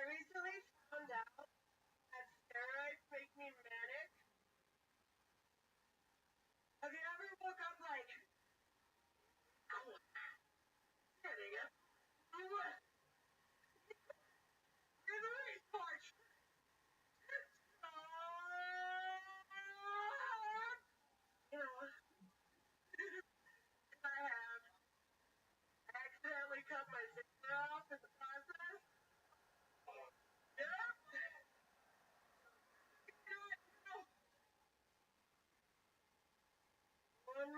recently found out that steroids make me manic. Have you ever woke up like, oh, getting it? Oh, what? You're the race march. You know, I have accidentally cut my finger off in the process. Yeah. $1 million.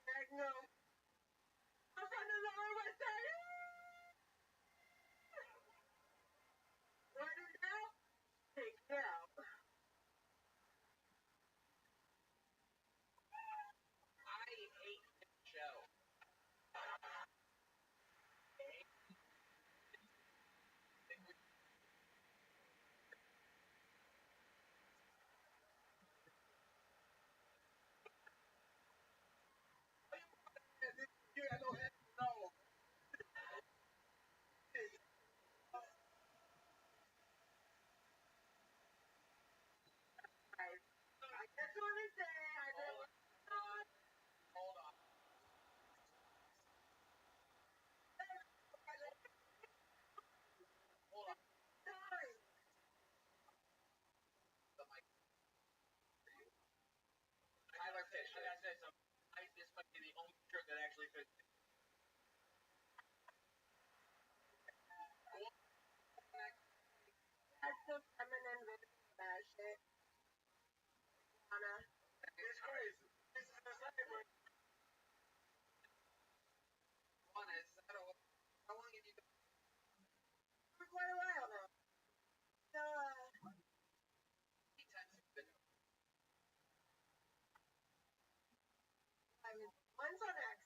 Heck no. I'm from the Lower West Side. What is that? Take it out. I hate this show. Yeah, go ahead. No. I just want to say I've been on Hold on. Hold on. time. The mic for you. Tyler Fish. I gotta say something. This might be the only shirt that actually fits me. That's the feminine version of that shit. Anna. It's crazy. This is the same way. Honest, how long have you been? For quite a while now. So, How many times have you been? I was once on X.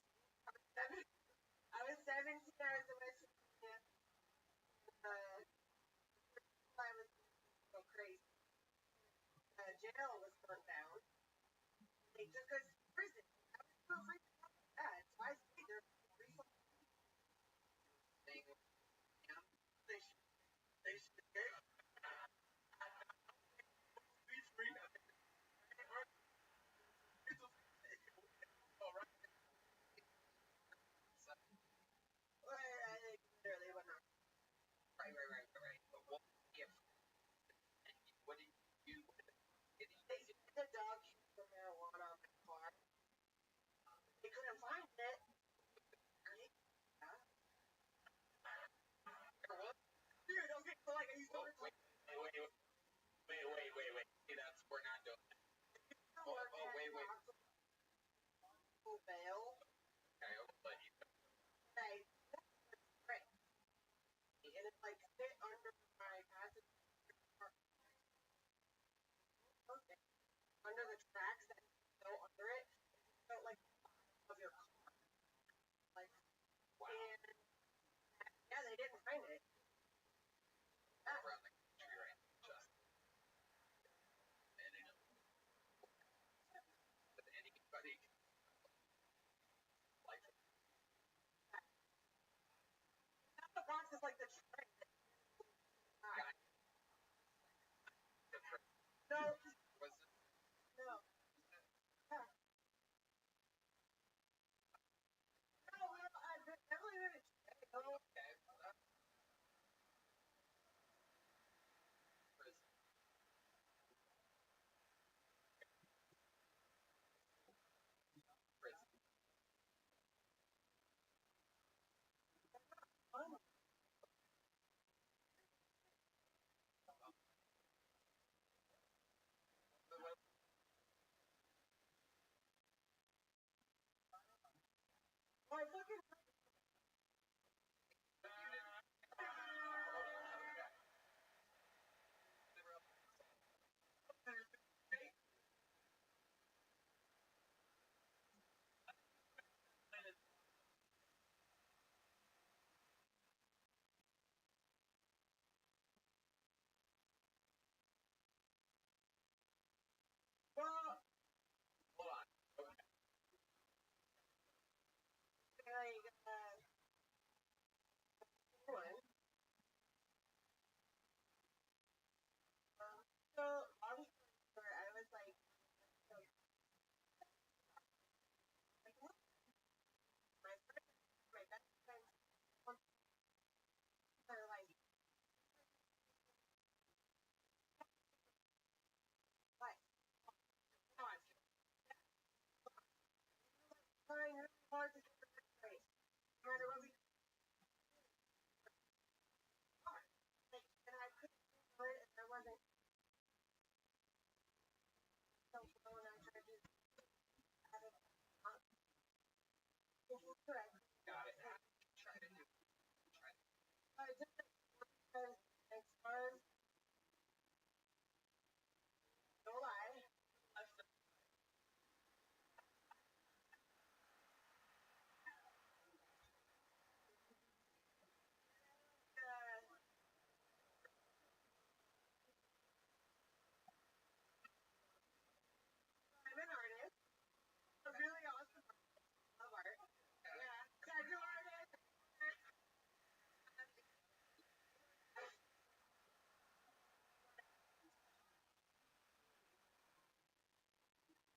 I was 17. I was in my senior. I was so crazy. Jail was burnt down. They took us to prison. I was so freaking out about that. So I stayed there for 3 months. Thing with him? They should escape. Be free. All right. Well, I think literally went on. Right. But what if? What did you do? They spent a dog shit for marijuana on my car. They couldn't find it. Dude, okay, so like I used to work Wait. See, that's we're not doing it. Wait. Bail. Okay, but you Right. Right. And it's like fit under my passenger car. Okay. Under the tracks that go under it. So like of your car. Like and yeah, they didn't find it. around the country right just and but anybody like The box is like the track. guy No. was No. Yeah. No, I've definitely been in check. okay. Prison. Oh. I fucking well, Hold on. Okay. Correct. Got it. Try to do. Just as far as no lie, I'm an artist. A really awesome artist. Love art. Yeah. Tattoo artist.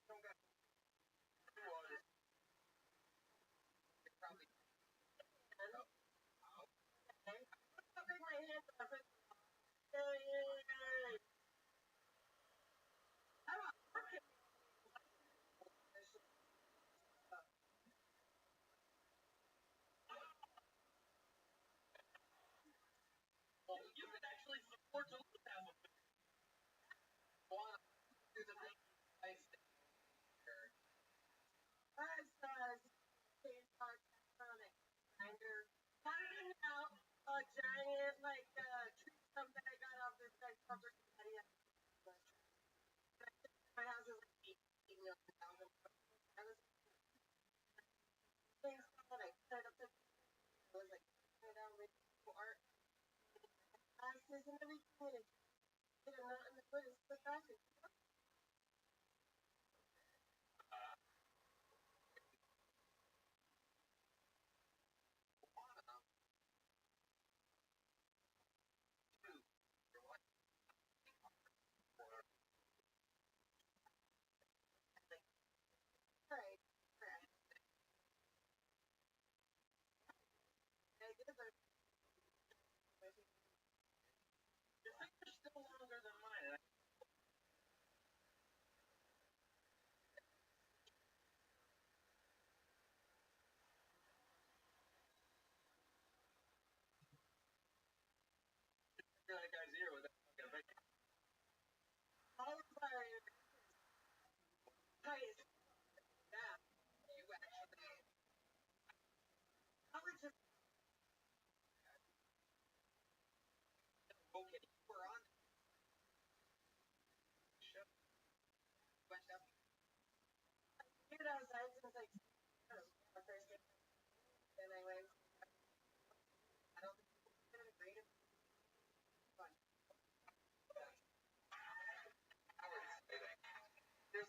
Don't got two artists. Probably. How big my hands are. Yay! I'm a artist. Well, you could actually support to lose half of it. One, do the big ice there. Tectonic grinder. Finding out a giant like tree stump that I got off this guy's property that he had. My house is like 8 million dollars. I was things that I cut up the I was like cut it out with art classes and everything and it did a knot in the foot and split back and right. Right. I did the Your finger's still longer than mine. And I feel like I zero with that fucking finger. all of our highest yeah. You actually. I was just Okay, you were on the show. Went up. figured outside since like the first day and I went I don't think it's been a great fun. I would say that. There's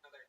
another.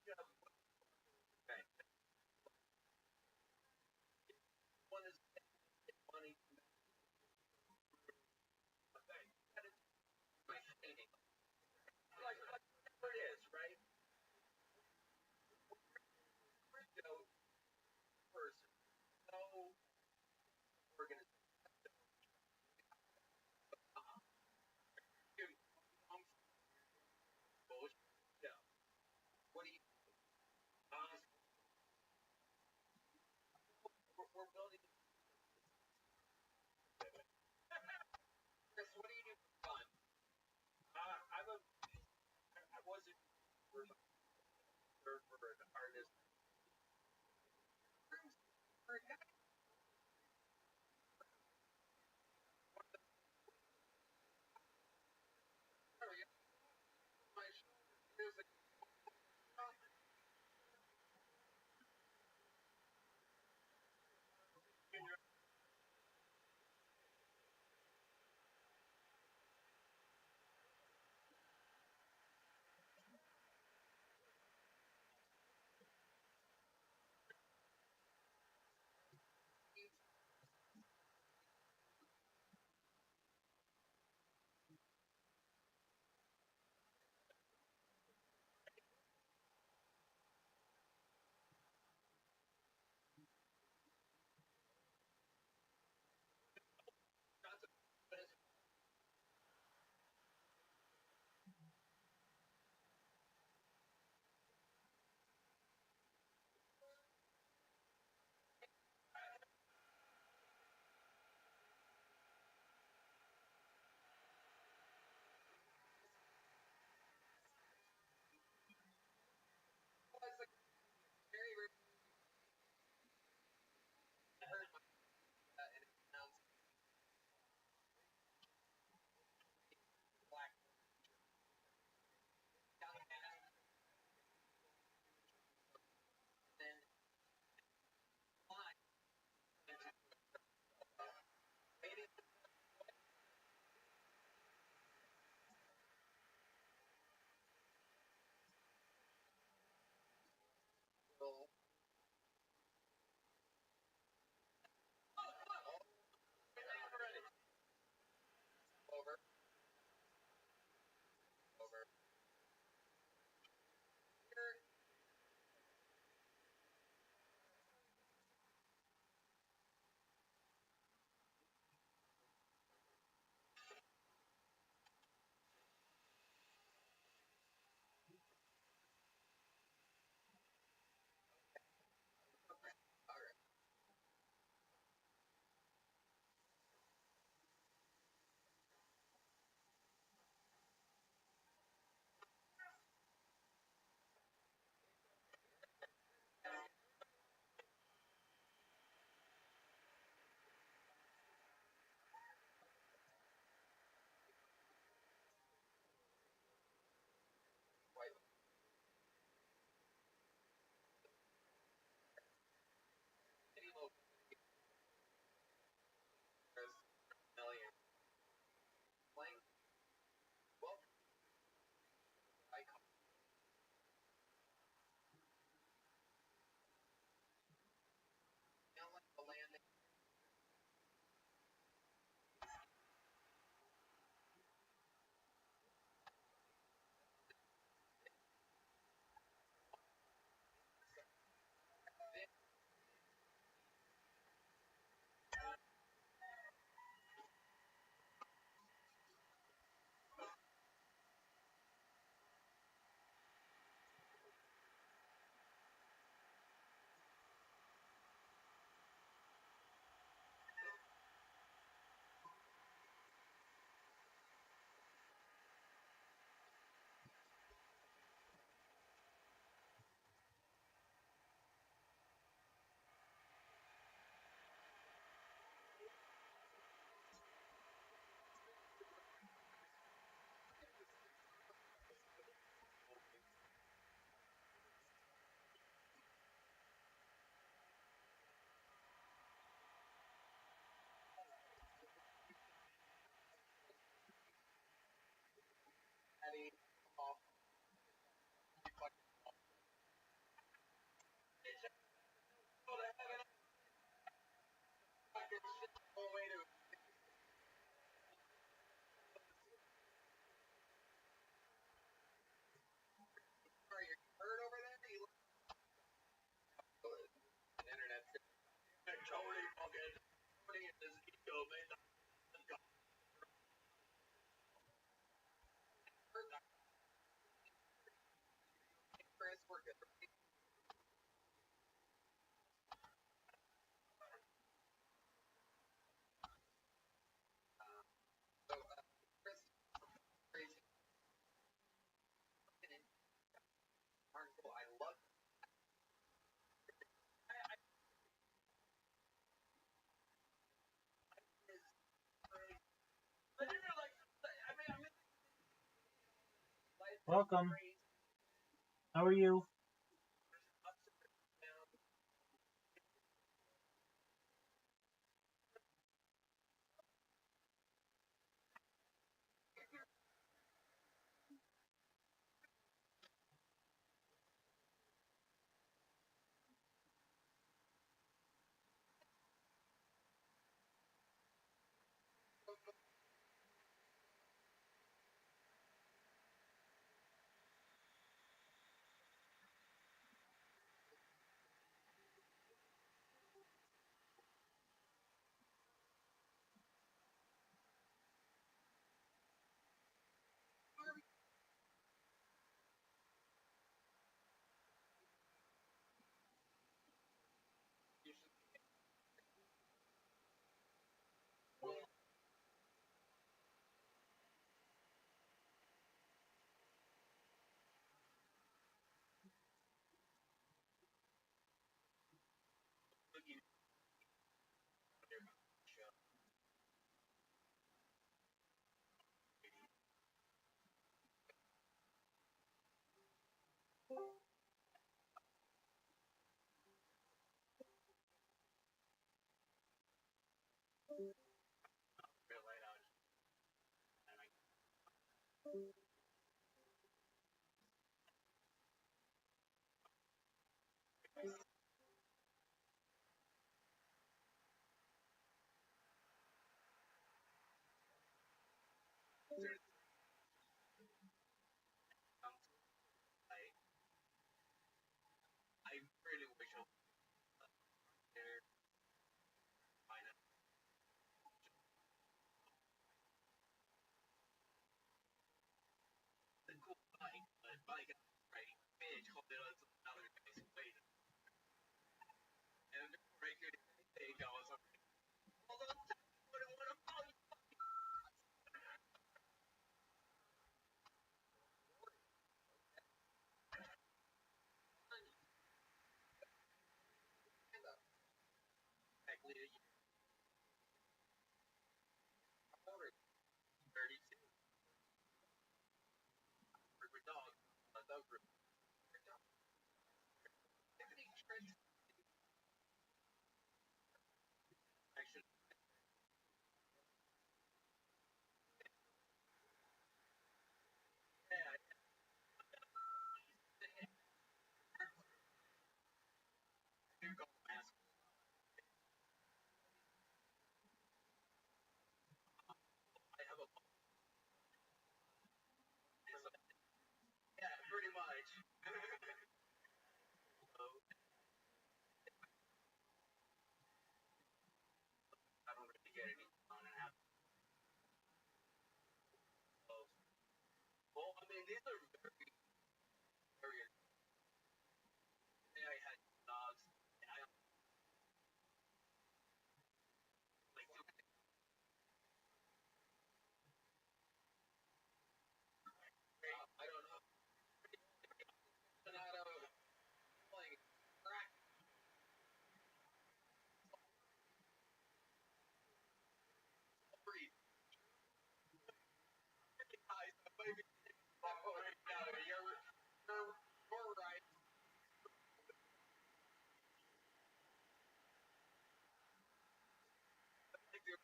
think of okay, one is money from that thing. That is my painting. Like whatever it is, right? You know, person, no organization, bullshit. Yeah. What do you? Welcome. How are you? I really wish I was there. The cool bike, but bike right, bitch, hold it on to another guy's weight. And before I could take, I was like, hold on, I don't want to follow you. Exactly a year. 32. For dog. A dog group. Everything trends. Actually, yeah, I do go mask. I have a yeah, pretty much. So, I don't really get any on and half of. Well, I mean, these are very, very. I had dogs, and I like I don't know. Not playing crack breed. Guys, maybe. Oh, no, you're right. I think they're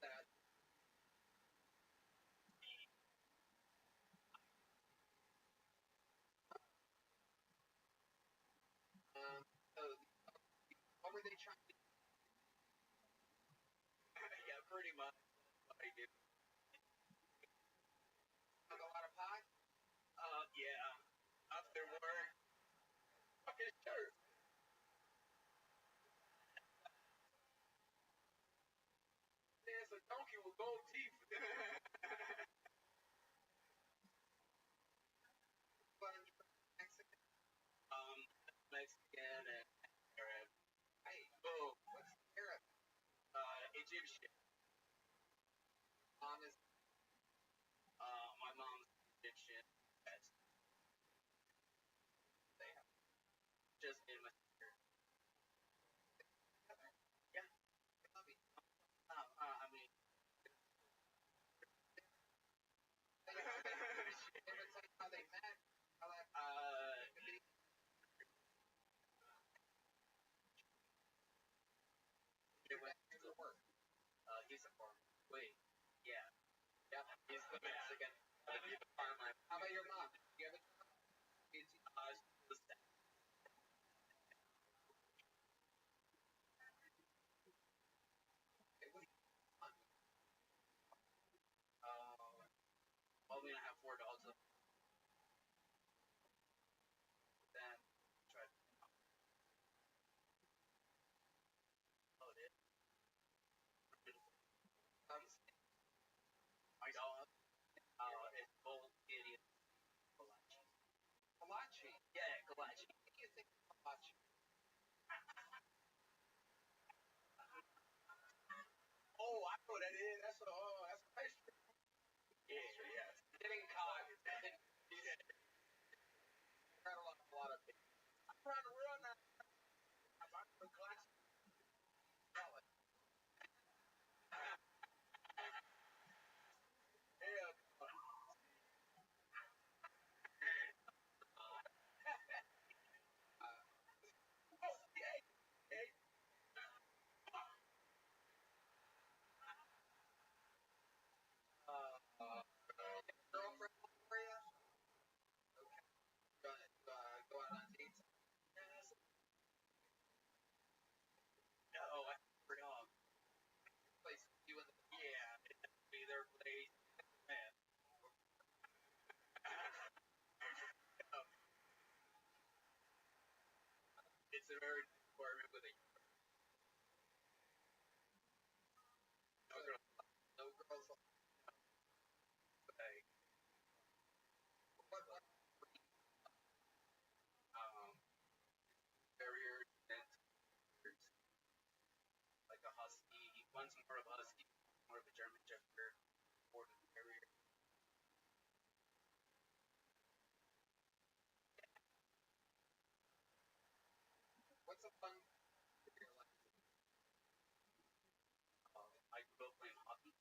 that. Uh, what were they trying to? Yeah, pretty much. What I do. Have a lot of pot. Yeah. After work, fucking shirt. There's a donkey with gold teeth. Mexican. Mexican and Arab. Hey, oh, what's Arab? Egyptian. Mom is. My mom's Egyptian. That's they have just in my sister. Yeah, love it. He's a farmer. Wait. Yeah. Yep. He's the Mexican. He's a farmer. How about your mom? Do you have a job? She's the same. Well, we have 4 dogs. Then try to load it. My dog. It's both idiot. Kalachi. Kalachi. Yeah, Kalachi. What do you think of Kalachi? Oh, I know what that is. That's ice cream. Yeah, yeah. Getting caught. He's got a lot of it. I'm trying to run that. I'm a class. Yeah. Oh, yeah. Yeah. Girlfriend for you? Okay. Go out on dates? Yes. No, I forgot. Place you in the yeah, be their place. Man. It's a very nice apartment with a no girls. No girls. Like, what barrier and like a husky. One's more of a husky, more of a German Shepherd, more of a terrier. What's a fun in your life? I grew up playing hockey.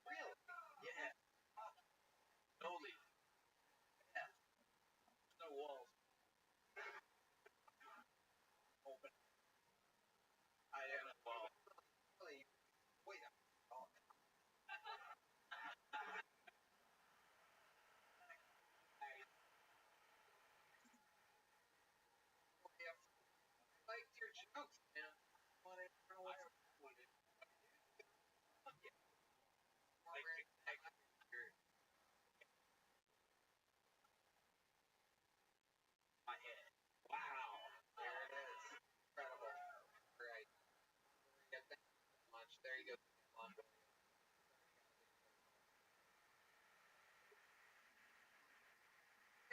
Really? Yeah. Goalie. Yeah. No walls. Open. I am a wall. Really? Wait. Oh, I liked your jokes, man. What I don't know what's like your my head. Wow. There it is. Incredible. Right. Yeah, thank you so much. There you go.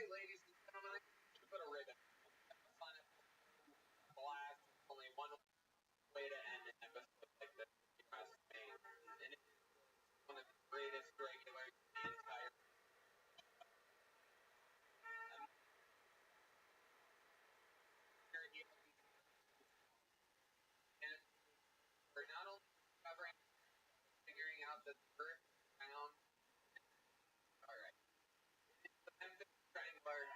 Hey, ladies and gentlemen, I put a ribbon. Fun blast. Only one way to end an episode like this. Trust me. And it's one of the greatest regulars in the entire. And we're not only covering, figuring out the earth round. All right. The Memphis Strangler.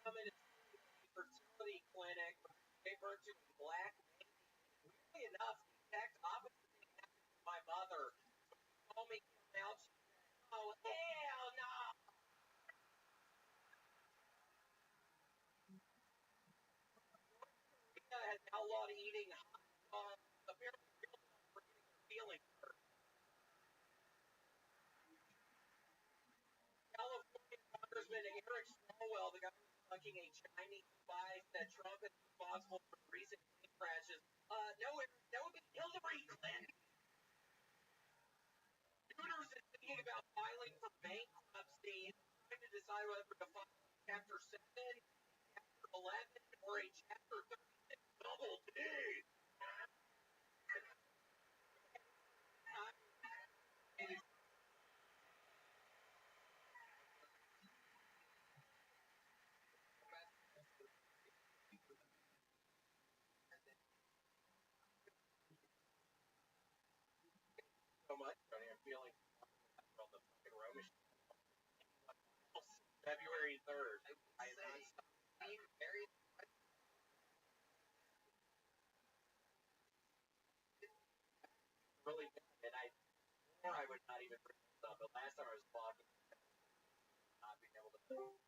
Coming to fertility clinic. Gave birth to a black baby. Weirdly enough, the exact opposite thing happened to my mother. Told me out. Oh hell no! Korea has outlawed eating hot dogs. Apparently, real dogs were getting their feelings hurt. California Congressman Eric Swalwell, the guy who's fucking a Chinese spy, said Trump is responsible for the recent plane crashes. No, Eric, that would be Hillary Clinton. Hooters is thinking about filing for bankruptcy and trying to decide whether to file Chapter 7, Chapter 11, or a Chapter 36 double D. like, Tony, I'm feeling on the fucking row machine. February 3rd. I very really bad, and I would not even bring this up. But last time I was vlogging, not being able to do,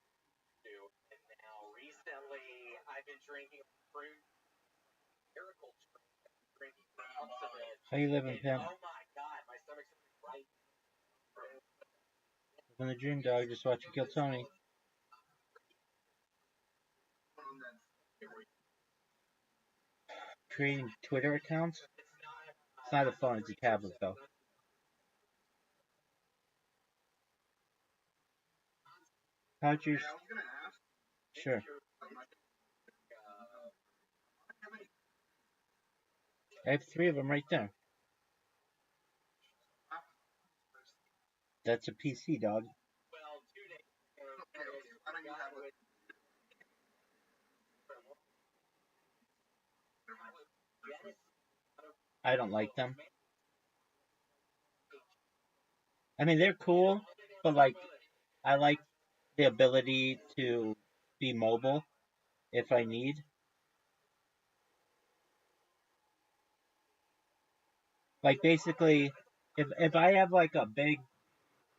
and now recently I've been drinking fruit miracle drinking cups of it. How you living, Pimp? Oh my god, my stomach's right. Living the dream, dog. Just watch you kill Tony. Creating Twitter accounts? It's not a phone, it's a tablet, though. How'd your... Sure. I have 3 of them right there. That's a PC, dog. Well, 2 days ago, I don't like them. I mean, they're cool, but like, I like the ability to be mobile if I need. Like, basically, if I have like a big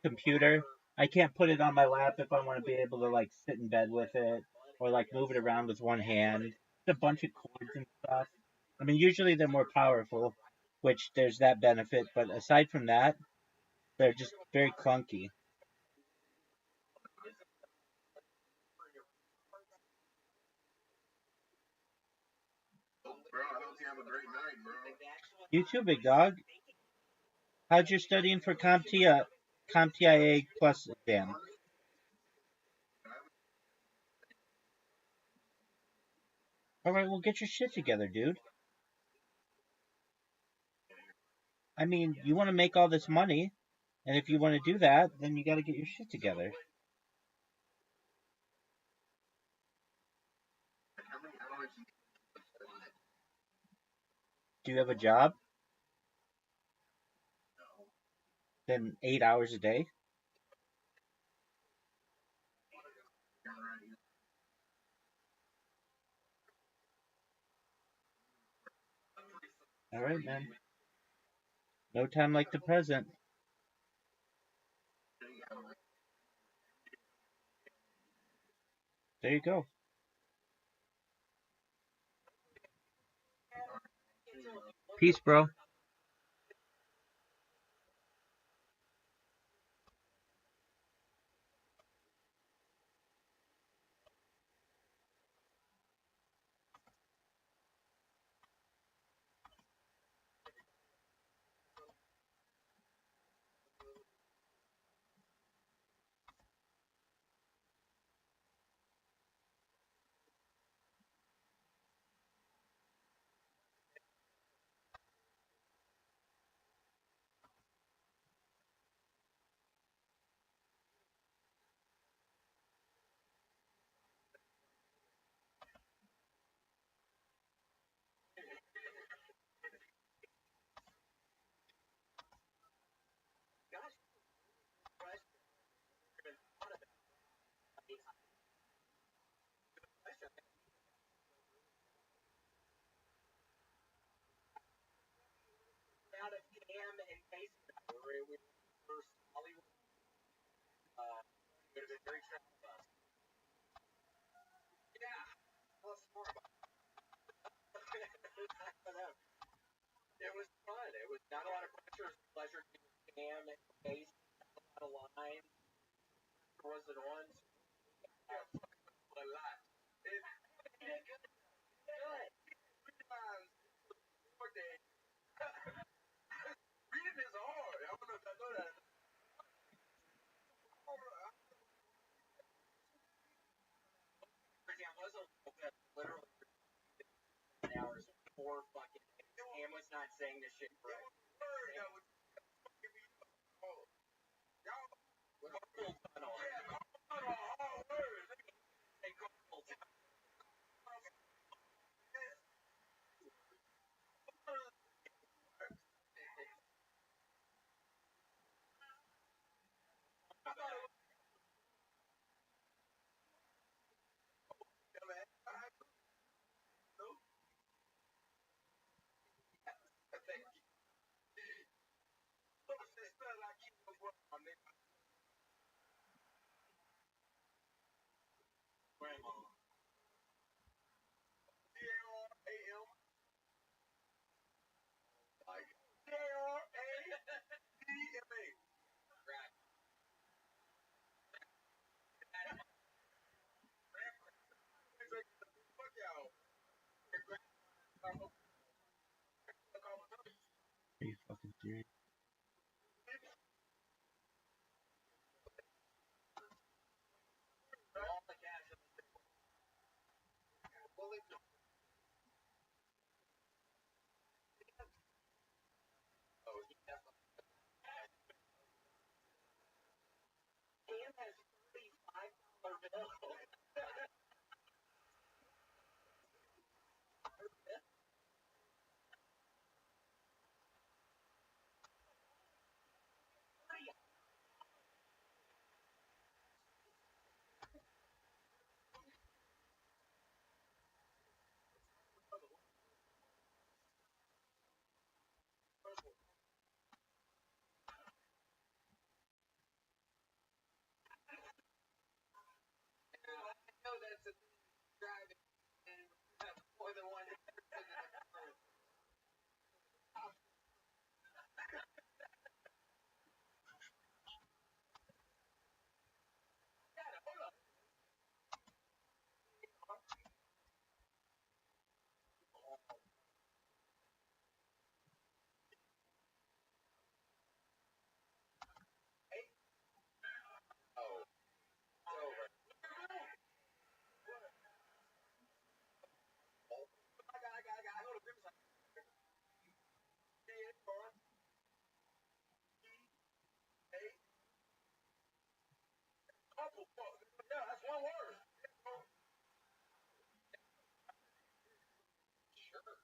computer, I can't put it on my lap if I want to be able to like sit in bed with it or like move it around with one hand. It's a bunch of cords and stuff. I mean, usually they're more powerful, which there's that benefit, but aside from that, they're just very clunky. Bro, I hope you have a great night, bro. You too, big dog. How'd your studying for CompTIA Plus exam? Alright, well, get your shit together, dude. I mean, you want to make all this money, and if you want to do that, then you got to get your shit together. Do you have a job? Then 8 hours a day? Alright, man. No time like the present. There you go. Peace, bro. Out of Cam and Casey, we first Hollywood. Would have been very proud of us. Yeah, well, smart. It was fun. It was not a lot of pressure. It was a pleasure to Cam and Casey. A lot of lines. There wasn't one. A lot. It did good. Good. Reading is hard. I don't know if I know that. I was literally hours before fucking Cam was not saying this shit right. Yeah,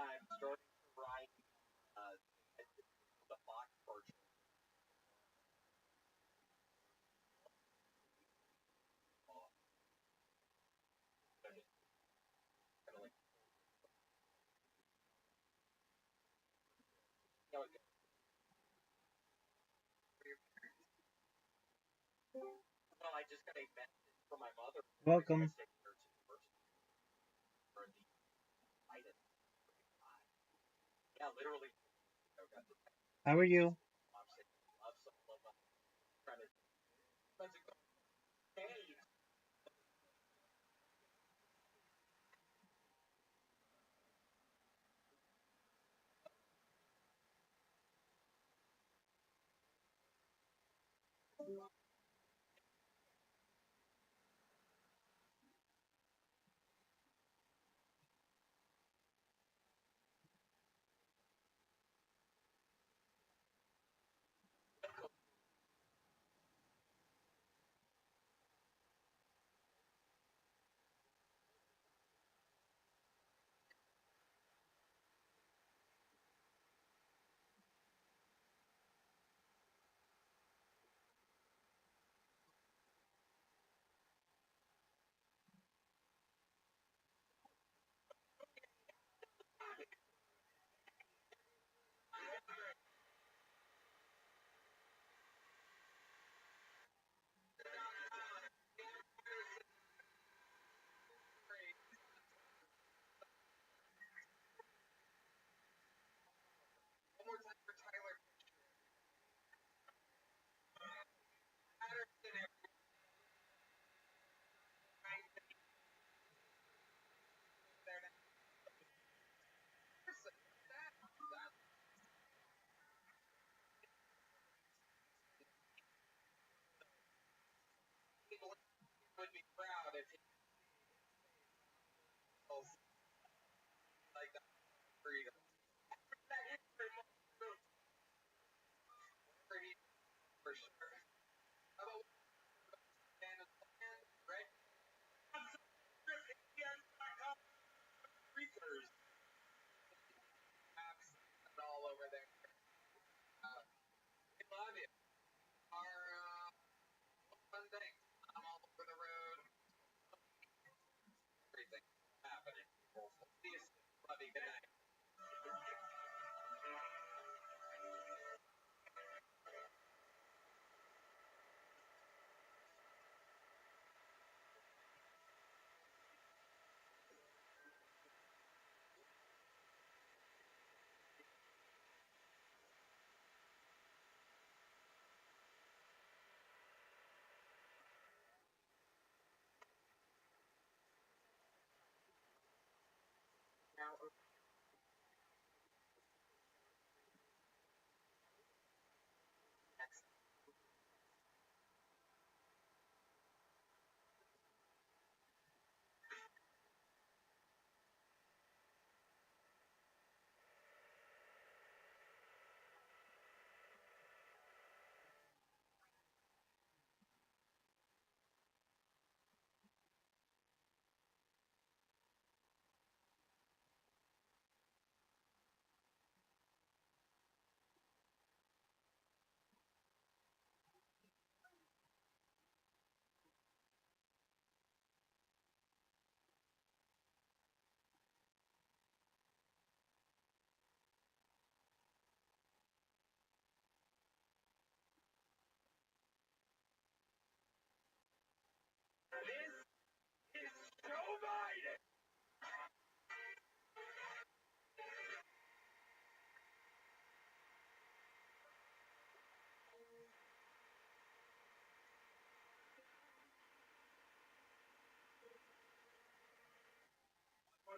I'm starting to write the box version. Well, I just got a message from my mother. Welcome. Yeah, literally. How are you? Would be proud if he was like that freedom. For sure. How about right? Research apps all over there. We love you. Our fun things. I'm all over the road.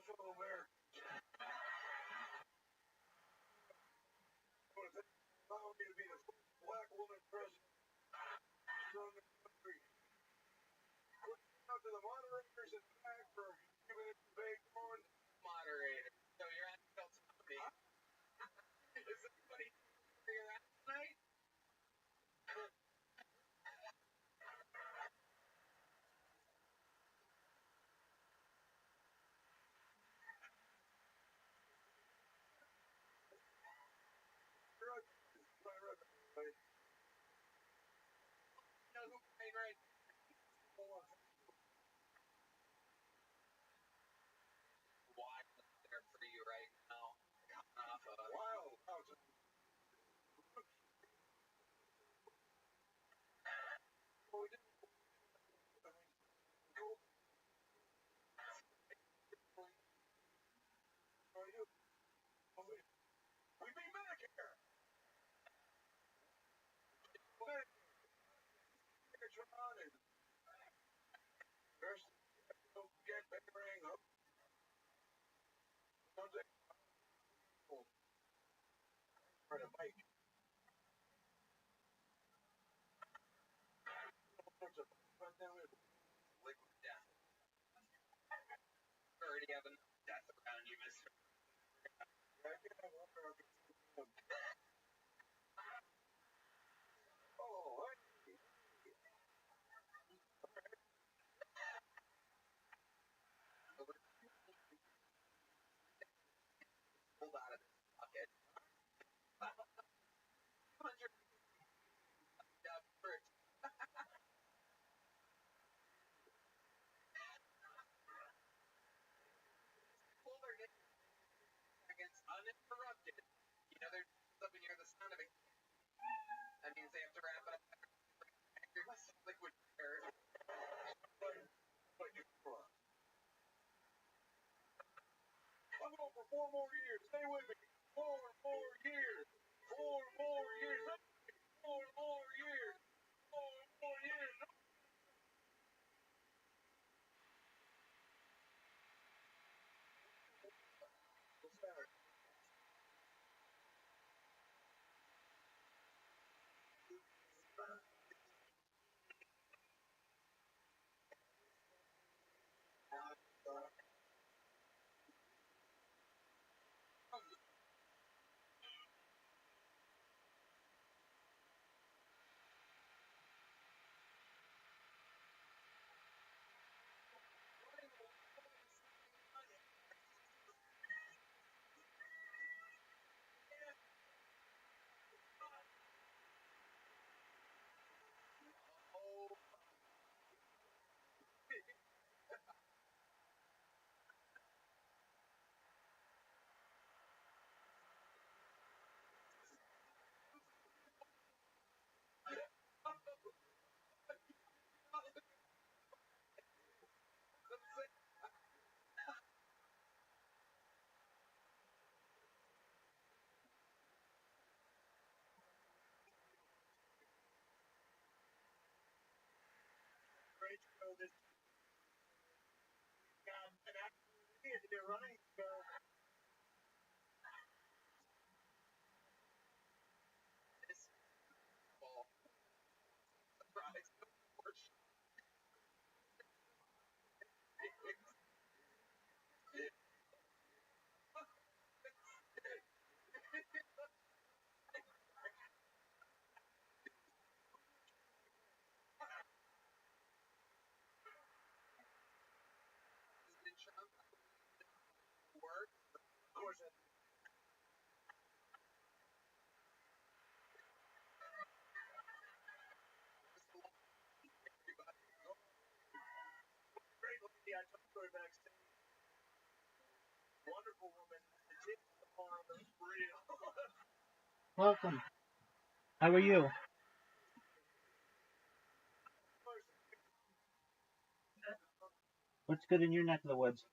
fellow Americans, I want to thank you for allowing me to be the first black woman president from the country. Out to the moderators in the back for giving this debate going. Moderator. So you're at Phil Tommy. Is anybody where you're at tonight? You know who playing right wild there for you right now. Coming off a Wow. We need Medicare. Megatron and nurses don't get bearing up. Someday, for the bike. liquid death. You already have enough death around you, mister. Oh, Pulled out of his pocket. 200 bricks. People are getting seconds uninterrupted. You know they're up and hear the sound of it. That means they have to wrap up angry with liquid air. I'm going for 4 more years. Stay with me. 4 more years. 4 more years. 4 more years. 4 more years. Oh, Great show this an actor here running. this ball. Surprise. Trump work. Of course, great lady. I talked to her backstage. Wonderful woman. The tits are real. Welcome. How are you? What's good in your neck of the woods?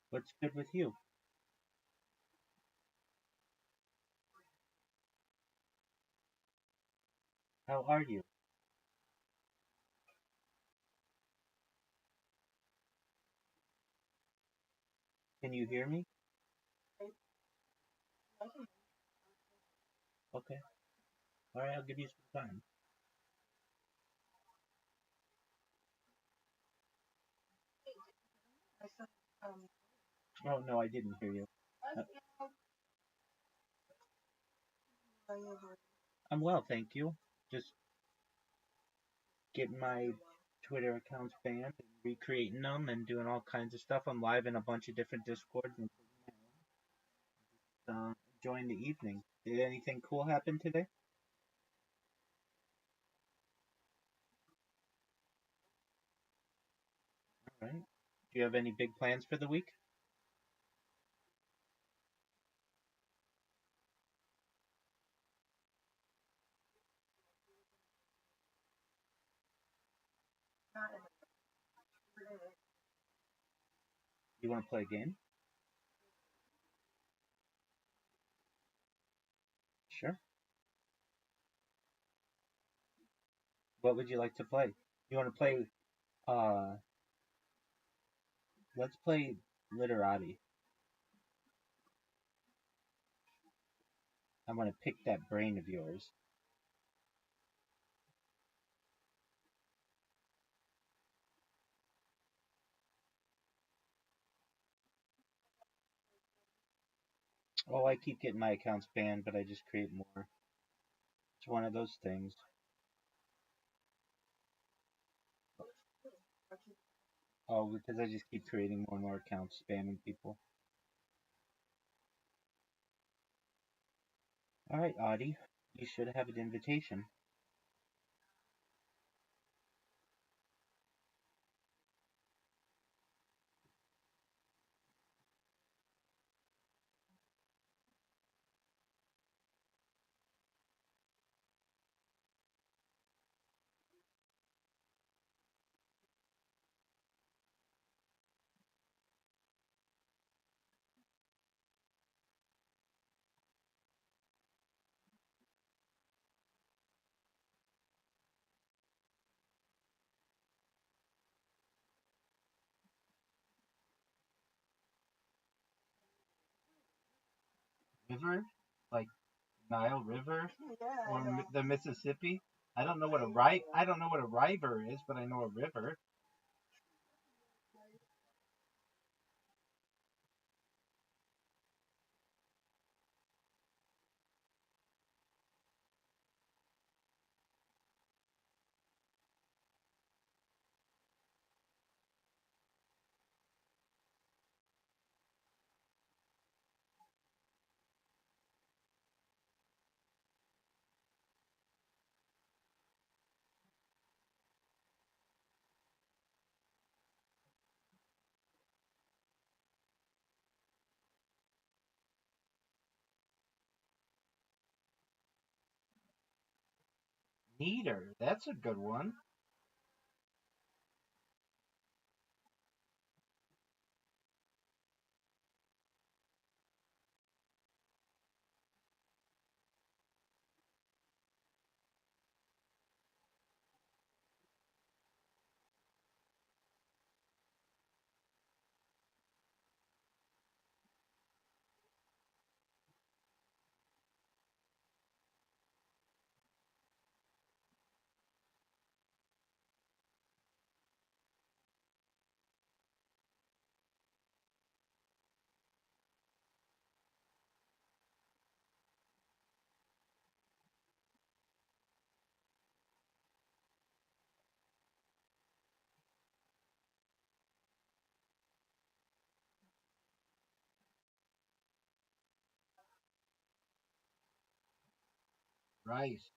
What's good with you? How are you? Can you hear me? Okay. All right, I'll give you some time. Oh, no, I didn't hear you. Uh, I'm well, thank you. Just getting my Twitter accounts banned and recreating them and doing all kinds of stuff. I'm live in a bunch of different Discords and enjoying the evening. Did anything cool happen today? All right. Do you have any big plans for the week? You want to play a game? Sure. What would you like to play? You want to play? Uh, let's play Literati. I'm gonna pick that brain of yours. Oh, I keep getting my accounts banned, but I just create more. It's one of those things. Oh, because I just keep creating more and more accounts, spamming people. All right, Audie, you should have an invitation. River, like Nile River or the Mississippi. I don't know what a I don't know what a river is, but I know a river. Neater, that's a good one. Rice.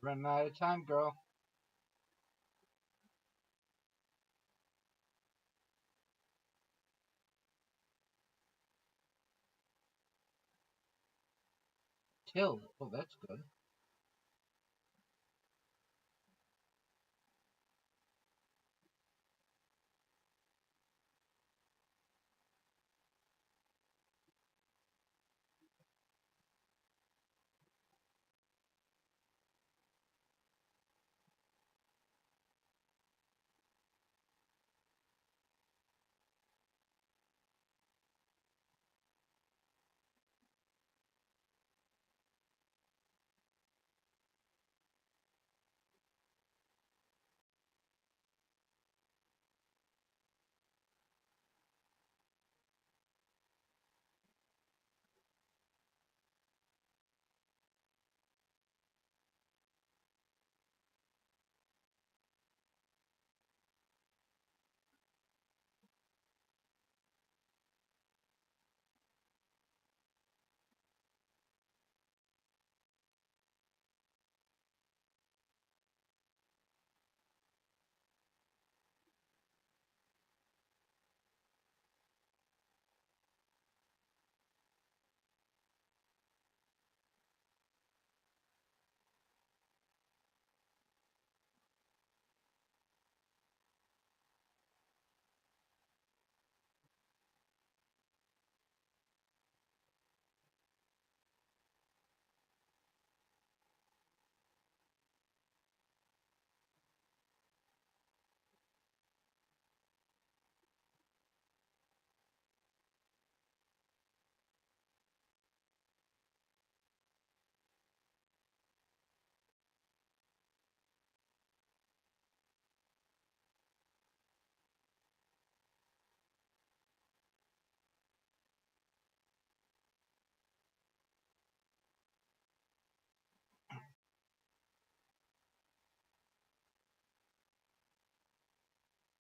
Running out of time, girl. Till. Oh, that's good.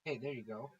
Hey, there you go.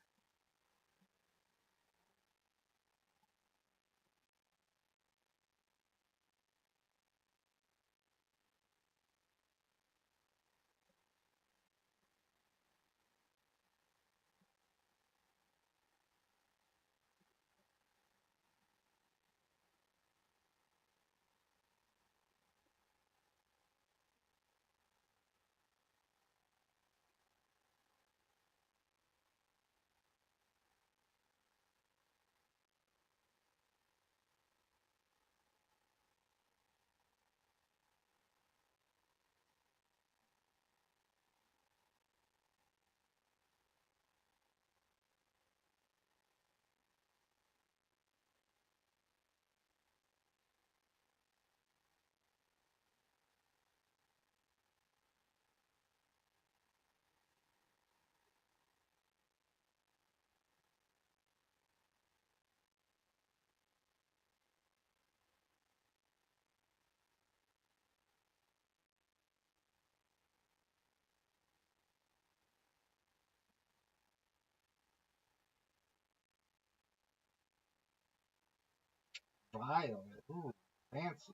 Violet. Ooh, fancy.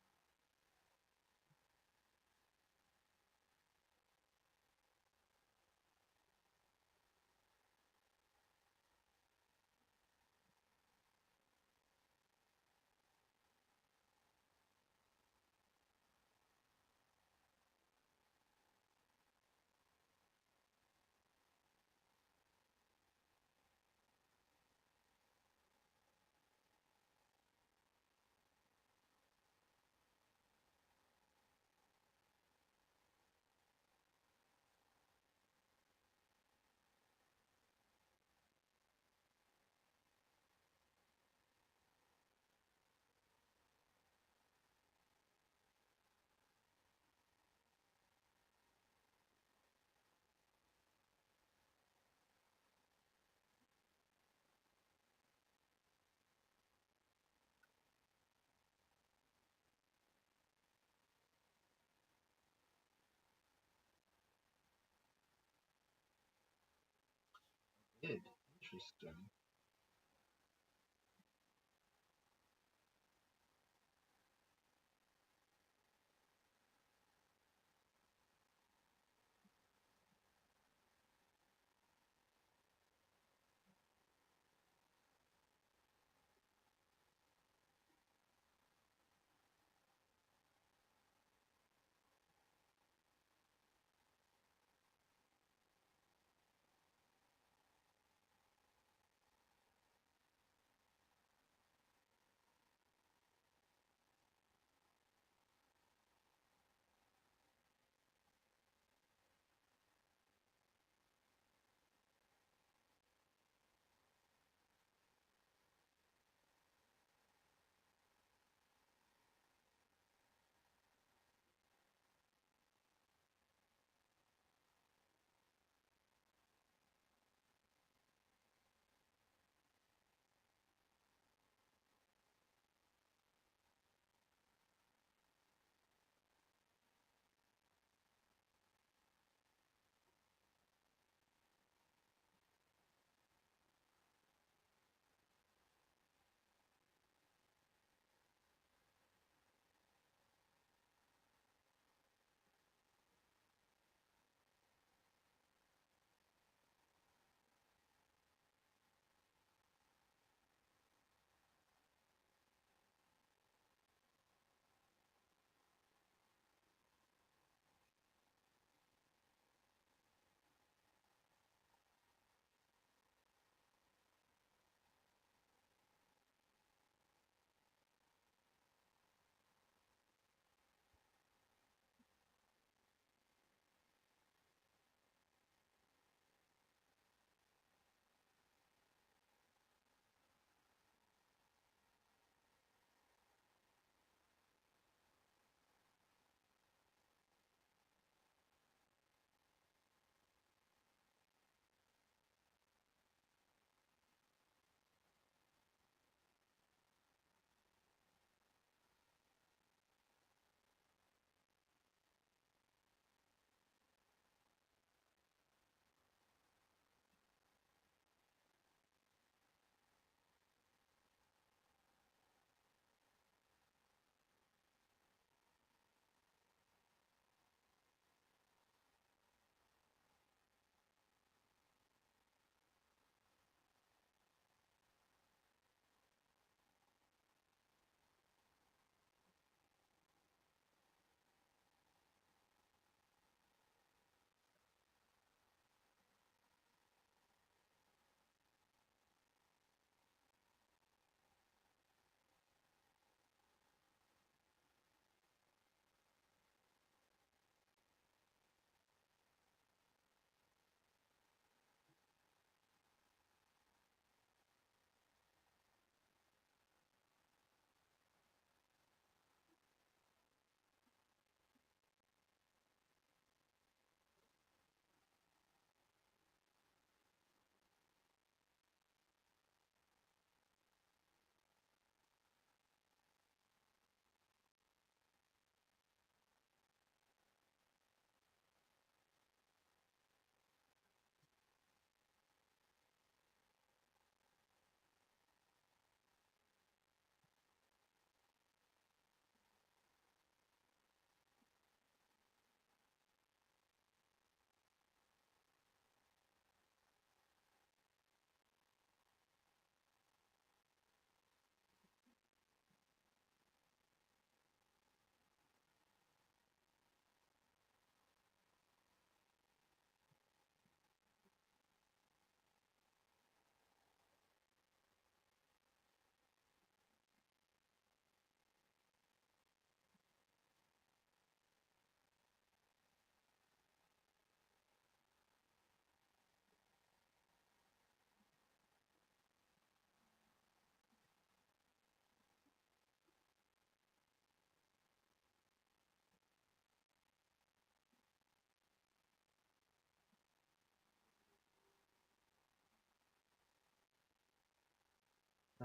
Good. Interesting.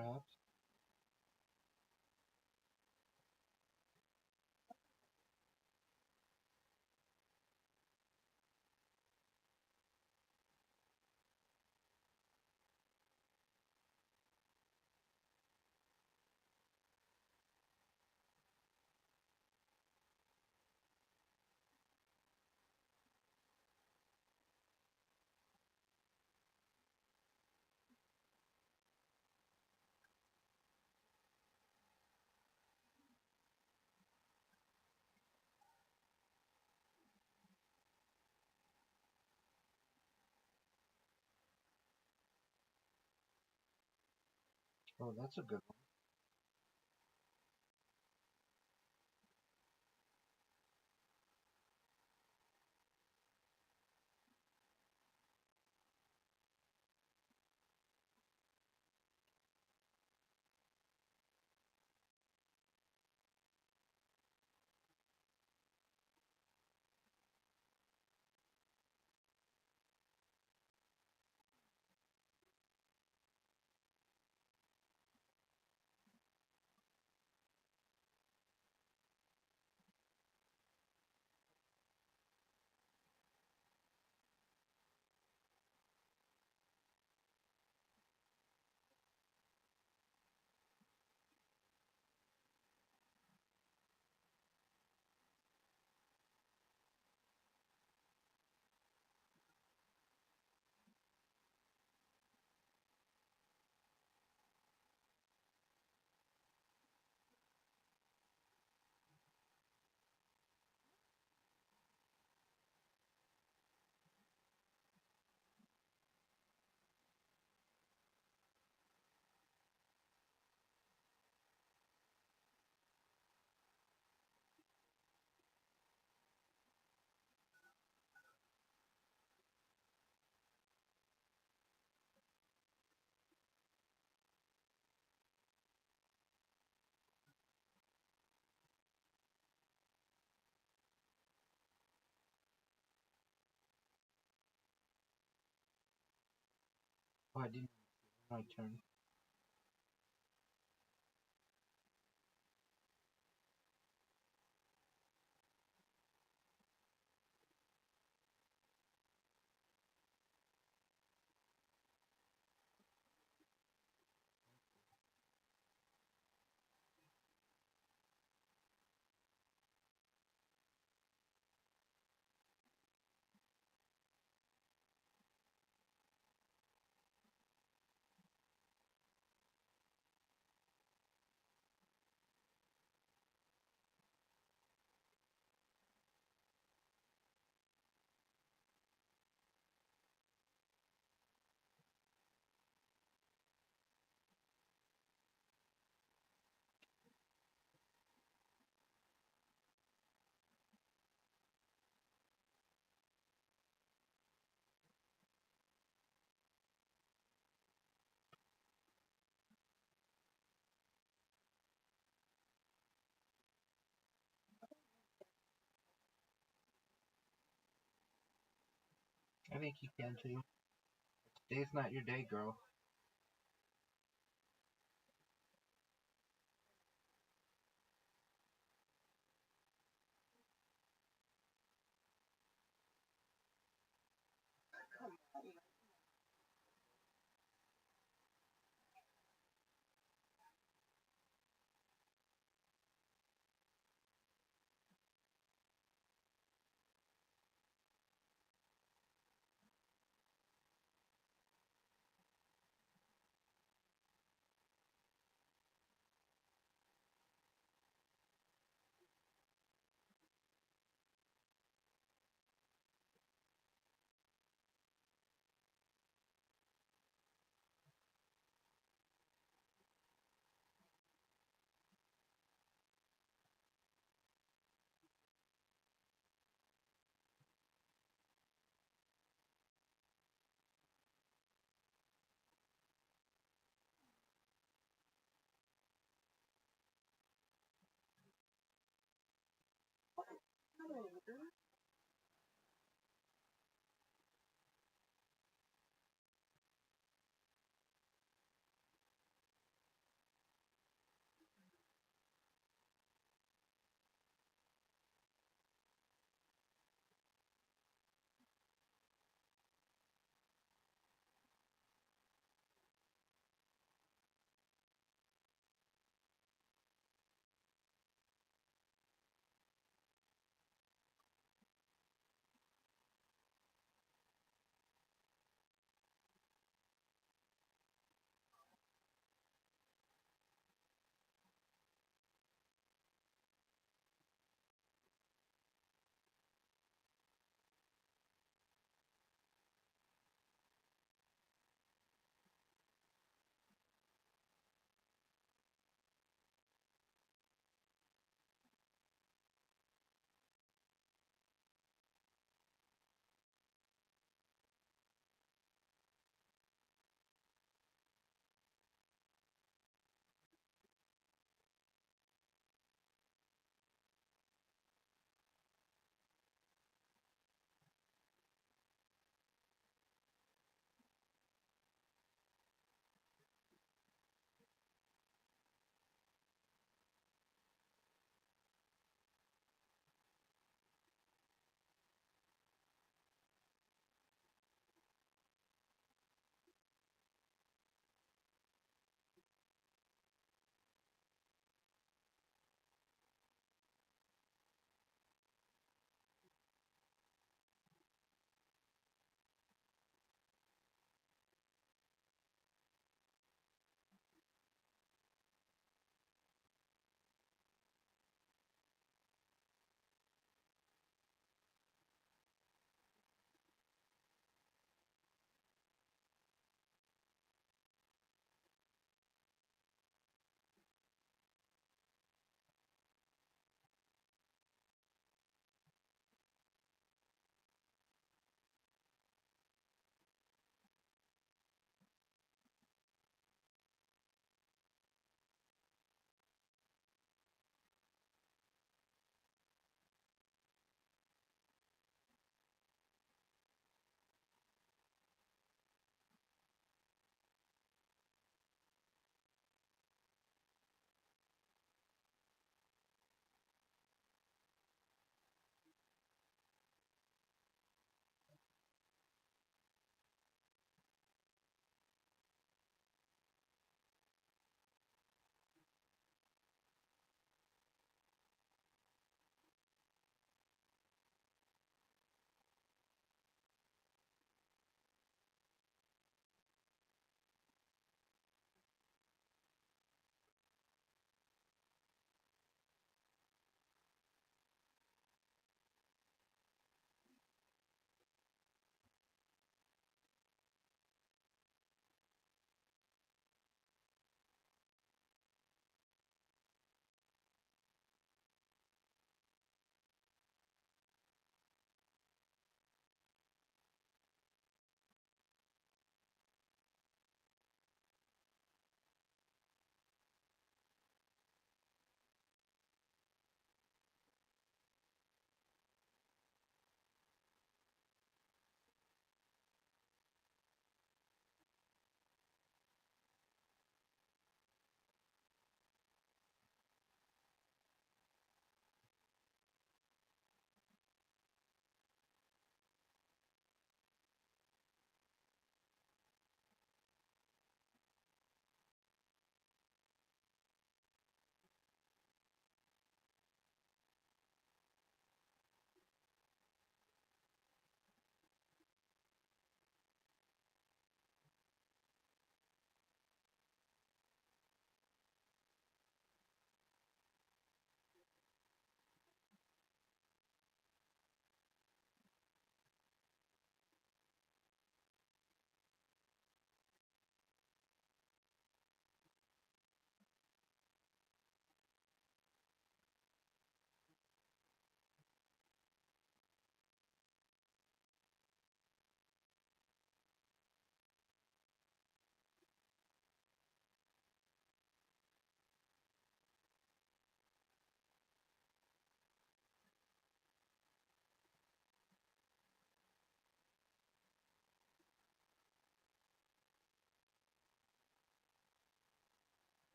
perhaps. Oh, that's a good one. Oh, I didn't. My turn. I think you can too. Today's not your day, girl. Come on.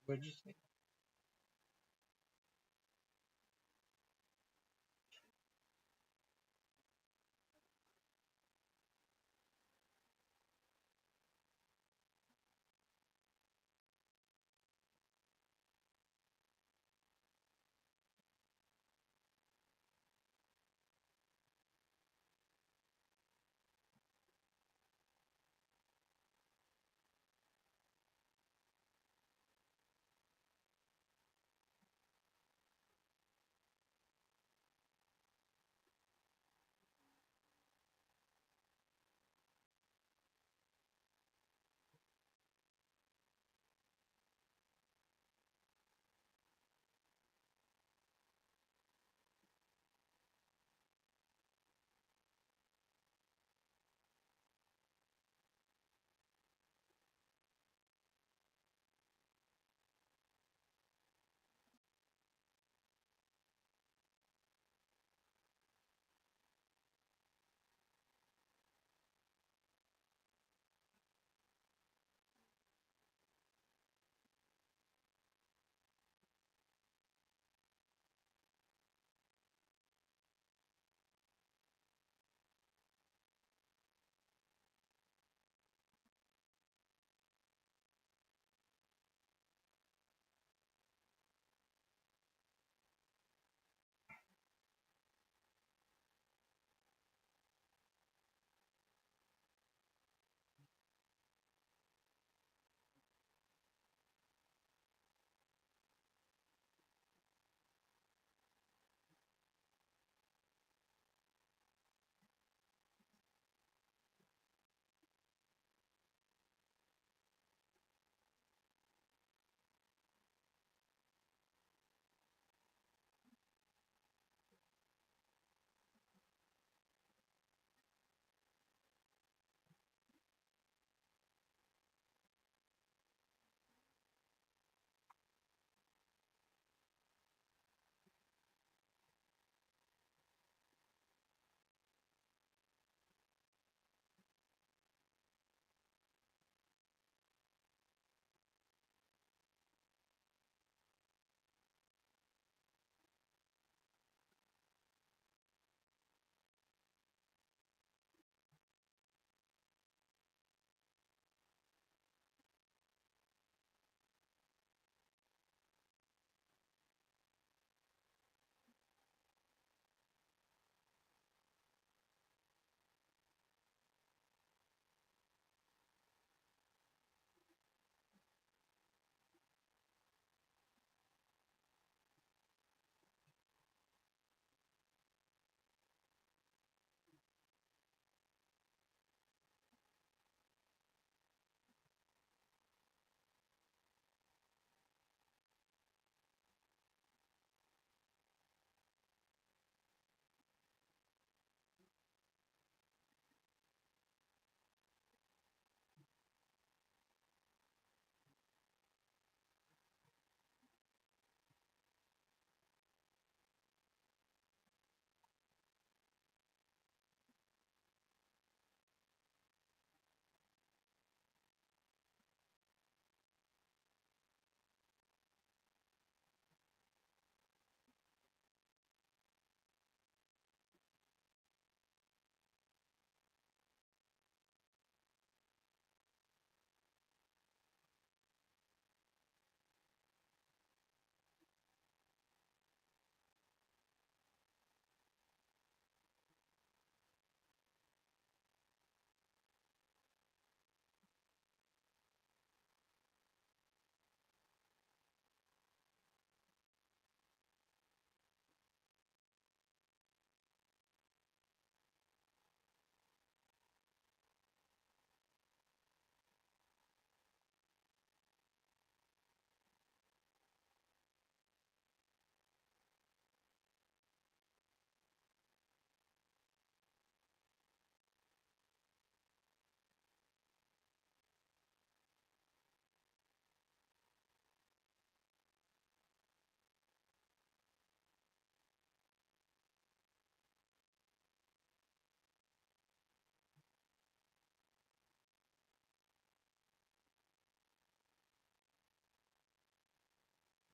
What'd you say?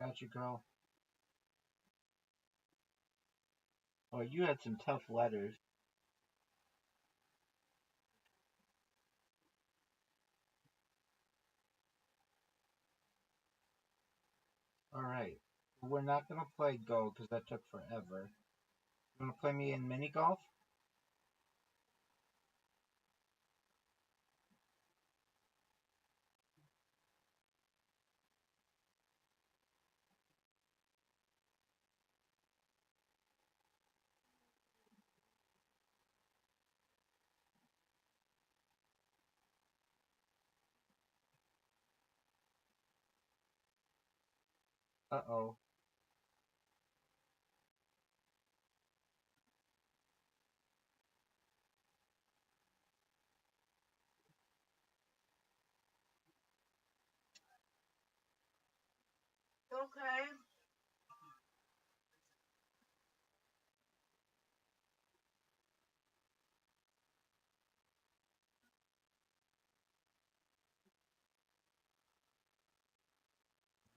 Got you, girl. Oh, you had some tough letters. Alright. We're not gonna play Go because that took forever. You wanna play me in mini golf? Uh-oh. Okay.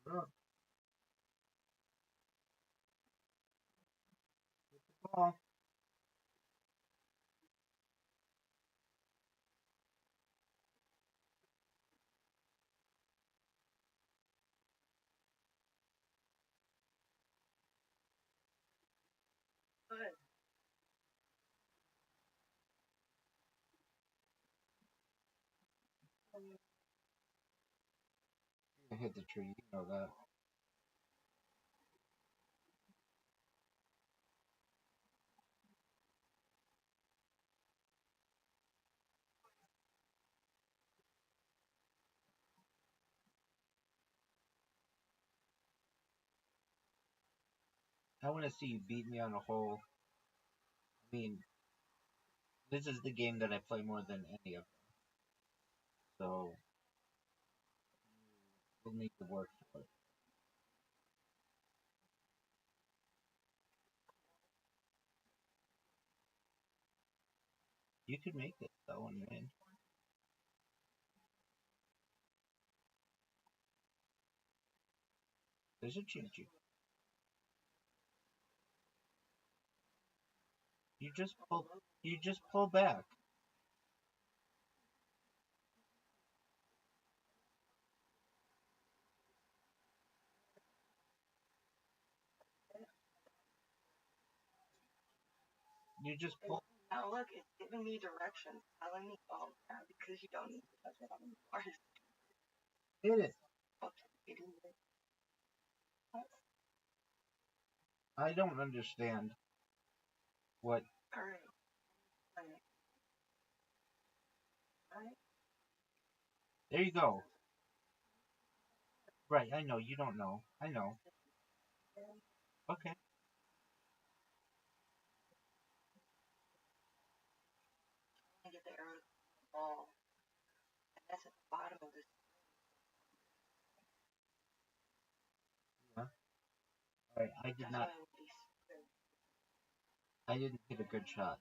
Look, ball. Good. I hit the tree, you know that. I wanna see you beat me on a hole. I mean, this is the game that I play more than any of them. So, we'll need to work for it. You could make this though and win. There's a chance you just pull back. You just pull. Now look, it's giving me directions, telling me all now because you don't need to touch it on the bars. Hit it. I don't understand what. Alright. Alright. Alright. There you go. Right, I know, you don't know. I know. Okay. I get the arrow ball. And that's at the bottom of this. Yeah. Alright, I didn't hit a good shot.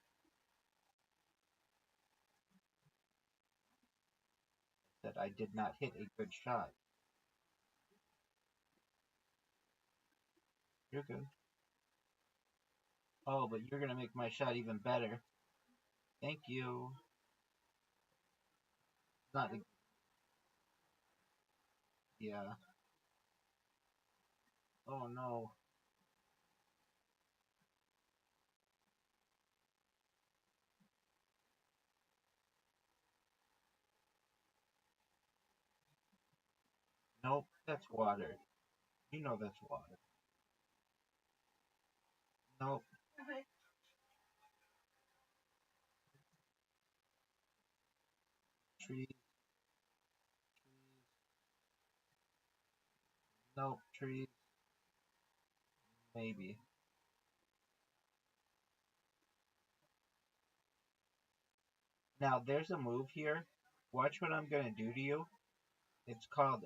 That I did not hit a good shot. You're good. Oh, but you're gonna make my shot even better. Thank you. Not the. Yeah. Oh no. Nope, that's water. You know that's water. Nope. Okay. Trees. Nope. Trees. Maybe. Now there's a move here. Watch what I'm gonna do to you. It's called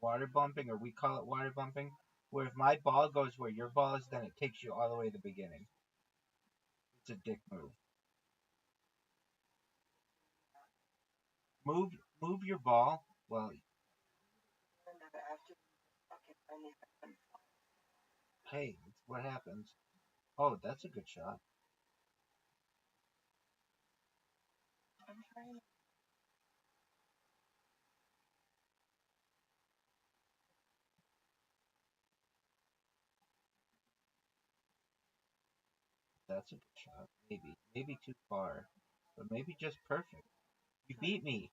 water bumping, or we call it water bumping. Where if my ball goes where your ball is, then it takes you all the way to the beginning. It's a dick move. Move, move your ball. Well, After fucking only Hey, what happens? Oh, that's a good shot. That's a good shot. Maybe. Maybe too far. But maybe just perfect. You beat me.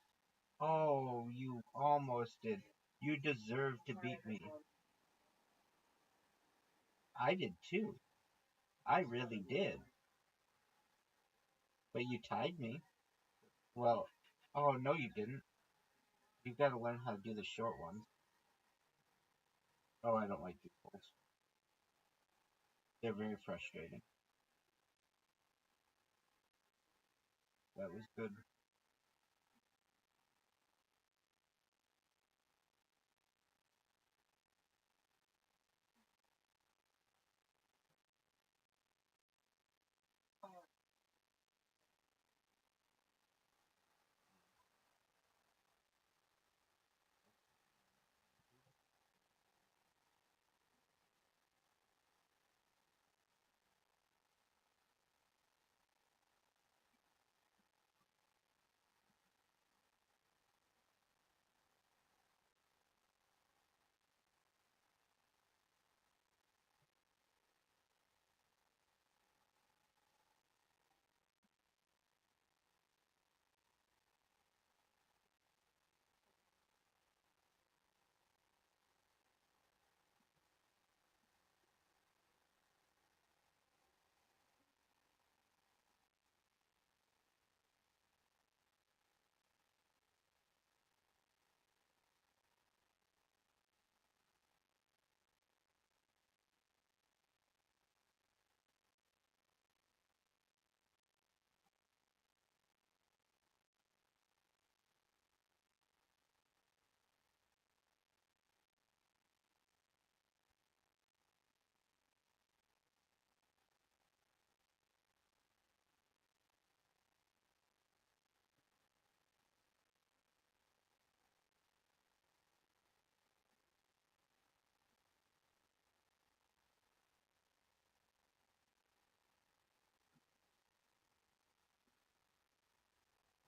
Oh, you almost did. You deserve to beat me. I did too. I really did. But you tied me. Well, oh no, you didn't. You've got to learn how to do the short ones. Oh, I don't like these holes. They're very frustrating. That was good.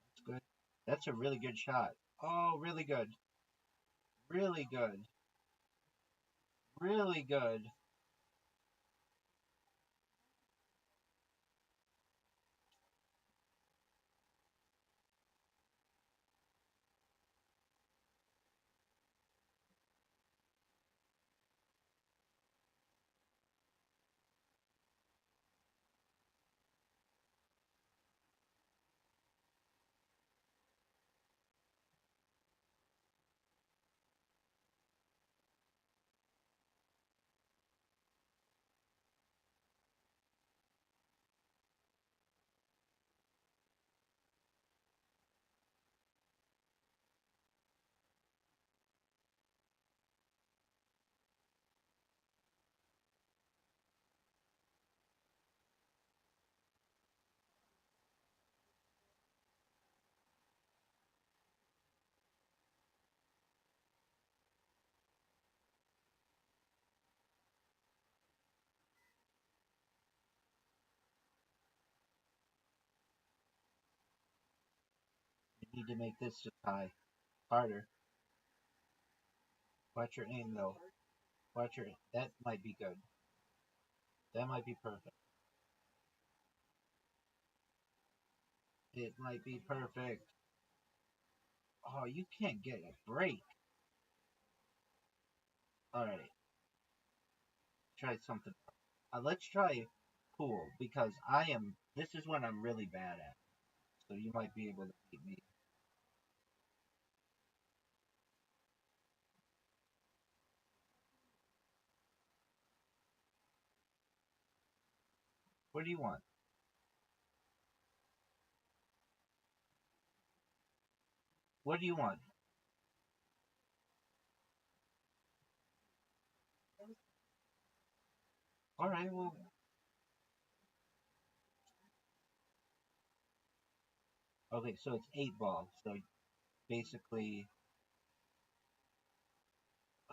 That's good. That's a really good shot. Oh, really good. Really good. Really good. You need to make this just high. Harder. Watch your aim though. Watch your aim. That might be good. That might be perfect. It might be perfect. Oh, you can't get a break. Alright, try something. Let's try pool because I am. This is what I'm really bad at. So you might be able to beat me. What do you want? What do you want? Alright, well. Okay, so it's 8 ball. So basically,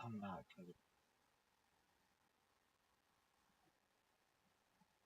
I'm not gonna.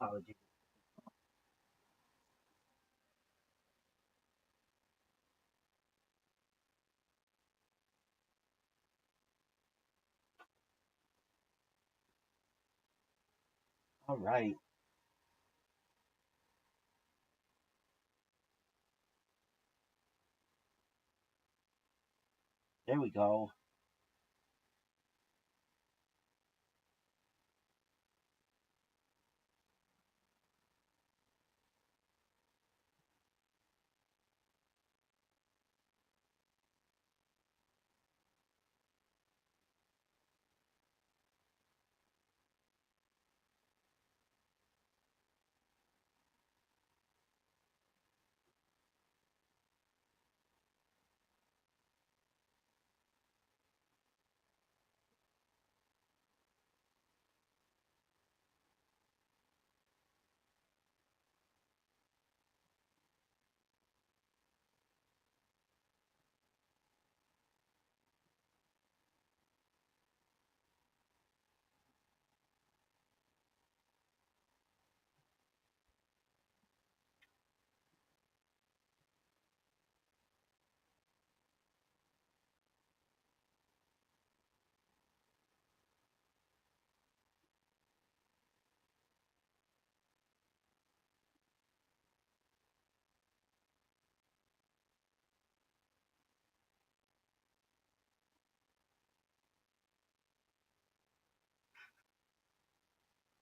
Apologies. All right. There we go.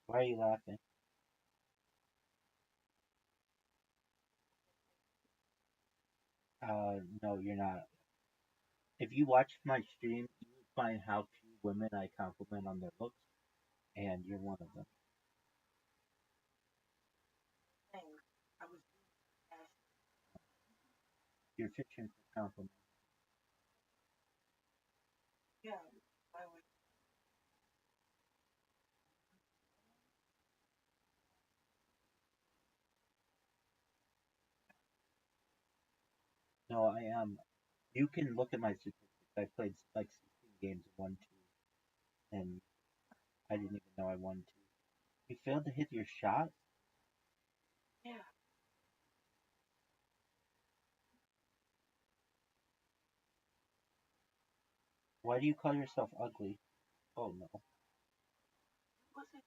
Why are you laughing? No, you're not. If you watch my stream, you would find how few women I compliment on their looks, and you're one of them. Thanks. I was asked. You're fishing for compliments. Yeah, I was. No, I am. You can look at my statistics. I played like 16 games and won two, and I didn't even know I won two. You failed to hit your shot? Yeah. Why do you call yourself ugly? Oh no. Was it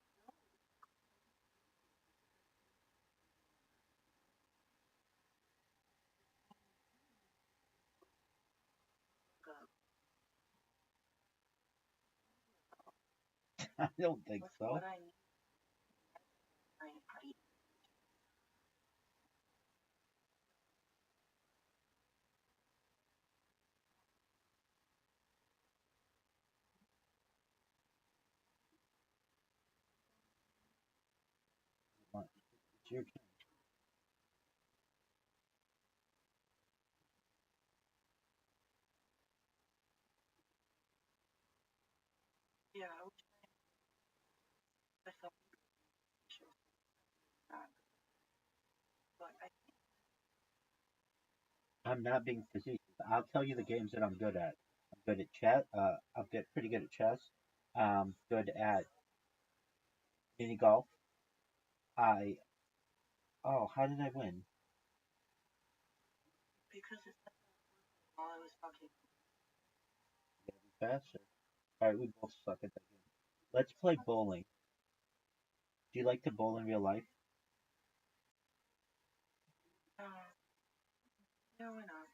good? I don't think What's so. what I need? I need. It's your turn. Yeah, I was myself sure. Not, but I I'm not being facetious. I'll tell you the games that I'm good at. I'm good at chess. I'm pretty good at chess. Good at mini golf. I how did I win? because it's while I was talking. You gotta be faster. All right, we both suck at that game. Let's play bowling. Do you like to bowl in real life? Uh, no, we're not.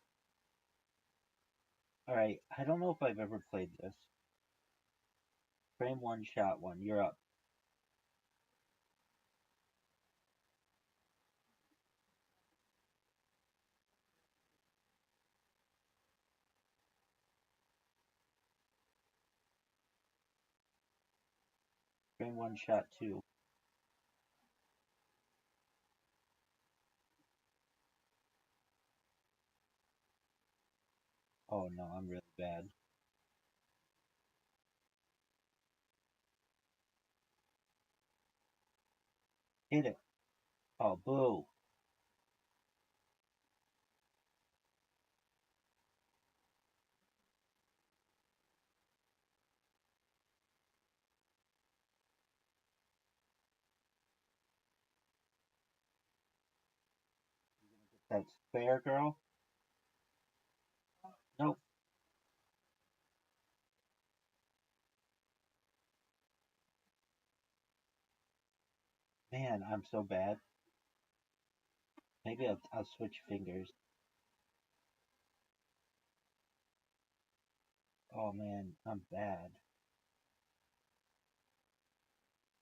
All right. I don't know if I've ever played this. Frame one, shot one. You're up. Frame one, shot two. Oh no, I'm really bad. Hit it. Oh, boo. That's fair, girl. Nope. Man, I'm so bad. Maybe I'll switch fingers. Oh man, I'm bad.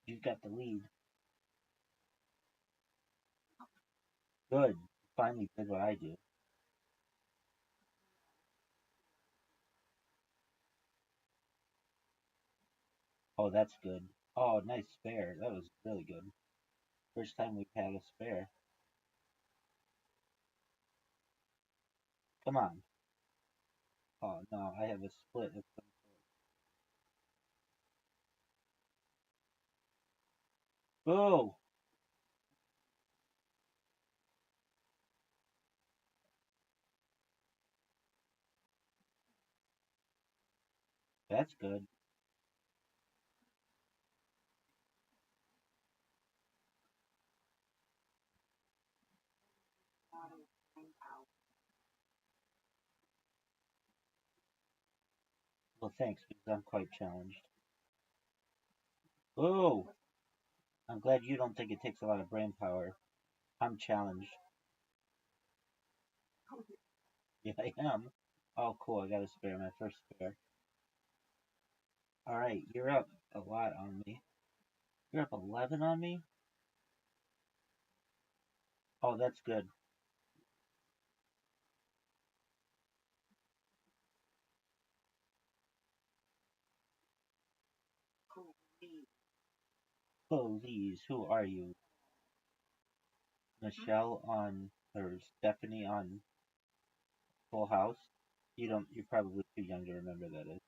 You've got the lead. Good. Finally did what I do. Oh, that's good. Oh, nice spare. That was really good. First time we've had a spare. Come on. Oh no, I have a split of some sort. Boo! That's good. Well, thanks, because I'm quite challenged. Boo! I'm glad you don't think it takes a lot of brain power. I'm challenged. Yeah, I am. Oh, cool. I got a spare. My first spare. All right, you're up a lot on me. You're up 11 on me? Oh, that's good. Please, who are you? Michelle on, or Stephanie on Full House? You don't, you're probably too young to remember that is.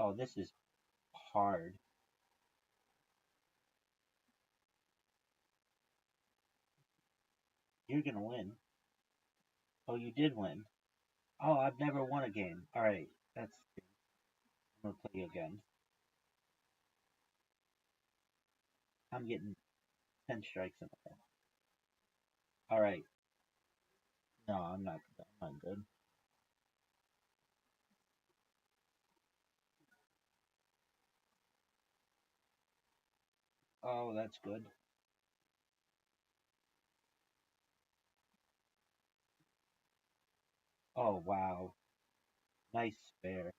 Oh, this is hard. You're gonna win. Oh, you did win. Oh, I've never won a game. Alright, that's, I'm gonna play again. I'm getting 10 strikes in a row. Alright, no, I'm not good. Oh, that's good. Oh, wow. Nice spare.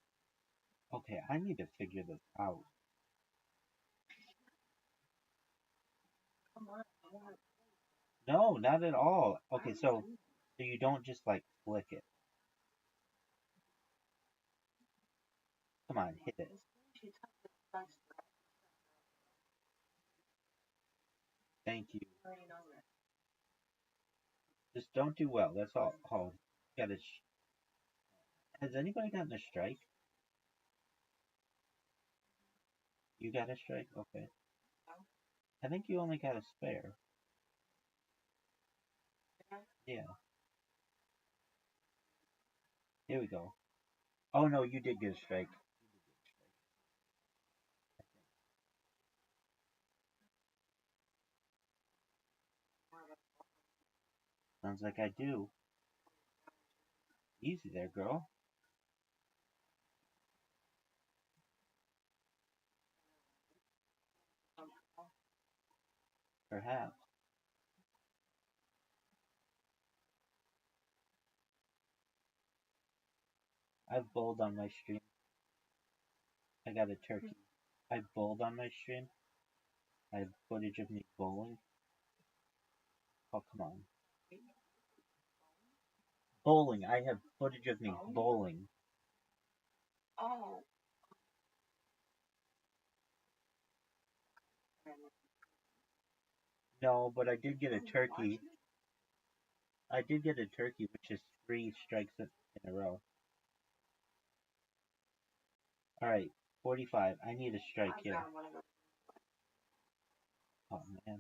Okay, I need to figure this out. No, not at all. Okay, so you don't just like flick it. Come on, hit it. Thank you. Just don't do well. That's all. Oh, got a. Has anybody gotten a strike? You got a strike? Okay. I think you only got a spare. Yeah. Here we go. Oh no, you did get a strike. Sounds like I do. Easy there, girl. Perhaps. I've bowled on my stream. I got a turkey. I've bowled on my stream. I have footage of me bowling. Oh, come on. Bowling. I have footage of me bowling. No, but I did get a turkey. I did get a turkey, which is 3 strikes in a row. Alright, 45. I need a strike here. Oh, man.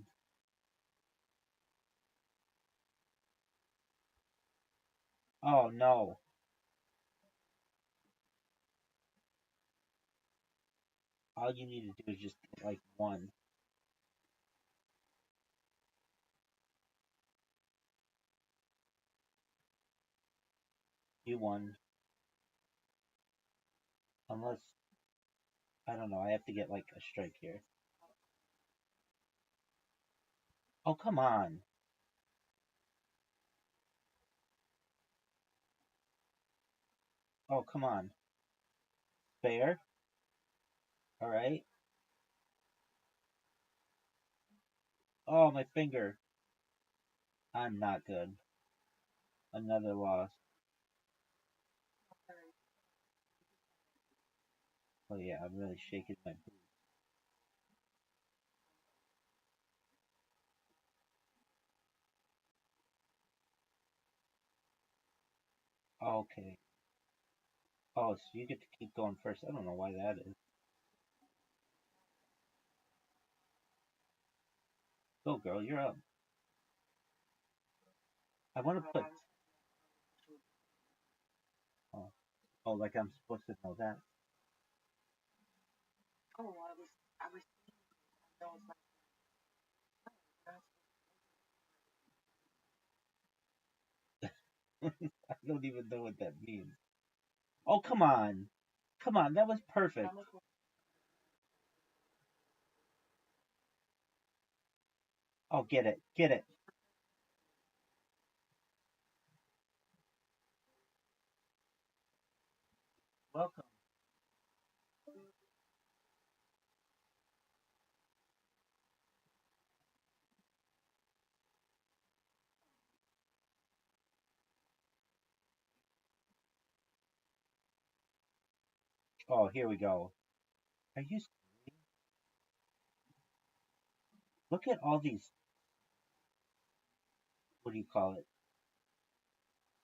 Oh, no. All you need to do is just get like one. You won. Unless, I don't know, I have to get like a strike here. Oh, come on. Oh, come on. Fair. All right. Oh, my finger. I'm not good. Another loss. Oh yeah, I'm really shaking my boot. Okay. Oh, so you get to keep going first. I don't know why that is. Go, girl, you're up. I want to put. Oh, oh, like I'm supposed to know that. I don't even know what that means. Oh, come on. Come on, that was perfect. Oh, get it. Get it. Welcome. Oh, here we go. Are you. Look at all these. What do you call it?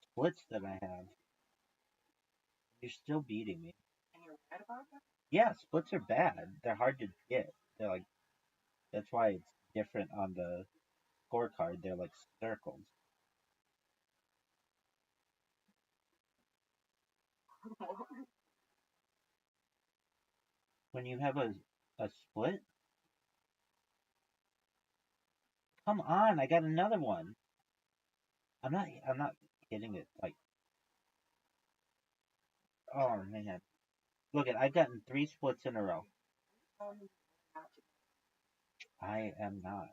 Splits that I have. You're still beating me. Yeah, splits are bad. They're hard to get. They're like. That's why it's different on the scorecard. They're like circles. When you have a split, come on, I got another one. I'm not hitting it like, oh man. Look at, I've gotten 3 splits in a row. I am not.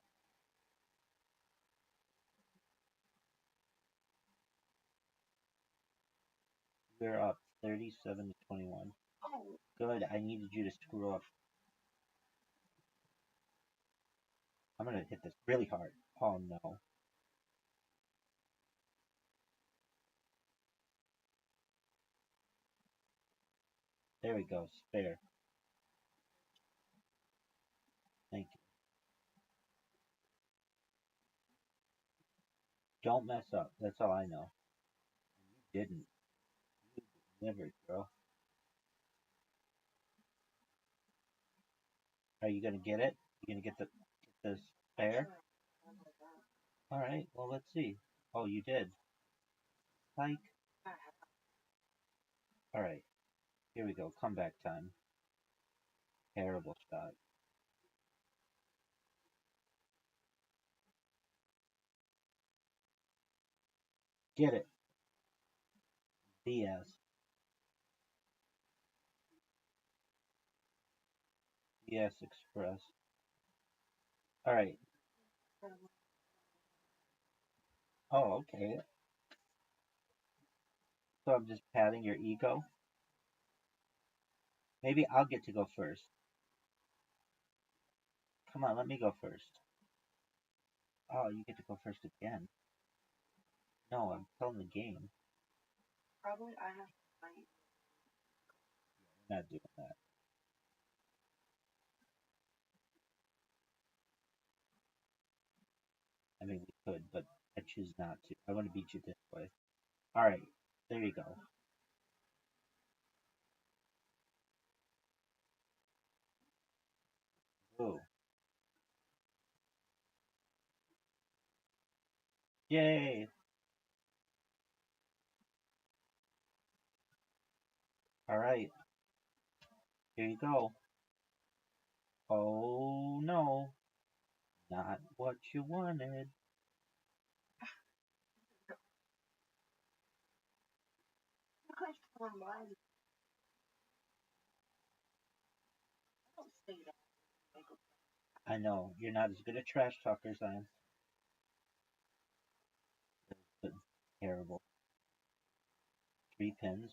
We're up 37 to 21. Good, I needed you to screw up. I'm gonna hit this really hard. Oh no. There we go, spare. Thank you. Don't mess up. That's all I know. You didn't. You delivered, girl. Are you gonna get it? You gonna get the spare? All right. Well, let's see. Oh, you did. Like. All right. Here we go. Comeback time. Terrible shot. Get it. BS. BS Express. All right. Oh, okay. So I'm just patting your ego. Maybe I'll get to go first. Come on, let me go first. Oh, you get to go first again. No, I'm telling the game. I'm not doing that. I mean, we could, but I choose not to. I want to beat you this way. All right. There you go. Ooh. Yay. All right. Here you go. Oh, no. Not what you wanted. online. I don't say that. I know you're not as good at trash talker as I am. But terrible. 3 pins.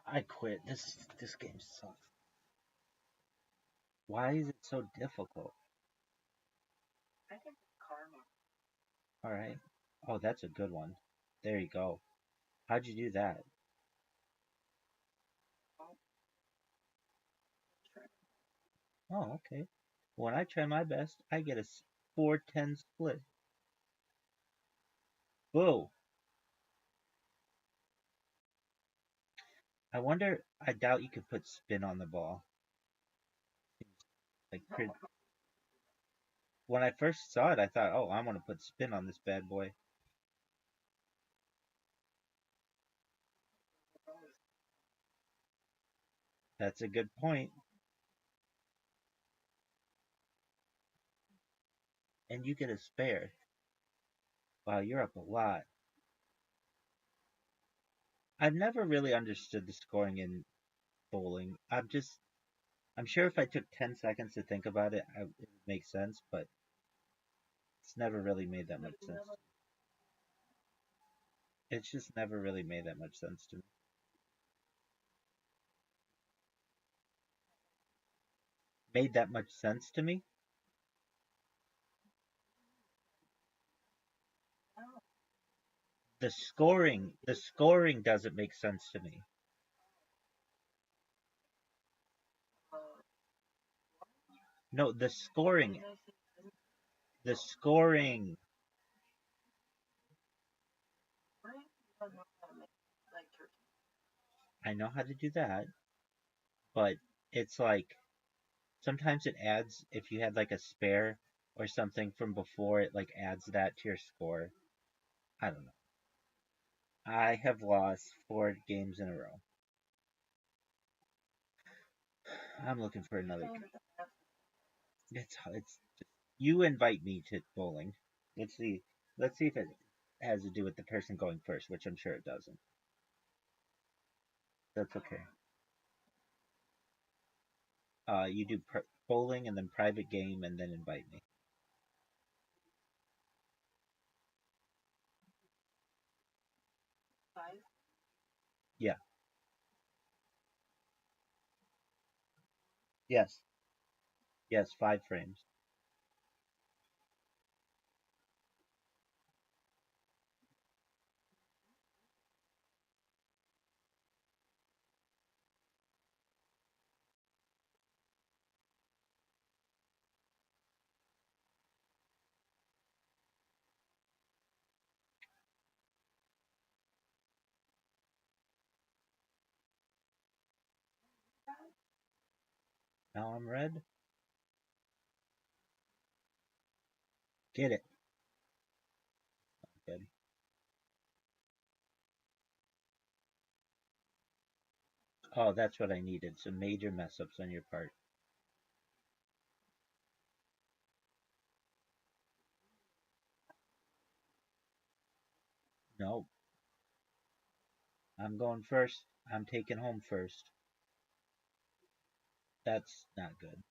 I quit. This game sucks. Why is it so difficult? I think it's karma. All right. Oh, that's a good one. There you go. How'd you do that? Oh, okay. When I try my best, I get a 4-10 split. Whoa. I wonder. I doubt you could put spin on the ball. Like when I first saw it, I thought, oh, I'm gonna put spin on this bad boy. That's a good point. And you get a spare. Wow, you're up a lot. I've never really understood the scoring in bowling. I'm sure if I took 10 seconds to think about it, it would make sense, but it's never really made that much sense. It's just never really made that much sense to me. Made that much sense to me? The scoring doesn't make sense to me. No, the scoring. I know how to do that, but it's like sometimes it adds if you had like a spare or something from before, it like adds that to your score. I don't know. I have lost 4 games in a row. I'm looking for another. It's you invite me to bowling. Let's see. Let's see if it has to do with the person going first, which I'm sure it doesn't. That's okay. You do bowling and then private game and then invite me. Yeah. Yes. Yes. 5 frames. Now I'm red. Get it. Good. Oh, that's what I needed. Some major mess ups on your part. No, I'm going first. I'm taking home first. That's not good.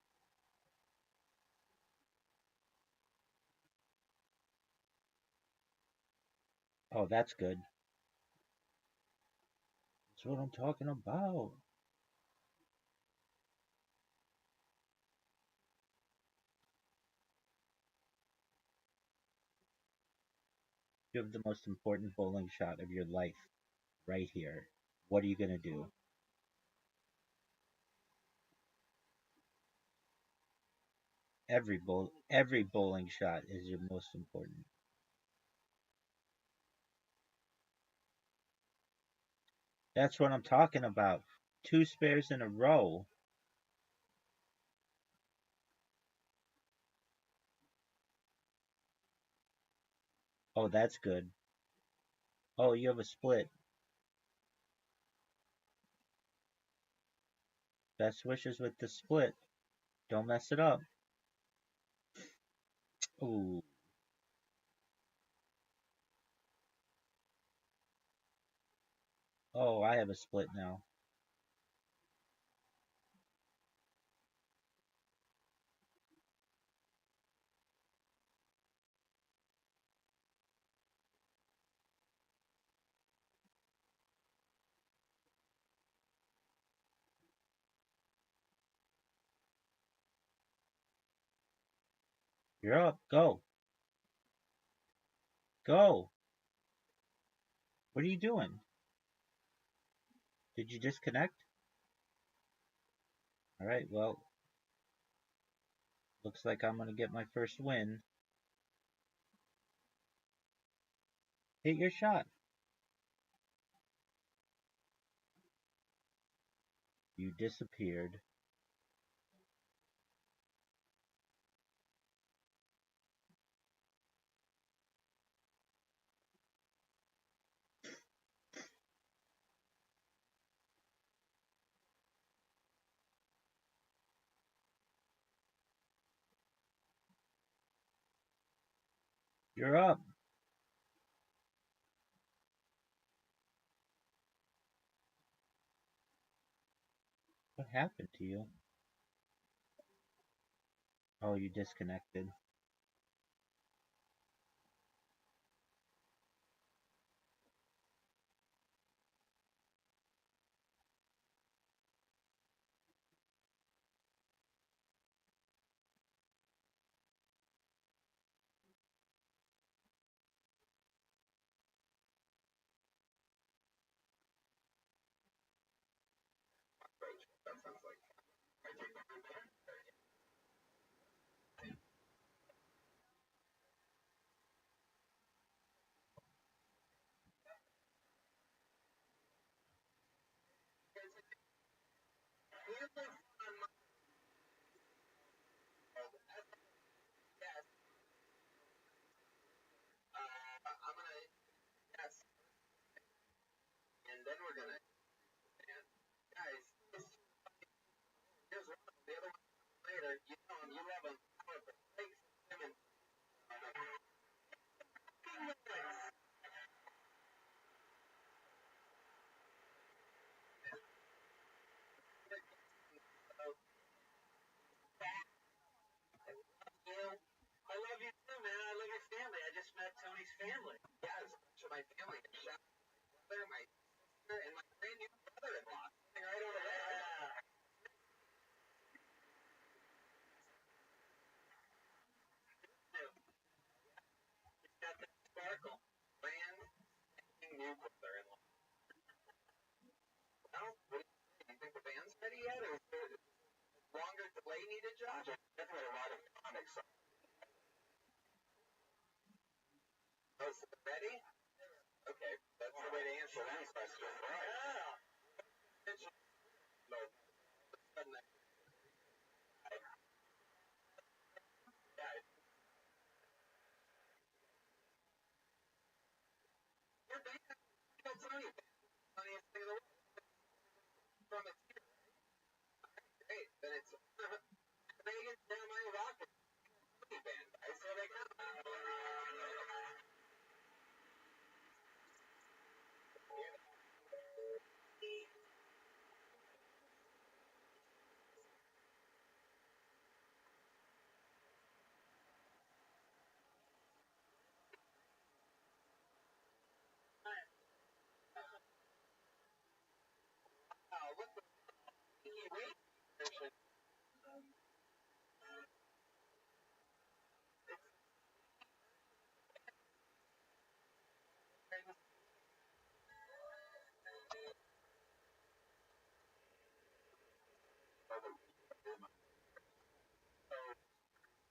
Oh, that's good. That's what I'm talking about. You have the most important bowling shot of your life right here. What are you going to do? Every bowling shot is your most important. That's what I'm talking about. 2 spares in a row. Oh, that's good. Oh, you have a split. Best wishes with the split. Don't mess it up. Ooh. Oh, I have a split now. You're up. Go. Go. What are you doing? Did you disconnect? All right, well, looks like I'm going to get my first win. Hit your shot. You disappeared. You're up. What happened to you? Oh, you disconnected. That sounds like I'm gonna yes, and then we're gonna and guys, here's one. The other one later. You know him. You love him. Thanks him and you. I love you too, man. I love your family. I just met Tony's family. Yeah, it's a bunch of my family. My brother, my sister, and my brand new brother-in-law. Sitting right over there. Yeah. He's got that sparkle. Brand new brother-in-law. Well, what do you think? Do you think the band's ready yet, or is there longer delay needed, Josh? Definitely a lot of comics. Oh, so ready? Okay, that's the way to answer that question. Right. Yeah. No, sudden yeah, your band, it's funny. Funniest thing in the world from its great. Then it's Megan Jeremiah Rocket band. I saw they got look the Pinky Wade version.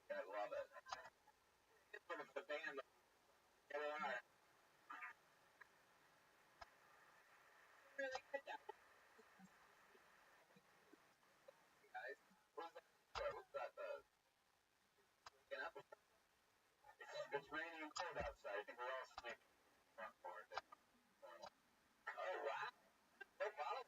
I love it. It's sort of the band. Yeah, they are. Really good that guys. What's that? Waking up. It's raining and cold outside. I think we're all sleeping front porch. Oh wow. No problem.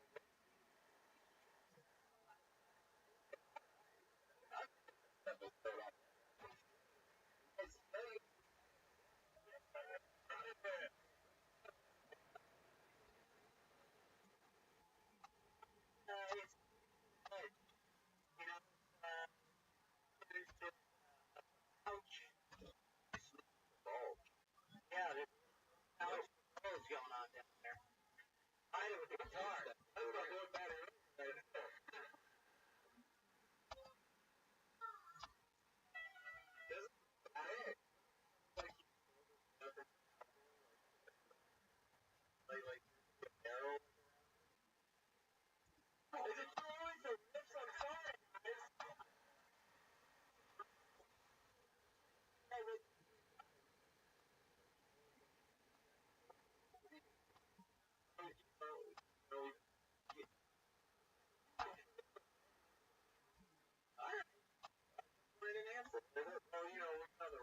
Well, you know, we're on the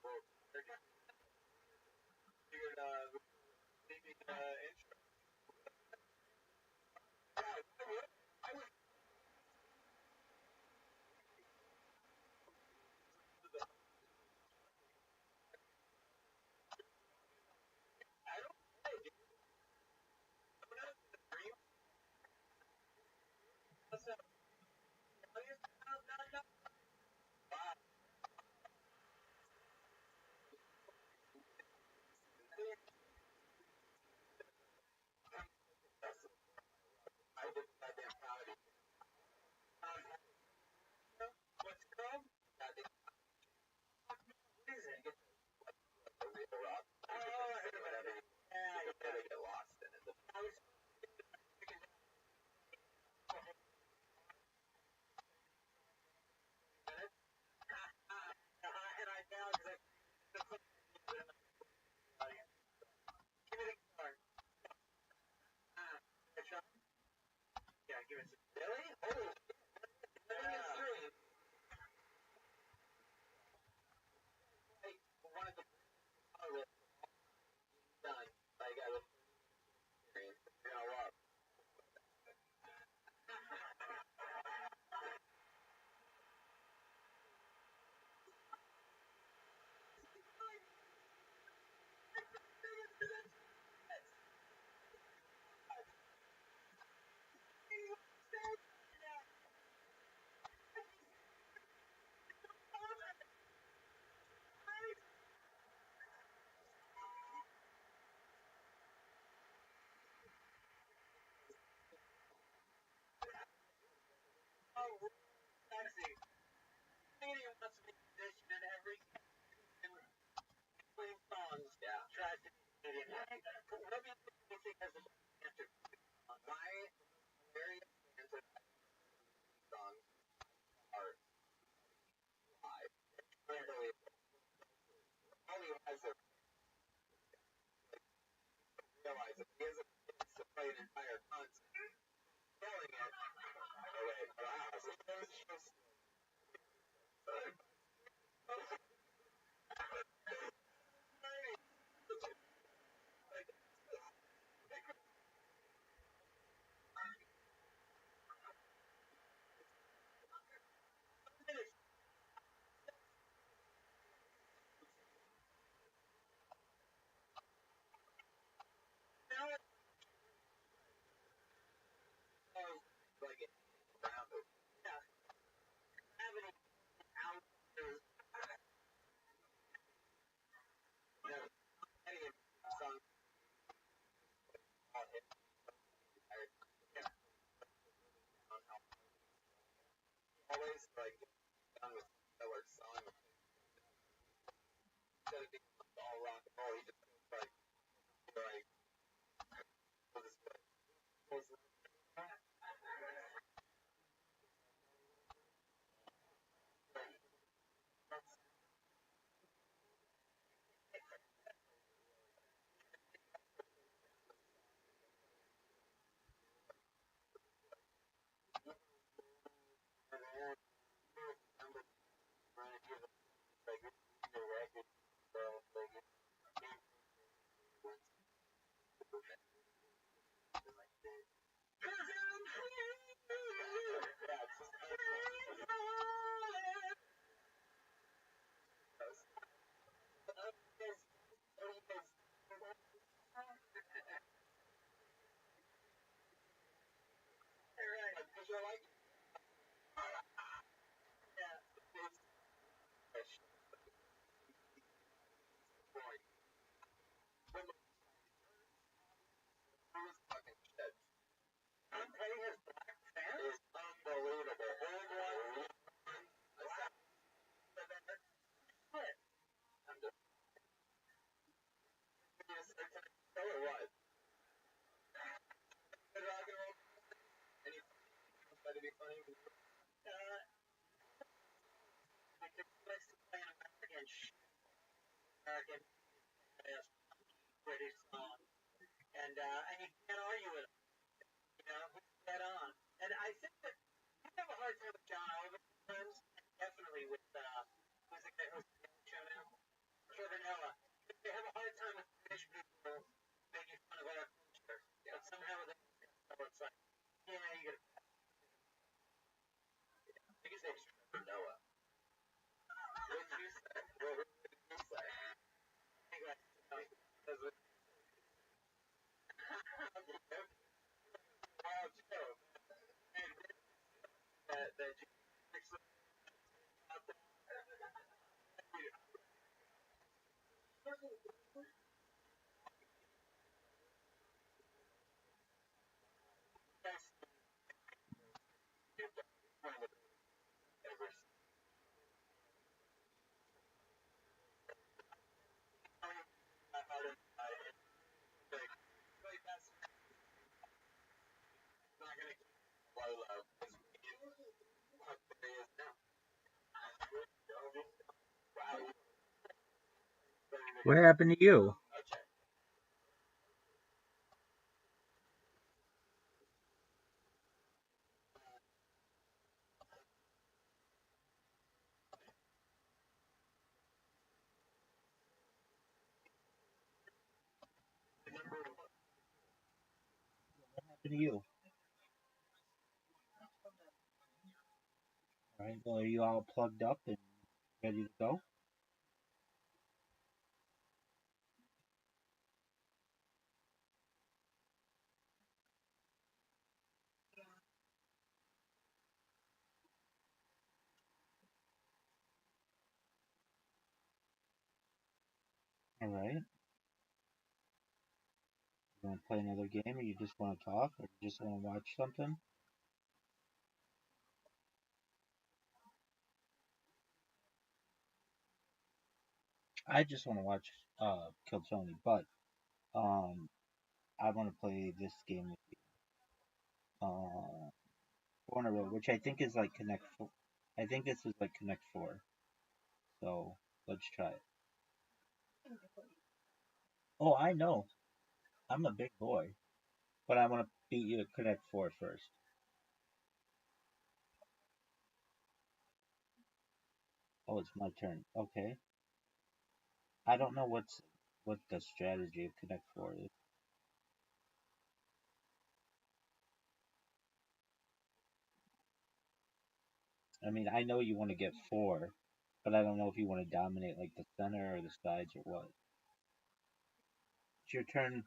road. Figured, maybe, intro. I was I don't know, dude. I'm not in the dream. What's up? No. Wow. I did goddamn comedy. What's it called? I think what is it? The real rock. Oh, I heard about it. Yeah, you gotta get lost in it. I was and I found that give me the guitar. Yeah, give it to me. Really? Holy living in stream. Like one of the done. Like I was experience. You're gonna love. Oh, sexy. Lady wants to be a musician in every clean songs. Yeah. Tries to be Canadian. What do you think has the answer? My very answer songs are live. Unbelievable. Only lives are realize if he has a chance to play an entire concert, killing it. Oh wait, wow. So those just now it's like it around it. Yeah. Having out there's any songs all hit. Yeah. Always like done with killer song instead of being all rock and roll, he just like was who's the guy hosting the show now? Trevor Noah. They have a hard time with British people making fun of our culture, but somehow they so it's like, yeah, you gotta. I think his name's Trevor Noah. What did you say? What did you say? Anyway, that's what. Wow, Joe. That you out there. What happened to you? What happened to you? All right. Well, are you all plugged up and ready to go? All right. You want to play another game, or you just want to talk, or you just want to watch something? I just want to watch Kill Tony, but um, I want to play this game with you. Corner Road, which I think is like Connect 4. I think this is like Connect 4. So let's try it. Oh, I know. I'm a big boy, but I want to beat you at Connect 4 first. Oh, it's my turn. Okay. I don't know what the strategy of Connect 4 is. I mean, I know you want to get 4, but I don't know if you want to dominate like the center or the sides or what. It's your turn.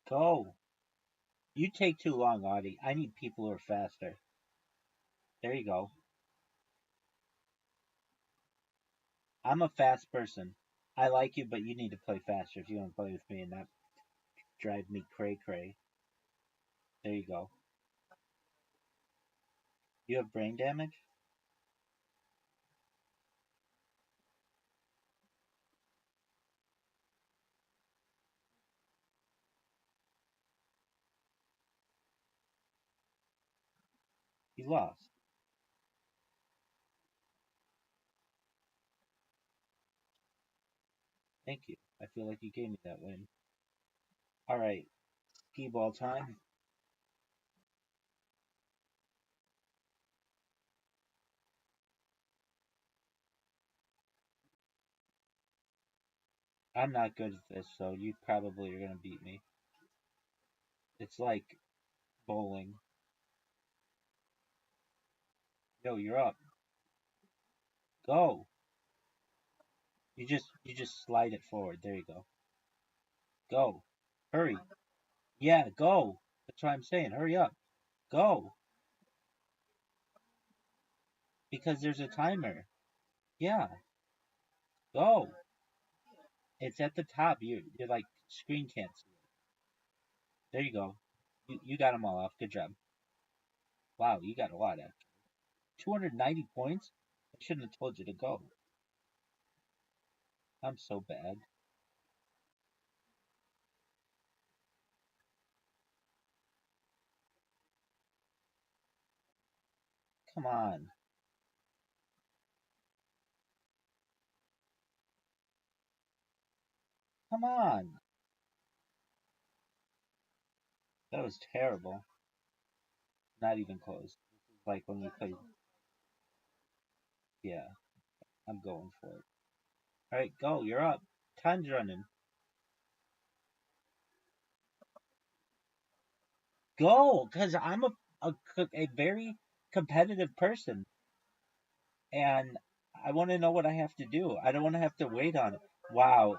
Go. You take too long, Audie. I need people who are faster. There you go. I'm a fast person. I like you, but you need to play faster if you want to play with me and not drive me cray cray. There you go. You have brain damage? You lost. Thank you. I feel like you gave me that win. Alright, skee ball time. I'm not good at this, so you probably are gonna beat me. It's like bowling. Yo, you're up. Go. You just slide it forward. There you go. Go. Hurry. Yeah, go. That's what I'm saying. Hurry up. Go. Because there's a timer. Yeah. Go. It's at the top. You're like screen can't see it. There you go. You got them all off. Good job. Wow, you got a lot actually. 290 points. I shouldn't have told you to go. I'm so bad. Come on. Come on. That was terrible. Not even close. This is like when we played. Yeah, I'm going for it. All right, go. You're up. Time's running. Go, because I'm a very competitive person, and I want to know what I have to do. I don't want to have to wait on it. Wow,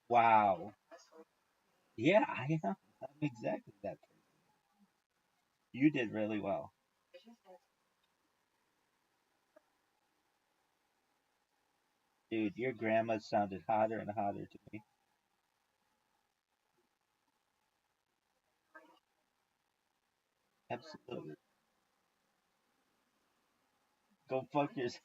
wow. Yeah, I am. I'm exactly that person. You did really well, dude. Your grandma sounded hotter and hotter to me. Absolutely. Go fuck yourself.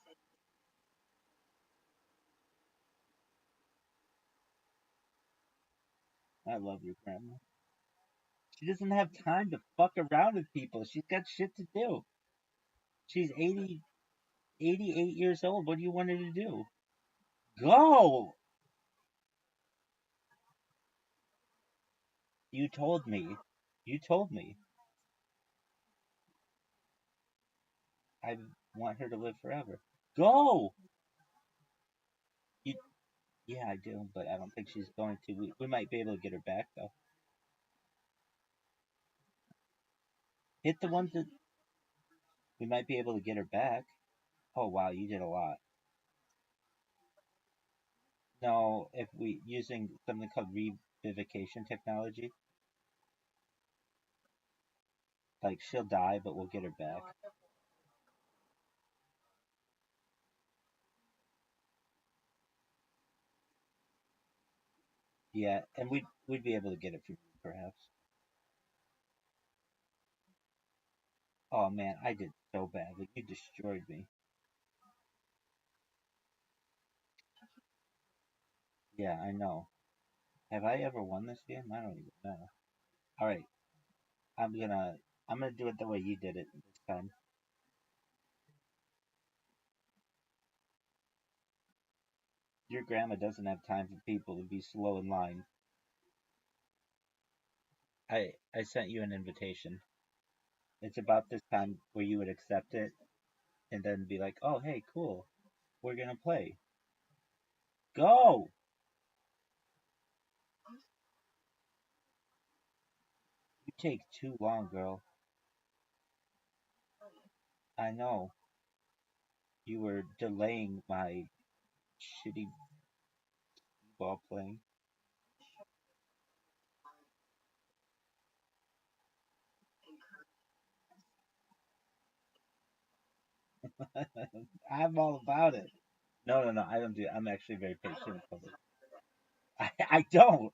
I love your grandma. She doesn't have time to fuck around with people. She's got shit to do. She's 88 years old. What do you want her to do? Go! You told me. You told me. I want her to live forever. Go! You, yeah, I do, but I don't think she's going to. We might be able to get her back, though. Hit the ones that we might be able to get her back. Oh, wow, you did a lot. No, if we using something called revivification technology, like she'll die, but we'll get her back. Yeah, and we'd be able to get it for you, perhaps. Oh man, I did so badly. You destroyed me. Yeah, I know. Have I ever won this game? I don't even know. All right, I'm gonna I'm gonna do it the way you did it this time. Your grandma doesn't have time for people to be slow in line. I sent you an invitation. It's about this time where you would accept it and then be like, "Oh, hey, cool. We're gonna play. Go." You take too long, girl. I know. You were delaying my shitty ball playing. I'm all about it. No, no, no. I don't do. I'm actually very patient. I don't.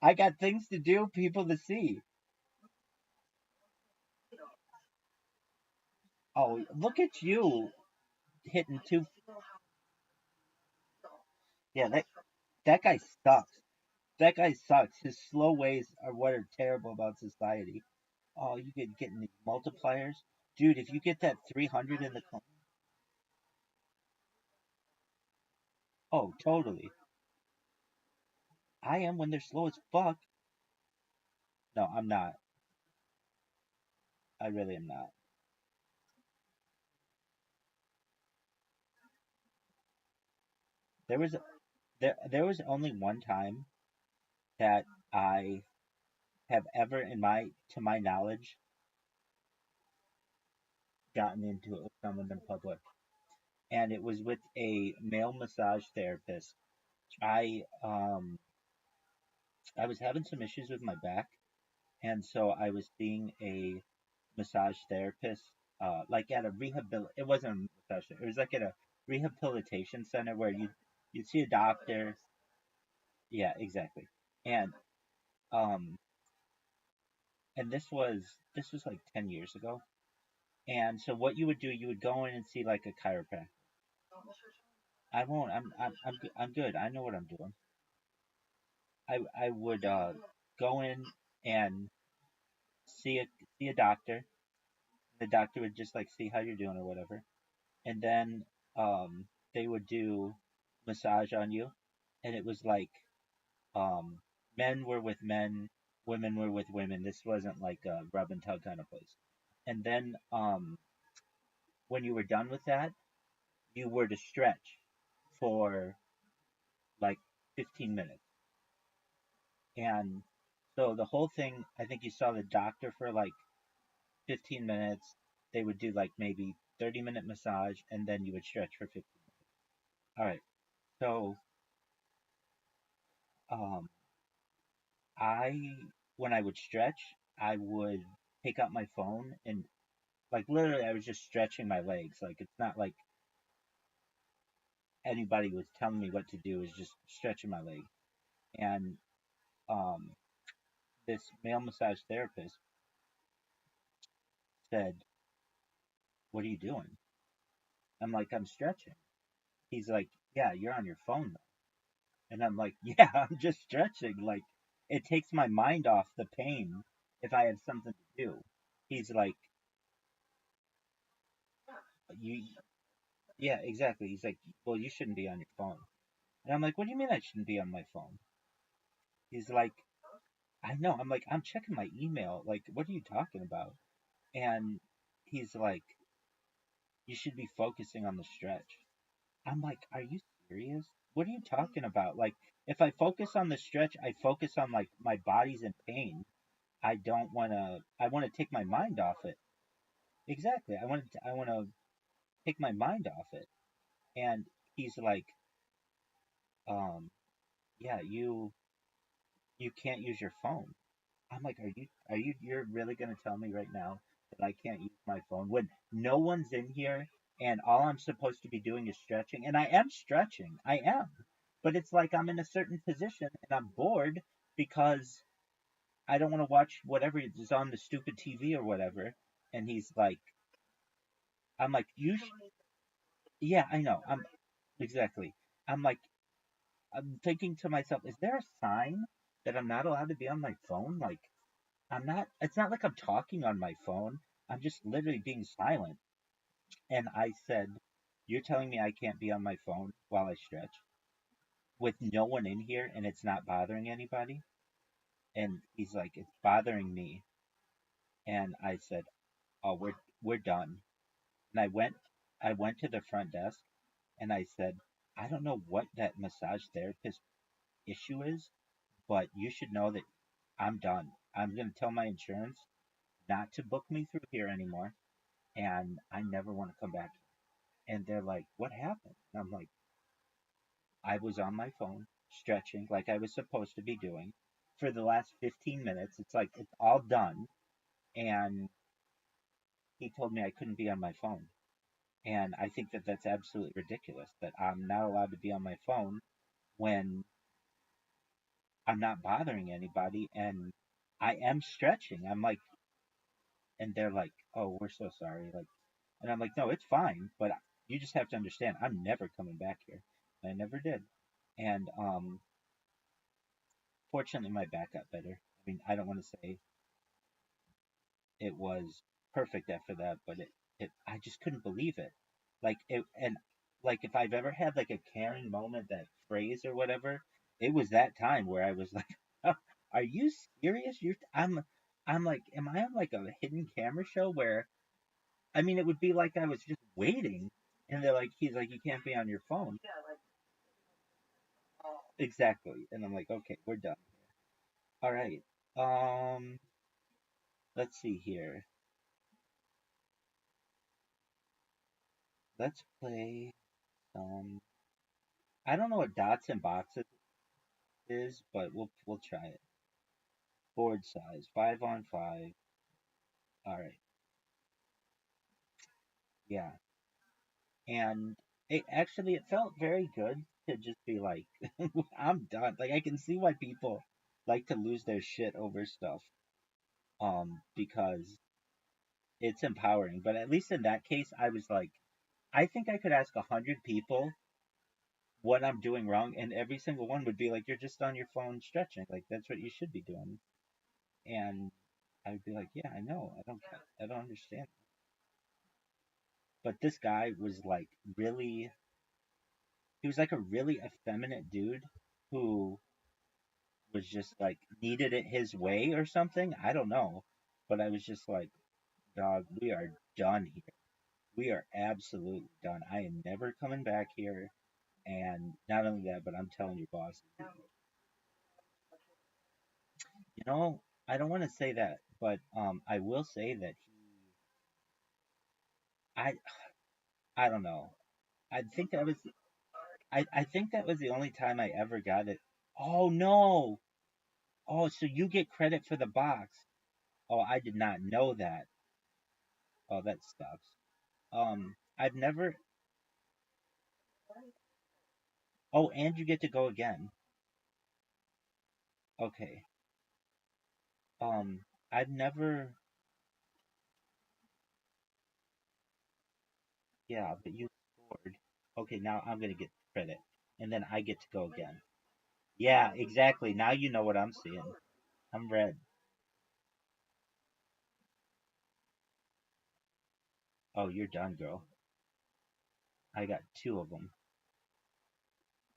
I got things to do, people to see. Oh, look at you hitting two. Yeah, that guy sucks. That guy sucks. His slow ways are what are terrible about society. Oh, you get getting these multipliers, dude. If you get that 300 in the oh, totally. I am when they're slow as fuck. No, I'm not. I really am not. There was there was only one time that I have ever, in my to my knowledge, gotten into it with someone in public, and it was with a male massage therapist. I um I was having some issues with my back, and so I was seeing a massage therapist, like at a rehab. It wasn't a massage. It was like at a rehabilitation center where you'd see a doctor. yeah, exactly. And um and this was like 10 years ago. And so what you would do, you would go in and see like a chiropractor. I won't. I'm good. I know what I'm doing. I would go in and see a see a doctor. The doctor would just like see how you're doing or whatever, and then they would do massage on you, and it was like um men were with men, women were with women. This wasn't like a rub and tug kind of place. And then when you were done with that, you were to stretch for like 15 minutes. And so the whole thing, I think you saw the doctor for like 15 minutes. They would do like maybe 30-minute massage and then you would stretch for 15. All right. So, um, I, when I would stretch, I would take out my phone and like literally I was just stretching my legs. Like it's not like anybody was telling me what to do, it was just stretching my legs. And um, this male massage therapist said, "What are you doing?" I'm like, "I'm stretching." He's like, "Yeah, you're on your phone though." And I'm like, "Yeah, I'm just stretching. Like, it takes my mind off the pain if I have something to do." He's like, "You, yeah, exactly." He's like, "Well, you shouldn't be on your phone." And I'm like, "What do you mean I shouldn't be on my phone?" He's like, "I know." I'm like, "I'm checking my email. Like, what are you talking about?" And he's like, "You should be focusing on the stretch." I'm like, "Are you serious? What are you talking about? Like, if I focus on the stretch, I focus on like my body's in pain. I don't want to. I want to take my mind off it. Exactly. I want to take my mind off it." And he's like, um, "Yeah, you can't use your phone." I'm like, you're really gonna tell me right now that I can't use my phone when no one's in here and all I'm supposed to be doing is stretching? And I am stretching. I am. But it's like I'm in a certain position and I'm bored because I don't want to watch whatever is on the stupid TV or whatever. And he's like, I'm like, yeah, I know. Exactly. I'm like, I'm thinking to myself, is there a sign that I'm not allowed to be on my phone? Like, I'm not, it's not like I'm talking on my phone. I'm just literally being silent. And I said, "You're telling me I can't be on my phone while I stretch with no one in here and it's not bothering anybody?" And he's like, "It's bothering me." And I said, "Oh, we're done." And I went to the front desk and I said, "I don't know what that massage therapist issue is, but you should know that I'm done. I'm going to tell my insurance not to book me through here anymore, and I never want to come back." And they're like, "What happened?" And I'm like, "I was on my phone stretching like I was supposed to be doing for the last 15 minutes. It's like it's all done." And he told me I couldn't be on my phone. And I think that that's absolutely ridiculous that I'm not allowed to be on my phone when I'm not bothering anybody and I am stretching. I'm like, and they're like, "Oh, we're so sorry." Like, and I'm like, "No, it's fine, but you just have to understand, I'm never coming back here." And I never did. And fortunately, my back got better. I mean, I don't want to say it was perfect after that, but I just couldn't believe it. Like it, and like if I've ever had like a caring moment, that phrase or whatever, it was that time where I was like, "Oh, are you serious? I'm like, am I on like a hidden camera show where, I mean, it would be like I was just waiting, and they're like, he's like, you can't be on your phone." Exactly. And I'm like, "Okay, we're done." All right. Um, let's see here. Let's play some. I don't know what dots and boxes is, but we'll try it. Board size, 5 on 5. All right. Yeah. And it felt very good. to just be like, I'm done. Like I can see why people like to lose their shit over stuff. Because it's empowering. But at least in that case, I was like, I think I could ask 100 people what I'm doing wrong, and every single one would be like, "You're just on your phone stretching. Like that's what you should be doing." And I would be like, "Yeah, I know. I don't understand." But this guy was like really, he was like a really effeminate dude who was just like needed it his way or something. I don't know. But I was just like, dog, we are done here. We are absolutely done. I am never coming back here. And not only that, but I'm telling your boss, you know, I don't want to say that, but I will say that I, I don't know. I think that was, I think that was the only time I ever got it. Oh no! Oh, so you get credit for the box? Oh, I did not know that. Oh, that sucks. I've never. Oh, and you get to go again. Okay. I've never. Yeah, but you scored. Okay, now I'm gonna get credit, and then I get to go again. Yeah, exactly. Now you know what I'm seeing. I'm red. Oh, you're done, girl. I got two of them.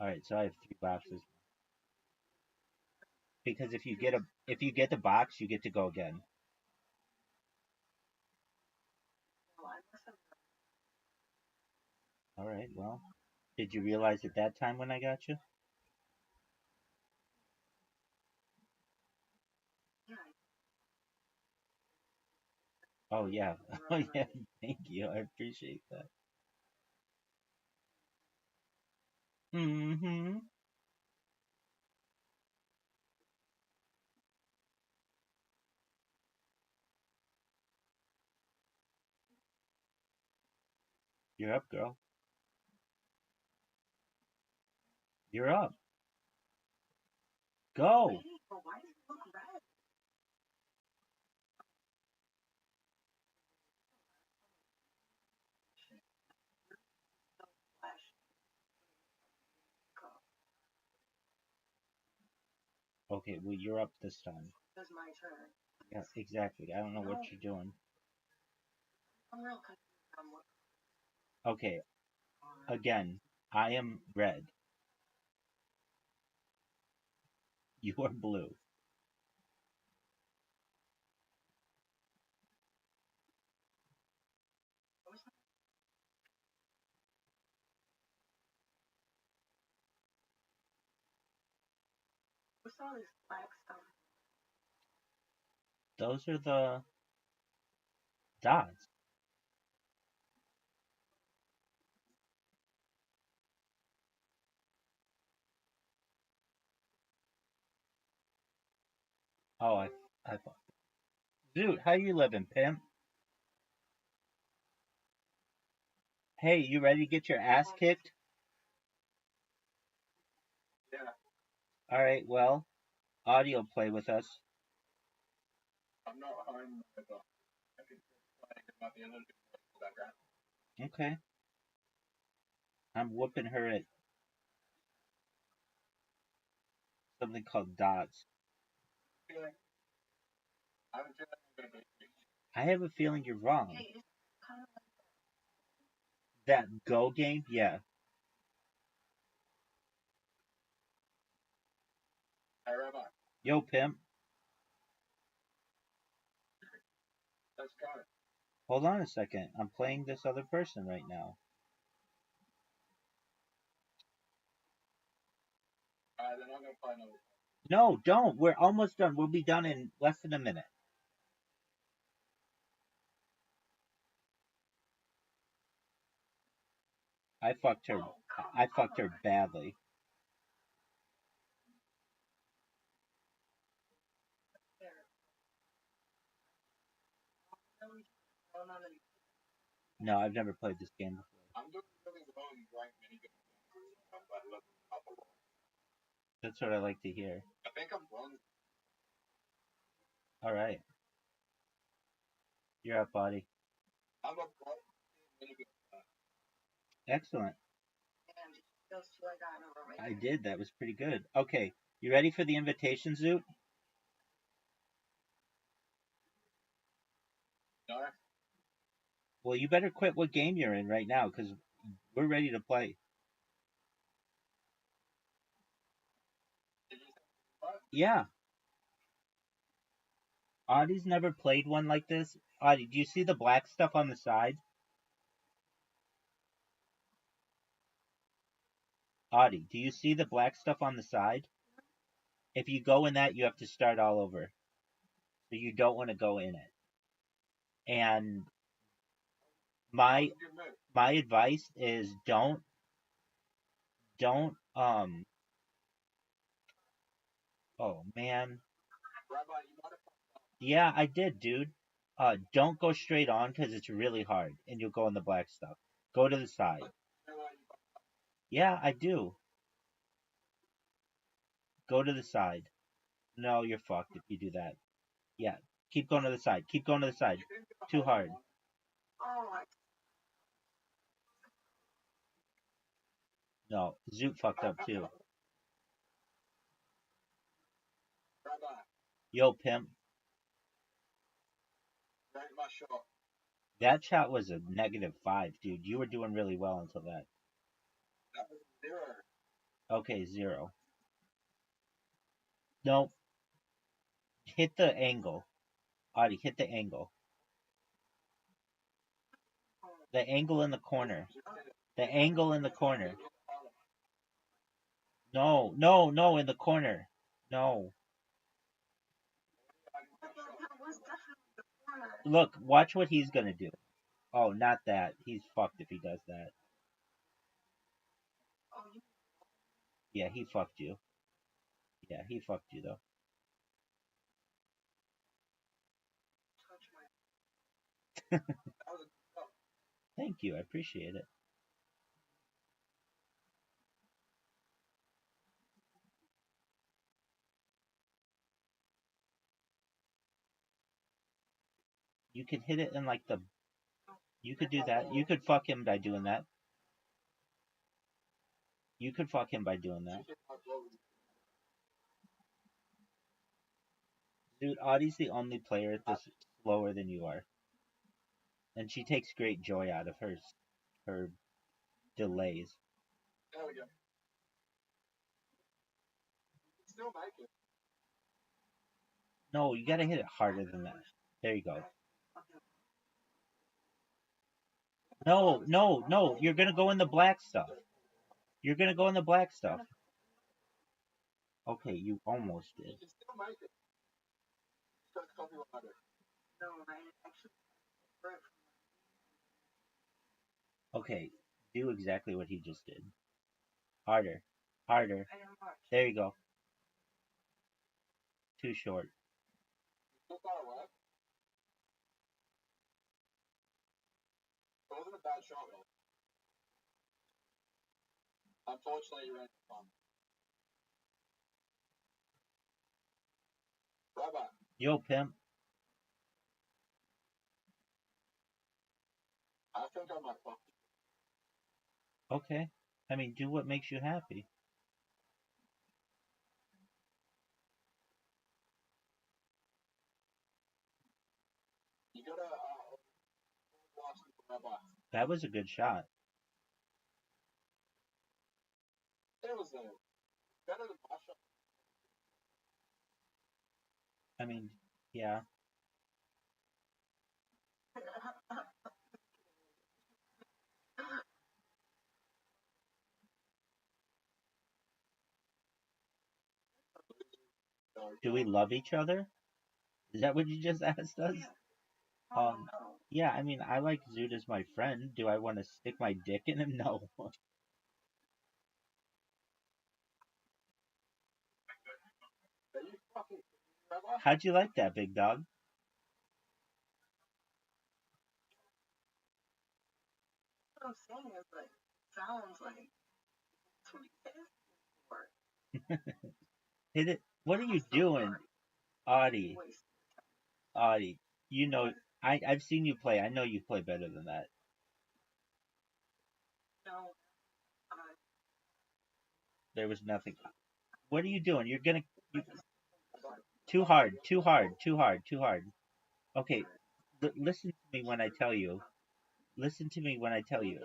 All right, so I have three boxes. Because if you get the box, you get to go again. All right. Well, did you realize at that time when I got you? Oh yeah. Oh yeah. Thank you. I appreciate that. Mm-hmm. You're up, girl. You're up. Go. Okay. Well, you're up this time. Yeah. Exactly. I don't know what you're doing. Okay. Again, I am red. You are blue. Those are the dots. Oh, I thought. Dude, how you living, pimp? Hey, you ready to get your ass kicked? Yeah, All right. Well, audio play with us. I'm not home, but I can play about the end of the background. Okay. I'm whooping her at something called dots. Feeling, I have a feeling I'm gonna beat you. I have a feeling you're wrong. That Go game? Yeah. Hey, Rabbi, Yo, pimp. let's go. Hold on a second. I'm playing this other person right now. Then I'm gonna play another. No, don't. We're almost done. We'll be done in less than a minute. I fucked her. I fucked her badly. No, I've never played this game before. I'm doing really well in ranked minigames. I'm glad I love it. That's what I like to hear. I think I'm wrong. All right. You're up, buddy. I'm a pro. Excellent. And those two I got over right I there. did. That was pretty good. Okay. You ready for the invitation, Zoot? No. Well, you better quit what game you're in right now, because we're ready to play. Did you say what? Yeah. Audie's never played one like this. Audie, do you see the black stuff on the side? Audie, do you see the black stuff on the side? If you go in that, you have to start all over. So you don't want to go in it. And my Good move. my advice is don't oh man. Rabbi, you might have. Yeah, I did, dude. Don't go straight on because it's really hard and you'll go in the black stuff. Go to the side. Yeah, I do. Go to the side. No, you're fucked if you do that. Yeah, keep going to the side. Keep going to the side. Too hard. Oh my. No, Zoot fucked up too. Rabbi, Yo, pimp. rank my shot. That shot was a -5, dude. You were doing really well until that. That was 0. Okay, 0. No. Hit the angle. Audie, hit the angle. The angle in the corner. The angle in the corner. No, no, no, in the corner. No. That was definitely the corner. Look, watch what he's gonna do. Oh, not that. He's fucked if he does that. Oh, you Yeah, he fucked you. Yeah, he fucked you though. touch my. Thank you, I appreciate it. You could hit it in like the. You could do that. You could fuck him by doing that. You could fuck him by doing that. Dude, Audie's the only player that's slower than you are. And she takes great joy out of her delays. There we go. Still make it. No, you gotta hit it harder than that. There you go. No, no, no. You're gonna go in the black stuff. You're gonna go in the black stuff. Okay, you almost You did. can still make it. Just copy what I do. No, I actually. Okay, do exactly what he just did. Harder. Harder. I didn't watch. There you go. Too short. Still far away. It wasn't a bad shot, though. Unfortunately, you ran from. Rabbi, Yo, pimp. I think I might fuck Okay. I mean, do what makes you happy. you. You gotta watch Rabbi. That was a good shot. It was better than my shot. I mean, yeah. Do we love each other? Is that what you just asked us? Yeah, I mean, I like Zoot as my friend. Do I want to stick my dick in him? No. Are you fucking Rabbi? How'd you like that, big dog? What I'm saying is like sounds like that's what he says for. Hit it. What are you doing, Audie? Audie, you know, I've seen you play. I know you play better than that. There was nothing. What are you doing? You're gonna too hard, too hard, too hard, too hard. Okay, listen to me when I tell you. Listen to me when I tell you.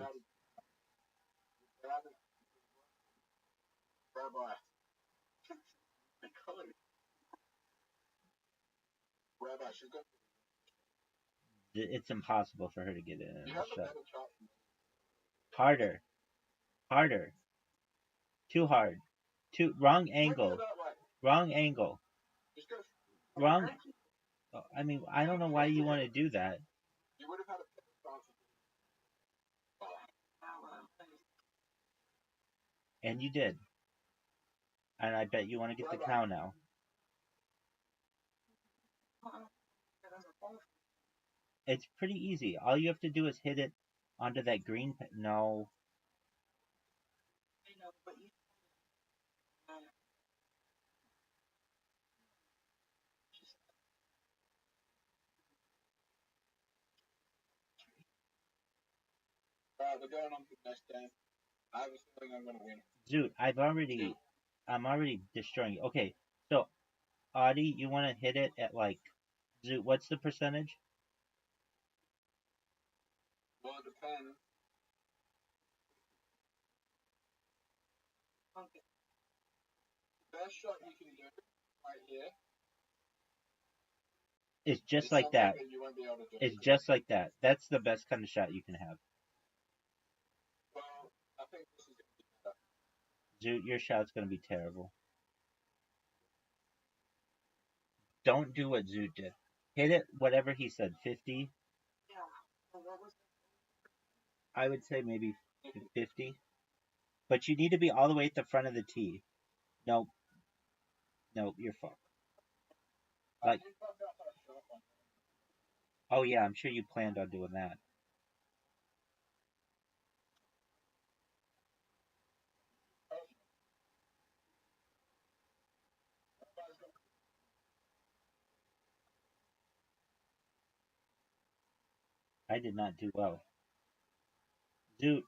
Rabbi, Rabbi, she's got. It's impossible for her to get in You a have a shot. better shot. Harder, harder, too hard, too wrong Don't go angle, that way. wrong angle, Just go. wrong. I mean, I don't know why you want to do that. You would have had a better chance. And you did. And I bet you want to get the cow now. It's pretty easy. All you have to do is hit it onto that green. No. We're going on to the next game. I have a feeling I'm going to win. Dude, I'm already destroying you. Okay, so Audie, you want to hit it at like, Zoot, what's the percentage? Well, it depends. The best shot you can do right here. It's just like that. You won't be able to do It's it. just like that. That's the best kind of shot you can have. Well, I think this is going to be better. Zoot, your shot's gonna be terrible. Don't do what Zoot did. Hit it whatever he said, 50. I would say maybe 50. But you need to be all the way at the front of the tee. No, you're fucked. Like, oh yeah, I'm sure you planned on doing that. I did not do well. Zoot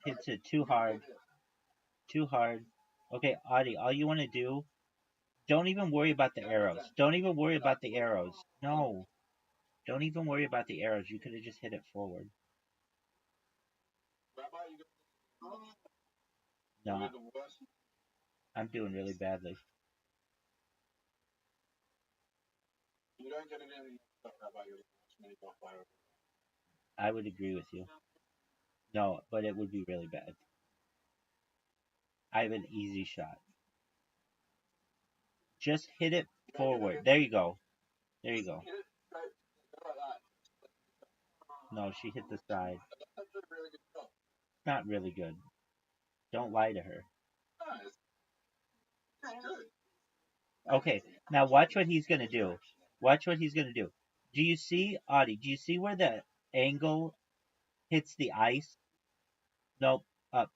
hits it too hard. Too hard. Okay, Audie, all you want to do, don't even worry about the arrows. Don't even worry about the arrows. No. Don't even worry about the arrows. You could have just hit it forward. No, I'm doing really badly. You don't get it in Rabbi, you're the worst player. I would agree with you. No, but it would be really bad. I have an easy shot. Just hit it forward. There you go. There you go. No, she hit the side. Not really good. Don't lie to her. Okay, now watch what he's gonna do. Watch what he's gonna do. Do you see, Audie? Do you see where the angle hits the ice? Nope. Up.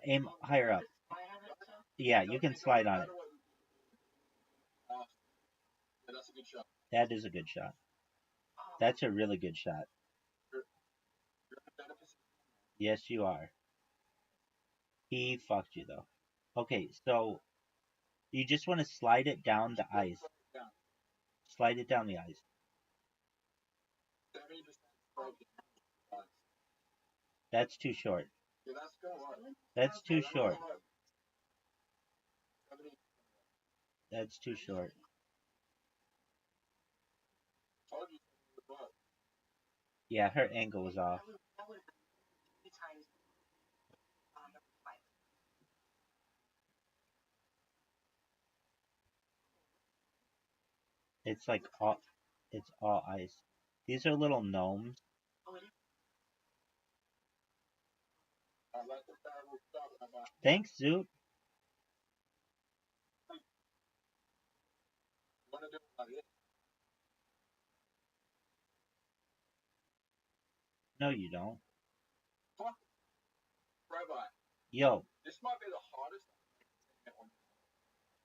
Aim higher up. Yeah, you can slide on it. That's a good shot. That is a good shot. That's a really good shot. Yes, you are. He fucked you though. Okay, so you just want to slide it down the ice. Slide it down the ice. That's too short. That's too short. That's too short. Yeah, her angle was off. It's like it's all ice. These are little gnomes. Thanks, Zoot. No, you don't. Rabbi, Yo, this might be the hardest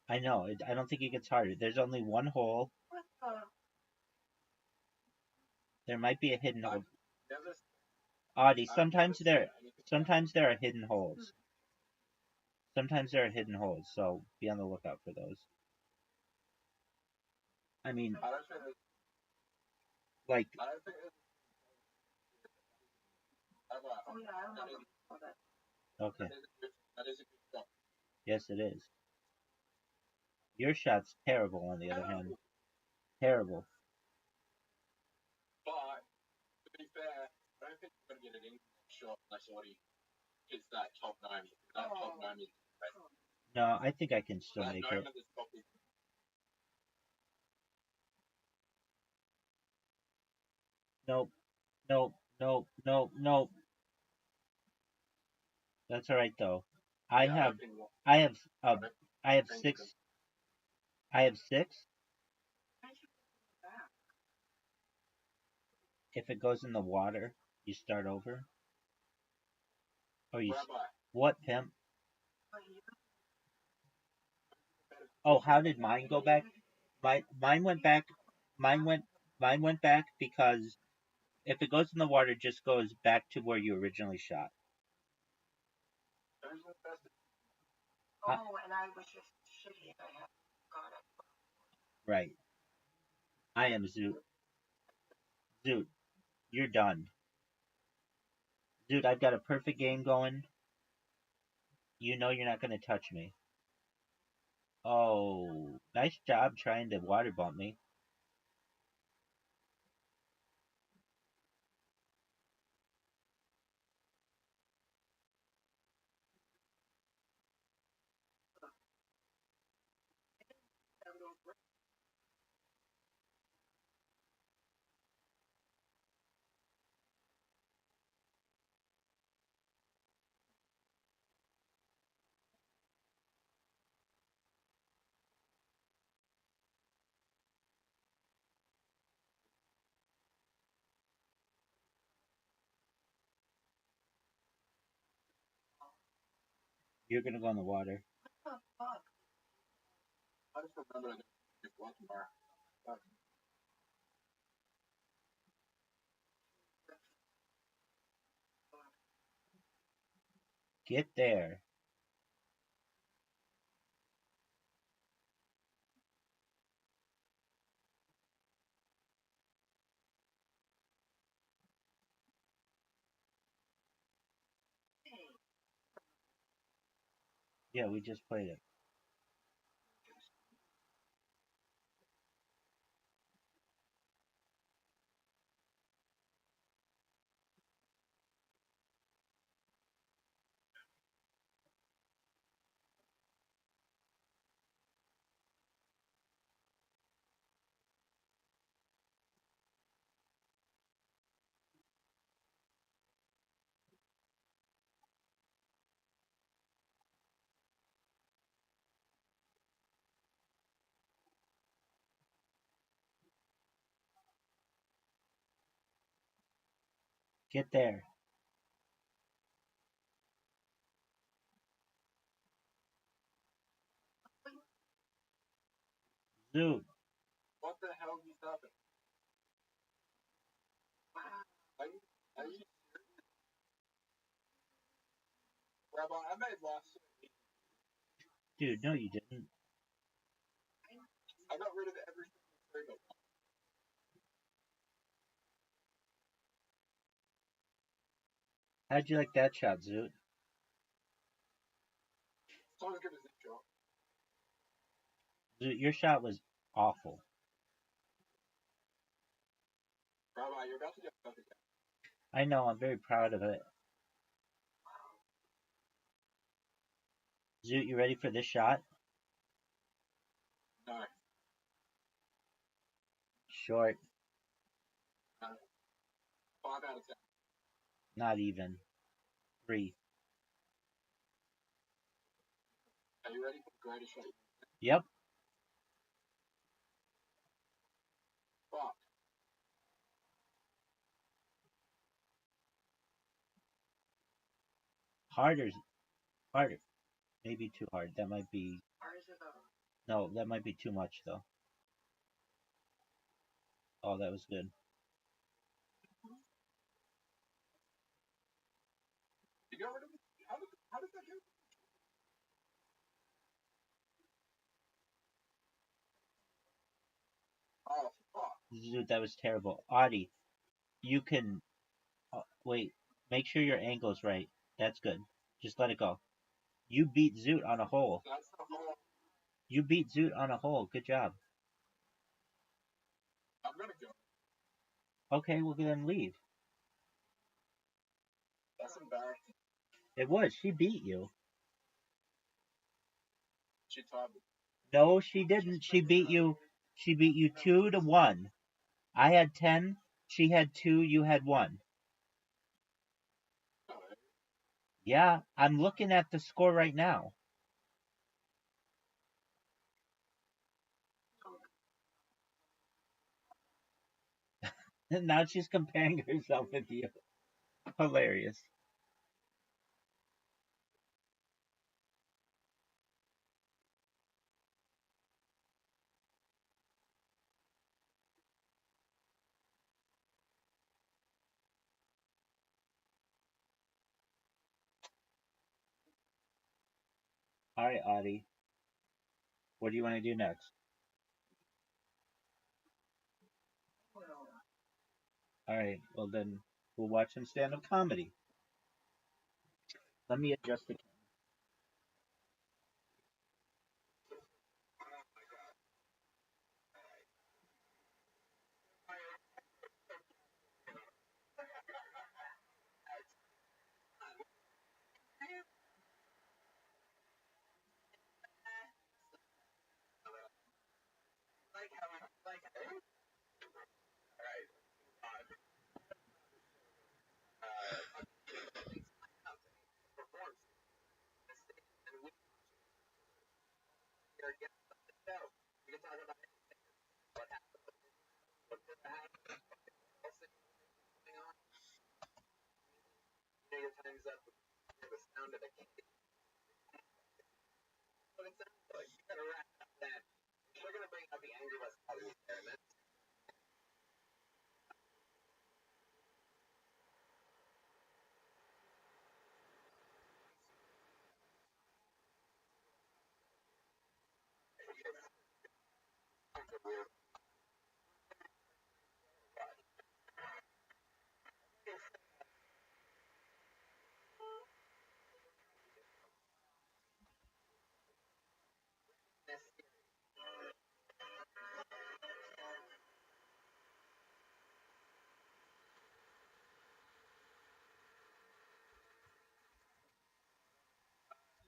I know. I don't think it gets harder. There's only one hole. What the? There might be a hidden hole. There's this, Audie, I've never seen anything like sometimes there are hidden holes. Sometimes there are hidden holes, so be on the lookout for those. I mean, I don't think there's, like, I don't think there's, Oh yeah, I remember all that. okay, that is a good shot. yes, it is. Your shot's terrible, on the other hand. Terrible. But to be fair, I don't think you're gonna get an income shot unless somebody hits that top 90. That top 90 is No, I think I can still that make gnome it. at the top is Nope, nope, nope, nope, nope. That's all right though. I yeah, have, don't think what I have, I don't I have think you six. can I have six. I should go back. If it goes in the water, you start over. Or you, Rabbi, what, pimp? But you Oh, how did mine go back? Mine went back. Mine went back because if it goes in the water, it just goes back to where you originally shot. who's the best Oh, and I was just shitty. I had got it. Right. I am Zoot. Zoot, you're done. Zoot, I've got a perfect game going. You know you're not gonna touch me. Oh, nice job trying to water bump me. You're gonna go in the water. What the fuck? I just remember I didn't watch tomorrow. Get there. Hey, Yeah, we just played it. Get there. Zoot. What the hell just happened? wow. Are you Rabbi, I made last week. Dude, no you didn't. I got rid of every single trigger. How'd you like that shot, Zoot? Someone's good as this shot. Zoot, your shot was awful. Rabbi, you're about to get perfect. I know, I'm very proud of it. Zoot, you ready for this shot? No. Short. 5 out of 10. Not even. 3. Are you ready for the greatest shot? Yep. Fuck. Harder. Harder. Maybe too hard. That might be. Ours is over. No, that might be too much though. Oh, that was good. You got rid of it? How did that happen? Oh, fuck. Dude, that was terrible. Audie, you can wait. Make sure your angle's right. That's good. Just let it go. You beat Zoot on a hole. That's the whole. You beat Zoot on a hole. Good job. I'm gonna go. Okay, well then leave. That's embarrassing. It was. She beat you. She taught me. No, she didn't. She beat you. She beat you 2-1. I had 10. She had 2. You had 1. Yeah, I'm looking at the score right now. Now she's comparing herself with you. Hilarious. All right, Audie. What do you want to do next? All right. Well, then we'll watch some stand-up comedy. Let me adjust the. Times up the sound of the key. What it sounds like. You gotta wrap up that. We're gonna bring out the angry West Coast experiment.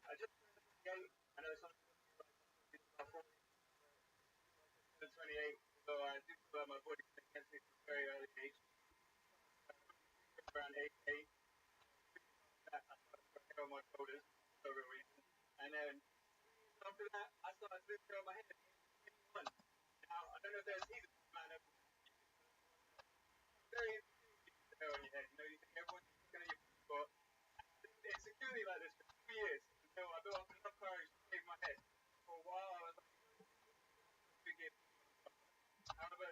I just I know some people 28, so I do my 40 against me from a very early age. Around 8, I started working on my shoulders for a reason. And then after that, I started sleeping on my head. Now, I don't know if there's either man of very hair on your head. You know, you think everyone's looking at you, but it's securely like this for 2 years until I built up enough courage to shave my head. For a while, I was like, however,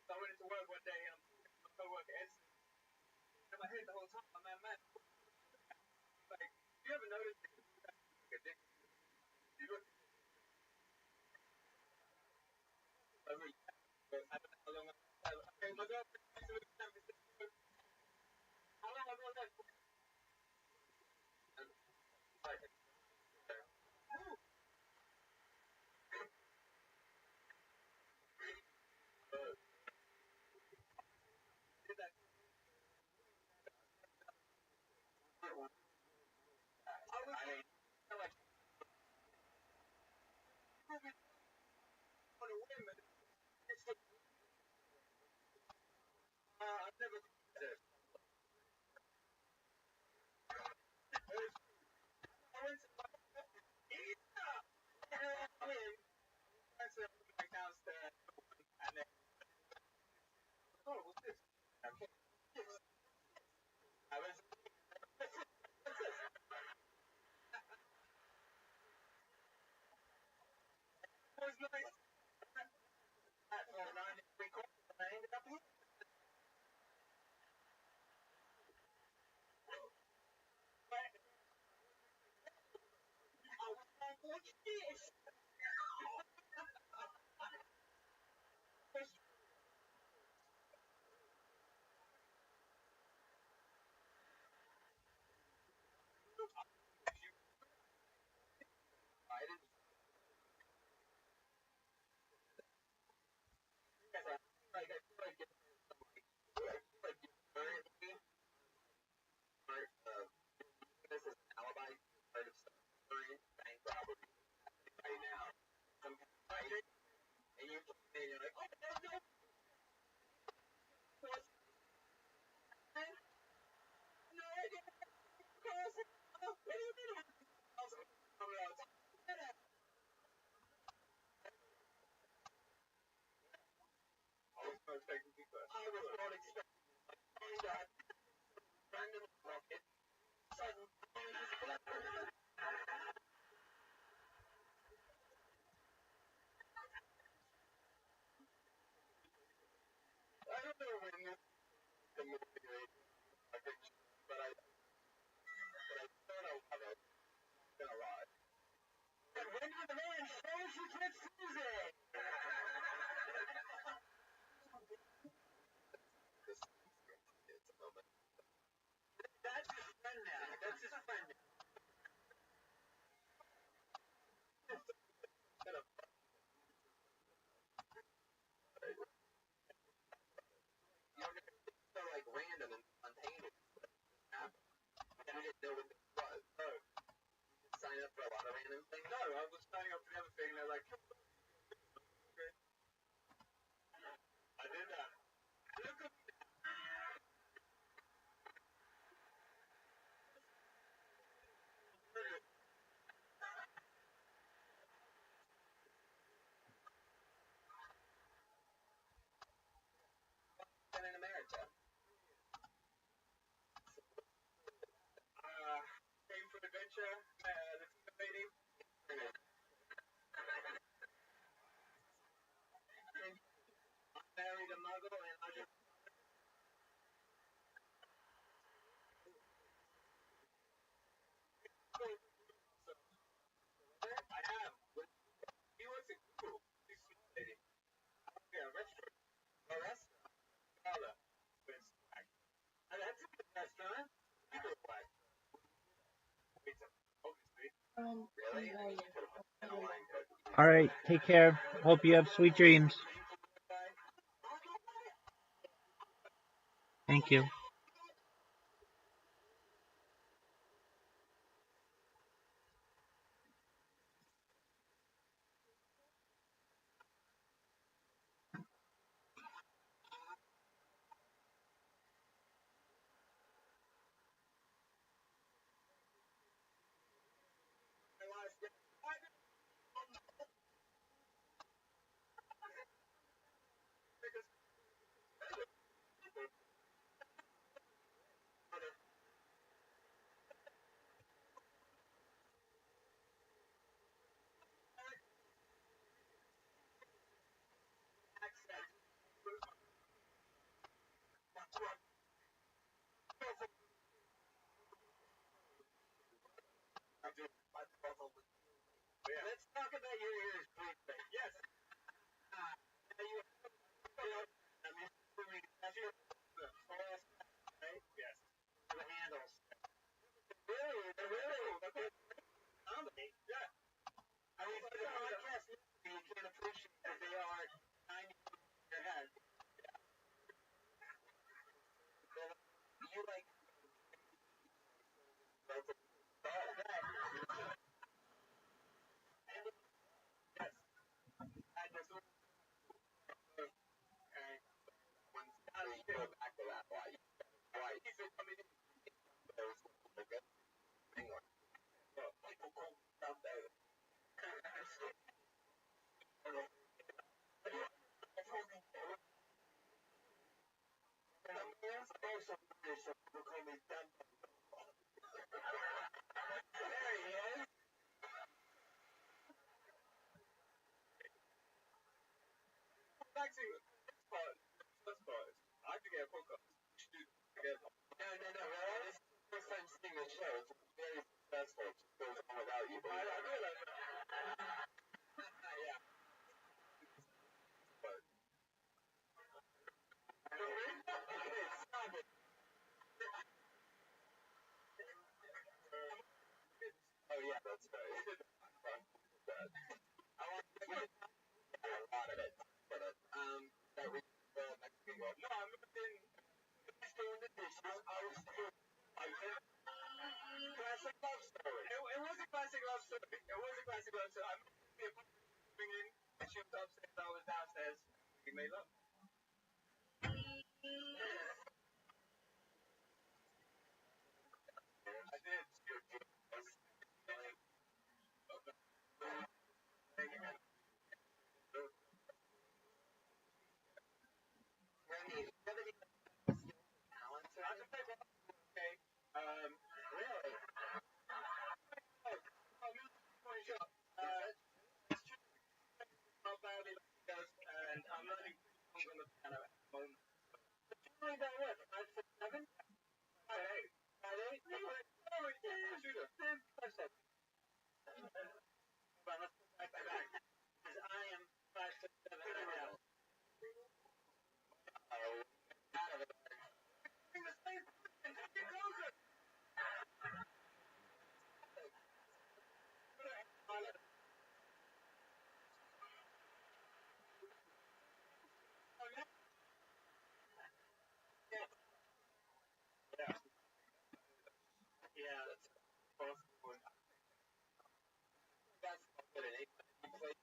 I went into work one day and I'm talking to my co-worker, Ed, in my head the whole time, man, like, you ever notice that you're addicted? You look at me, I don't know how long okay, my girlfriend used to look at me, how long have I left? And like, did that. I was like, on a whim, and it's like, I've never tried this. I went to my whim, I said, back downstairs, and then, oh, what's this? I was, for 9 3/4, and I ended up here. I was like, what's this? I didn't like I feel like currently part of this is an alibi part of some current bank robbery right now. Some fighter and you come in and you're like, oh no no no I didn't cross it. Oh, what do you mean? I was not expecting that. I was not expecting that. Random rocket. Sudden. I don't know when this the movie but I thought I love it. Gonna lie. And when did the man say she quit Susan? It's a moment. That's his friend now. That's his friend. So like random and spontaneous. And I didn't know what this was. Oh. Sign up for a lot of random things? No, I was signing up for the other thing and they're like, okay. I did that. In America. Came for adventure, the lady. Married a muggle and I just I have. He was a cool. He's a sweet lady. Yeah, restaurant. A restaurant. Father. And that's a good restaurant. People are black. Obviously. Really? All right, take care. Hope you have sweet dreams. Thank you. Let's talk about your ears briefly. Yes. I'm assuming that's your right? Yes. The handles. Really? Okay. Comedy. Yeah. I mean, for the podcast, you can't appreciate that they are 90 in your head. You like. Yes. I just go back to that. Why? He's a comedian. People call stuff out. There he is. actually, this part, first part, I could get a podcast. We should do this together. No, well, this is the first time seeing the show. It's very successful. It just goes on without you. I realize that. Yeah. But, okay, stop it. Oh, yeah, that's right. I want to get a lot of it. But, that we, Mexican go. No, I'm looking. Doing the dishes. I was doing classic love story. It was a classic love story. It was a classic love story. I'm bringing. She was upstairs. I was downstairs. We made love. I did. Okay. Really? How badly it goes, and I'm learning songs on the piano at the moment. Doing that what? 5, 6, 7? 5, 8. 5, 8? Oh, yeah, shooter. Let's go back to back. Because I am 5, 6, 7 right now. Yeah, that's possible. That's not good. You play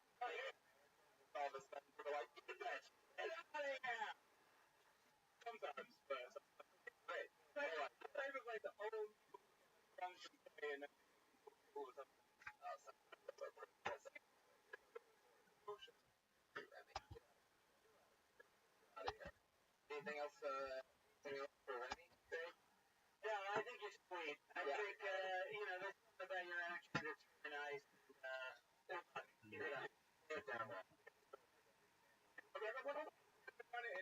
all of a sudden, you're like, get out of here! Sometimes, but great. Favorite like the old songs from today and then cool something. Anything else for Remy? Yeah, I think you're sweet. I think, there's something about your action that's really nice. And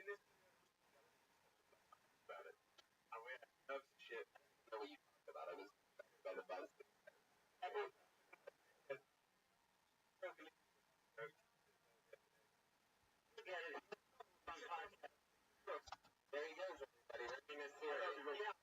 this about it. I love shit. I know what you talked about. I was about it. There he goes, everybody. Everything is here. Yeah.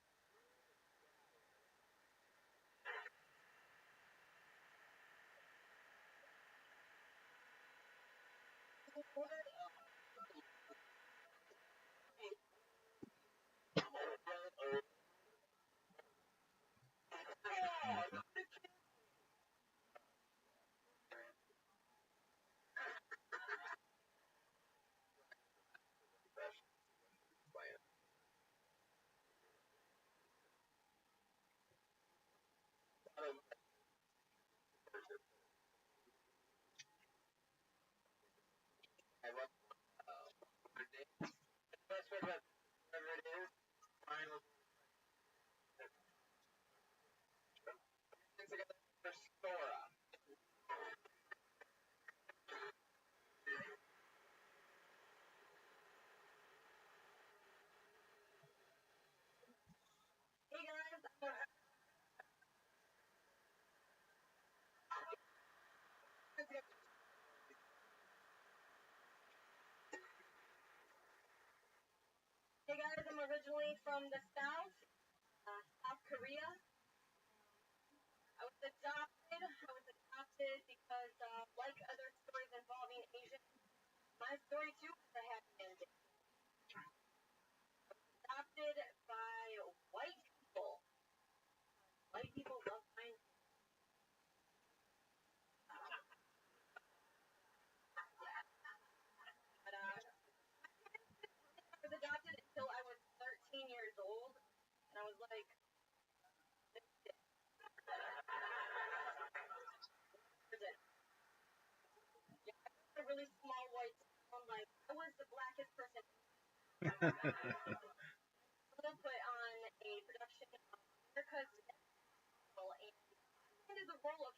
I love best way about whatever it is. Fine with Sora. Hey guys, I'm originally from the South, South Korea. I was adopted because, like other stories involving Asian, my story too was a happy ending. Adopted by white people. White people love mine. But I was adopted until I was 13 years old, and I was like, "Is it?" A really small white town. Like I was the blackest person. We'll put on a production of America's Next Model, and into the role of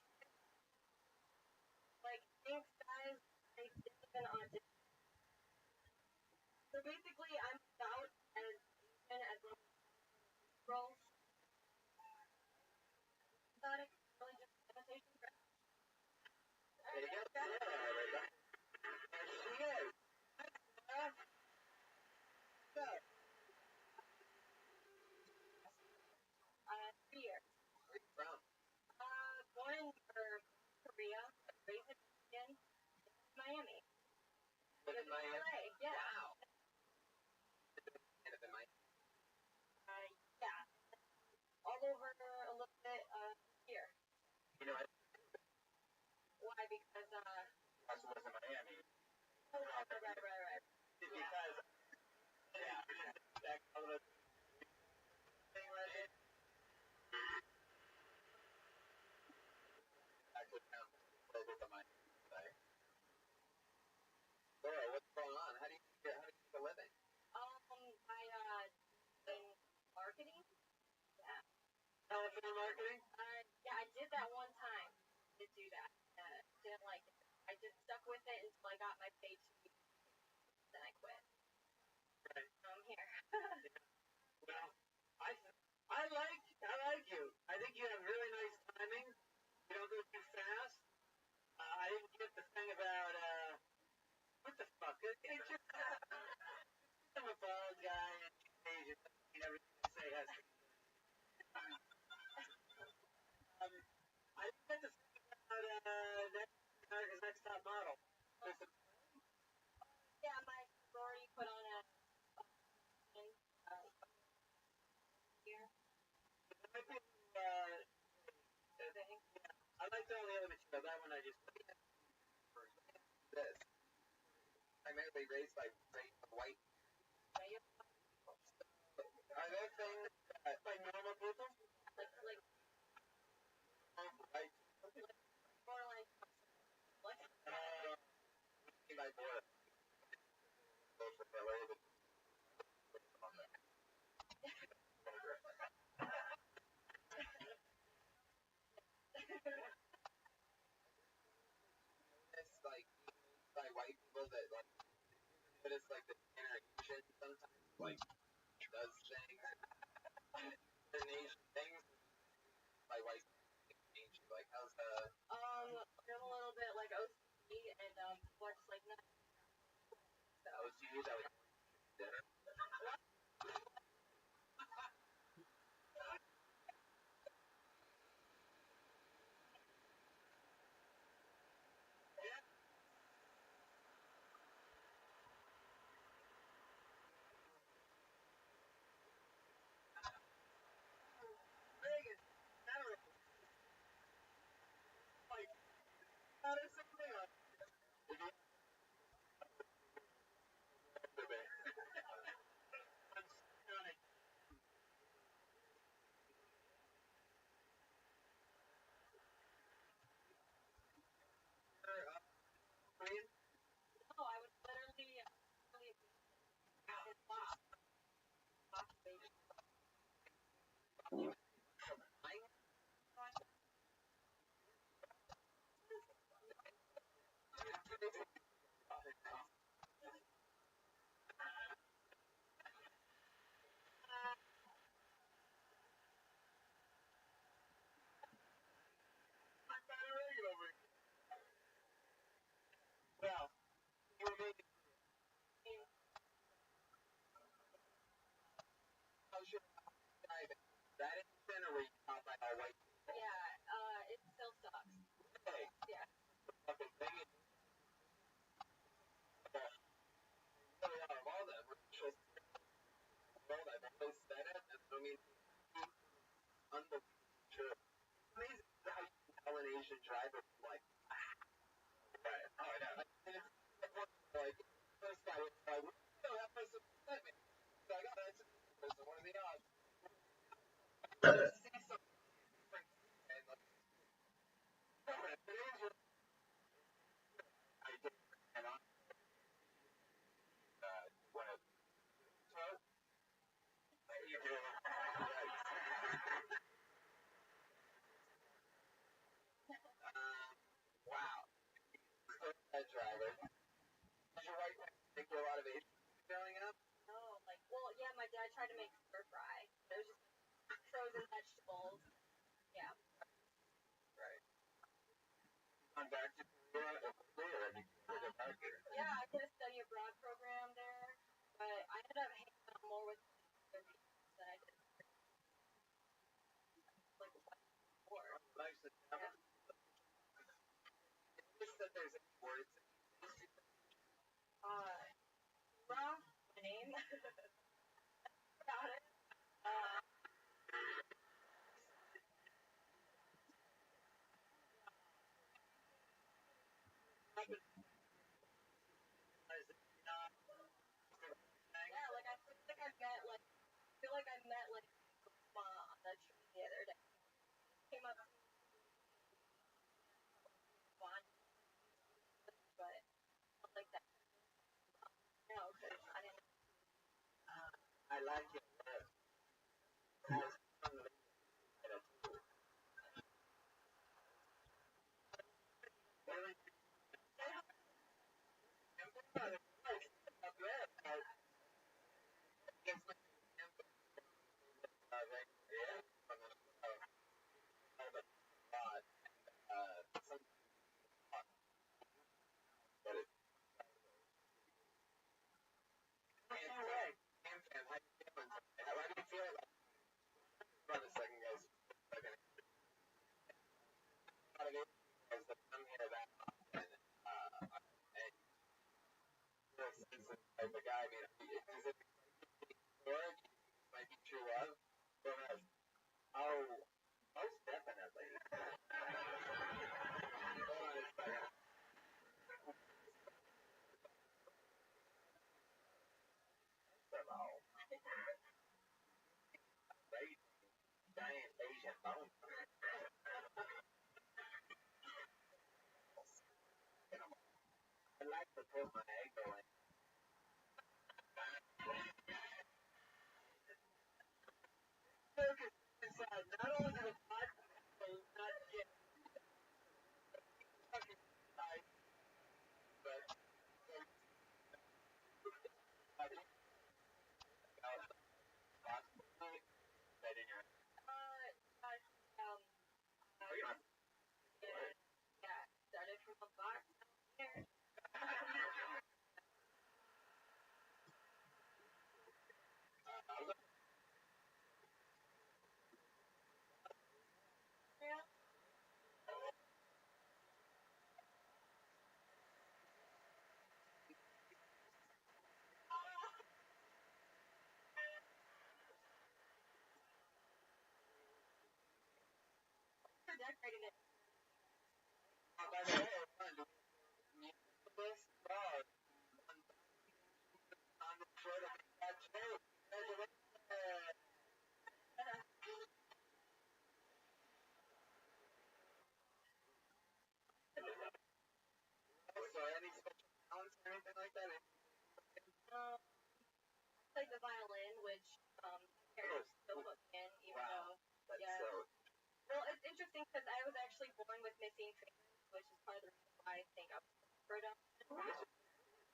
like thanks guys. I didn't even audition. So basically, I'm about as Asian as most girls. Exotic, really just imitation. There you go. There she is. Yeah. 3 years. Where are you from? Born in Korea, raised in Michigan, Miami. Live in Miami? LA, yeah. Wow. Live in Miami. Yeah. All over a little bit here. You know, Why? Because Russell was in Miami. right. Because yeah, that kind of thing right there. Actually, found over to Miami. Laura, what's going on? How do you make a living? I in marketing. Yeah. Telephone marketing? Yeah, I did that one time. Did do that. Didn't like it. I just stuck with it until I got my PhD. Then I quit. Right. So I'm here. Well, I like you. I think you have really nice timing. You don't go too fast. I didn't get the thing about what the fuck? It's just I'm a bald guy and Asian. Everything I say has to. I didn't get the thing about America's Next Top Model. Yeah, my sorority put on a here. I liked all the other material. That one I just This. Primarily raised by white. are there things like normal people? Like Right. borderline. My board. It's like by white people that like, but it's like the generation sometimes like does things, certain Asian things by white people. Like how's I'm a little bit like OCD and people are just like no. So OCD that was dinner? Vegas. Like, how does something like Korean? no, I was literally Well, you were making How's your driving? That in center where you caught by all white people. yeah, it still sucks. Hey, Yeah. fucking thing is really out of all the racial world I've always said it, and I mean unbelievable true. Amazing how you can tell an Asian driver like right. Oh I know. Like first guy was like, no, that person upset me. So I got that person, what are the odds? See something different and like I did and I when it you do wow. That driver. Did your wife take you a lot of Asian? growing up? No, like, well, yeah, my dad tried to make stir fry. It was just frozen vegetables. Yeah. Right. Gone back to Korea or have you go back there? Yeah, I did a study abroad program there, but I ended up hanging out more with other people than I did like before. Life's a challenge. It's just that there's words. Rob, my name. Got it. Yeah, like I feel like I met like on the train the other day. Came up to me fun, but not like that. No, because I didn't. I like it. The guy, I mean, is it work? Might be true love. Oh, most definitely. Hold on a second. Right? Giant Asian bone. I like to put my egg in. Focus inside. Not only do the podcast not get fucking inside, but possibly that in your. Um, Oh, yeah. yeah, started from a box here. Yeah. Decorating it. By the way, this dog on the short of that joke. So, any special talents or anything like that? Um, I played the violin, which parents still put me in, even though. That's Yeah. so. Well, it's interesting because I was actually born with missing fingers, which is part of the reason why I think I was for them.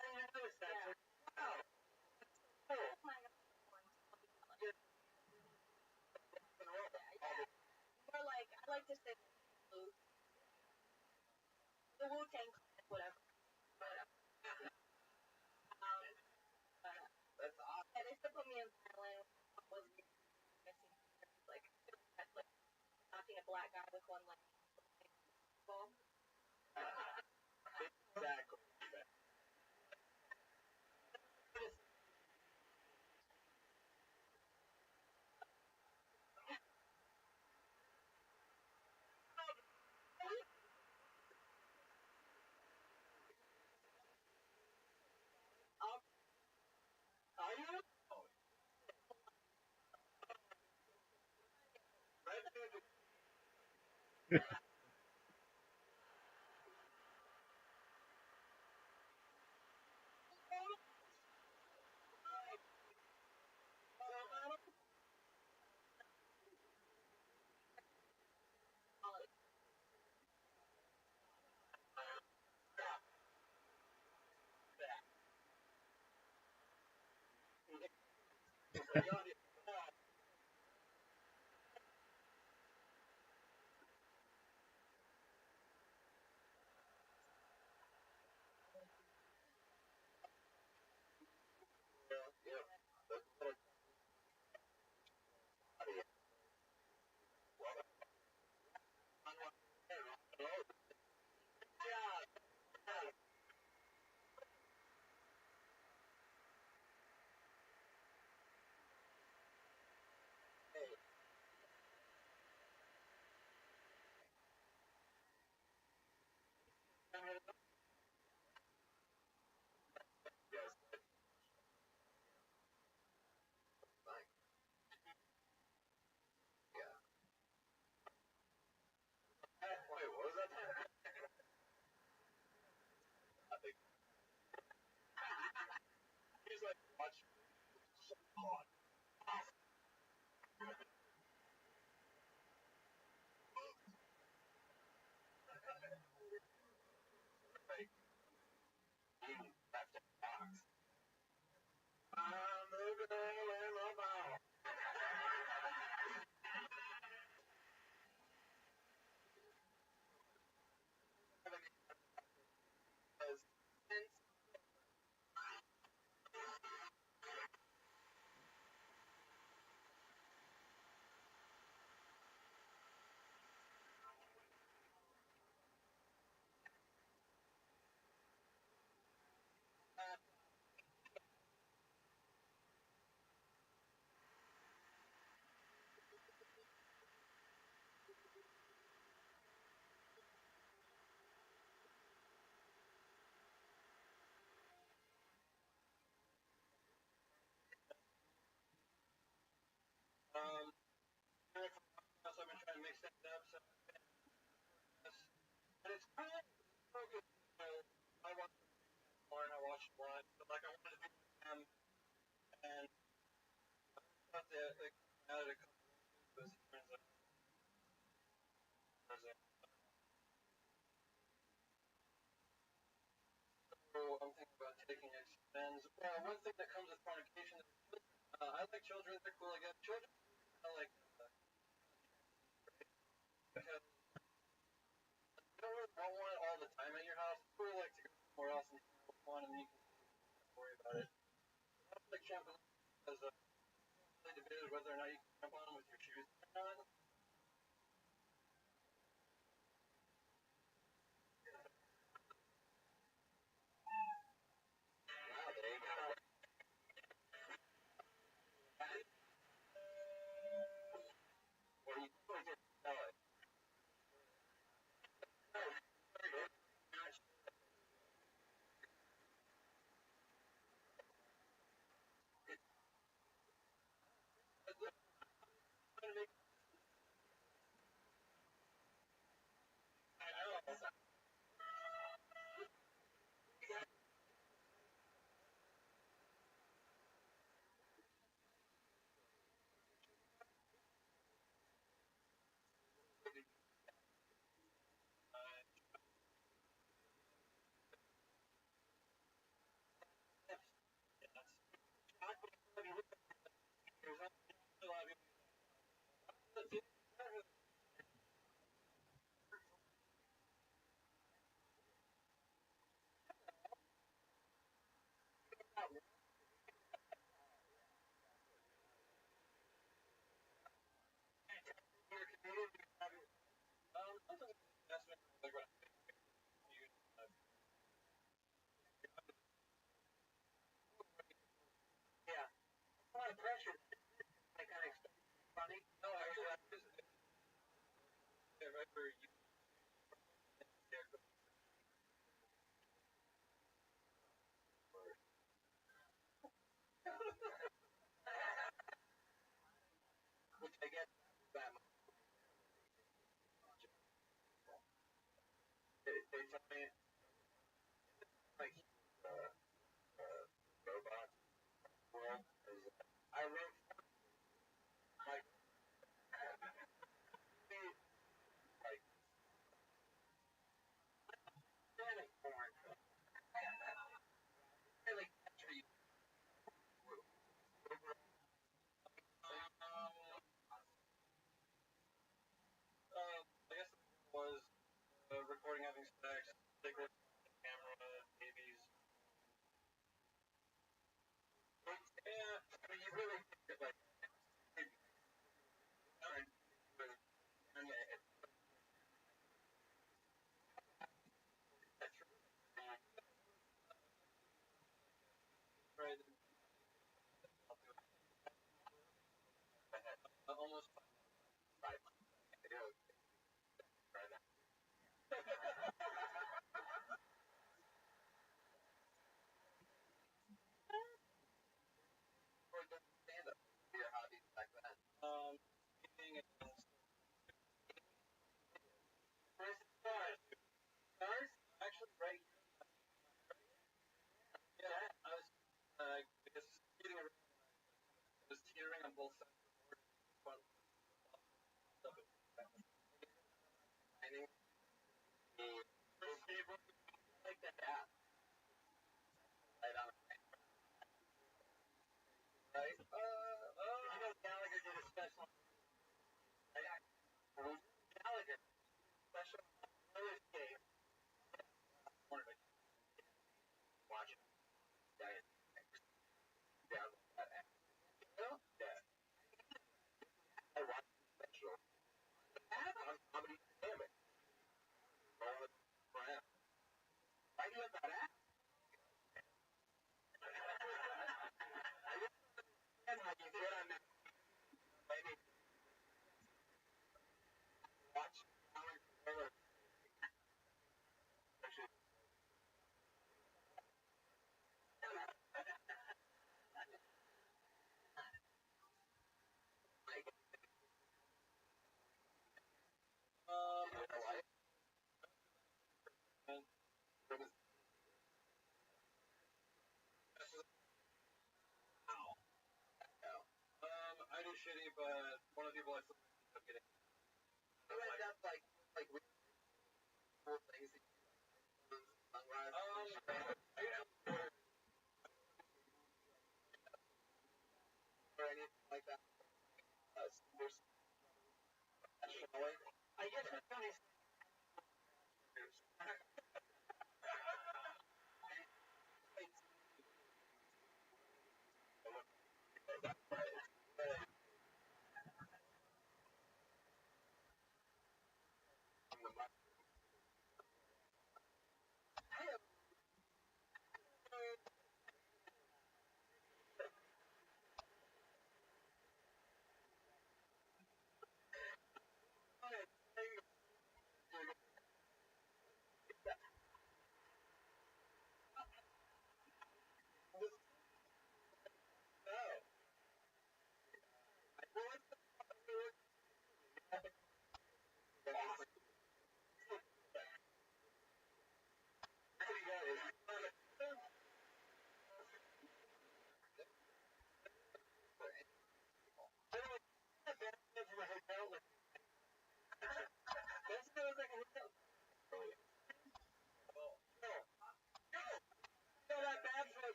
I didn't notice that. Yeah. Wow. Oh my god. Yeah. More like I like to say the Wu-Tang Clan, whatever. That's awesome. Yeah, they still put me in violin. Was missing fingers, like knocking a black guy with one leg. Ball. Exactly. Are you? Wait, what was that? He's like, watch. I'm the girl in the mouth. Um, I've been trying to mix things up, so and it's kind of focused. I watched more and I watched one, but like I wanted to do them, and I thought that like added a couple of things. So I'm thinking about taking extends. Well, one thing that comes with fornication is I like children. They're cool. I guess children. I like because you don't really want one all the time at your house. You really like to go somewhere else and hang out with one, and you can worry about it. I don't like trampoline because really debated whether or not you can jump on them with your shoes on. Wow, there you go. Well, you probably get it. Yeah, a lot of pressure. I kind of expect funny. No, actually, right where you which I get that much. They tell me like robot world is. I wrote like like panic porn. Really capture you. Gallagher did a special. Gallagher special roller skate. Watch it. Down that app. Yeah. I watched the special. On comedy dynamic. Rolling around. Why do you have that app? And how you get on that. Maybe watch roller. I do shitty, but one of the people I still end up getting. You end up like with cool things that you sunglasses. Or anything like that. There's professionally. I guess it's funny.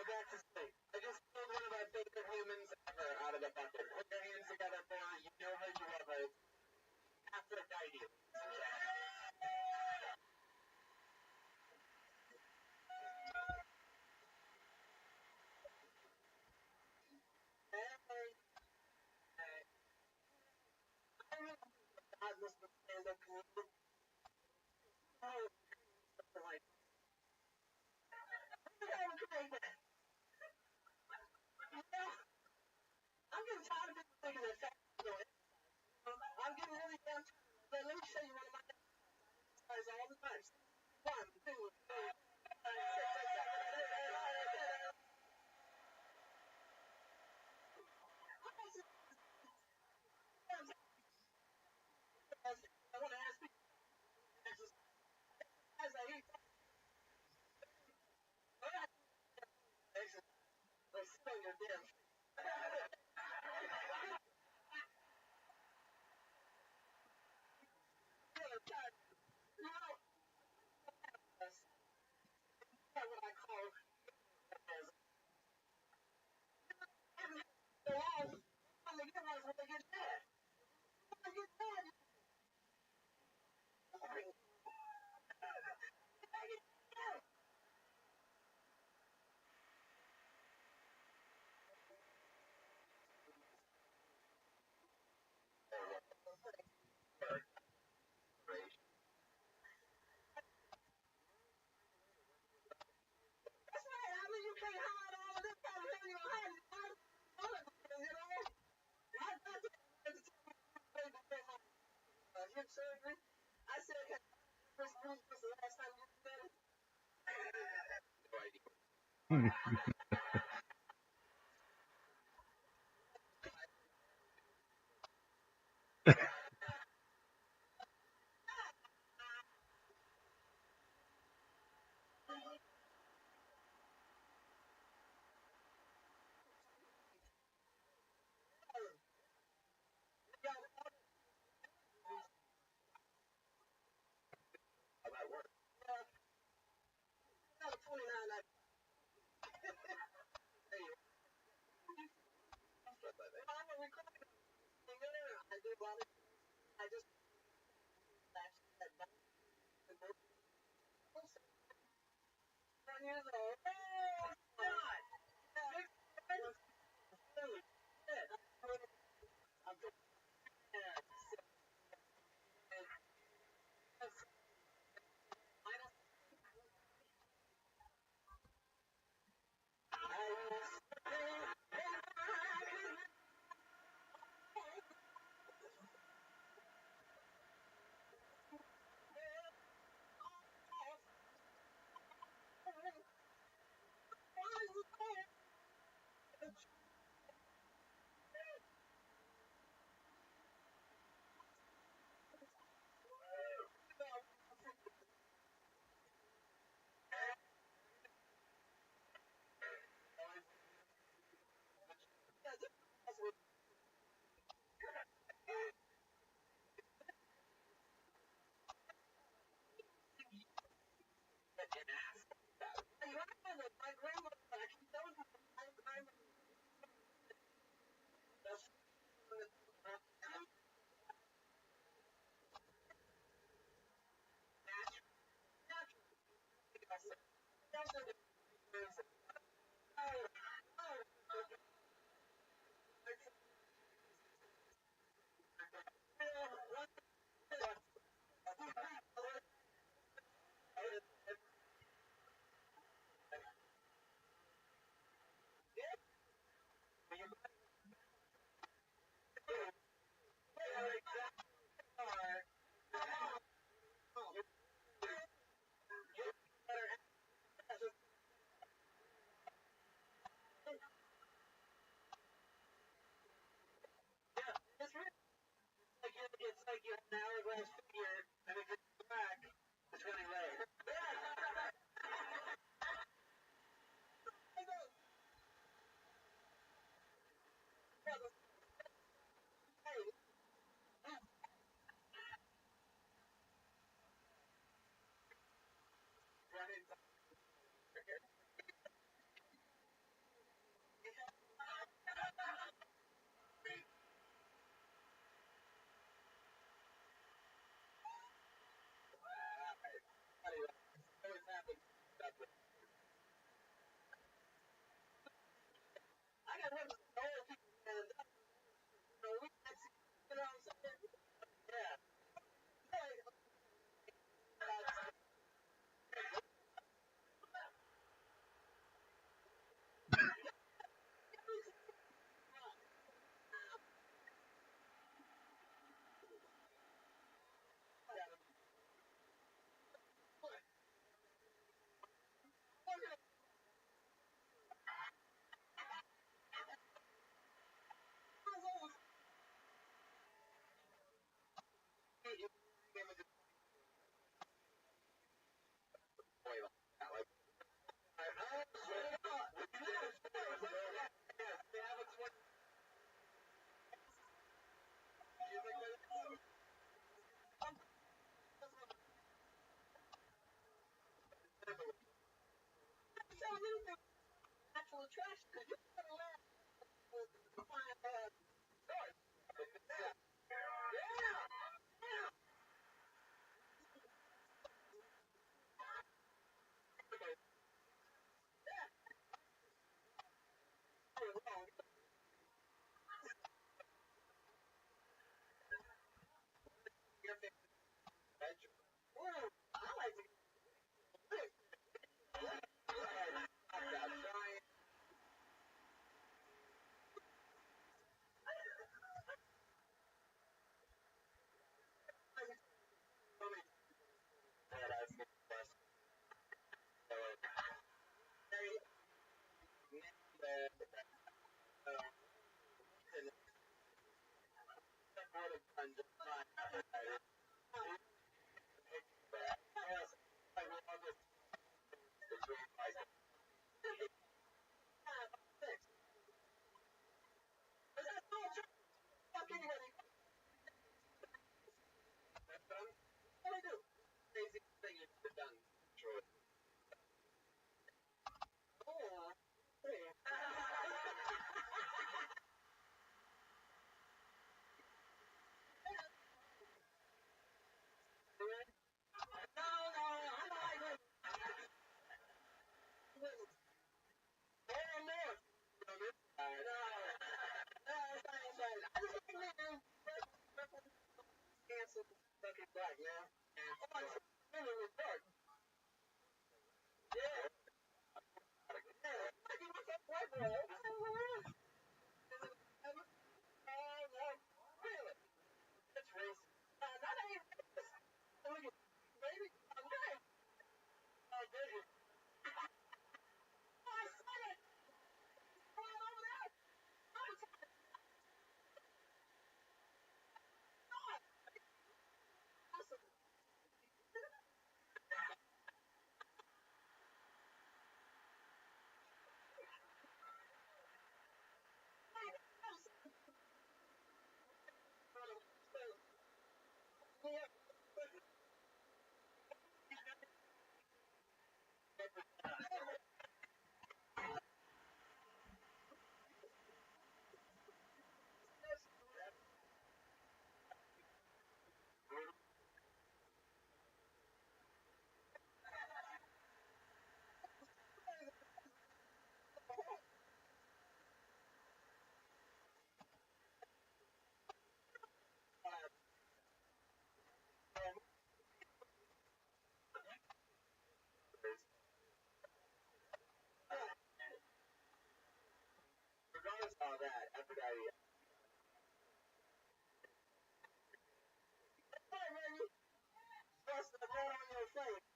Back to sleep. I just pulled one of my favorite humans ever out of the bucket. Put your hands together for her. You know her, you love her. Aphrodite. God was the stand-up comedian. Oh, like, I'm getting tired of people thinking they're fat. I'm getting really damn tired. Let me show you one of my exercises all the time. 1, 2, 3, 6, 7, 8, 9, 10. I want to ask you as I eat. Like, sit on your damn. What I call the laws. I'm the good ones when they get mad. When they get mad, that's right. I mean, you can't hide all of this out of here. You hide all of it, you know? I thought that hip surgery. I said, first room was the last time you did it. No idea. How that works? 29. years old. Oh, God. Holy shit. I'm just, yeah. My grandmother, I keep telling you, my grandmother, it's like you have an hourglass figure, and if it's black, it's running late. I got one of those old people, and we can't see, you know what I'm saying? Yeah. Natural attraction, because you gotta learn to find your favorite bedroom. Ooh, I like to get giant. Crazy thing you've ever done. all that after that. Hey, man, you supposed to go on your face.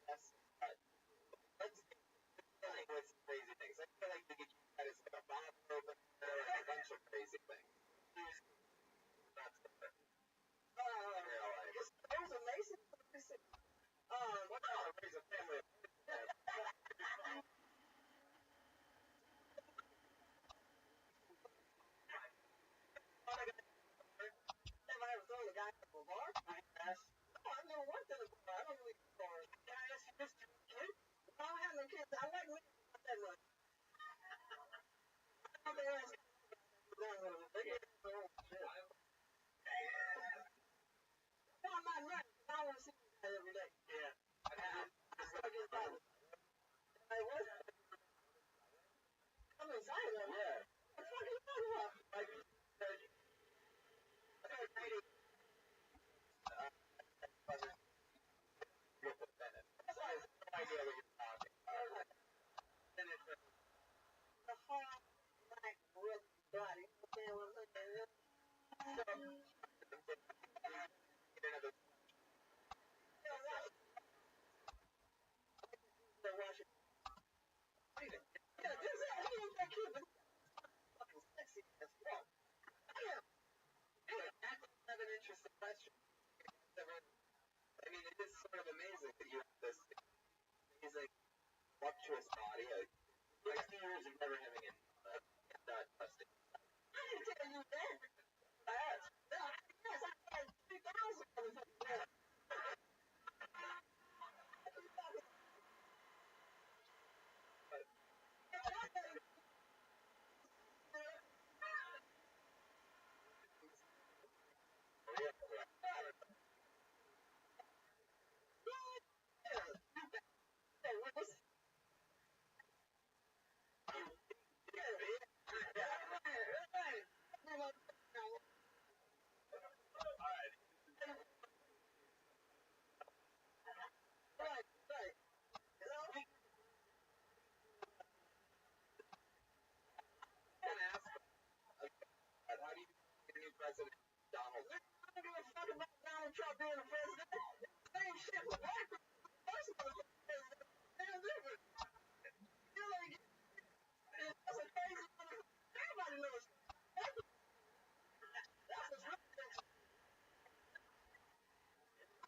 That's let's dealing with some crazy things. I feel like we could use that as like a bomb opener and a bunch of crazy things. That's the thing. It was amazing. What else? Raise a family. Have I ever thrown a guy from a bar? Yes. No, I've never worked in a bar. I don't really do bars. Can I ask you this, kid? I don't have no kids. I like men not that much. I'm gonna ask you. They get their own shit. No, I'm not married. I don't want to see this guy every day. Yeah. I still get bothered. Hey, what? I'm excited. Yeah. What the fuck are you talking about? Like, that's why I have no idea what you're talking about. The hard, black, real body. You know what I'm saying? So, watch it. Yeah, this is how he ain't that cute, but he's fucking sexy as fuck. Damn. Anyway, that's another interesting question. I mean, it is sort of amazing that you have this amazing, voluptuous body. Like 2 years of never having it. Not trusting. I didn't tell you that. I asked. Yes, I had 3,000 motherfuckers there. How do you think the new president, Donald? I don't give a fuck about Donald Trump being the president. Same shit with black people. First motherfucker president. Damn different. You know, that's a crazy motherfucker. Everybody knows. That's what's really interesting.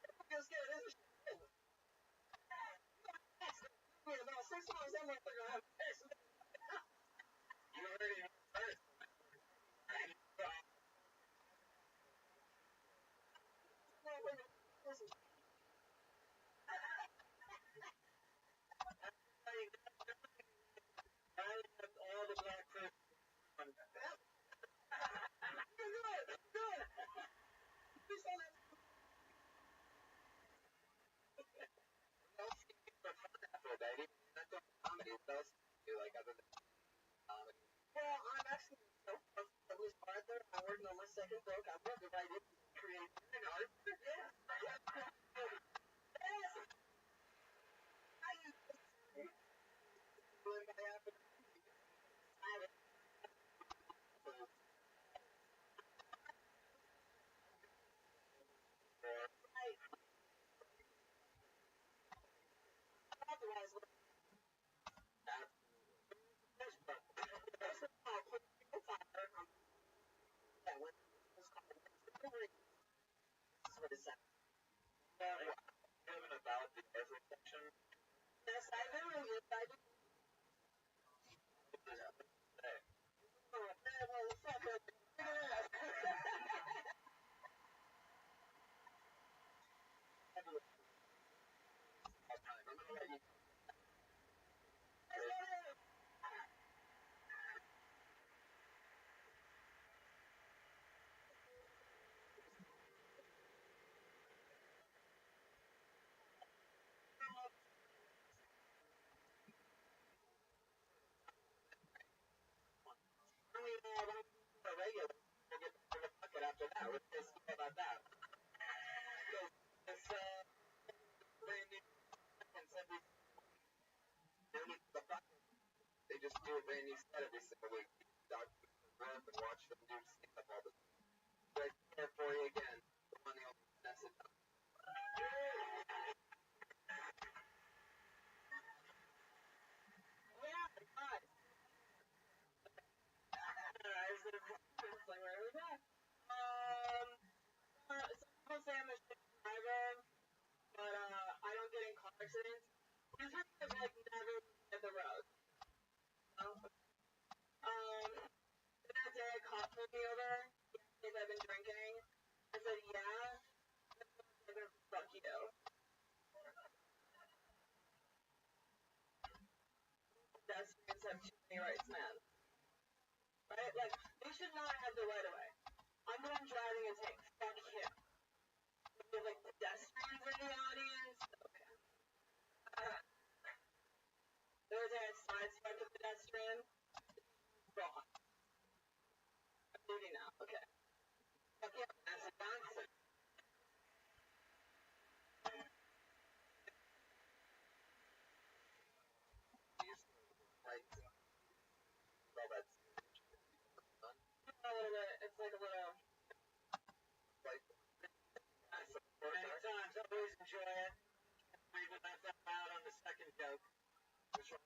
People get scared. This is shit. About 6 months, that motherfucker have sex. You heard it first. All the black person. Like other than comedy. Well, I'm actually a published author. I'm working on my second book. I'm going to write it, create an art. Yeah. do it, and he said every single week. Document their work and watch them do stand-up all the time. Right there for you again. The one the only message. Yeah, God. It's like, where are we at? Some people say I'm a shit driver, but I don't get in car accidents. Usually I've like never looked at the road. That day a cop pulled me over because I've been drinking. I said, yeah. I'm gonna fuck you. Pedestrians have too many rights, man. Right? Like, they should not have the right of way. I'm the one driving and saying, fuck him. We have like pedestrians in the audience. Okay. The other day I sideswiped a pedestrian. Wrong. I'm leaving now. Okay. Fuck yeah. That's a Johnson. It's like a little. Many times I always enjoy it. We would laugh out loud on the second joke. Which one?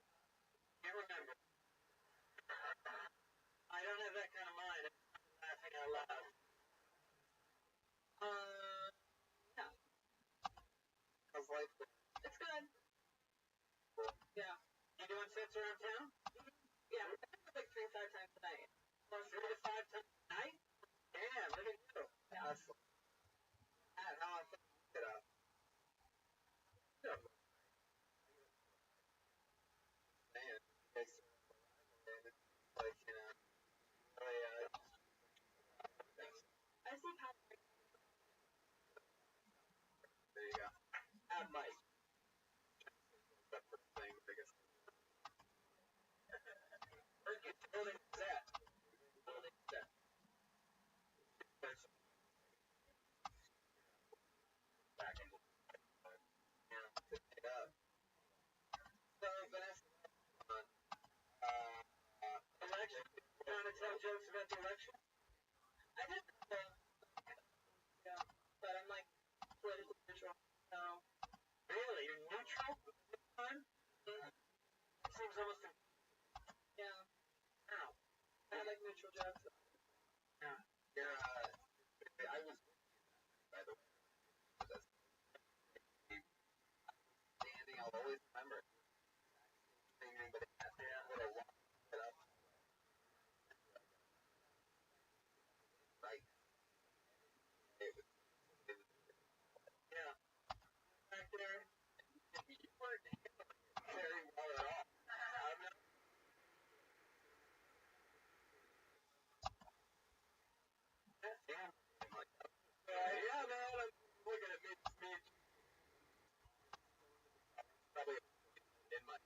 Can't remember. I don't have that kind of mind. I'm laughing out loud. Yeah. How's life? It's good. Yeah. You doing sets around town? Yeah. I think like 3 or 5 times a night. Well, 3 to 5 times a night? Damn, look at you. Yeah. Awesome. How often do you get up? Man, you guys are like, you know, really, I see how. there you go. At Mike. That first thing, I guess. Building set. Building set. Back into pick it up. So, Vanessa, Election? Trying to tell jokes about the election? I did. Yeah. But I'm like politically neutral. So. Really? You're neutral this time? It seems almost Yeah. now. I had like neutral jokes. Yeah. you're, I was with you, by the way. That's standing, I'll always remember it. But it has Yeah. what I want to put up. Right. Yeah. Back there. You weren't handling it very well at all. I'm not. Damn. I'm like, Yeah, man. I'm looking at me, probably in my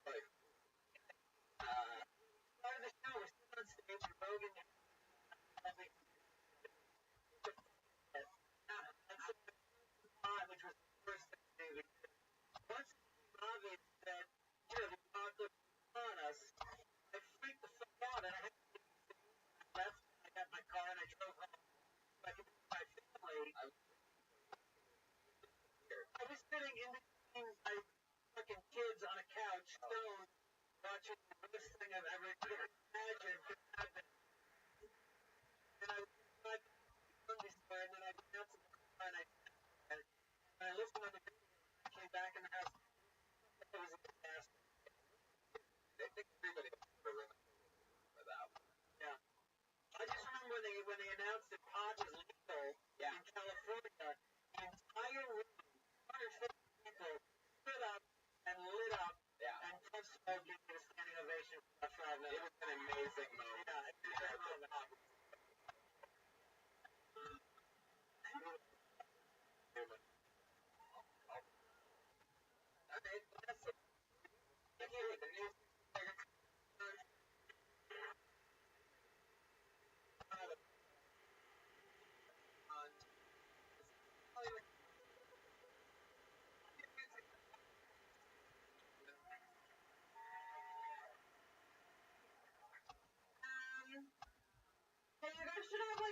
like, part of the show. We're sitting on stage and Rogan probably which was the first thing we did. Once it became obvious that, you know, the apocalypse was on us, I freaked the fuck out and I had to left. I got my car and I drove home. I could see my family. I was sitting in between my fucking kids on a couch, stoned, watching the worst thing I've ever imagined could happen. And I was like, and then I went out to the car and I listened to the video and I came back in the house. It was a disaster. I think everybody remembers that. Yeah. I just remember when they announced that pot was legal in California, the entire room, 150 people, stood up and lit up, and Puff Smoke gave me a standing ovation for about 5 minutes. It was an amazing moment.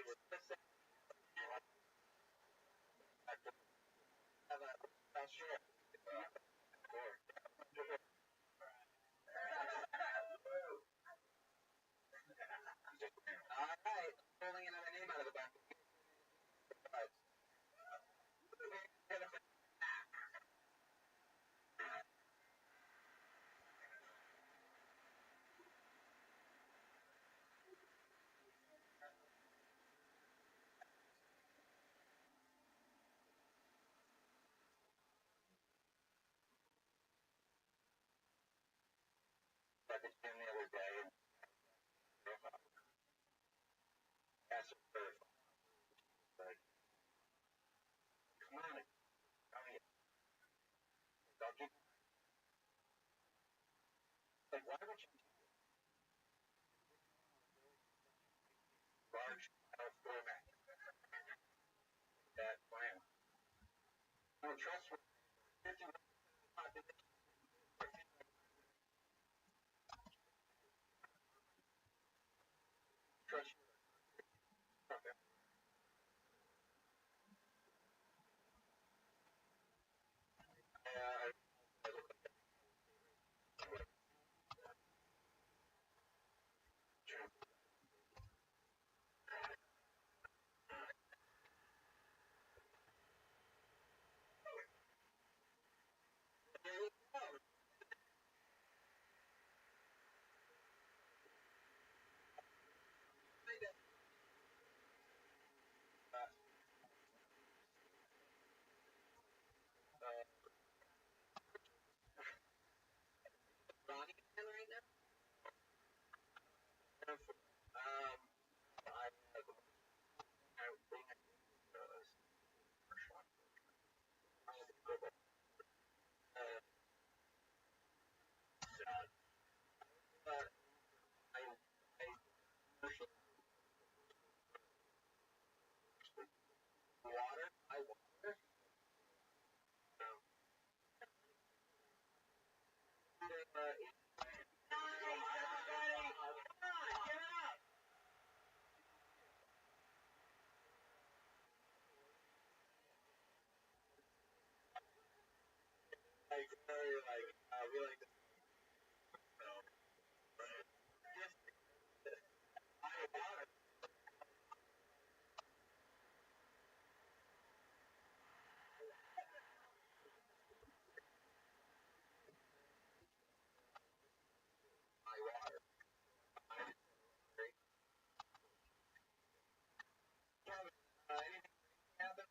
Alright, pulling another name out of the back. At the gym the other day, and asked her, like, come on, tell me, I'll give you, like, why would you large format that plan? I don't trust what 50 trust you. Ronnie again right now? Water, I water. Like, very, like, really, I water. Anything happen?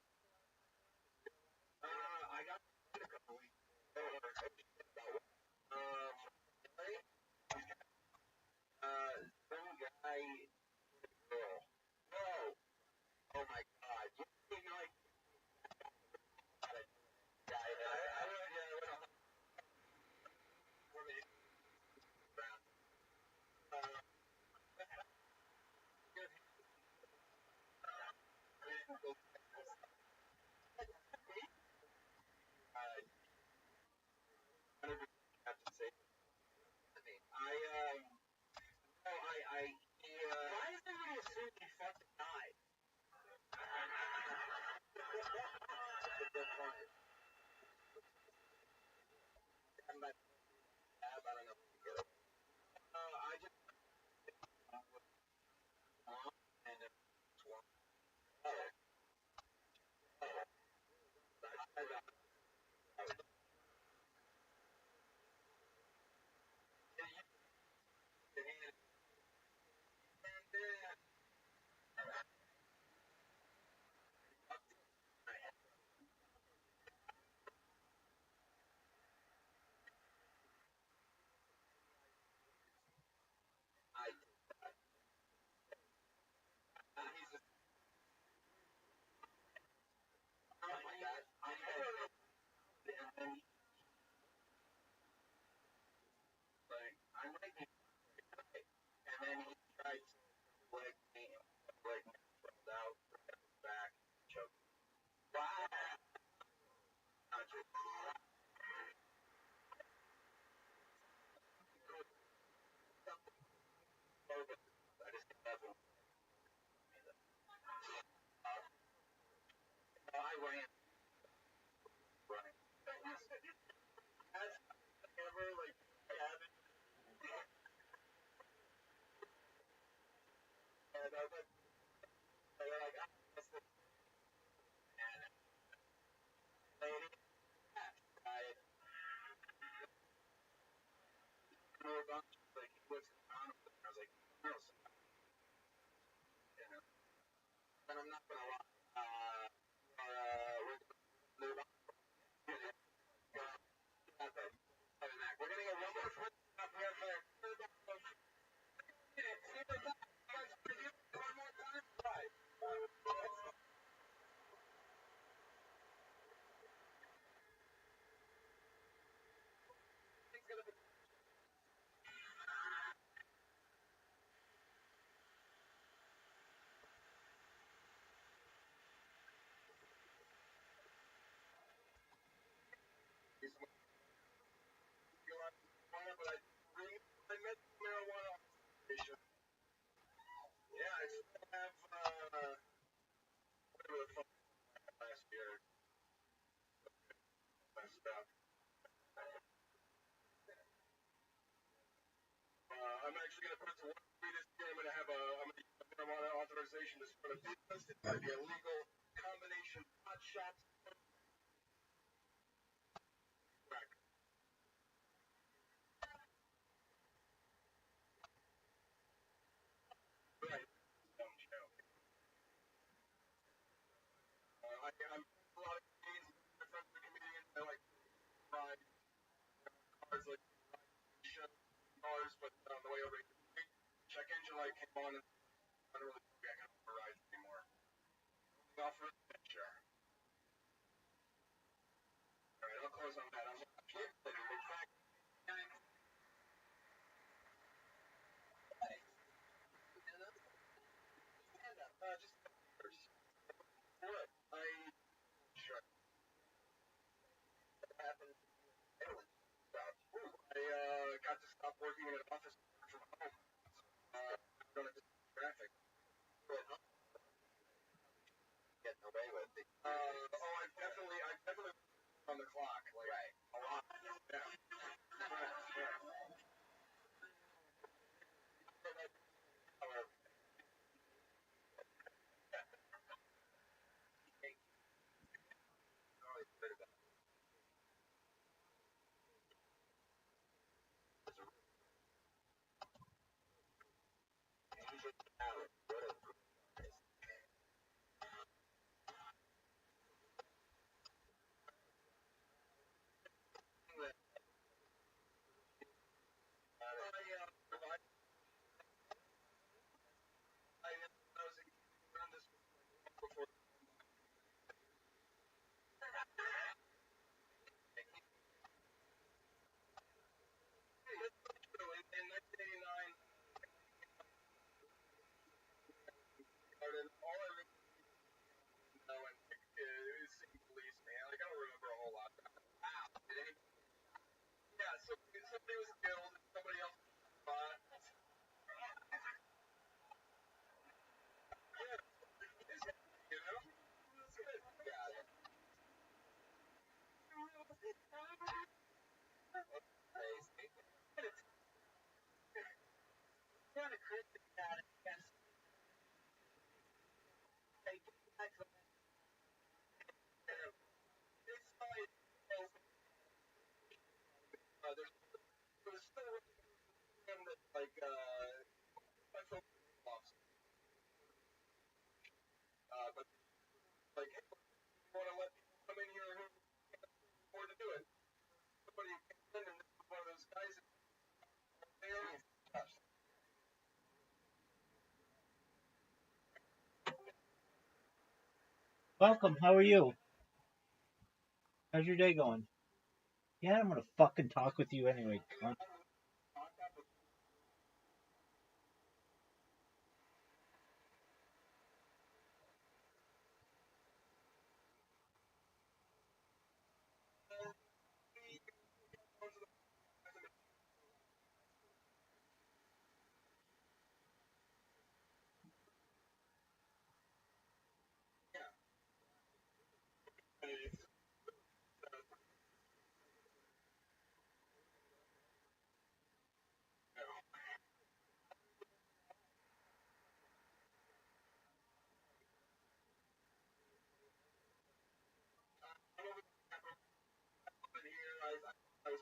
I got a couple weeks. Really? Some guy, girl. Whoa. Oh my God. You think like, guy, I would, for me, have to say, why does everybody assume he fucking died? That's a good point. I'm not, I don't know. I just, and it's one. I, he's just, oh my God. And then, like, I'm like, and then he tried to like me, like, out, back, choke. Wow. I just, ran. As ever, like, cabin. And I went, and they're like, ah, that's the lady. Right. We were about to, like, he was around, and I was like, no, you know. And I'm not gonna lie. We're gonna move on. We're gonna get one more first stop here for one more time. Right. He's marijuana, but I met marijuana station. Yeah, I still have whatever the fuck last year. Stuff. I'm actually gonna put it to work this year. I'm gonna use marijuana authorization to start a business. It's gonna be a legal combination pot shops. Crack. Right. Dumb joke. I'm a lot of comedians. My friends are comedians. I like ride cars, like show cars, but on the way over here, check engine light came on, and I don't really think I can ride anymore. Off road adventure. All right, I'll close on that. I'm in fact, just what I sure happened. I got to stop working in an office from home. Don't have to traffic. Getting away with it. I've definitely on the clock. Like, right. A lot. Yeah. In 1989, all I really know is seeing police, man. Like, I don't remember a whole lot. Wow. Yeah, somebody was killed, and somebody else was shot. You know? Yeah. Kind of crazy about it. Yes. It's like, there's still one that, like, my phone off. But, like, hey, you want to let people come in here who can't afford to do it? Somebody came in, and this is one of those guys there. Welcome. How are you? How's your day going? Yeah, I'm gonna fucking talk with you anyway, cunt.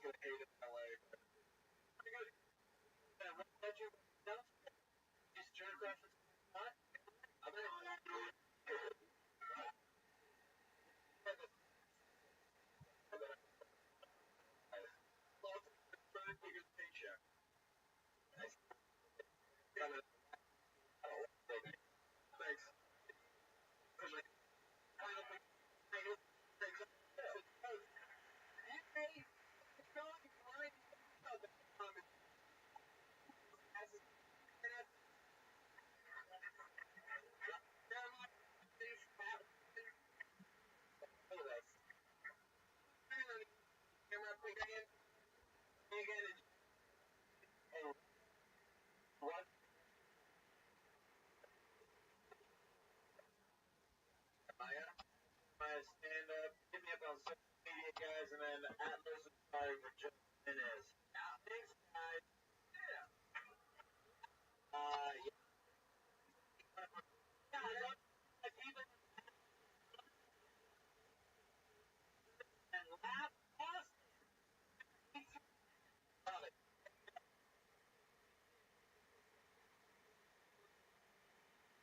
gonna hate it in LA, but pretty good. Yeah, what about you? Just jerk off and not? I mean, bigger paycheck. Kind of, thanks. Because I kind of think, what? My stand up, hit me up on social media, guys, and then Atlas is sorry for jumping in as. Thanks, guys. Yeah. Yeah. Even and laugh, awesome, guys.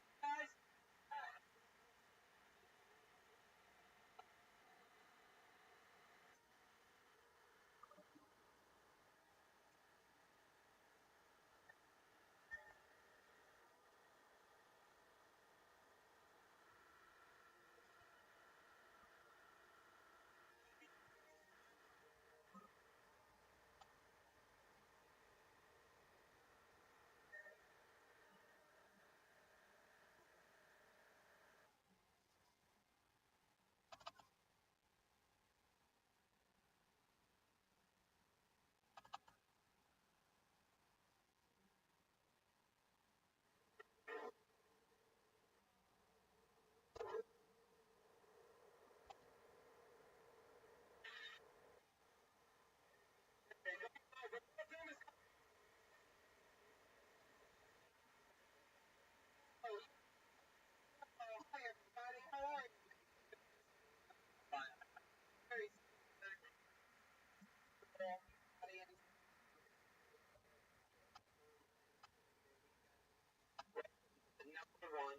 Number one,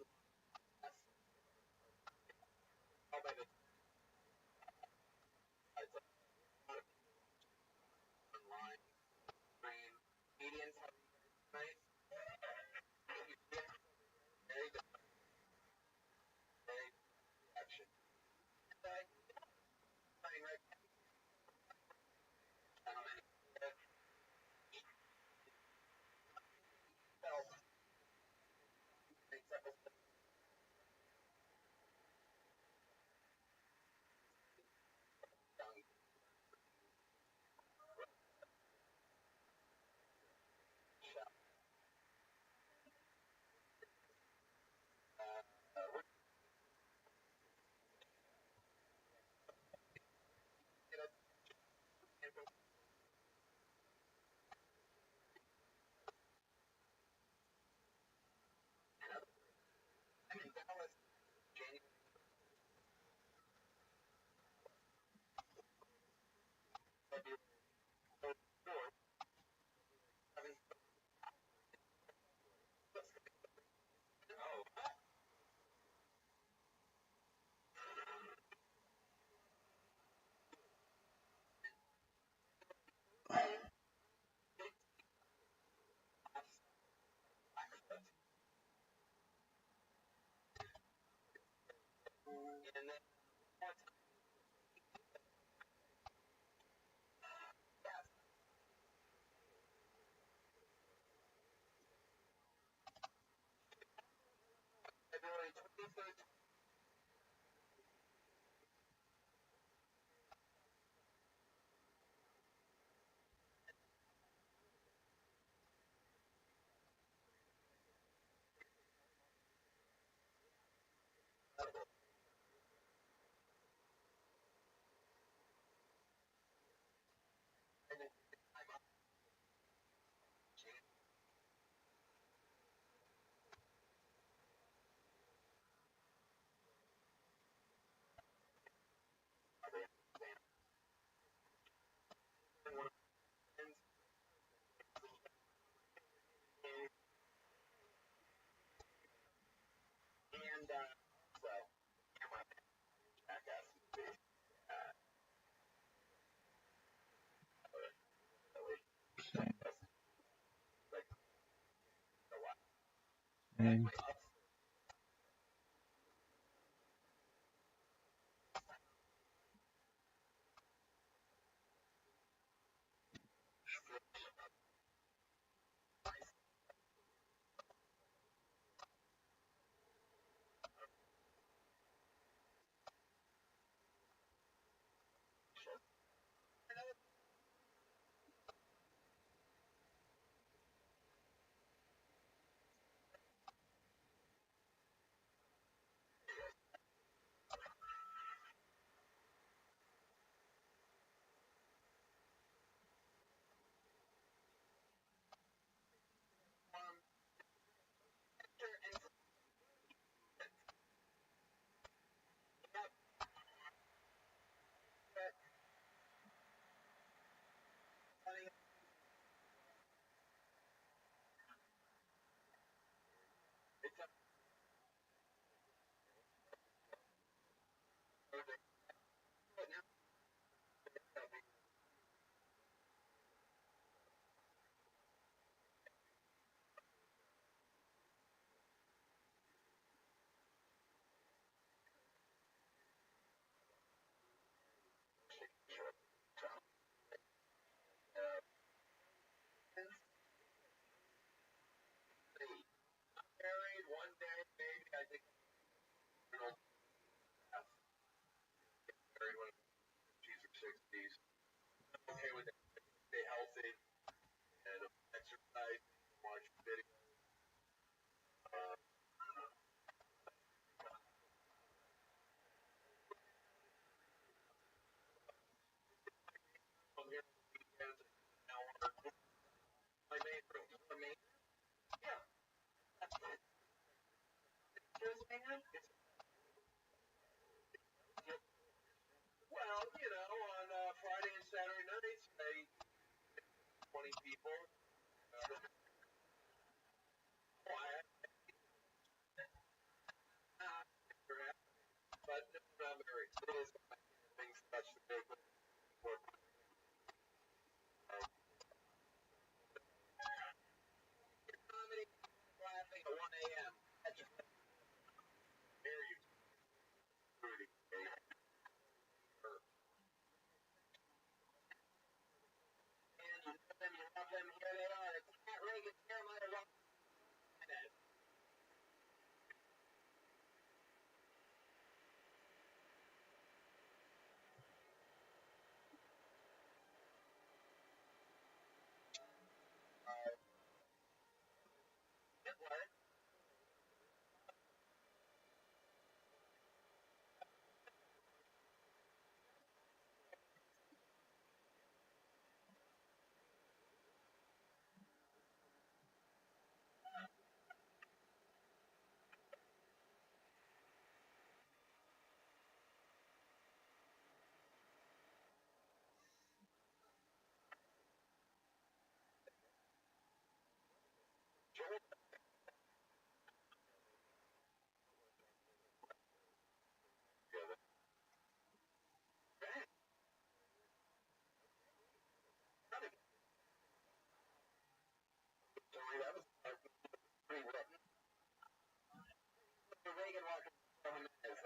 how about it? It's online. Comedians have nice, very good, very action. Like, right now, and self, except I'm in Dallas, January, February 4th, having and then February 23rd, so you're my jackass movie. Like a lot. Mm. Married one day, maybe I think married when she's in her 60s. I'm okay with it. Stay healthy and exercise, watch videos. I'm here on the weekends and now my main room. My main yeah. Here's the main room. Well, you know, on Friday and Saturday nights, I 20 people. Quiet. But not very. It is things touch the paper. Comedy laughing at 1 a.m. Hear you. And you know them, you love them. Here they are. It's Matt Reagan, Jeremiah Rothschild. Hitler. That was pretty written. Reagan walking from him as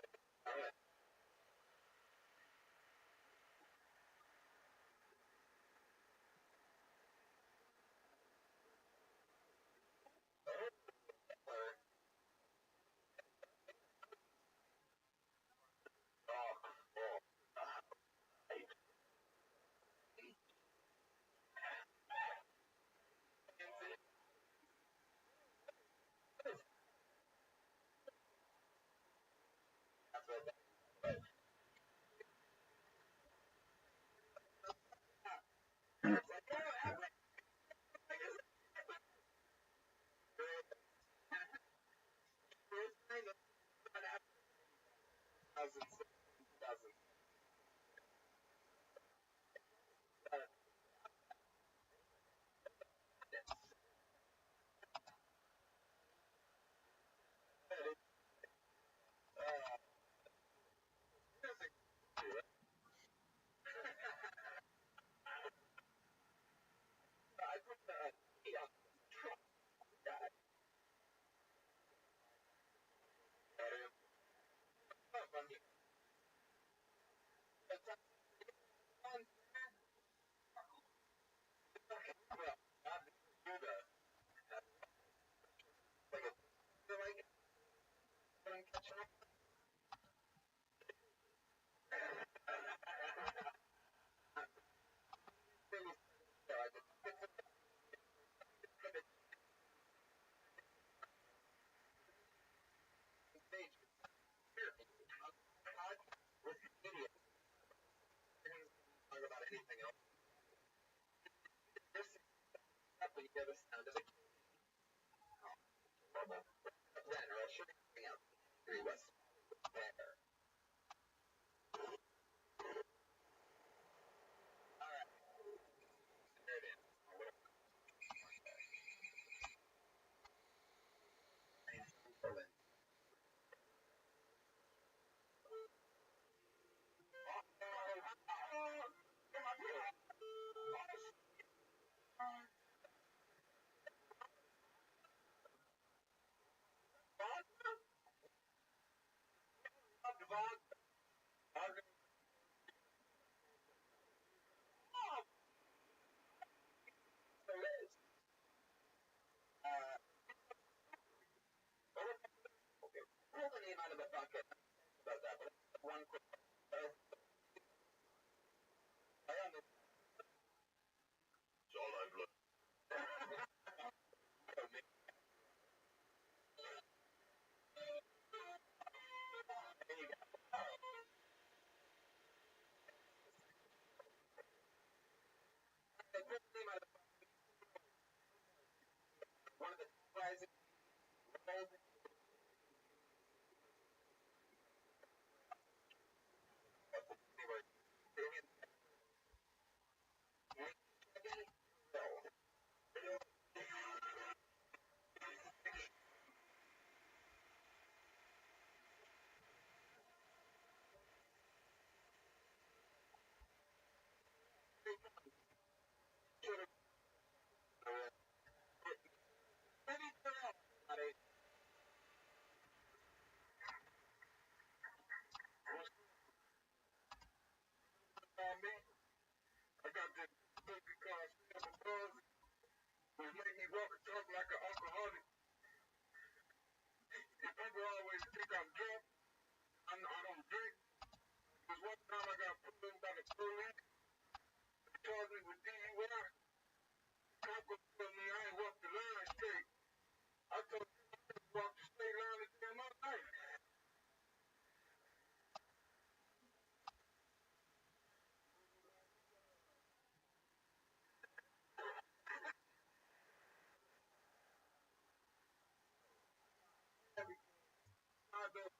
dozens. anything else. You're up when you hear the sound of a key. Normal. Then, or else you're going out to what's there. Alright. There it is. Pull the name out of the bucket. About that, but one quick. It's all I've looked. One of the surprising me. I got this cookie called Simple Buzz, which make me walk and talk like an alcoholic. And people always think I'm drunk. I don't drink. Because one time I got pulled over by the police. They charged me with DUI. Cop told me I ain't walked the line straight. I told him I walked the straight line until my life. I don't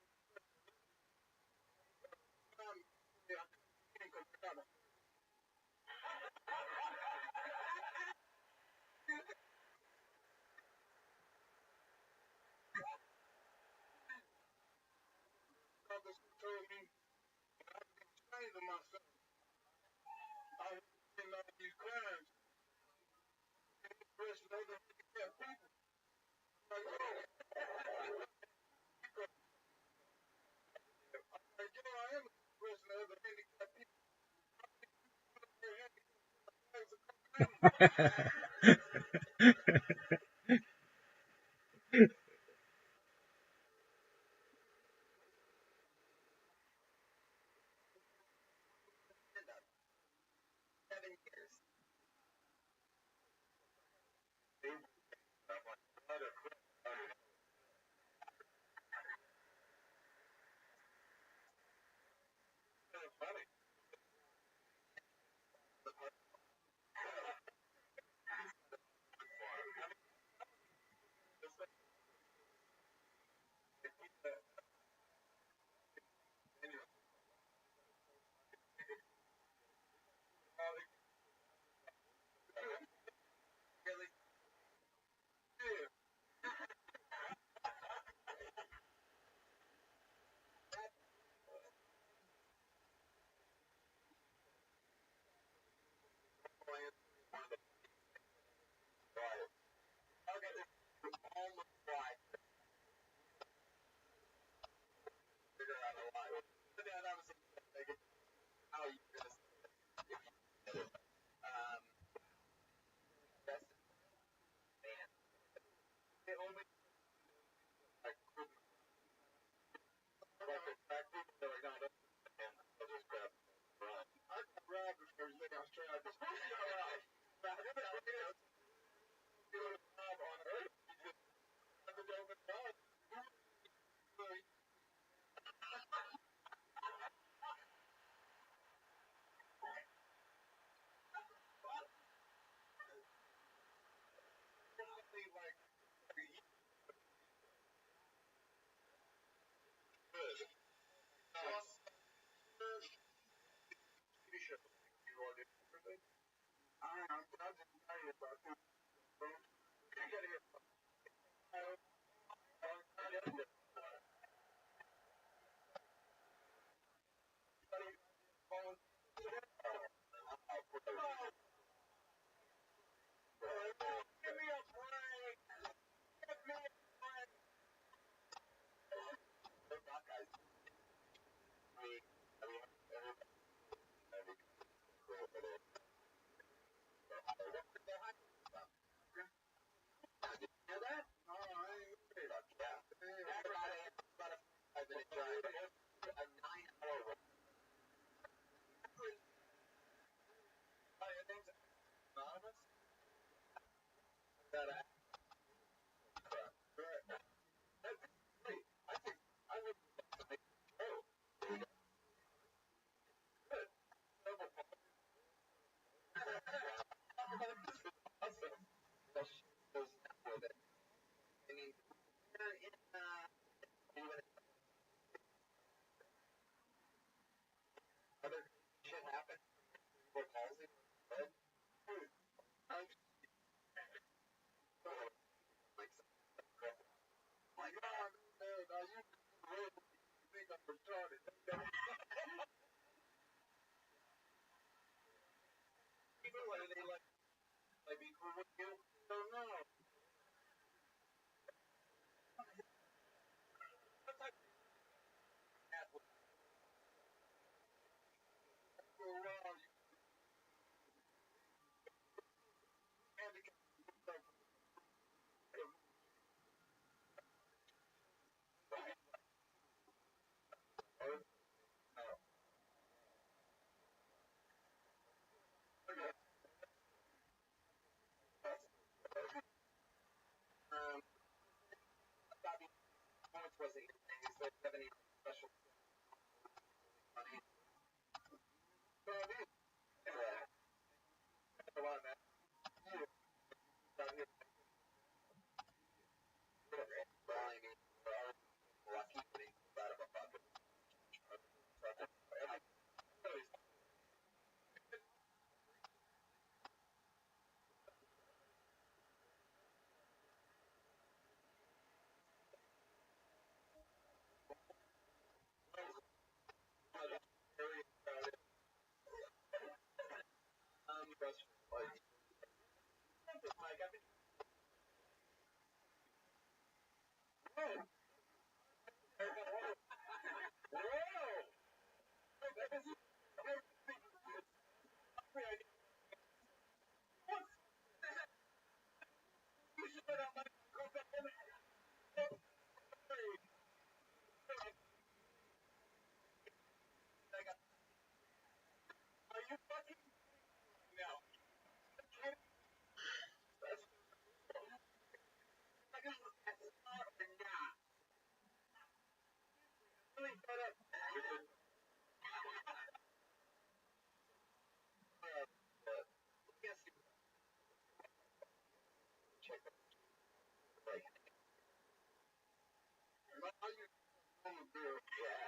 told me I was ashamed of myself. I was doing all these crimes. And the rest of other handicapped people. Like, oh, like, yo, I am the rest of other handicapped people. that you're saying? You said 70 special money. Well, these a lot of that. Down here, Well, I mean, we're all lucky getting out of a bucket. everybody's very crowded. Like, something like, I mean, whoa! Whoa! That is, you should put out money to go back in. Are you fucking now? That's smart or not? Really fed up. Yes, check it. Like, now you're going to do it. Yeah.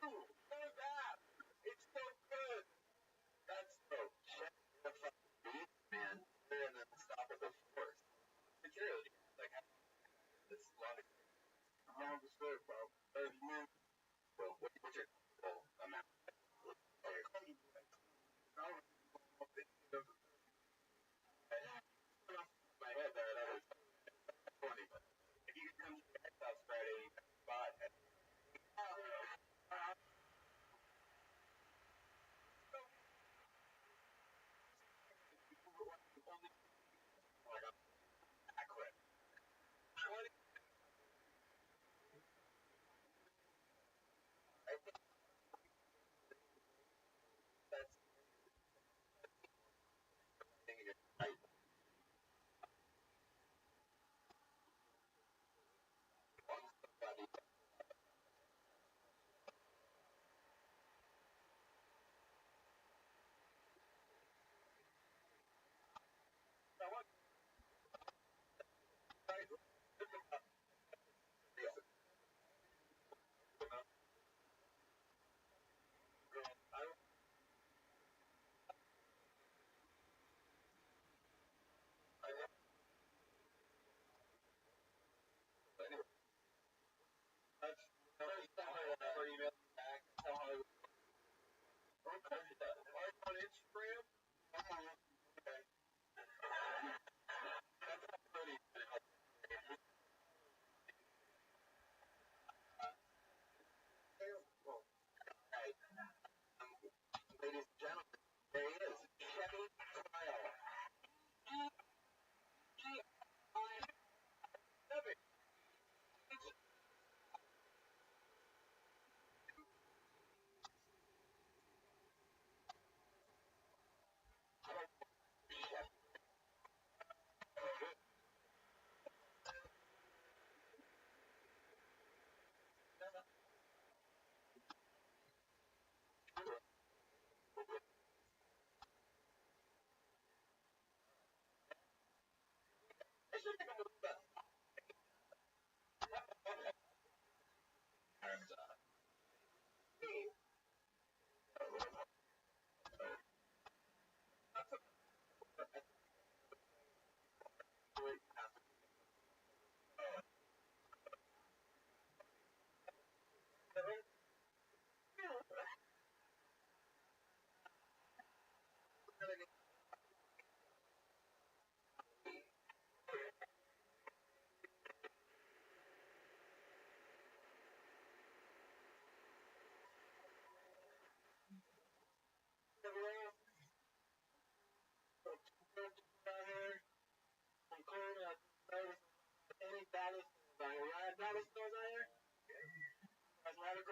What is that? It's so good. That's so shit. The fucking beef, man. They're in the unstoppable force. Security. Like, it's a lot of. How long is it, bro? 30 minutes. Well, what's your goal amount? My head there, that was 20, but if you could come to the house Friday, you got a spot. On Instagram, ladies and gentlemen, there he is, Chevy Kyle.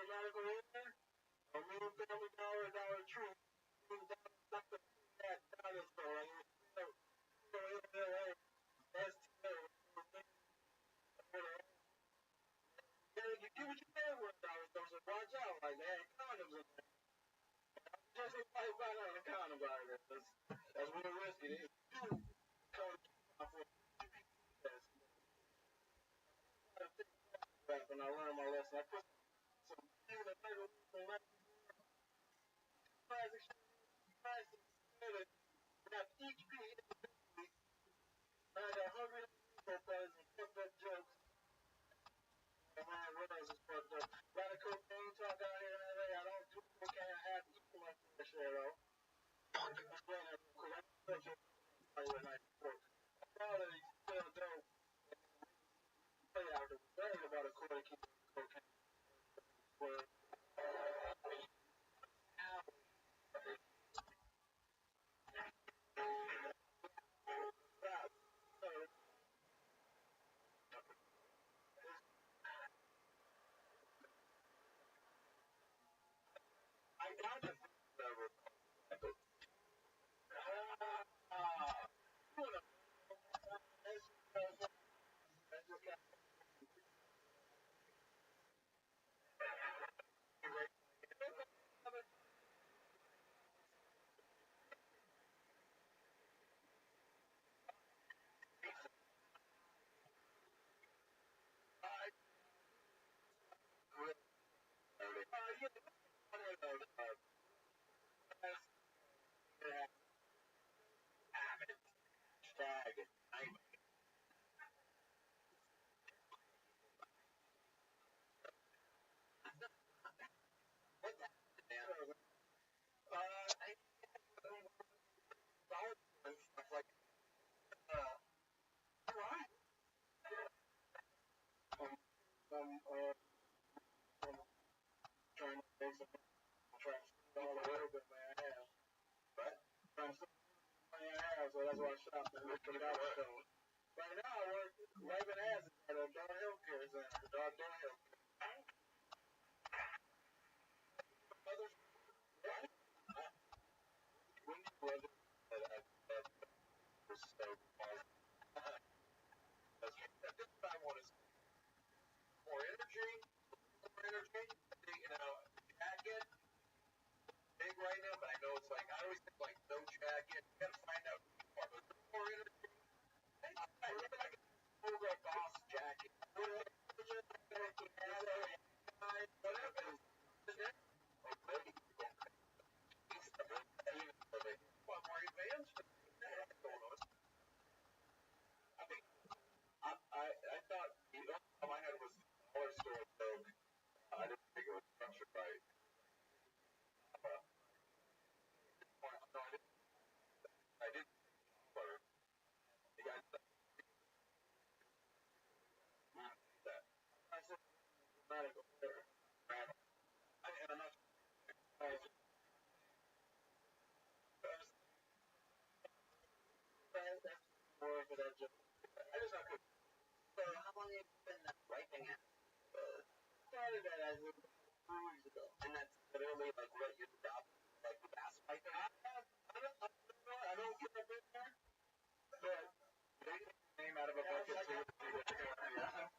Radical in there, a little $1 Dollar Tree, trying to make some tracks all the way with my ass. What? Trying to my ass, so that's why I stopped and looked at that show. Right now, I work 11 ass at a Dar Healthcare Center. Dar Healthcare. When you was it that was so this I want is more energy, more energy. You know, jacket, big right now, but I know it's like I always think like no jacket. You gotta find out more energy. I really like a full boss jacket. I thought the only problem I had was the dollar store, so I didn't think it was structured right. No, I didn't. Yeah, that. I said, medical. And I'm not. More for that job. I just not good. So how long have you been writing it? Started that as 2 weeks ago, and that's literally like what your job, like fast writing. I don't get a bit there, but they came out of a bucket too. Yeah.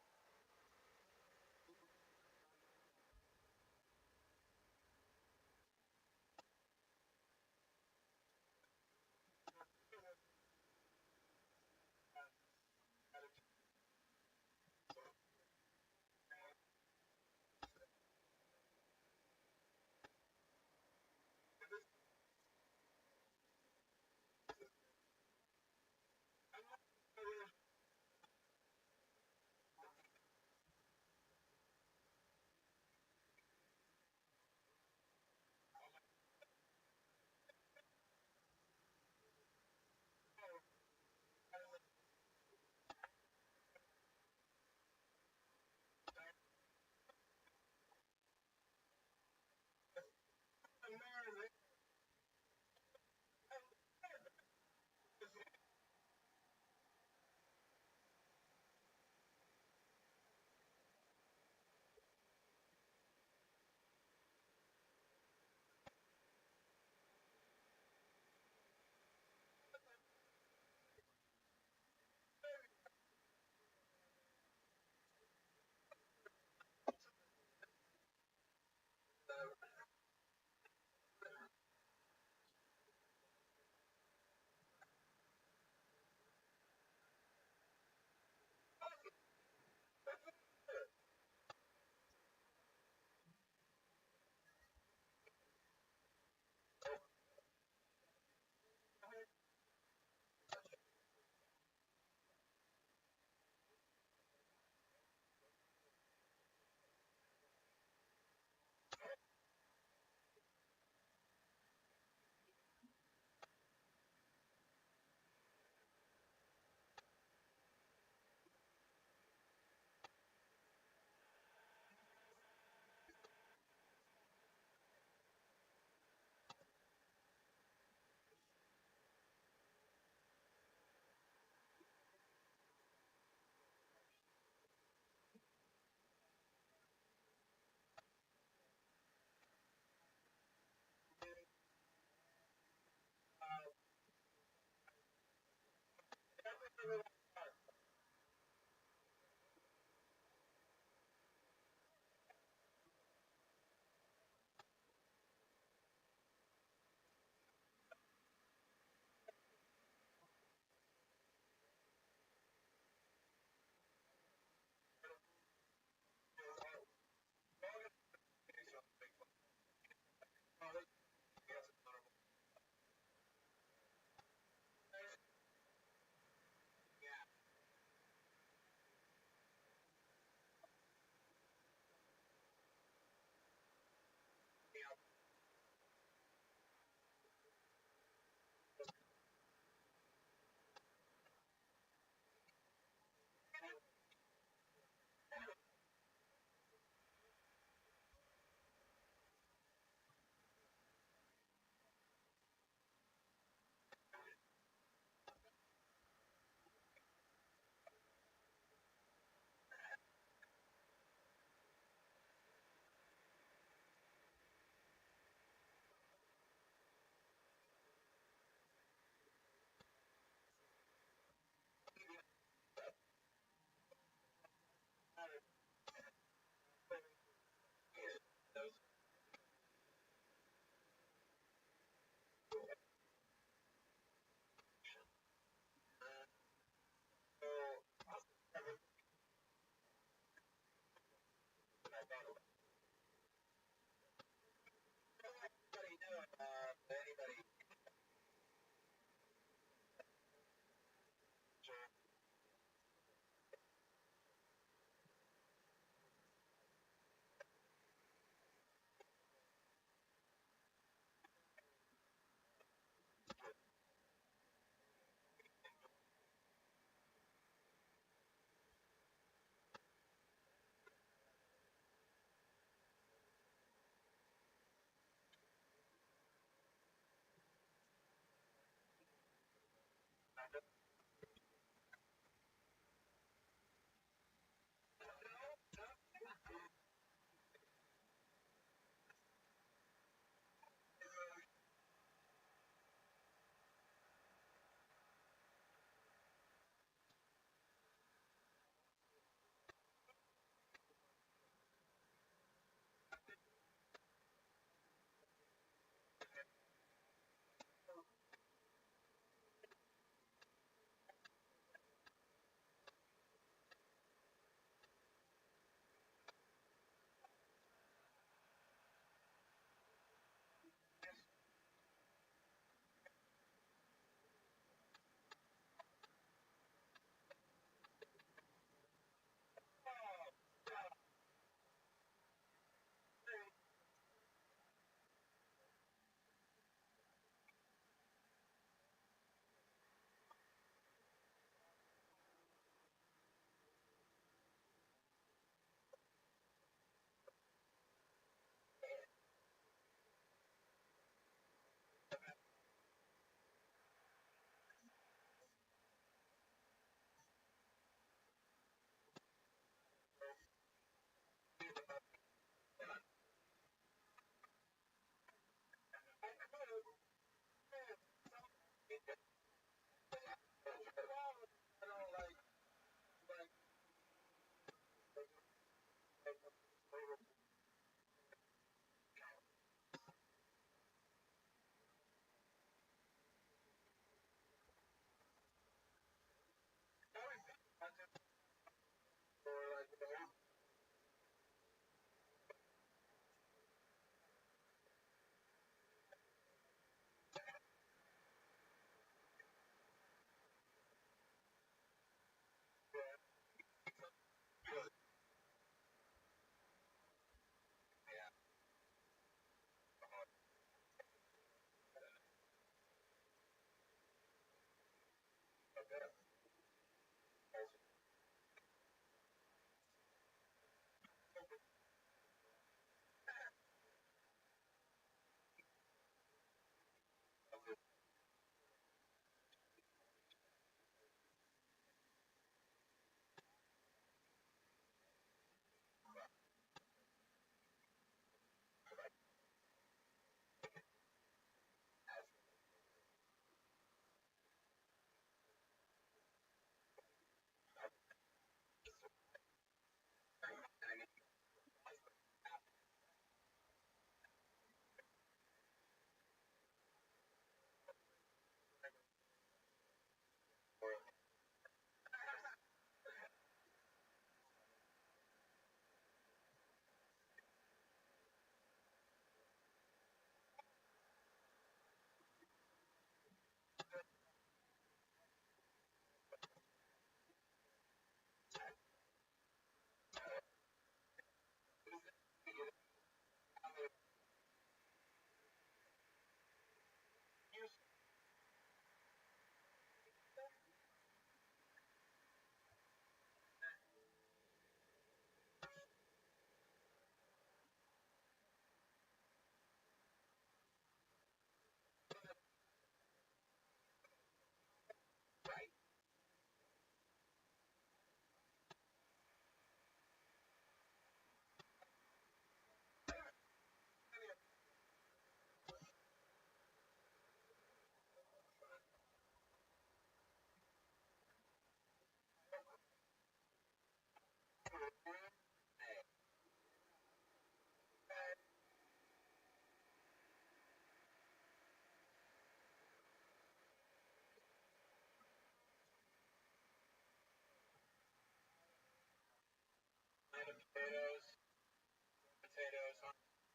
Potatoes,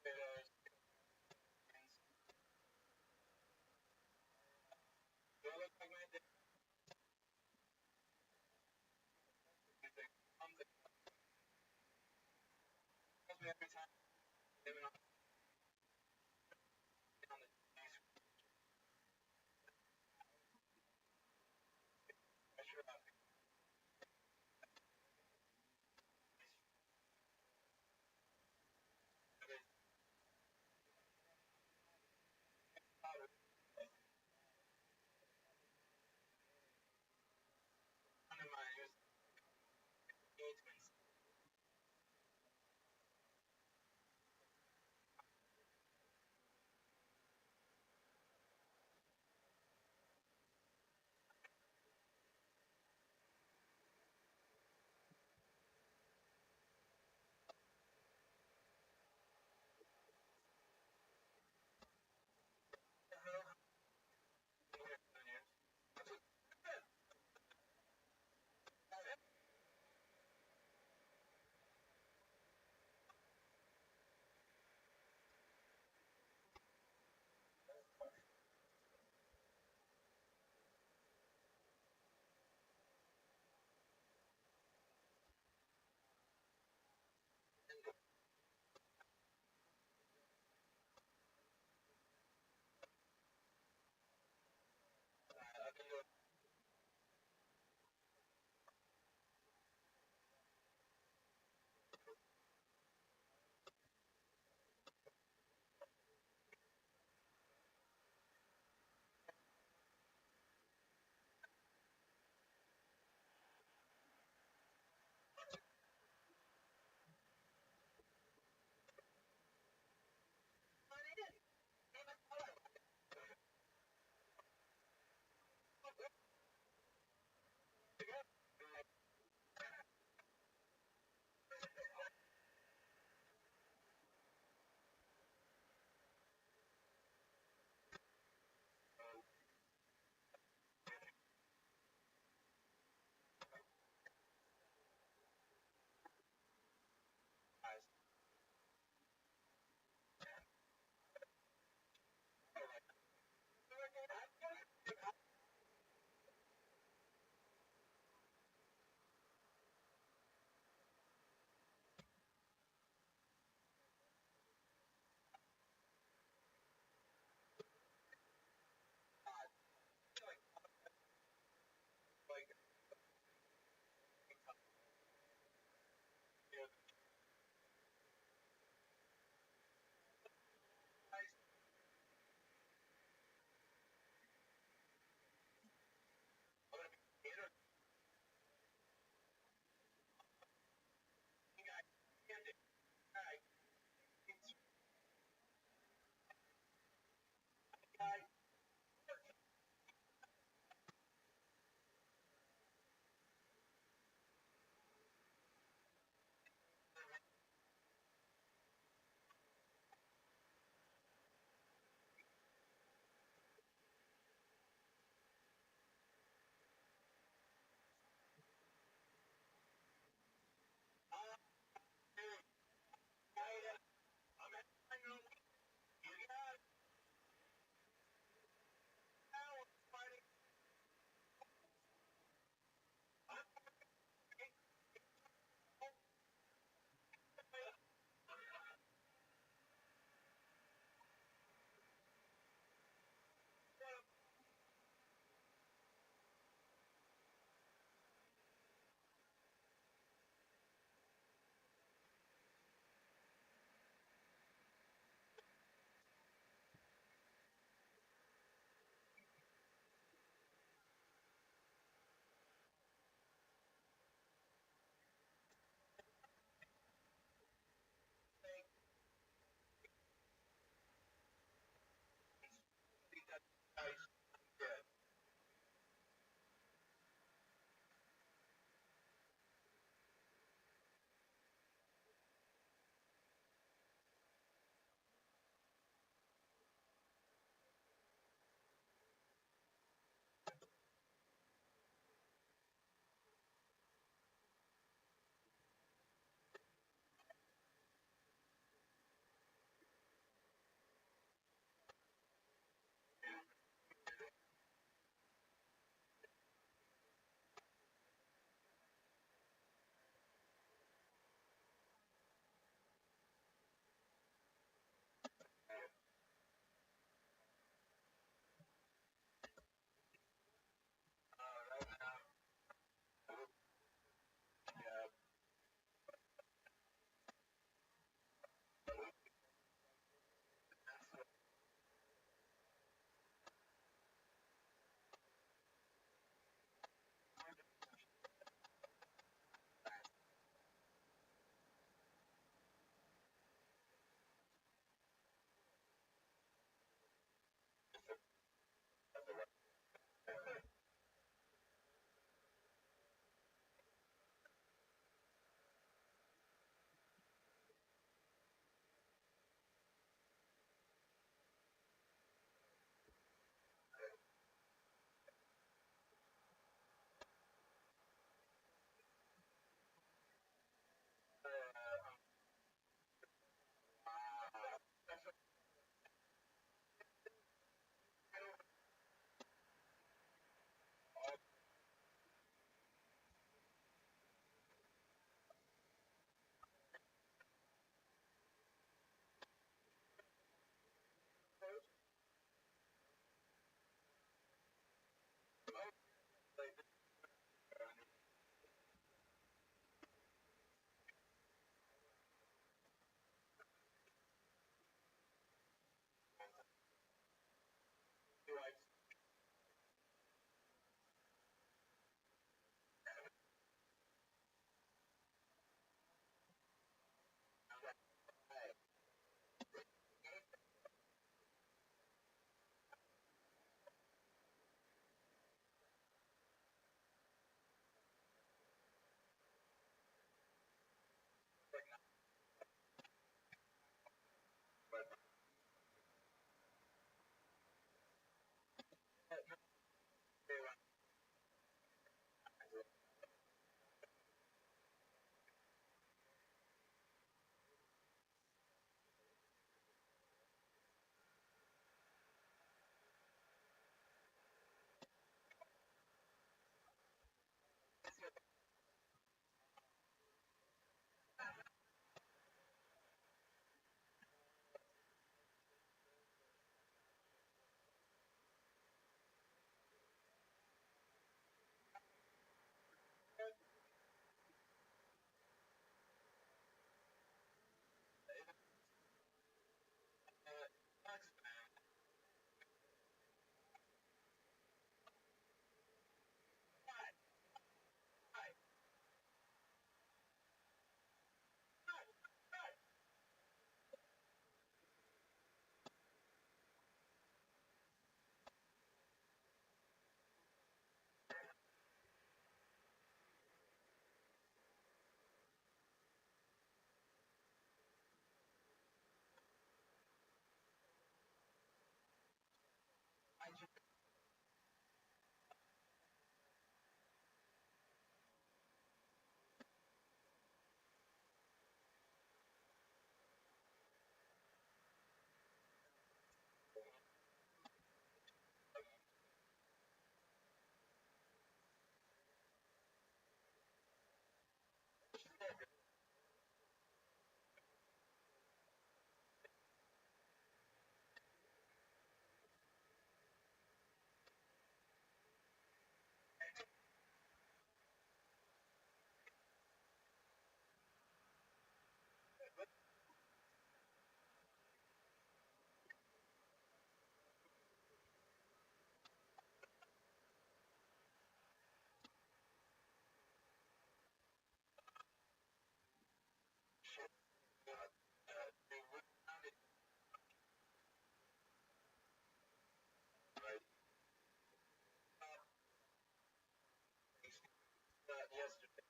potatoes, do I look like my dad? Something tells me every time I'm living on the pressure of one of my engagements. Yesterday.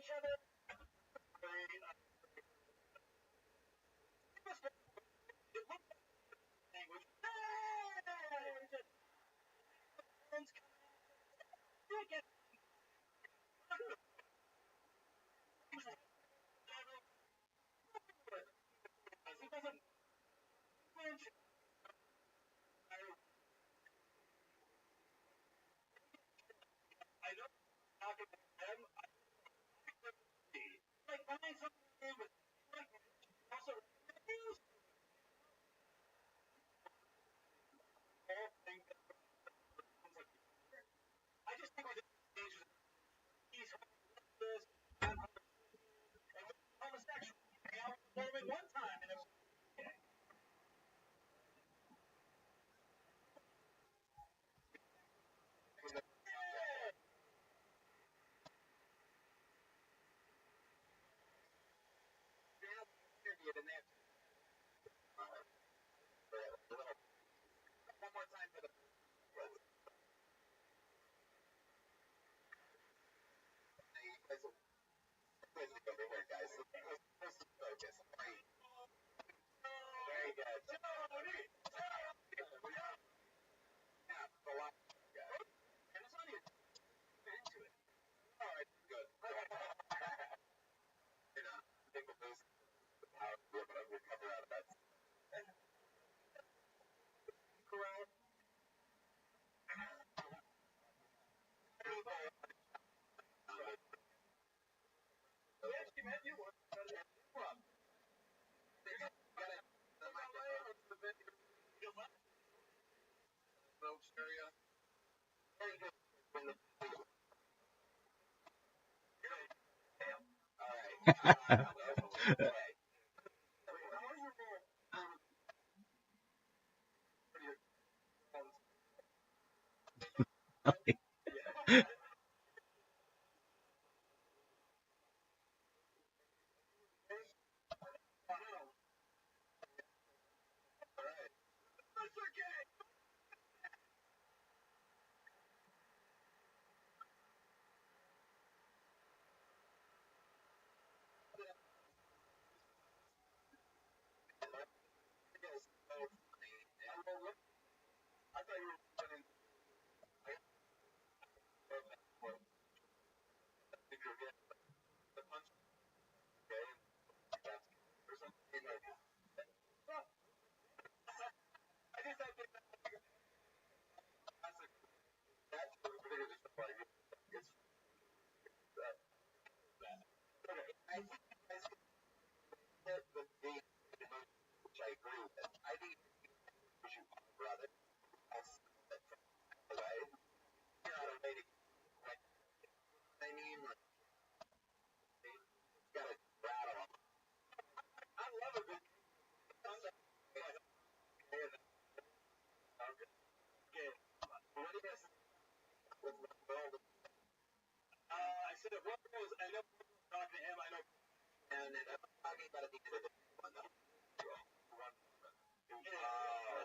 each other. Very, it was it looked like language. I know talking to them. Like buying something with also all things that I just think with he's this and homosexual. I was performing one time and it was and they have one more time for the over here, guys. So focus. Very good. Yeah, the line. And it's not even into it. All right, good. You know, I think with those how to be able to recover out of that. Corral. We actually met you once. Area. Very good. All right. I thought you were running. The punch or something like that. I just have to classic. That's literally like it's that. Okay, I think you guys hit the date which I agree with. I think you should brother. Away. You're not a lady. I mean, like, you gotta rattle them. I love a good concept. Okay. What do you guys with the world? I said if one was, I know talking to him, I know, and I'm talking about it because of one.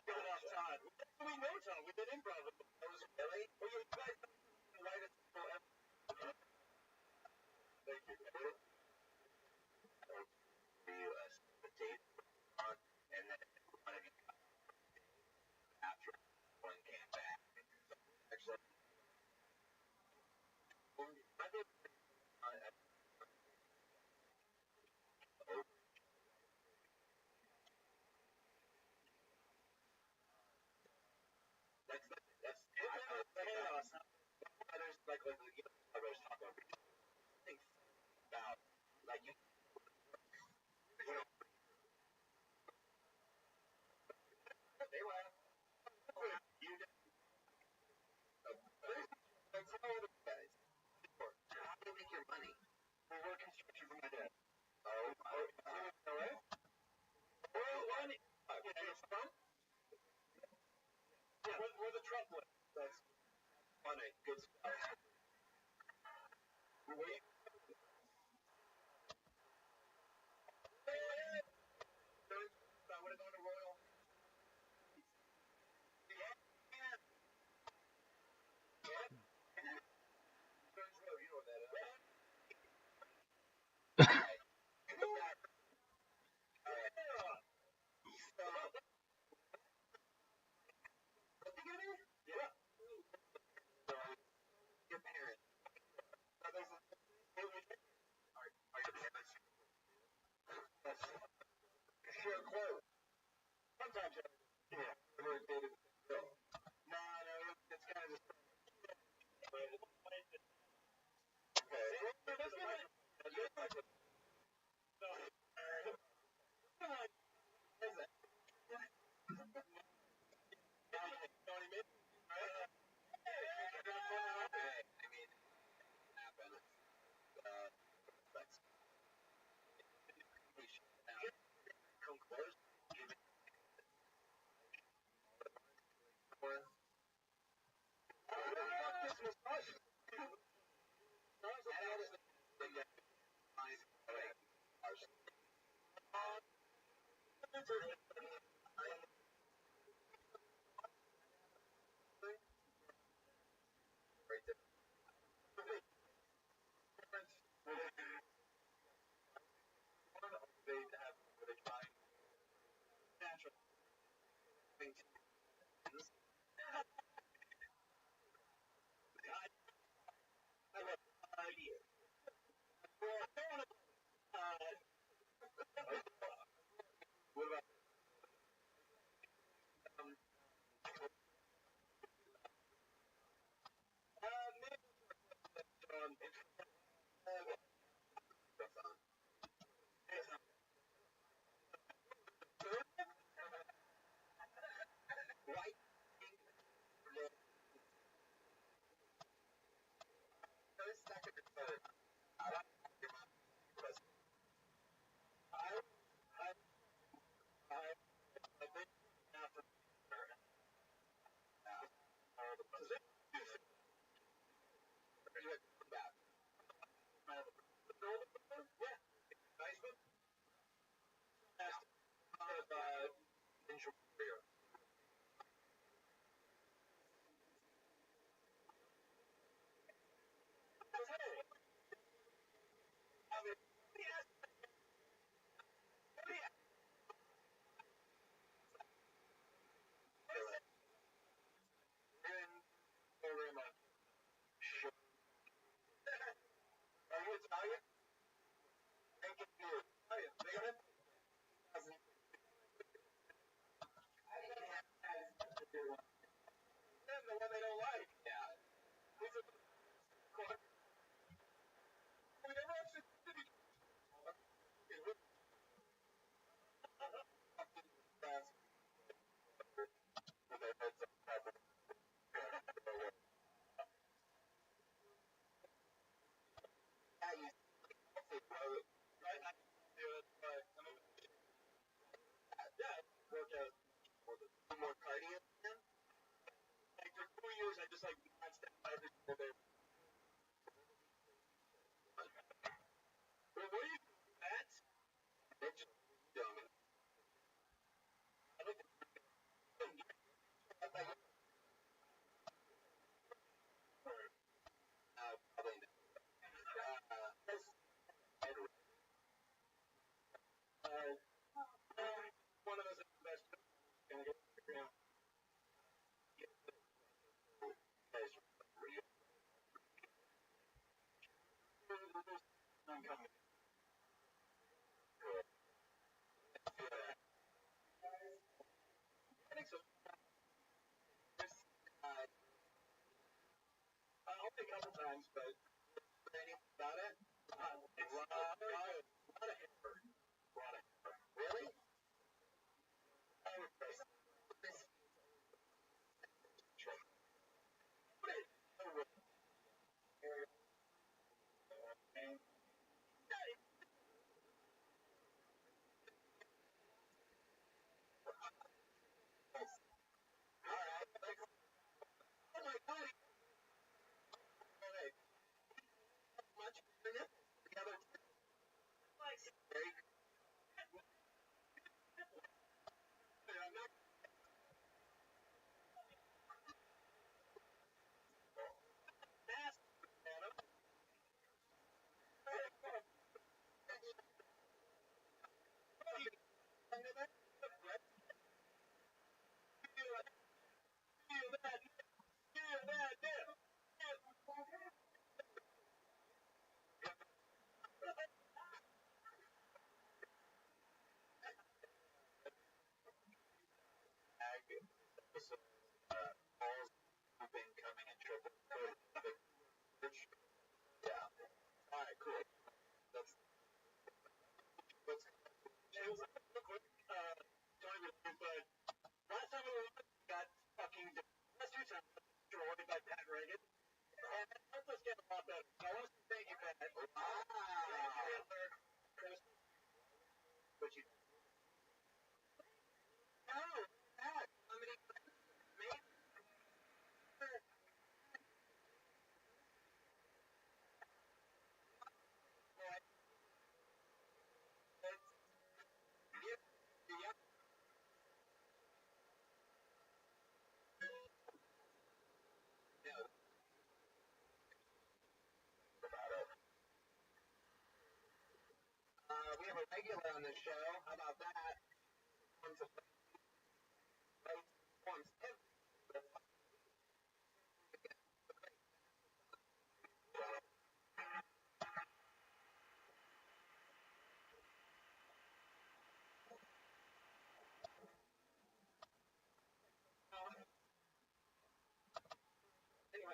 Good enough time. We know Tom. We did improv. That was really. Well, you guys write it. Thank you. The tape on, and then one of you after one came back. Actually, I think that's chaos. Others like you know, others talk about think about like you know they were you that's how old guys. How do you make your money? We work construction for my dad. Oh, all right. Well, one, from? Yeah, we're the trumpet. That's funny. Good stuff. Wait. I would have gone to Royal. You know that. Very we have a regular on this show. How about that? Forms of rights, forms every. Anyway,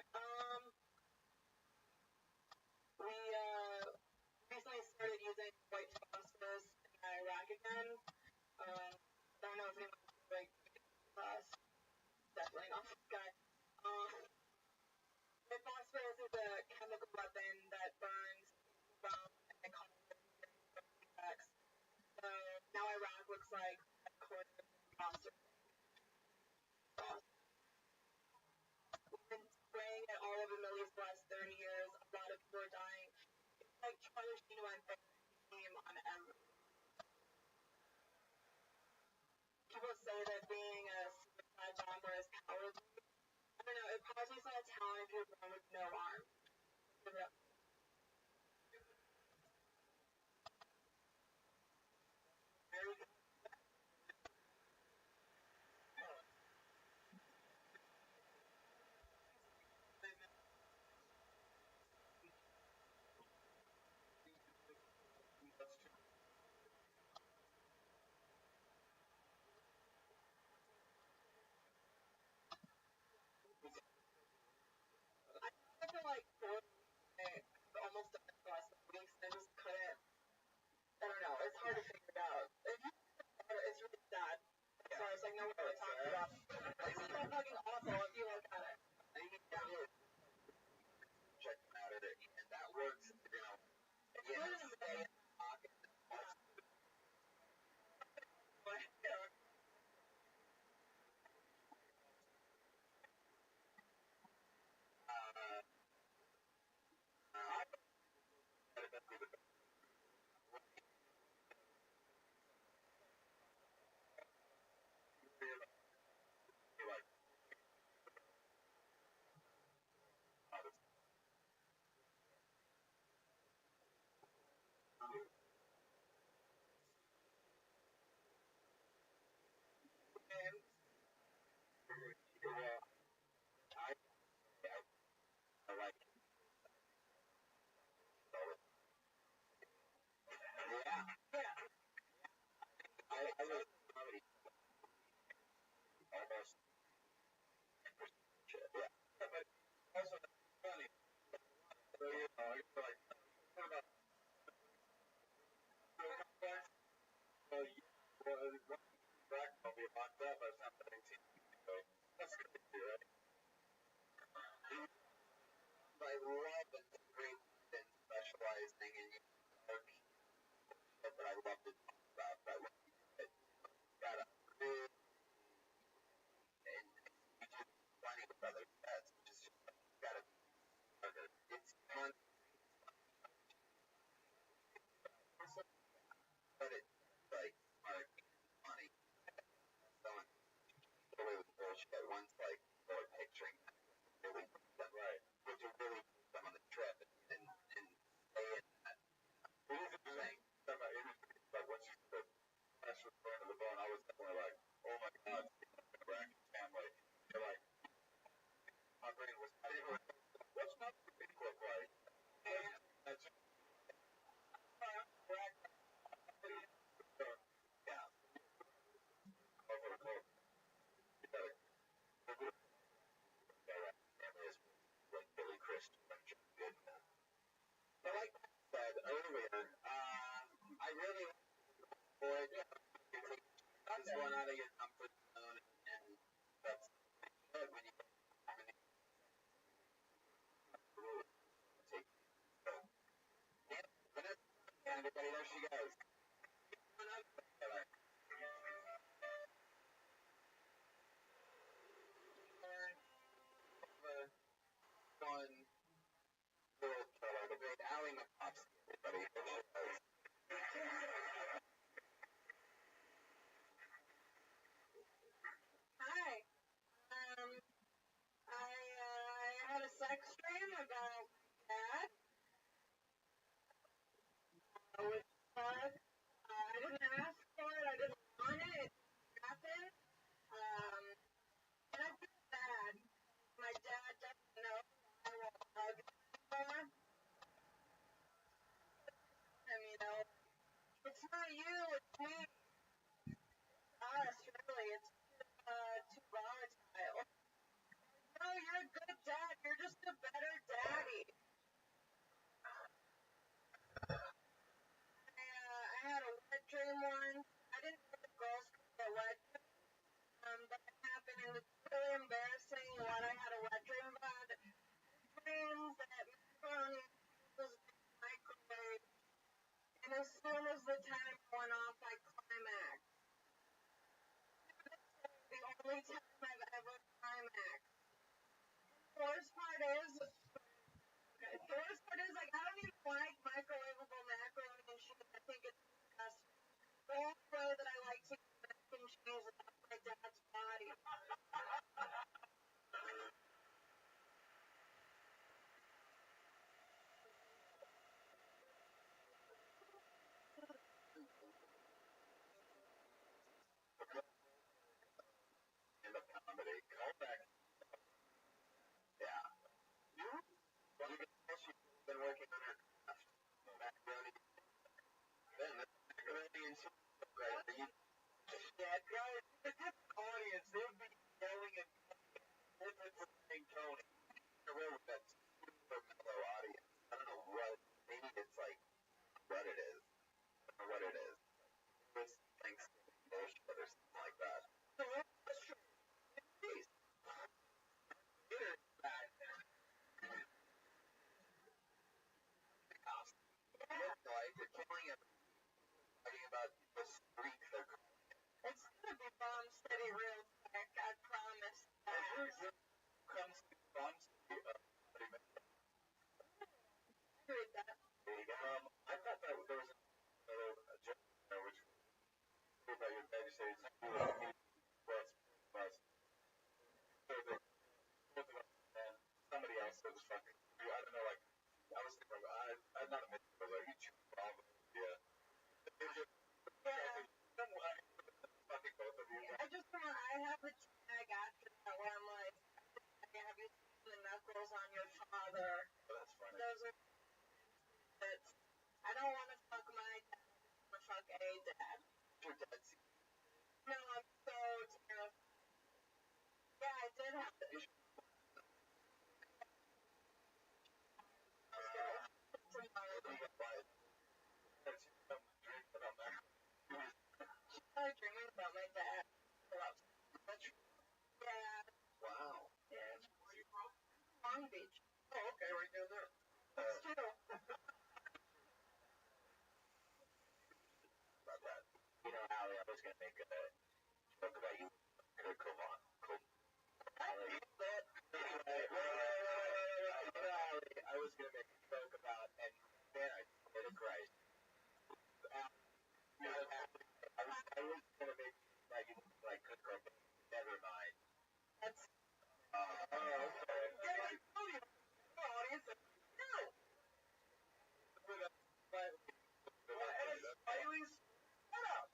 we recently started using white phosphorus in Iraq again. I don't know if anyone like class. Definitely not this guy. White phosphorus is a chemical weapon that burns from and causes effects. So now Iraq looks like a quarter of monster. We've been spraying it all over the Middle East the last 30 years. A lot of people are dying. It's like Chernobyl went theme on every. People say that being a suicide bomber is cowardly. I don't know. It probably takes a lot of talent if you're born with no arms. Very good. I feel like 4 weeks, almost done the last weeks, I just couldn't. I don't know. It's hard to figure it out. It's really sad. So I was like, no, what are we talking about? It's so fucking awful if you look at it. Check out it, and that works. You know, It's really amazing. I like it. Yeah. Yeah. I was almost. Yeah. But also funny. So you know, it's like what about so you well, back I'll be locked up or something. So that's good to do, right? I love and great and specializing in work that I love to talk about. But when you got a food and you do plenty of other sets, which is just got a burger. It's fun, but it's like smart, funny, so totally bullshit. One's like they're picturing really right, which is really them on the trip and stay in that. It is interesting. Like once you put pressure going to the bone, I was definitely like, oh my god, Iraqi family. They're like, my brain was, I didn't really, what's not the big look like? That's Iraq. Yeah, over the coast. You gotta, Iraq family is like Billy Crystal and John Goodman. But like I said earlier, I really enjoyed that's one out of your comfort zone, and that's good when you come in and take so. Yeah, Vanessa, everybody, there she goes. Fun world killer, the great Allie McPops, everybody. Hi. I had a sex dream about dad. Which was you, it's me. Us, really. It's too volatile. No, you're a good dad. You're just a better daddy. I had a wet dream once. I didn't know the girls could get a wet dream, but it happened, and it's really embarrassing what I had a wet dream about. Dreams that macaroni was being microwaved, and as soon as the timer went off, I climaxed. The only time I've ever climaxed. The worst part is, like, I don't even like microwavable macaroni and cheese. I think it's disgusting. The only way that I like to eat mac and cheese is off my dad's body. Stand-up comedy. Callback. Yeah. You? Well, you can tell she's been working on her craft. Macaroni. Then the macaroni and cheese. Right. Yeah, guys, the audience, they would be yelling and saying Tony. I wrote with that super mellow audience. I don't know what. Maybe it's like what it is. I don't know what it is. It's Thanksgiving bullshit or something like that. No, that's true. Please. Dinner back there. The costume. Like they're killing it. Talking about the streak they're calling it. It's gonna be bomb steady real quick, I promise that. Comes to bomb city. Read that. There you go. I thought that there was another joke there, which was about your dad. You say it's and somebody else that was fucking. I don't know, like I was thinking, I'm not a myth, but like you choose wrong. Yeah. Fucking both of you. I have a tag after that where I'm like, have you seen the knuckles on your father? Oh, that's funny. Those are bits. I don't want to fuck my dad. I want to fuck a dad. Your dad sees No, I'm so terrified. Yeah, I did have to. I started dreaming about my dad. Yeah. Wow. Yeah. Long Beach. Oh, okay, right down there. That's true. About that. You know, Allie, I was gonna make a joke about you. Come on. Allie. Anyway, Allie, I was gonna make a joke about, and then I swear to Christ. I was gonna make like you like cook her, but never mind. That's. Okay. Yeah, I told you. No, audience. No. Shut up.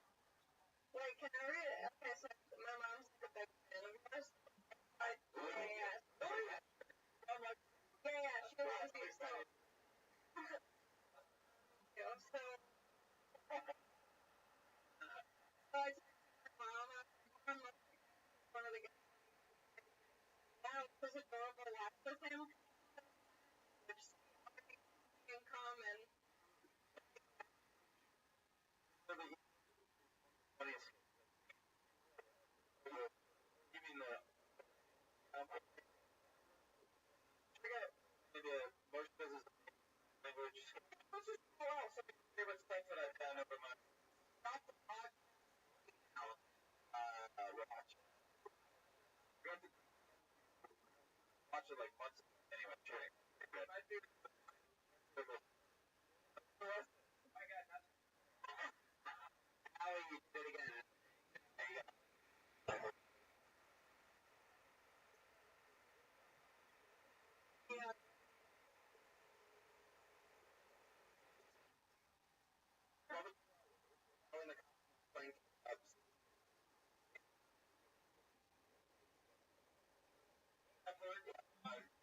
Wait, can I read it? Okay, so my mom's like a big fan of yours. Yeah. Yeah, she loves you so. So. So I texted my mom. I'm one of the guys. Yeah, it was adorable watch with him. Income and. You mean the maybe most business language. What's just some of my favorite stuff that I've done over my not the podcast now. Watch. Got to watch it like once. Anyway, kidding. My favorite. I got nothing. How you did it again? There you go. Yeah.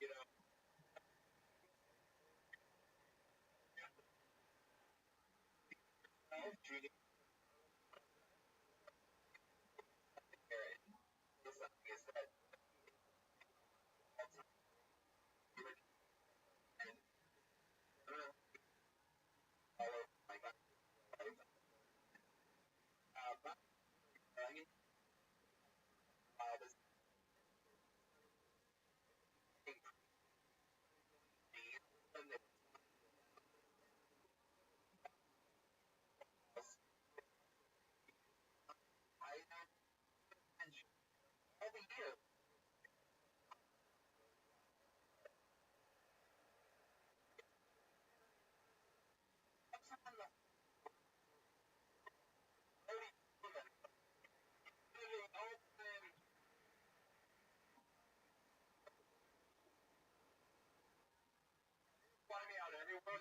You know, cheating.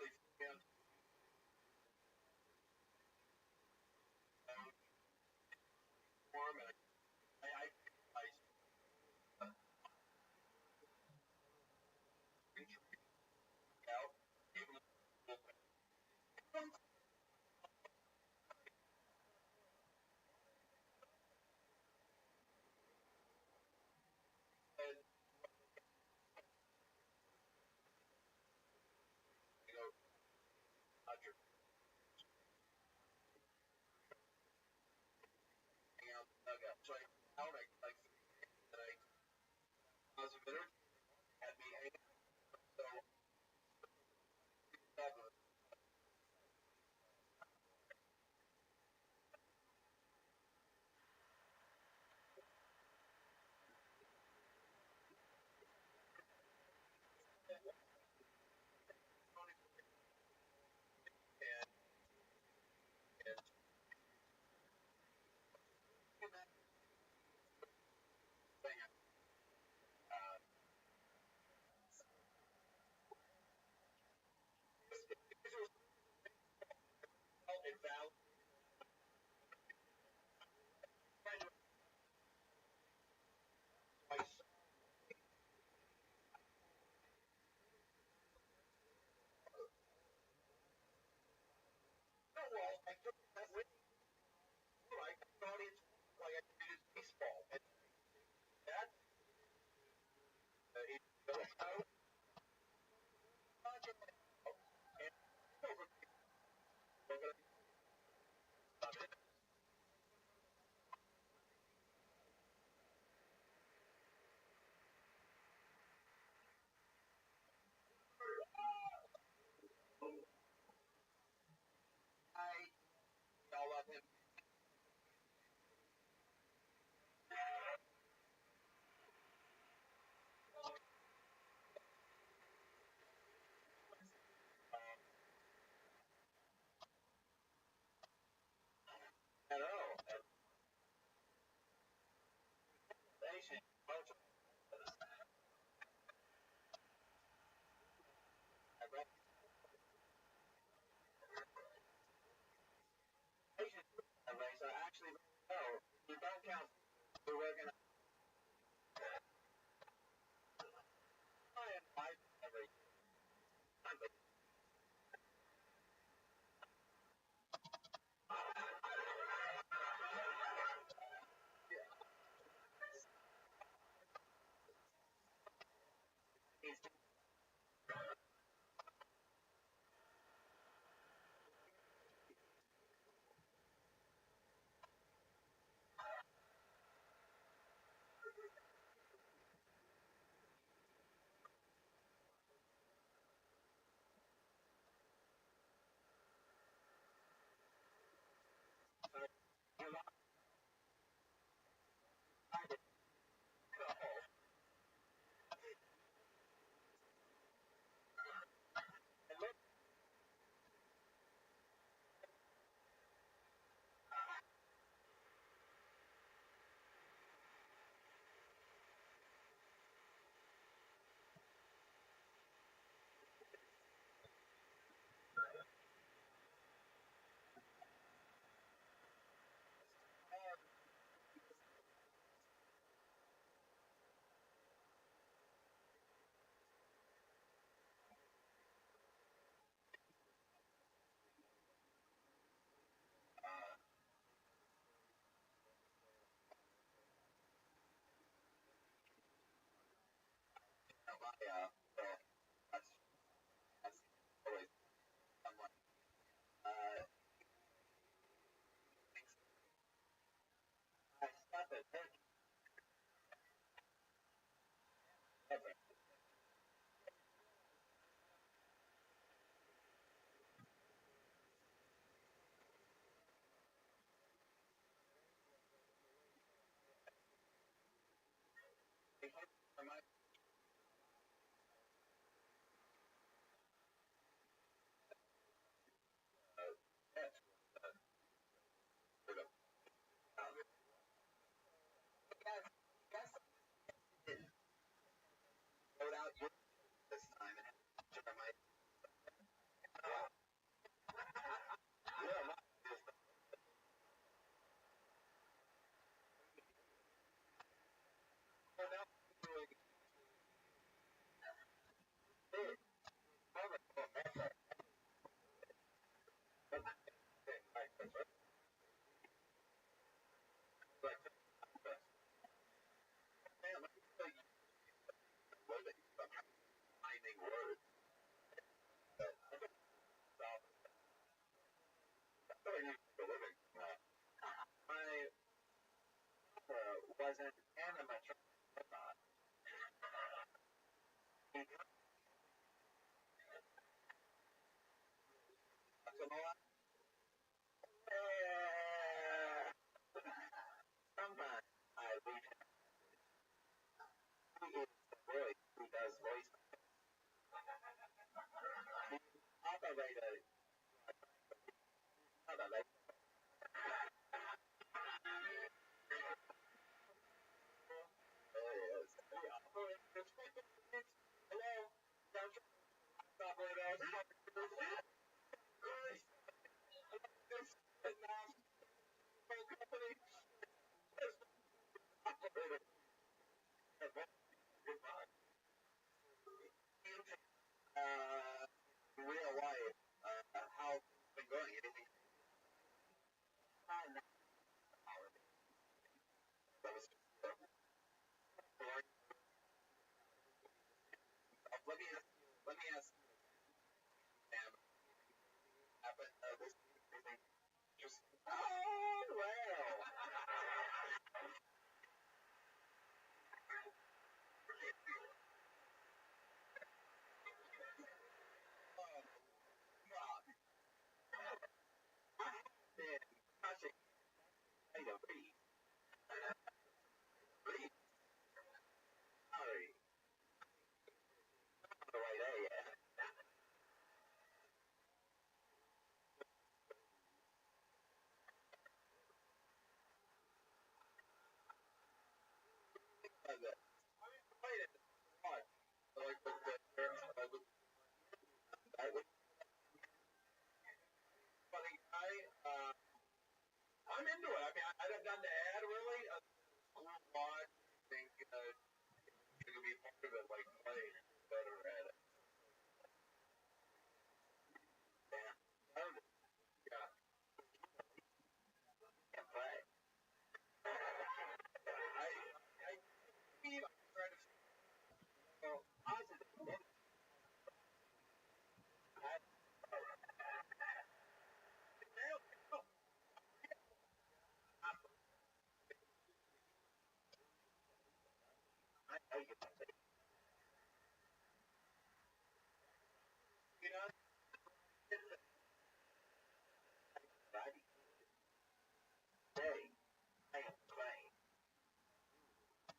they flew me out to warm, and I out, gave them a little bit. And you know, Roger hang out the dugout. So I out, I like that I positive energy had me hang out. So cover. And thing felt invalid. I saw well, I took that with me. Like I thought it's like I treated baseball. And that it goes out and over I all of him. I don't know. Patient, I read patient. So actually, no, you don't count. We're working on five every time, but he's you're not trying to and look at my that's that's always someone I stop it. Ever. My pets sort of present animatronic robot. Sometimes I reach who is the voice who does voice operator operator is the operator speaking. Hello, Dr. Operator. This is now company operator. Real life, how it's been going. Anything? That was just boring. Let me ask Sam. Happened this thing. Just well. Then project item read. Sorry, the right A yet. Wait a what? Like with that was funny guy. I'm into it. I mean, I haven't done the ad really. Cool watch. I think you could be part of it, like play better at it. Yeah. Yeah. Can't play. I feel I'm trying to feel positive. I know you know, Friday day, I am playing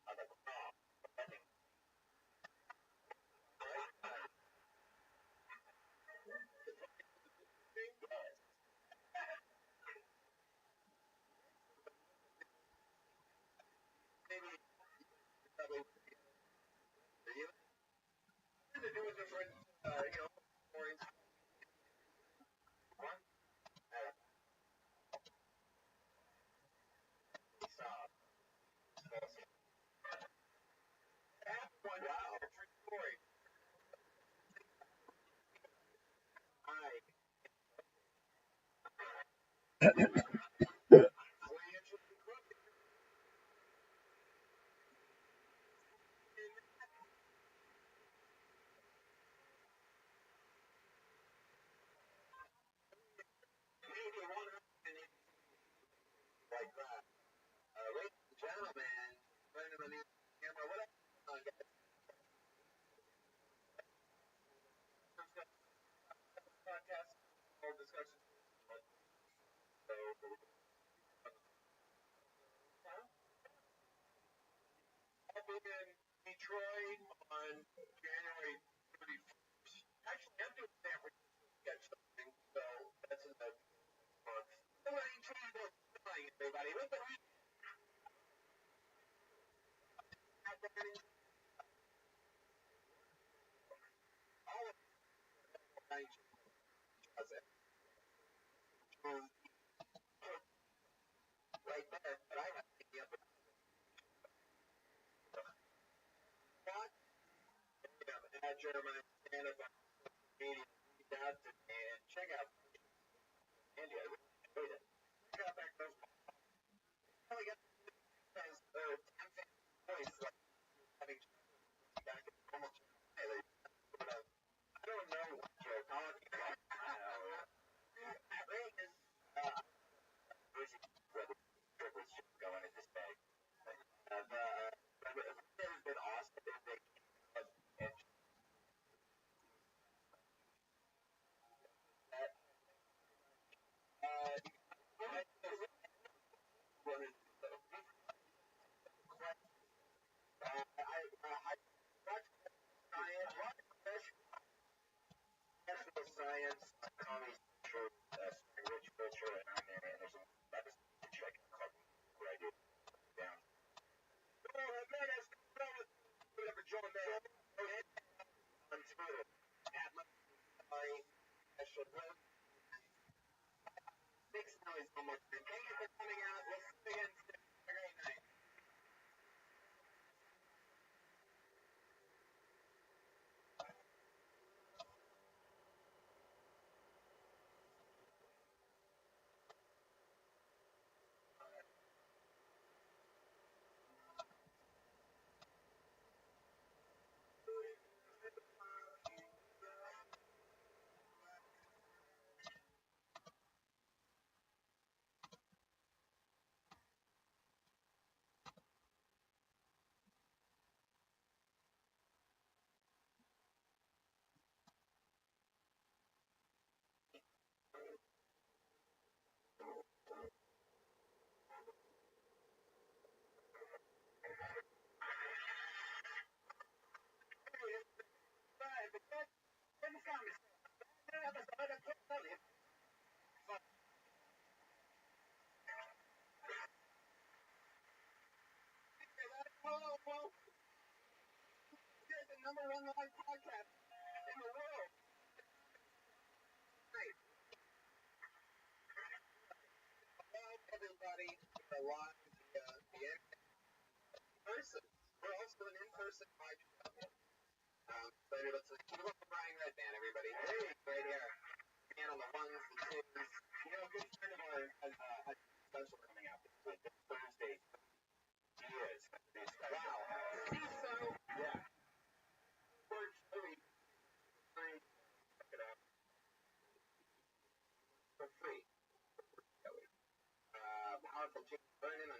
on the clock. Depending, right? Yes. Maybe probably you to do a different, more one. Stop. Wow. True story. I maybe one like that. Ladies and gentlemen, friend of the new camera, whatever. Podcast, all discussions. So, I'll be in Detroit on January 31st. Actually, I'm doing San Francisco sketch something, so that's in the month. So I enjoy the flying, everybody. With the all of the night does it. Right there, but I have to be up at Jeremiah Stand Up Media. Reach out to me and check out India. I really enjoyed it. Check out that girl's probably got those tempting voice like having back in normal channel. I don't know what you're talking about. That really is busy whether strippers should go into this bag. Science on Comedy Central, starring Rich Culture, and I'm in it, and there's a lot of stuff to check out called where I do down. Oh, man, that's whatever John Mayer on Twitter at my special book. 6 now is almost done. Thank you for coming out. We'll see you again soon. Have a great night. Well, here's the #1 live podcast in the world. Great. Hello, everybody. We're live via in-person. We're also an in-person live show. So let's keep up the Brian Red Band, everybody. Hey, right here. Man on the ones, the twos. You know, a good friend of ours has a special coming out this Thursday. He is. Wow. So, yeah. We're free. Check it out. For free. Powerful James Vernon on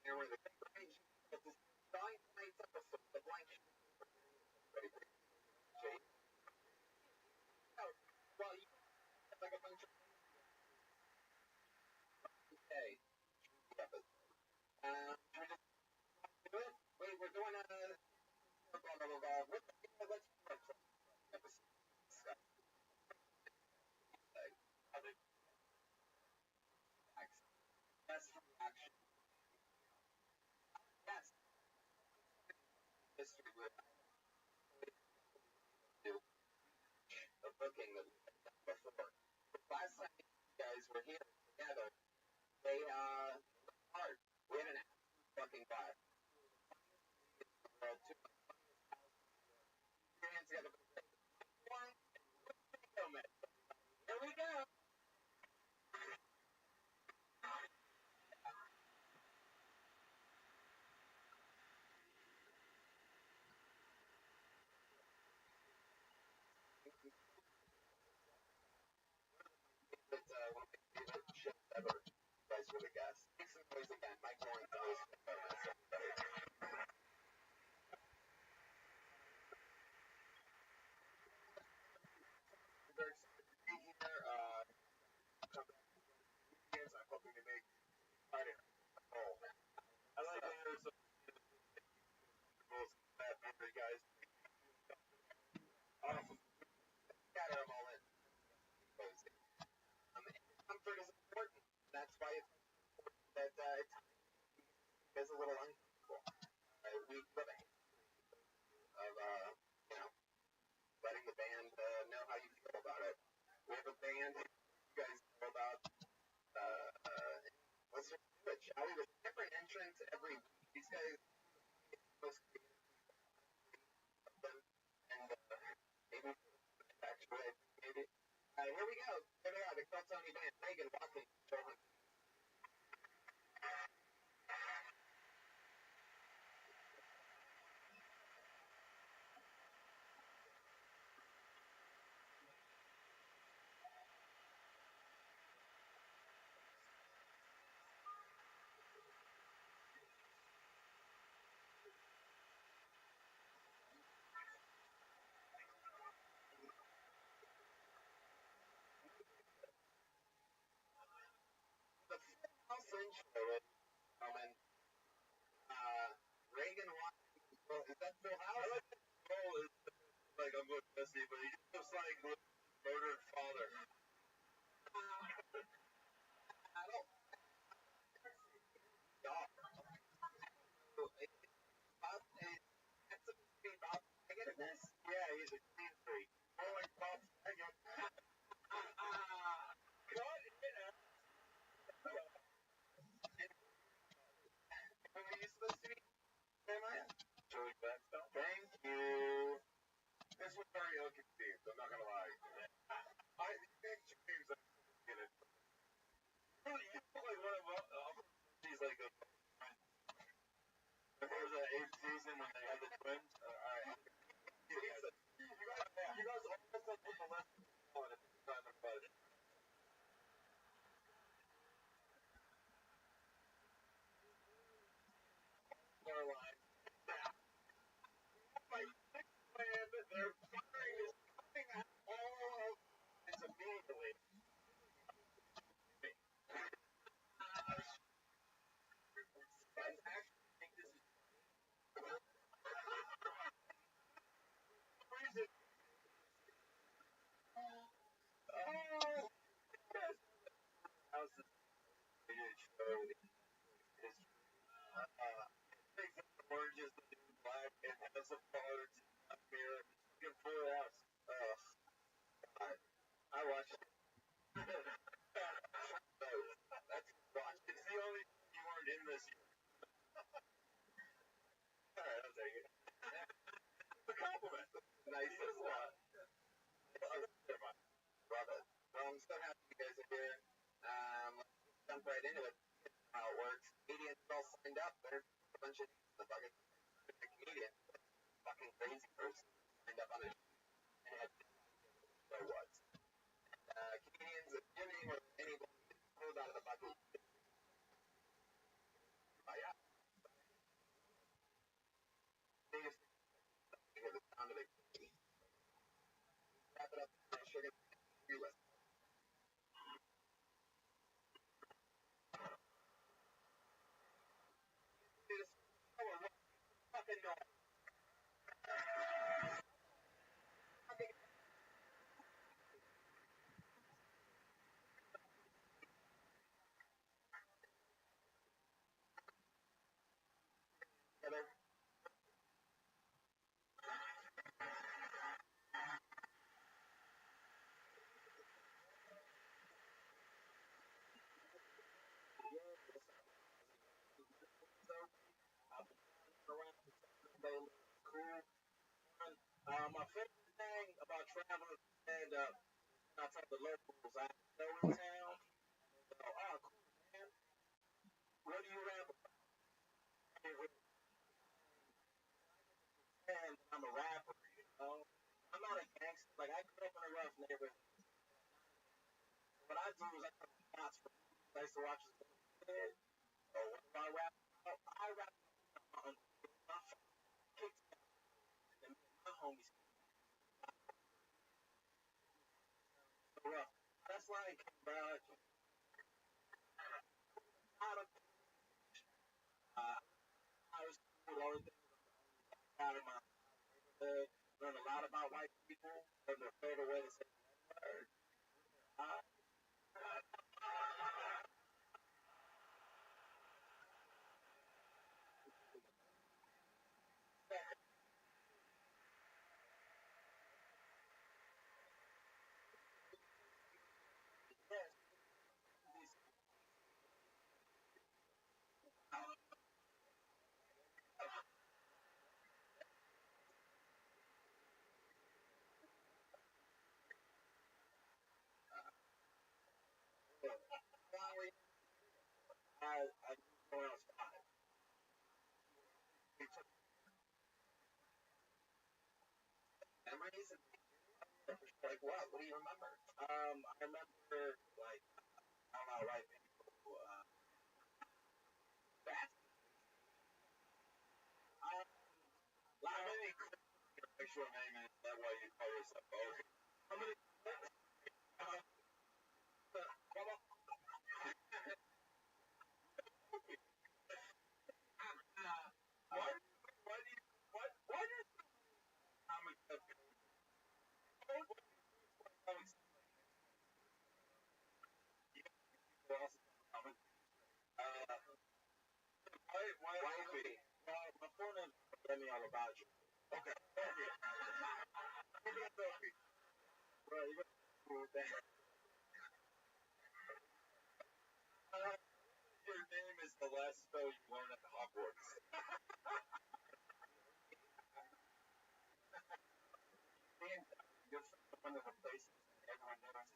there where the range of this song tonight's episode, the blank ready for Jay. Oh, well, you have like a bunch of okay. Should we just do it? Wait, we're doing a blah blah blah blah. Let's start episode. Other facts. Best reaction. Yes. History with a booking that we've done before. Last time you guys were here together, they hard. We had an absolute fucking blast. Two hands together. One, here we go. It's one of my favorite shows ever. You guys really guess. Make some noise again. Mike Warren's always very excited to be here. I'm hoping to make Friday oh. I like to hear some rules that memory guys. Got our moment. Comfort is important. That's why it's that it's a little uncomfortable. We live a of letting the band know how you feel about it. We have a band you guys know about. Let's just do it, shall we? With different entrants every week. These guys most and maybe actually maybe. Here we go. Here they are, the Crotoni band. Megan Watson. Fringe show it. And Reagan Washington. Is that Full House? I like that role. It's like I'm going to Jesse, but he just like murdered watch. That's watch. It's the only time you weren't in this year. Alright, I'll take it. It's a compliment. Nicest one. Never mind. Love it. Well, I'm so happy you guys are here. Let's jump right into it. How it works. Canadians all signed up. There's a bunch of the fucking Canadian. Fucking crazy person signed up on it. And had so what? Canadians, if your name or anybody pulled out of the bucket, yeah. Biggest thing is the sound of it. Wrap it up. Sugar. You listen. Fucking no. My favorite thing about traveling and outside the locals, I know in town. So, oh, cool, man. What do you rap about? And I'm a rapper, you know. I'm not a gangster. Like I grew up in a rough neighborhood. What I do is I come shots for I used to watch this kid. So what do I rap about? I rap about my kicks and my homies so rough. That's like, out of I was all the things out of my learn a lot about white people and their favorite way to say word. Uh, yes, finally, I when I was five. Memories and like what? What do you remember? I remember like I don't know, white people. That's how many actual name is that why you call yourself okay? How many why why do you why do you comic book comics comic why my phone is tell me all about you. Okay. Okay. Bro, you got cool with that. Your name is the last spell you learn at Hogwarts. And you're one of the places everyone knows.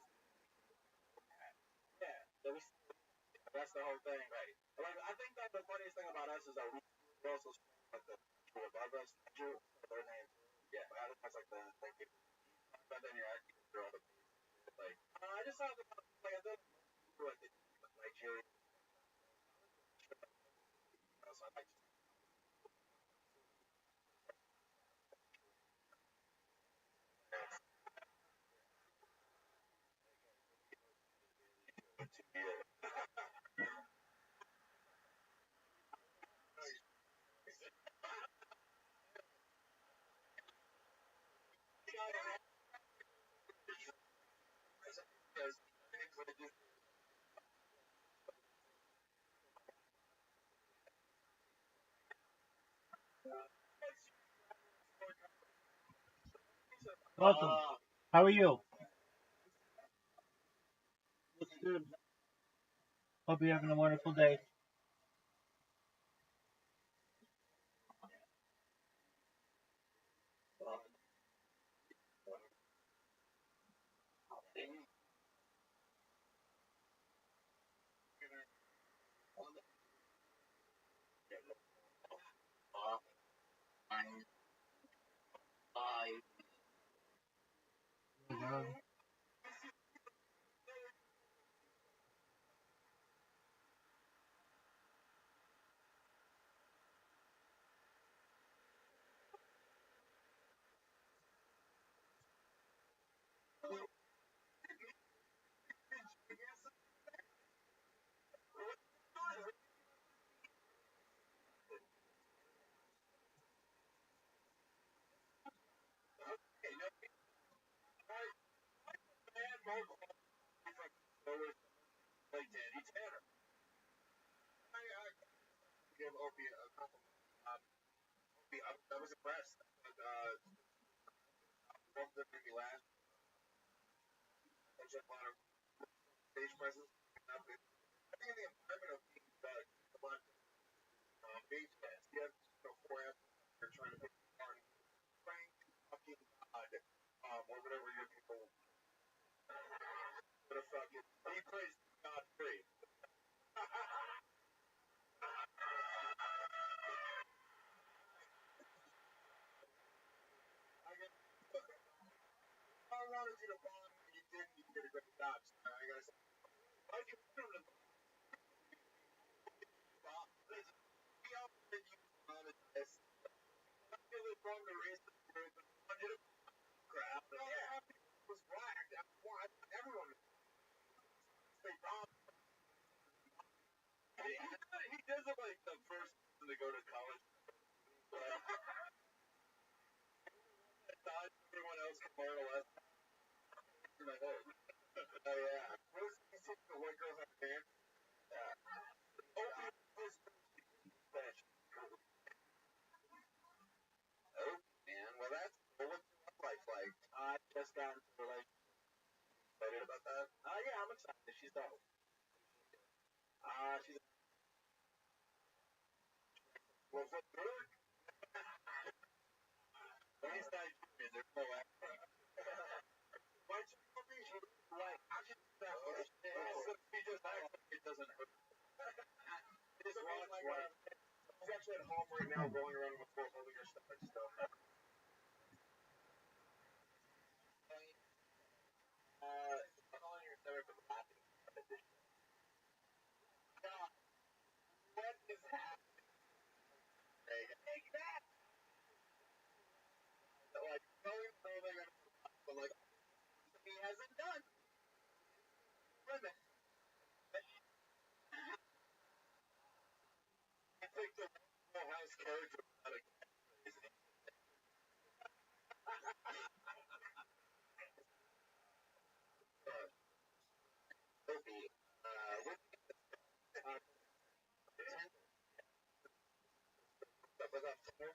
Yeah, that's the whole thing, right? Like, I think that the funniest thing about us is that we also like the people above us, their name. Yeah, I think that's like the thing. But then you're actually girl, like, I just thought about like I thought like Nigeria, so I like Welcome. How are you? soon. Hope you're having a wonderful day. Like Danny Tanner. I give Opie a compliment. I was impressed. Both of them made me laugh. There's a lot of stage presence. I think in the environment of being a lot of beach fans, you have 4 F. They're trying to pick on Frank fucking God, or whatever your people. What a fucking he plays God free. I wanted you to bond, and you didn't. You did a great job. So I gotta say, why did you put him in the bomb? He offered you on this. I feel it's wrong to raise the group. I did a crap. Yeah, it was black. I want everyone to say bomb. He does look like the first person to go to college. I thought everyone else could learn a lesson. Oh yeah. Most of these the white girls have dance. Yeah. Oh, man. Well, that's cool. What's your love life like? I just got into a relationship. Excited about that? Yeah, I'm excited. She's dope. She's well, what's good? He's Nigerian. There's no accent. Why don't you come be? She's like, she just acts like it doesn't hurt. Just watch like, she's actually at home right now, rolling around on the floor, holding her stomach still. Calling your stomach for laughing. What is happening? Take that! Like, telling them they're gonna, but like, he hasn't done. Women. I think the whole house character without a crazy. Opie, what stuff was up Tinder?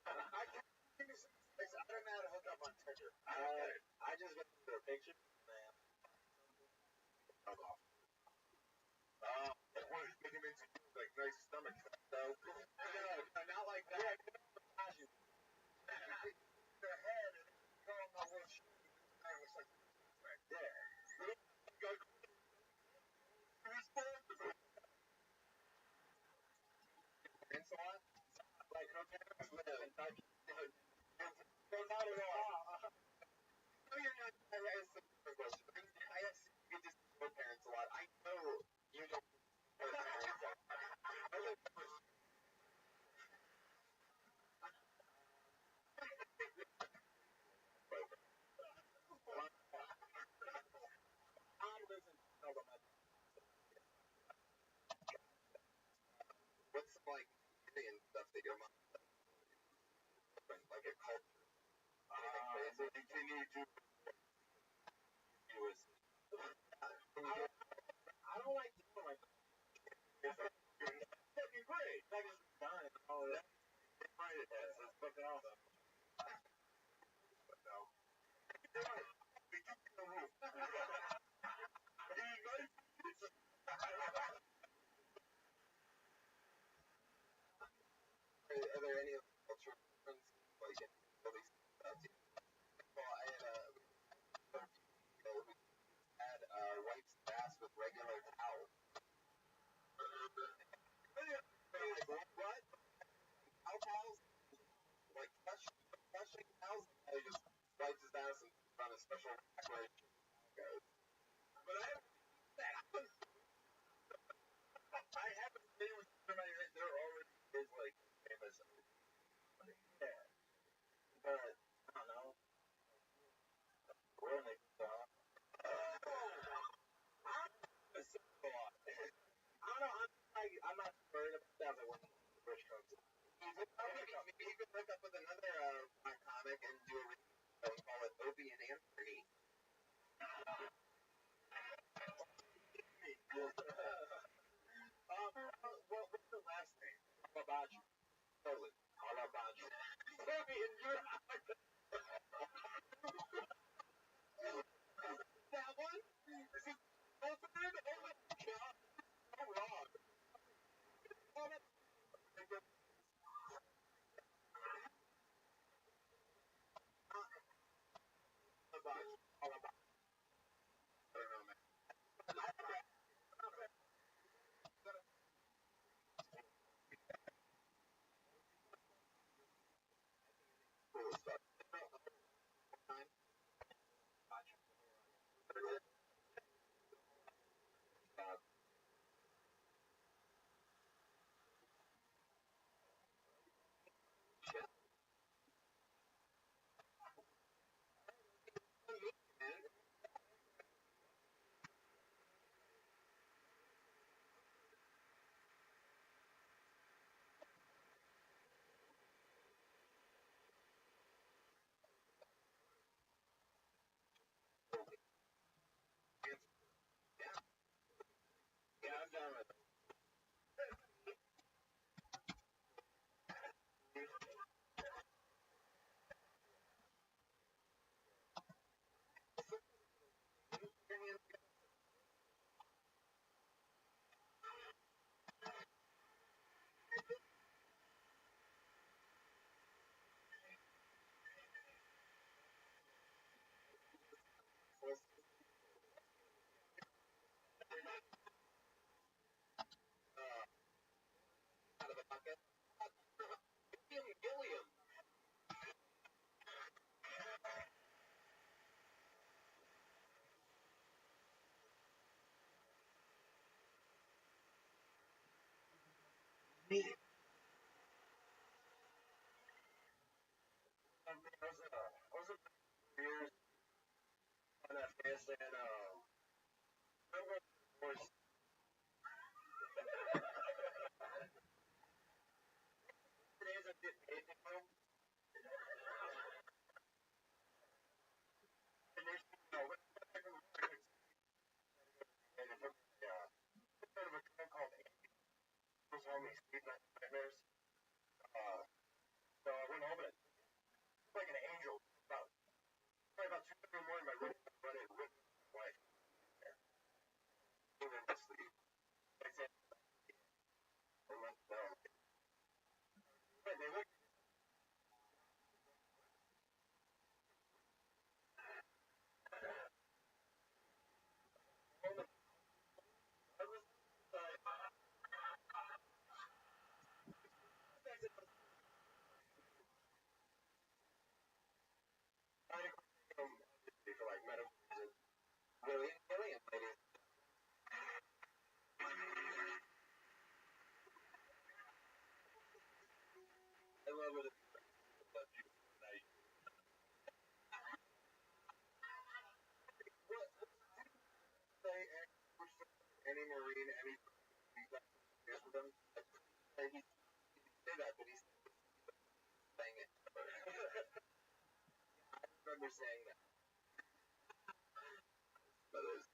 I can't give me some space. I don't know how to hook up on Tinder. I just looked at their picture. Man, fuck off. What is making me like nice stomach? So, no, not like that. Yeah, their head and going on one shoe. I was like, yeah. And so on. Like, okay, Kentucky. No, not at all. No, you're not. I asked the question. I asked you just your parents a lot. I know you don't know your parents. I live I listen to about my what's some like Korean stuff that your mom like a culture. So you can you do viewers. I don't like doing like fucking great. That is done. Oh, that's right. That's fucking awesome. But no. a special where it goes. But I haven't seen with somebody that there already is like famous. Yeah. But I don't know. Where they go. It's a lot. I don't know. I'm not worried about that. Like when the British comes in. Maybe you could hook up with another black comic and do a call it Opie and Anthony. Well, what's your last name? Alabaji. Totally. Alabaji. Opie and your that one? Is it Wilfred? Oh my god. So wrong. Oh, that's Alabaji. Alabaji. I don't know, man. Cool stuff. Yeah, I'm done with it. Out of the bucket. Gilliam. I was a years in Afghanistan. I was forced. Days I did paid to go. And there's and from a guy called Andy. He was home. He sleep nightmares. So I went home and it's like an angel. Probably about 2 in the morning. My room running with my wife. He went to sleep. I said, I went down. And they looked. I was for like medical reasons. Really, I love it. What say any Marine, any with them? And he say that, but he's saying it. I remember saying that. But it was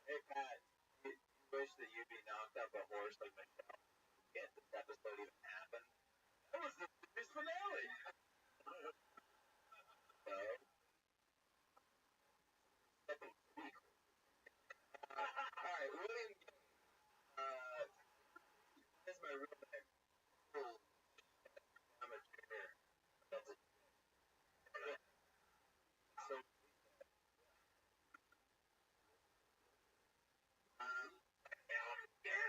hey Pat, you wish that you'd be knocked off a horse like myself to get this episode even happen. That was the series finale. So, alright, William, that's my real name. Cool. I'm a junior. That's it. So, damn!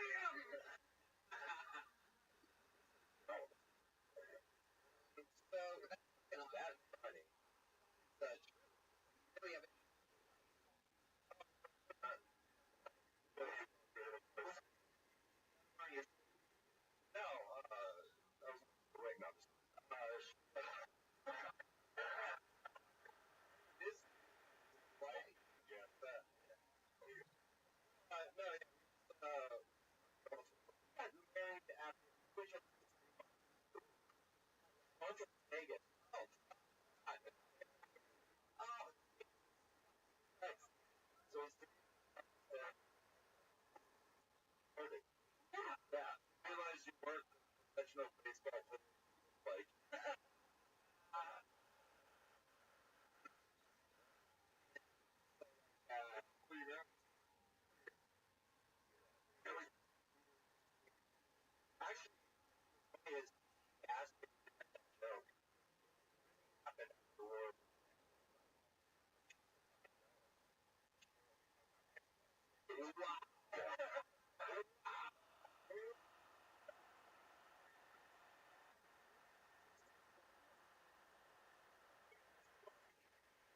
okay, Vegas. Oh, God. Oh, nice. So he's started. Yeah. I realized you weren't a professional baseball player. Like, what do you know? Actually, his asked me that joke happened afterward.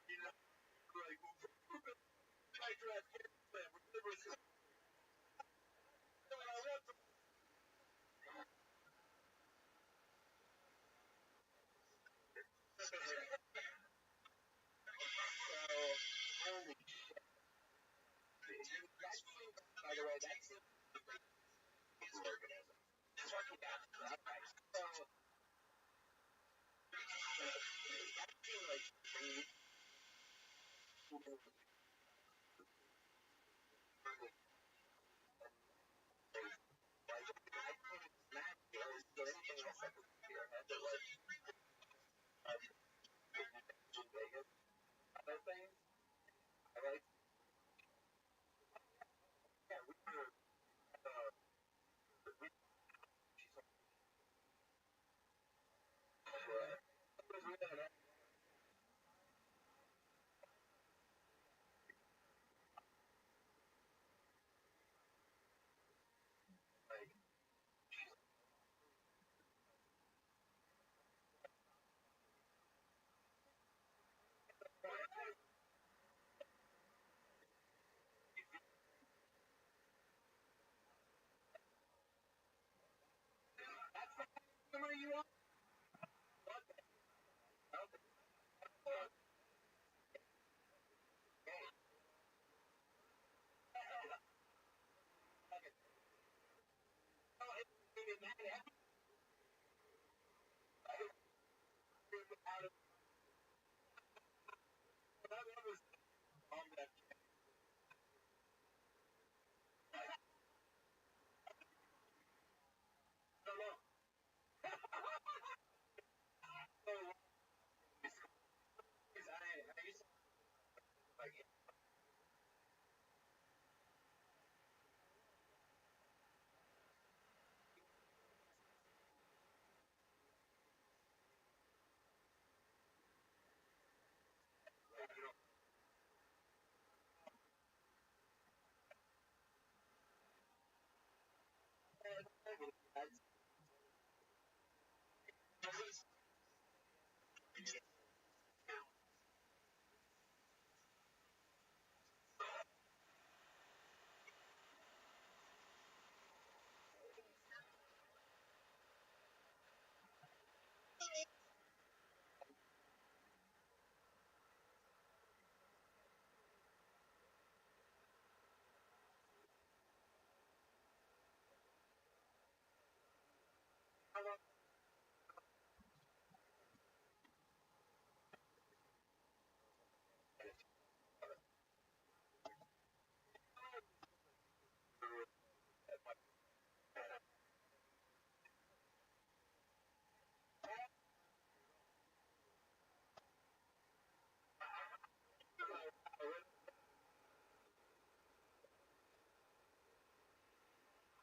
You know, like, I draft slam. It was when I left. So, holy shit. That seems, by the way, that seems his organism. Yeah. Right. So, that seemed like I can't imagine is there anything else I could see your head that like in Vegas? Other things? I like, yeah, we were, we, it was with an like, who are you on?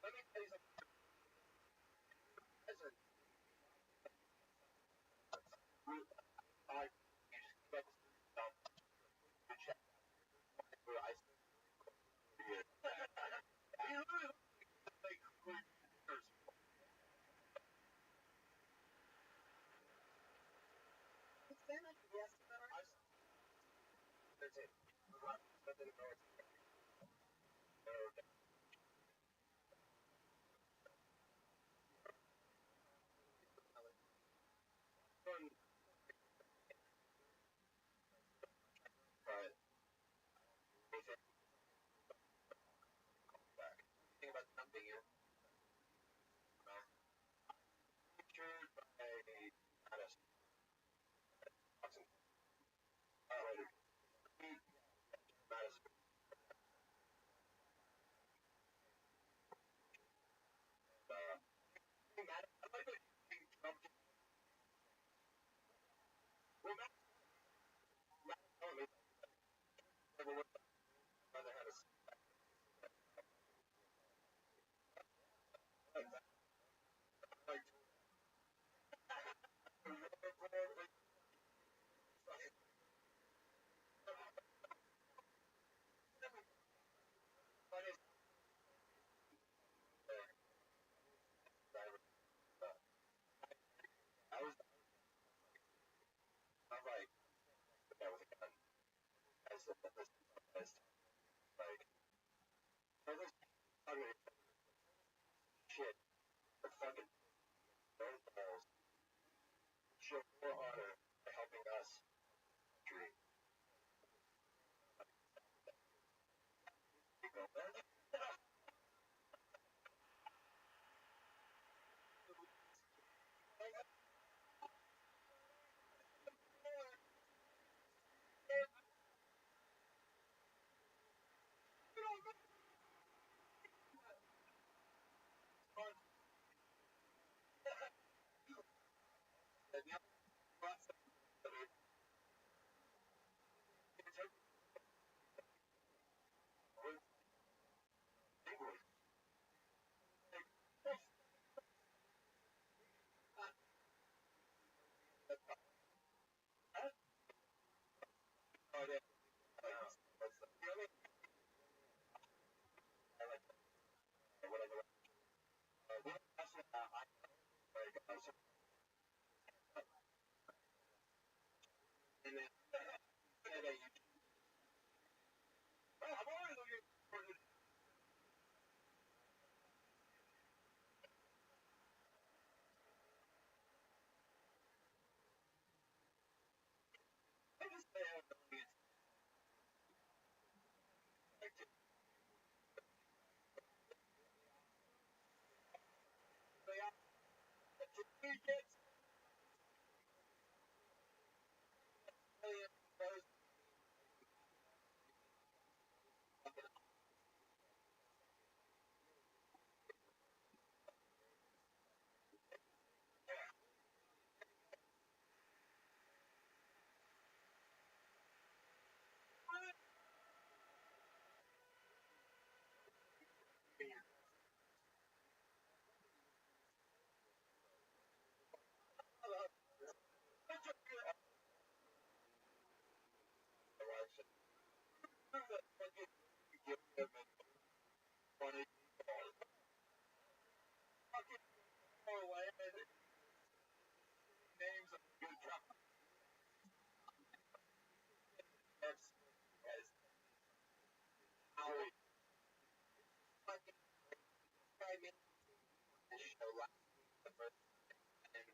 Let me tell you something. I but I that's it. But think about something you know, pictured by not a listen to this podcast. Like, others talking shit for fucking those balls. Show more honor for helping us dream. You go, man. And the other process of it is with English. Like, that's not that. Oh, yeah. That's the other I like whatever. One lesson I like, so, and then said that you, oh, I'm already looking for the, I just say I'm doing it like to say, to me, get those direction. That fucking give them funny fucking land names of good concepts as Howie fucking prime minister show last the first and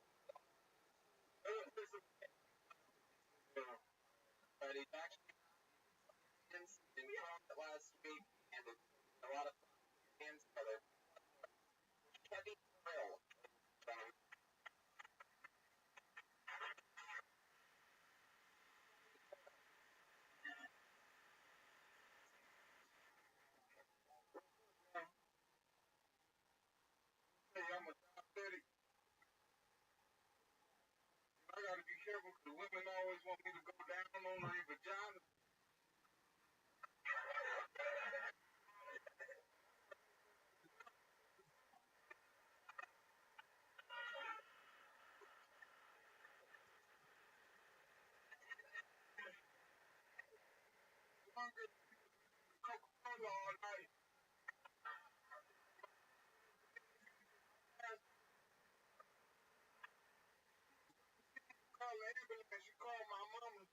but he actually in Trump last week and a lot of fans for their heavy thrill. Hey, I'm a top 30. I gotta be careful because women always want me to go down on their vagina. Longer Coca-Cola all night. Call the ambulance. She called my mama.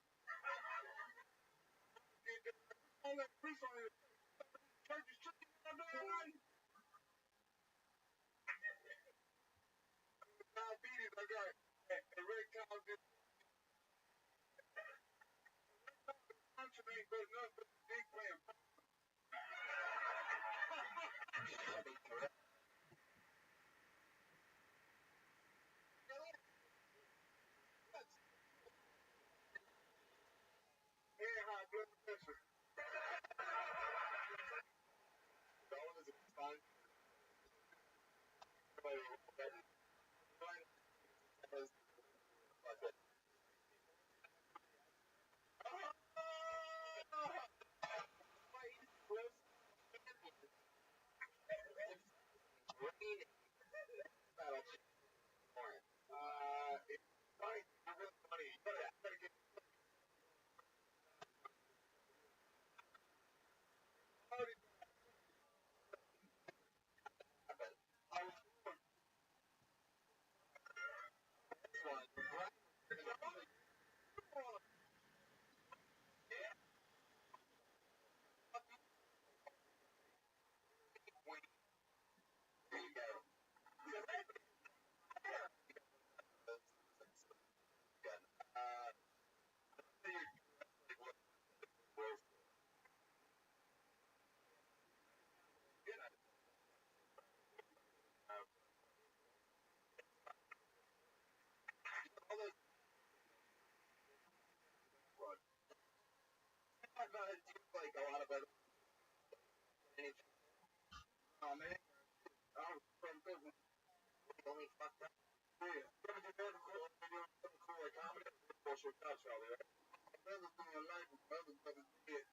All that grease on your turkey chicken all damn night. Diabetes, I got erectile dysfunction ain't good enough for the big playing. And high blood pressure. Those is fun. But it's funny. It's really funny. You gotta get started. I was to do like a lot of other anything. Oh man, I was from business. Only fucked up. Yeah, but if you're cool, if you're doing something cool like comedy, it's bullshit couch probably, right? Another thing I like is other brothers did.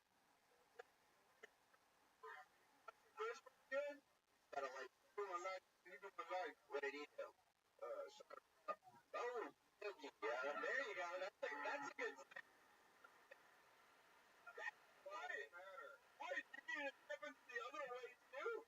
Chris was good. Gotta like do my life. You do my life. What did he do? Shut up. Oh, yeah, there you go. That's a good. Why? Why did you need to step into the other way too?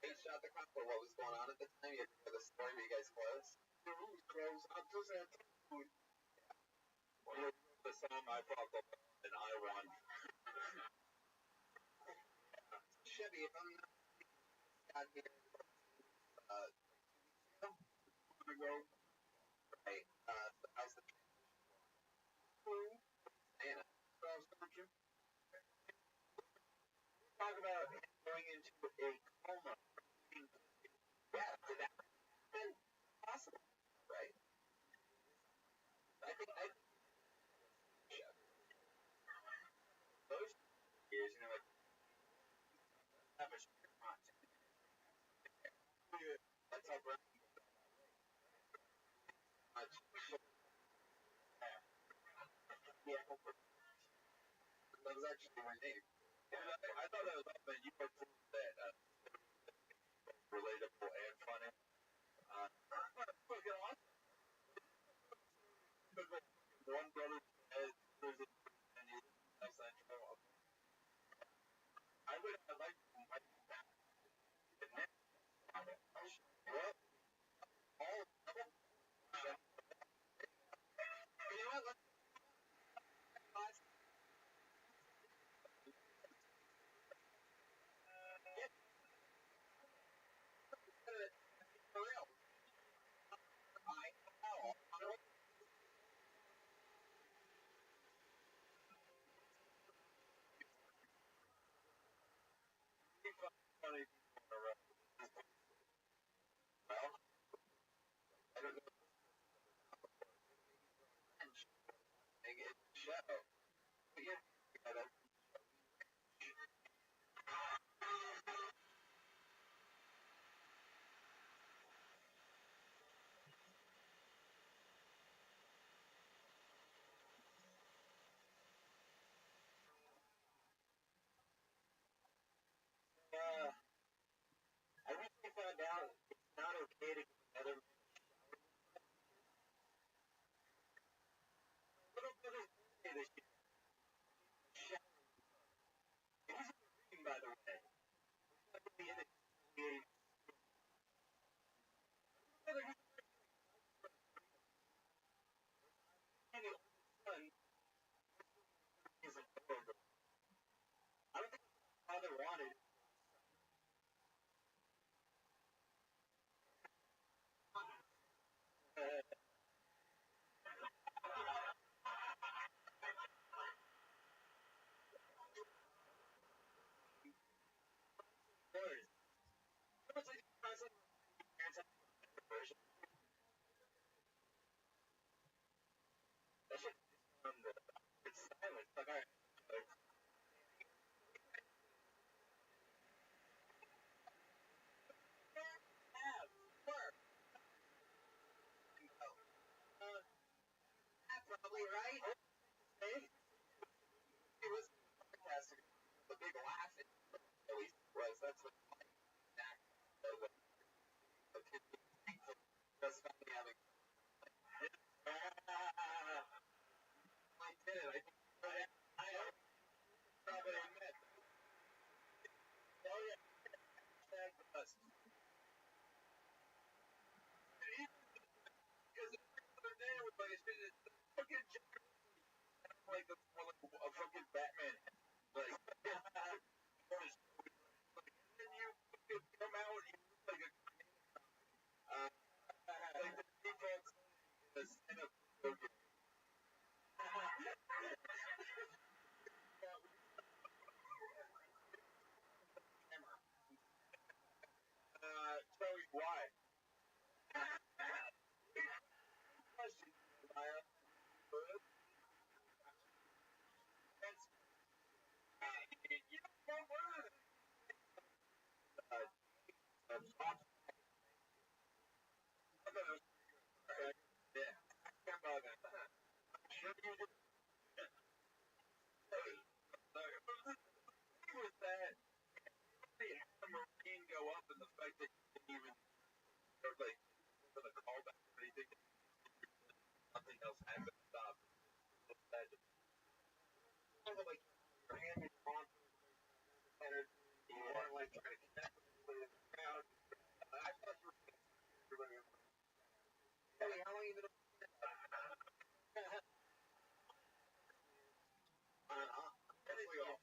Hey, shot the cop. What was going on at the time? You ever hear the story? Were you guys close? The room was closed. I just had food. When we wrote the song, I popped up and I won. Chevy, if I'm not got here, uh, 2 weeks ago. Right. So how's the cool? Anna. How's the country? Talk about going into a coma. Yeah, did that happen? Possible, right? I think those years, you know, like have a shit on. That's how Brown much. Yeah, that was actually my name. Yeah, I thought that was up, but you were cool that relatable and funny. Fucking awesome. One brother said there's a central. I would have liked to like the next well, all you know what? Let's get it for real. I know. Funny people around. Well, I don't know. Make it show. Yeah, I recently found out it's not okay to give another little brother's birthday this year. It was a dream, by the way. It's not really in it. Brother, he's the oldest son. He's a brother. I don't think his father wanted it. Boys. It was like constantly parents have a version. That shit is on the it's silent. Like, alright. Have work. Probably right. Hey, it was fantastic. The big laugh at least was that's what that was. Just funny having. I did. I probably admit. Oh yeah, tag us. Because the other day was like, it's fucking like a fucking Batman. Like, then you fucking come out and you look like a like the default the stand up. was that they had the Marine go up and the fact that you didn't even like for the callback or anything, nothing else happened to stop. That just like your hand in your arm, you weren't like trying to connect with anybody in the crowd. I thought you were everybody. Hey, how long you been? Definitely all.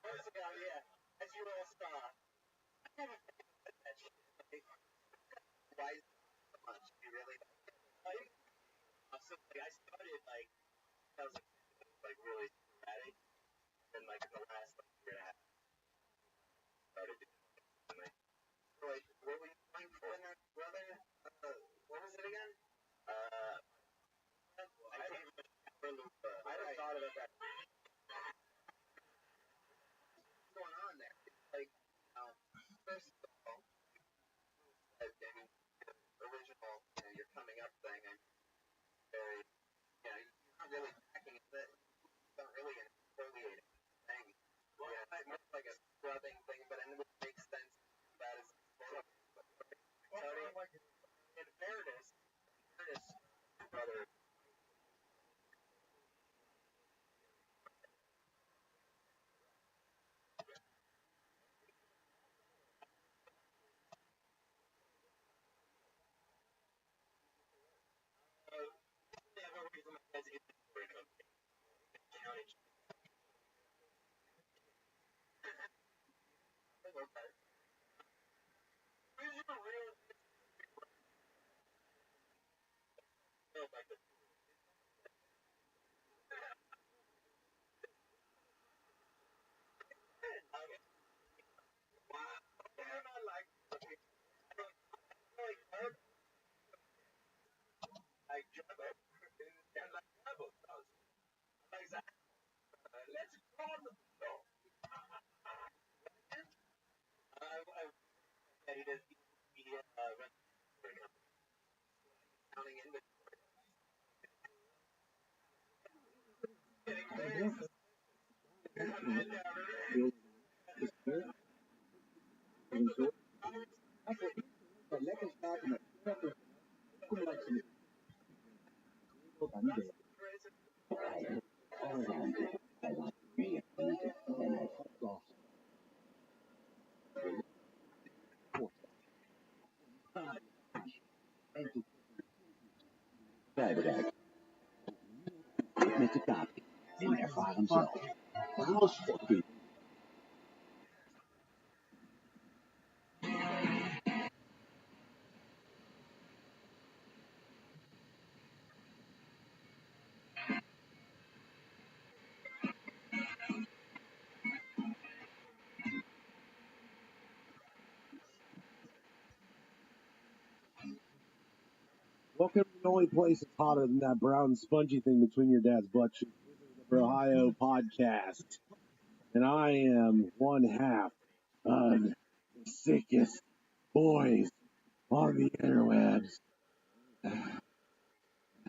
First of all, yeah, as you all saw, I never said that shit. Why so much? You really? So like I started like I was like really sporadic, and like in the last like year and a half, I started doing and like what were you playing for in that brother? What was it again? I can't remember. I haven't thought about that. What's going on there? It's like first of all, I mean, original, your coming up thing. I'm very, you're not really backing it. It's not really an exfoliating thing. Well, yeah, it's more like a scrubbing thing, but it would make sense that is in fairness, brother. The other reason my dad's inventory company, county. Okay. Who's your real? Oh my goodness. Wow. You're not like like Jabba. Yeah, like Jabba does. Like that. Let's call the show. Yeah, he does. He runs counting inventory. Welcome to the only place that's hotter than that brown spongy thing between your dad's butt cheeks. This is the Ohio podcast. And I am one half of the sickest boys on the interwebs. Got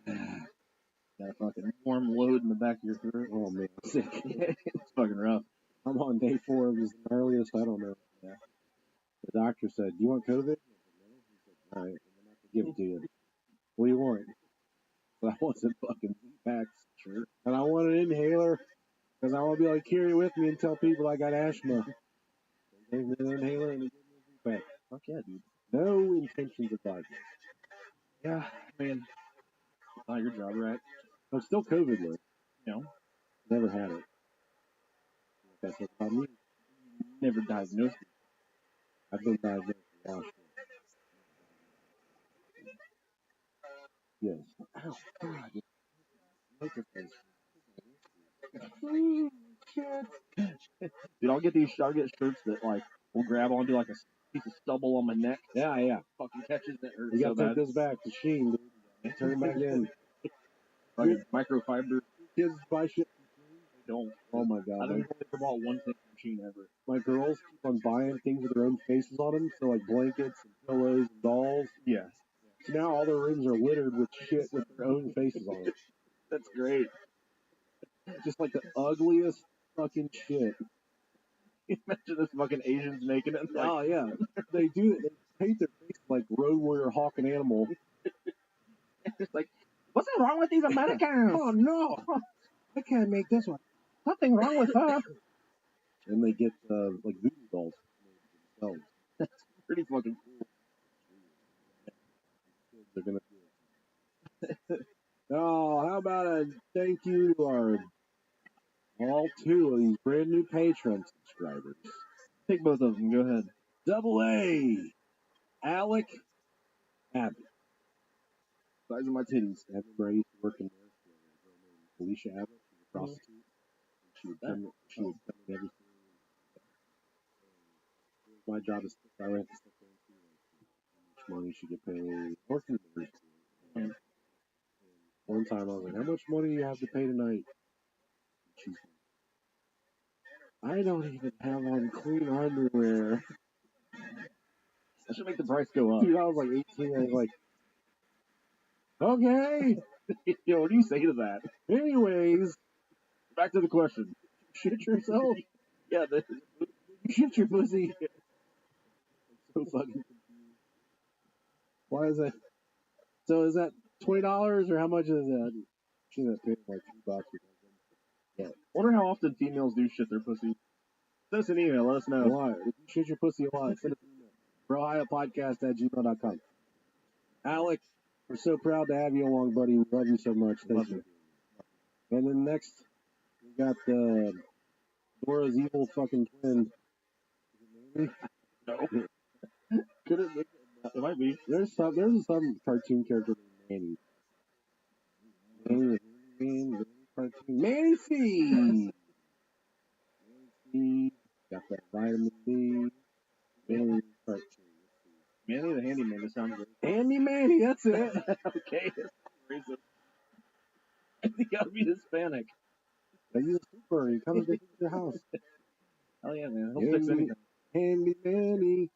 a fucking warm load in the back of your throat. Oh man, I'm sick. It's fucking rough. I'm on day 4 of his earliest. I don't know. Yeah. The doctor said, "Do you want COVID?" All right, I'm not gonna give it to you. What do you want? But I want some fucking packs, sure. And I want an inhaler because I want to be like, carry it with me and tell people I got asthma. They gave me an inhaler and they gave me a pack. Fuck yeah, dude. No intentions of dodging. Yeah, I mean, not your job, right? I'm still COVID, though. You know, never had it. That's what about me. Never diagnosed it. I've been diagnosed a lot. Yes. Ow, God. Microphone. Dude, I'll get shirts that like will grab onto like a piece of stubble on my neck. Yeah, yeah. Fucking catches that hurt. You gotta take those back to Sheen, dude. Turn them back in. Fucking microfiber. Kids buy shit. They don't. Oh my god. I don't think about one thing from Sheen ever. My girls keep on buying things with their own faces on them, so like blankets and pillows and dolls. Yeah. So now all their rooms are littered with shit with their own faces on it. That's great. Just like the ugliest fucking shit. Imagine this fucking Asians making it. Like, Oh yeah, they do. They paint their face like road warrior hawk and animal. it's like, what's wrong with these Americans? Oh no, I can't make this one. Nothing wrong with her. And they get like voodoo dolls themselves. That's pretty fucking cool. They're gonna do it. Oh, how about a thank you to our all two of these brand new Patreon subscribers. Take both of them. Go ahead. Double A, Alec Abbott. Size of my titties. I remember I used to work in there for a girl named Felicia Abbott. She was a prostitute. And she would come in every single week. And my job is I would have to sit there and see like how much money she get paid. Working there. And one time I was like, how much money do you have to pay tonight? And she's like, I don't even have on clean underwear. That should make the price go up. Dude, I was like 18. I was like, okay. Yo, what do you say to that? Anyways, back to the question. Shit yourself? Yeah, You shit your pussy. So fucking confused. Why is that? So is that $20 or how much is that? She's not paying like $2 or something. yeah. Wonder how often females do shit their pussy. Send us an email. Let us know. Why? If you shit your pussy a lot, send us an email. BroHighPodcast@gmail.com. Alex, we're so proud to have you along, buddy. We love you so much. Thank you. And then next, we got Dora's evil fucking twin. No. Could it? It might be. There's some cartoon character named Manny. Manny cartoon. Manny C. Got that vitamin D. Manny cartoon. Manny the Handyman. That sounds good. Andy Manny, that's it. Okay. Racist. I think I'll be Hispanic. He's a super. He comes to your house. Oh yeah, man. He'll fix anything. Handy Manny.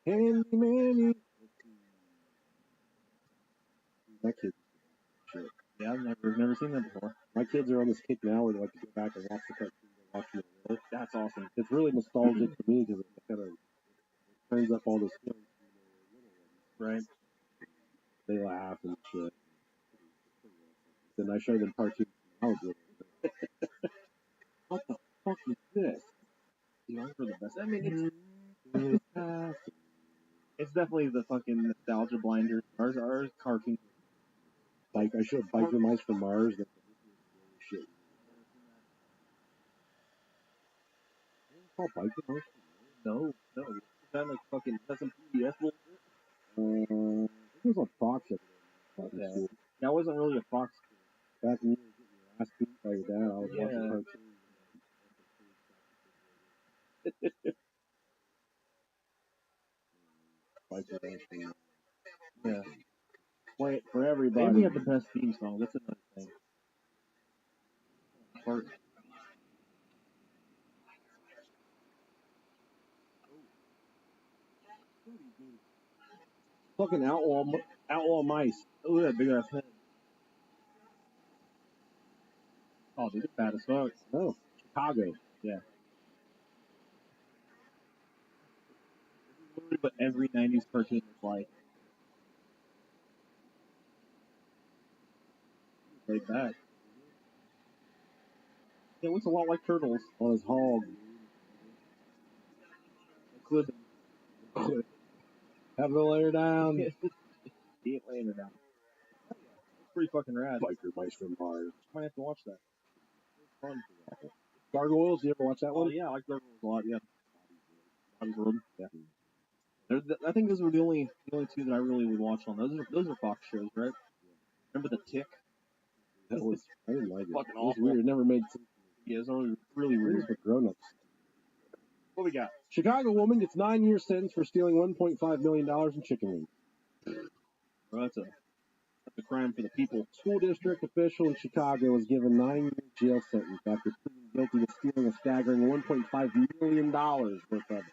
Handy Manny. That kid. Shit. Yeah, I've never seen that before. My kids are on this kick now where they like to go back and watch the cartoon they watch in the world. That's awesome. It's really nostalgic for me because it kind of turns up all those feelings. Right. They laugh and shit. Then I show them cartoons when I was little. What the fuck is this? You know, for the best. I mean, it's definitely the fucking nostalgia blinder. Ours cartoon. Like I showed Biker Mice from Mars. That shit. It's called Biker Mice. No. Is that like fucking that's some PBS bullshit? I think it was on Fox. Yeah. That wasn't really a Fox. Back when you were getting your ass beat by your dad, I was watching cartoons. Biker Mice from Mars. Yeah. Play it for everybody. Maybe we have the best theme song. That's another thing. Fart. Fucking outlaw mice. Look at that big ass head. Oh, dude, it's bad as fuck. Oh, Chicago. Yeah. Literally what every 90s cartoon is like. Like that. It looks a lot like Turtles. On his hog. Including. Have to lay her down. He ain't laying her down. It's pretty fucking rad. Biker Mice from Mars. Might have to watch that. It's fun. Gargoyles, you ever watch that Oh one? yeah, I like Gargoyles a lot. Yeah. Bobby's World. Yeah. I think those were the only two that I really would watch on. Those are Fox shows, right? Remember the Tick? That was, I didn't like it. Fucking It was awful. weird. It never made sense. Yeah, it's really It was weird. for grown-ups. What we got? Chicago woman gets 9 year sentence for stealing $1.5 million in chicken wings. Well, that's a crime for the people. School district official in Chicago was given 9 year jail sentence after pleading guilty to stealing a staggering $1.5 million worth of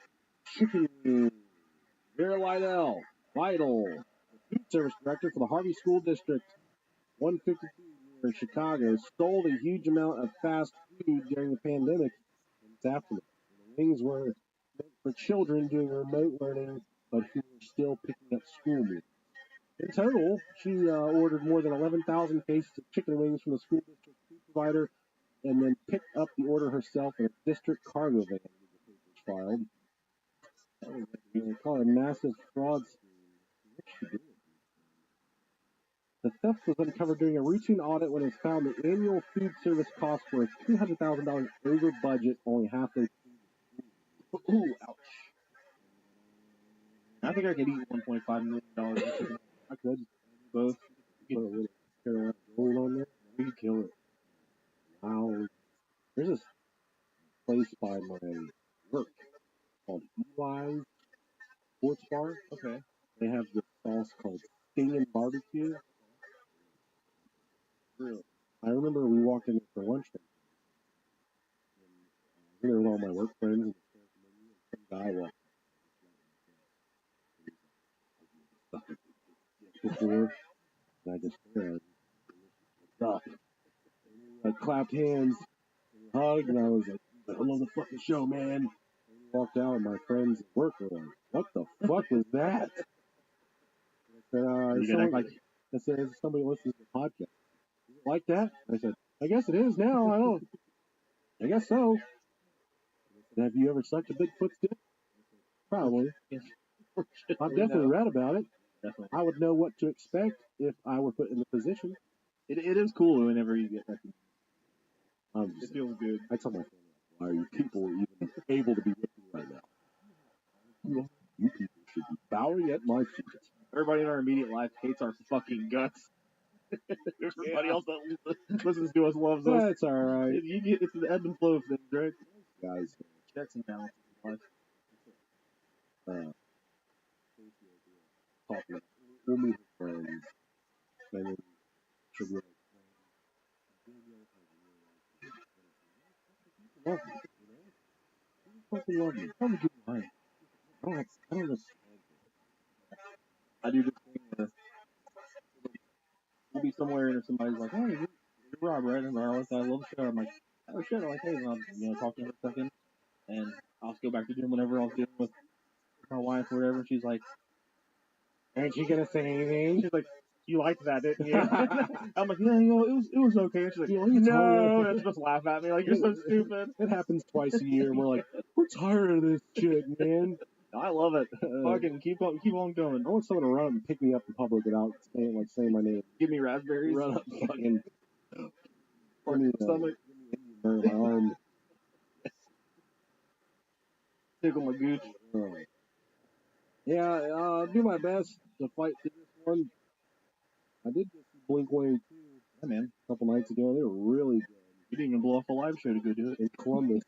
chicken wings. Vera Vital, the food service director for the Harvey School District, 152 in Chicago sold a huge amount of fast food during the pandemic and its aftermath. The wings were meant for children doing remote learning, but who were still picking up school meals. In total, she ordered more than 11,000 cases of chicken wings from the school district food provider and then picked up the order herself in a district cargo van, the papers filed. They call it a massive fraud scheme. What's she doing? The theft was uncovered during a routine audit when it was found that annual food service costs were $200,000 over budget, only halfway through. Ooh, ouch. I think I could eat $1.5 million. I could Both. put a little Carolina gold on there. We could kill it. Wow. There's this place by my work called Eli's Sports Bar. Okay. They have this sauce called Stingin' Barbecue. Really? I remember we walked in there for lunch. And there with all my work friends and some guy walked before, and I just stared. What's up? I clapped hands, and hugged, and I was like, I love the fucking show, man. And I walked out, and my friends at work were like, what the fuck was that? And I said, somebody listens to the podcast. Is it like that? I said, I guess it is now. I guess so. And have you ever sucked a Bigfoot's dick? Probably. Yes. I've definitely read about it. Definitely. I would know what to expect if I were put in the position. It is cool whenever you get that. It feels good. I tell my family, why are you people even able to be with me right now? You people should be bowing at my feet. Everybody in our immediate life hates our fucking guts. Everybody else that listens to us loves us. That's all right. It's the ebb and flow of things, right? Guys, Checks and balances in life. Talking about we'll meet with friends. And then she'll be like, love me, you know? People fucking love me. Tell me good life. I don't understand. I do this thing where we'll be somewhere and somebody's like, hey, you're Rob, right? And I love the show. I'm like, oh shit, I like, hey, and I'll talk to her for a second, and I'll just go back to doing whatever I was doing with my wife or whatever. She's like, Aren't you gonna say anything? she's like, you liked that, didn't you? I'm like, yeah, it was okay. And she's like, Yeah, no, and she just laugh at me like, you're so stupid. It happens twice a year, and we're like, we're tired of this shit, man. I love it. Fucking keep on going. I want someone to run up and pick me up in public without saying my name. Give me raspberries. Run up, fucking stomach. Burn my arm. Tickle my gooch. Yeah, I'll do my best to fight through this one. I did just see Blink 182. Yeah, man. A couple nights ago. They were really good. You didn't even blow off a live show to go do it. In Columbus.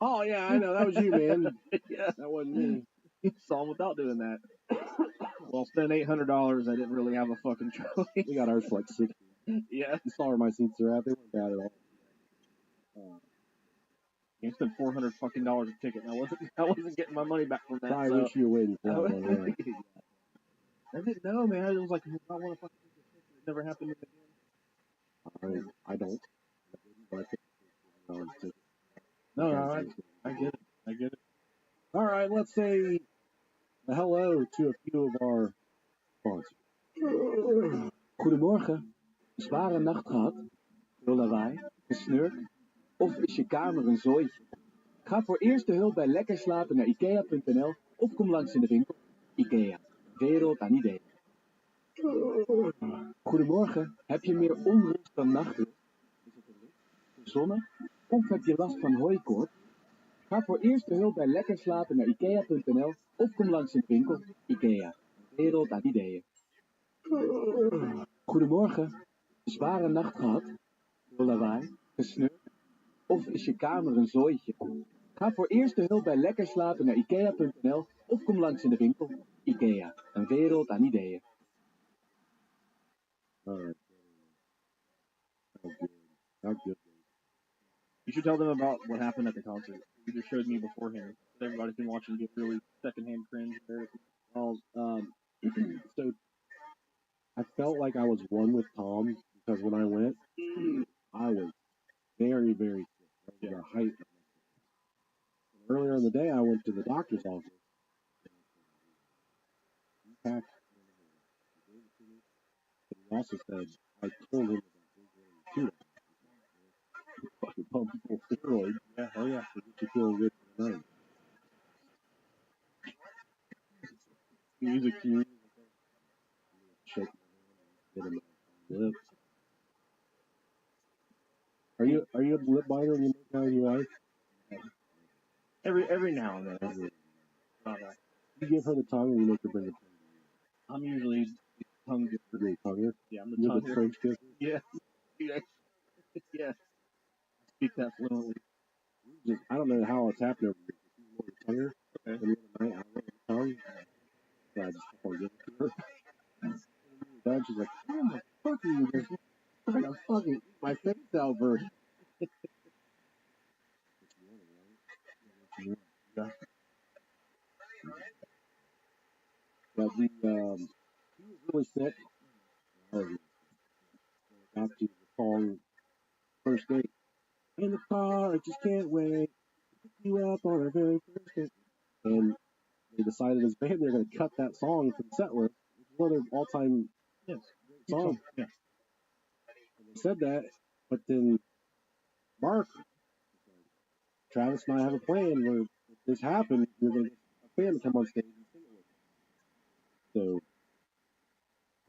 Oh, yeah, I know. That was you, man. Yeah. That wasn't me. You saw him without doing that. Well, spend $800. I didn't really have a fucking choice. We got ours for like $60. Yeah. You saw where my seats are at. They weren't bad at all. You spent $400 fucking a ticket. I wasn't getting my money back from that. I wish you were waiting for that one. Yeah. I didn't know, man. I was like, I want to fucking do this. It never happened again. I don't. No, I get it. All right, let's say hello to a few of our sponsors. Goedemorgen. Zware nacht gehad? Veel lawaai? Gesnurk? Of is je kamer een zooitje? Ga voor eerste hulp bij lekker slapen naar ikea.nl of kom langs in de winkel. Ikea. Wereld aan ideeën. Goedemorgen. Heb je meer onrust dan nachtrust? Is het zonnig? Of heb je last van hooikoorts? Ga voor eerste hulp bij lekker slapen naar ikea.nl of kom langs in de winkel. Ikea. Wereld aan ideeën. Goedemorgen. Zware nacht gehad? Veel lawaai? Gesnurkt? Of is je kamer een zooitje? Ga voor eerste hulp bij lekker slapen naar ikea.nl of kom langs in de winkel. Ikea. Een wereld aan ideeën. Alright. How good. You should tell them about what happened at the concert. You just showed me beforehand. Everybody's been watching get really secondhand cringe. Well, so I felt like I was one with Tom because when I went, I was very, very sick. I was at a height. Earlier in the day, I went to the doctor's office. He packed he also said, I told him about too. Fucking pump full of steroids. Yeah, hell yeah. To get you feeling good for the night. Music to you. Shake my hand, get him lips. Are you a lip biter when you make out with your wife? Every now and then. You give her the tongue and you make her bring the tongue. I'm usually tongue You're a tonguer? Yeah, I'm You're the the tonguer. French kisser? Yeah. Yeah. Speak that fluently. I don't know how it's happened over here. She's more the tonguer. Okay. And the other night I went with the tongue. So I just kept on giving it to her. Then she's like, oh my fucking you just trying to fucking eat my face out first. Yeah. But he was really sick. I got to the song First Date. In the car, I just can't wait to pick you up on our very first date. And they decided as a band they're going to cut that song from the set list, which is one of their all-time songs. Yeah. And they said that, but then Mark, Travis and I have a plan where if this happens, we're going to get a fan to come on stage and sing it with us. So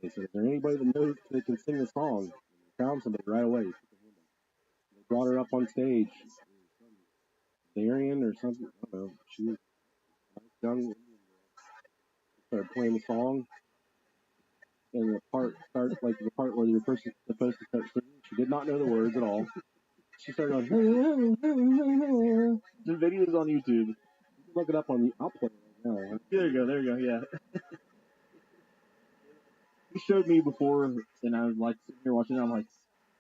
they said, is there anybody that knows that can sing the song? And they found somebody right away. They brought her up on stage. Darian or something. I don't know. She was young. Started playing the song. And the part starts like the part where you're supposed to start singing. She did not know the words at all. She started going. The video's on YouTube. Look it up on the. I'll play it right now. There you go. Yeah. He showed me before, and I was like sitting here watching it. I'm like,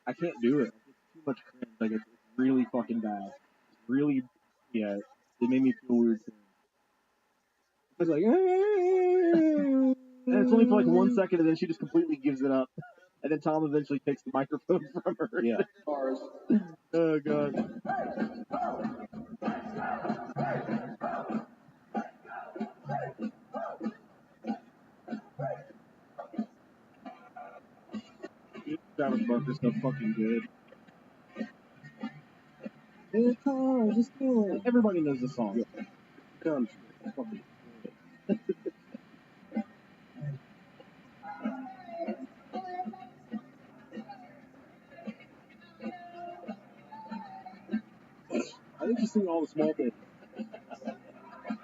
I can't do it. It's too much cringe. Like it's really fucking bad. It's really, yeah. It made me feel weird. I was like, And it's only for like 1 second, and then she just completely gives it up. And then Tom eventually takes the microphone from her. Yeah. Oh god. Travis Barker's so fucking good. It's hard, just do it. Everybody knows the song. Yeah. I think you sing all the small things.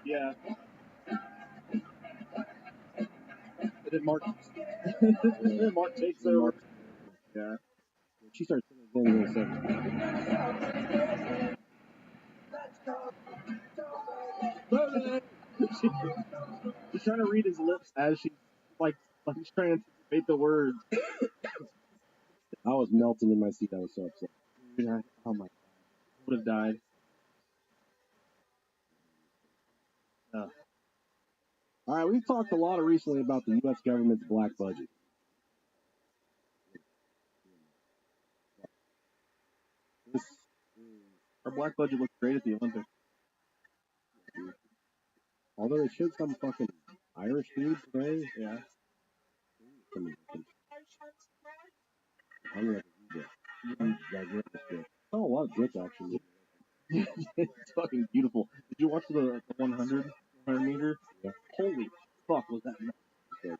Yeah. And then Mark takes over. Yeah. She starts singing again in a second. She's trying to read his lips as she's like she's trying to anticipate the words. I was melting in my seat. I was so upset. Yeah. Oh my god. I would have died. All right, we've talked a lot recently about the U.S. government's black budget. Our black budget looks great at the Olympics. Although they showed some fucking Irish dude today. Yeah. I'm gonna a lot of grits actually. It's fucking beautiful. Did you watch the 100 meter? Yeah. Holy fuck, was that nuts?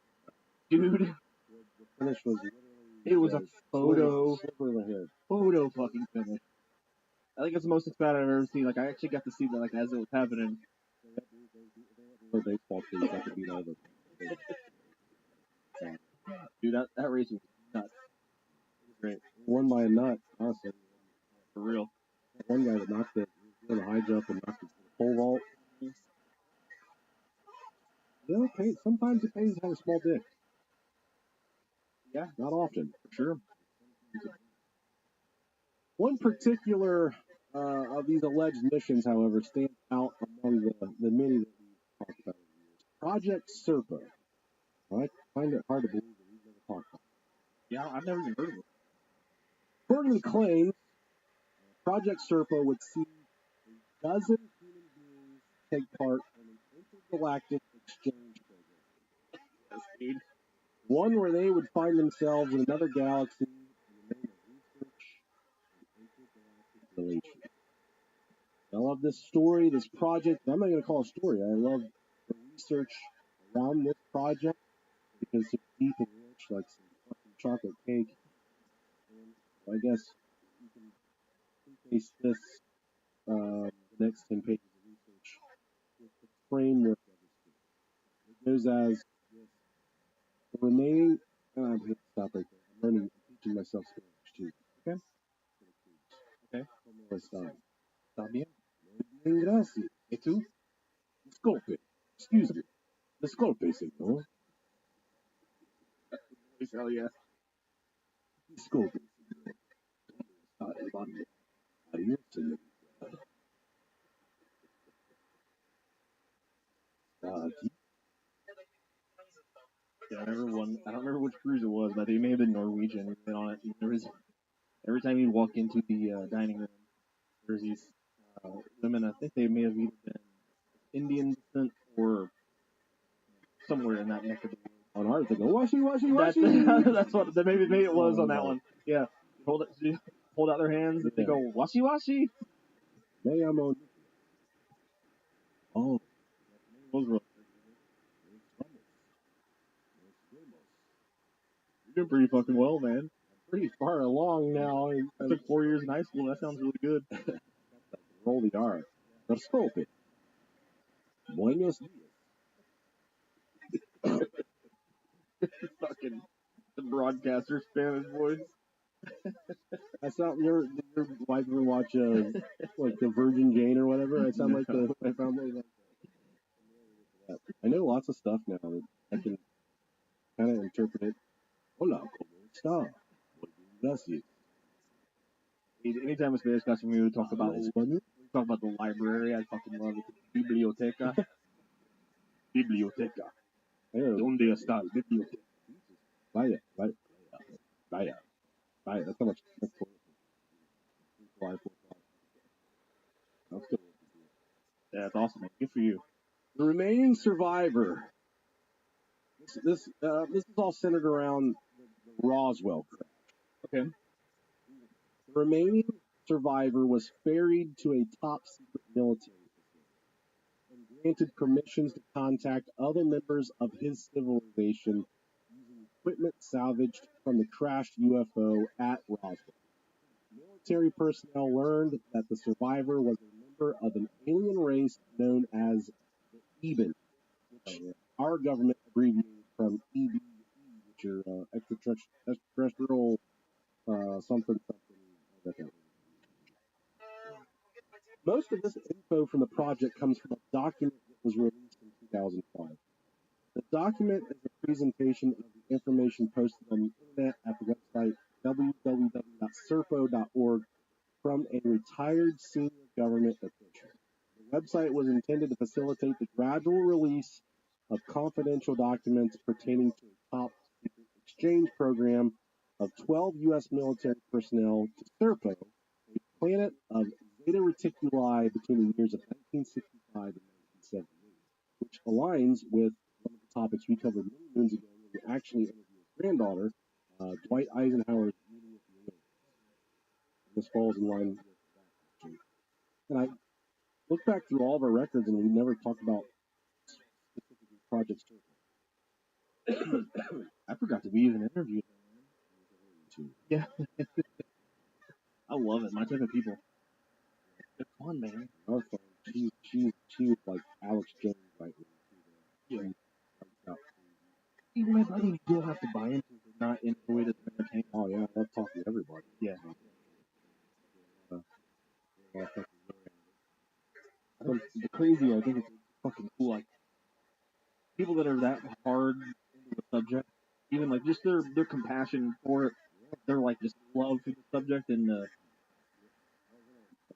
Dude. The finish was It was a photo fucking finish. I think it's the most excited I've ever seen. Like I actually got to see that like as it was happening. Baseball teams got to beat all the. Dude, that race was nuts. It was great. Won by a nut, honestly. For real. One guy that knocked it, he was doing a high jump and knocked it to the pole vault. You know, sometimes it pays to have a small dick. Yeah. Not often. For sure. One particular of these alleged missions, however, stands out among the many that we talked about. Project Serpa. I find it hard to believe that these talk about. Yeah, I've never even heard of it. According to claims, Project Serpo would see a dozen human beings take part in an intergalactic exchange program. Yes, dude. One where they would find themselves in another galaxy in the name of research and intergalactic relations. I love this story, this project. I'm not going to call it a story. I love the research around this project because it's deep and rich, like some fucking chocolate cake. And I guess you can taste this, the next 10 pages of research with the framework of the story. It goes as this. The remaining, I'm going to stop right there. I'm teaching myself Spanish too. Okay? Okay. ¿Cómo están? Está bien. Muy bien, gracias. ¿Y tú? Disculpe. Excuse me. Disculpe, señor. Hell yeah. Disculpe, señor. ¿Cómo está el barrio? Adiós, señor. Está aquí. Yeah, I remember one. I don't remember which cruise it was, but they may have been Norwegian. We've been on it. There was every time you walk into the dining room, there's these women. I think they may have either been Indian descent or somewhere in that neck of the woods. On ours, they go, washi, washi, washi. That's what. Maybe it was on that one. Yeah. Hold out their hands. And they go washi washi. Me llamo. Oh. Those were. You're doing pretty fucking well, man. Pretty far along now. I took 4 years in high school. That sounds really good. Roll the R. Disculpe. Buenos dias. Fucking the broadcaster Spanish voice. I sound your wife ever watch like the Virgin Jane or whatever. I sound like the I found like that. I know lots of stuff now that I can kind of interpret it. Hola, ¿cómo está? Gracias. Anytime a Spanish class we would talk about the library. I fucking love it. Biblioteca. Biblioteca. ¿Dónde está el biblioteca? Vaya. That's how much. That's cool. Yeah, that's awesome, man. Good for you. The remaining survivor. This is all centered around the Roswell crash. Okay. The remaining survivor was ferried to a top secret military facility and granted permissions to contact other members of his civilization using equipment salvaged from the crashed UFO at Roswell. Military personnel learned that the survivor was a member of an alien race known as the Eben, which our government abbreviated from EBE, which are extraterrestrial something. Most of this info from the project comes from a document that was released in 2005. The document is a presentation of the information posted on the internet at the website www.serpo.org from a retired senior government official. The website was intended to facilitate the gradual release of confidential documents pertaining to a top secret exchange program of 12 U.S. military personnel to Serpo, a planet of Zeta Reticuli between the years of 1965 and 1978, which aligns with one of the topics we covered many moons ago when we actually interviewed his granddaughter, Dwight Eisenhower's meeting with the aliens. This falls in line with that. And I look back through all of our records and we never talked about specifically Project Serpo. I forgot to be even interviewed. Yeah. I love it. My type of people. It's fun, man. Our fun. She was like Alex Jones right now. Yeah. Even my buddy, you still have to buy into it. Not enjoy it as entertainment. Oh yeah, I love talking to everybody. Yeah. The crazy, I think it's fucking cool. Like people that are that hard into the subject, even like just their compassion for it, their like just love for the subject and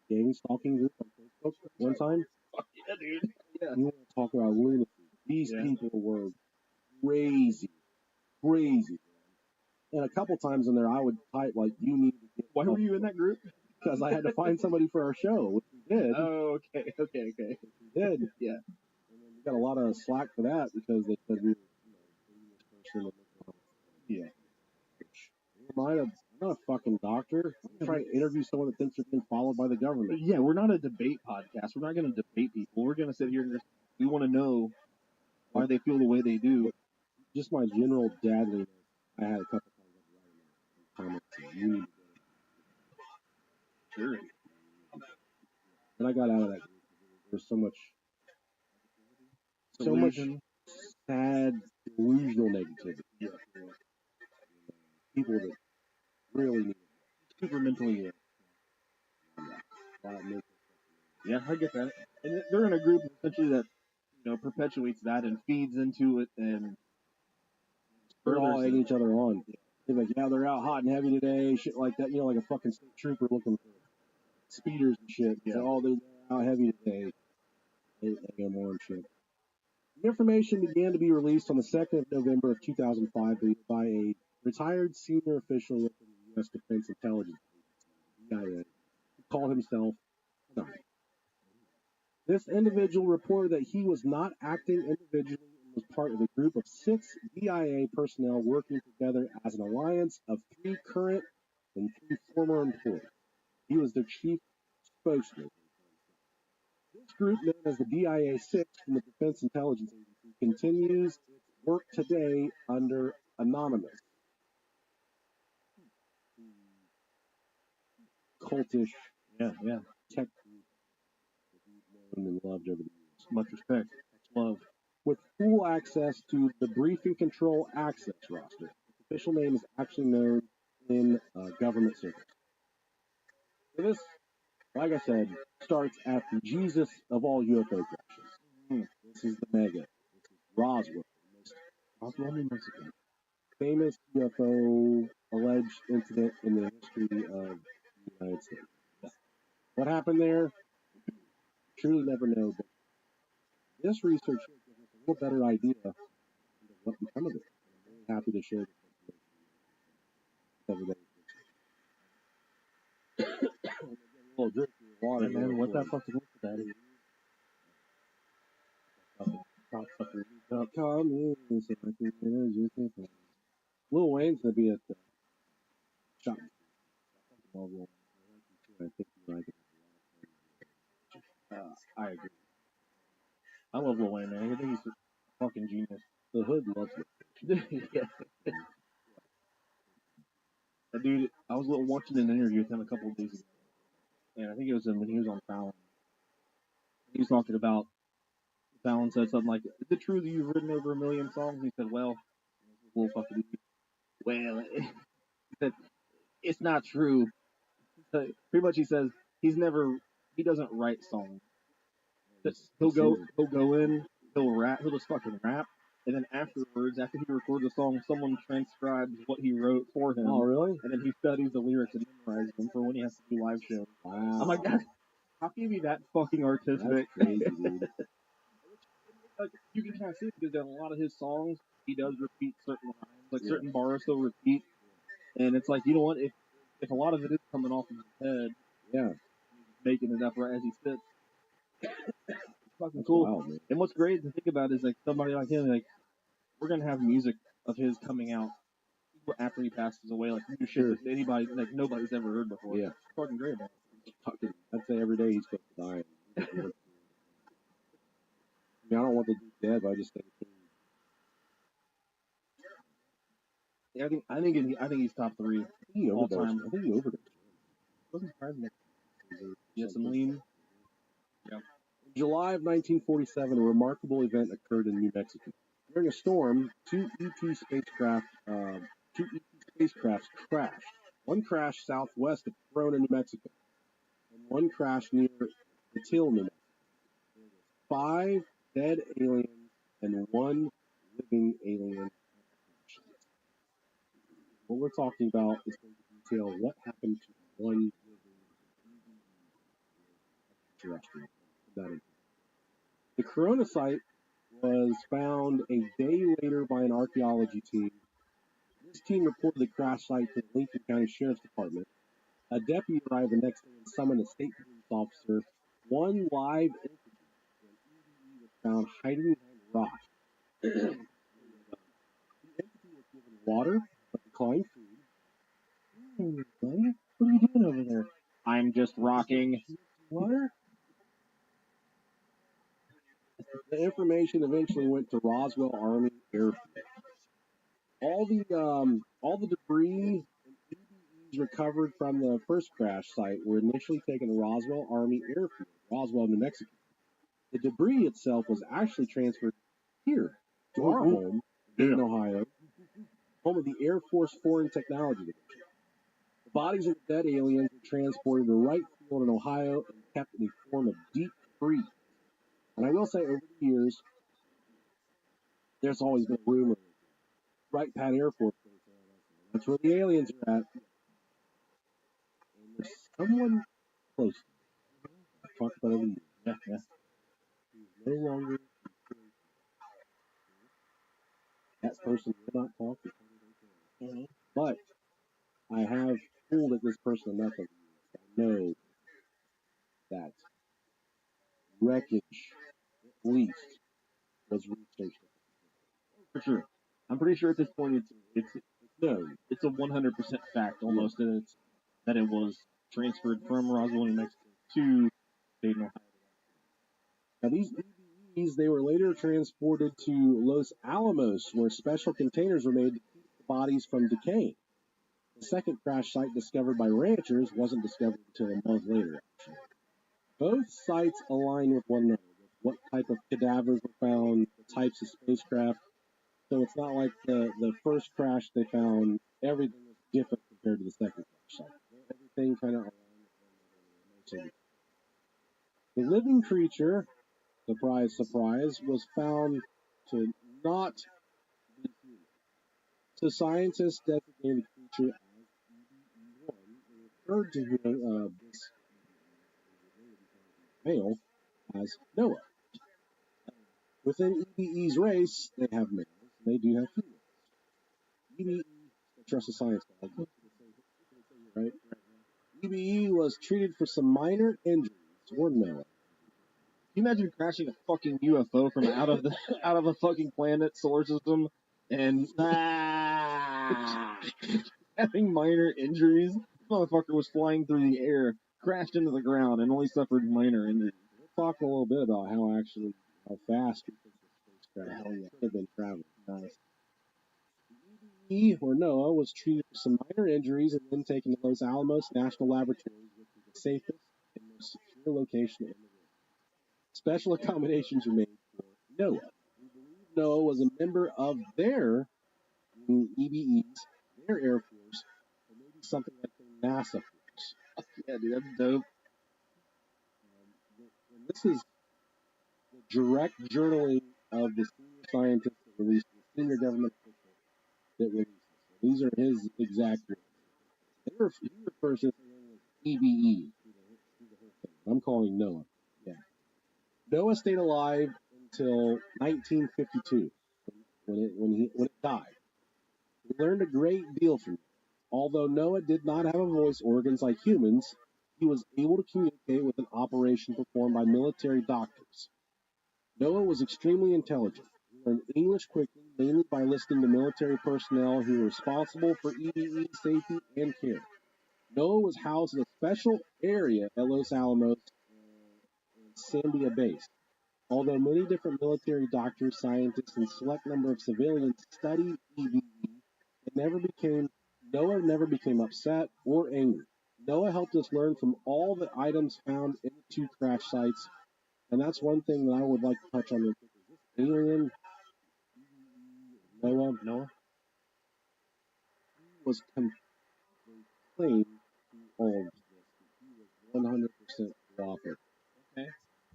gang stalking group on Facebook one time. fuck yeah, dude. Yeah. You want to talk about lunacy? These people were crazy. And a couple times in there, I would type like, "You need to get." Why were you in that group? Because I had to find somebody for our show, which we did. Oh, okay. We did. Yeah. And then we got a lot of slack for that because they said we were, person. Yeah. I'm not a fucking doctor. I'm trying to interview someone that thinks they're being followed by the government. Yeah, we're not a debate podcast. We're not going to debate people. We're going to sit here and we want to know why they feel the way they do. Just my general dadliness. I had a couple times comments. You need to Sure. And I got out of that group. There's so much sad, delusional negativity. Yeah. People that really need super mentally ill. Yeah, I get that. And they're in a group essentially that, perpetuates that and feeds into it, and they're all egging each other on. They're like, yeah, they're out hot and heavy today, shit like that. Like a fucking state trooper looking for speeders and shit. Yeah. Oh, they're out heavy today. They egg more and shit. The information began to be released on the 2nd of November of 2005 by a retired senior official within the U.S. Defense Intelligence Agency, DIA, who called himself Anonymous. This individual reported that he was not acting individually and was part of a group of 6 DIA personnel working together as an alliance of 3 current and 3 former employees. He was their chief spokesman. This group, known as the DIA-6 from the Defense Intelligence Agency, continues its work today under Anonymous. Cultish, tech group that we've known and loved over the years. Much respect. Love. With full access to the briefing control access roster. The official name is actually known in government circles. So this, like I said, starts at the Jesus of all UFO crashes. This is the mega. This is Roswell, New Mexico. Famous UFO alleged incident in the history of the United States. What happened there? Truly never know, but this research gives us a little better idea of what become of it. I'm really happy to share this information. A little drink of your water. Hey man, what that fucking is that? Lil Wayne's gonna be at the shop. I agree. I love Lil Wayne, man. I think he's a fucking genius. The hood loves it. Yeah. That dude, I was watching an interview with him a couple of days ago, and I think it was when he was on Fallon. He was talking about, Fallon said something like, "Is it true that you've written over 1 million songs?" He said, "Well, it's not true." Pretty much, he says he doesn't write songs. He'll go in, he'll rap, he'll just fucking rap, and then afterwards, after he records a song, someone transcribes what he wrote for him. Oh, really? And then he studies the lyrics and memorizes them for when he has to do live shows. Wow. I'm like, how can you be that fucking artistic? That's crazy, dude. Like, you can kind of see it because in a lot of his songs, he does repeat certain lines, like certain bars he'll repeat, and it's like, you know what? If a lot of it is coming off of his head, he's making it up right as he spits. It's fucking cool. Wild, and what's great to think about is like somebody like him, like we're gonna have music of his coming out after he passes away, like new shit that anybody, like nobody's ever heard before. Yeah, it's fucking great, man. I'd say every day he's supposed to die. I mean, I don't want the dude dead, but I just think. Yeah, I think he's top 3 all time. I think he overdosed. Doesn't surprise me. He had some lean. Yeah. In July of 1947, a remarkable event occurred in New Mexico. During a storm, two ET spacecrafts crashed. One crashed southwest of Corona, New Mexico, and one crashed near Till, New Mexico. There were 5 dead aliens and 1 living alien. What we're talking about is going to detail what happened to 1 living extraterrestrial. The Corona site was found a day later by an archaeology team. His team reported the crash site to the Lincoln County Sheriff's Department. A deputy arrived the next day and summoned a state police officer. One live entity, an EBE, was found hiding behind a rock. The entity was given water, but declined food. Hey, buddy, what are you doing over there? I'm just rocking. Water? The information eventually went to Roswell Army Airfield. All the debris and EBEs recovered from the first crash site were initially taken to Roswell Army Airfield, Roswell, New Mexico. The debris itself was actually transferred here to our home in Ohio, home of the Air Force Foreign Technology Division. The bodies of the dead aliens were transported to Wright Field in Ohio and kept in a form of deep freeze. And I will say, over the years, there's always been a rumor that Wright Pat Air Force Base, that's where the aliens are at. And there's someone close to me. I've talked about it over the years. Yeah. Who's no longer employed. That person will not talk to me. But I have pulled at this person enough of years. I know that wreckage, at least, was researched. For sure. I'm pretty sure at this point it's known. It's a 100% fact almost that it was transferred from Roswell, New Mexico to Dayton, Ohio. Now these EBEs, they were later transported to Los Alamos, where special containers were made to keep the bodies from decaying. The second crash site discovered by ranchers wasn't discovered until a month later. Both sites align with one another. What type of cadavers were found, the types of spacecraft. So it's not like the first crash they found, everything was different compared to the second crash site. Everything kind of aligned with one another. The living creature, surprise, surprise, was found to not be human. So scientists designated the creature as EBE-1 and referred to this male as Noah. Within EBE's race, they have males and they do have females. EBE, trust the science dog, right? EBE was treated for some minor injuries, or Noah. Can you imagine crashing a fucking UFO from out of a fucking planet solar system and having minor injuries? This motherfucker was flying through the air, crashed into the ground, and only suffered minor injuries. We'll talk a little bit about how fast we think the spacecraft could have been traveling. Nice. EBE, or Noah, was treated for some minor injuries and then taken to Los Alamos National Laboratories, which was the safest and most secure location in the world. Special accommodations were made for Noah. We believe Noah was a member of their EBEs, their Air Force, or maybe something like their NASA Force. Yeah, dude, that's dope. And this is the direct journaling of the senior scientist that released the senior government official that released this. These are his exact words. He refers to this as EBE through the whole thing. I'm calling Noah. Yeah. Noah stayed alive until 1952 when it died. We learned a great deal from it. Although Noah did not have a voice organs like humans, he was able to communicate with an operation performed by military doctors. Noah was extremely intelligent. He learned English quickly, mainly by listening to military personnel who were responsible for EBE safety and care. Noah was housed in a special area at Los Alamos and Sandia Base. Although many different military doctors, scientists, and select number of civilians studied EBE, Noah never became upset or angry. Noah helped us learn from all the items found in the two crash sites, and that's one thing that I would like to touch on real quick. Is this alien Noah was claimed to all of this. He was 100% cooperative. Okay.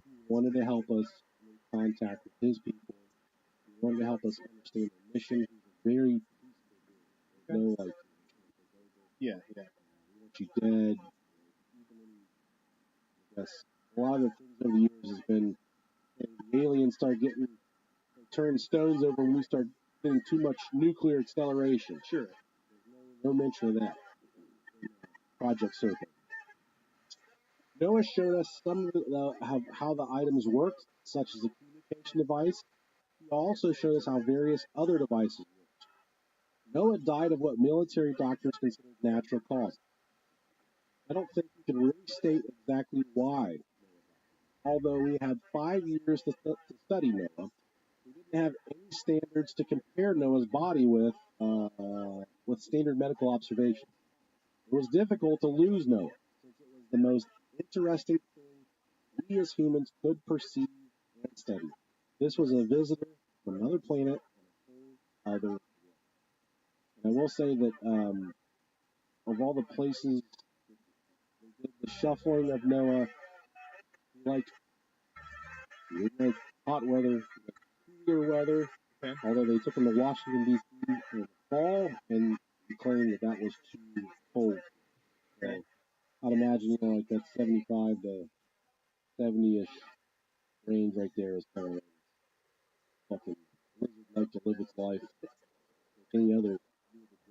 He wanted to help us make contact with his people. He wanted to help us understand the mission. He was a very peaceful dude. No, like, Yeah. We want you dead. Yes. A lot of the things over the years has been, the aliens start turn stones over when we start getting too much nuclear acceleration. Sure. No mention of that in Project Serpent. Noah showed us some of how the items worked, such as the communication device. He also showed us how various other devices worked. Noah died of what military doctors consider natural causes. I don't think we can really state exactly why. Although we had 5 years to study Noah, we didn't have any standards to compare Noah's body with standard medical observations. It was difficult to lose Noah, since it was the most interesting thing we as humans could perceive and study. This was a visitor from another planet and a whole other world. And I will say that of all the places they did the shuffling of Noah, he liked hot weather, cooler weather. Okay. Although they took him to Washington, D.C. in the fall, and he claimed that was too cold. So I'd imagine, like that 75 to 70-ish range right there is kind of fucking lizard like to live its life like any other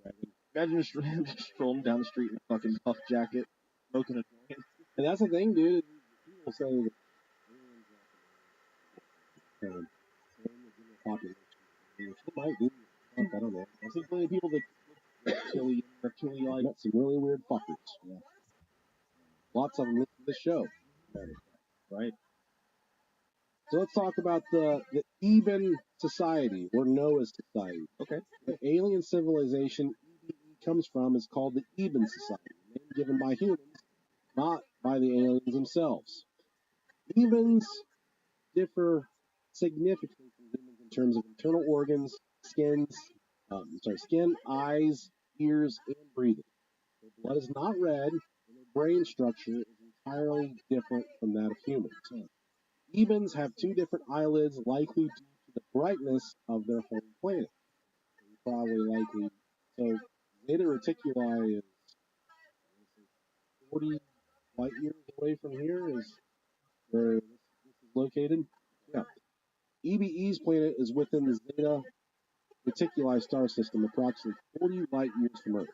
dragon. Imagine just strolling down the street in a fucking puff jacket, smoking a joint. And that's the thing, dude. People say that aliens are the general population, which they might be. I don't know. I see plenty of people that look reptilian. Met some really weird fuckers. Yeah. Lots of them listen to the show. Right. So let's talk about the Eben society, or Noah's society. Okay. The alien civilization EBE comes from is called the Eben society, a name given by humans, not by the aliens themselves. Ebens differ significantly from humans in terms of internal organs, skin, eyes, ears, and breathing. Their blood is not red, and their brain structure is entirely different from that of humans. Ebens have two different eyelids, likely due to the brightness of their home planet. Probably likely. So Zeta Reticuli is 40 light years away from here. Is where this is located? Yeah. EBE's planet is within the Zeta Reticuli star system, approximately 40 light years from Earth.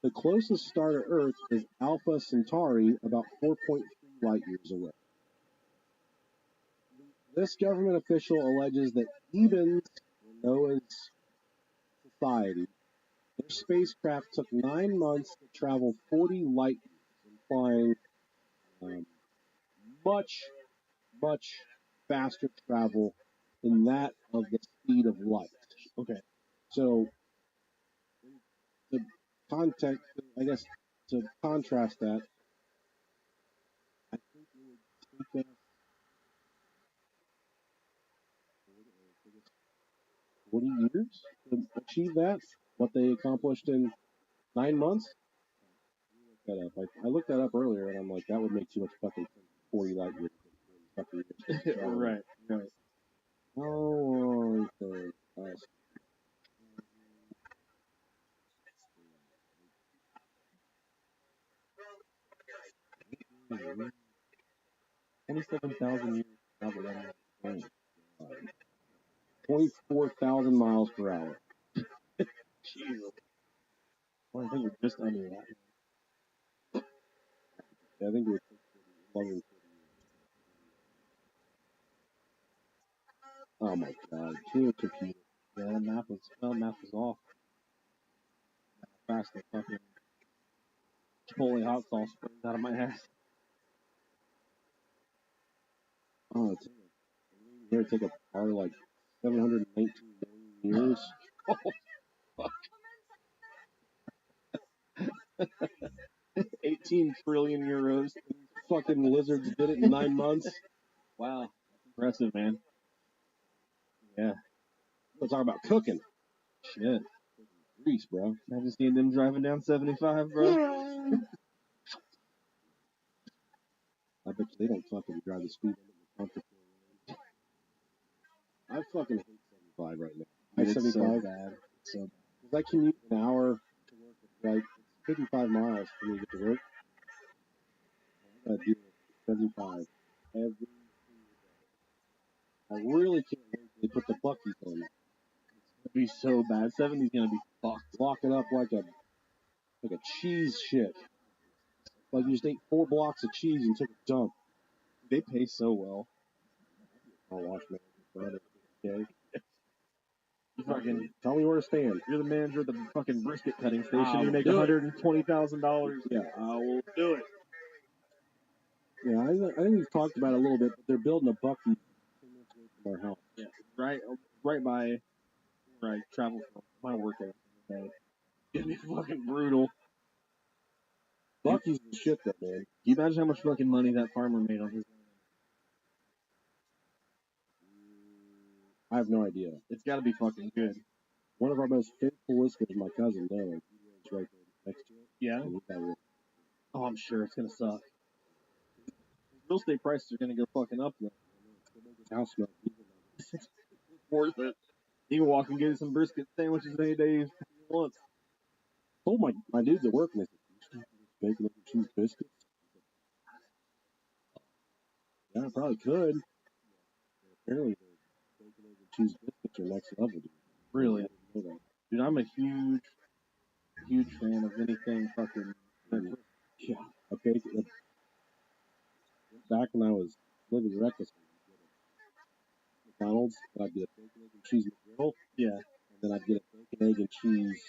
The closest star to Earth is Alpha Centauri, about 4.3 light years away. This government official alleges that Ebens, Noah's society, their spacecraft took 9 months to travel 40 light years, implying much faster travel than that of the speed of light. Okay. So, to to contrast that, I think it would take us 40 years to achieve that. What they accomplished in 9 months. I looked that up earlier, and I'm like, that would make too much fucking 40 light years. Right. How long for us? 27,000 years. 24,000 miles per hour. Jesus. Well, I think we're just under that. I think we're longer than 40 years. Oh my god, can't compute. Yeah, the map was off. How fast the fucking Chipotle hot sauce springs out of my ass. Oh, it's going to take probably like 719 million years. Oh, fuck. 18 trillion euros. Fucking lizards did it in 9 months. Wow. Impressive, man. Yeah. Let's talk about cooking. Shit. Grease, bro. Imagine seeing them driving down 75, bro. I bet you they don't fucking drive the speed limit. I fucking hate 75 right now. Dude, I-75. it's so bad. It's so bad. Because I commute an hour to work. It's like 55 miles for me to get to work. I gotta deal with 75 every single day. I really can't wait till they put the buckies on. It's gonna be so bad. 70's gonna be fucked. Lock it up like a like a cheese shit. Like you just ate 4 blocks of cheese and took a dump. They pay so well. I'll wash my brother. Okay. You fucking Tell me where to stand. You're the manager of the fucking brisket cutting station. I'll You make do it. $120,000. Yeah. I will do it. Yeah, I think we've talked about it a little bit, but they're building a Bucky 2 minutes away from our house. Yeah, right by where I travel from my work every day. It'd be fucking brutal. Bucky's the shit, though, man. Can you imagine how much fucking money that farmer made on his land? I have no idea. It's got to be fucking good. One of our most faithful listeners, my cousin, Dylan, he's right there next to it. Yeah? Oh, I'm sure it's going to suck. Real estate prices are going to go fucking up, though. His house smell It's worth it. You can walk and get some brisket sandwiches any day you want. told my dudes at work, and they said, bacon and cheese biscuits? Yeah, I probably could. Apparently, the bacon and cheese biscuits are next level, dude. Really? Dude, I'm a huge fan of anything fucking. Yeah, a bacon. Back when I was living recklessly, I'd get a McDonald's, and I'd get a bacon, egg, and cheese McGriddle. Yeah. And then I'd get a bacon, egg, and cheese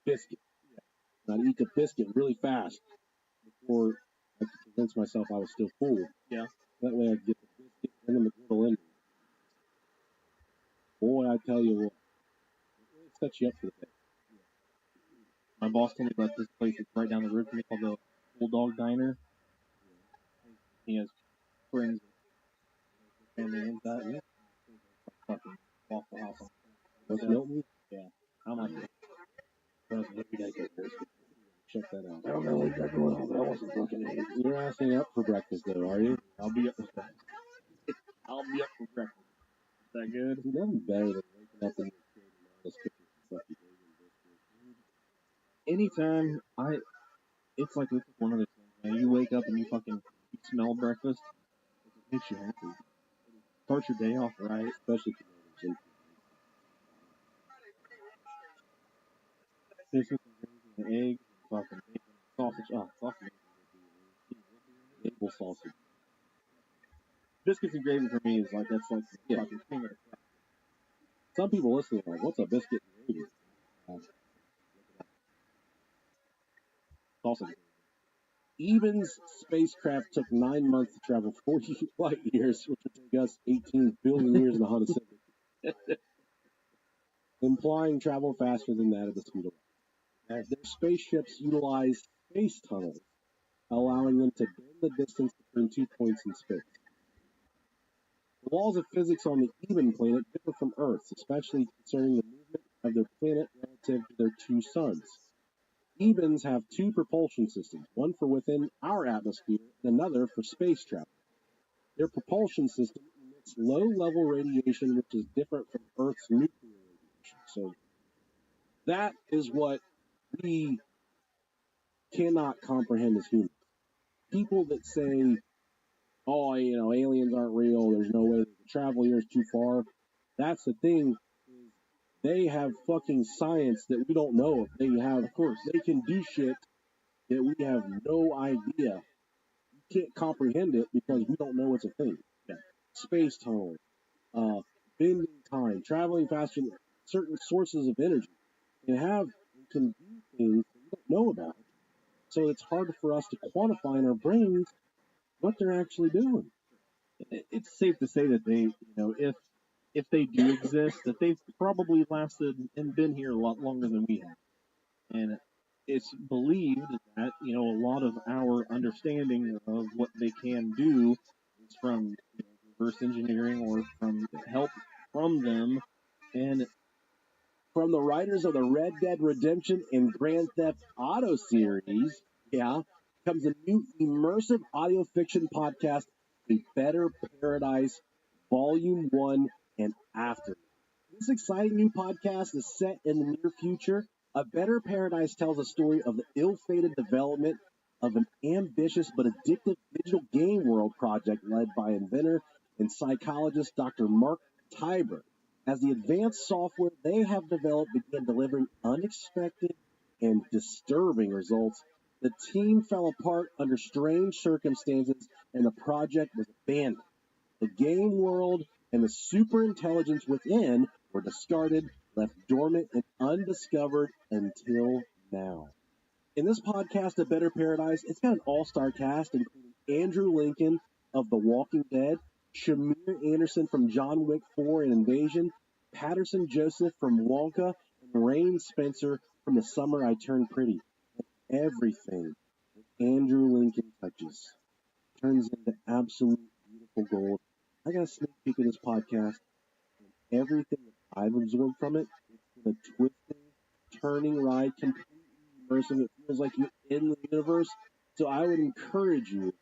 biscuit. Yeah. And I'd eat the biscuit really fast before I could convince myself I was still full. Yeah. That way I'd get the biscuit and the McGriddle in. Boy, I tell you what, it really sets you up for the day. My boss told me about this place that's right down the road from me called the Bulldog Diner. He has friends and family and that. Yeah. Fucking Waffle House. What's Milton? Yeah. I'm like, check that out. I don't know what you're going on, but I want some fucking eggs. You're asking up for breakfast, though, are you? I'll be up for breakfast. I'll be up for breakfast. Is that good? There's nothing better than waking up in your crib and just cooking some fucking bacon biscuits. Anytime it's like one of those things, man. You wake up and you smell breakfast. It makes you happy. Start your day off right. Especially if you know There's some gravy and eggs and fucking bacon and sausage. Oh, fucking maple sausage. biscuits and gravy for me is like that's like the fucking king of the crap. Some people listening are like, what's a biscuit and gravy? Sausage. Eben's spacecraft took 9 months to travel 40 light years, which would take us 18 billion years in the Honda Civic. Implying travel faster than that of the speed of light. Their spaceships utilize space tunnels, allowing them to bend the distance between 2 points in space. The laws of physics on the Eben planet differ from Earth's, especially concerning the movement of their planet relative to their 2 suns. Ebens have 2 propulsion systems, one for within our atmosphere and another for space travel. Their propulsion system emits low-level radiation, which is different from Earth's nuclear radiation. So that is what we cannot comprehend as humans. People that say, oh, aliens aren't real, there's no way they can travel here, it's too far. That's the thing. They have fucking science that we don't know. They have, of course, they can do shit that we have no idea. You can't comprehend it because we don't know it's a thing. Yeah. Space tunnel, bending time, traveling faster than certain sources of energy, can do things that we don't know about. So it's hard for us to quantify in our brains what they're actually doing. It's safe to say that they, if they do exist, that they've probably lasted and been here a lot longer than we have. And it's believed that, a lot of our understanding of what they can do is from reverse engineering or from help from them. And from the writers of the Red Dead Redemption and Grand Theft Auto series, comes a new immersive audio fiction podcast, A Better Paradise, Volume 1 and After. This exciting new podcast is set in the near future. A Better Paradise tells a story of the ill-fated development of an ambitious but addictive digital game world project led by inventor and psychologist Dr. Mark Tybert. As the advanced software they have developed began delivering unexpected and disturbing results, the team fell apart under strange circumstances and the project was abandoned. The game world and the superintelligence within were discarded, left dormant and undiscovered until now. In this podcast, A Better Paradise, it's got an all-star cast, including Andrew Lincoln of The Walking Dead, Shamir Anderson from John Wick 4 and Invasion, Patterson Joseph from Wonka, and Rain Spencer from The Summer I Turned Pretty. And everything that Andrew Lincoln touches turns into absolute beautiful gold. I got a sneak peek of this podcast, and everything that I've absorbed from it, it's been a twisting, turning ride, completely immersive. It feels like you're in the universe. So I would encourage you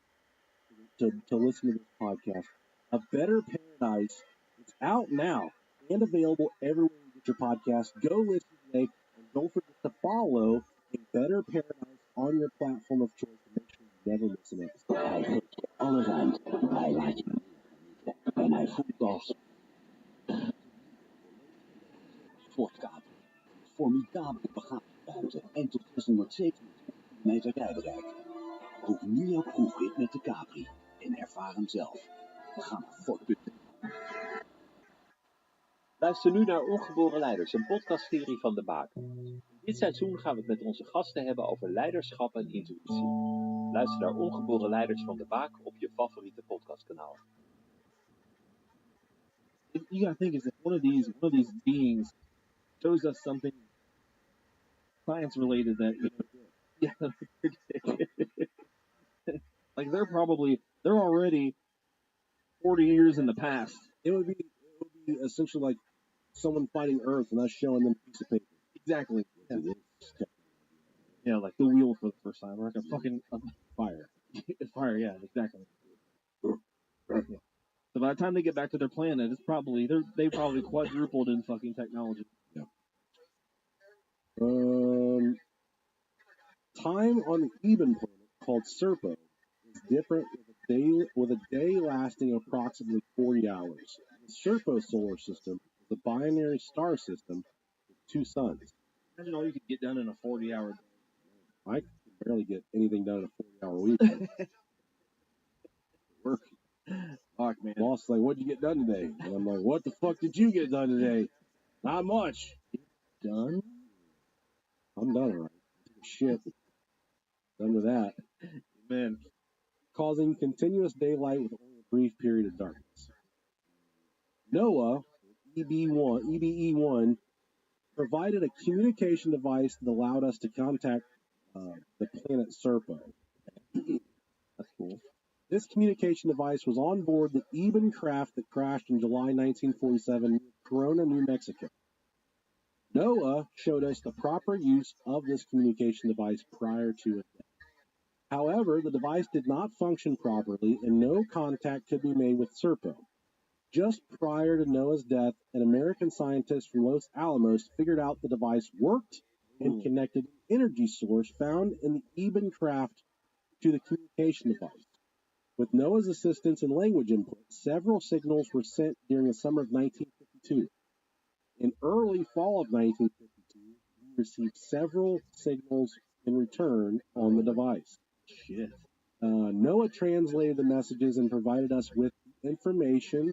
to listen to this podcast. A Better Paradise. It's out now and available everywhere you get your podcast. Go listen today, and don't forget to follow A Better Paradise on your platform of choice to make sure you never miss an episode. Hij heeft alles uit. Hij laat je niet en hij voelt als sportkamer. Formidabele bagageruimte en tot 627 meter rijbereik. Boek nu jouw proefrit met de Capri en ervaar hem zelf. Ga naar Ford.nl. Luister nu naar Ongeboren Leiders, een podcastserie van De Baak. Dit seizoen gaan we het met onze gasten hebben over leiderschap en intuïtie. Luister naar Ongeboren Leiders van De Baak op je favoriete podcastkanaal. You gotta think is that one of these beings shows us something science related that like they're already 40 years in the past. It would be essentially like someone fighting Earth and us showing them a piece of paper. Exactly. Yeah, like the wheel for the first time, or like a fucking Fire. fire. Yeah, exactly. Yeah. So by the time they get back to their planet, it's probably they probably quadrupled in fucking technology. Yeah. Time on the Eben planet, called Serpo, is different with a day lasting approximately 40 hours. The Serpo solar system is a binary star system with two suns. Imagine all you could get done in a 40-hour day. I can barely get anything done in a 40-hour week. Work. Fuck, man. Boss is like, what'd you get done today? And I'm like, what the fuck did you get done today? Not much. Done? I'm done alright. Shit. Done with that. Man. Causing continuous daylight with only a brief period of darkness. NOAA, EBE-1, provided a communication device that allowed us to contact the planet Serpo. That's cool. This communication device was on board the Eben craft that crashed in July 1947 near Corona, New Mexico. NOAA showed us the proper use of this communication device prior to its death. However, the device did not function properly and no contact could be made with Serpo. Just prior to Noah's death, an American scientist from Los Alamos figured out the device worked and connected an energy source found in the Eben craft to the communication device. With Noah's assistance and language input, several signals were sent during the summer of 1952. In early fall of 1952, we received several signals in return on the device. Shit. Noah translated the messages and provided us with information.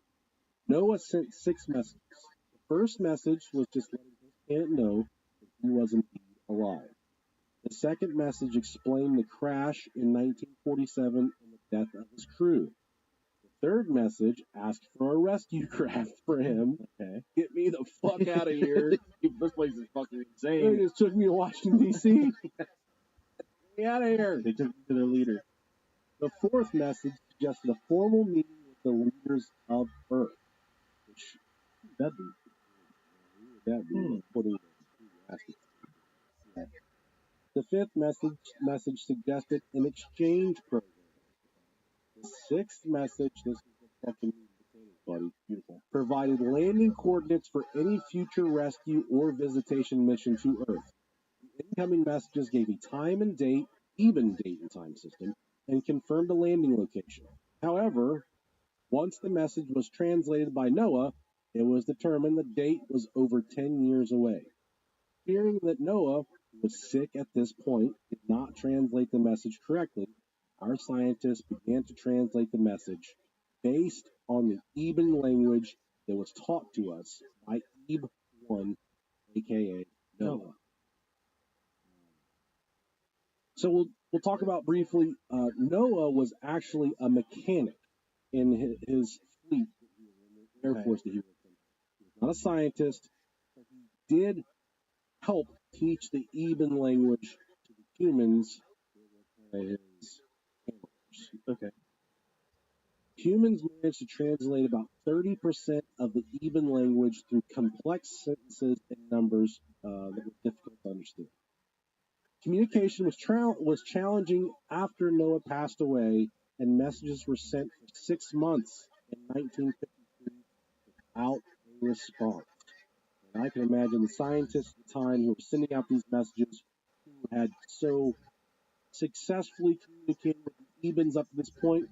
Noah sent 6 messages. The first message was just letting his planet know that he was indeed alive. The second message explained the crash in 1947 and the death of his crew. The third message asked for a rescue craft for him. Okay. Get me the fuck out of here. This place is fucking They insane. just took me to Washington, D.C. Get me out of here. They took me to their leader. The fourth message suggested a formal meeting with the leaders of Earth. Which, that'd be putting the yeah. The fifth message suggested an exchange program. The sixth message, this is the fucking buddy, beautiful, provided landing coordinates for any future rescue or visitation mission to Earth. The incoming messages gave a time and date, even date and time system, and confirmed a landing location. However, once the message was translated by Noah, it was determined the date was over 10 years away. Fearing that Noah who was sick at this point, did not translate the message correctly. Our scientists began to translate the message based on the Eben language that was taught to us by Ebe 1, aka Noah. So we'll talk about briefly. Noah was actually a mechanic in his fleet, the Air Force that he worked in. He was not a scientist, but he did help teach the Eben language to the humans. His handlers. Okay. Humans managed to translate about 30% of the Eben language through complex sentences and numbers that were difficult to understand. Communication was challenging after Noah passed away, and messages were sent for 6 months in 1953 without a response. And I can imagine the scientists at the time who were sending out these messages, who had so successfully communicated with the Ebens up to this point,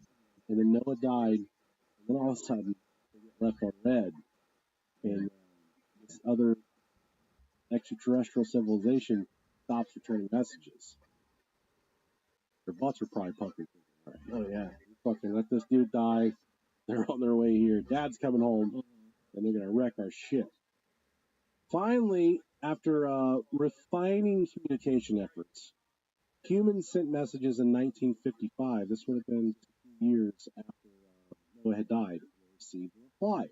and then Noah died, and then all of a sudden they get left on red, and this other extraterrestrial civilization stops returning messages. Their butts are probably puckered. Right. Oh yeah, fucking let this dude die. They're on their way here. Dad's coming home, and they're gonna wreck our ship. Finally, after refining communication efforts, humans sent messages in 1955. This would have been 2 years after Noah had died. They received a reply.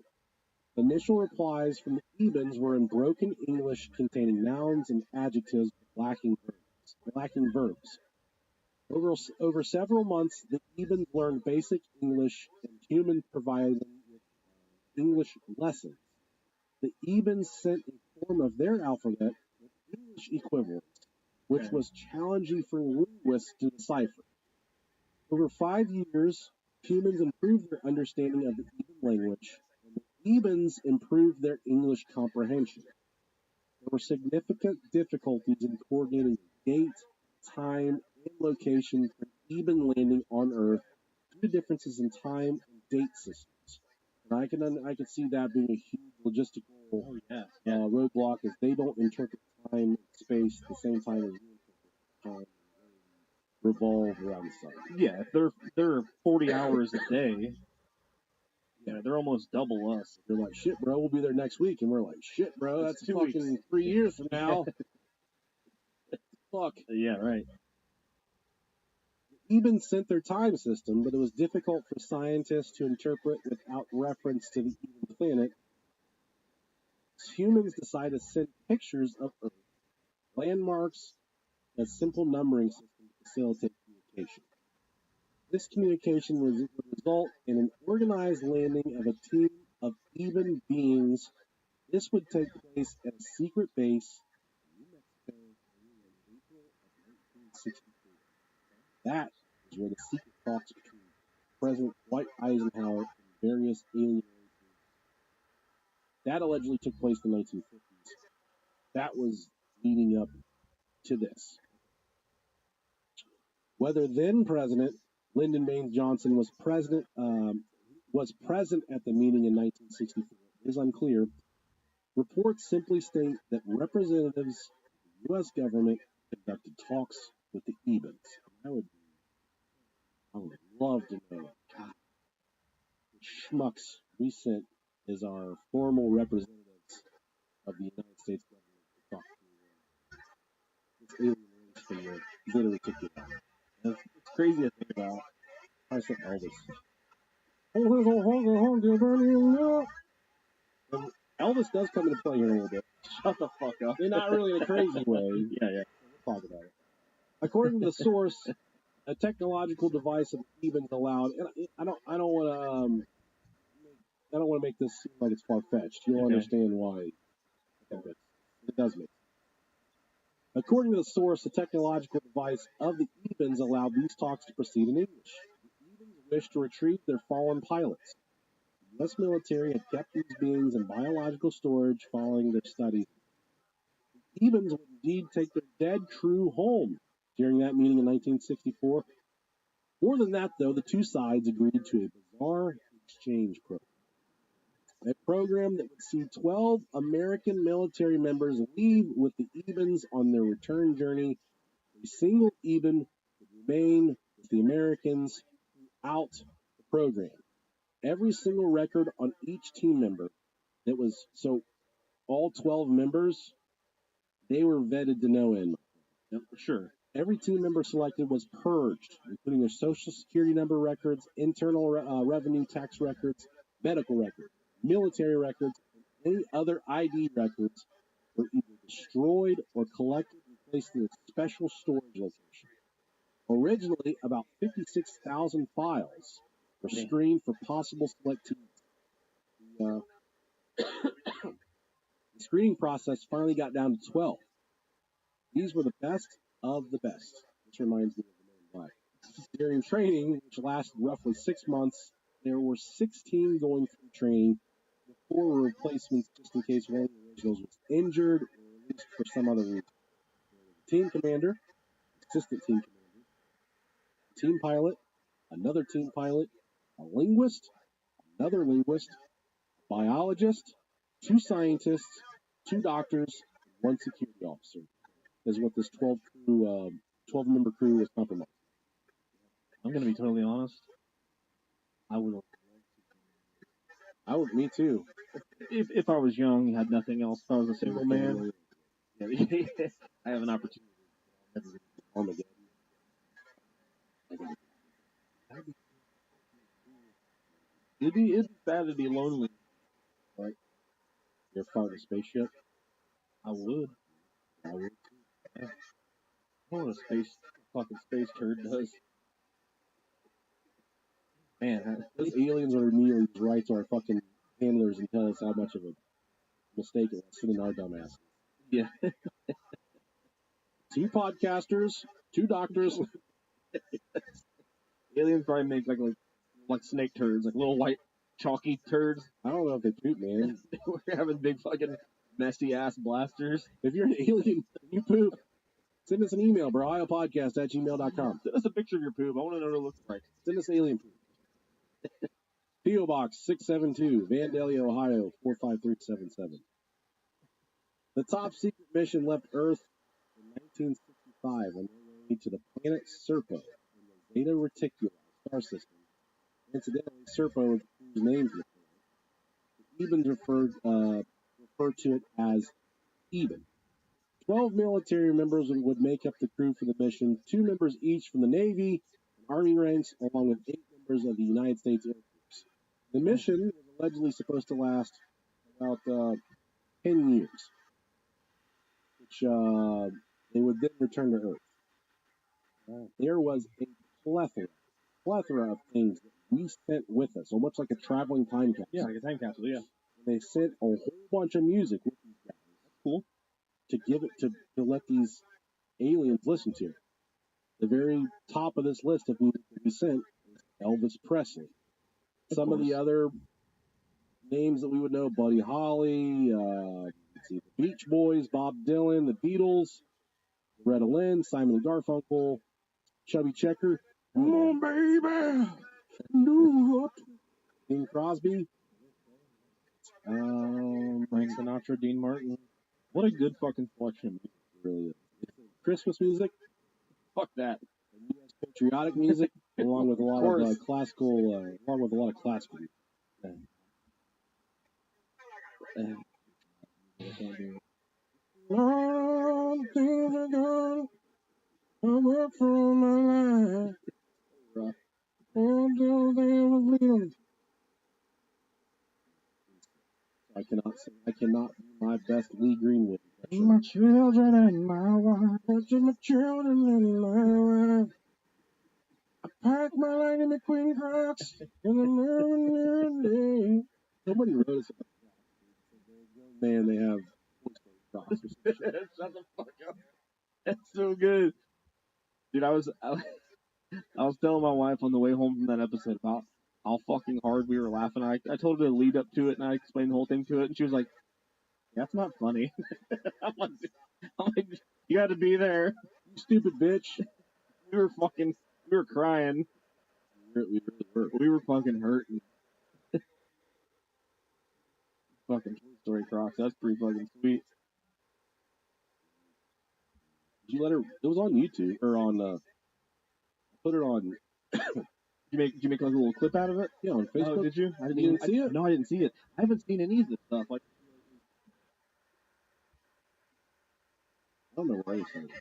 Initial replies from the Ebens were in broken English containing nouns and adjectives lacking verbs. Over several months, the Ebens learned basic English, and humans provided them with English lessons. The Ebens sent a form of their alphabet with English equivalents, which was challenging for linguists to decipher. Over 5 years, humans improved their understanding of the Eben language, and the Ebens improved their English comprehension. There were significant difficulties in coordinating the date, time, and location for Eben landing on Earth due to differences in time and date systems. And I can see that being a huge logistical roadblock, as they don't interpret time and space at the same time as we interpret time. Revolve around the sun. Yeah, if they're 40 hours a day, yeah, they're almost double us. They're like, shit, bro, we'll be there next week. And we're like, shit, bro, that's 2 fucking weeks. 3 years from now. Fuck. Yeah, right. Eben sent their time system, but it was difficult for scientists to interpret without reference to the Eben planet. Humans decided to send pictures of Earth, landmarks, and a simple numbering system to facilitate communication. This communication would result in an organized landing of a team of Eben beings. This would take place at a secret base in New Mexico in April of 1964. That is where the secret talks between President Dwight Eisenhower and various alien races. That allegedly took place in the 1950s. That was leading up to this. Whether then President Lyndon Baines Johnson was present at the meeting in 1964 is unclear. Reports simply state that representatives of the U.S. government conducted talks with the Ebens. I would love to know. God, the schmucks we sent as our formal representatives of the United States government to talk to this alien race from the literally took it out. It's crazy to think about. I said Elvis. And Elvis does come into play here a little bit. Shut the fuck up. They're not really in a crazy way. Yeah. We'll talk about it. According to the source, a technological device of Ebens allowed, and I don't want to make this seem like it's far fetched. You'll understand why. It does make sense. According to the source, the technological device of the Ebens allowed these talks to proceed in English. The Ebens wished to retrieve their fallen pilots. The U.S. military had kept these beings in biological storage following their studies. The Ebens would indeed take their dead crew home during that meeting in 1964. More than that, though, the two sides agreed to a bizarre exchange program. a program that would see 12 American military members leave with the Ebens on their return journey. A single Eben would remain with the Americans throughout the program. Every single record on each team member that was, so all 12 members, they were vetted to no end. Yep, for sure. Every team member selected was purged, including their social security number records, internal revenue tax records, medical records, military records, and any other ID records were either destroyed or collected and placed in a special storage location. Originally, about 56,000 files were screened for possible selectees. The screening process finally got down to 12. These were the best of the best. This reminds me of the Man in Black. During training, which lasted roughly 6 months, there were 16 going through training, with 4 replacements just in case one of the originals was injured or released for some other reason. Team commander, assistant team commander, team pilot, another team pilot, a linguist, another linguist, a biologist, 2 scientists, 2 doctors, and 1 security officer. Is what this 12-member crew was compromised. I'm going to be totally honest. I would. Me too. If I was young, had nothing else, if I was a single man, I have an opportunity. It'd be bad to be lonely. Right? You're part of a spaceship? I would. I would too. Yeah. I know what a fucking space turd does. Man, those aliens are immediately right to our fucking handlers and tell us how much of a mistake it was sitting our dumb asses. Yeah. 2 podcasters, 2 doctors. Aliens probably make like snake turds, like little white chalky turds. I don't know if they poop, man. We're having big fucking messy ass blasters. If you're an alien and you poop, send us an email, broiopodcast@gmail.com. Send us a picture of your poop. I want to know what it looks like. Send us alien poop. P.O. Box 672, Vandalia, Ohio 45377. The top secret mission left Earth in 1965 on their way to the planet Serpo in the Zeta Reticuli star system. Incidentally, Serpo is the name for the planet. The Ebens refer to it as Eben. 12 military members would make up the crew for the mission, 2 members each from the Navy and Army ranks, along with 8 members of the United States Air Force. The mission was allegedly supposed to last about 10 years, which they would then return to Earth. There was a plethora of things that we sent with us, so much like a traveling time capsule. Yeah, like a time capsule, yeah. They sent a whole bunch of music with these guys. That's cool. To give it to let these aliens listen to. The very top of this list of music that we sent is Elvis Presley. Some of the other names that we would know: Buddy Holly, the Beach Boys, Bob Dylan, the Beatles, Loretta Lynn, Simon and Garfunkel, Chubby Checker, come on baby, do it. Bing Crosby, Frank Sinatra, Dean Martin. What a good fucking selection. It really is. Christmas music, fuck that. U.S. patriotic music, along with a lot of classical, music. All the things I done, I work for my life. Until they were bleeding. I cannot do my best Lee Greenwood. My children and my wife. My children and my wife. I packed my light in McQueen Crocs in the morning. Somebody wrote us about that. Man, they have Crocs. Shut the fuck up. That's so good. Dude, I was telling my wife on the way home from that episode about how fucking hard we were laughing. I told her to lead up to it, and I explained the whole thing to it, and she was like, "That's not funny." I'm like, you had to be there, you stupid bitch. We were crying. We were fucking hurting. fucking Toy Story Crocs. That's pretty fucking sweet. Did you let her? It was on YouTube or on. Put it on. Did you make like a little clip out of it? Yeah, on Facebook. Oh, did you? I didn't You even didn't see it? No, I didn't see it. I haven't seen any of this stuff. Like, I don't know where I said it.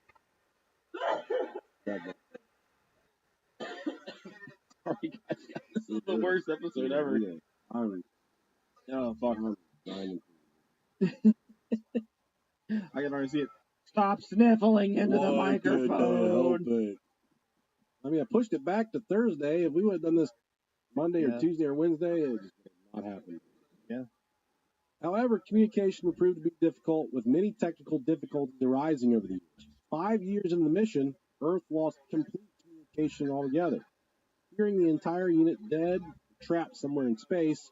sorry guys, this is the worst episode ever. Yeah. Oh fuck! I'm dying. I can already see it. Stop sniffling into the Why can't I help microphone. it? I mean, I pushed it back to Thursday. If we would have done this Monday or Tuesday or Wednesday, it just would not happen. Yeah. However, communication would prove to be difficult, with many technical difficulties arising over the years. 5 years in the mission, Earth lost complete communication altogether. Hearing the entire unit dead, trapped somewhere in space,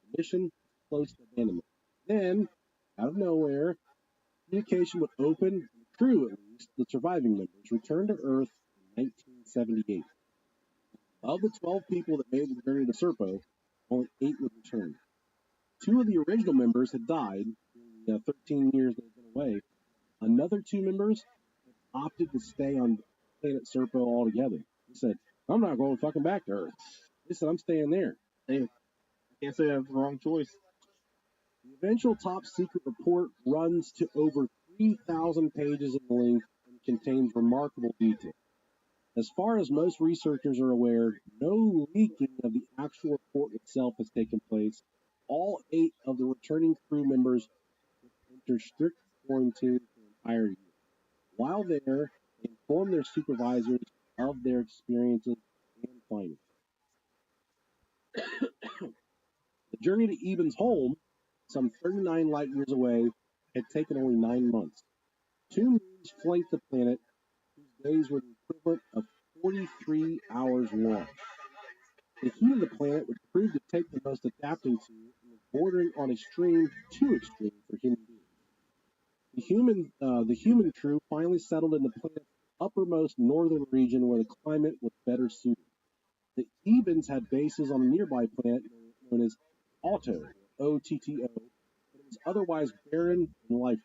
the mission was close to abandonment. Then, out of nowhere, communication would open, and the crew, at least, the surviving members, returned to Earth in 1978. Of the 12 people that made the journey to Serpo, only 8 would return. 2 of the original members had died in the 13 years they'd been away. Another 2 members had opted to stay on planet Serpo altogether. They said, I'm not going fucking back to Earth. They said, I'm staying there. Hey, I can't say that's the wrong choice. The eventual top secret report runs to over 3,000 pages in length and contains remarkable detail. As far as most researchers are aware, no leaking of the actual report itself has taken place. All 8 of the returning crew members enter strict quarantine for an entire year. While there, they inform their supervisors of their experiences and findings. The journey to Eben's home, some 39 light years away, had taken only 9 months. 2 moons flanked the planet, whose days were the equivalent of 43 hours long. The heat of the planet would prove to take the most adapting to and was bordering on extreme to extreme for human beings. The human crew finally settled in the planet's uppermost northern region where the climate was better suited. The Ebens had bases on a nearby planet known as Otto, O-T-T-O, but it was otherwise barren and lifeless.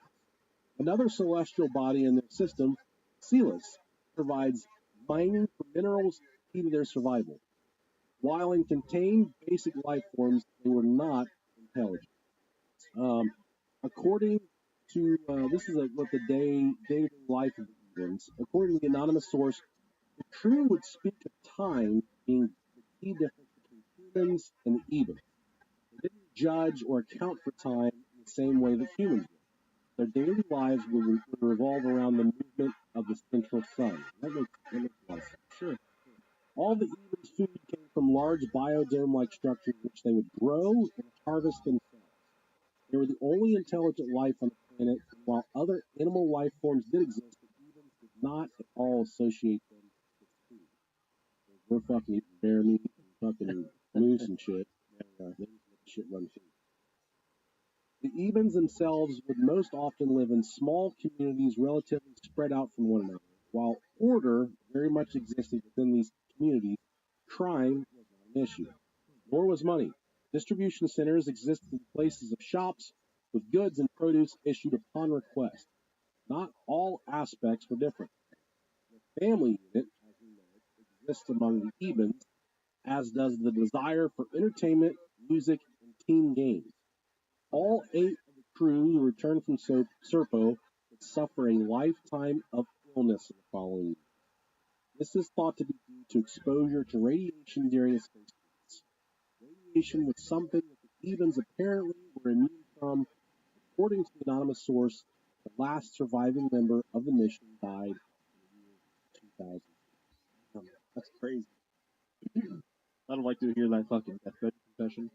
Another celestial body in their system, Celis, provides mining for minerals key to their survival. While in contained basic life forms, they were not intelligent. According to this is what the day-to-day life of the Ebens. According to the anonymous source, the crew would speak of time being the key difference between humans and the Ebens. They didn't judge or account for time in the same way that humans do. Their daily lives would revolve around the movement of the central sun. That makes a lot of sense. Sure. All the Ebens' food came from large biodome-like structures which they would grow and harvest themselves. They were the only intelligent life on the planet, and while other animal life forms did exist, the Ebens did not at all associate them with food. We're fucking eating bear meat and fucking moose and shit. They just let the shit run free. The Ebens themselves would most often live in small communities relatively spread out from one another. While order very much existed within these communities, crime was not an issue, nor was money. Distribution centers existed in places of shops with goods and produce issued upon request. Not all aspects were different. The family unit, as we know it, exists among the Ebens, as does the desire for entertainment, music, and team games. All 8 of the crew who returned from Serpo would suffer a lifetime of illness in the following years. This is thought to be due to exposure to radiation during its space flights. Radiation was something that the Ebens apparently were immune from. According to the anonymous source, the last surviving member of the mission died in the year 2000. That's crazy. I don't like to hear that fucking deathbed confession.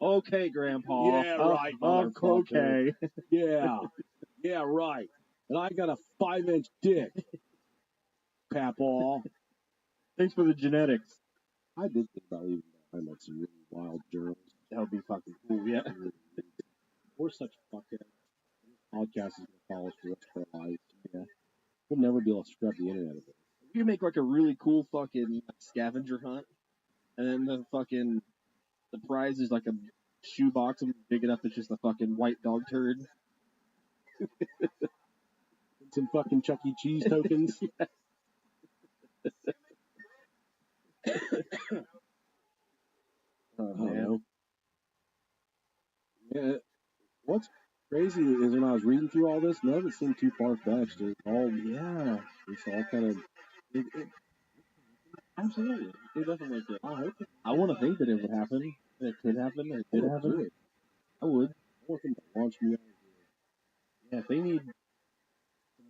Okay, Grandpa. Yeah, right, Okay. Yeah, right. And I got a 5-inch dick, Papaw. Thanks for the genetics. I did think about leaving behind like some really wild journals. That would be fucking cool, yeah. We're such fuckheads. This podcast is going to follow us for the rest of our lives. Yeah. We'll never be I'll scrub the internet a bit. You make like a really cool fucking scavenger hunt, and then the prize is like a shoebox and big enough it's just a fucking white dog turd. Some fucking Chuck E. Cheese tokens. Oh, I don't man. know. Yeah, what's crazy is when I was reading through all this, none of it seemed too far-fetched. It's all kind of... Absolutely. It definitely could. I hope I want to think that it would happen. It could happen. It did happen. I would. I want them to launch me out of here. Yeah, if they need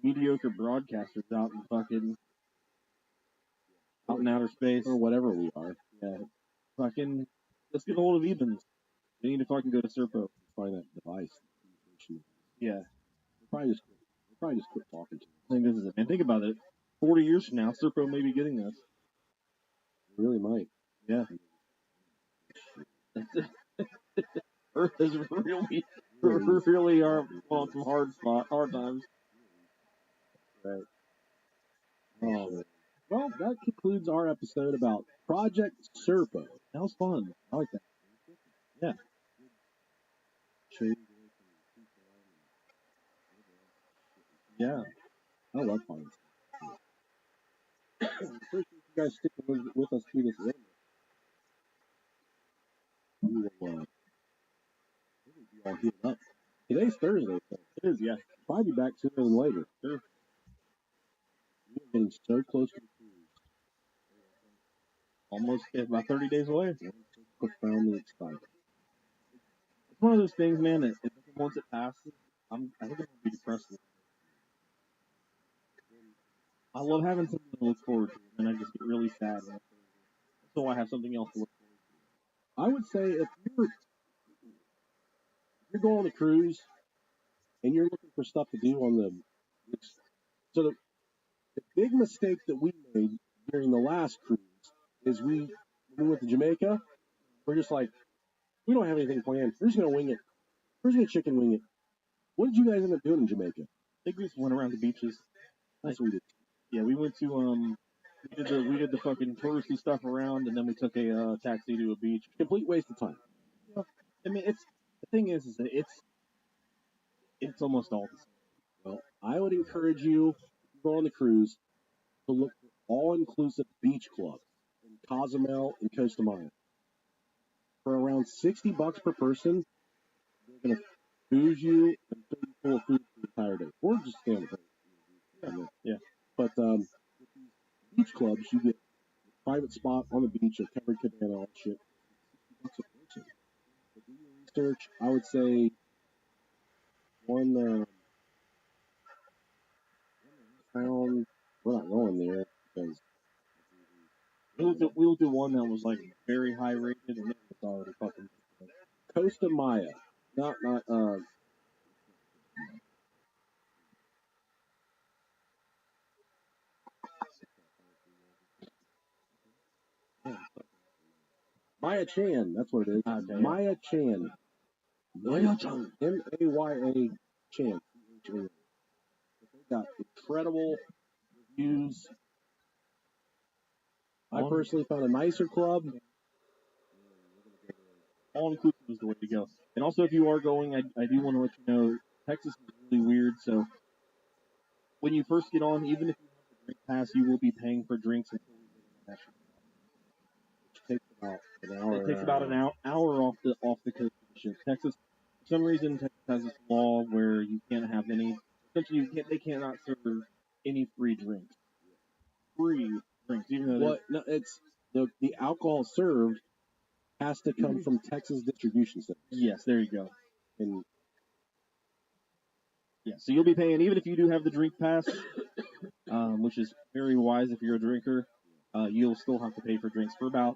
mediocre broadcasters out in outer space. Or whatever we are. Yeah. Let's get a hold of Ebens. They need to fucking go to Serpo. Find that device. Yeah. They'll probably just quit talking to us. I think this is it. Man, think about it. 40 years from now, Serpo may be getting this. They really might. Yeah. Earth is really are on some hard times. Right. Well, that concludes our episode about Project Serpo. That was fun. I like that. Yeah. Yeah. I love fun. Appreciate you guys sticking with us through this illness. We will be all healed up. Today's Thursday, so It is, yeah. probably be back sooner than later. Sure. We're getting so close to the cruise. Almost about 30 days away. Profoundly excited. It's one of those things, man, that once it passes, I think I'm going to be depressed. I love having something to look forward to, and I just get really sad. So I have something else to look forward I would say if you're going on a cruise and you're looking for stuff to do on the big mistake that we made during the last cruise is when we went to Jamaica, we're just like, we don't have anything planned. We're just gonna wing it. We're just gonna chicken wing it. What did you guys end up doing in Jamaica? to. I think we just went around the beaches. That's what we did. Yeah, we went to we did the fucking touristy stuff around, and then we took a taxi to a beach. Complete waste of time. I mean, the thing is that it's almost all the same. Well, I would encourage you, if you go on the cruise, to look for all-inclusive beach clubs in Cozumel and Costa Maya. For around $60 per person, they're gonna booze you and fill you full of food for the entire day, or just stay on the boat. Yeah. But with these beach clubs, you get a private spot on the beach, a covered cabana, all that shit. $60 a person. So do your research. I would say one town. We're not going there because We looked at one that was like very high rated, and it was already fucking. Costa Maya, not Maya Chan. That's what it is. Okay. Maya Chan. Maya Chan. Maya Chan. They got incredible reviews. I personally found a nicer club. All inclusive is the way to go. And also, if you are going, I do want to let you know, Texas is really weird. So when you first get on, even if you have the drink pass, you will be paying for drinks until we get international. Which takes about an hour. It takes about an hour off the coast of shit. Texas, for some reason, Texas has this law where you can't have any. Essentially, they cannot serve any free drinks. Free drinks, even though No, it's the alcohol served has to come from Texas distribution centers. yes, there you go. And yeah, so you'll be paying even if you do have the drink pass, which is very wise if you're a drinker. You'll still have to pay for drinks for about,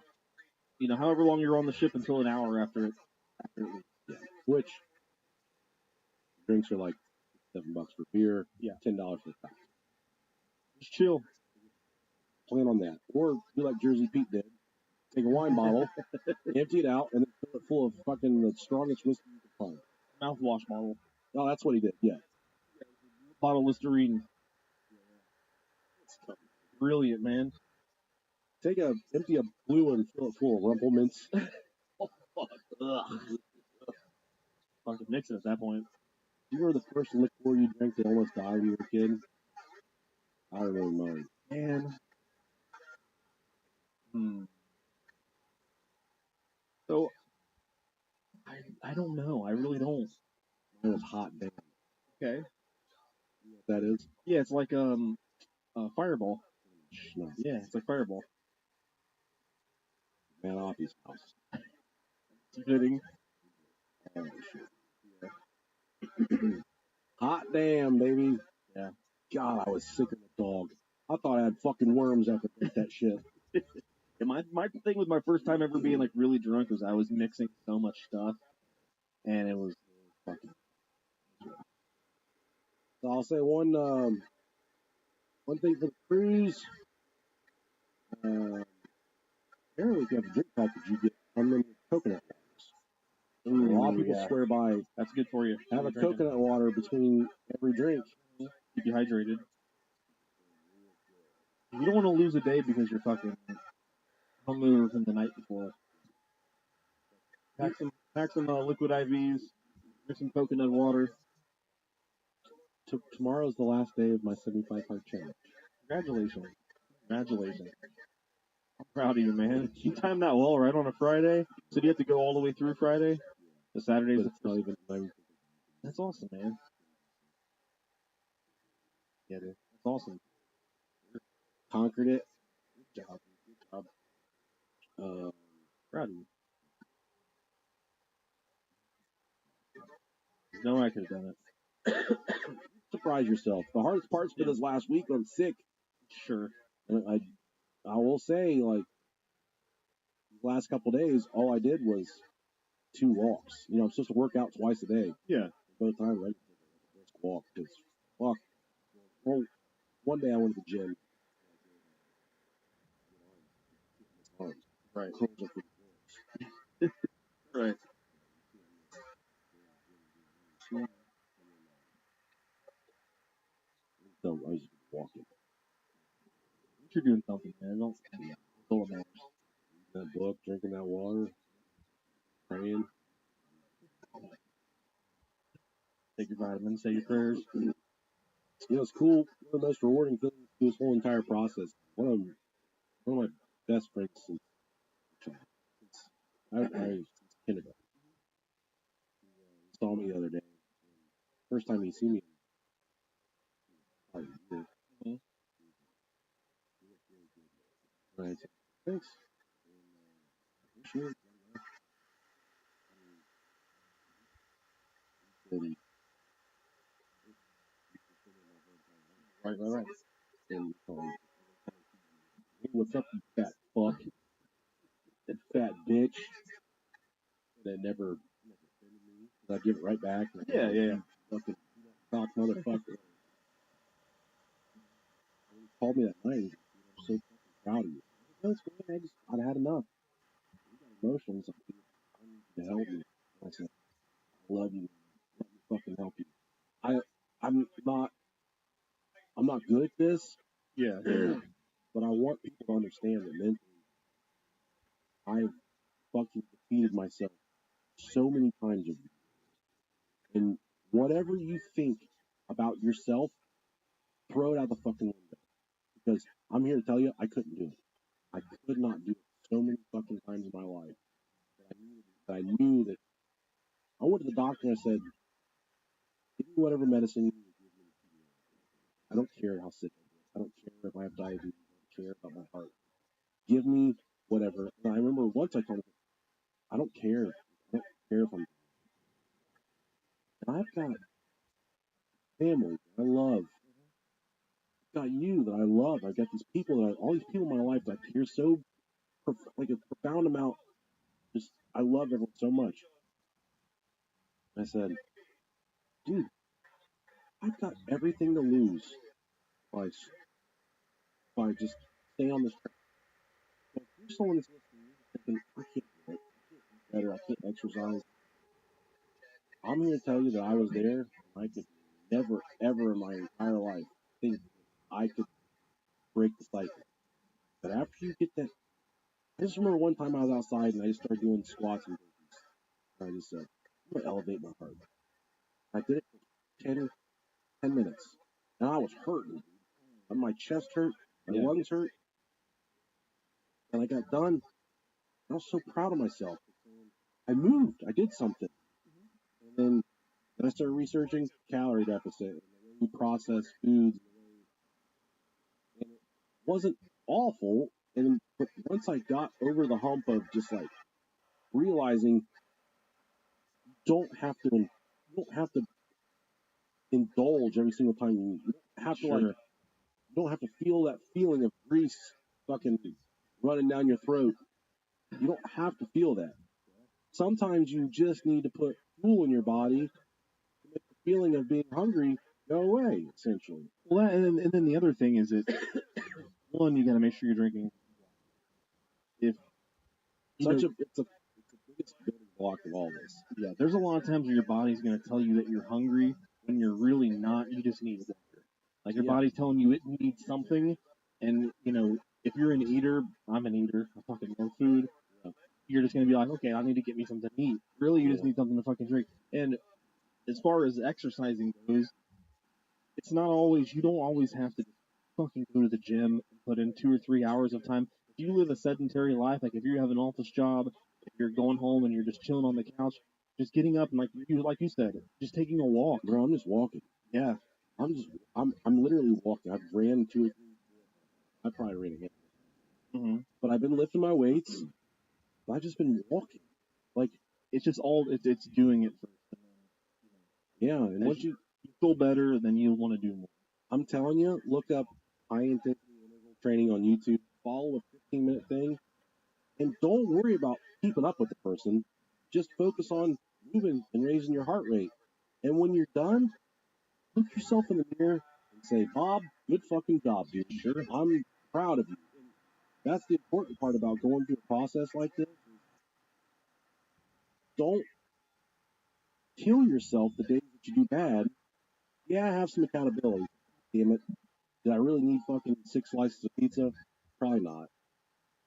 however long you're on the ship until an hour after it leaves. yeah, which drinks are like $7 for beer, Yeah. $10 for a pack. Just chill. Plan on that, or do like Jersey Pete did. Take a wine bottle, empty it out, and then fill it full of fucking the strongest whiskey you can find. Mouthwash bottle. Oh, that's what he did. Yeah. Bottle Listerine. brilliant, man. Empty a blue one and fill it full of Rumple Mints. Oh, fuck. Ugh. Fucking Nixon at that point. You were the first liqueur you drank that almost died when you were a kid? I remember mine. Man. So, I don't know. I really don't. Mine was Hot Damn. Okay. You know what that is? Yeah, it's like Fireball. No. Yeah, it's like Fireball. Man Oppie's house. It's fitting. Oh, shit. Hot Damn, baby. Yeah. God, I was sick of the dog. I thought I had fucking worms after I drank that shit. Yeah, my thing with my first time ever being like really drunk was I was mixing so much stuff, and it was fucking. So I'll say one thing for the cruise. Apparently, if you have a drink package, you get unlimited coconut waters. Ooh, A lot of people yeah. swear by That's good for you. have a Drinking. coconut water between every drink. Keep you hydrated. You don't want to lose a day because you're fucking hungover from the night before. Pack some liquid IVs. Drink some coconut water. Tomorrow's the last day of my 75-part challenge. Congratulations. Congratulations. I'm proud of you, man. You timed that well, right on a Friday. So do you have to go all the way through Friday? The Saturday's But it's not even. That's awesome, man. Yeah, dude. That's awesome. Conquered it. Good job. Good job. Proud of you. No, I could have done it. Surprise yourself. The hardest part's for this last week. I'm sick. Sure. And I will say, like, the last couple days, all I did was 2 walks. You know, I'm supposed to work out twice a day. Yeah. Both times I just walk. Because, fuck. Well, one day I went to the gym. Right. Curls up with the Right. So I was just walking. You're doing something, man. Don't. That's all that matters. That book, drinking that water, praying. Take your vitamins, say your prayers. You know, it's cool. One of the most rewarding things to this whole entire process. One of my best friends since since kindergarten. He saw me the other day. First time he seen me in probably a year. Mm-hmm. And I said, thanks. Sure. And, Right. and hey, what's up, you fat fuck? That fat bitch. That never offended me. I give it right back. And Yeah. Fucking cock motherfucker. And he called me that night. He said, I'm so fucking proud of you. I was like, no, it's great. I'd had enough. He got emotional. He's like, I need you to help me. And I said, I love you. Let me fucking help you. I'm not good at this. Yeah. But I want people to understand that mentally, I've fucking defeated myself so many times. And whatever you think about yourself, throw it out the fucking window. Because I'm here to tell you, I couldn't do it. I could not do it so many fucking times in my life that I knew that I went to the doctor and I said, give me whatever medicine you need to give me. I don't care how sick I get. I don't care if I have diabetes. I don't care about my heart. Give me whatever. And I remember once I told him, I don't care. I don't care if I'm. And I've got family that I love. I've got you that I love. I've got these people all these people in my life that I care so, like a profound amount. Just, I love everyone so much. And I said, dude, I've got everything to lose by just staying on this track. So if you're someone that's listening, thinking, I can't do it. I can't do better. I can't exercise. I'm here to tell you that I was there. And I could never, ever in my entire life think I could break the cycle. But after you get that, I just remember one time I was outside and I just started doing squats and burpees. I just said, I'm gonna elevate my heart. I did it for 10 minutes, and I was hurting. And my chest hurt, my lungs hurt, and I got done. I was so proud of myself. I moved. I did something. And then I started researching calorie deficit and the way we process foods. And it wasn't awful. But once I got over the hump of just like realizing you don't have to indulge every single time you eat. You don't have to you don't have to feel that feeling of grease fucking running down your throat. You don't have to feel that. Sometimes you just need to put fuel in your body to make the feeling of being hungry go away, essentially. Well, and then the other thing is that one, you got to make sure you're drinking. If it's the biggest building block of all this. Yeah, there's a lot of times where your body's going to tell you that you're hungry when you're really not. You just need water. Like your body's telling you it needs something, and if you're an eater, I'm an eater. I fucking love food. You're just going to be like, okay, I need to get me something to eat. Really, you just need something to fucking drink. And as far as exercising goes, it's not always, you don't always have to fucking go to the gym and put in 2 or 3 hours of time. If you live a sedentary life, like if you have an office job, if you're going home and you're just chilling on the couch, just getting up and like you said, just taking a walk. Bro, I'm just walking. Yeah. I'm literally walking. I've ran 2 or 3. I probably ran again. Mm-hmm. But I've been lifting my weights. I've just been walking. Like, it's just it's doing it first. Yeah, and once you feel better, then you'll want to do more. I'm telling you, look up high intensity interval training on YouTube. Follow a 15-minute thing, and don't worry about keeping up with the person. Just focus on moving and raising your heart rate. And when you're done, look yourself in the mirror and say, Bob, good fucking job, dude. Sure, I'm proud of you. And that's the important part about going through a process like this. Don't kill yourself the days that you do bad. Yeah, have some accountability. Damn it. Did I really need fucking 6 slices of pizza? Probably not.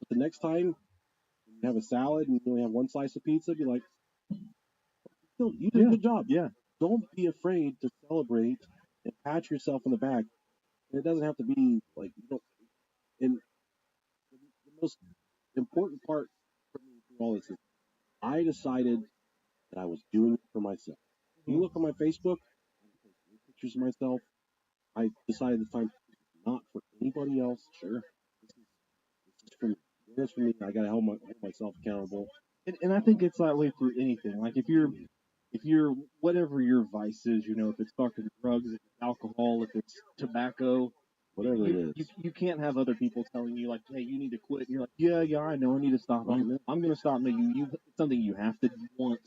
But the next time you have a salad and you only have 1 slice of pizza, be like, you did a good job. Yeah. Don't be afraid to celebrate and pat yourself on the back. And it doesn't have to be like, and the most important part for me through all this is I decided that I was doing it for myself. You look on my Facebook, I take pictures of myself. I decided this time not for anybody else. Sure. This is for me. This is for me. I gotta hold myself accountable. And I think it's that way for anything. Like if you're whatever your vice is, if it's fucking drugs, if it's alcohol, if it's tobacco, whatever it is, you can't have other people telling you like, hey, you need to quit. And you're like, yeah, I know, I need to stop. I'm gonna stop. No, it's something you have to want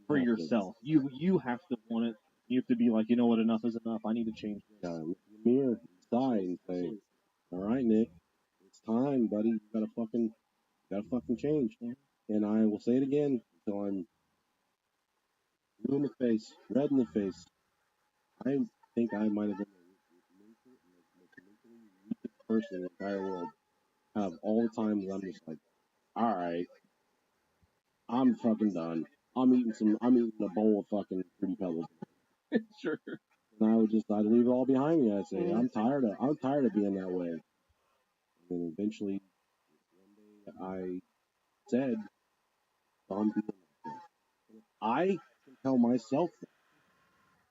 for yourself. You have to want it. You have to be like, you know what, enough is enough. I need to change this. Mirror inside and say, all right, Nick, it's time, buddy. You gotta fucking change. And I will say it again until I'm blue in the face, red in the face. I think I might have been the weakest person in the entire world. Out of all the times I'm just like, all right, I'm fucking done. I'm eating a bowl of fucking Fruity Pebbles. Sure. And I'd leave it all behind me. I'd say, I'm tired of being that way. And then eventually, one day I said, I'm being that way. I can tell myself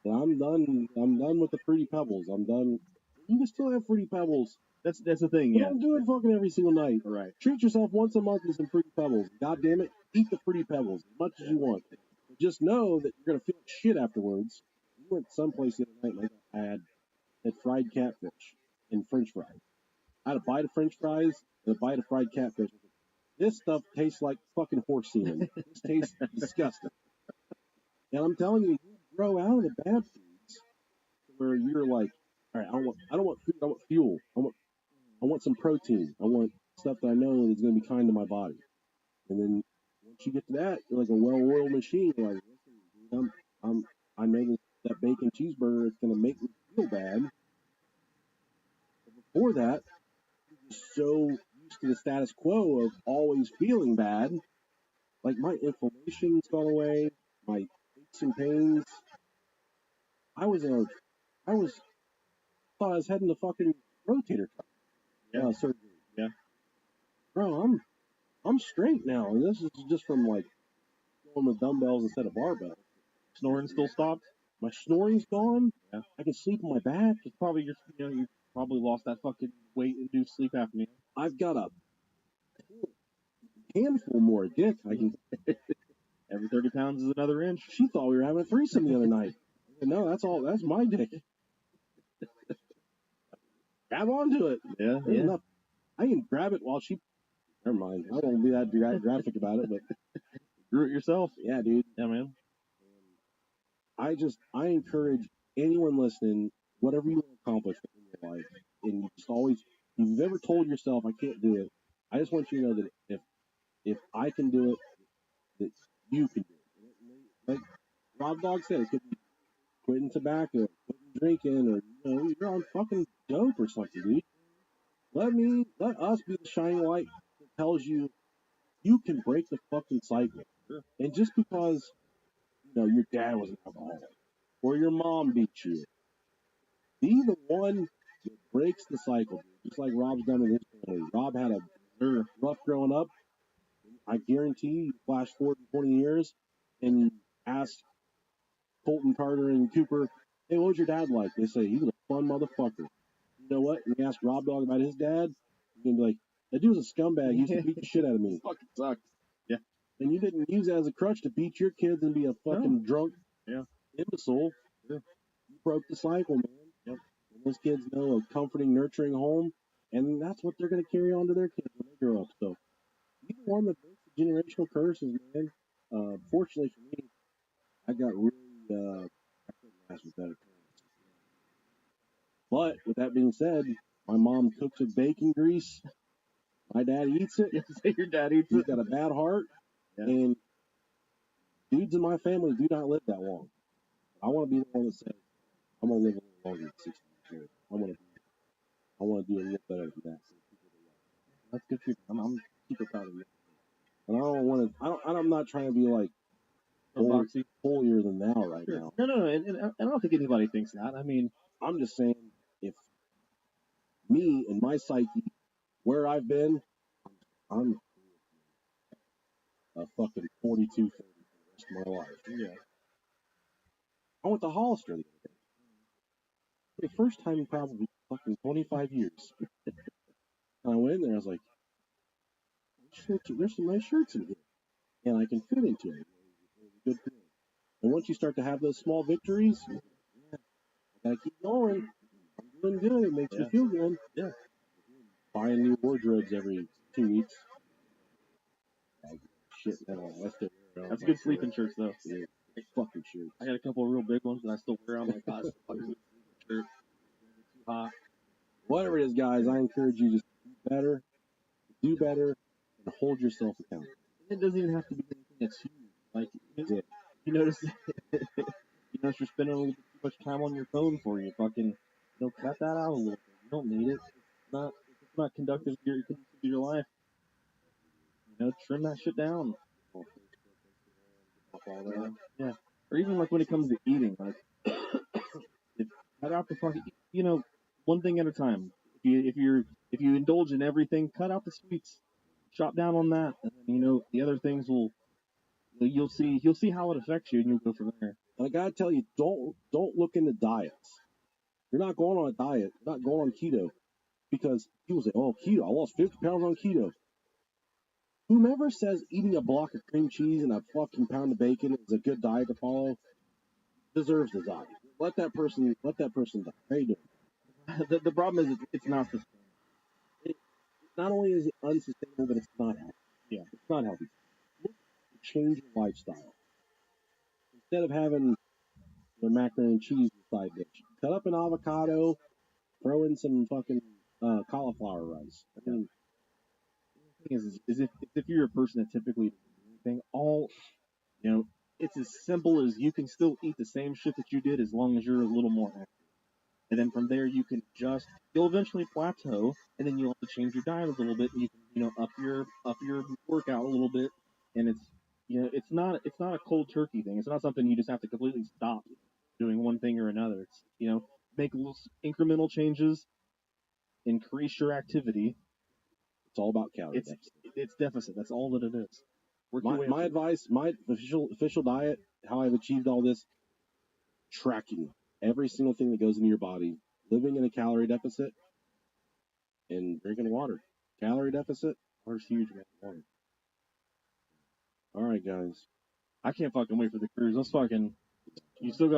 that I'm done with the Fruity Pebbles. I'm done. You can still have Fruity Pebbles. That's the thing, Don't do it fucking every single night. Right. Treat yourself once a month with some Fruity Pebbles. God damn it, eat the Fruity Pebbles as much as you want. But just know that you're gonna feel like shit afterwards. We went someplace the other night and I had fried catfish and French fries. I had a bite of French fries and a bite of fried catfish. This stuff tastes like fucking horse semen. This tastes disgusting. And I'm telling you, you grow out of the bad foods where you're like, all right, I don't want food, I want fuel. I want some protein. I want stuff that I know is going to be kind to my body. And then once you get to that, you're like a well-oiled machine. You're like, listen, dude, I made that bacon cheeseburger. It's going to make me feel bad. But before that, so used to the status quo of always feeling bad. Like my inflammation's gone away, my aches and pains. I thought I was heading to fucking rotator cuff surgery. Yeah. Bro, I'm straight now, and this is just from like going with dumbbells instead of barbell. Snoring still stopped? My snoring's gone. Yeah. I can sleep on my back. It's probably you probably lost that fucking weight-induced sleep apnea. I've got a handful more dick. I can. Every 30 pounds is another inch. She thought we were having a threesome the other night. I said, no, that's all. That's my dick. Grab onto it. Yeah. There's enough. I can grab it while she. Never mind. I won't be that graphic about it, but Grew it yourself? yeah, dude. Yeah, man. I encourage anyone listening, whatever you want to accomplish in your life, and you just always, if you've ever told yourself I can't do it, I just want you to know that if I can do it, that you can do it. Like Rob Dog said, it could be quitting tobacco, quitting drinking, or you're on fucking dope or something, dude. Let us be the shining light that tells you you can break the fucking cycle. Sure. And just because your dad was an alcoholic or your mom beat you, be the one that breaks the cycle, dude. Just like Rob's done in his family. Rob had a rough growing up. I guarantee you flash forward 20 years and you ask Colton, Carter, and Cooper, hey, what was your dad like? They say, he was a fun motherfucker. You know what? And you ask Rob Dog about his dad, you're going to be like, that dude was a scumbag. He used to beat the shit out of me. Fucking sucks. Yeah. And you didn't use it as a crutch to beat your kids and be a fucking drunk imbecile. Yeah. You broke the cycle, man. Yep. And those kids know a comforting, nurturing home, and that's what they're going to carry on to their kids when they grow up. So, you the one that breaks the generational curses, man. Fortunately for me, I got really, I couldn't last with that. But with that being said, my mom cooks with bacon grease. My dad eats it. You say your dad eats He's it? got a bad heart. Yeah. And dudes in my family do not live that long. I want to be the one that says, I'm going to live a little longer than 60 years. I want to do a little better than that. That's good for you. I'm super proud of you. And I don't want to, I'm not trying to be like holier than thou right now. No. And I don't think anybody thinks that. I mean, I'm just saying, if me and my psyche, where I've been, I'm a fucking 42 for the rest of my life. Yeah. I went to Hollister the other day. For the first time in probably fucking 25 years. And I went in there, I was like, there's some nice shirts in here. And I can fit into it. Good feeling. And once you start to have those small victories, I gotta keep going. I'm doing good. It makes me feel good. Yeah. Buying new wardrobes every 2 weeks. Shit, man, That's good sleeping shirts, though. Yeah, fucking shirts. I got a couple of real big ones that I still wear. I'm like, God, it's fucking good sleeping shirt. Too hot. Whatever it is, guys, I encourage you to do better, and hold yourself accountable. It doesn't even have to be anything that's huge. Like, you notice you're spending a little bit too much time on your phone for you. Fucking, cut that out a little bit. You don't need it. It's not conducive to your life. Trim that shit down. Yeah. Or even like when it comes to eating, like cut out the fucking, one thing at a time. If you indulge in everything, cut out the sweets. Chop down on that, and then the other things you'll see how it affects you, and you'll go from there. And I gotta tell you, don't look into diets. You're not going on a diet. You're not going on keto, because people say, "Oh, keto! I lost 50 pounds on keto." Whomever says eating a block of cream cheese and a fucking pound of bacon is a good diet to follow deserves to die. Let that person die. How you doing? The problem is it's not sustainable. Not only is it unsustainable, but it's not healthy. Yeah, it's not healthy. Look to change your lifestyle. Instead of having the macaroni and cheese side dish, cut up an avocado, throw in some fucking cauliflower rice. I mean, the thing is if you're a person that typically does anything, it's as simple as you can still eat the same shit that you did as long as you're a little more active. and then from there you can adjust. You'll eventually plateau, and then you'll have to change your diet a little bit, and you can up your workout a little bit, and it's not a cold turkey thing. It's not something you just have to completely stop doing one thing or another. It's make little incremental changes, increase your activity. It's all about calorie deficit. It's deficit. That's all that it is. My advice, my official diet, how I've achieved all this, tracking every single thing that goes into your body, living in a calorie deficit, and drinking water. Calorie deficit, water's huge, man. Water. All right, guys. I can't fucking wait for the cruise. You still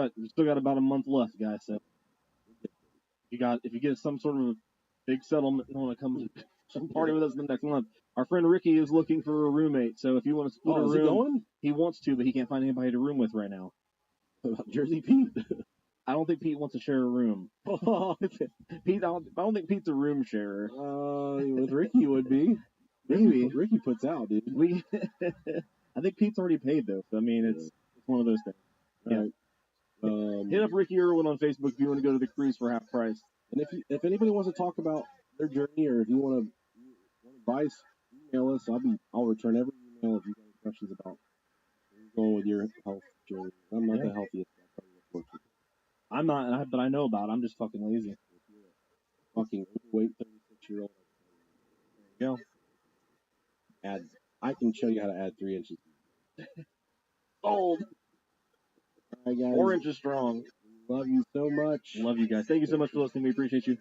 got about a month left, guys. So if you get some sort of big settlement and want to come party with us the next month, our friend Ricky is looking for a roommate. So if you want to split a room, is he going? He wants to, but he can't find anybody to room with right now. What about Jersey Pete? I don't think Pete wants to share a room. Pete, I don't think Pete's a room sharer. With Ricky would be. Maybe. Ricky puts out, dude. I think Pete's already paid though. So I mean, it's one of those things. Yeah. Right. Hit up Ricky Irwin on Facebook if you want to go to the cruise for half price. And if anybody wants to talk about their journey, or if you want advice, email us. I'll return every email if you got any questions about where you're going with your health journey. I'm not the healthiest. I'm not, but I know about it. I'm just fucking lazy. Fucking overweight 36-year-old. There you go. I can show you how to add 3 inches. Oh, all right, guys. 4 inches strong. Love you so much. Love you guys. Thank you so much for listening. We appreciate you.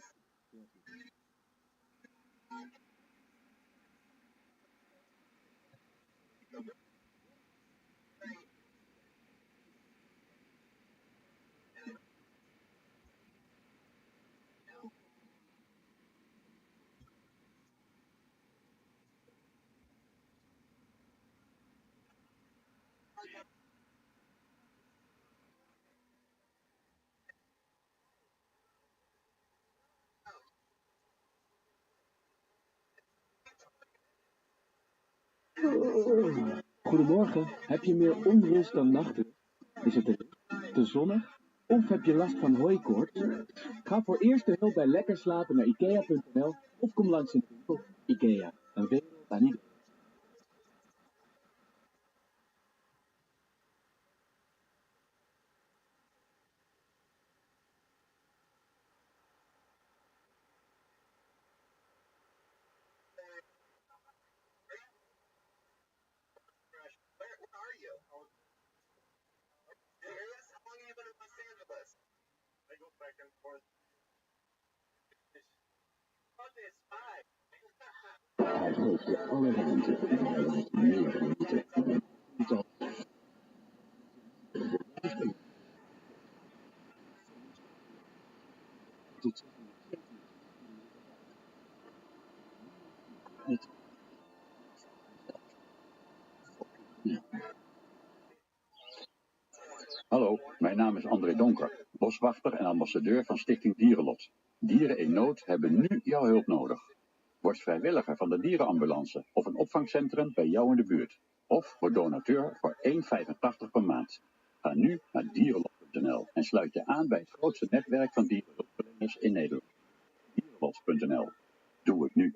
Goedemorgen. Heb je meer onrust dan nachten? Is het te zonnig? Of heb je last van hooikoorts? Ga voor eerste hulp bij lekker slapen naar ikea.nl of kom langs in de winkel. Ikea, een wereld aan iedereen. I go back and forth. Hij geeft je alle ruimte en hij laat je meer genieten. Hallo, mijn naam is André Donker, boswachter en ambassadeur van Stichting Dierenlot. Dieren in nood hebben nu jouw hulp nodig. Word vrijwilliger van de dierenambulance of een opvangcentrum bij jou in de buurt. Of word donateur voor €1,85 per maand. Ga nu naar dierenlot.nl en sluit je aan bij het grootste netwerk van dierenhulpverleners in Nederland. Dierenlot.nl. Doe het nu.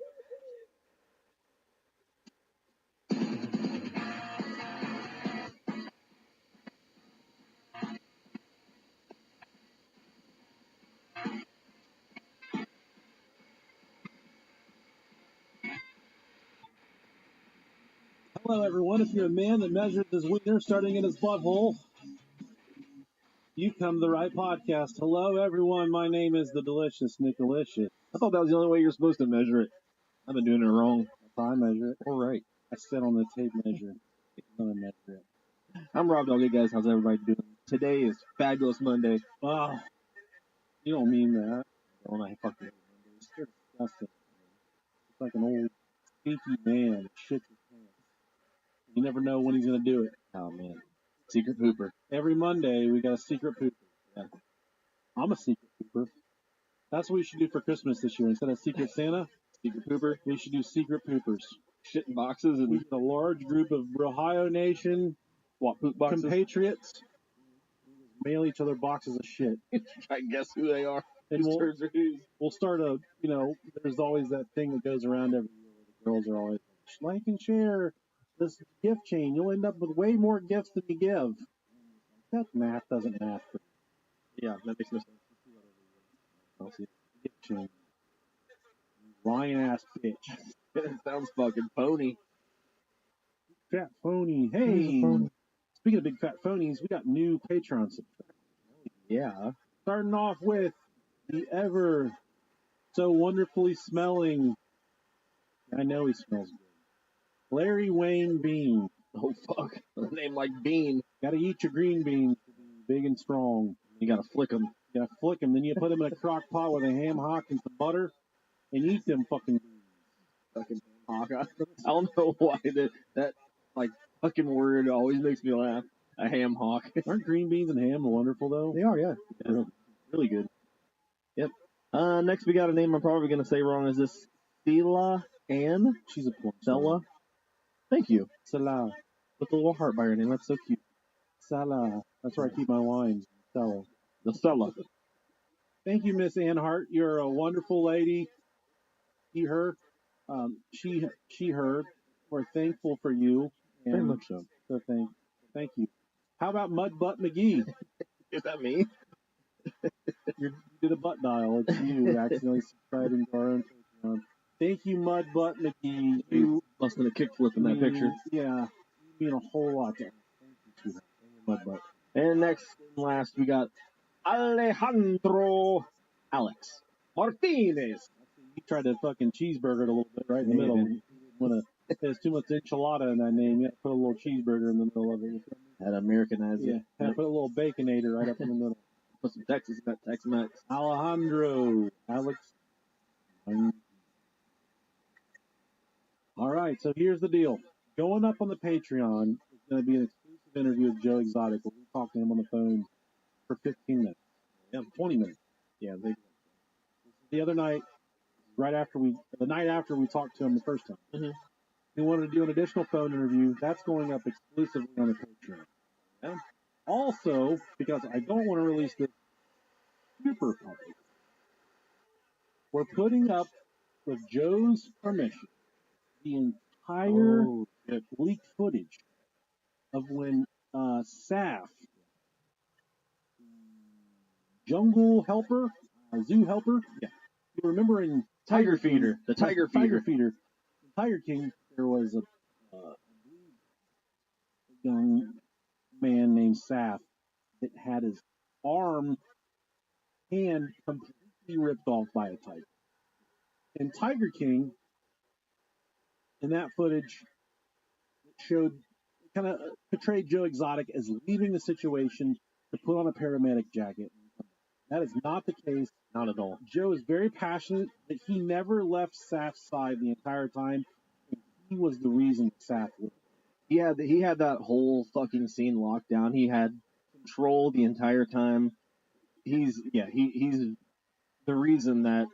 Hello, everyone. If you're a man that measured his wiener starting in his butthole, you come to the right podcast. Hello, everyone. My name is the delicious Nicolicious. I thought that was the only way you're supposed to measure it. I've been doing it wrong. That's how I measure it. All right. I sit on the tape measure. It's gonna measure it. I'm Rob Dog. Hey, guys. How's everybody doing? Today is Fabulous Monday. Oh, you don't mean that. Don't I fucking Mondays? They're disgusting. It's like an old stinky man that shits his pants. You never know when he's gonna do it. Oh, man. Secret pooper. Every Monday, we got a secret pooper. Yeah. I'm a secret pooper. That's what we should do for Christmas this year. Instead of Secret Santa, Secret Pooper, we should do Secret Poopers. Shit in boxes and we get a large group of Ohio Nation poop boxes. compatriots mail each other boxes of shit. I guess who they are. And we'll start a, there's always that thing that goes around every year where the girls are always like and share this gift chain. You'll end up with way more gifts than you give. That math doesn't math for Yeah, that makes no sense. I'll see gift chain. Lying ass bitch. It sounds fucking phony. Fat phony. Hey, speaking of big fat phonies, we got new Patreon subscribers. Yeah. Starting off with the ever so wonderfully smelling, I know he smells good, Larry Wayne Bean. Oh, fuck. A name like Bean. Gotta eat your green beans to be big and strong. You gotta flick them. You gotta flick them, then you put them in a crock pot with a ham hock and some butter, and eat them fucking beans. Fucking ham hock. I don't know why that like fucking word always makes me laugh. A ham hock. Aren't green beans and ham wonderful though? They are, yeah. Really good. Yep. Next we got a name I'm probably gonna say wrong. Is this Stella Ann? She's a porn Stella. Thank you. Salah. With a little heart by her name. That's so cute. Salah. That's where I keep my wine. Stella. The Stella. Thank you, Miss Ann Hart. You're a wonderful lady. He, her. She, her. We're thankful for you. And very much so. So thank you. How about Mud Butt McGee? Is that me? You did a butt dial. It's you accidentally subscribed into our own Patreon. Thank you, Mud Butt McGee. You busting a kickflip in that picture. Yeah. You mean a whole lot to us. Thank you, sweetheart. Mud Butt. And next and last we got Alejandro Alex Martinez. He tried to fucking cheeseburger it a little bit right in the middle. There's too much enchilada in that name. You have to put a little cheeseburger in the middle of it. Had Americanized it. Yeah, put a little baconator right up in the middle. Put some Texas, got Tex-Mex. Alejandro Alex. All right, so here's the deal. Going up on the Patreon is going to be an exclusive interview with Joe Exotic where we talk to him on the phone for 15 minutes. Yeah, 20 minutes. Yeah, the other night, the night after we talked to him the first time. Mm-hmm. We wanted to do an additional phone interview. That's going up exclusively on the Patreon. Yeah. Also, because I don't want to release this super public, we're putting up, with Joe's permission, the entire leaked footage of when Saf, jungle helper, zoo helper, yeah. You remember in Tiger Feeder, the Tiger Feeder. In Tiger King, there was a young man named Saf that had his hand completely ripped off by a tiger. In Tiger King, in that footage, it kind of portrayed Joe Exotic as leaving the situation to put on a paramedic jacket. That is not the case. Not at all. Joe is very passionate that he never left Saf's side the entire time. And he was the reason Saf lived. He had that whole fucking scene locked down. He had control the entire time. He's the reason that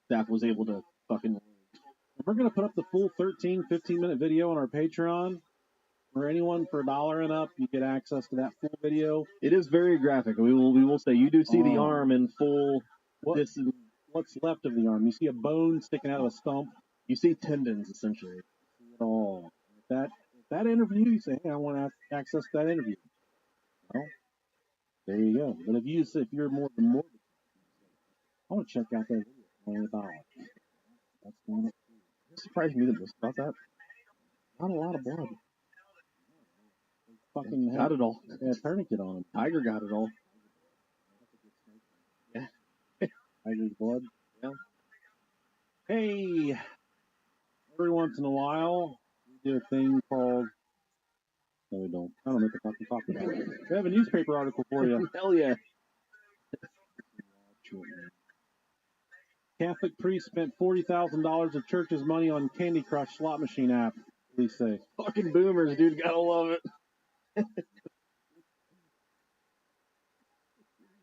Saf was able to fucking. We're going to put up the full 15-minute video on our Patreon. For anyone for $1 and up, you get access to that full video. It is very graphic. We will say you do see the arm in full. What's left of the arm? You see a bone sticking out of a stump. You see tendons essentially. You see it all. That interview, you say, hey, I want to access that interview. Well, there you go. But if you're more than morbid, I want to check out that video. Only $1. That's going up. It surprised me about that. Not a lot of blood. Fucking got it all. Yeah, tourniquet on him. Tiger got it all. Yeah. Tiger's blood. Yeah. Hey, every once in a while, we do a thing called. No, we don't. I don't know what the fuck we're talking about. We have a newspaper article for you. Hell yeah. Catholic priest spent $40,000 of church's money on Candy Crush slot machine app. Police say. Fucking boomers, dude. Gotta love it.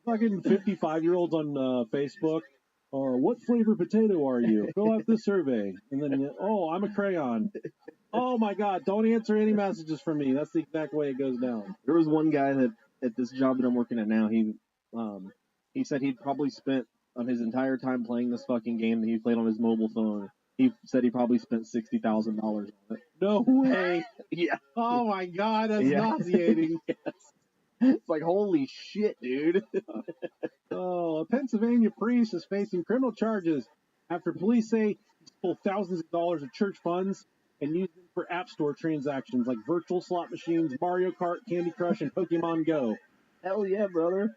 Fucking 55-year-olds on Facebook. What flavor potato are you? Fill out this survey. And then, I'm a crayon. Oh my God, don't answer any messages from me. That's the exact way it goes down. There was one guy that at this job that I'm working at now, he He said he'd probably spent on his entire time playing this fucking game that he played on his mobile phone. He said he probably spent $60,000 on it. No way. Yeah. Oh my God, that's Yeah. nauseating. Yes. It's like, holy shit, dude. Oh, a Pennsylvania priest is facing criminal charges after police say he stole thousands of dollars of church funds and used them for App Store transactions like virtual slot machines, Mario Kart, Candy Crush, and Pokemon Go. Hell yeah, brother.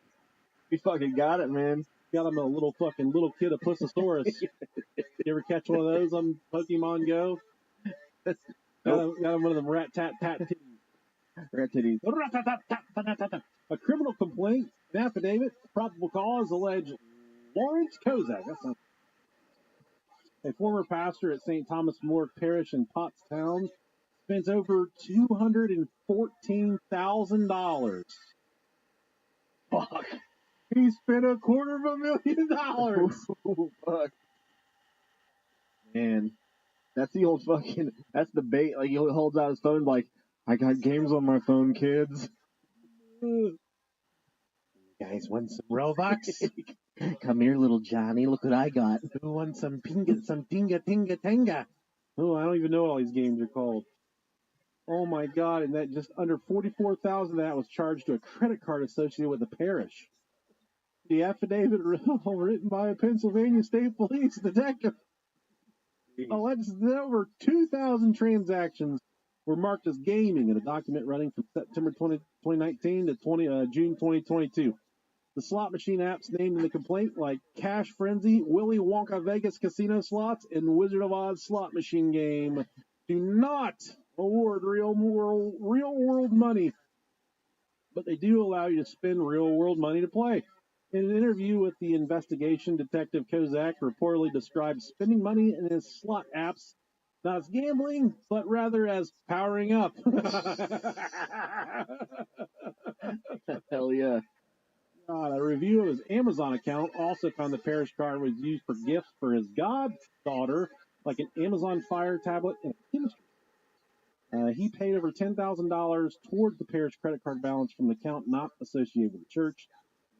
You fucking got it, man. Got him a little kid, a Pussosaurus. You ever catch one of those on Pokemon Go? Nope. Got him one of them rat-tat-tat titties. Rat titties. Rat-tat-tat-tat-tat-tat. A criminal complaint, an affidavit, probable cause, alleged Lawrence Kozak. That's not a former pastor at St. Thomas More Parish in Pottstown spends over $214,000. Fuck. He spent $250,000. Fuck. Man, that's the old fucking, that's the bait. Like, he holds out his phone like, I got games on my phone, kids. You guys want some Robux? Come here, little Johnny. Look what I got. Who wants some tinga? Oh, I don't even know what all these games are called. Oh my God! And that just under $44,000 that was charged to a credit card associated with the parish. The affidavit written by a Pennsylvania State Police detective alleges that over 2,000 transactions were marked as gaming in a document running from September 2019 to June 2022. The slot machine apps named in the complaint, like Cash Frenzy, Willy Wonka Vegas Casino Slots, and Wizard of Oz Slot Machine Game, do not award real world money, but they do allow you to spend real world money to play. In an interview with the investigation, Detective Kozak reportedly described spending money in his slot apps not as gambling, but rather as powering up. Hell yeah. A review of his Amazon account also found the parish card was used for gifts for his goddaughter, like an Amazon Fire tablet and a chemistry. He paid over $10,000 towards the parish credit card balance from the account not associated with the church.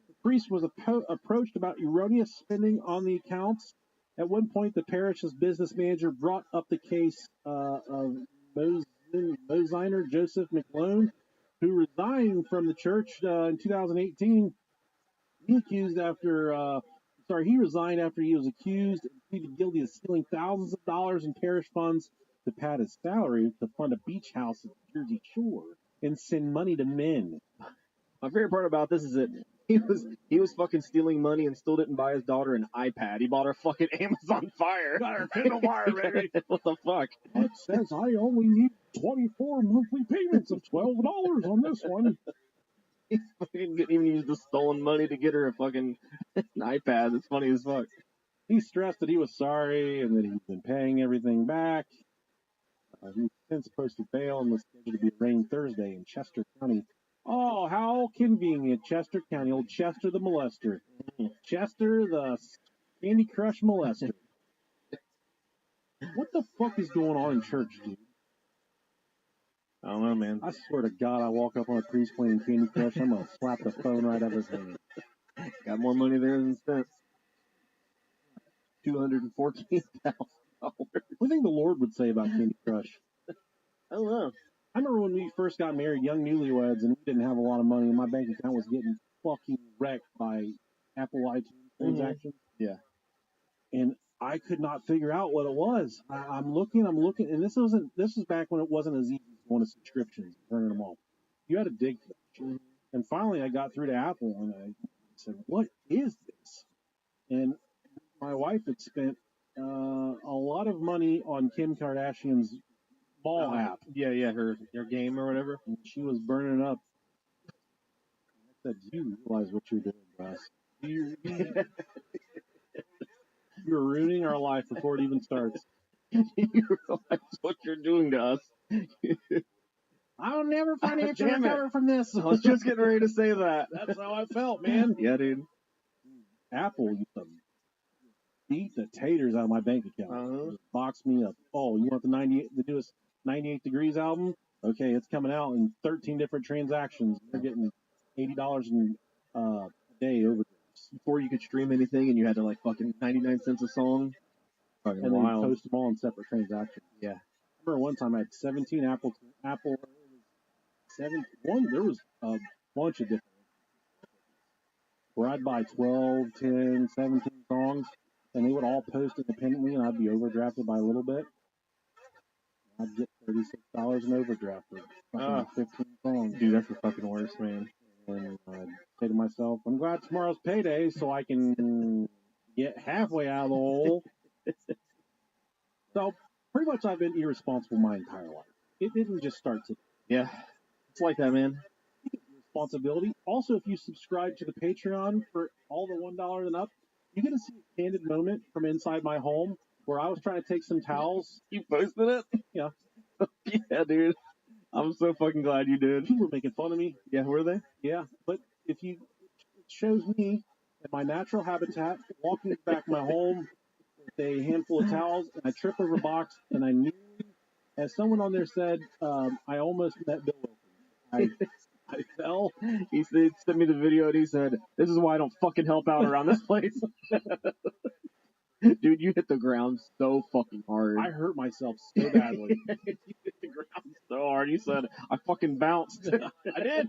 The priest was approached about erroneous spending on the accounts. At one point, the parish's business manager brought up the case of Moziner Joseph McLone, who resigned from the church in 2018. He resigned after he was accused and pleaded guilty of stealing thousands of dollars in parish funds to pad his salary to fund a beach house at the Jersey Shore and send money to men. My favorite part about this is that he was fucking stealing money and still didn't buy his daughter an iPad. He bought her fucking Amazon Fire. Got her Kindle Fire, baby. What the fuck? It says I only need 24 monthly payments of $12 on this one. He fucking didn't even use the stolen money to get her a fucking an iPad. It's funny as fuck. He stressed that he was sorry and that he's been paying everything back. He was since posted bail and was scheduled to be arraigned Thursday in Chester County. Oh, how convenient. Chester County. Old Chester the molester. Chester the Candy Crush molester. What the fuck is going on in church, dude? I don't know, man. I swear to God, I walk up on a priest playing Candy Crush, I'm going to slap the phone right out of his hand. Got more money there than spent. $214,000. What do you think the Lord would say about Candy Crush? I don't know. I remember when we first got married, young newlyweds, and we didn't have a lot of money, and my bank account was getting fucking wrecked by Apple iTunes transactions. Mm-hmm. Yeah. And I could not figure out what it was. I'm looking, and this was back when it wasn't as easy as going to subscriptions and turning them off. You had to dig for that shit. And finally, I got through to Apple, and I said, "What is this?" And my wife had spent a lot of money on Kim Kardashian's ball app. Yeah, her game or whatever. And she was burning it up. I said, "Do you realize what you're doing, Russ? You're ruining our life before it even starts." You realize what you're doing to us. I'll never financially recover from this. I was just getting ready to say that. That's how I felt, man. Yeah, dude. Apple used to beat the taters out of my bank account. Just box me up. Oh, you want the newest 98 Degrees album? Okay, it's coming out in 13 different transactions. They're getting $80 a day over. before you could stream anything, and you had to like fucking 99 cents a song, Fucking and then wild. you post them all in separate transactions. Yeah. I remember one time I had 17 Apple. There was a bunch of different where I'd buy 12, 10, 17 songs, and they would all post independently, and I'd be overdrafted by a little bit. I'd get $36 in overdraft for fucking 15 songs. Dude, that's the fucking worst, man. And I'd say to myself, I'm glad tomorrow's payday so I can get halfway out of the hole. So pretty much I've been irresponsible my entire life. It didn't just start today. Yeah. It's like that, man. Responsibility. Also, if you subscribe to the Patreon for all the $1 and up, you get to see a candid moment from inside my home where I was trying to take some towels. You posted it? Yeah. Yeah, dude. I'm so fucking glad you did. People were making fun of me. Yeah, were they? Yeah, but it shows me in my natural habitat, walking back to my home with a handful of towels, and I trip over a box, and I knew, as someone on there said, I almost met Bill Wilkins. I fell. He sent me the video, and he said, "This is why I don't fucking help out around this place." Dude, you hit the ground so fucking hard. I hurt myself so badly. You hit the ground so hard. You said, "I fucking bounced." I did.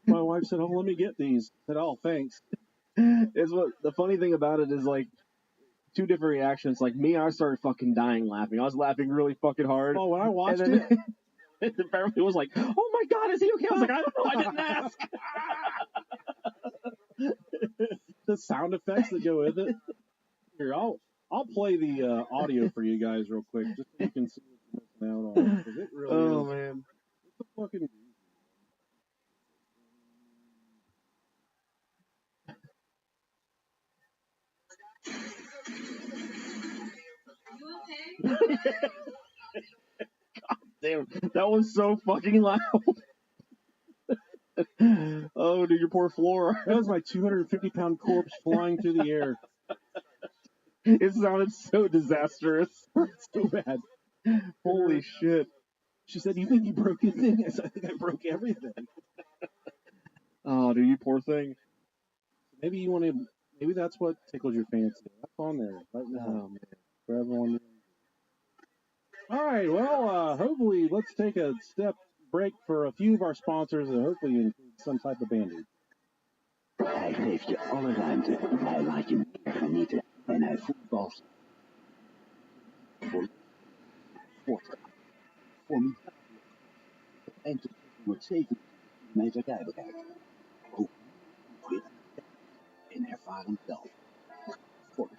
My wife said, "Oh, let me get these." I said, "Oh, thanks." It's what the funny thing about it is, like, two different reactions. Like me, I started fucking dying laughing. I was laughing really fucking hard. Oh, when I watched and then, it, the family was like, "Oh my god, is he okay?" I was like, "I don't know. I didn't ask." the sound effects that go with it. Here, I'll play the audio for you guys real quick, just so you can see what you're missing out on. Because it really is. Man. It's a fucking. Damn, that was so fucking loud. Oh, dude, your poor floor. That was my 250-pound corpse flying through the air. It sounded so disastrous. So bad. Holy shit. She said, "You think you broke anything?" I said, "I think I broke everything." Oh, dude, you poor thing. Maybe you want to. Maybe that's what tickled your fancy. That's on there right now. Oh, man. For everyone. All right. Well, hopefully, let's take a step break for a few of our sponsors, and hopefully include some type of Band-Aid. Hij geeft je alle ruimte. Hij laat je meer genieten. En hij voetbalt voor sport. Formidabel. En tot 170 meter rijbereik. Ook rit en ervaren zelf. Sport.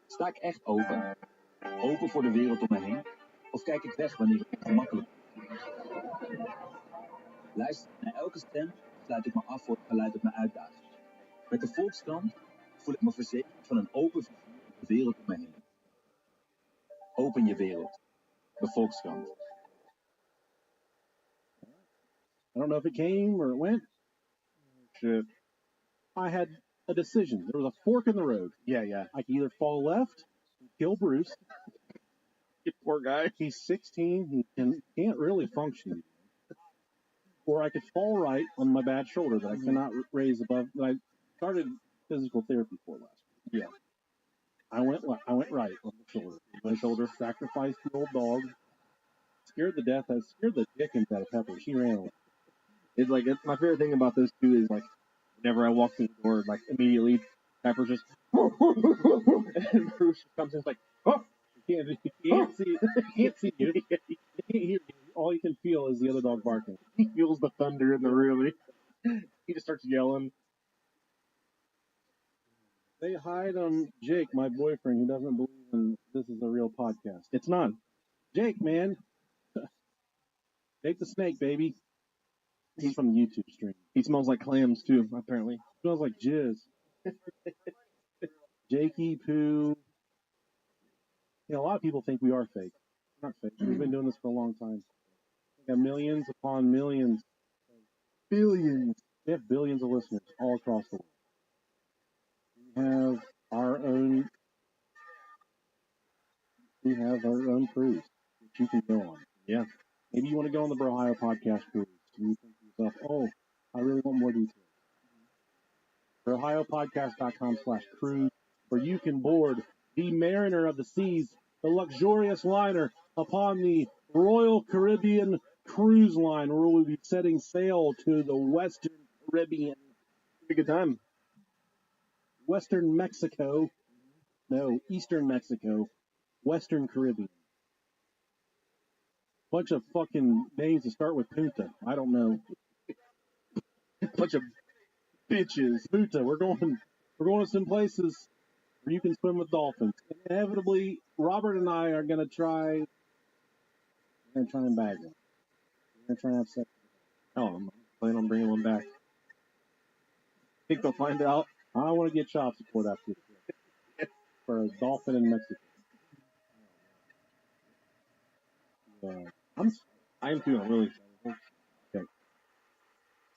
Sta ik echt open? Open voor de wereld om me heen? Of kijk ik weg wanneer het gemakkelijk is? Luister naar elke stem, sluit ik me af voor het geluid dat me uitdaagt. Met de Volkskrant voel ik me verzekerd van een open vizier op de wereld om me heen. Open je wereld. De Volkskrant. I don't know if it came or it went. Shit. I had a decision. There was a fork in the road. Yeah. I could either fall left and kill Bruce. You poor guy. He's 16. He can't really function. Or I could fall right on my bad shoulder that I cannot raise above. I started physical therapy for last week. Yeah. I went right on the shoulder. My shoulder sacrificed the old dog. Scared the death. I scared the dickens out of Pepper. She ran away. It's like, my favorite thing about those two is, like, whenever I walk through the door, like, immediately, Pepper's just, and Bruce comes in, it's like, oh! He can't see you. He can't hear you. All you can feel is the other dog barking. He feels the thunder in the room. He just starts yelling. They hide Jake, my boyfriend, who doesn't believe in this is a real podcast. It's not. Jake, man. Jake the snake, baby. He's from the YouTube stream. He smells like clams, too, apparently. Smells like jizz. Jakey, poo. You know, a lot of people think we are fake. We're not fake. We've been doing this for a long time. We got millions upon millions. Billions. We have billions of listeners all across the world. We have our own cruise that you can go on. Yeah. Maybe you want to go on the Brohio podcast cruise and you think to yourself, oh, I really want more details. RoyalPodcast.com/cruise, where you can board the Mariner of the Seas, the luxurious liner upon the Royal Caribbean Cruise Line, where we'll be setting sail to the Western Caribbean. Have a good time. Western Mexico. No, Eastern Mexico. Western Caribbean. Bunch of fucking names to start with Punta. I don't know. Bunch of bitches. Punta. We're going to some places where you can swim with dolphins. Inevitably, Robert and I are gonna try and bag one. We're gonna try and have sex. Oh, I'm planning on bringing one back. Think they'll find out? I want to get child support after this for a dolphin in Mexico. I am too. I'm really excited. Okay.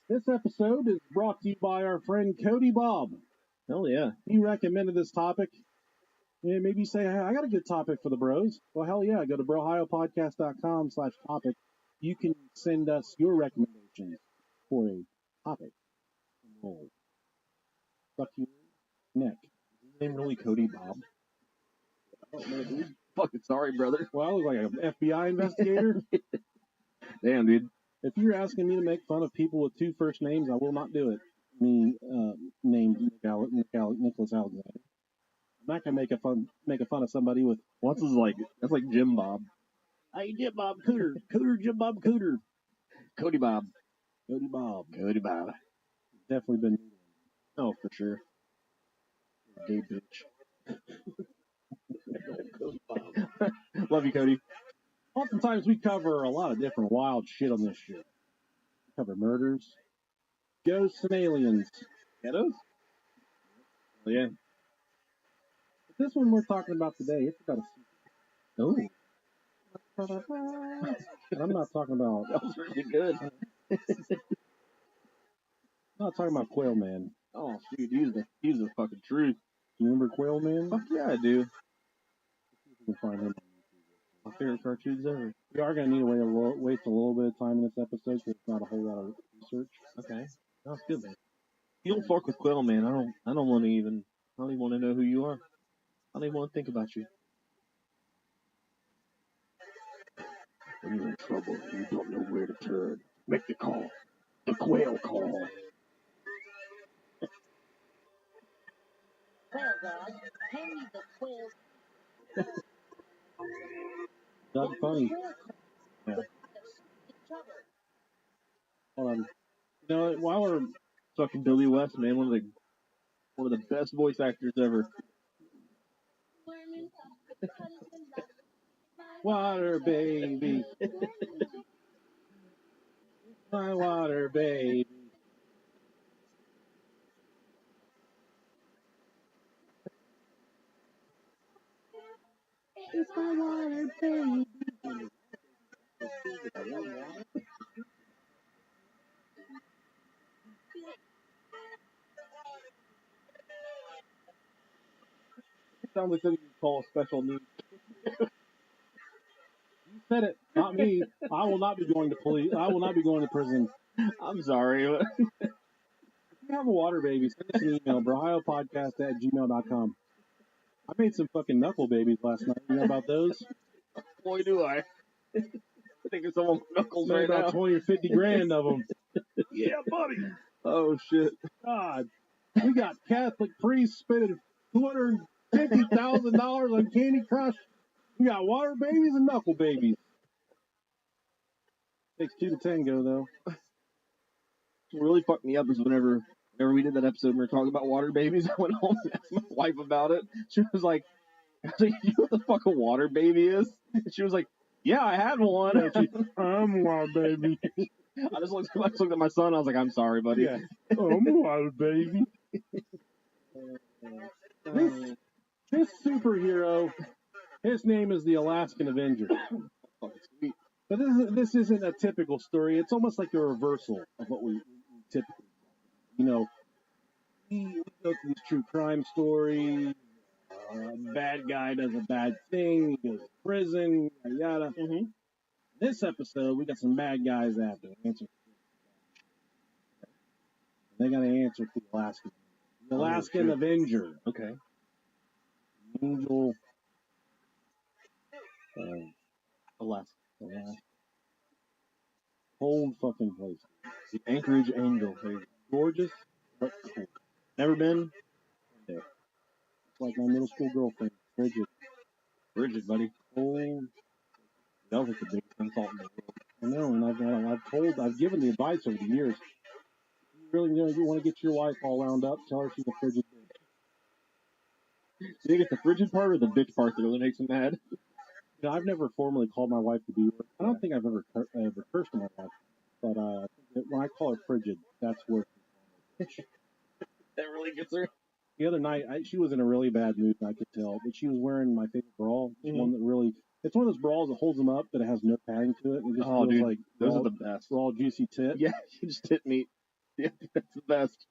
This episode is brought to you by our friend Cody Bob. Hell yeah. He recommended this topic. Yeah, maybe you say, hey, I got a good topic for the bros. Well, hell yeah. Go to brohiopodcast.com/topic. You can send us your recommendations for a topic. We'll suck you neck. His name really Cody Bob. I don't know, dude. Fucking sorry, brother. Well, I look like an FBI investigator. Damn, dude. If you're asking me to make fun of people with two first names, I will not do it. Me, named Nicholas Alexander. I'm not gonna make fun of somebody with What's his like? That's like Jim Bob. hey Jim Bob Cooter, Jim Bob Cooter, Cody Bob. Cody Bob. Cody Bob. Definitely been. Oh, for sure. Gay bitch. Cody Bob. Love you, Cody. Oftentimes we cover a lot of different wild shit on this show. We cover murders, ghosts, and aliens. Ghettos? Oh, yeah. But this one we're talking about today, it's about a Oh. and I'm not talking about. That was really good. I'm not talking about Quail Man. Oh, dude, he's the fucking truth. Do you remember Quail Man? Fuck yeah, I do. You can find him. My favorite cartoons ever. We are going to need to waste a little bit of time in this episode because it's not a whole lot of research. Okay. That's good, man. You don't fuck with Quail, man. I don't want to even want to know who you are. I don't even want to think about you. When you're in trouble, you don't know where to turn. Make the call. The Quail Call. Well, God, hand me the quails. That's funny. Yeah. Each other. Hold on. You know, while we're Fucking Billy West, man, one of the best voice actors ever. water baby, my water baby. It's my water baby. It sounds like something you call special needs. You said it, not me. I will not be going to police. I will not be going to prison. I'm sorry. If you have a water baby, send us an email, brohiopodcast@gmail.com. I made some fucking knuckle babies last night. You know about those? Boy, do I. I think of someone with knuckles Made right about now. 20 or 50 grand of them. Yeah, buddy. Oh, shit. God, we got Catholic priests spending $250,000 on Candy Crush. We got water babies and knuckle babies. Takes 2 to tango, though. What really fucked me up is whenever we did that episode and we were talking about water babies, I went home and asked my wife about it. She was like, you know what the fuck a water baby is? And she was like, yeah, I had one. I'm a water baby. I just looked at my son. I was like, I'm sorry, buddy. Yeah. I'm a water baby. This superhero, his name is the Alaskan Avenger. But this isn't a typical story. It's almost like a reversal of what we typically, you know, we go through these true crime stories. Bad guy does a bad thing. He goes to prison. Yada. Mm-hmm. This episode, we got some bad guys after answer. They got to answer to the Alaskan. The Alaskan Avenger. Okay. Angel. Alaska. Cold fucking place. The Anchorage Angel. Gorgeous, but cold. Never been? Yeah. It's like my middle school girlfriend, Bridget, buddy. cold. That was like the biggest insult in the world. I know, and I've given the advice over the years. If you really want to get your wife all wound up, tell her she's a frigid bitch. Do you think it's the frigid part or the bitch part that really makes him mad? You know, I've never formally called my wife the B word. I don't think I've ever cursed my wife, but when I call her frigid, that's where. That really gets her. The other night, she was in a really bad mood, I could tell, but she was wearing my favorite bra. It's one that really, it's one of those bras that holds them up, but it has no padding to it. It just feels dude, like those are the best. raw, juicy tit. Yeah, you just tit meat. Yeah, that's the best.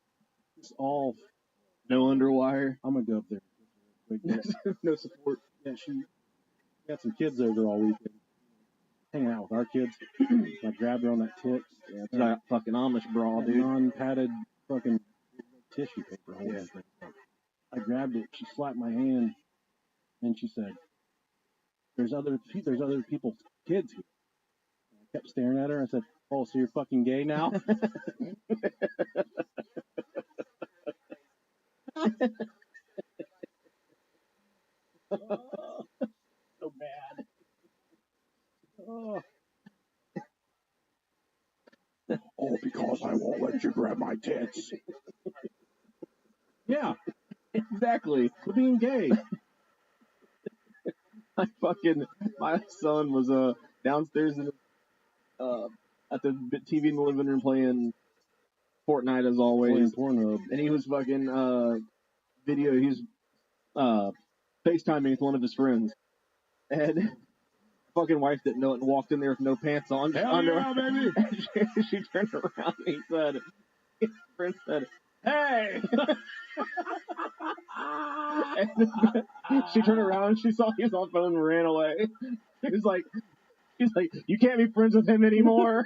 It's all no underwire. I'm gonna go up there. No support. Yeah, she got some kids over all weekend, hanging out with our kids. I grabbed her on that tit. Yeah, it's that fucking Amish bra, dude. Non-padded fucking tissue paper holding thing. I grabbed it. She slapped my hand, and she said, "There's other people's kids here." I kept staring at her. I said, "Oh, so you're fucking gay now?" So bad. Oh, because I won't let you grab my tits. yeah, exactly. for being gay. My son was downstairs at the TV in the living room playing Fortnite as always. Pornhub. And he was fucking he was FaceTiming with one of his friends. And fucking wife didn't know it and walked in there with no pants on. Hell yeah, baby! She turned around and his friend said, "Hey!" And she turned around and she saw he was on the phone and ran away. She's like, "You can't be friends with him anymore."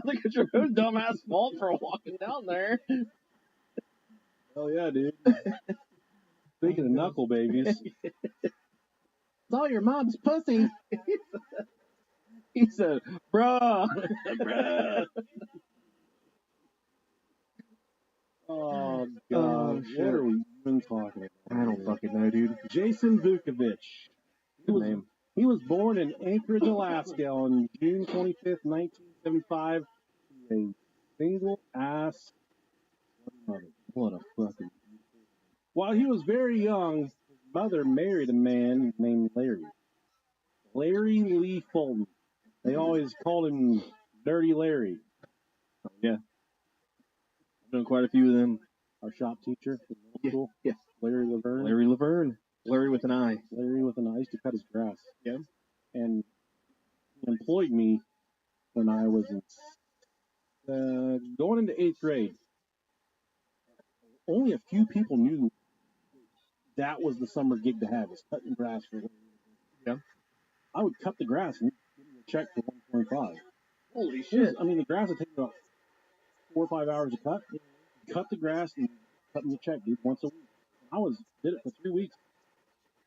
Like, it's your own dumbass fault for walking down there. Hell yeah, dude. Speaking of knuckle babies. It's all your mom's pussy. He said, "Bruh." Bruh. Oh, God. shit. What are we even talking about? I don't fucking know, dude. Jason Vukovich. He was born in Anchorage, Alaska on June 25th, 1975. A single ass mother. What a fucking... While he was very young, his mother married a man named Larry. Larry Lee Fulton. They always called him Dirty Larry. Yeah. I've done quite a few of them. Our shop teacher in middle school. Yeah. Larry Laverne. Larry Laverne. Larry with an I. Larry with an I. I used to cut his grass. Yeah. And he employed me when I was going into 8th grade. Only a few people knew that was the summer gig to have, is cutting grass for Larry. Yeah. I would cut the grass and give me a check for $1.25. Holy shit. The grass would take about 4 or 5 hours to cut. Cut the grass and cut me a check, dude, once a week. I did it for 3 weeks.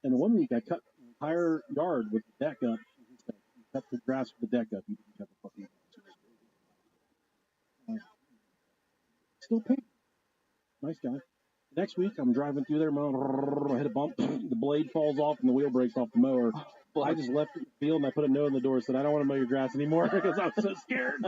And the 1 week I cut the entire yard with the deck up. He said, "You cut the grass with the deck up. You didn't cut the fucking grass." Still paid. Nice guy. Next week, I'm driving through there, I hit a bump, the blade falls off, and the wheel breaks off the mower. I just left it in the field, and I put a note on the door, said, "I don't want to mow your grass anymore," because I was so scared.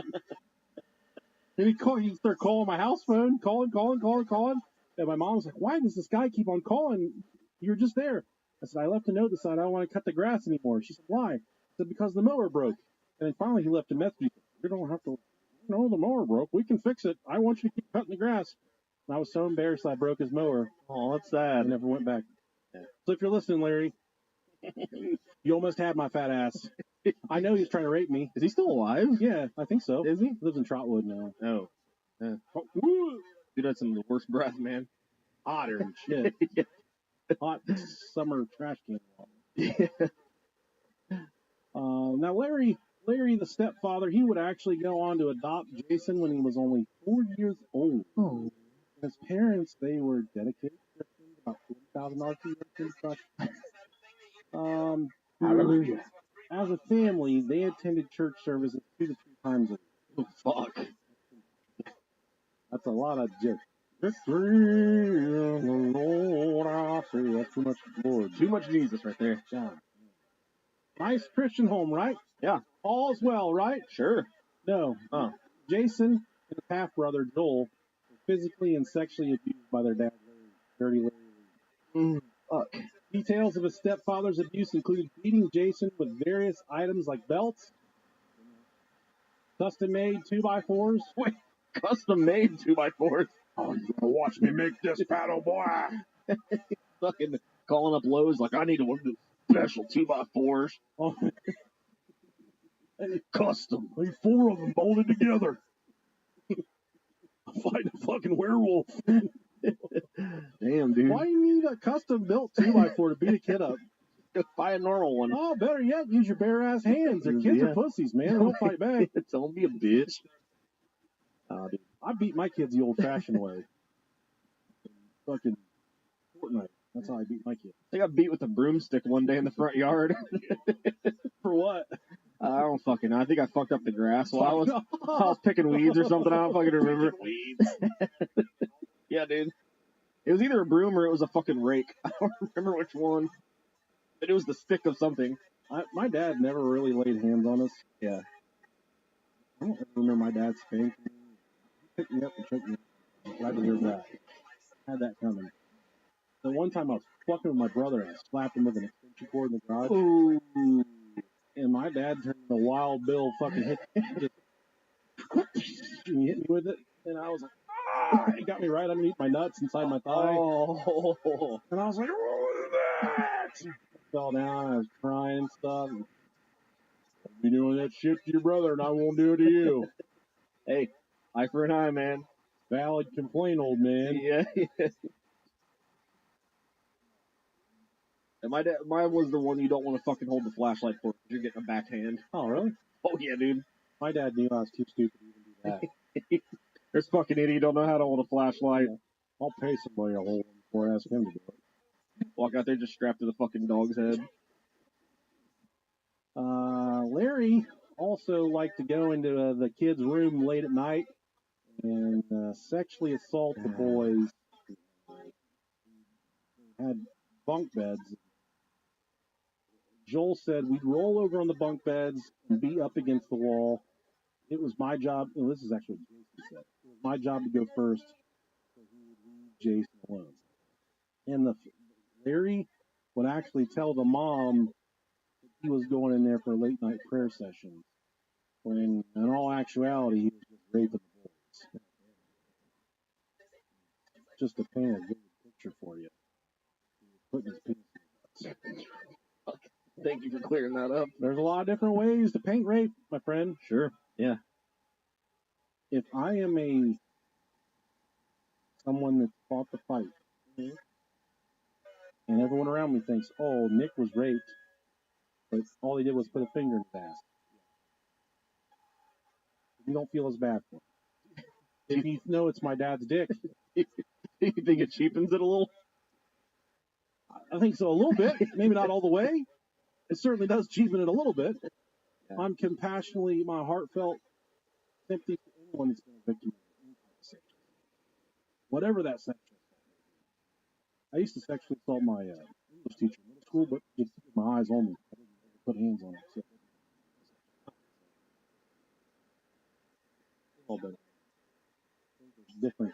And he started calling my house phone, calling. And my mom was like, "Why does this guy keep on calling? You were just there." I said, "I left a note that said I don't want to cut the grass anymore." She said, "Why?" I said, "Because the mower broke." And then finally he left a message. He said, "You don't have to, the mower broke. We can fix it. I want you to keep cutting the grass." And I was so embarrassed I broke his mower. Oh, that's sad. I never went back. Yeah. So if you're listening, Larry, you almost had my fat ass. I know he's trying to rape me. Is he still alive? Yeah, I think so. Is he? Lives in Trotwood now. Oh. Yeah. Dude, that's some of the worst breath, man. Hotter than shit. Yeah. Hot summer trash can. Yeah. Now, Larry, the stepfather, he would actually go on to adopt Jason when he was only 4 years old. Oh. His parents, they were dedicated Christians, about $40,000 a year in construction. Hallelujah. As a family, they attended church services 2 to 3 times a week. Oh, fuck. That's a lot of just victory in the Lord I say. That's too much Lord. Too much Jesus right there. Yeah. Nice Christian home, right? Yeah. All's well, right? Sure. No. Oh. Jason and his half-brother Joel were physically and sexually abused by their dad, Larry. Dirty Larry. Fuck. Details of his stepfather's abuse include beating Jason with various items like belts, custom-made 2x4s. Wait, custom-made 2x4s? Oh, you gonna watch me make this paddle, boy? Fucking calling up Lowe's like, I need one of those special 2x4s. Oh. Custom. Like 4 of them bolted together. Fight a fucking werewolf. Damn, dude. Why do you need a custom-built 2x4 to beat a kid up? Buy a normal one. Oh, better yet, use your bare-ass hands. Their kids are pussies, man. They don't fight back. Don't be a bitch. Dude, I beat my kids the old-fashioned way. Fucking Fortnite. That's how I beat my kids. I got beat with a broomstick one day in the front yard. For what? I don't fucking know. I think I fucked up the grass while I was picking weeds or something. I don't fucking remember. Yeah, dude. It was either a broom or it was a fucking rake. I don't remember which one. But it was the stick of something. My dad never really laid hands on us. Yeah. I don't remember my dad spanking me. He picked me up and choked me. I deserve that. I had that coming. The one time I was fucking with my brother and I slapped him with an extension cord in the garage. Ooh. And my dad turned the Wild Bill fucking hit me. He hit me with it. And I was like, ah! It got me right underneath my nuts inside my thigh. Oh. And I was like, what was that? I fell down. I was crying and stuff. And I'll be doing that shit to your brother and I won't do it to you. Hey, eye for an eye, man. Valid complaint, old man. Yeah. And mine was the one you don't want to fucking hold the flashlight for because you're getting a backhand. Oh, really? Oh, yeah, dude. My dad knew I was too stupid to even do that. This fucking idiot don't know how to hold a flashlight. I'll pay somebody to hold him before I ask him to do it. Walk out there just strapped to the fucking dog's head. Larry also liked to go into the kids' room late at night and sexually assault the boys. Had bunk beds. Joel said we'd roll over on the bunk beds and be up against the wall. It was my job, and this is actually what Jason said. It was my job to go first, so he would leave Jason alone. And Larry would actually tell the mom that he was going in there for late night prayer sessions, when in all actuality he was just raping the boys. Just to paint a vivid picture for you. He was putting his penis in his butts. Thank you for clearing that up. There's a lot of different ways to paint rape, my friend. Sure. Yeah. If I am someone that fought the fight, and everyone around me thinks, oh, Nick was raped, but all he did was put a finger in his ass. You don't feel as bad for him. If you know it's my dad's dick. You think it cheapens it a little? I think so, a little bit. Maybe not all the way. It certainly does cheapen it a little bit. Yeah. I'm compassionately, my heartfelt sympathy to anyone that's been a victim of any kind of sexual assault. Whatever that sexual assault may be. I used to sexually assault my English teacher in middle school, but just with my eyes only. I didn't ever put hands on him. So. All better. Different.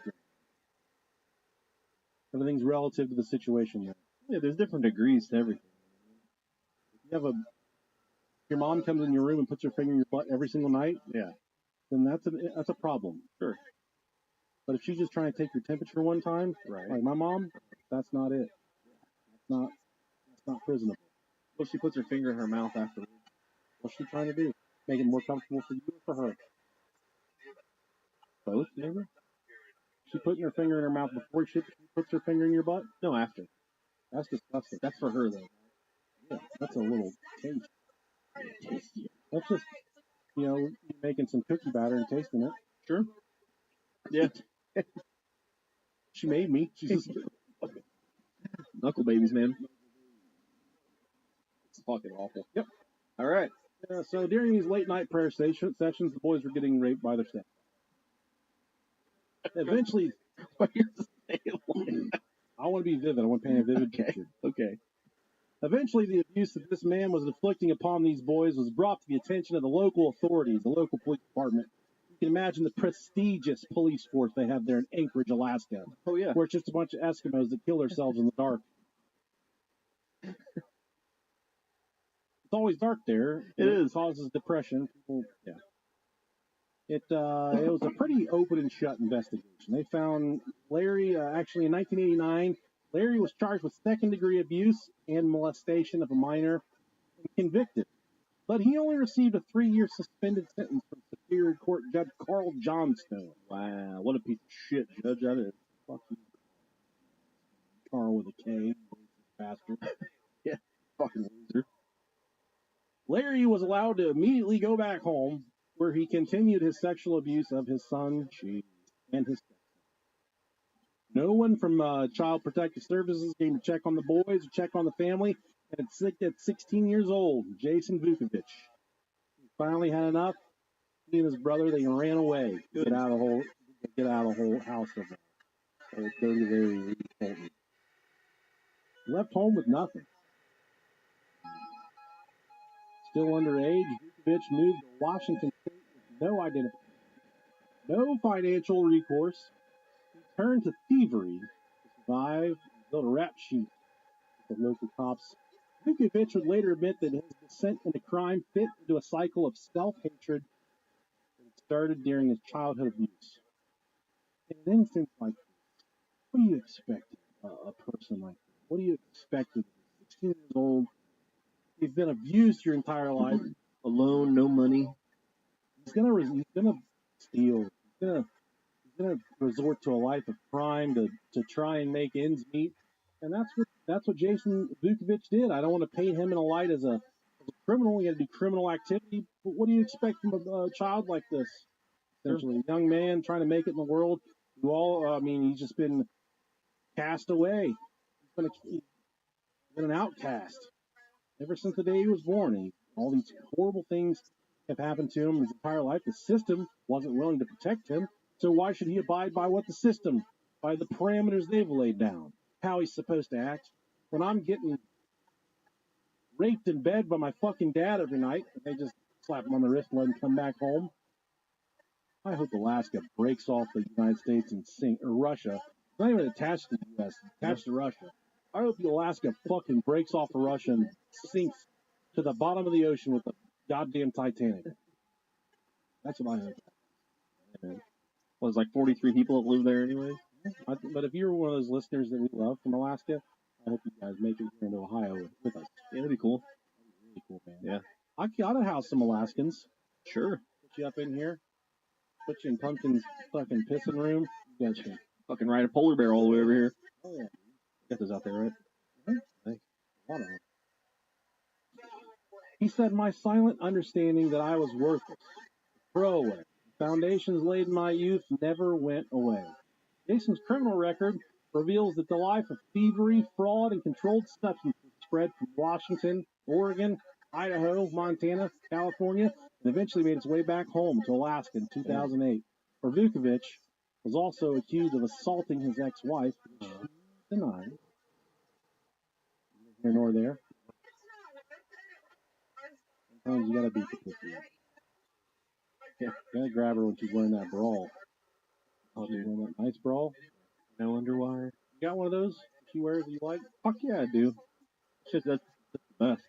Everything's relative to the situation there. Yeah, there's different degrees to everything. If your mom comes in your room and puts her finger in your butt every single night, yeah, then that's a problem. Sure. But if she's just trying to take your temperature one time, right, like my mom, that's not it. That's not prisonable. Well, she puts her finger in her mouth afterwards. What's she trying to do? Make it more comfortable for you or for her? Both, maybe? She putting her finger in her mouth before she puts her finger in your butt? No, after. That's disgusting. That's for her, though. Yeah, that's a little taste. That's just, you making some cookie batter and tasting it. Sure. Yeah. She made me. She's just Knuckle babies, man. It's fucking awful. Yep. All right. So during these late night prayer sessions, the boys were getting raped by their step. Eventually, What you're saying? I want to be vivid. I want to paint a vivid picture. Okay. Eventually, the abuse that this man was inflicting upon these boys was brought to the attention of the local authorities, the local police department. You can imagine the prestigious police force they have there in Anchorage, Alaska. Oh, yeah. Where it's just a bunch of Eskimos that kill themselves in the dark. It's always dark there. It is. Causes depression. People, yeah. It was a pretty open and shut investigation. They found Larry, actually in 1989, Larry was charged with second-degree abuse and molestation of a minor and convicted. But he only received a 3-year suspended sentence from Superior Court Judge Carl Johnstone. Wow, what a piece of shit judge that is. Fuck you. Carl with a K. Bastard. Yeah, fucking loser. Larry was allowed to immediately go back home, where he continued his sexual abuse of his son and his stepson. No one from Child Protective Services came to check on the boys or check on the family, and at 16 years old, Jason Vukovic finally had enough. He and his brother, they ran away to get out of the whole house of old dirty Larry Reed Colton. Left home with nothing. Still underage, Vukovic moved to Washington State with no identification, no financial recourse. He turned to thievery to survive and build a rap sheet with the local cops. Vukovic would later admit that his descent into crime fit into a cycle of self-hatred that started during his childhood abuse. In an instance like this, what do you expect a person like this? What do you expect of 16 years old? He's been abused your entire life. Alone, no money. He's gonna steal. He's gonna resort to a life of crime to try and make ends meet. And that's what Jason Vukovic did. I don't want to paint him in a light as a criminal. He had to do criminal activity. But what do you expect from a child like this? Essentially, a young man trying to make it in the world. He's just been cast away. He's been an outcast ever since the day he was born. And all these horrible things have happened to him his entire life. The system wasn't willing to protect him. So why should he abide by by the parameters they've laid down? How he's supposed to act? When I'm getting raped in bed by my fucking dad every night, and they just slap him on the wrist and let him come back home. I hope Alaska breaks off the United States or Russia. It's not even attached to the U.S., it's attached to Russia. I hope Alaska fucking breaks off of Russia and sinks to the bottom of the ocean with the goddamn Titanic. That's what I hope. Well, there's like 43 people that live there anyway. But if you're one of those listeners that we love from Alaska, I hope you guys make it here into Ohio with us. Yeah, that'd be cool. Really cool, man. Yeah. I ought to house some Alaskans. Sure. Put you up in here. Put you in Pumpkin's fucking pissing room. You guys can fucking ride a polar bear all the way over here. Oh, yeah. Get those out there, right? Mm-hmm. Thanks. A lot of them. He said, my silent understanding that I was worthless. Throwaway. Foundations laid in my youth never went away. Jason's criminal record reveals that the life of thievery, fraud, and controlled substances spread from Washington, Oregon, Idaho, Montana, California, and eventually made its way back home to Alaska in 2008, where Vukovic was also accused of assaulting his ex-wife, which he denied. Here nor there. Sometimes you gotta beat the pussy. Yeah, you gotta grab her when she's wearing that brawl. Oh, dude, wearing that nice brawl? No underwire. You got one of those she wears that you like? Fuck yeah, I do. Shit, that's the best.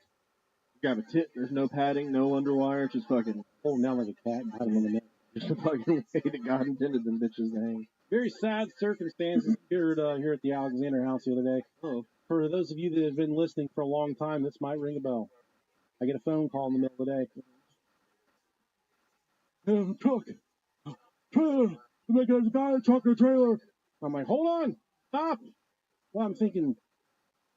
You grab a tit, there's no padding, no underwire, just fucking holding down like a cat and pat him on the neck. Just the fucking way that God intended them bitches to hang. Very sad circumstances here at the Alexander House the other day. Oh. For those of you that have been listening for a long time, this might ring a bell. I get a phone call in the middle of the day. Truck. Trailer. There's a guy in a truck or a trailer. I'm like, hold on. Stop. Well, I'm thinking,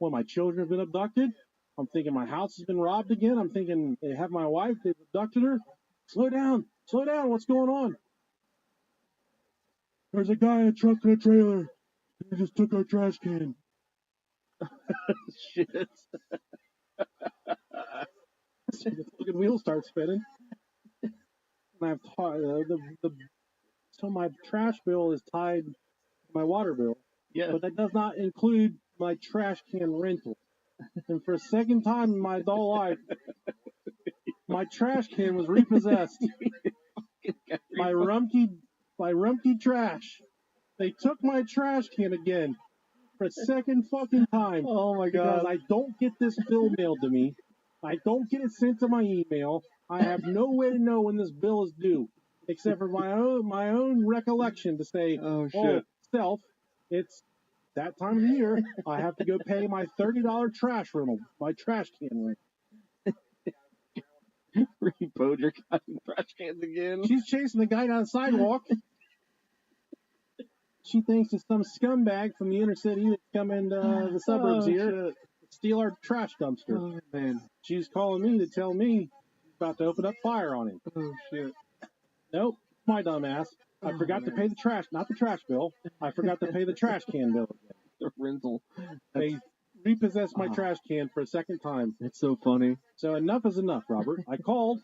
my children have been abducted. I'm thinking my house has been robbed again. I'm thinking they have my wife. They've abducted her. Slow down. What's going on? There's a guy in a truck and a trailer. They just took our trash can. Shit. The fucking wheels start spinning. And I've so my trash bill is tied to my water bill. Yeah. But that does not include my trash can rental. And for a second time in my adult life, my trash can was repossessed. My Rumpke trash. They took my trash can again for a second fucking time. Oh my god. Because I don't get this bill mailed to me. I don't get it sent to my email. I have no way to know when this bill is due, except for my own recollection to say, oh self, it's that time of the year. I have to go pay my $30 trash rental, my trash can rent. Repoed your trash cans again. She's chasing the guy down the sidewalk. She thinks it's some scumbag from the inner city that's coming to the suburbs here to steal our trash dumpster. Oh, man. She's calling me to tell me she's about to open up fire on him. Oh, shit. Nope, my dumb ass. I forgot to pay the trash, not the trash bill. I forgot to pay the trash can bill again. The rental. They repossessed my trash can for a second time. It's so funny. So enough is enough, Robert. I called.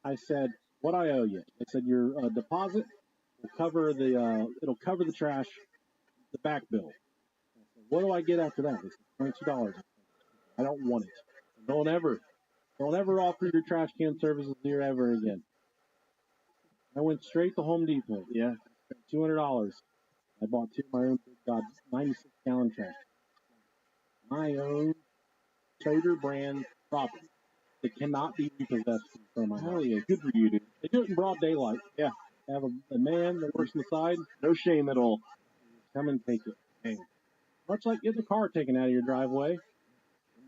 I said, what I owe you? They said your deposit will cover it'll cover the trash, the back bill. I said, what do I get after that? They said $22. I don't want it. Don't ever offer your trash can services here ever again. I went straight to Home Depot. Yeah. Spent $200. I bought two of my own big god 96-gallon trash. My own Toter brand property. It cannot be repossessed from my house. Hell yeah, good for you, dude. They do it in broad daylight. Yeah. They have a man that works on the side. No shame at all. Come and take it. Hey. Much like getting a car taken out of your driveway.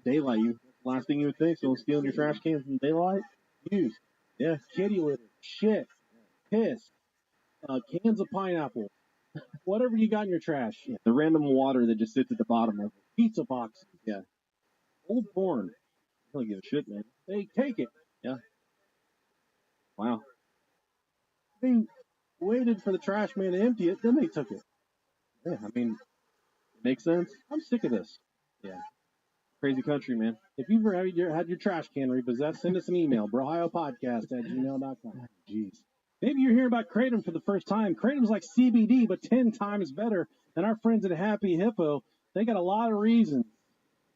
Daylight, last thing you would think, someone stealing your trash cans in daylight? Use. Yeah. Kitty litter. Shit. Piss. Cans of pineapple. Whatever you got in your trash. Yeah. The random water that just sits at the bottom of it. Pizza boxes. Yeah. Old porn. I don't give a shit, man. They take it. Yeah. Wow. They waited for the trash man to empty it, then they took it. Yeah, I mean, makes sense. I'm sick of this. Yeah. Crazy country, man. If you've ever had your trash can repossessed, send us an email, brohiopodcast@gmail.com. Jeez. Maybe you're hearing about Kratom for the first time. Kratom's like CBD, but 10 times better. And our friends at Happy Hippo, they got a lot of reasons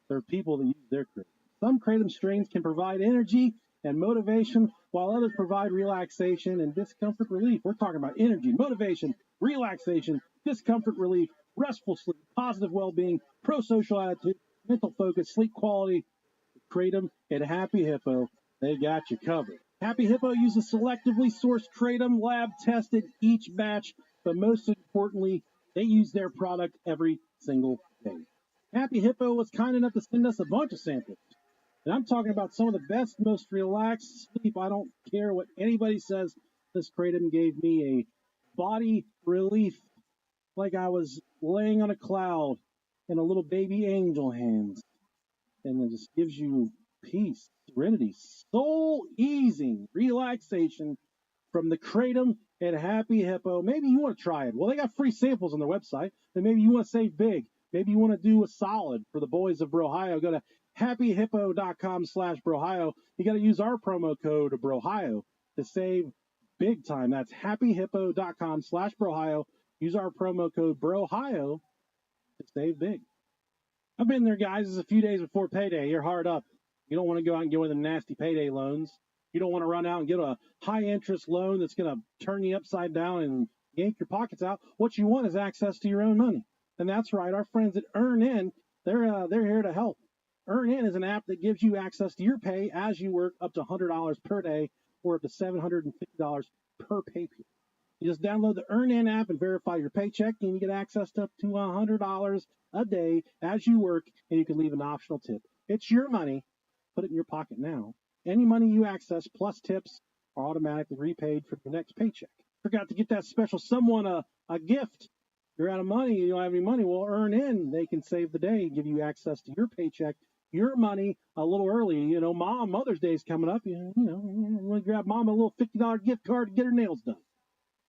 for people to use their Kratom. Some Kratom strains can provide energy and motivation, while others provide relaxation and discomfort relief. We're talking about energy, motivation, relaxation, discomfort relief, restful sleep, positive well-being, pro-social attitude, mental focus, sleep quality. Kratom at Happy Hippo, they got you covered. Happy Hippo uses selectively sourced Kratom, lab-tested each batch, but most importantly, they use their product every single day. Happy Hippo was kind enough to send us a bunch of samples. And I'm talking about some of the best, most relaxed sleep. I don't care what anybody says. This Kratom gave me a body relief, like I was laying on a cloud in a little baby angel hands. And it just gives you peace, serenity, soul easing, relaxation from the Kratom at Happy Hippo. Maybe you want to try it. Well, they got free samples on their website. And maybe you want to save big. Maybe you want to do a solid for the boys of Brohio. Go to happyhippo.com/Brohio. You got to use our promo code Brohio to save big time. That's happyhippo.com/Brohio. Use our promo code Brohio to save big. I've been there, guys. It's a few days before payday. You're hard up. You don't want to go out and get one of them nasty payday loans. You don't want to run out and get a high-interest loan that's going to turn you upside down and yank your pockets out. What you want is access to your own money. And that's right. Our friends at EarnIn, they're here to help. EarnIn is an app that gives you access to your pay as you work up to $100 per day or up to $750 per pay period. You just download the EarnIn app and verify your paycheck, and you get access to up to $100 a day as you work, and you can leave an optional tip. It's your money. Put it in your pocket now. Any money you access plus tips are automatically repaid for your next paycheck. Forgot to get that special someone a gift. You're out of money, you don't have any money. Well, EarnIn, they can save the day, give you access to your paycheck, your money a little early. You know, Mother's Day is coming up. You want to grab Mom a little $50 gift card to get her nails done.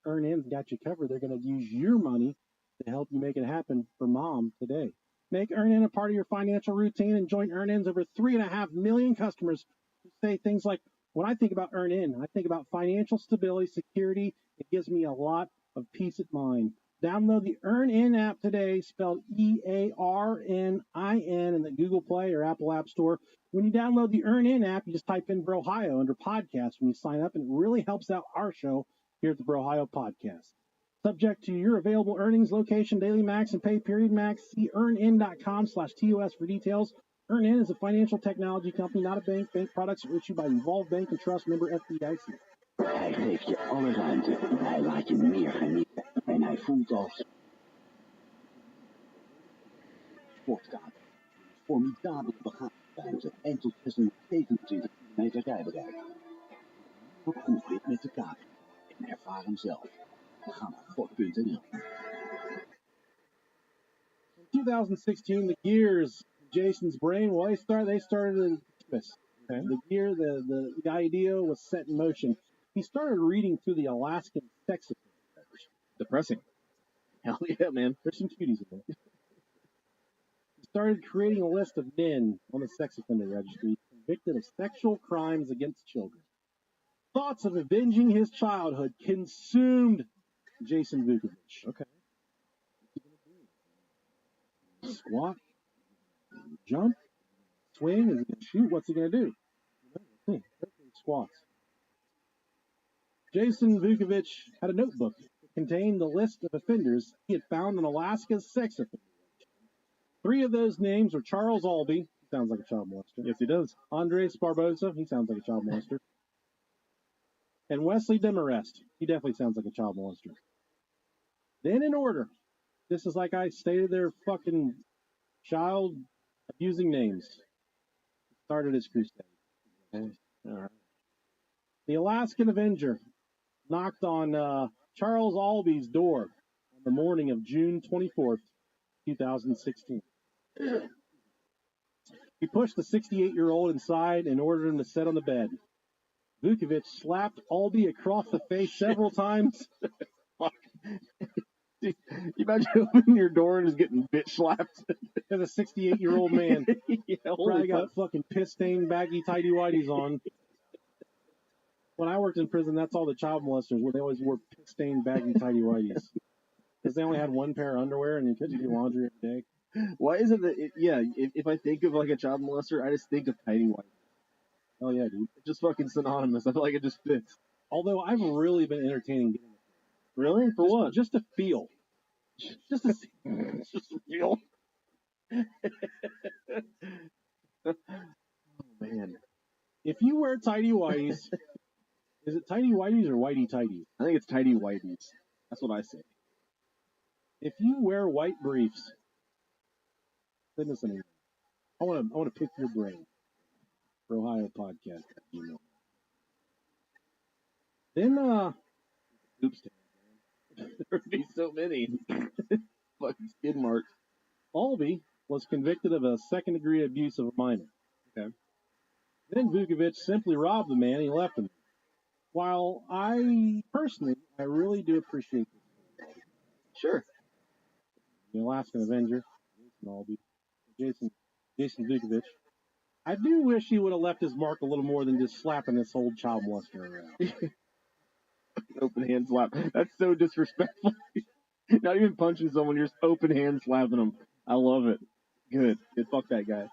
EarnIn's got you covered. They're going to use your money to help you make it happen for mom today. Make EarnIn a part of your financial routine and join EarnIn's over 3.5 million customers who say things like, when I think about EarnIn, I think about financial stability, security. It gives me a lot of peace of mind. Download the EarnIn app today, spelled EARNIN, in the Google Play or Apple App Store. When you download the EarnIn app, you just type in Brohio under podcast when you sign up, and it really helps out our show here at the Brohio Podcast. Subject to your available earnings, location, daily max, and pay period max. See earnin.com/TOS for details. EarnIn is a financial technology company, not a bank. Bank products are issued by Involved Bank and Trust, member FDIC. Hij geeft je alle ruimte. Hij laat je meer genieten. En hij voelt als sportkamer. Formidabele begaafdruimte en tot 627 kilometer rijbereik. Proef dit met de Capri en ervaar hem zelf. Ga naar Ford.nl. In 2016, the gears in Jason's brain, well, they started to twist. Okay. The idea was set in motion. He started reading through the Alaskan sex offender records. Depressing. Hell yeah, man. There's some cuties in there. He started creating a list of men on the sex offender registry convicted of sexual crimes against children. Thoughts of avenging his childhood consumed Jason Vukovich. Okay. Squat, jump, swing, is he going to shoot? What's he going to do? Squats. Jason Vukovich had a notebook that contained the list of offenders he had found in Alaska's sex offender. 3 of those names were Charles Albee, he sounds like a child molester. Yes, he does. Andres Barbosa, he sounds like a child molester. And Wesley Demarest, he definitely sounds like a child molester. Then in order, this is like I stated their fucking child abusing names. Started his crusade. Okay. All right. The Alaskan Avenger knocked on Charles Albee's door on the morning of June 24th, 2016. He pushed the 68-year-old inside and ordered him to sit on the bed. Vukovich slapped Albee across the face several times. Dude, you imagine opening your door and just getting bitch slapped? As a 68-year-old man. Yeah, Probably got fucking piss-stained baggy tighty-whities on. When I worked in prison, that's all the child molesters were. They always wore piss-stained baggy tighty-whities. Because they only had one pair of underwear and you couldn't do laundry every day. Why is it that, if I think of like a child molester, I just think of tighty white. Oh yeah, dude. It's just fucking synonymous. I feel like it just fits. Although I've really been entertaining getting it. Really? For what? Just to feel. Just to see. Just to feel. Oh, man. If you wear tighty whities, is it tighty whities or whitey tighties? I think it's tighty whiteys. That's what I say. If you wear white briefs, send us an email. I want to pick your brain for Ohio Podcast. Email. Then Oops. There would be so many. Fucking skid marks. Albee was convicted of a second-degree abuse of a minor. Okay. Then Vukovich simply robbed the man and he left him. While I really do appreciate this. Sure. The Alaskan Avenger, Jason Albee, Jason Vukovich. I do wish he would have left his mark a little more than just slapping this old child molester around. Open hand slap. That's so disrespectful. Not even punching someone, you're just open hand slapping them. I love it. Good. Fuck that guy.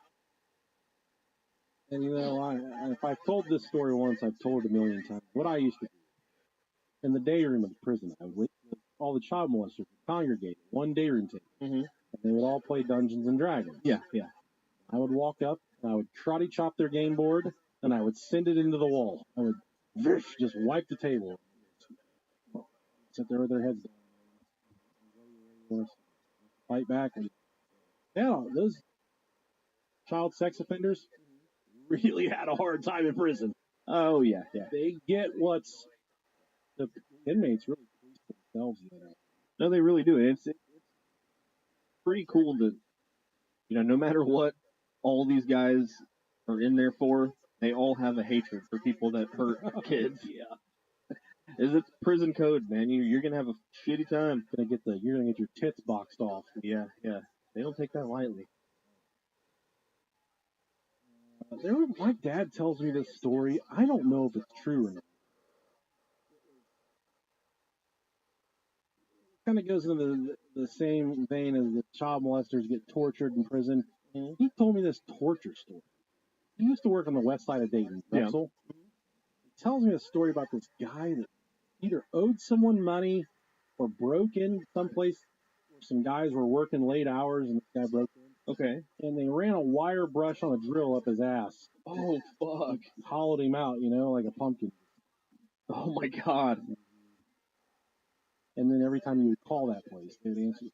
And you know, if I've told this story once, I've told it a million times. What I used to do in the day room of the prison, I would wait till all the child molesters would congregate at one day room table, and they would all play Dungeons and Dragons. Yeah. I would walk up and I would karate chop their game board, and I would send it into the wall. I would just wipe the table. Sit there with their heads down. Fight back. And, yeah, those child sex offenders really had a hard time in prison. Oh, yeah. They get what's the inmates really please themselves. No, they really do. It's pretty cool that, no matter what all these guys are in there for, they all have a hatred for people that hurt kids. Yeah. It's prison code, man. You're gonna have a shitty time. You're gonna get your tits boxed off. Yeah. They don't take that lightly. My dad tells me this story. I don't know if it's true or not. Kind of goes into the same vein as the child molesters get tortured in prison. Mhm. He told me this torture story. He used to work on the west side of Dayton, Drexel. Yeah. He tells me a story about this guy that either owed someone money or broke in someplace where some guys were working late hours and this guy broke in. Okay. And they ran a wire brush on a drill up his ass. Oh, fuck. Hollowed him out, like a pumpkin. Oh, my God. And then every time you would call that place, they would answer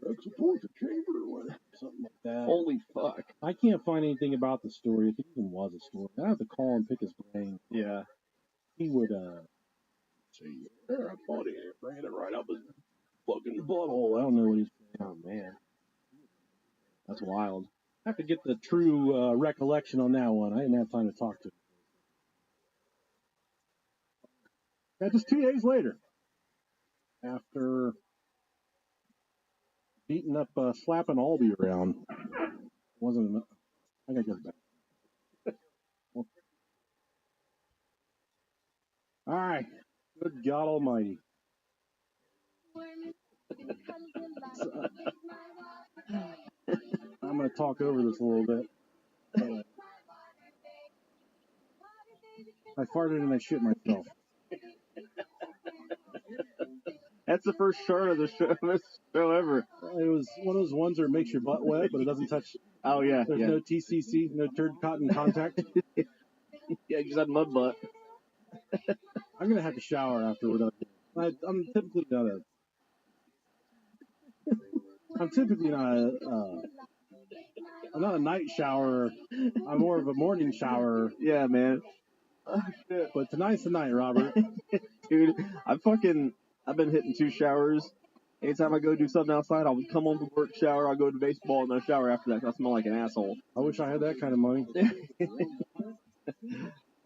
Drexel torture chamber or whatever, something like that. Holy fuck. I can't find anything about the story, if it even was a story. I have to call and pick his brain. Yeah. He would say, yeah, I thought he ran it right up his fucking butthole. I don't know what he's saying. Oh, man. That's wild. I have to get the true recollection on that one. I didn't have time to talk to him. Yeah, just 2 days later, after beating up, slapping Albie around, wasn't enough. I gotta get back. All right. Good God Almighty. I'm going to talk over this a little bit. I farted and I shit myself. That's the first short of the show ever. It was one of those ones where it makes your butt wet, but it doesn't touch. Oh, yeah. There's no TCC, no turd cotton contact. Yeah, you just had mud butt. I'm going to have to shower after we're done. I'm typically I'm not a night shower. I'm more of a morning shower. Yeah, man. Oh, shit. But tonight's the night, Robert. Dude, I've been hitting 2 showers. Anytime I go do something outside, I'll come home from work, shower, I'll go to baseball, and then shower after that. I smell like an asshole. I wish I had that kind of money.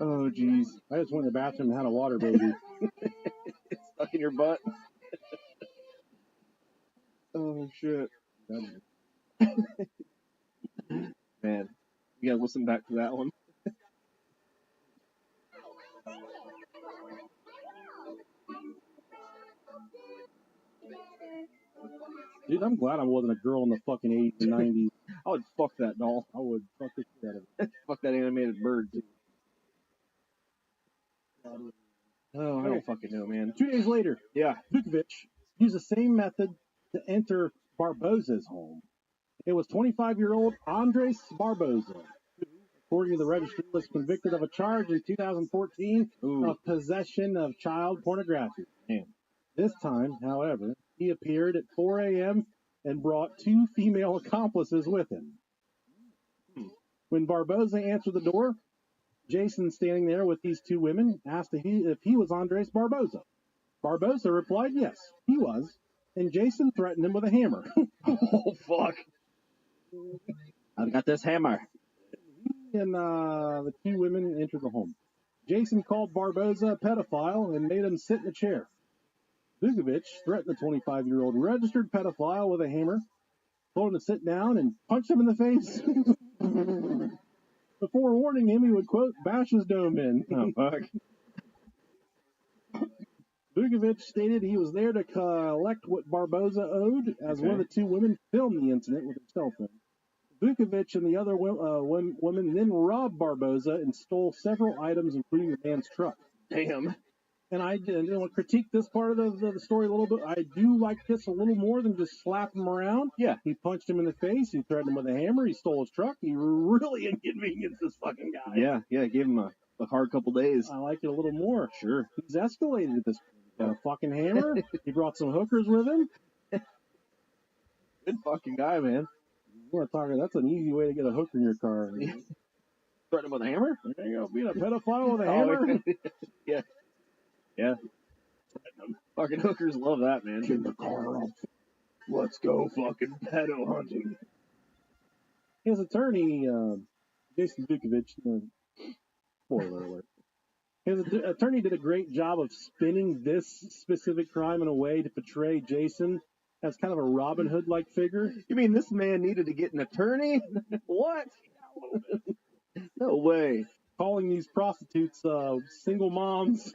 Oh, jeez. I just went to the bathroom and had a water baby. It's stuck in your butt. Oh, shit. Man, you gotta listen back to that one. Dude, I'm glad I wasn't a girl in the fucking 80s and 90s. I would fuck that doll. I would fuck the shit out of it. Fuck that animated bird, too. Oh, I don't fucking know, man. 2 days later, Yeah. Vukovic used the same method to enter Barboza's home. It was 25-year-old Andres Barboza, who, according to the registry, was convicted of a charge in 2014 of possession of child pornography. Damn. This time, however, he appeared at 4 a.m. and brought 2 female accomplices with him. When Barboza answered the door, Jason, standing there with these 2 women, asked if he was Andres Barboza. Barboza replied yes, he was, and Jason threatened him with a hammer. Oh, fuck. I've got this hammer. And the 2 women entered the home. Jason called Barboza a pedophile and made him sit in a chair. Vukovic threatened the 25-year-old registered pedophile with a hammer, told him to sit down, and punched him in the face. Before warning him he would, quote, bash his dome in. Oh, fuck. Vukovic stated he was there to collect what Barboza owed, as one of the 2 women filmed the incident with her cell phone. Vukovic and the other woman then robbed Barboza and stole several items, including the man's truck. Damn. And I want to critique this part of the story a little bit. I do like this a little more than just slap him around. Yeah. He punched him in the face. He threatened him with a hammer. He stole his truck. He really inconvenienced this fucking guy. Yeah. Gave him a hard couple days. I like it a little more. Sure. He's escalated at this point. He got a fucking hammer. He brought some hookers with him. Good fucking guy, man. We're talking. That's an easy way to get a hooker in your car. Threaten him with a hammer? There you go. Being a pedophile with a hammer. Yeah. Fucking hookers love that, man. Get the car up. Let's go fucking pedo hunting. His attorney, Jason Vukovic, spoiler alert. His attorney did a great job of spinning this specific crime in a way to portray Jason as kind of a Robin Hood-like figure. You mean this man needed to get an attorney? What? No way. Calling these prostitutes single moms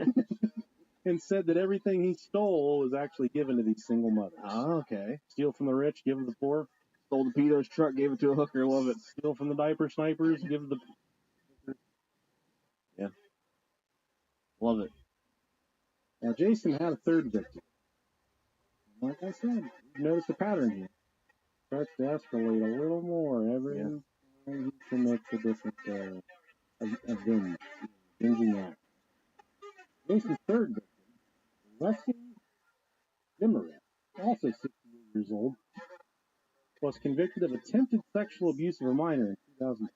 and said that everything he stole was actually given to these single mothers. Oh, okay. Steal from the rich, give to the poor. Stole the Pito's truck, gave it to a hooker. Love it. Steal from the diaper snipers, give to the... Yeah. Love it. Now, Jason had a third victim. Like I said, you notice the pattern here. Starts to escalate a little more every time he commits a different binging act. Jason's third victim, Wesley Dimmerett, also 68 years old, was convicted of attempted sexual abuse of a minor in 2006.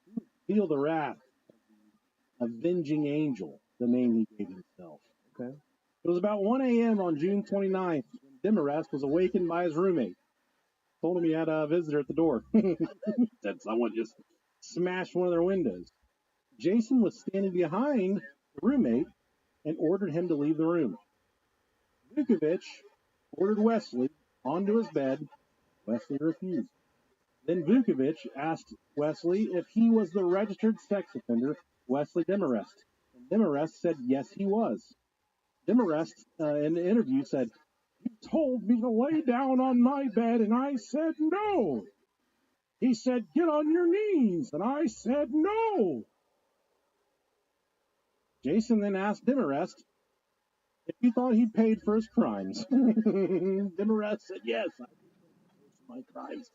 He would feel the wrath of the avenging angel, the name he gave himself. Okay. It was about 1 a.m. on June 29th when Dimmerett was awakened by his roommate. Told him he had a visitor at the door. Said someone just smashed one of their windows. Jason was standing behind the roommate and ordered him to leave the room. Vukovic ordered Wesley onto his bed. Wesley refused. Then Vukovic asked Wesley if he was the registered sex offender, Wesley Dimmerett. And Dimmerett said yes, he was. Dimmerett, in the interview, said, "He told me to lay down on my bed, and I said no. He said, get on your knees, and I said no." Jason then asked Dimmerett if he thought he'd paid for his crimes. Dimmerett said, yes, I paid for my crimes.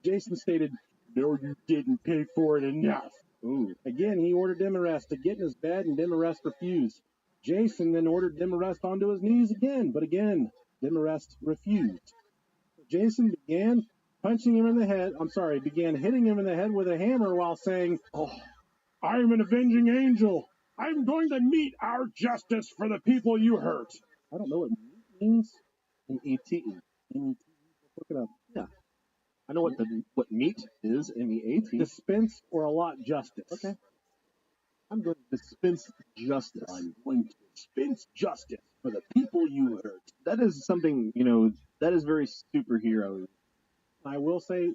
Jason stated, no, you didn't pay for it enough. Ooh. Again, he ordered Dimmerett to get in his bed, and Dimmerett refused. Jason then ordered Dimmerett onto his knees again, but again, Dimmerett refused. Jason began hitting him in the head with a hammer while saying, "Oh, I'm an avenging angel. I'm going to mete our justice for the people you hurt." I don't know what meat means. M-E-T-E. Look it up. Yeah. I know what meat is, M-E-A-T. Dispense or allot justice. Okay. I'm going to dispense justice. I'm going to dispense justice for the people you hurt. That is something, that is very superhero. I will say,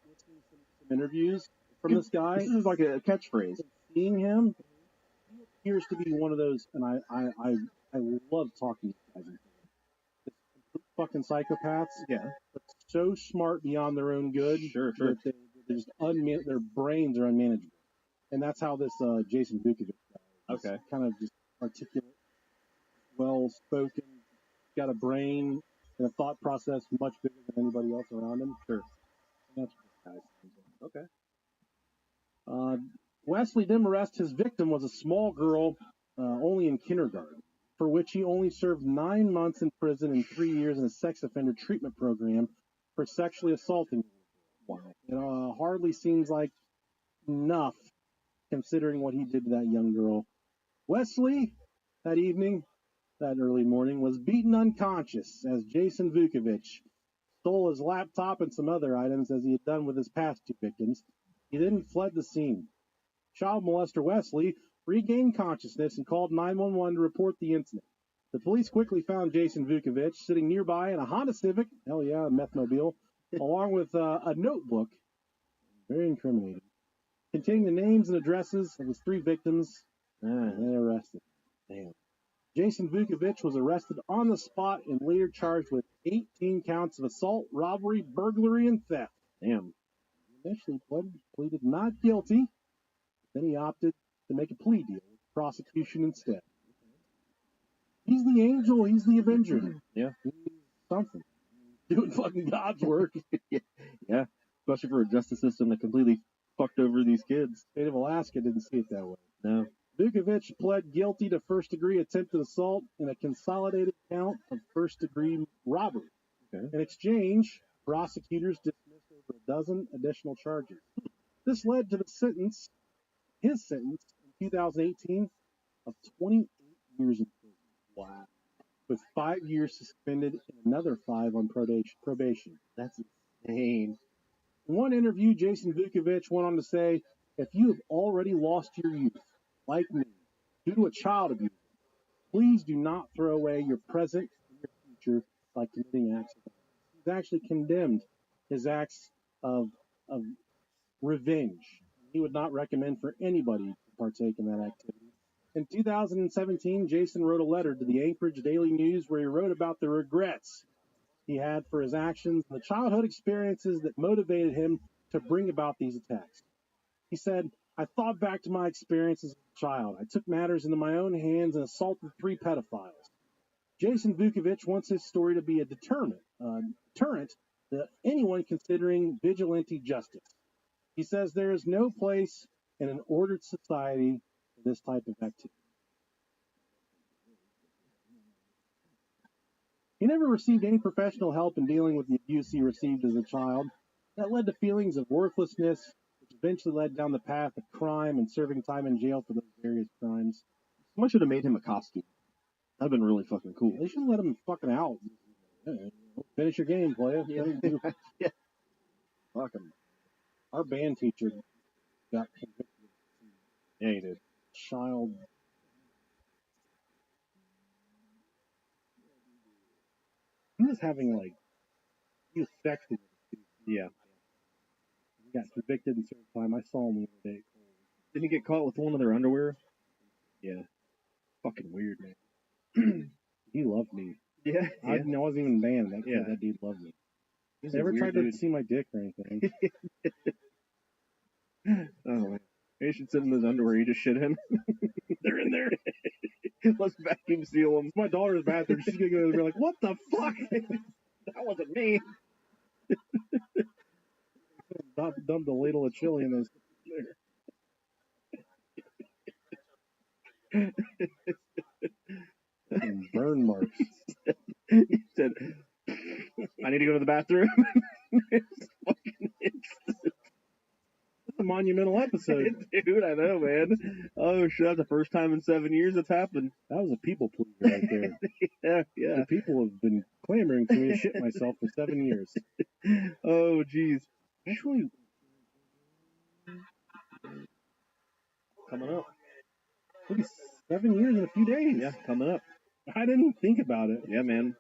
listening to some interviews from this guy, this is like a catchphrase. Seeing him, he appears to be one of those, and I love talking to guys. Fucking psychopaths. Yeah. But so smart beyond their own good. Sure. That they just their brains are unmanageable. And that's how this Jason Vukovic guy is. Okay. Kind of just articulate, well-spoken, got a brain and a thought process much bigger than anybody else around him. Sure. And that's what this guy's. Okay. Wesley Dimmerett, his victim, was a small girl only in kindergarten, for which he only served 9 months in prison and 3 years in a sex offender treatment program for sexually assaulting. Wow. It hardly seems like enough, considering what he did to that young girl. Wesley, that early morning, was beaten unconscious as Jason Vukovic stole his laptop and some other items as he had done with his past 2 victims. He then fled the scene. Child molester Wesley regained consciousness and called 911 to report the incident. The police quickly found Jason Vukovic sitting nearby in a Honda Civic, hell yeah, a methmobile, along with a notebook, very incriminating, containing the names and addresses of his 3 victims, and they arrested him. Damn. Jason Vukovic was arrested on the spot and later charged with 18 counts of assault, robbery, burglary, and theft. Damn. He initially pleaded not guilty, then he opted to make a plea deal with the prosecution instead. He's the angel, he's the avenger. Yeah. He's something. Doing fucking God's work. Yeah. Especially for a justice system that completely fucked over these kids. State of Alaska didn't see it that way. No. Vukovic pled guilty to first-degree attempted assault and a consolidated count of first-degree robbery. Okay. In exchange, prosecutors dismissed over a dozen additional charges. This led to his sentence in 2018 of 28 years in prison. Wow. With 5 years suspended and another 5 on probation. That's insane. In one interview, Jason Vukovic went on to say, "If you have already lost your youth, like me, due to a child abuser. Please do not throw away your present and your future by committing acts of violence. He's actually condemned his acts of revenge. He would not recommend for anybody to partake in that activity. In 2017, Jason wrote a letter to the Anchorage Daily News where he wrote about the regrets he had for his actions and the childhood experiences that motivated him to bring about these attacks. He said, I thought back to my experiences as a child. I took matters into my own hands and assaulted 3 pedophiles. Jason Vukovic wants his story to be a deterrent to anyone considering vigilante justice. He says there is no place in an ordered society for this type of activity. He never received any professional help in dealing with the abuse he received as a child. That led to feelings of worthlessness, which eventually led down the path of crime and serving time in jail for those various crimes. Someone should have made him a costume. That'd been really fucking cool. They should have let him fucking out. Finish your game, player. Yeah. Fucking. Our band teacher got convicted. Yeah, he did. Child. He was having he was sexting. Yeah. He got convicted and served time. I saw him the other day. Didn't he get caught with one of their underwear? Yeah. Fucking weird, man. He loved me. Yeah. I wasn't even banned. That dude loved me. He's Never tried to see my dick or anything. Oh, man. You should send him his underwear. You just shit him. They're in there. Let's vacuum seal them. It's my daughter's bathroom. She's going to go and be like, what the fuck? That wasn't me. Dumped a ladle of chili in this. Burn marks. He said, I need to go to the bathroom. It's a monumental episode. Dude, I know, man. Oh, shit, that's the first time in 7 years it's happened. That was a people pleaser right there. Yeah. The people have been clamoring for me to shit myself for 7 years. Oh, jeez. Actually, coming up. It'll be 7 years in a few days. Yeah, coming up. I didn't even think about it. Yeah, man.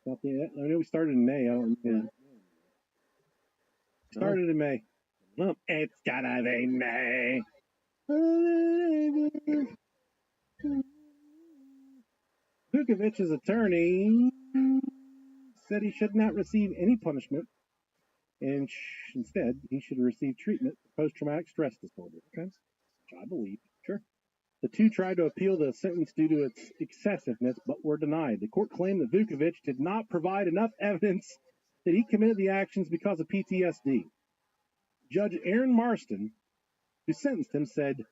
I know we started in May. I don't know. Started in May. Well, it's gotta be May. Vukovic's attorney said he should not receive any punishment, and instead he should receive treatment for post-traumatic stress disorder. Okay, which I believe. Sure. The 2 tried to appeal the sentence due to its excessiveness, but were denied. The court claimed that Vukovic did not provide enough evidence that he committed the actions because of PTSD. Judge Aaron Marston, who sentenced him, said,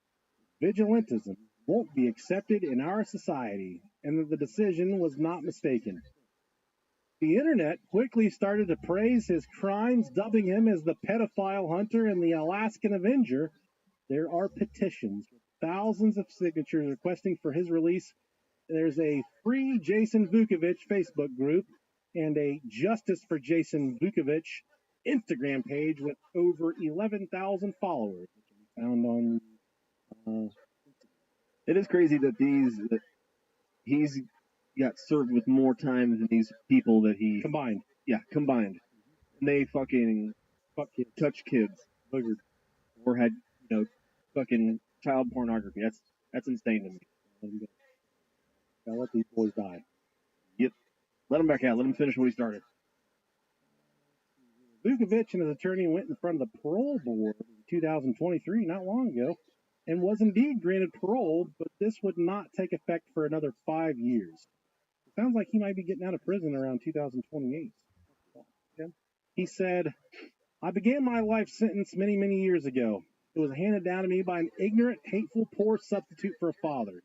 vigilantism won't be accepted in our society, and that the decision was not mistaken. The internet quickly started to praise his crimes, dubbing him as the pedophile hunter and the Alaskan Avenger. There are petitions with thousands of signatures requesting for his release. There's a free Jason Vukovic Facebook group and a Justice for Jason Vukovic Instagram page with over 11,000 followers, which can be found on. It is crazy that he's got served with more time than these people that he combined. Yeah, combined. And they fucking touch kids, or had fucking child pornography. That's insane to me. Gotta let these boys die. Yep. Let him back out. Let him finish what he started. Vukovic and his attorney went in front of the parole board in 2023, not long ago, and was indeed granted parole, but this would not take effect for another 5 years. It sounds like he might be getting out of prison around 2028. Okay. He said, I began my life sentence many, many years ago. It was handed down to me by an ignorant, hateful, poor substitute for a father.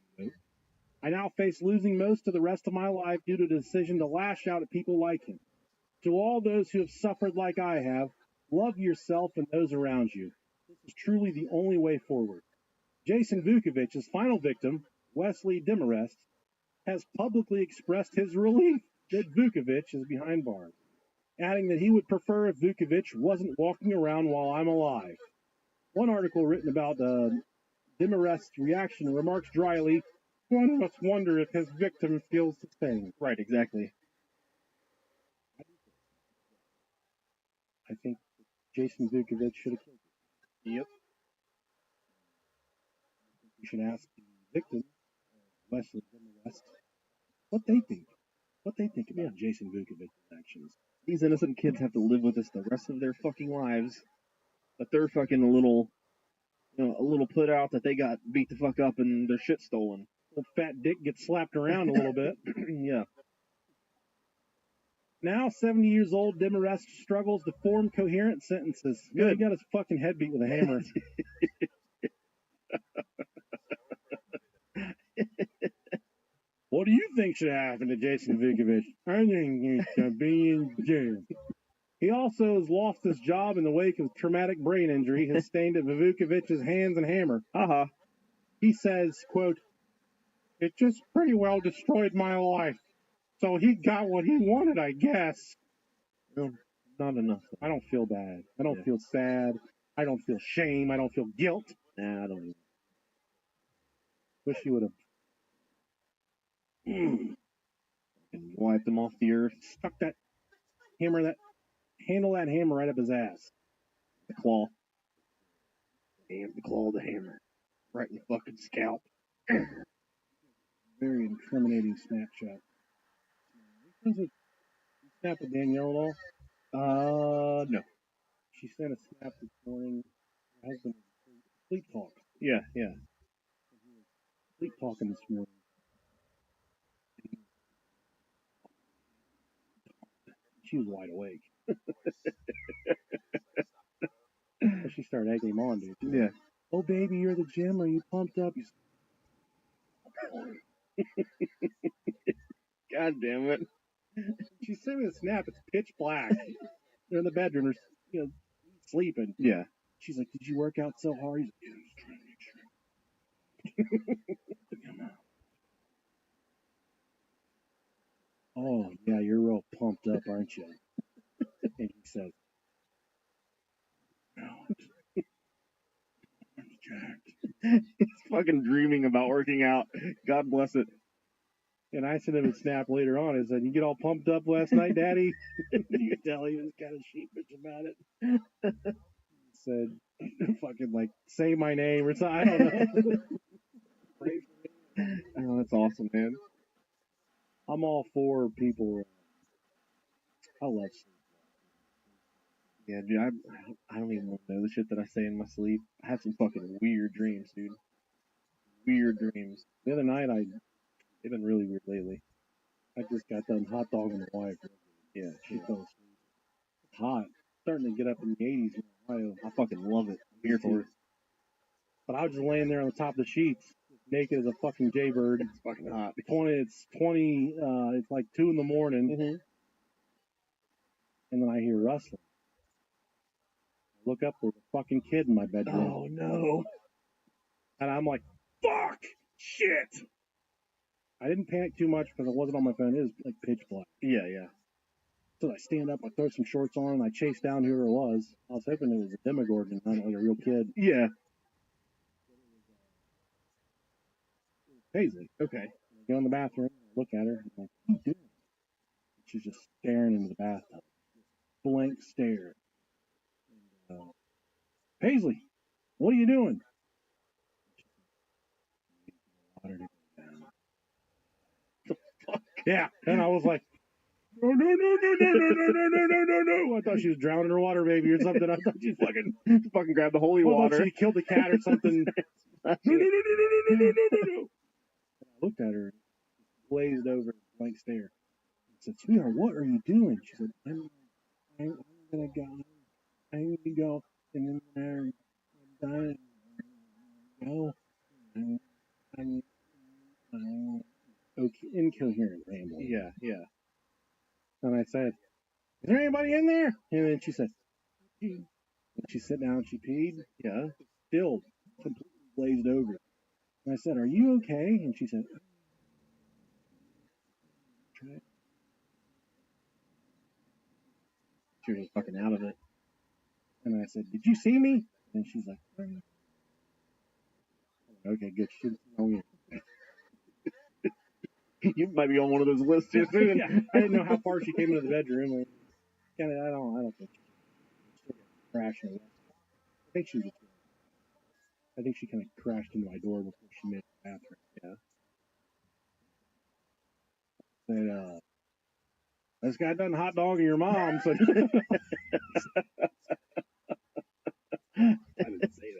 I now face losing most of the rest of my life due to the decision to lash out at people like him. To all those who have suffered like I have, love yourself and those around you. This is truly the only way forward. Jason Vukovic's final victim, Wesley Demarest, has publicly expressed his relief that Vukovic is behind bars, adding that he would prefer if Vukovic wasn't walking around while I'm alive. One article written about Demarest's reaction remarks dryly, One must wonder if his victim feels the same. Right, exactly. I think Jason Vukovic should have killed him. Yep. You should ask the victim, Wesley from the West, what they think. What they think about Jason Vukovic's actions. These innocent kids have to live with this the rest of their fucking lives. But they're fucking a little put out that they got beat the fuck up and their shit stolen. Little fat dick gets slapped around a little bit. Yeah. Now 70 years old, Demarest struggles to form coherent sentences. Good. He got his fucking head beat with a hammer. What do you think should happen to Jason Vukovic? I think he should be in jail. He also has lost his job in the wake of traumatic brain injury, has stained at Vukovic's hands and hammer. He says, quote, "It just pretty well destroyed my life. So he got what he wanted, I guess." No, not enough. I don't feel bad. I don't feel sad. I don't feel shame. I don't feel guilt. Nah, I don't even. Wish he would have wiped him off the earth. Stuck that hammer, handle that hammer right up his ass. The claw. And the claw of the hammer. Right in the fucking scalp. Very incriminating Snapchat. You snap with Danielle at all? No. She sent a snap this morning. Her husband was sleep talk. Yeah. Sleep talking this morning. She was wide awake. But she started egging him on, dude. Yeah. Oh, baby, you're at the gym. Are you pumped up? God damn it. She sent me a snap. It's pitch black. They're in the bedroom. They're, sleeping. Yeah. She's like, "Did you work out so hard?" He's like, "Yeah, I was trying to make sure." "Oh, yeah, you're real pumped up, aren't you?" And he says, "No, I'm jacked." He's fucking dreaming about working out. God bless it. And I sent him a snap later on and said, "You get all pumped up last night, Daddy?" You could tell he was kind of sheepish about it. He said, fucking like, "Say my name," or something. I don't know. Pray for me. Oh, that's awesome, man. I'm all for people. I love sleep. Yeah, dude, I don't even want to know the shit that I say in my sleep. I have some fucking weird dreams, dude. Weird dreams. The other night, they've been really weird lately. I just got done hot dogging my wife. Yeah, she fell asleep. It's hot. Starting to get up in the 80s in Ohio. I fucking love it. I'm here for it. But I was just laying there on the top of the sheets, naked as a fucking jaybird. It's fucking hot. It's like 2 in the morning. Mm-hmm. And then I hear rustling. I look up, there's a fucking kid in my bedroom. Oh, no. And I'm like, fuck! Shit! I didn't panic too much because it wasn't on my phone. It was like pitch black. Yeah. So I stand up, I throw some shorts on, and I chase down whoever it was. I was hoping it was a Demogorgon, not like a real kid. Yeah. Paisley. Okay. I go in the bathroom, I look at her, and I'm like, "What are you doing?" She's just staring into the bathtub. Blank stare. And, "Paisley, what are you doing?" Water to go down. Yeah. And I was like, "No. I thought she was drowning her water baby or something. I thought she fucking grabbed the holy water. I thought she killed the cat or something. No. I looked at her, glazed over, blank stare. I said, "Sweetheart, what are you doing?" She said, I'm gonna go. I'm gonna go and then I'm dying. No. I'm okay, incoherent rambling. Yeah. And I said, "Is there anybody in there?" And then she said, "Pee." And she sat down, she peed. Yeah. Still completely glazed over. And I said, "Are you okay?" And she said, "Try." She was fucking out of it. And I said, "Did you see me?" And she's like, "Okay, good." She didn't know you. You might be on one of those lists here soon. Yeah, I didn't know how far she came into the bedroom. I don't think she still got crashing. I think she was. I think she kind of crashed into my door before she made the bathroom. Yeah. And this guy done hot dogging your mom. So I didn't say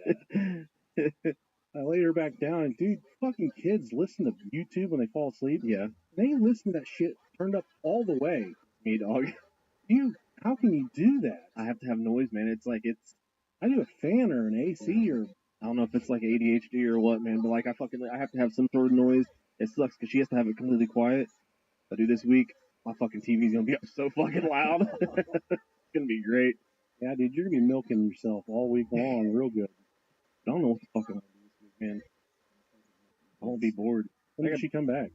that. I laid her back down, and dude, fucking kids listen to YouTube when they fall asleep. Yeah. They listen to that shit turned up all the way. Me, dog. How can you do that? I have to have noise, man. It's like I do a fan or an AC or I don't know if it's like ADHD or what, man, but like I have to have some sort of noise. It sucks because she has to have it completely quiet. I do this week, my fucking TV's gonna be up so fucking loud. It's gonna be great. yeah, dude, you're gonna be milking yourself all week long, real good. I don't know what the fuck I'm gonna do this week, man. I won't be bored. When does she come back?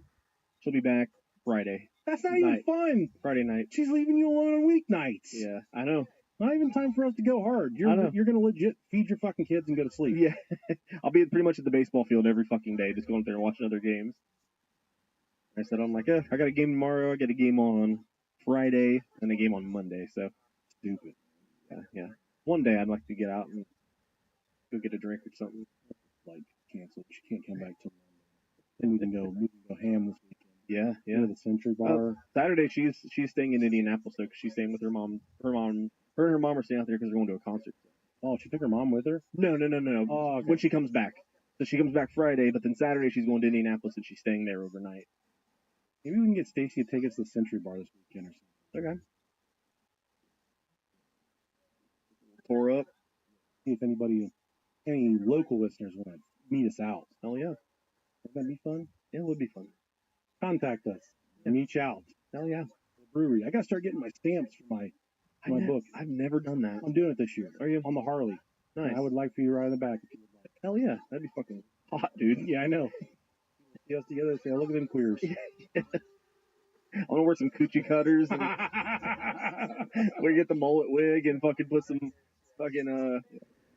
She'll be back Friday. That's not even fun. Friday night. She's leaving you alone on weeknights. Yeah, I know. Not even time for us to go hard. I know. You're gonna legit feed your fucking kids and go to sleep. Yeah, I'll be pretty much at the baseball field every fucking day, just going up there and watching other games. I said, I'm like, I got a game tomorrow, I got a game on Friday, and a game on Monday, so Stupid. yeah. One day I'd like to get out and go get a drink or something. Like canceled. She can't come back till Monday. Then we can go ham this weekend. Yeah. Go to the Century Bar. Saturday she's staying in Indianapolis though, 'cause she's staying with her mom. Her and her mom are staying out there because they're going to a concert. Oh, she took her mom with her? No. Oh, okay. When she comes back. So she comes back Friday, but then Saturday she's going to Indianapolis and she's staying there overnight. Maybe we can get Stacy to take us to the Century Bar this weekend or something. Okay. Pour up. See if any local listeners want to meet us out. Hell yeah. Wouldn't that be fun? Yeah, it would be fun. Contact us. Meet you out. Hell yeah. The brewery. I gotta start getting my stamps for my book. I've never done that. I'm doing it this year. Are you? On the Harley. Nice. And I would like for you to ride in the back if you would like. Hell yeah. That'd be fucking hot, dude. Yeah, I know. Get us together and say, look at them queers. I want to wear some coochie cutters and we get the mullet wig and fucking put some fucking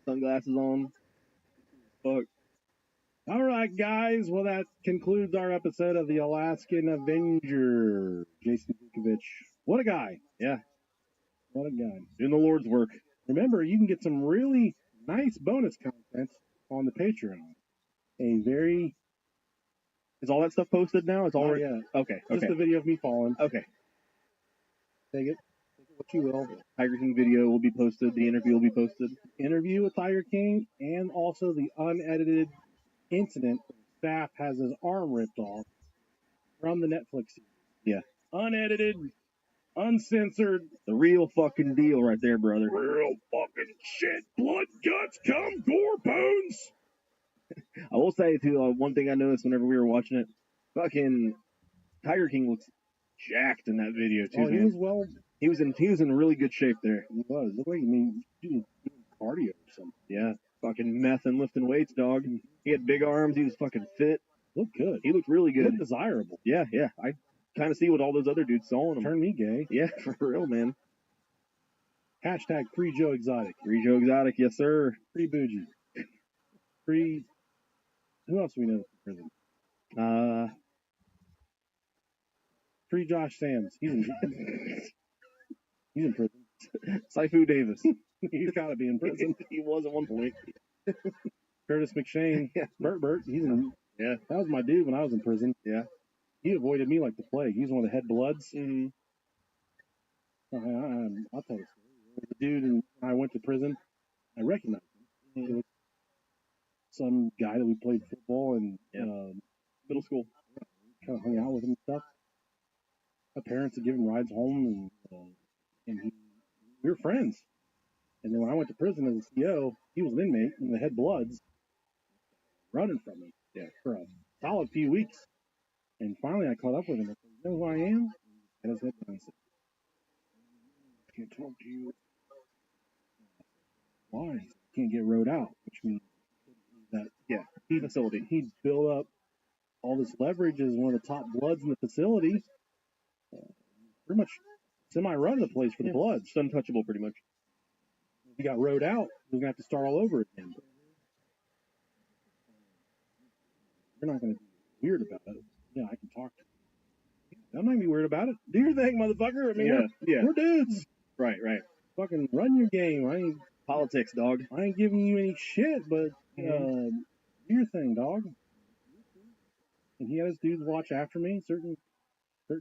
sunglasses on. Fuck. All right, guys. Well, that concludes our episode of the Alaskan Avenger. Jason Vukovic. What a guy. Yeah. What a guy. Doing the Lord's work. Remember, you can get some really nice bonus content on the Patreon. Is all that stuff posted now? It's already. Okay. Just a video of me falling. Okay. Take it what you will. Tiger King video will be posted. The interview will be posted. Interview with Tiger King and also the unedited incident where staff has his arm ripped off from the Netflix series. Yeah. Unedited, uncensored. The real fucking deal right there, brother. Real fucking shit. Blood, guts, cum, gore, bones. I will say, too, one thing I noticed whenever we were watching it, fucking Tiger King looks jacked in that video, too, man. He was in really good shape there. He was. Look like doing cardio or something. Yeah. Fucking meth and lifting weights, dog. He had big arms. He was fucking fit. Looked good. He looked really good. Looked desirable. Yeah. I kind of see what all those other dudes saw in him. Turned me gay. Yeah, for real, man. Hashtag free Joe Exotic. Free Joe Exotic, yes, sir. Free Bougie. Free. Who else do we know that's in prison? Free Josh Sams. He's in prison. Saifu Davis. He's got to be in prison. He was at one point. Curtis McShane. Yeah. Bert. He's in. Yeah. That was my dude when I was in prison. Yeah. He avoided me like the plague. He's one of the head bloods. Mm-hmm. I'll tell you a story. The dude, and I went to prison. I recognized him. Mm-hmm. It was some guy that we played football in middle school. Kind of hung out with him and stuff. My parents had given rides home, and we were friends. And then when I went to prison as a CO, he was an inmate, and the head bloods running from me for a solid few weeks. And finally, I caught up with him. I said, "You know who I am?" And his head down. I said, "I can't talk to you." Why? He said, "Can't get rode out," which means that he'd built up all this leverage as one of the top bloods in the facility. Pretty much semi-run the place for the bloods. It's untouchable, pretty much. If he got rode out, we're gonna have to start all over again. We're not gonna be weird about it. Yeah, I can talk to him. I'm not gonna be weird about it. Do your thing, motherfucker. I mean, we're dudes. Right. Fucking run your game. I ain't politics, dog. I ain't giving you any shit, but do your thing, dog. And he had his dudes watch after me certain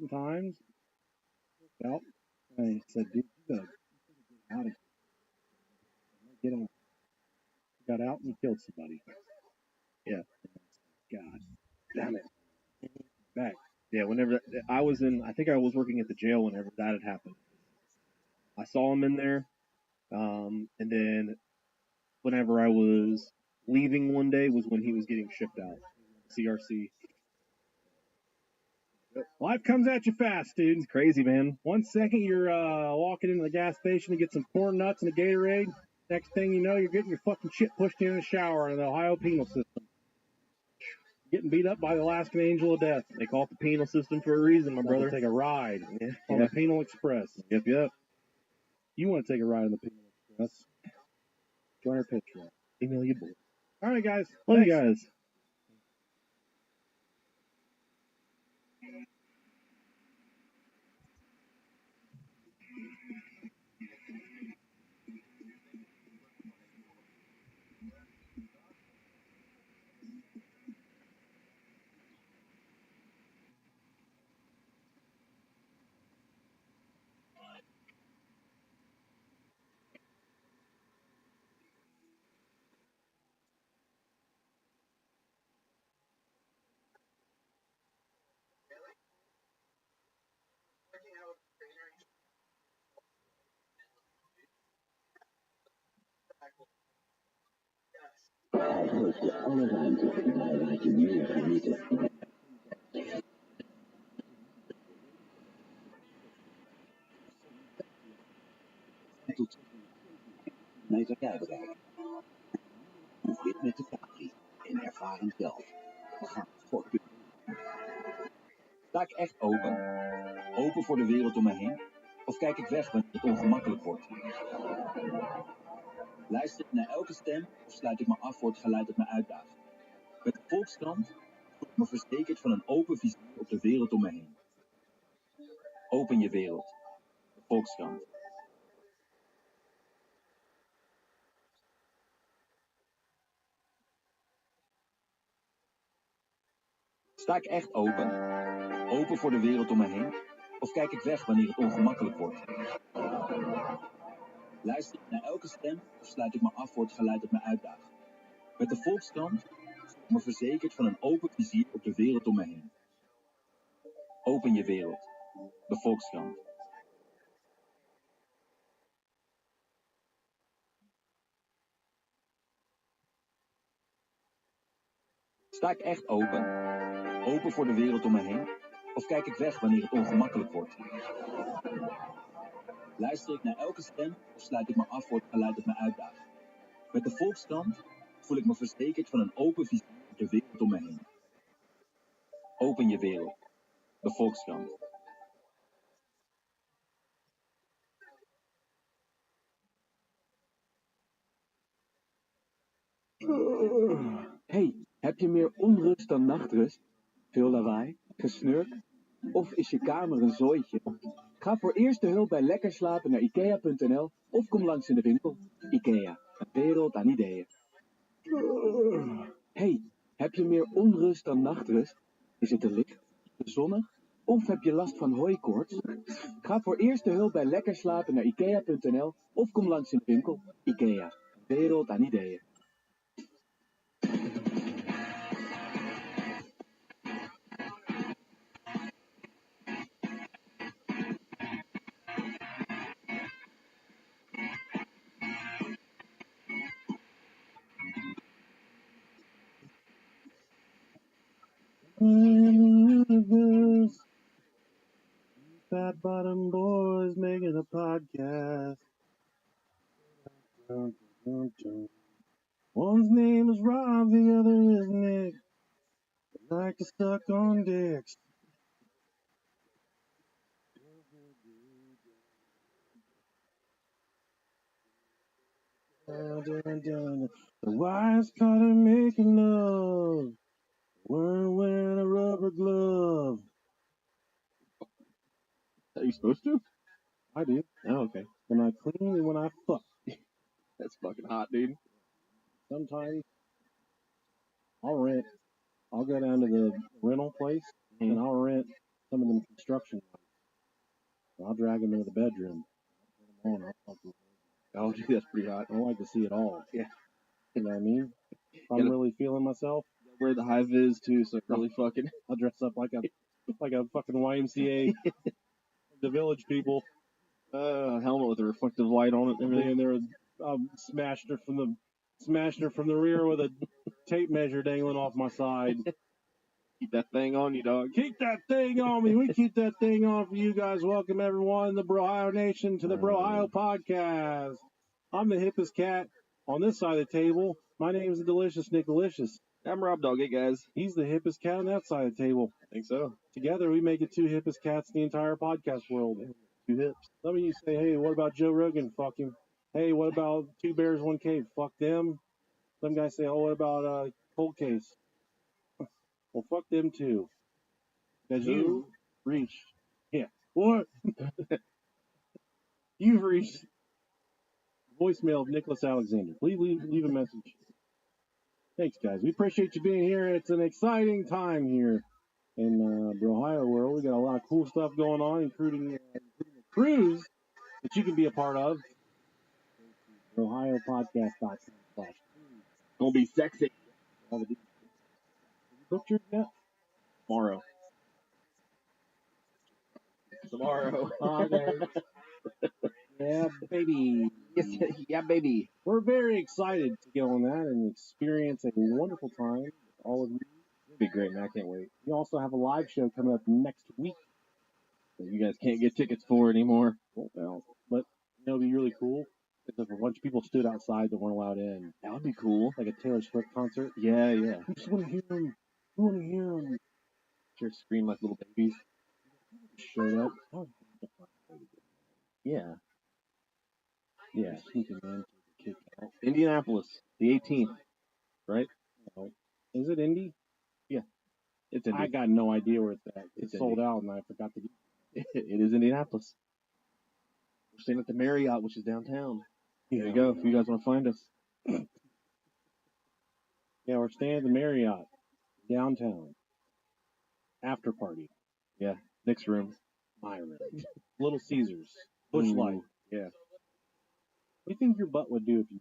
times. Well, I said, dude, you gotta get out of here. Get out. Got out and killed somebody. Yeah. God damn it. Back. Yeah, whenever I was I think I was working at the jail whenever that had happened. I saw him in there. And then whenever I was leaving one day was when he was getting shipped out. CRC. Life comes at you fast, dude. It's crazy, man. 1 second you're walking into the gas station to get some corn nuts and a Gatorade. Next thing you know, you're getting your fucking shit pushed in the shower in the Ohio penal system. Getting beat up by the Alaskan Angel of Death. They call it the penal system for a reason, my brother. Take a ride on the Penal Express. Yep. You want to take a ride on the Penal Express? Join our Patreon. Email you boys. All right, guys. Love you guys. Hij geeft je alle ruimte en hij laat je meer genieten. Tot 6 meter rijbereik. Proef dit met de Capri en ervaar hem zelf. Ga voor de... Sta ik echt open? Open voor de wereld om me heen? Of kijk ik weg wanneer het ongemakkelijk wordt? Luister ik naar elke stem of sluit ik me af voor het geluid dat me uitdaagt? Met de Volkskrant voel ik me verzekerd van een open visie op de wereld om me heen. Open je wereld. De Volkskrant. Sta ik echt open? Open voor de wereld om me heen? Of kijk ik weg wanneer het ongemakkelijk wordt? Luister ik naar elke stem of sluit ik me af voor het geluid dat me uitdaagt? Met de Volkskrant voel ik me verzekerd van een open vizier op de wereld om me heen. Open je wereld. De Volkskrant. Sta ik echt open? Open voor de wereld om me heen? Of kijk ik weg wanneer het ongemakkelijk wordt? Luister ik naar elke stem of sluit ik me af voor het geluid dat me uitdaagt? Met de Volkskrant voel ik me verzekerd van een open visie op de wereld om me heen. Open je wereld. De Volkskrant. Hey, heb je meer onrust dan nachtrust? Veel lawaai? Gesnurk? Of is je kamer een zooitje? Ga voor eerste hulp bij Lekker Slapen naar ikea.nl of kom langs in de winkel. Ikea, een wereld aan ideeën. Hey, heb je meer onrust dan nachtrust? Is het te licht, te zonnig? Of heb je last van hooikoorts? Ga voor eerste hulp bij Lekker Slapen naar ikea.nl of kom langs in de winkel. Ikea, een wereld aan ideeën. Fat bottom boys making a podcast. One's name is Rob, the other is Nick. They like to suck on dicks. The wives caught her making love. Weren't wearing a rubber glove. Are you supposed to? I do. Oh, okay. When I clean and when I fuck. That's fucking hot, dude. Sometimes I'll go down to the rental place and I'll rent some of them construction lights. And I'll drag them into the bedroom. I'll turn them on. I'll fuck with them. Oh, dude, that's pretty hot. I like to see it all. Yeah. You know what I mean? If I'm really feeling myself, Wear the high vis too, so really fucking. I'll dress up like a fucking YMCA, the Village People. Helmet with a reflective light on it and everything. And there, smashed her from the rear with a tape measure dangling off my side. Keep that thing on you, dog. Keep that thing on me. We keep that thing on for you guys. Welcome everyone in the Brohio Nation to the Brohio Podcast. I'm the hippest cat on this side of the table. My name is the Delicious Nick Delicious. I'm Rob Dog. Hey, guys. He's the hippest cat on that side of the table. I think so. Together, we make it two hippest cats in the entire podcast world. Two hips. Some of you say, hey, what about Joe Rogan? Fuck him. Hey, what about Two Bears, One Cave? Fuck them. Some guys say, oh, what about Cold Case? Well, fuck them too. Because you reached. Yeah. What? You've reached voicemail of Nicholas Alexander. Please leave a message. Thanks, guys. We appreciate you being here. It's an exciting time here in the Ohio world. We got a lot of cool stuff going on, including a cruise that you can be a part of. OhioPodcast.com/cruise. Gonna be sexy. All the details. Have you booked yours yet? Tomorrow. Okay. Yeah, baby. Yes, yeah, baby. We're very excited to get on that and experience a wonderful time with all of you. It'll be great, man. I can't wait. We also have a live show coming up next week that you guys can't get tickets for anymore. Well, but you know, it'd be really cool if a bunch of people stood outside that weren't allowed in. That would be cool. Like a Taylor Swift concert. Yeah, yeah. I just want to hear him. I want to hear him. Just scream like little babies. Showed up. Oh. Yeah. Yeah, sneaking in. Kick out. Indianapolis, the 18th, right? No. Is it Indy? Yeah. It's Indy. I got no idea where it's at. It's sold Indy. out, and I forgot to get it. It is Indianapolis. We're staying at the Marriott, which is downtown. There you go, if you guys want to find us. Yeah, we're staying at the Marriott, downtown. After party. Yeah, Nick's room. My room. Little Caesars. Bush Light. Yeah. What do you think your butt would do if you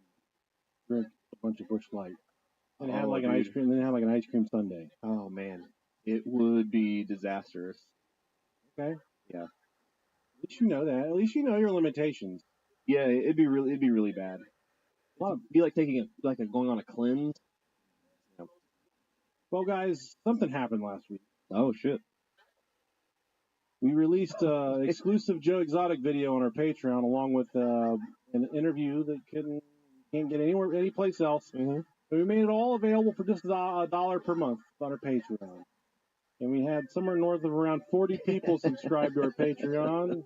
drank a bunch of Bush Light and had like an ice cream, then had like an ice cream sundae? Oh man, it would be disastrous. Okay. Yeah. At least you know that. At least you know your limitations. Yeah, it'd be really bad. It'd be like going on a cleanse. Yeah. Well, guys, something happened last week. Oh shit. We released an exclusive Joe Exotic video on our Patreon, along with an interview that can't get anywhere, anyplace else. Mm-hmm. So we made it all available for just $1 per month on our Patreon. And we had somewhere north of around 40 people subscribe to our Patreon.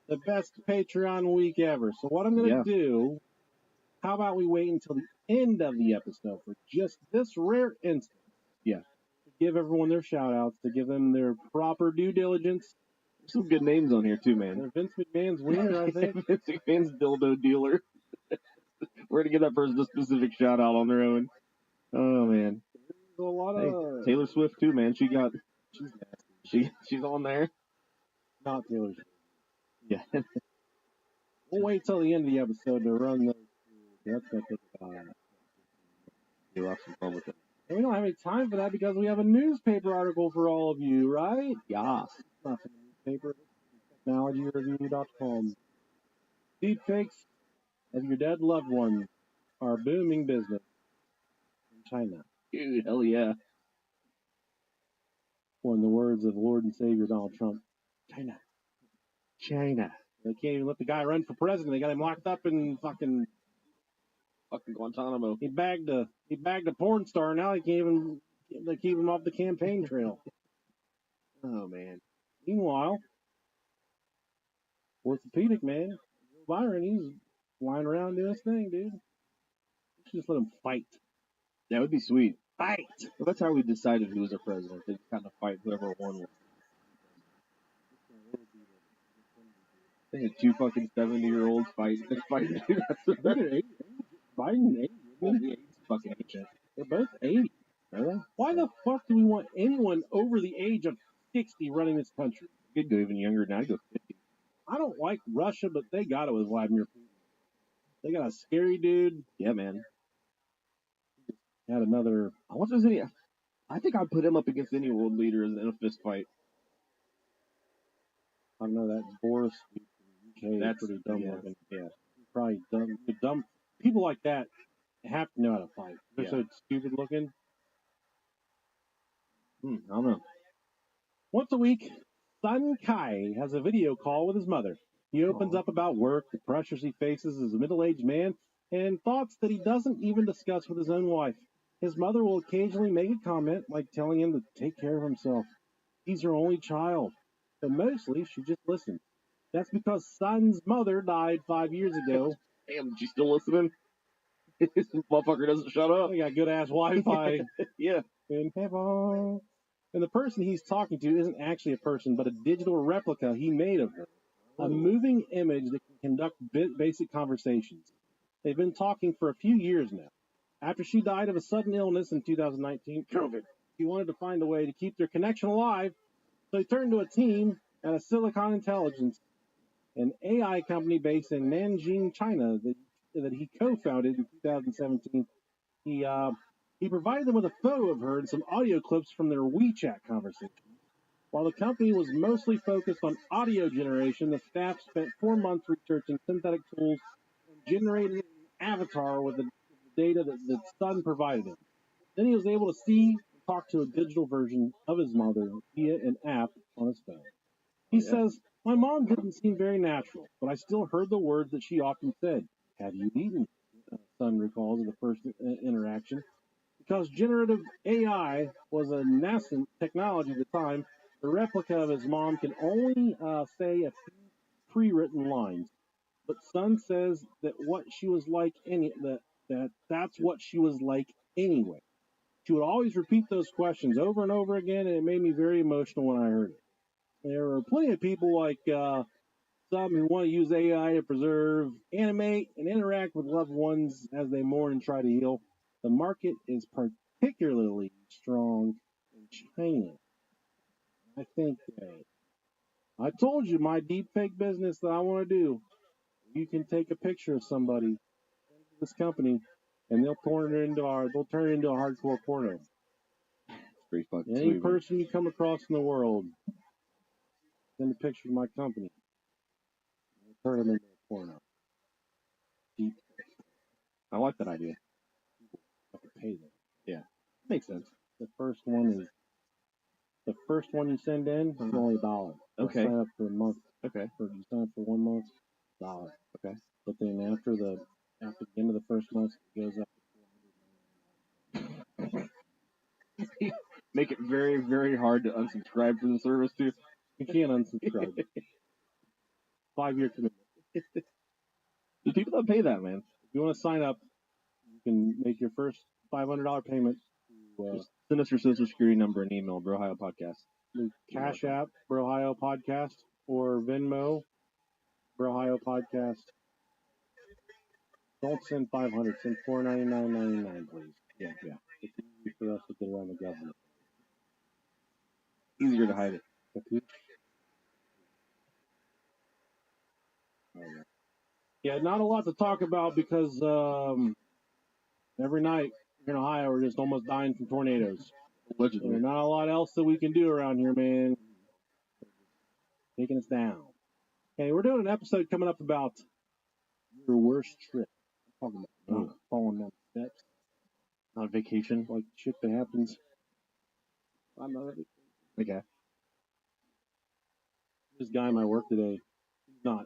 The best Patreon week ever. So what I'm going to do, how about we wait until the end of the episode for just this rare instance. Yeah. To give everyone their shout outs, to give them their proper due diligence. There's some good names on here too, man. Vince McMahon's wiener, I think. Vince McMahon's dildo dealer. We're going to give that person a specific shout out on their own. Oh man. There's a lot of Taylor Swift too, man. She's on there. Not Taylor Swift. Yeah. We'll wait till the end of the episode to run those. That's going to take time. You'll have some fun with it. And we don't have any time for that because we have a newspaper article for all of you, right? Yes. Not from the newspaper. TechnologyReview.com. Deepfakes of your dead loved ones are booming business in China. Dude, hell yeah. Or in the words of Lord and Savior Donald Trump, China. They can't even let the guy run for president. They got him locked up in fucking Guantanamo. He bagged a porn star. Now they keep him off the campaign trail. Oh man. Meanwhile, orthopedic man, Byron, he's flying around doing his thing, dude. Just let him fight. That would be sweet. Fight. Well, that's how we decided who was our president. They kind of fight whoever won. They had two fucking 70-year-olds fighting. Biden 80. He's fucking ancient. They're both 80. Are they? Why the fuck do we want anyone over the age of 60 running this country? You could go even younger than I go 50. I don't like Russia, but they got it with Vladimir Putin. They got a scary dude. Yeah, man. Had another. I wonder if there's any. I think I'd put him up against any world leader in a fist fight. I don't know, that Boris UK. That's pretty dumb looking. Yeah. Probably dumb. People like that have to know how to fight. They're so stupid looking. I don't know. Once a week, Sun Kai has a video call with his mother. He opens up about work, the pressures he faces as a middle-aged man, and thoughts that he doesn't even discuss with his own wife. His mother will occasionally make a comment, like telling him to take care of himself. He's her only child. But mostly, she just listens. That's because Sun's mother died 5 years ago. Damn, she's still listening? This motherfucker doesn't shut up. They got good-ass Wi-Fi. Yeah. In heaven. And the person he's talking to isn't actually a person, but a digital replica he made of her. A moving image that can conduct basic conversations. They've been talking for a few years now. After she died of a sudden illness in 2019, COVID, he wanted to find a way to keep their connection alive, so he turned to a team at a Silicon Intelligence, an AI company based in Nanjing, China, that he co-founded in 2017. He provided them with a photo of her and some audio clips from their WeChat conversation. While the company was mostly focused on audio generation, the staff spent 4 months researching synthetic tools and generated an avatar with the data that Sun provided him. Then he was able to see and talk to a digital version of his mother via an app on his phone. He says, "My mom didn't seem very natural, but I still heard the words that she often said. Have you eaten?" Sun recalls in the first interaction. Because generative AI was a nascent technology at the time, the replica of his mom can only say a few pre-written lines. But Sun says that that's what she was like anyway. She would always repeat those questions over and over again, and it made me very emotional when I heard it. There are plenty of people like some who want to use AI to preserve, animate, and interact with loved ones as they mourn and try to heal. The market is particularly strong in China. I think I told you my deepfake business that I want to do. You can take a picture of somebody, this company, and they'll turn it into a hardcore porno. It's pretty fucking sweet. Any person you come across in the world, send a picture of my company. We'll turn them into a porno. Deep. I like that idea. People have to pay them. Yeah, makes sense. The first one you send in is only $1. Okay. Sign up for a month. Okay. You sign up for 1 month, $1. Okay. But then after the end of the first month, it goes up to $400. Make it very, very hard to unsubscribe from the service too. You can't unsubscribe. 5-year commitment. The people that pay that, man. If you want to sign up, you can make your first $500 payment. Just send us your social security number and email, Brohio Podcast. Cash App, Brohio Podcast, or Venmo, Brohio Podcast. Don't send 500, send $499.99, please. Yeah. It's easy for us to get around the government. Easier to hide it. Yeah, not a lot to talk about because every night here in Ohio we're just almost dying from tornadoes. Allegedly. There's not a lot else that we can do around here, man. Taking us down. Okay, we're doing an episode coming up about your worst trip. I'm talking about falling down the steps. Not vacation. Like shit that happens. I'm not vacation. Okay. This guy in my work today, he's not.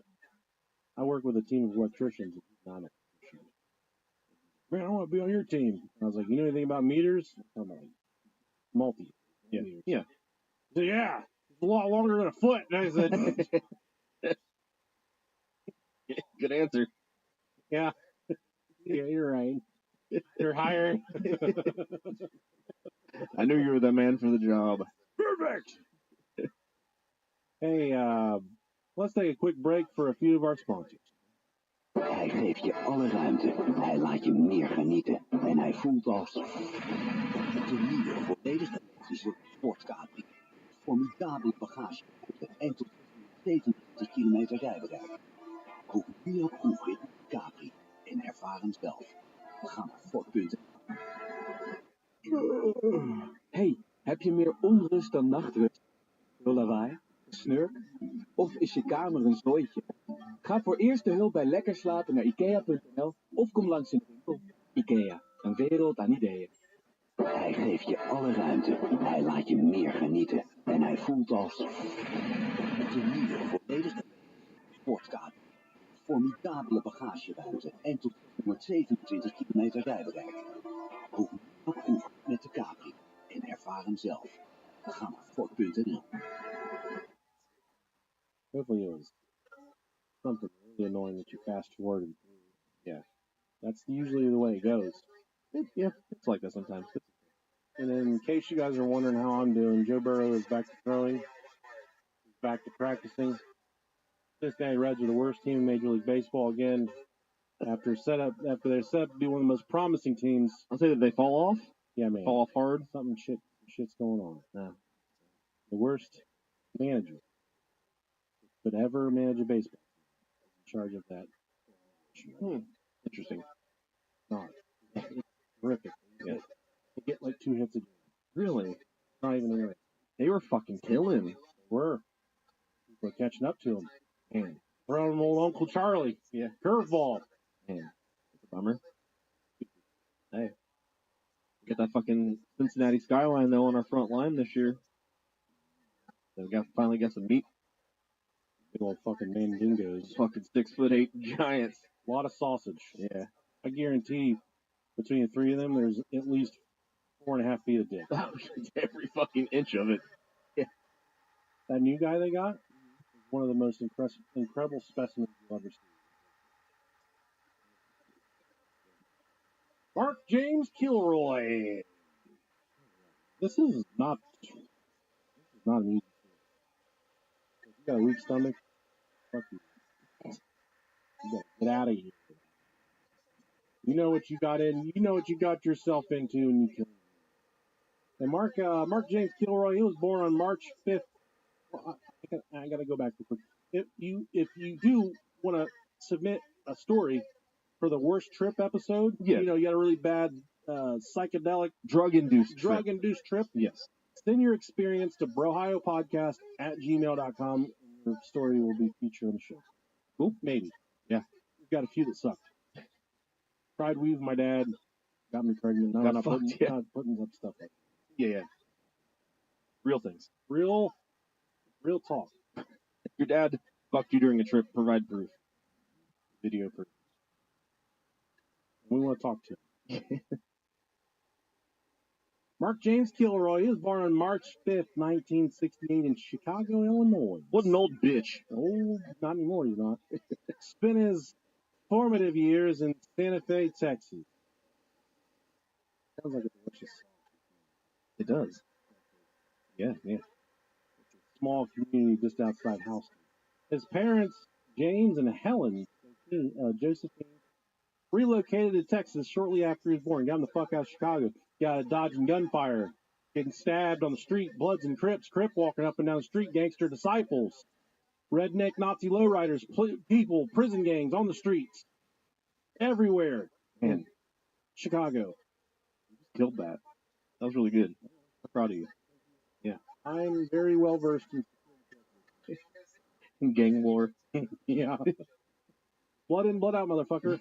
I work with a team of electricians. He's not an electrician. Man, I want to be on your team. I was like, you know anything about meters? I'm like, multi. Yeah. Meters. Yeah. So, yeah. It's a lot longer than a foot. And I said, good answer. Yeah. Yeah, you're right. You're hired. I knew you were the man for the job. Perfect. Hey, Let's take a quick break for a few of our sponsors. Hij geeft je alle ruimte. Hij laat je meer genieten. En hij voelt als de nieuwe volledig elektrische sportcapri. Formidabele bagageruimte en tot 27 kilometer rijbereik. Boek nu jouw proefrit met Capri en ervaar hem zelf. Ga naar Ford.nl. Hey, heb je meer onrust dan nachtrust? Veel lawaai? Snurk? Of is je kamer een zooitje? Ga voor eerste hulp bij Lekker Slapen naar Ikea.nl of kom langs in de winkel. Ikea, een wereld aan ideeën. Hij geeft je alle ruimte. Hij laat je meer genieten. En hij voelt als de nieuwe volledig sportcapri. Formidabele bagageruimte en tot 127 kilometer rijbereik. Boek nu jouw proef met de Capri en ervaar hem zelf. Ga naar Ford.nl. Hopefully it was something really annoying that you fast forwarded. Yeah, that's usually the way it goes. It's like that sometimes. And then, in case you guys are wondering how I'm doing, Joe Burrow is back to throwing. He's back to practicing. Cincinnati Reds are the worst team in Major League Baseball again. After they're set up to be one of the most promising teams. I'll say that they fall off. Yeah, man. Fall off hard. Shit's going on. The worst manager could ever manage a baseball team in charge of that. Interesting. No, it's terrific. Yeah. They get like 2 hits a game. Really? Not even interesting. They were fucking killing. They were. People are catching up to them. Man. Throwing old Uncle Charlie. Yeah. Curveball. Man, it's a bummer. Hey, get that fucking Cincinnati skyline though on our front line this year. They finally got some meat. Big old fucking mandingos. Fucking 6'8" giants. A lot of sausage. Yeah. I guarantee between the three of them, there's at least 4.5 feet of dick. Every fucking inch of it. Yeah. That new guy they got is one of the most incredible specimens you'll ever see. Mark James Kilroy. This is not an easy thing. If you got a weak stomach, fuck you. You gotta get out of here. You know what you got yourself into, and you kill him. And Mark James Kilroy, he was born on March 5th. Well, I gotta go back real quick. If you do want to submit a story for the worst trip episode, yeah. You got a really bad psychedelic drug-induced trip. Yes. Send your experience to brohiopodcast@gmail.com, and your story will be featured on the show. Cool? Maybe. Yeah. We've got a few that sucked. Tried weave my dad, got me pregnant. No, not putting up stuff like that. Yeah. Real things. Real talk. If your dad fucked you during a trip, provide proof. Video proof. We want to talk to him. Mark James Kilroy, he was born on March 5th, 1968 in Chicago, Illinois. What an old bitch. Oh, not anymore, he's not. Spent his formative years in Santa Fe, Texas. Sounds like a delicious song. It does. Yeah. It's a small community just outside Houston. His parents, James and Helen Josephine, relocated to Texas shortly after he was born. Got him the fuck out of Chicago. Got dodging gunfire, getting stabbed on the street, Bloods and Crips, Crip walking up and down the street, gangster disciples, redneck Nazi lowriders, people, prison gangs on the streets, everywhere. Man, Chicago. You just killed that. That was really good. I'm proud of you. Yeah. I'm very well versed in gang war. Yeah. Blood in, blood out, motherfucker.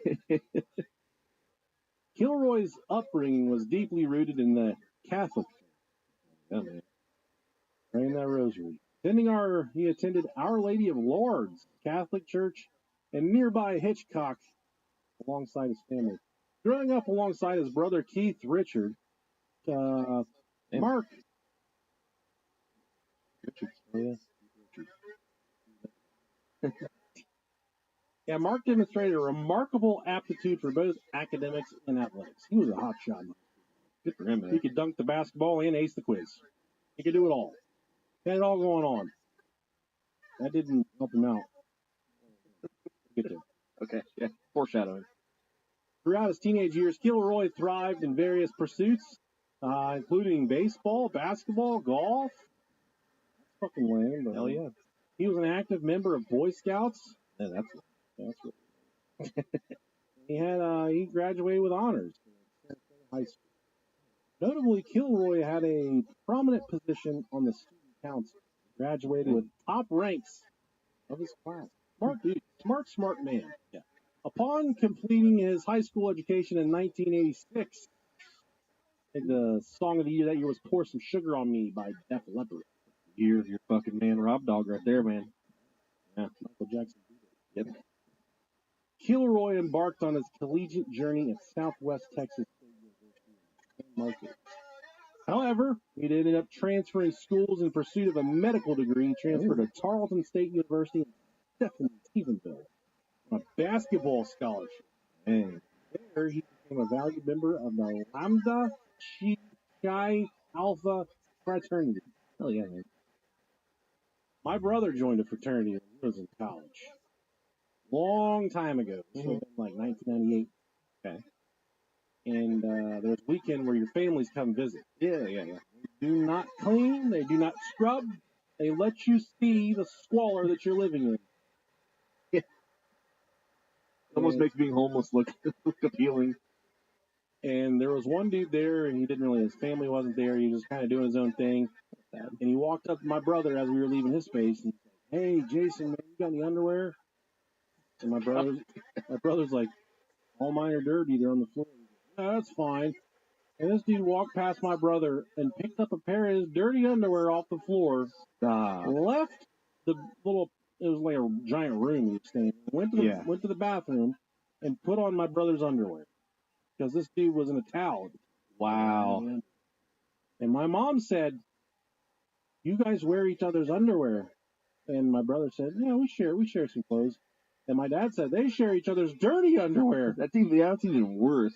Kilroy's upbringing was deeply rooted in the Catholic faith. Yeah, man. Praying that rosary. He attended Our Lady of Lourdes Catholic Church and nearby Hitchcock alongside his family. Growing up alongside his brother Keith Richard, Mark. Richard. Oh, yeah. Richard. Yeah, Mark demonstrated a remarkable aptitude for both academics and athletics. He was a hot shot. Good for him, man. He could dunk the basketball and ace the quiz. He could do it all. He had it all going on. That didn't help him out. Get there. Okay, yeah, foreshadowing. Throughout his teenage years, Kilroy thrived in various pursuits, including baseball, basketball, golf. That's fucking lame. But Hell yeah. he was an active member of Boy Scouts. Yeah, that's He graduated with honors in high school. Notably, Kilroy had a prominent position on the student council. Graduated with top ranks of his class. Smart dude, smart man. Yeah. Upon completing his high school education in 1986, I think the song of the year that year was "Pour Some Sugar on Me" by Def Leppard. You're fucking man, Rob Dog right there, man. Yeah, Michael Jackson. Yep. Kilroy embarked on his collegiate journey at Southwest Texas State University. However, he ended up transferring schools in pursuit of a medical degree. He transferred to Tarleton State University in Stephenville on a basketball scholarship. And there he became a valued member of the Lambda Chi Alpha fraternity. Hell yeah, man. My brother joined a fraternity when he was in college. Long time ago. Should have been like 1998. Okay. And there's a weekend where your families come visit. Yeah. They do not clean. They do not scrub. They let you see the squalor that you're living in. Yeah. It almost makes being homeless look appealing. And there was one dude there, and his family wasn't there. He was just kind of doing his own thing. And he walked up to my brother as we were leaving his space, and he said, "Hey, Jason, man, you got any underwear?" And my brother's like, "All mine are dirty. They're on the floor." "No, that's fine." And this dude walked past my brother and picked up a pair of his dirty underwear off the floor, left the it was like a giant room he was staying in, went to the bathroom, and put on my brother's underwear. Because this dude was in a towel. Wow. And my mom said, "You guys wear each other's underwear." And my brother said, "Yeah, we share some clothes." And my dad said, "They share each other's dirty underwear." That's even worse.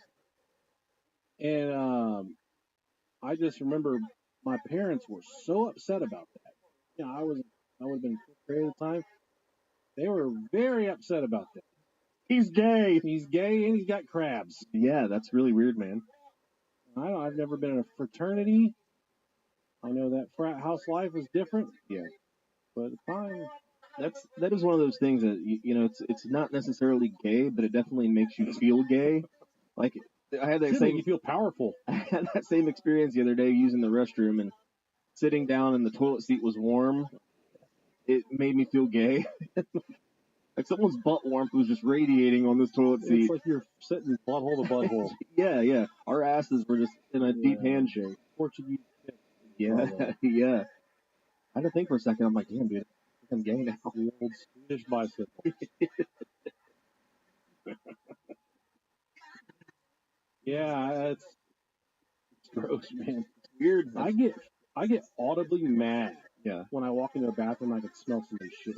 And I just remember my parents were so upset about that. You know, I would have been 5th grade at the time. They were very upset about that. He's gay. He's gay and he's got crabs. Yeah, that's really weird, man. I've never been in a fraternity. I know that frat house life is different. Yeah. But it's fine. That is one of those things that it's not necessarily gay, but it definitely makes you feel gay. Like I had that same. You feel powerful. I had that same experience the other day using the restroom and sitting down and the toilet seat was warm. It made me feel gay. Like someone's butt warmth was just radiating on this toilet seat. It's like you're sitting butthole to butthole. Yeah. Our asses were just in a deep handshake. Portuguese. Yeah, yeah. I had to think for a second. I'm like, damn, dude, I'm gay now. The old Swedish bicycle. Yeah, it's gross, man. It's weird. I get audibly mad. Yeah. When I walk into a bathroom, I can smell somebody's shit.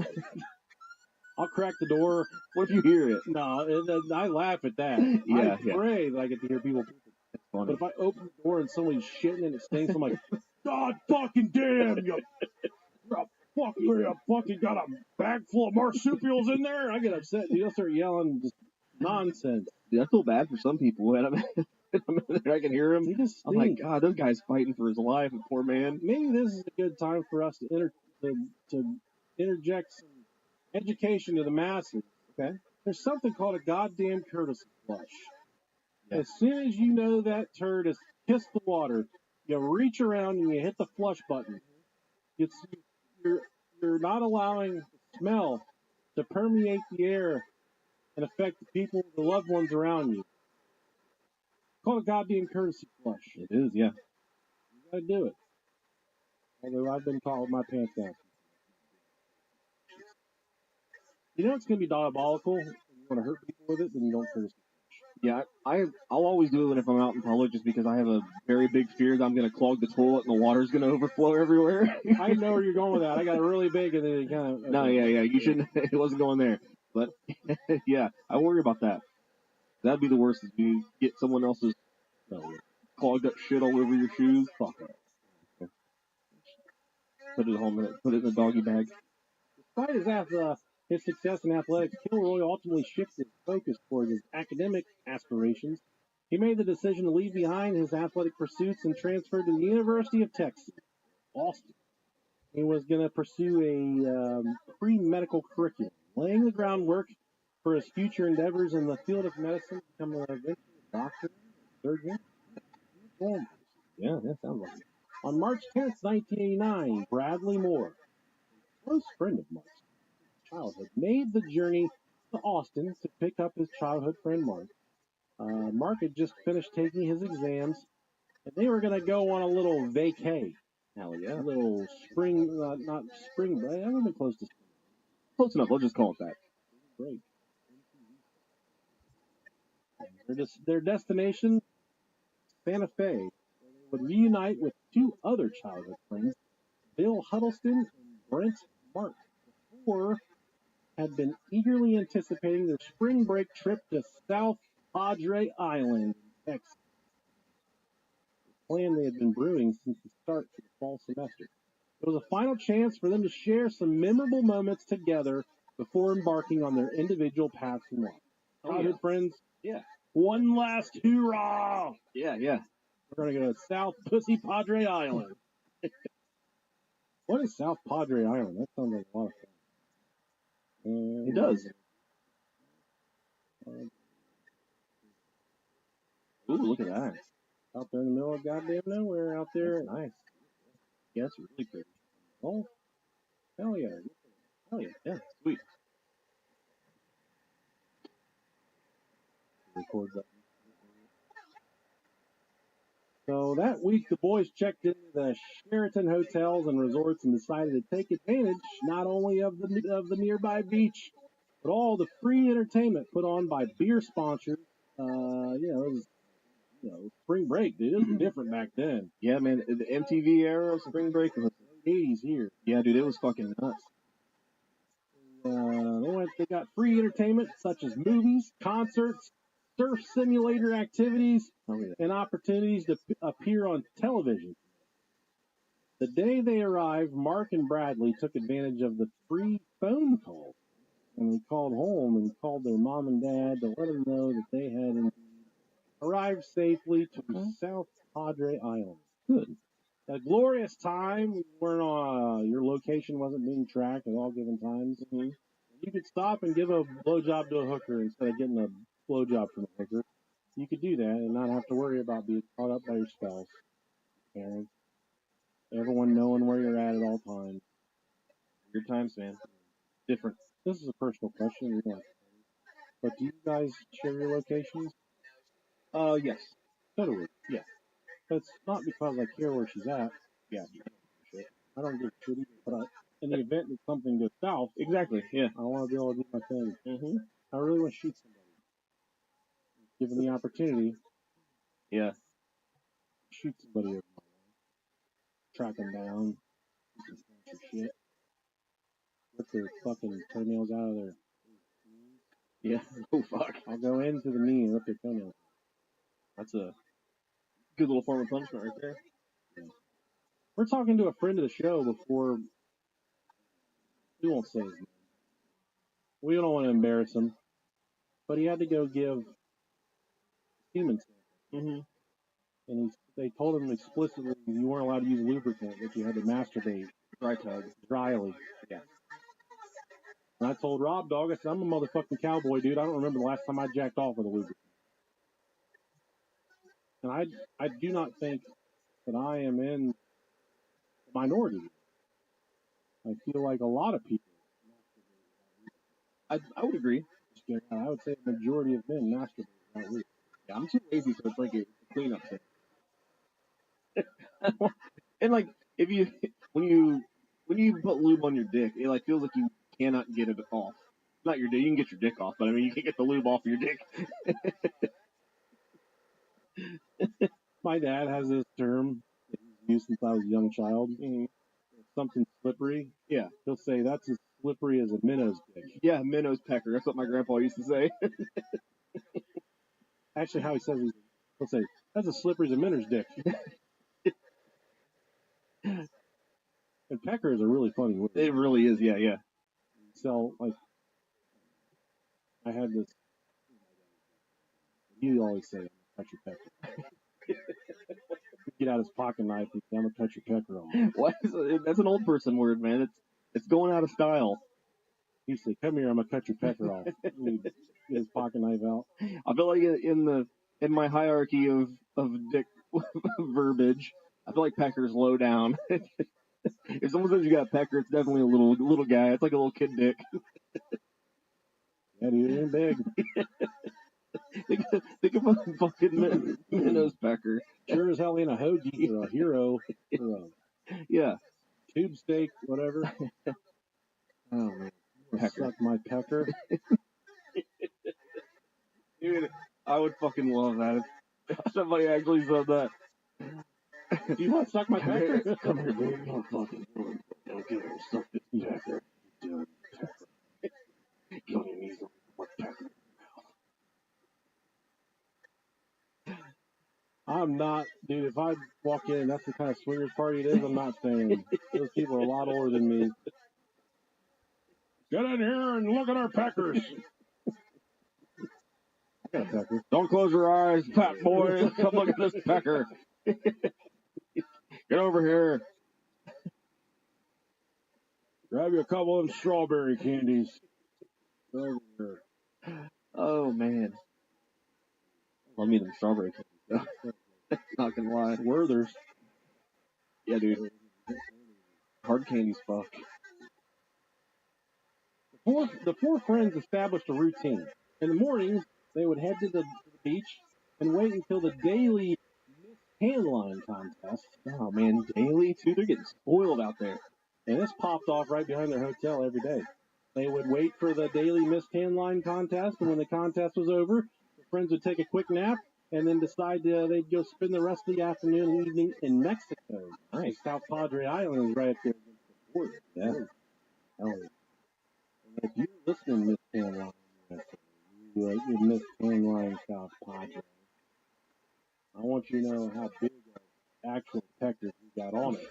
I'll crack the door. What if you hear it? No, I laugh at that. Yeah, I pray that I get to hear people. That's funny. But if I open the door and somebody's shitting and it stinks, I'm like, "God fucking damn, you fucking got a bag full of marsupials in there." I get upset. You'll start yelling just nonsense. Dude, I feel bad for some people. And I'm there, I can hear him. I'm like, God, those guys fighting for his life, poor man. Maybe this is a good time for us to interject some education to the masses. Okay, there's something called a goddamn courtesy flush. Yeah. As soon as you know that turd has kissed the water, you reach around and you hit the flush button. You're not allowing the smell to permeate the air and affect the people, the loved ones around you. It's called a goddamn courtesy flush. It is, yeah. You gotta do it. Although I've been caught with my pants down. You know it's gonna be diabolical. If you want to hurt people with it, then you don't courtesy flush. Yeah, I'll always do it if I'm out in public, just because I have a very big fear that I'm gonna clog the toilet and the water's gonna overflow everywhere. I know where you're going with that. I got a really big and then it kind of. Okay. No, yeah. You shouldn't. It wasn't going there. But yeah, I worry about that. That'd be the worst. Is you get someone else's clogged up shit all over your shoes. Fuck it. Put it at home. Put it in the doggy bag. Despite his success in athletics, Kilroy ultimately shifted his focus towards his academic aspirations. He made the decision to leave behind his athletic pursuits and transferred to the University of Texas, Austin. He was going to pursue a pre-medical curriculum, laying the groundwork for his future endeavors in the field of medicine, becoming eventually a doctor, surgeon. Yeah, that sounds like it. On March 10th, 1989, Bradley Moore, a close friend of Mark's childhood, made the journey to Austin to pick up his childhood friend Mark. Mark had just finished taking his exams, and they were going to go on a little vacay. Hell yeah. A little spring, not spring break. I haven't been close to spring. Close enough. Let's just call it that. Break. Their destination, Santa Fe, where they would reunite with two other childhood friends, Bill Huddleston and Brent Mark. The four had been eagerly anticipating their spring break trip to South Padre Island, Texas. A plan they had been brewing since the start of the fall semester. It was a final chance for them to share some memorable moments together before embarking on their individual paths in life. Childhood friends, Yeah. one last hoorah! Yeah, yeah. We're going to go to South Pussy Padre Island. What is South Padre Island? That sounds like a lot of fun. It does. Ooh, look at that. Out there in the middle of goddamn nowhere out there. Nice. Yeah, it's really pretty. Oh, hell yeah. Hell yeah. Yeah, sweet. Record that. So that week, the boys checked into the Sheraton hotels and resorts and decided to take advantage not only of the nearby beach, but all the free entertainment put on by beer sponsors. It was, spring break, dude. It was different back then. Yeah, man. The MTV era of spring break was 80s here. Yeah, dude, it was fucking nuts. They got free entertainment such as movies, concerts, surf simulator activities, and opportunities to appear on television. The day they arrived, Mark and Bradley took advantage of the free phone call, and they called home and called their mom and dad to let them know that they had arrived safely to South Padre Island. Good. A glorious time. We weren't on, your location wasn't being tracked at all given times. Mm-hmm. You could stop and give a blowjob to a hooker instead of getting a blowjob from a hooker. You could do that and not have to worry about being caught up by your spouse, parents, everyone knowing where you're at all times. Good times, man. Different. This is a personal question. But do you guys share your locations? Yes. So do we. Yeah. It's not because I care where she's at. Yeah. I don't give a shit either, but in the event that something goes south, Exactly. Yeah. I want to be able to do my thing. Mm-hmm. I really want to shoot somebody. Given the opportunity. Yeah. Shoot somebody over my way. Track them down. Do some shit. Rip their fucking toenails out of their. Yeah. Oh, fuck. I'll go into the knee and rip their toenails. That's a good little form of punishment right there. Yeah. We're talking to a friend of the show before. We won't say his name. We don't want to embarrass him. But he had to go give semen sample. Mm-hmm. And they told him explicitly you weren't allowed to use lubricant, that you had to masturbate dryly. Yeah. And I told Rob, dog, I said, I'm a motherfucking cowboy, dude. I don't remember the last time I jacked off with a lubricant. And I do not think that I am in the minority. I feel like a lot of people I would agree. I would say the majority of men masturbate without lubricant. Yeah, I'm too lazy, so it's like a cleanup thing. And like, when you put lube on your dick, it like feels like you cannot get it off. Not your dick, you can get your dick off, but I mean, you can't get the lube off your dick. My dad has this term that he's used since I was a young child. Mm-hmm. Something slippery. Yeah. He'll say that's as slippery as a minnow's dick. Yeah, minnow's pecker. That's what my grandpa used to say. Actually, how he says it, he'll say, that's as slippery as a minnows dick. And pecker is a really funny word. It really is, yeah. sell, like, I had this, you always say, cut your pecker. Get out his pocket knife and say, I'm going to cut your pecker off. What? That's an old person word, man. It's going out of style. He said, come here, I'm going to cut your pecker off. He get his pocket knife out. I feel like in my hierarchy of dick verbiage, I feel like pecker's low down. If someone says you got a pecker, it's definitely a little guy. It's like a little kid dick. Yeah, dude, it ain't big. Think of a fucking minnows pecker. Sure as hell ain't a hoagie or a hero or Yeah. a tube steak, whatever. Oh, man. Suck my pecker. Dude, I would fucking love that if somebody actually said that. Do you want to suck my pecker? Come here, baby. I'm fucking doing it. Don't get her. Suck this pecker. You're doing pecker. Get on your knees and put pecker. I'm not, dude, if I walk in and that's the kind of swingers party it is, I'm not staying. Those people are a lot older than me. Get in here and look at our peckers. I got a pecker. Don't close your eyes, fat boy. Come look at this pecker. Get over here. Grab you a couple of them strawberry candies. Over here. Oh, man. Love me them strawberry candies. Not gonna lie. Werther's. Yeah, dude. Hard candies fuck. The four friends established a routine. In the mornings, they would head to the beach and wait until the daily handline contest. Oh, man. Daily, too? They're getting spoiled out there. And this popped off right behind their hotel every day. They would wait for the daily missed handline contest, and when the contest was over, the friends would take a quick nap and then decide they'd go spend the rest of the afternoon and evening in Mexico. Nice. South Padre Island is right there against the border. Yeah. Hell yeah. If you're listening to Miss Handline, you Miss Handline South Padre, I want you to know how big of actual peckers we got on it.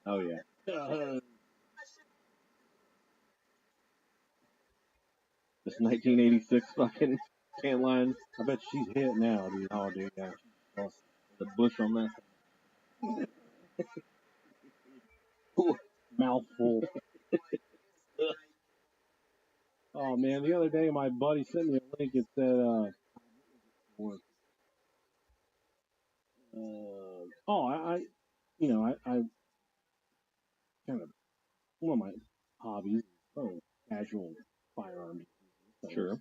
Oh, yeah. This 1986 fucking tan line. I bet she's hit now, dude. Oh, dude, yeah. The bush on that. Mouthful. Oh, man, the other day my buddy sent me a link. It said, I kind of, one of my hobbies is casual firearm use. So Sure.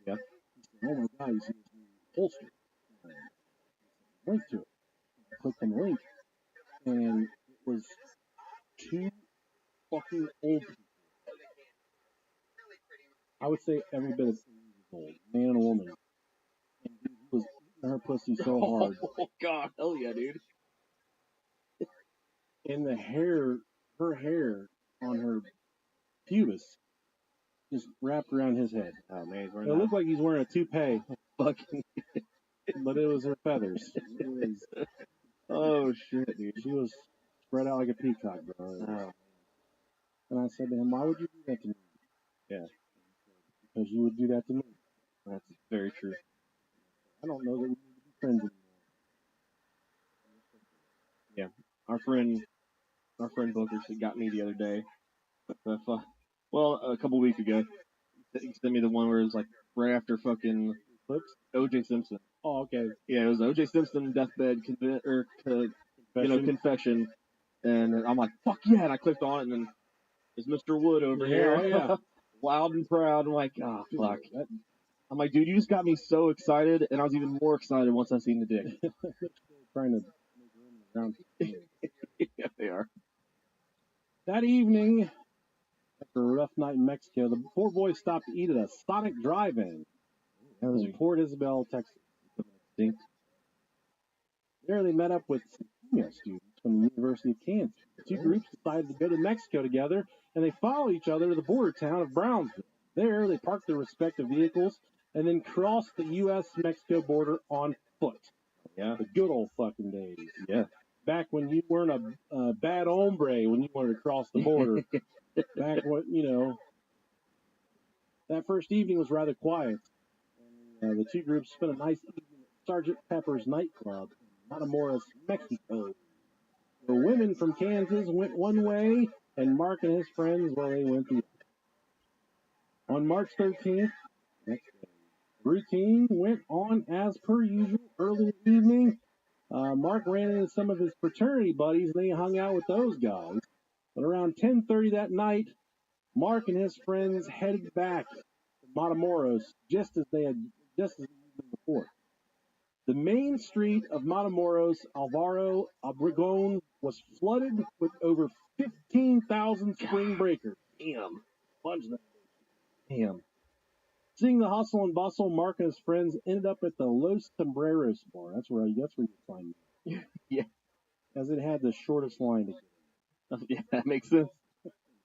Yeah. Oh my God, he's using a holster. Link to it. I clicked on the link, and it was two fucking old people. I would say every bit of 80 years old, man and a woman. And dude, he was eating her pussy so hard. Oh, God. Hell yeah, dude. And the hair, her hair on her pubis just wrapped around his head. Oh, man. It looked like he's wearing a toupee. Fucking. But it was her feathers. It was, oh, shit, dude. she was spread out like a peacock, bro. Oh. And I said to him, why would you do that to me? Yeah. Because you would do that to me. That's very true. I don't know that we need to be friends anymore. Yeah. Our friend Booker got me the other day. Well, a couple weeks ago. He sent me the one where it was like right after fucking O.J. Simpson. Oh, okay. Yeah, it was O.J. Simpson deathbed confession. And I'm like, fuck yeah. And I clicked on it, and then there's Mr. Wood over here. Oh, yeah. Loud and proud. I'm like, oh, fuck. I'm like, dude, you just got me so excited, and I was even more excited once I seen the dick. Trying to make room around. Yeah, they are. That evening, after a rough night in Mexico, the four boys stopped to eat at a Sonic drive-in. That was in Port Isabel, Texas. There they met up with some female students from the University of Kansas. The two groups decided to go to Mexico together, and they followed each other to the border town of Brownsville. There, they parked their respective vehicles and then crossed the U.S.-Mexico border on foot. Yeah. The good old fucking days. Yeah. Back when you weren't a bad hombre when you wanted to cross the border. back what, that first evening was rather quiet. The two groups spent a nice evening at Sergeant Pepper's nightclub in Matamoros, Mexico. The women from Kansas went one way, and Mark and his friends, well, they went the other. On March 13th, next day, routine went on as per usual. Early in the evening, Mark ran into some of his fraternity buddies, and they hung out with those guys. But around 10:30 that night, Mark and his friends headed back to Matamoros, just as the evening before. The main street of Matamoros, Alvaro Obregón, was flooded with over 15,000 spring breakers. Damn. Bunch of them. Damn. Seeing the hustle and bustle, Mark and his friends ended up at the Los Sombreros bar. That's where you find me. Yeah. As it had the shortest line to get in. Yeah, that makes sense.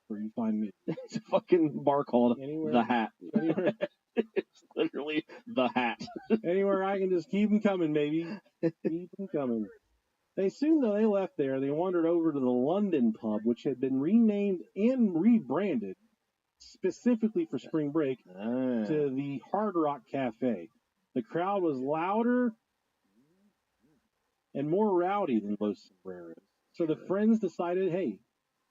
Where you find me. It's a fucking bar called Anywhere, The Hat. Anywhere, It's literally The Hat. anywhere I can just keep them coming, baby. Keep them coming. They left there. They wandered over to the London pub, which had been renamed and rebranded specifically for spring break to the Hard Rock Cafe. The crowd was louder and more rowdy than Los Sombreros. So the friends decided, hey,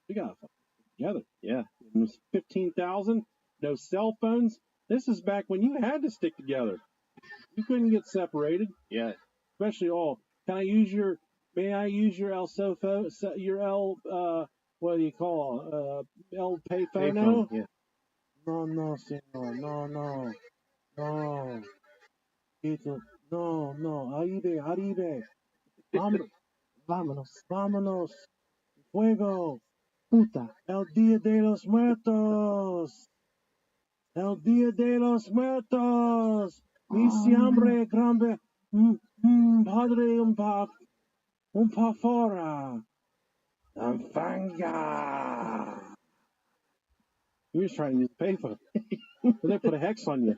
we got to fucking get together. Yeah. It was 15,000, no cell phones. This is back when you had to stick together. You couldn't get separated. Yeah. Especially may I use your El Sofo, your El, what do you call, El Payphone? Yeah. No, senor, no. It's no, Aribe. Vámonos. Fuego. Puta. El Día de los Muertos. Mi siempre grande. Padre un pa fora. Fanga. He was trying to use the payphone. They put a hex on you.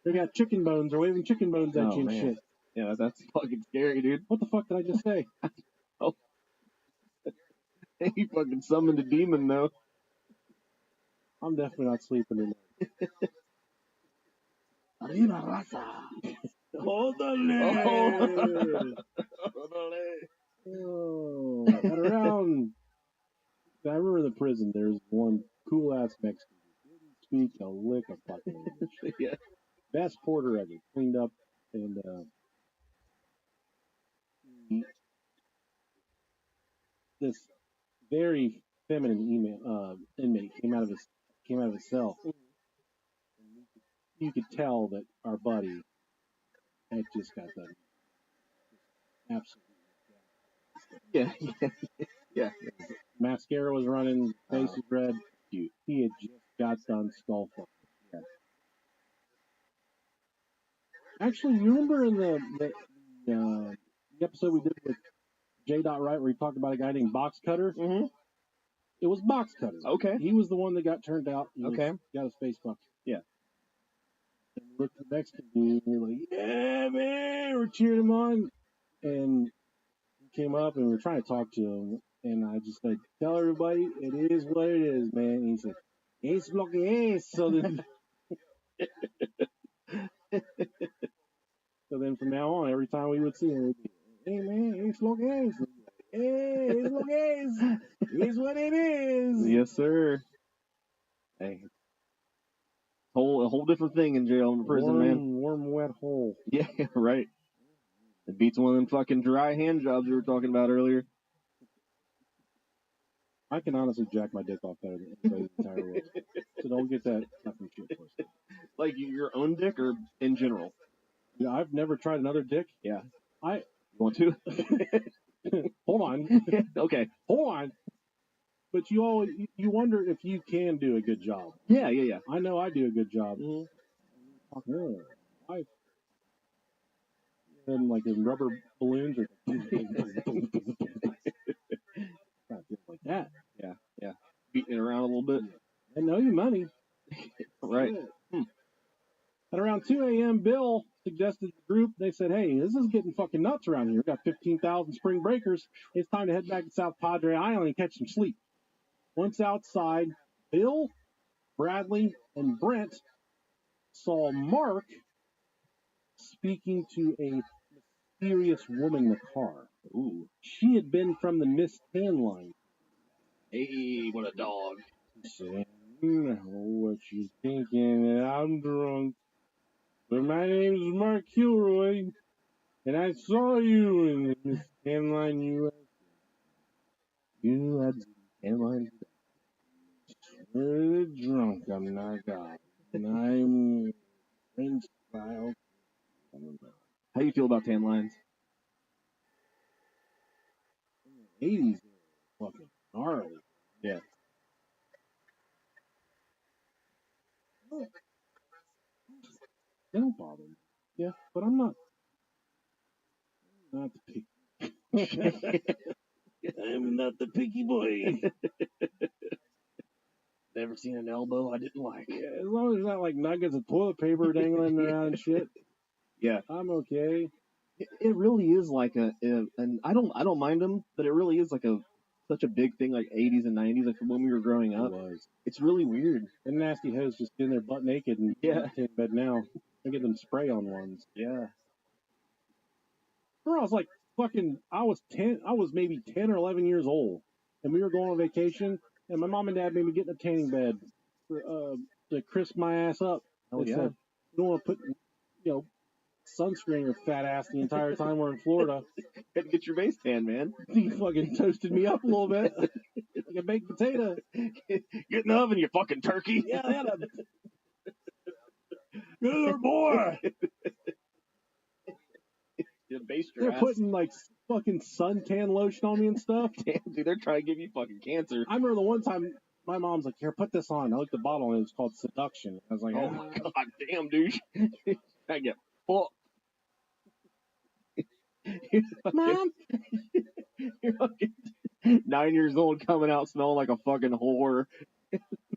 They got chicken bones. They're waving chicken bones at you and shit. Yeah, that's fucking scary, dude. What the fuck did I just say? Oh. He fucking summoned a demon, though. I'm definitely not sleeping tonight. Arriba, raza. Órale. Oh, at around, I remember the prison, there's one cool-ass Mexican who didn't speak a lick of fucking English. Yeah. Best porter ever, cleaned up, and this very feminine inmate came out of his cell. You could tell that our buddy had just got done. Absolutely. Yeah. Mascara was running, face was red. He had just got done skull fucking. Yeah. Actually, you remember in the episode we did with J. Wright where he talked about a guy named Box Cutter? Mm-hmm. It was Box Cutter. Okay. He was the one that got turned out. Okay. Got his face fucked. Yeah. And we looked at the Mexican dude and we were like, yeah, man! We're cheering him on. And he came up and we were trying to talk to him. And I just said, tell everybody it is what it is, man. And he said, es lo que es. So then from now on, every time we would see him, we'd be, hey, man, es lo que es. Hey, es lo que es. It's what it is. Yes, sir. Hey. A whole different thing in jail and prison, man. Warm, wet hole. Yeah, right. It beats one of them fucking dry hand jobs we were talking about earlier. I can honestly jack my dick off better than anybody in the entire world. So don't get that fucking shit for us. Like your own dick or in general? Yeah, I've never tried another dick. Yeah. You want to? Hold on. Okay. Hold on. But you wonder if you can do a good job. Yeah. I know I do a good job. Mm-hmm. And like in rubber balloons or like that. Yeah. Beating it around a little bit. I know your money. Right. At around 2 a.m., Bill suggested to the group, they said, hey, this is getting fucking nuts around here. We've got 15,000 spring breakers. It's time to head back to South Padre Island and catch some sleep. Once outside, Bill, Bradley, and Brent saw Mark speaking to a mysterious woman in the car. Ooh. She had been from the Miss Tan line. Hey, what a dog. She said, I know what you're thinking, and I'm drunk. But my name's Mark Kilroy, and I saw you in the Miss Tan line US. You had Tan line. Really drunk, I'm not God. And I'm French style. I don't know. How do you feel about tan lines? In the 80s, they were fucking gnarly. Yeah. They don't bother me. Yeah, but I'm not the picky. I'm not the picky boy. Never seen an elbow I didn't like. Yeah, as long as there's not like nuggets of toilet paper dangling around and shit, Yeah. I'm okay. It really is like and I don't mind them, but it really is like such a big thing, like 80s and 90s, like from when we were growing up. It was. It's really weird. Them nasty hoes just in there butt naked and in bed now. I get them spray on ones. Yeah. I was like I was maybe 10 or 11 years old, and we were going on vacation, and my mom and dad made me get in a tanning bed to crisp my ass up. Oh, They yeah. said, you don't want to put, sunscreen your fat ass the entire time we're in Florida. Had to get your face tan, man. He fucking toasted me up a little bit, like a baked potato. Get in the oven, you fucking turkey. Yeah, I had a... Get in there, boy! They're putting like fucking suntan lotion on me and stuff. Damn, dude, they're trying to give you fucking cancer. I remember the one time my mom's like, "Here, put this on." I looked at the bottle and it was called Seduction. I was like, "Oh my god, damn, dude!" I get fucked. Mom, you're fucking 9 years old, coming out smelling like a fucking whore.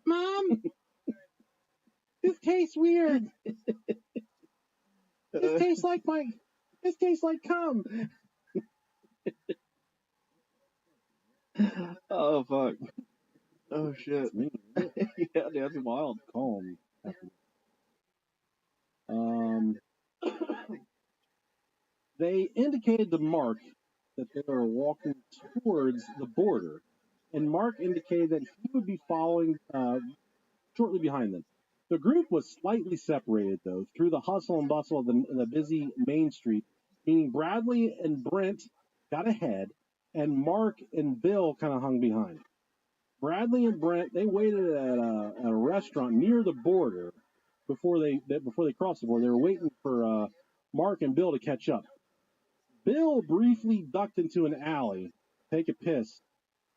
Mom, this tastes weird. This tastes like cum. Oh fuck. Oh shit. Yeah, that's wild. Calm. They indicated to Mark that they were walking towards the border, and Mark indicated that he would be following shortly behind them. The group was slightly separated, though, through the hustle and bustle of the busy Main Street, meaning Bradley and Brent got ahead, and Mark and Bill kind of hung behind. Bradley and Brent, they waited at a restaurant near the border before they crossed the border. They were waiting for Mark and Bill to catch up. Bill briefly ducked into an alley, take a piss,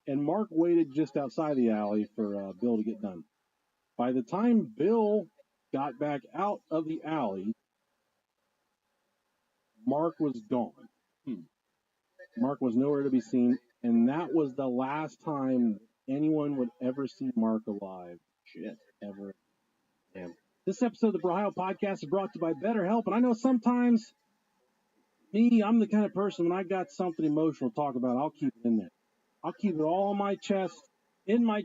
and Mark waited just outside the alley for Bill to get done. By the time Bill got back out of the alley, Mark was gone. Mark was nowhere to be seen, and that was the last time anyone would ever see Mark alive. Shit. Ever. Damn. This episode of the Brohio Podcast is brought to you by BetterHelp, and I know sometimes I'm the kind of person, when I got something emotional to talk about, I'll keep it in there. I'll keep it all in my chest, in my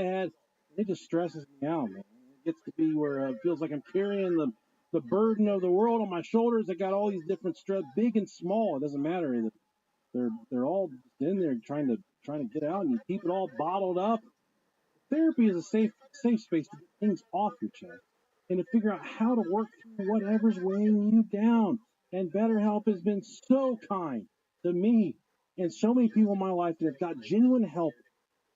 head. It just stresses me out, man. It gets to be where it feels like I'm carrying the burden of the world on my shoulders. I got all these different stress, big and small. It doesn't matter. They're all in there trying to get out, and you keep it all bottled up. Therapy is a safe space to get things off your chest and to figure out how to work through whatever's weighing you down. And BetterHelp has been so kind to me and so many people in my life that have got genuine help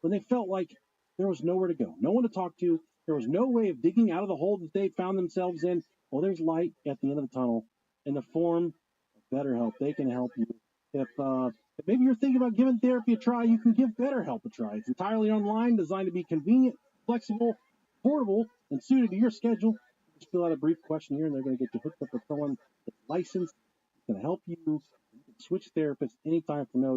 when they felt like there was nowhere to go, no one to talk to. There was no way of digging out of the hole that they found themselves in. Well, there's light at the end of the tunnel in the form of BetterHelp. They can help you. If maybe you're thinking about giving therapy a try, you can give BetterHelp a try. It's entirely online, designed to be convenient, flexible, portable, and suited to your schedule. Just fill out a brief questionnaire, and they're going to get you hooked up with someone that's licensed. It's going to help you. You can switch therapists anytime for no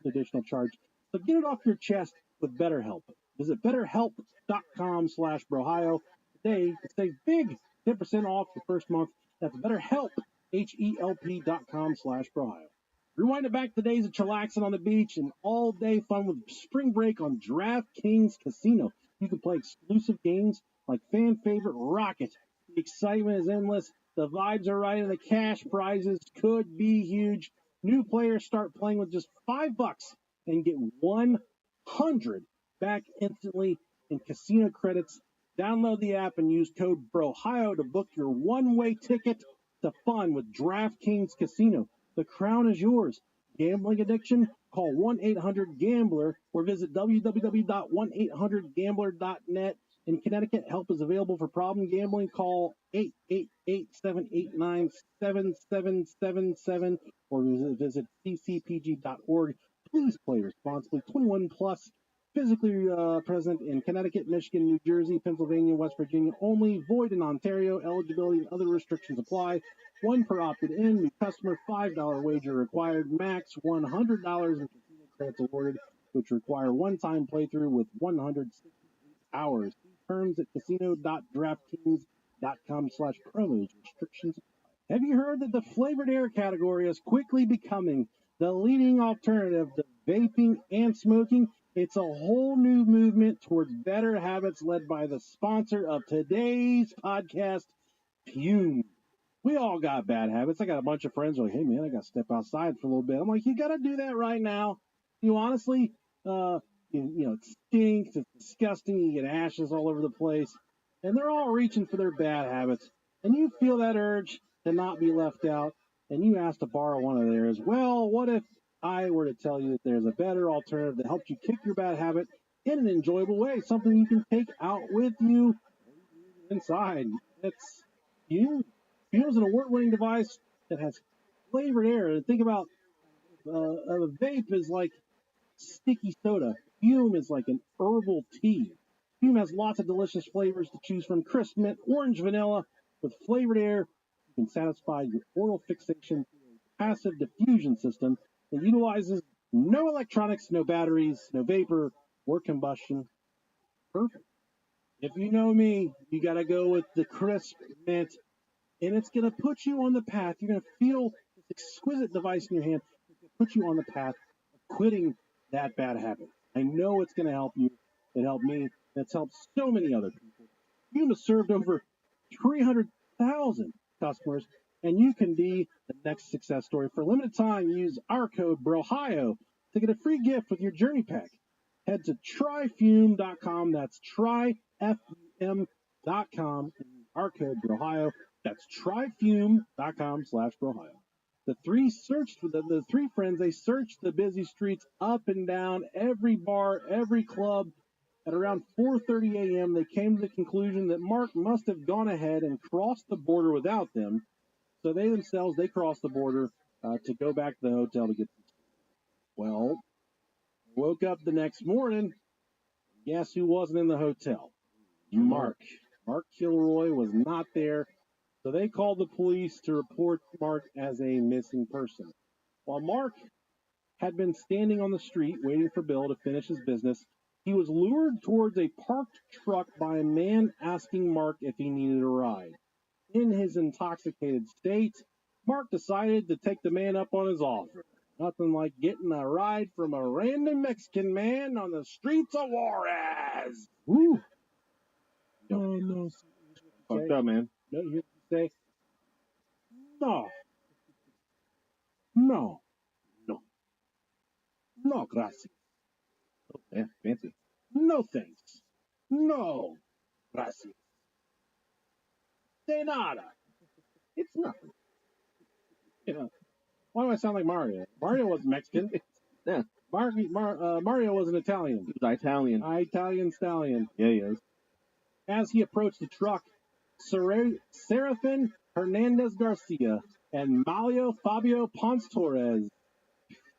additional charge. So get it off your chest with BetterHelp. Visit BetterHelp.com/Brohio today to save big 10% off your first month. That's BetterHelp, HELP.com/Brohio. Rewind it back to the days of chillaxing on the beach and all-day fun with spring break on DraftKings Casino. You can play exclusive games like fan favorite Rocket. The excitement is endless. The vibes are right, and the cash prizes could be huge. New players start playing with just $5 and get 100 back instantly in casino credits. Download the app and use code BROHIO to book your one-way ticket to fun with DraftKings Casino. The crown is yours. Gambling addiction? Call 1-800-GAMBLER or visit www.1800gambler.net. In Connecticut, help is available for problem gambling. Call 888-789-7777 or visit ccpg.org. Please play responsibly. 21 plus. Physically present in Connecticut, Michigan, New Jersey, Pennsylvania, West Virginia only. Void in Ontario. Eligibility and other restrictions apply. One per opted in. New customer, $5 wager required. Max $100 in casino credits awarded, which require one-time playthrough with 160 hours. See terms at casino.draftkings.com/promos. Restrictions. Have you heard that the flavored air category is quickly becoming the leading alternative to vaping and smoking? It's a whole new movement towards better habits led by the sponsor of today's podcast, Fume. We all got bad habits. I got a bunch of friends who are like, hey, man, I got to step outside for a little bit. I'm like, you got to do that right now. You honestly, it stinks. It's disgusting. You get ashes all over the place. And they're all reaching for their bad habits. And you feel that urge to not be left out. And you ask to borrow one of theirs. Well, what if I were to tell you that there's a better alternative that helps you kick your bad habit in an enjoyable way? Something you can take out with you inside. It's Fume. Fume is an award-winning device that has flavored air. And think about a vape is like sticky soda. Fume is like an herbal tea. Fume has lots of delicious flavors to choose from: crisp mint, orange, vanilla. With flavored air, you can satisfy your oral fixation through a passive diffusion system that utilizes no electronics, no batteries, no vapor or combustion. Perfect. If you know me, you got to go with the crisp mint, and it's going to put you on the path. You're going to feel this exquisite device in your hand. It's going to put you on the path of quitting that bad habit. I know it's going to help you. It helped me. It's helped so many other people. Fume has served over 300,000 customers, and you can be the next success story. For a limited time, use our code BROHIO to get a free gift with your journey pack. Head to tryfume.com. That's tryfum.com. And use our code BROHIO. That's tryfume.com/BROHIO. The three friends, they searched the busy streets up and down, every bar, every club. At around 4:30 a.m., they came to the conclusion that Mark must have gone ahead and crossed the border without them. So they crossed the border to go back to the hotel to get some sleep. Well, woke up the next morning. Guess who wasn't in the hotel? Mark. Mark Kilroy was not there. So they called the police to report Mark as a missing person. While Mark had been standing on the street waiting for Bill to finish his business, he was lured towards a parked truck by a man asking Mark if he needed a ride. In his intoxicated state, Mark decided to take the man up on his offer. Nothing like getting a ride from a random Mexican man on the streets of Juarez. Woo! No. Fucked up, man. No, you say, no, gracias. Oh, yeah, fancy. No thanks. No, gracias. De nada. It's nothing. Yeah. Why do I sound like Mario? Mario wasn't Mexican. Yeah. Mario was an Italian. He was Italian. Italian stallion. Yeah, he is. As he approached the truck, Serafin Hernandez Garcia and Mario Fabio Ponce Torres.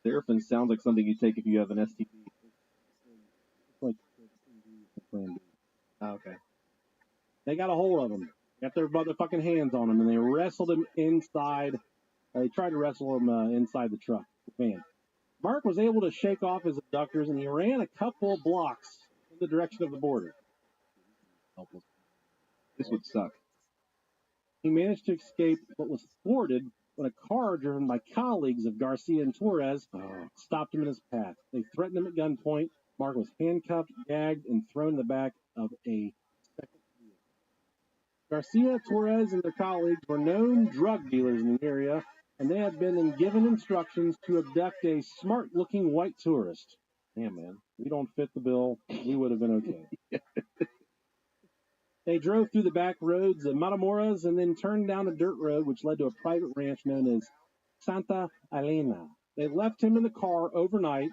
Seraphin sounds like something you take if you have an STD. It's like okay. They got a hold of him. Got their motherfucking hands on him, and they wrestled him inside. They tried to wrestle him inside the truck. Man. Mark was able to shake off his abductors, and he ran a couple of blocks in the direction of the border. This would suck. He managed to escape, but was thwarted when a car driven by colleagues of Garcia and Torres stopped him in his path. They threatened him at gunpoint. Mark was handcuffed, gagged, and thrown in the back of a second vehicle. Garcia, Torres, and their colleagues were known drug dealers in the area, and they had been given instructions to abduct a smart-looking white tourist. Damn, man, we don't fit the bill. We would have been okay. They drove through the back roads of Matamoras and then turned down a dirt road which led to a private ranch known as Santa Elena. They left him in the car overnight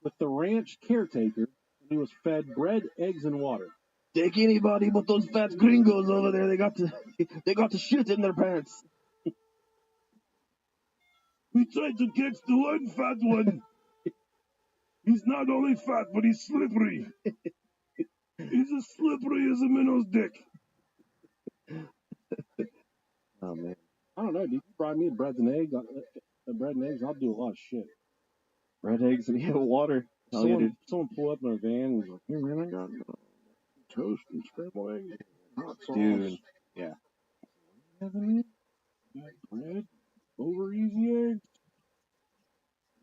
with the ranch caretaker, and he was fed bread, eggs, and water. Take anybody but those fat gringos over there. They got the shit in their pants. We tried to catch the one fat one. He's not only fat, but he's slippery. He's as slippery as a minnow's dick. Oh, man. I don't know, dude. You brought me bread and eggs. I'll do a lot of shit. Bread, eggs, and water. Someone pull up in a van and was like, Hey, man, I got toast and scrambled eggs and hot sauce. Dude, yeah. Have any? Got bread, over easy eggs.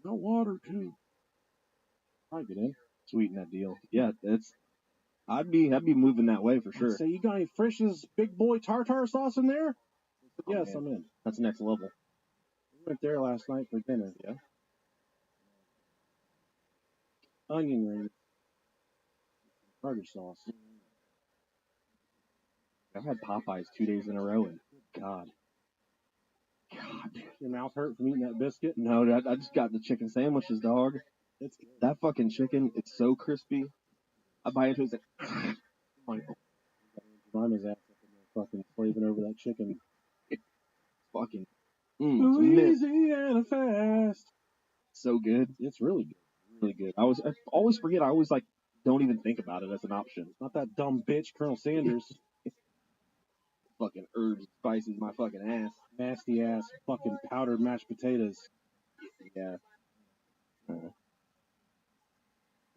Got water, too. I'd get in. Sweeten that deal. Yeah, I'd be moving that way for sure. Say, you got any Frisch's Big Boy tartar sauce in there? Yes, man. I'm in. That's next level. We went there last night for dinner. Yeah. Onion rings. Tartar sauce. I've had Popeyes 2 days in a row, and God, your mouth hurt from eating that biscuit? No, I just got the chicken sandwiches, dog. It's that fucking chicken. It's so crispy. I bite into it. It's like, Mama's ass up in there fucking slaving over that chicken. Fucking Louisiana fast. So good. It's really good. Really good. I always forget. I always don't even think about it as an option. Not that dumb bitch, Colonel Sanders. Fucking herbs, spices, my fucking ass. Nasty ass fucking powdered mashed potatoes. Yeah.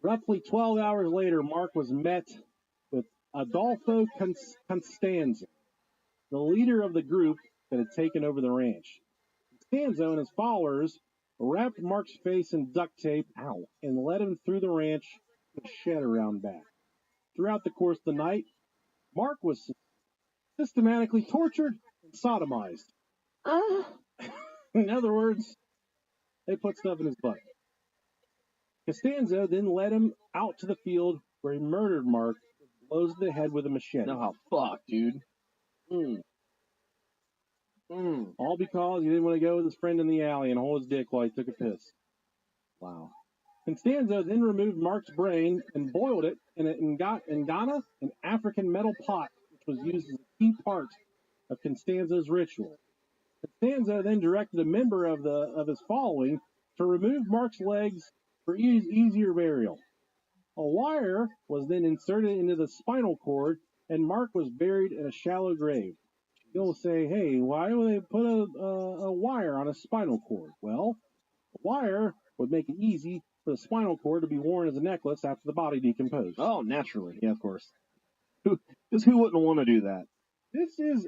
Roughly 12 hours later, Mark was met with Adolfo Constanzo, the leader of the group that had taken over the ranch. Constanzo and his followers wrapped Mark's face in duct tape and led him through the ranch to a shed around back. Throughout the course of the night, Mark was systematically tortured and sodomized. In other words, they put stuff in his butt. Costanzo then led him out to the field where he murdered Mark with blows to the head with a machete. No, how fuck, dude. All because he didn't want to go with his friend in the alley and hold his dick while he took a piss. Wow. Constanzo then removed Mark's brain and boiled it in Ngana, an African metal pot, which was used as a key part of Constanzo's ritual. Constanzo then directed a member of his following to remove Mark's legs for easier burial. A wire was then inserted into the spinal cord, and Mark was buried in a shallow grave. You'll say, hey, why would they put a wire on a spinal cord? Well, the wire would make it easy for the spinal cord to be worn as a necklace after the body decomposed. Oh, naturally. Yeah, of course. Who wouldn't want to do that? This is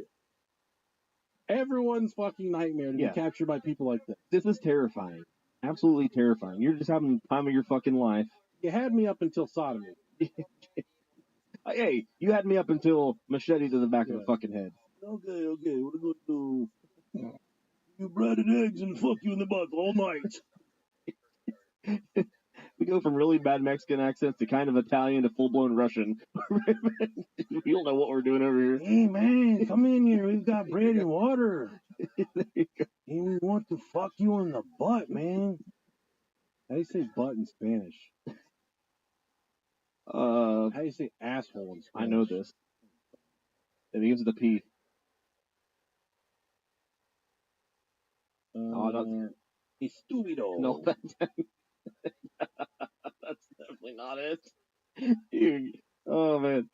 everyone's fucking nightmare to be captured by people like this. This is terrifying. Absolutely terrifying. You're just having the time of your fucking life. You had me up until sodomy. Hey, you had me up until machete to the back of the fucking head. Okay, what are you gonna do? You bread and eggs and fuck you in the butt all night. We go from really bad Mexican accents to kind of Italian to full-blown Russian. We don't know what we're doing over here. Hey, man, come in here. We've got bread and water. And we want to fuck you in the butt, man. How do you say butt in Spanish? How do you say asshole in Spanish? I know this. It begins with a P. Estupido. No, that's definitely not it. Dude. Oh, man.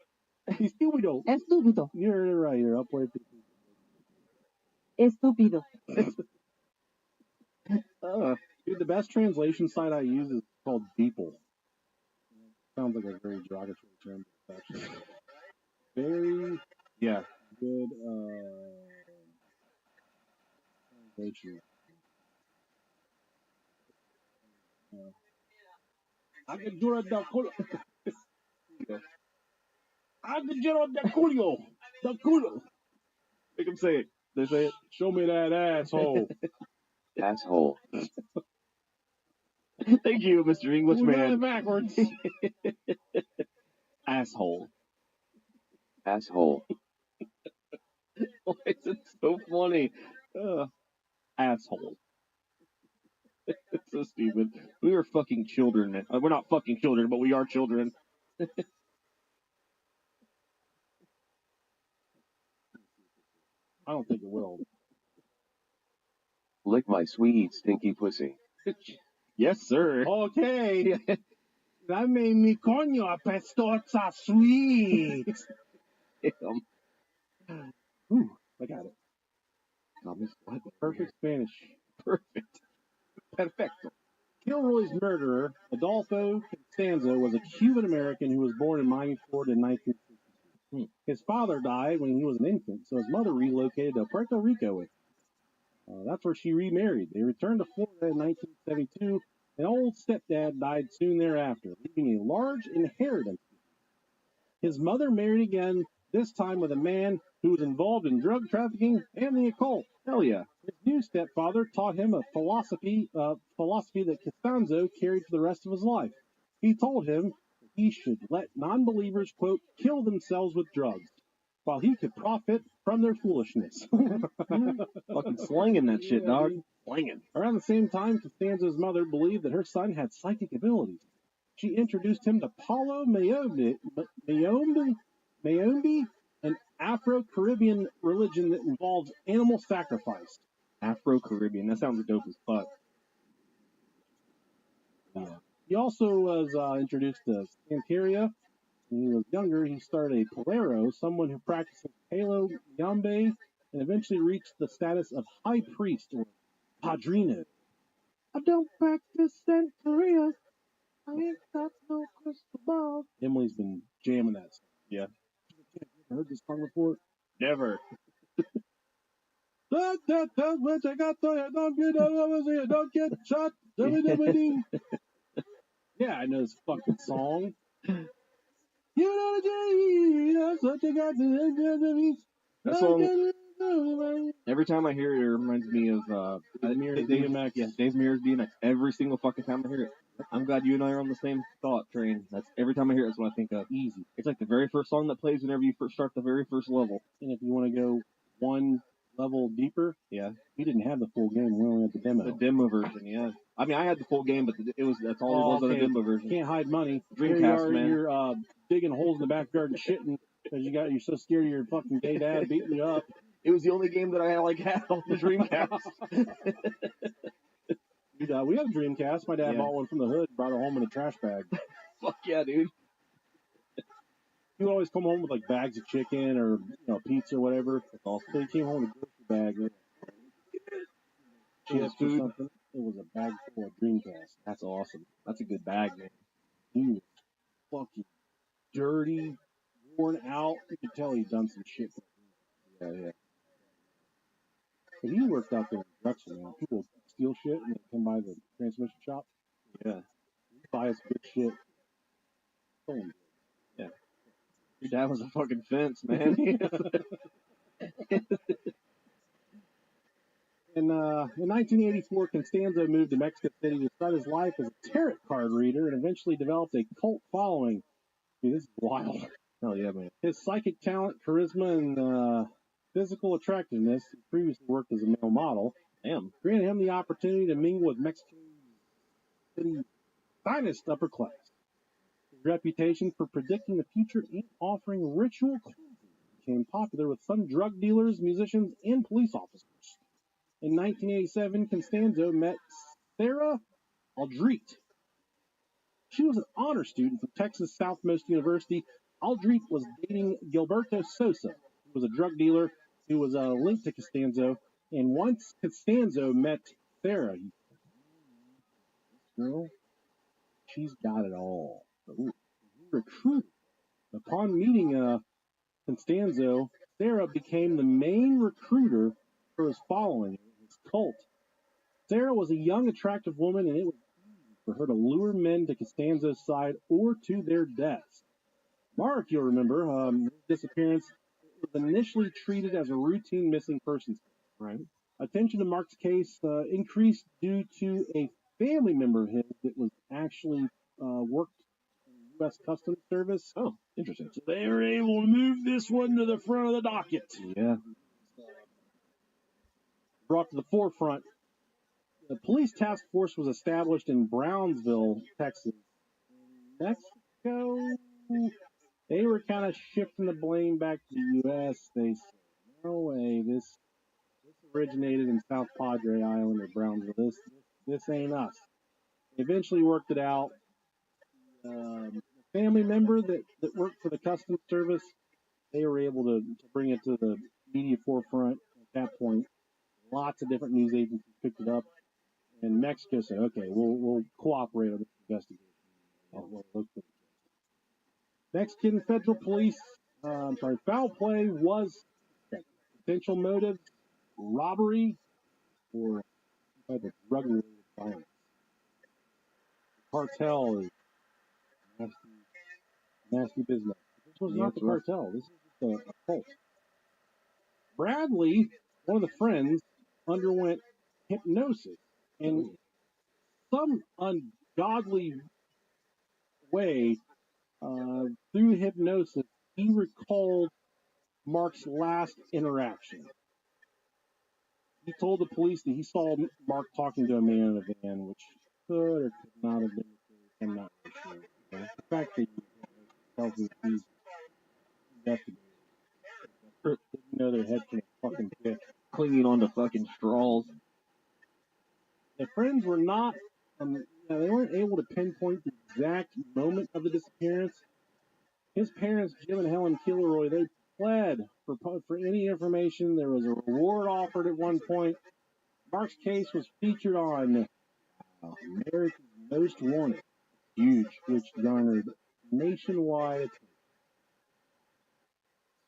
Estúpido. Estúpido. You're right. You're up with Estúpido. Dude, the best translation site I use is called Beeple. Sounds like a very derogatory term, but it's actually very good Station. I can do it, the culo. I can do it, the culo. The culo. Make them say it. They say it. Show me that asshole. Asshole. Thank you, Mr. Englishman. Backwards. Asshole. Asshole. Why is it so funny? Asshole. It's so stupid. We are fucking children. We're not fucking children, but we are children. I don't think it will. Lick my sweet, stinky pussy. Yes, sir. Okay. That made me coño pestosa sweet. Ooh, I got it. Perfect Spanish. Perfect. Perfecto. Kilroy's murderer, Adolfo Constanzo, was a Cuban-American who was born in Miami, Florida in 1962. His father died when he was an infant, so his mother relocated to Puerto Rico with him. That's where she remarried. They returned to Florida in 1972. An old stepdad died soon thereafter, leaving a large inheritance. His mother married again, this time with a man who was involved in drug trafficking and the occult. Hell yeah. His new stepfather taught him a philosophy that Costanzo carried for the rest of his life. He told him that he should let non-believers, quote, kill themselves with drugs, while he could profit from their foolishness. Fucking slinging that shit, dog. Slinging. Around the same time, Costanzo's mother believed that her son had psychic abilities. She introduced him to Paulo Mayombe, an Afro-Caribbean religion that involves animal sacrifice. Afro-Caribbean. That sounds dope as fuck. Yeah. He also was introduced to Santeria. When he was younger, he started a Polero, someone who practiced Palo Yambe, and eventually reached the status of high priest or padrino. I don't practice Santeria. I ain't got no crystal ball. Emily's been jamming that song. Yeah. You heard this song before? Never. Don't get shot. Yeah, I know this fucking song. That song, every time I hear it, it reminds me of DMX. Yeah, Dave's Mirrors DMX. Every single fucking time I hear it. I'm glad you and I are on the same thought train. That's every time I hear it, that's what I think of. Easy. It's like the very first song that plays whenever you first start the very first level. And if you want to go one level deeper, yeah, we didn't have the full game. We only had the demo. The demo version, yeah. I mean, I had the full game, but that's all it was on the demo version. Can't hide money. Dreamcast, man. You're digging holes in the backyard and shitting because you're so scared of your fucking gay dad beating you up. It was the only game that I had on the Dreamcast. We had a Dreamcast. My dad bought one from the hood, brought it home in a trash bag. Fuck yeah, dude. He would always come home with like bags of chicken or pizza or whatever. So he came home with a grocery bag. Chips or something. It was a bag full of Dreamcast. That's awesome. That's a good bag, man. He was fucking dirty, worn out. You could tell he'd done some shit. Yeah. But he worked out there in Drexel, man. People steal shit and they come by the transmission shop. Yeah. Buy us good shit. Yeah. Your dad was a fucking fence, man. In 1984, Constanzo moved to Mexico City to start his life as a tarot card reader and eventually developed a cult following. Dude, this is wild. Hell yeah, man. His psychic talent, charisma, and physical attractiveness, he previously worked as a male model, granted him the opportunity to mingle with Mexico City's finest upper class. His reputation for predicting the future and offering ritual cleansing became popular with some drug dealers, musicians, and police officers. In 1987, Constanzo met Sarah Aldrete. She was an honor student from Texas Southmost University. Aldrete was dating Gilberto Sosa, who was a drug dealer who was linked to Costanzo. And once Costanzo met Sarah, he said, this girl, she's got it all. Ooh, he recruited. Upon meeting Constanzo, Sarah became the main recruiter for his following. His cult. Sarah was a young, attractive woman, and it was easy for her to lure men to Costanzo's side or to their deaths. Mark, you'll remember, his disappearance was initially treated as a routine missing persons case. Right. Attention to Mark's case increased due to a family member of his that was actually worked in the U.S. Customs Service. Oh, interesting. So they were able to move this one to the front of the docket. Yeah. Brought to the forefront. The police task force was established in Brownsville, Texas. Mexico, they were kind of shifting the blame back to the U.S. They said, no way, this originated in South Padre Island or Brownsville. This ain't us. They eventually worked it out. The family member that worked for the Customs Service, they were able to bring it to the media forefront at that point. Lots of different news agencies picked it up. And Mexico said, okay, we'll cooperate on this investigation. We'll look for it. Mexican federal police, foul play was potential motive, robbery, or some type of drug-related violence. The cartel is nasty business. This was not the cartel. This is just a cult. Bradley, one of the friends, underwent hypnosis, and some ungodly way, through hypnosis, he recalled Mark's last interaction. He told the police that he saw Mark talking to a man in a van, which could or could not have been the case. I'm not really sure. The fact that he tells me he's investigating, didn't know their head from a fucking dick. Clinging on to fucking straws. The friends were not, they weren't able to pinpoint the exact moment of the disappearance. His parents, Jim and Helen Kilroy, they pled for any information. There was a reward offered at one point. Mark's case was featured on America's Most Wanted, huge, which garnered nationwide attention.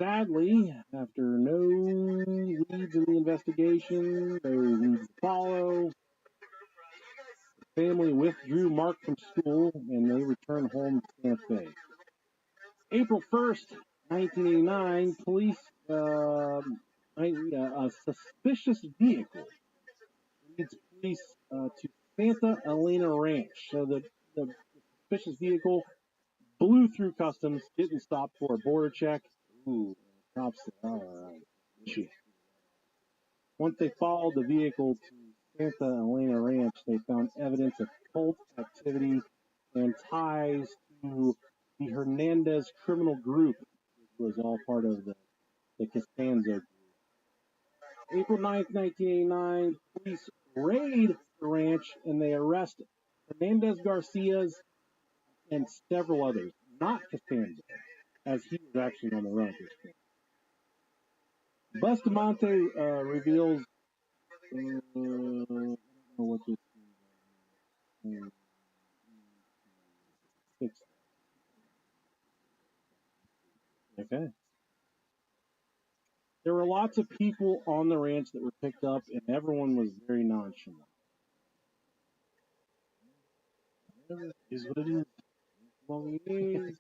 Sadly, after no leads in the investigation, no leads to follow, the family withdrew Mark from school and they returned home to Santa Fe. April 1st, 1989, police, a suspicious vehicle leads police to Santa Elena Ranch. So the suspicious vehicle blew through customs, didn't stop for a border check. Ooh, the cops said, all right. Once they followed the vehicle to Santa Elena Ranch, they found evidence of cult activity and ties to the Hernandez criminal group, which was all part of the Costanzo group. April 9th, 1989, police raid the ranch and they arrest Hernandez Garcias and several others, not Costanzo, as he was actually on the run at this point. Bustamante reveals, I don't know what this is. Okay. There were lots of people on the ranch that were picked up, and everyone was very nonchalant. Is what it is. Well, it is.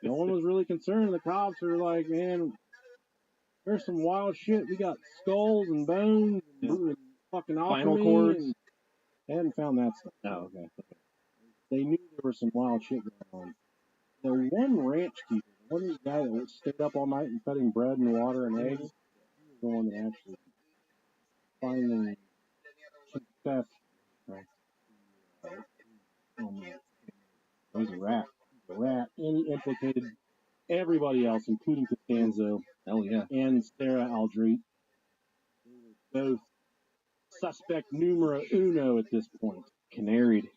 No one was really concerned. The cops were like, man, there's some wild shit. We got skulls and bones and fucking Spinal cords. They hadn't found that stuff. Oh, okay. They knew there was some wild shit going on. The one ranch keeper, one guy that stayed up all night and fed him bread and water and eggs, he was the one that actually finally confessed. It was a rat. And he implicated everybody else, including Costanzo. Oh, yeah. And Sarah Aldrete. They were both suspect numero uno at this point. Canaried.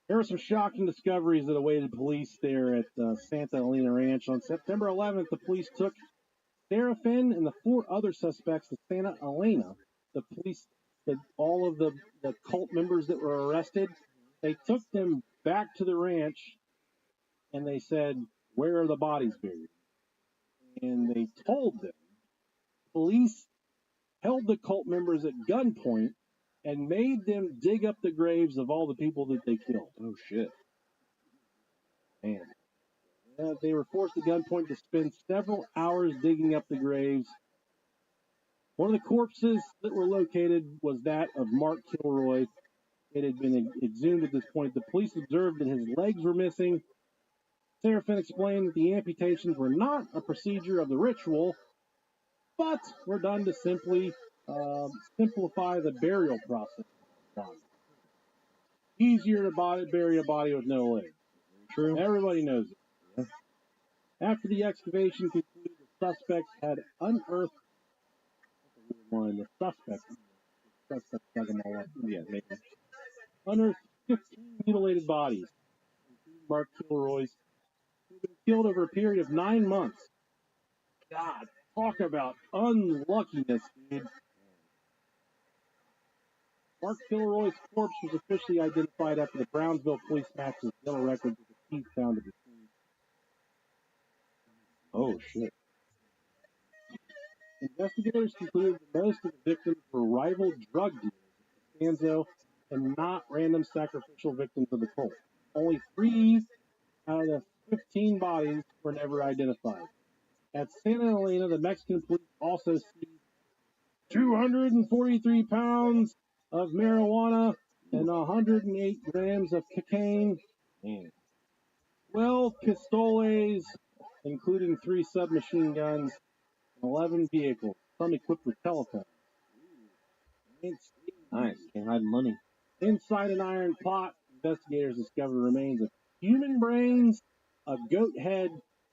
There were some shocking discoveries that awaited police there at Santa Elena Ranch. On September 11th, the police took Sarah Finn and the 4 other suspects to Santa Elena. The police, all of the cult members that were arrested, they took them back to the ranch and they said, where are the bodies buried? And they told them Police held the cult members at gunpoint and made them dig up the graves of all the people that they killed. Oh shit. Man. They were forced at gunpoint to spend several hours digging up the graves. One of the corpses that were located was that of Mark Kilroy. It had been exhumed at this point. The police observed that his legs were missing. Seraphin explained that the amputations were not a procedure of the ritual, but were done to simply simplify the burial process. Easier to bury a body with no legs. True. Everybody knows it. After the excavation concluded, the suspects had unearthed the suspects dug them all up. Yeah, maybe. Unearthed 15 mutilated bodies. Mark Kilroy's, who had been killed over a period of 9 months. God, talk about unluckiness, dude. Mark Kilroy's corpse was officially identified after the Brownsville police matched his dental records with the teeth found at the scene. Oh, shit. Investigators concluded that most of the victims were rival drug dealers at Costanzo and not random sacrificial victims of the cult. Only 3 out of the 15 bodies were never identified. At Santa Elena, the Mexican police also seized 243 pounds of marijuana and 108 grams of cocaine, 12 pistoles, including 3 submachine guns, and 11 vehicles, some equipped with telephones. Nice. Can't hide money. Inside an iron pot, investigators discovered remains of human brains, a goat head,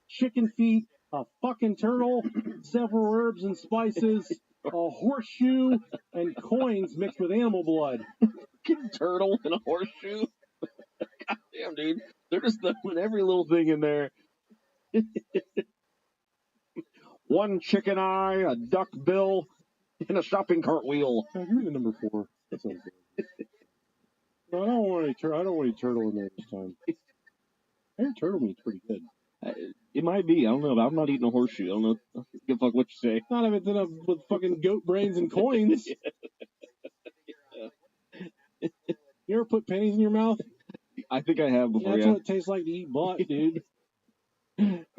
chicken feet, a fucking turtle, several herbs and spices, a horseshoe, and coins mixed with animal blood. Turtle and a horseshoe. God damn, dude. They're just throwing every little thing in there. 1 chicken eye, a duck bill, And a shopping cart wheel. give me the number 4. That sounds good. No, I don't want any turtle in there this time. I hear turtle meat's pretty good. It might be. I don't know. But I'm not eating a horseshoe. I don't know. Give a fuck what you say. Not if it's in with fucking goat brains and coins. You ever put pennies in your mouth? I think I have before. That's Yeah. what it tastes like to eat butt, dude.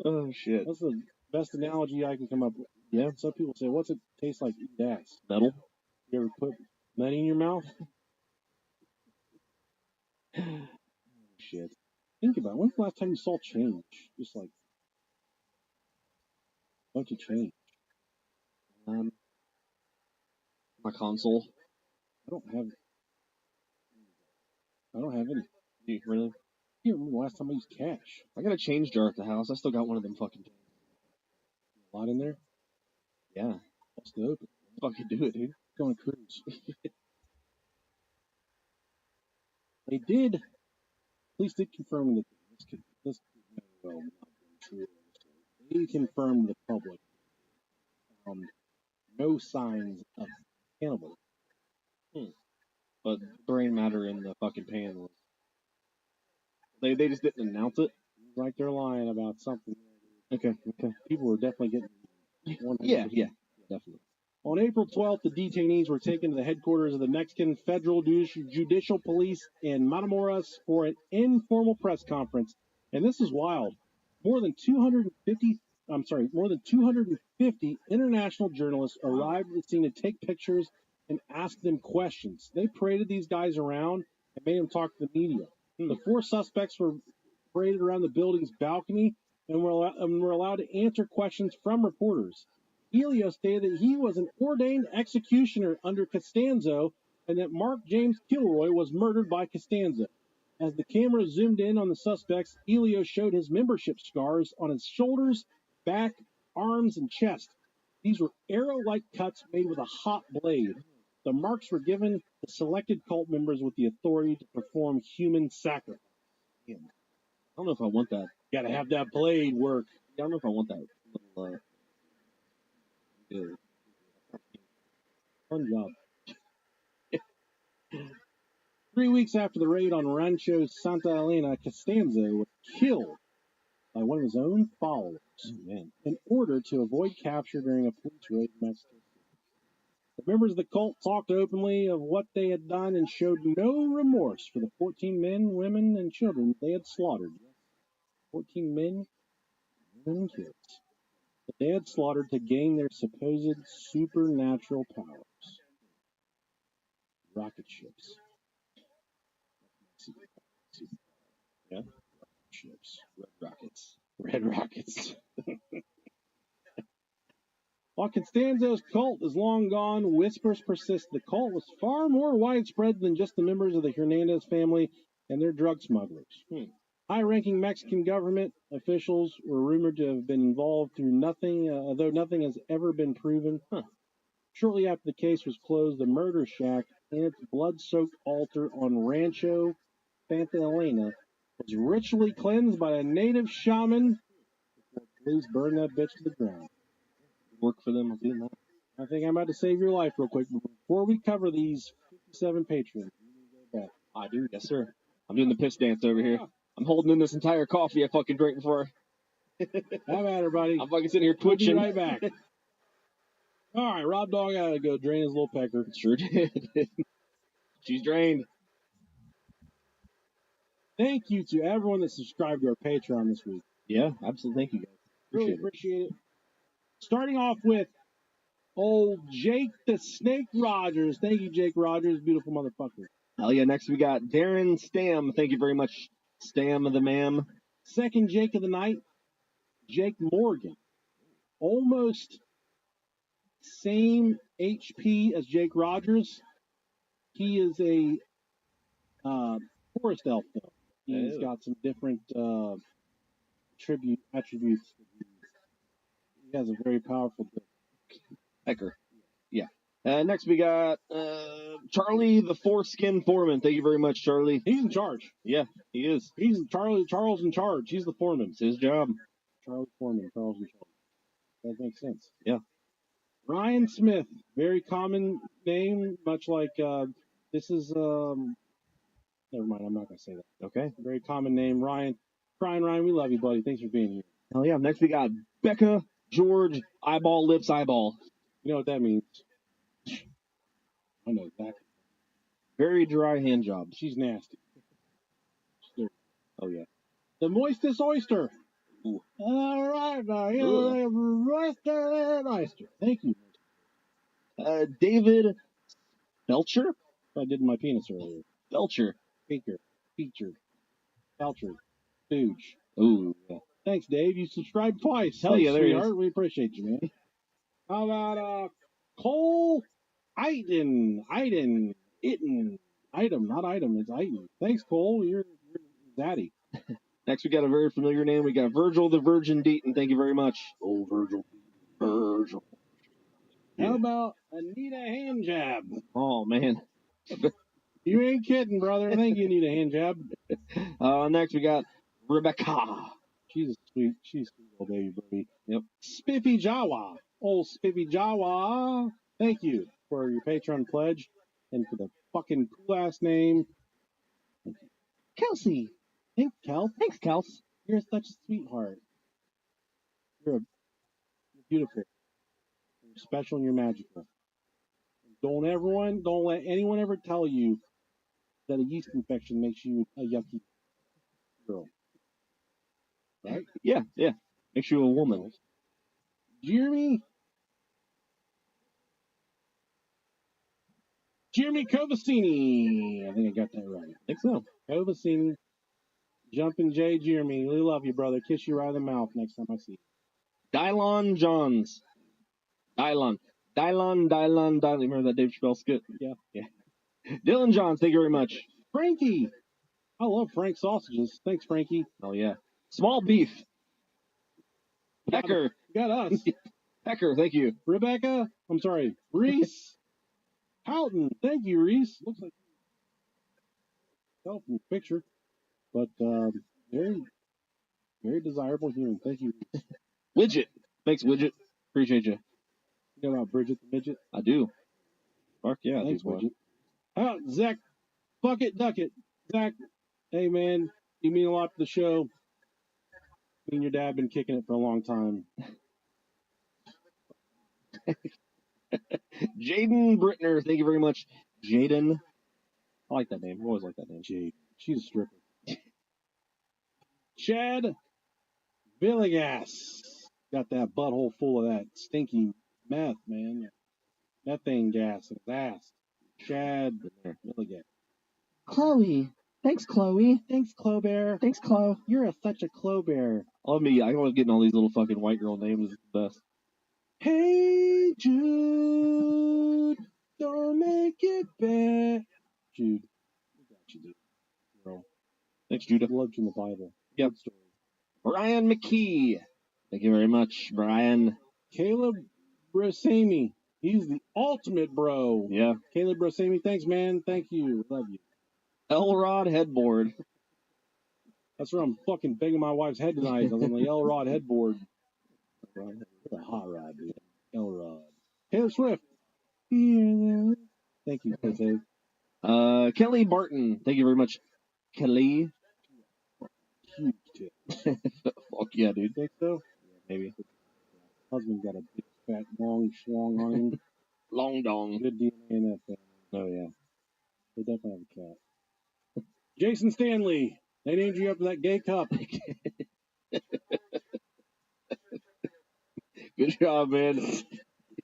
Oh shit. That's the best analogy I can come up with. Yeah. Some people say, "What's it taste like to eat ass?" Metal. You ever put money in your mouth? Shit. Think about it. When's the last time you saw change? Just like a bunch of change. My console. I don't have any. You really? I can't remember the last time I used cash. I got a change jar at the house. I still got one of them fucking things. A lot in there. Yeah. I'll still open. Fucking do it, dude. Go on a cruise. They did. Police did confirm that this could well not be true. They confirmed to the public no signs of cannibalism. But brain matter in the fucking pan was. They just didn't announce it. Like they're lying about something. Okay. People were definitely getting. Yeah, definitely. On April 12th, the detainees were taken to the headquarters of the Mexican Federal Judicial Police in Matamoros for an informal press conference. And this is wild. More than 250 international journalists arrived at the scene to take pictures and ask them questions. They paraded these guys around and made them talk to the media. The 4 suspects were paraded around the building's balcony and were allowed to answer questions from reporters. Elio stated that he was an ordained executioner under Costanzo and that Mark James Kilroy was murdered by Costanzo. As the camera zoomed in on the suspects, Elio showed his membership scars on his shoulders, back, arms, and chest. These were arrow-like cuts made with a hot blade. The marks were given to selected cult members with the authority to perform human sacrifice. I don't know if I want that. Gotta have that blade work. I don't know if I want that. Fun job. 3 weeks after the raid on Rancho Santa Elena, Costanzo was killed by one of his own followers in order to avoid capture during a police raid in Mexico. The members of the cult talked openly of what they had done and showed no remorse for the 14 men, women, and children they had slaughtered. 14 men, women, and kids that they had slaughtered to gain their supposed supernatural powers. Rocket ships. Yeah? Ships. Red rockets. Red rockets. While Constanzo's cult is long gone, whispers persist. The cult was far more widespread than just the members of the Hernandez family and their drug smugglers. High-ranking Mexican government officials were rumored to have been involved through nothing, though nothing has ever been proven. Shortly after the case was closed, the murder shack and its blood-soaked altar on Rancho Santa Elena was ritually cleansed by a native shaman before police burned that bitch to the ground. Work for them. I think I'm about to save your life real quick. But before we cover these 57 patrons, I do, yes, sir. I'm doing the piss dance over here. I'm holding in this entire coffee I fucking drank before. Have at her, buddy. I'm fucking sitting here twitching. We'll be right back. All right, Rob Dog gotta go drain his little pecker. Sure did. She's drained. Thank you to everyone that subscribed to our Patreon this week. Yeah, absolutely. Thank you, guys. Really appreciate it. Starting off with old Jake the Snake Rogers. Thank you, Jake Rogers. Beautiful motherfucker. Hell yeah. Next we got Darren Stam. Thank you very much, Stam of the ma'am. Second Jake of the night, Jake Morgan. Almost same HP as Jake Rogers. He is a forest elf, though. He's got some different attributes. He has a very powerful Pecker. Yeah. Next we got Charlie the Foreskin Foreman. Thank you very much, Charlie. He's in charge. Yeah, he is. He's Charles in charge. He's the foreman. It's his job. Charlie Foreman. Charles in charge. That makes sense. Yeah. Ryan Smith. Very common name, much like this is never mind, I'm not gonna say that. Okay. Very common name, Ryan. Ryan, we love you, buddy. Thanks for being here. Hell yeah. Next we got Becca George Eyeball Lips Eyeball. You know what that means? I know exactly. Very dry hand job. She's nasty. Oh yeah. The moistest oyster. Ooh. All right, now you're moister. Thank you. David Belcher? I did my penis earlier. Belcher. Feature. Belcher. Stooge. Ooh. Yeah. Thanks, Dave. You subscribed twice. Hell yeah, there you are. We appreciate you, man. How about Cole Item, not item, it's item. Thanks, Cole. You're daddy. Next, we got a very familiar name. We got Virgil the Virgin Deaton. Thank you very much. Oh, Virgil. Yeah. How about Anita Handjab? Oh, man. You ain't kidding, brother. I think you need a hand job. Next, we got Rebecca. She's sweet little baby. Yep. Spiffy Jawa. Old Spiffy Jawa. Thank you for your Patreon pledge and for the fucking cool ass name. Thank you. Kelsey. Thanks, Kels. You're such a sweetheart. You're beautiful. You're special and you're magical. Don't let anyone ever tell you that a yeast infection makes you a yucky girl. Right? Yeah. Makes you a woman. Jeremy Covacini. I think I got that right. I think so. Covacini. Jumpin' J. Jeremy. We love you, brother. Kiss you right in the mouth next time I see you. Dylon Johns. Dylon. Remember that Dave Chappelle skit? Yeah. Dylan Johns, thank you very much. Frankie. I love Frank sausages. Thanks, Frankie. Oh, yeah. Small Beef. Pecker. Got us. Pecker, thank you. Rebecca. I'm sorry. Reese. Houghton. Thank you, Reese. Looks like from the picture. But very, very desirable human. Thank you. Widget. Thanks, Widget. Appreciate you. You know about Bridget the Midget? I do. Fuck yeah. Thanks, Widget. How about Zach? Fuck it, duck it. Zach, hey man, you mean a lot to the show. Me and your dad been kicking it for a long time. Jaden Brittner, thank you very much. Jaden. I like that name. I always like that name. Jade. She's a stripper. Chad Villegas. Got that butthole full of that stinky meth, man. Methane gas in his ass. Chad Villegas. Chloe. Thanks, Chloe. Thanks, Clobear. Thanks, Chloe. You're such a Clobear. I love getting all these little fucking white girl names. It's the best. Hey, Jude. Don't make it bad. Jude. We got you, dude. Girl. Thanks, Judah. Loved you in the Bible. Yep. Good story. Brian McKee. Thank you very much, Brian. Caleb Brosami. He's the ultimate bro. Yeah. Caleb Brosami, thanks, man. Thank you. Love you. Elrod Headboard. That's where I'm fucking banging my wife's head tonight. I was on the Elrod headboard. What a hot rod, dude. Elrod. Taylor Swift. Thank you, Tay. Kelly Barton. Thank you very much, Kelly. Huge tip. Fuck yeah, dude. Think so? Yeah, maybe. Husband's got a big, fat, long schlong on him. Long dong. Good DNA in that family. Oh, yeah. They definitely have a cat. Jason Stanley. They named you after that gay cup. Good job, man.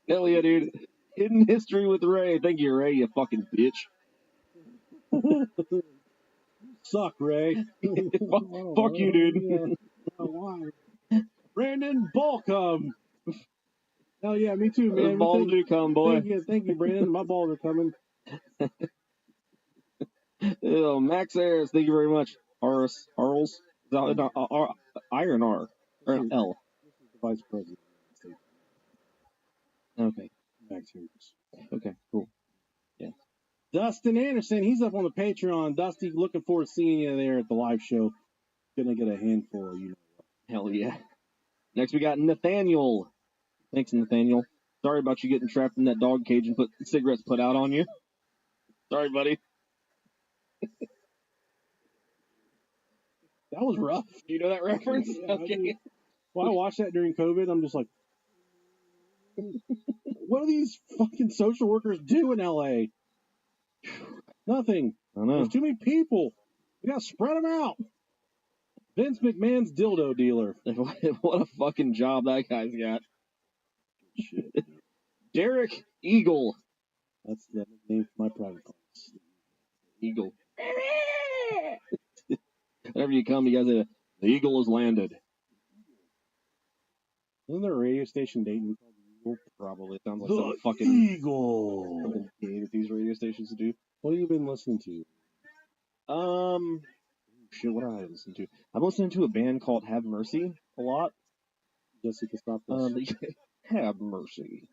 Hell yeah, dude. Hidden History with Ray. Thank you, Ray, you fucking bitch. Suck, Ray. Fuck you, dude. Yeah. Brandon Balcom. Hell yeah, me too, man. Those balls do come, boy. Thank you, Brandon. My balls are coming. Oh, Max Ayers, thank you very much. Arls. Iron R. Or L. This is the Vice President of the United States. Okay. Max Ayers. Okay, cool. Yeah. Dustin Anderson, he's up on the Patreon. Dusty, looking forward to seeing you there at the live show. Gonna get a handful of you. Hell yeah. Next we got Nathaniel. Thanks, Nathaniel. Sorry about you getting trapped in that dog cage and cigarettes put out on you. Sorry, buddy. That was rough. Do you know that reference? Yeah, Okay. Well, I watched that during COVID. I'm just like, what do these fucking social workers do in LA? Nothing. I know. There's too many people. We gotta spread them out. Vince McMahon's dildo dealer. What a fucking job that guy's got. Shit. Derek Eagle. That's the name for my private class. Eagle. Whenever you come, you guys say, the Eagle has landed. Isn't there a radio station Dayton called the Eagle? Probably. Sounds like The some fucking Eagle. something gay that these radio stations do. What have you been listening to? Shit, what do I listen to? I'm listening to a band called Have Mercy a lot. Jessica, stop this. Have Mercy.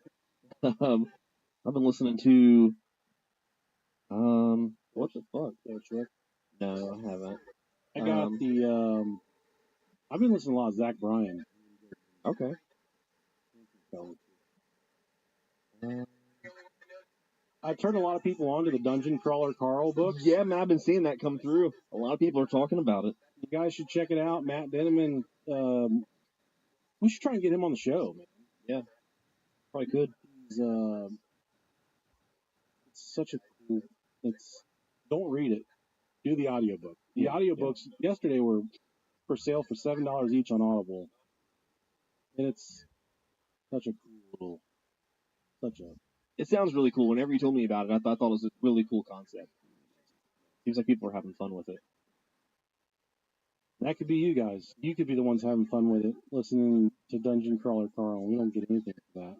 I've been listening to, what the fuck? No, I haven't. I got I've been listening to a lot of Zach Bryan. Okay. I've turned a lot of people on to the Dungeon Crawler Carl books. Yeah, man, I've been seeing that come through. A lot of people are talking about it. You guys should check it out. Matt Denneman. We should try and get him on the show, man. Yeah. Probably could. He's, it's such a cool. Don't read it. Do the audiobook. The audiobooks yesterday were for sale for $7 each on Audible. And it's such a cool It sounds really cool. Whenever you told me about it, I thought it was a really cool concept. Seems like people are having fun with it. That could be you guys. You could be the ones having fun with it, listening to Dungeon Crawler Carl. We don't get anything for that.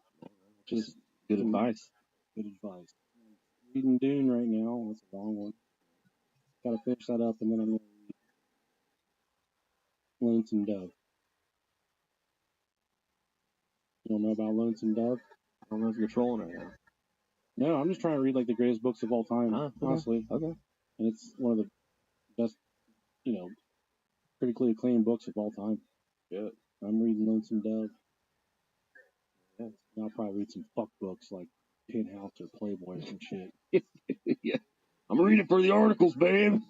Just good advice. Good advice. Reading Dune right now. That's a long one. Got to finish that up, and then I'm going to read Lonesome Dove. You don't know about Lonesome Dove? I don't know if you're trolling right now. No, I'm just trying to read like the greatest books of all time, honestly. Okay. And it's one of the best, critically acclaimed books of all time. Yeah. I'm reading Lonesome Dove. Yeah. And I'll probably read some fuck books like Penthouse or Playboy or some shit. Yeah. I'm reading for the articles, babe.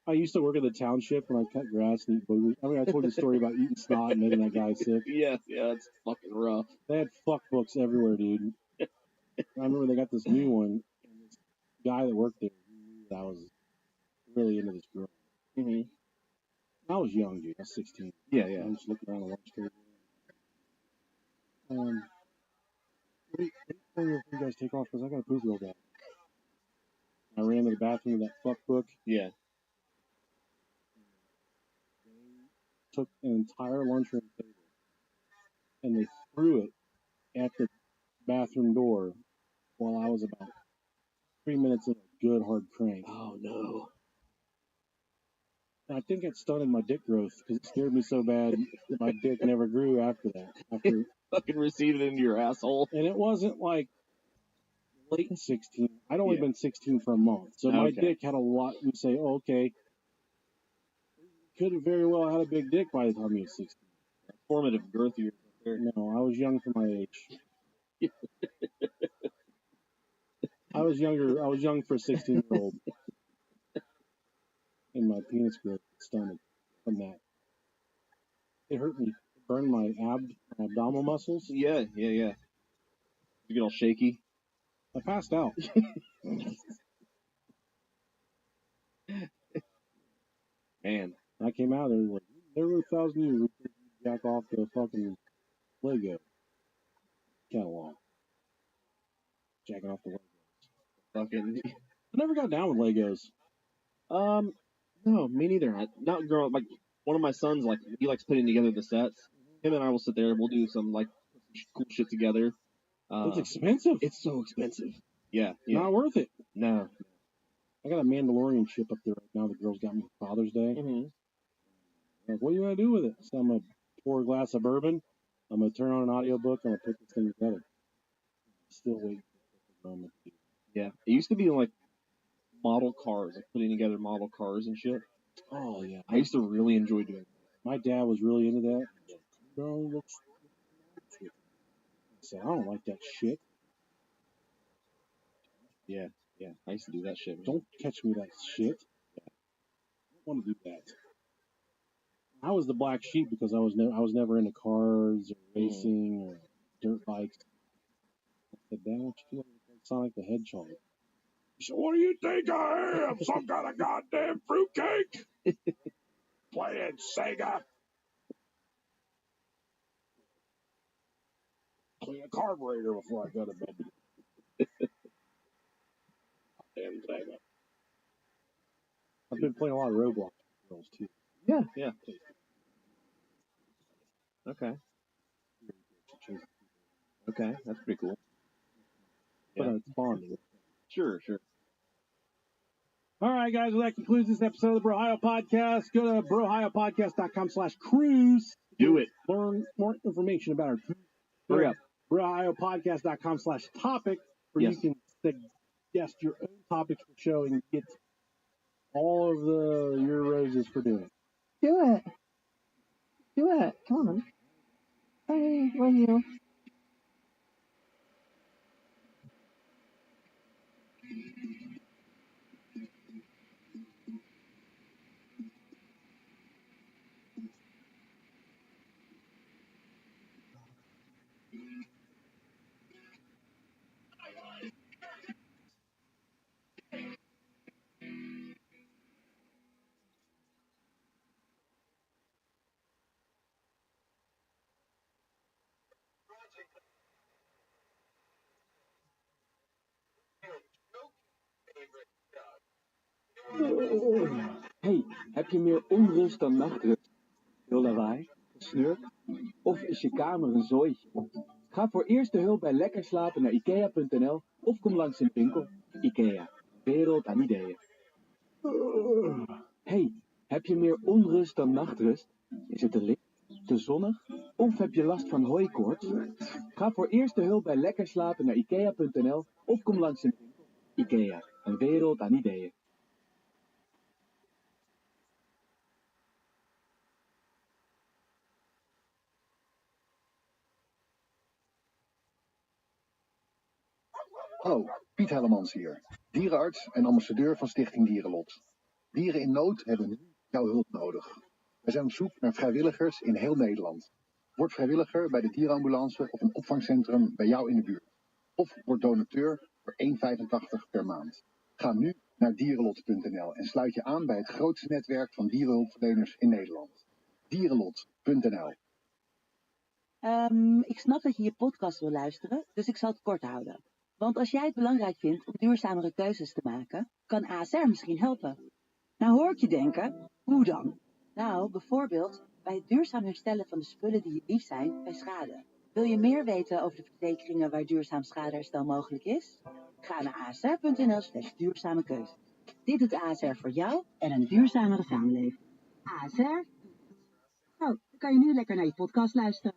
I used to work at the township when I cut grass and eat boogers. I mean, I told you the story about eating snot and making that guy sick. Yeah, it's fucking rough. They had fuck books everywhere, dude. I remember they got this new one, and this guy that worked there knew that I was really into this girl. Mm-hmm. I was young, dude. I was 16. Yeah. I was just looking around the lunch table. Wait for you guys take off because I got to poop real bad. I ran to the bathroom with that fuck book. Yeah. They took an entire lunchroom table and they threw it at the bathroom door while I was about 3 minutes in a good hard crank. Oh no. And I think it stunted my dick growth because it scared me so bad that my dick never grew after that. After Fucking receded into your asshole. And it wasn't like late 16. I'd only been 16 for a month. So my dick had a lot. You say, oh, okay. Could have very well had a big dick by the time he was 16. Formative growth years. No, I was young for my age. I was young for a 16-year-old. And my penis growth stunted from that. It hurt me. It burned my abdominal muscles. Yeah. You get all shaky. I passed out. Man. I came out there like, there were 1,000 years we could jack off to a fucking Lego catalog. Jacking off the Legos. Fucking. I never got down with Legos. No, me neither. Not growing up. Like, one of my sons, like, he likes putting together the sets. Him and I will sit there and we'll do some, like, cool shit together. It's expensive. It's so expensive. Yeah. Not worth it. No. I got a Mandalorian ship up there right now. The girls got me for Father's Day. Mm-hmm. Like, what are you going to do with it? So I'm going to pour a glass of bourbon. I'm going to turn on an audiobook. I'm going to put this thing together. Still waiting for the moment. Yeah. It used to be, like, model cars, like putting together model cars and shit. Oh, yeah. I used to really enjoy doing that. My dad was really into that. I said, I don't like that shit. Yeah. I used to do that shit. Don't catch me that shit. Yeah. I don't want to do that. I was the black sheep because I was never into cars or racing or dirt bikes. I said, Dad, what you doing like Sonic the Hedgehog? He said, what do you think I am? Some kind of goddamn fruitcake? Playing Sega? Clean a carburetor before I go to bed. Damn Sega. I've been playing a lot of Roblox girls too. Yeah. Okay, that's pretty cool. But it's bonding. Sure. All right, guys. Well, that concludes this episode of the Brohio Podcast. Go to brohiopodcast.com/cruise. Do it. Learn more information about our cruise. Hurry up. brohiopodcast.com/topic where you can suggest your own topics for show and get all of your roses for doing it. Do it. Come on. Hey, we're here. Hey, heb je meer onrust dan nachtrust? Veel lawaai, gesnurk? Of is je kamer een zooitje? Ga voor eerste hulp bij lekker slapen naar ikea.nl of kom langs in de winkel. Ikea, wereld aan ideeën. Hey, heb je meer onrust dan nachtrust? Is het te licht, te zonnig? Of heb je last van hooikoorts? Ga voor eerste hulp bij lekker slapen naar ikea.nl of kom langs in de winkel. Ikea, een wereld aan ideeën. Hallo, Piet Hellemans hier, dierenarts en ambassadeur van Stichting Dierenlot. Dieren in nood hebben nu jouw hulp nodig. We zijn op zoek naar vrijwilligers in heel Nederland. Word vrijwilliger bij de dierenambulance of een opvangcentrum bij jou in de buurt. Of word donateur voor 1,85 per maand. Ga nu naar dierenlot.nl en sluit je aan bij het grootste netwerk van dierenhulpverleners in Nederland. Dierenlot.nl. Ik snap dat je je podcast wil luisteren, dus ik zal het kort houden. Want als jij het belangrijk vindt om duurzamere keuzes te maken, kan ASR misschien helpen. Nou hoor ik je denken, hoe dan? Nou, bijvoorbeeld bij het duurzaam herstellen van de spullen die je lief zijn bij schade. Wil je meer weten over de verzekeringen waar duurzaam schadeherstel mogelijk is? Ga naar asr.nl/duurzame keuzes. Dit doet ASR voor jou en een duurzamere samenleving. ASR? Nou, dan kan je nu lekker naar je podcast luisteren.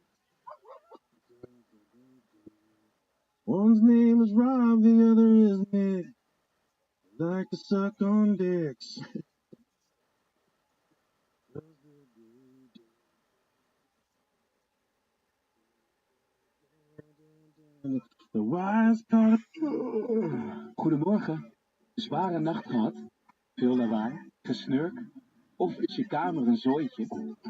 One's name is Rob, the other is Nick. Like to suck on dicks. The wise part. Goedemorgen. Zware nacht gehad? Veel lawaai? Gesnurk? Of is je kamer een zooitje?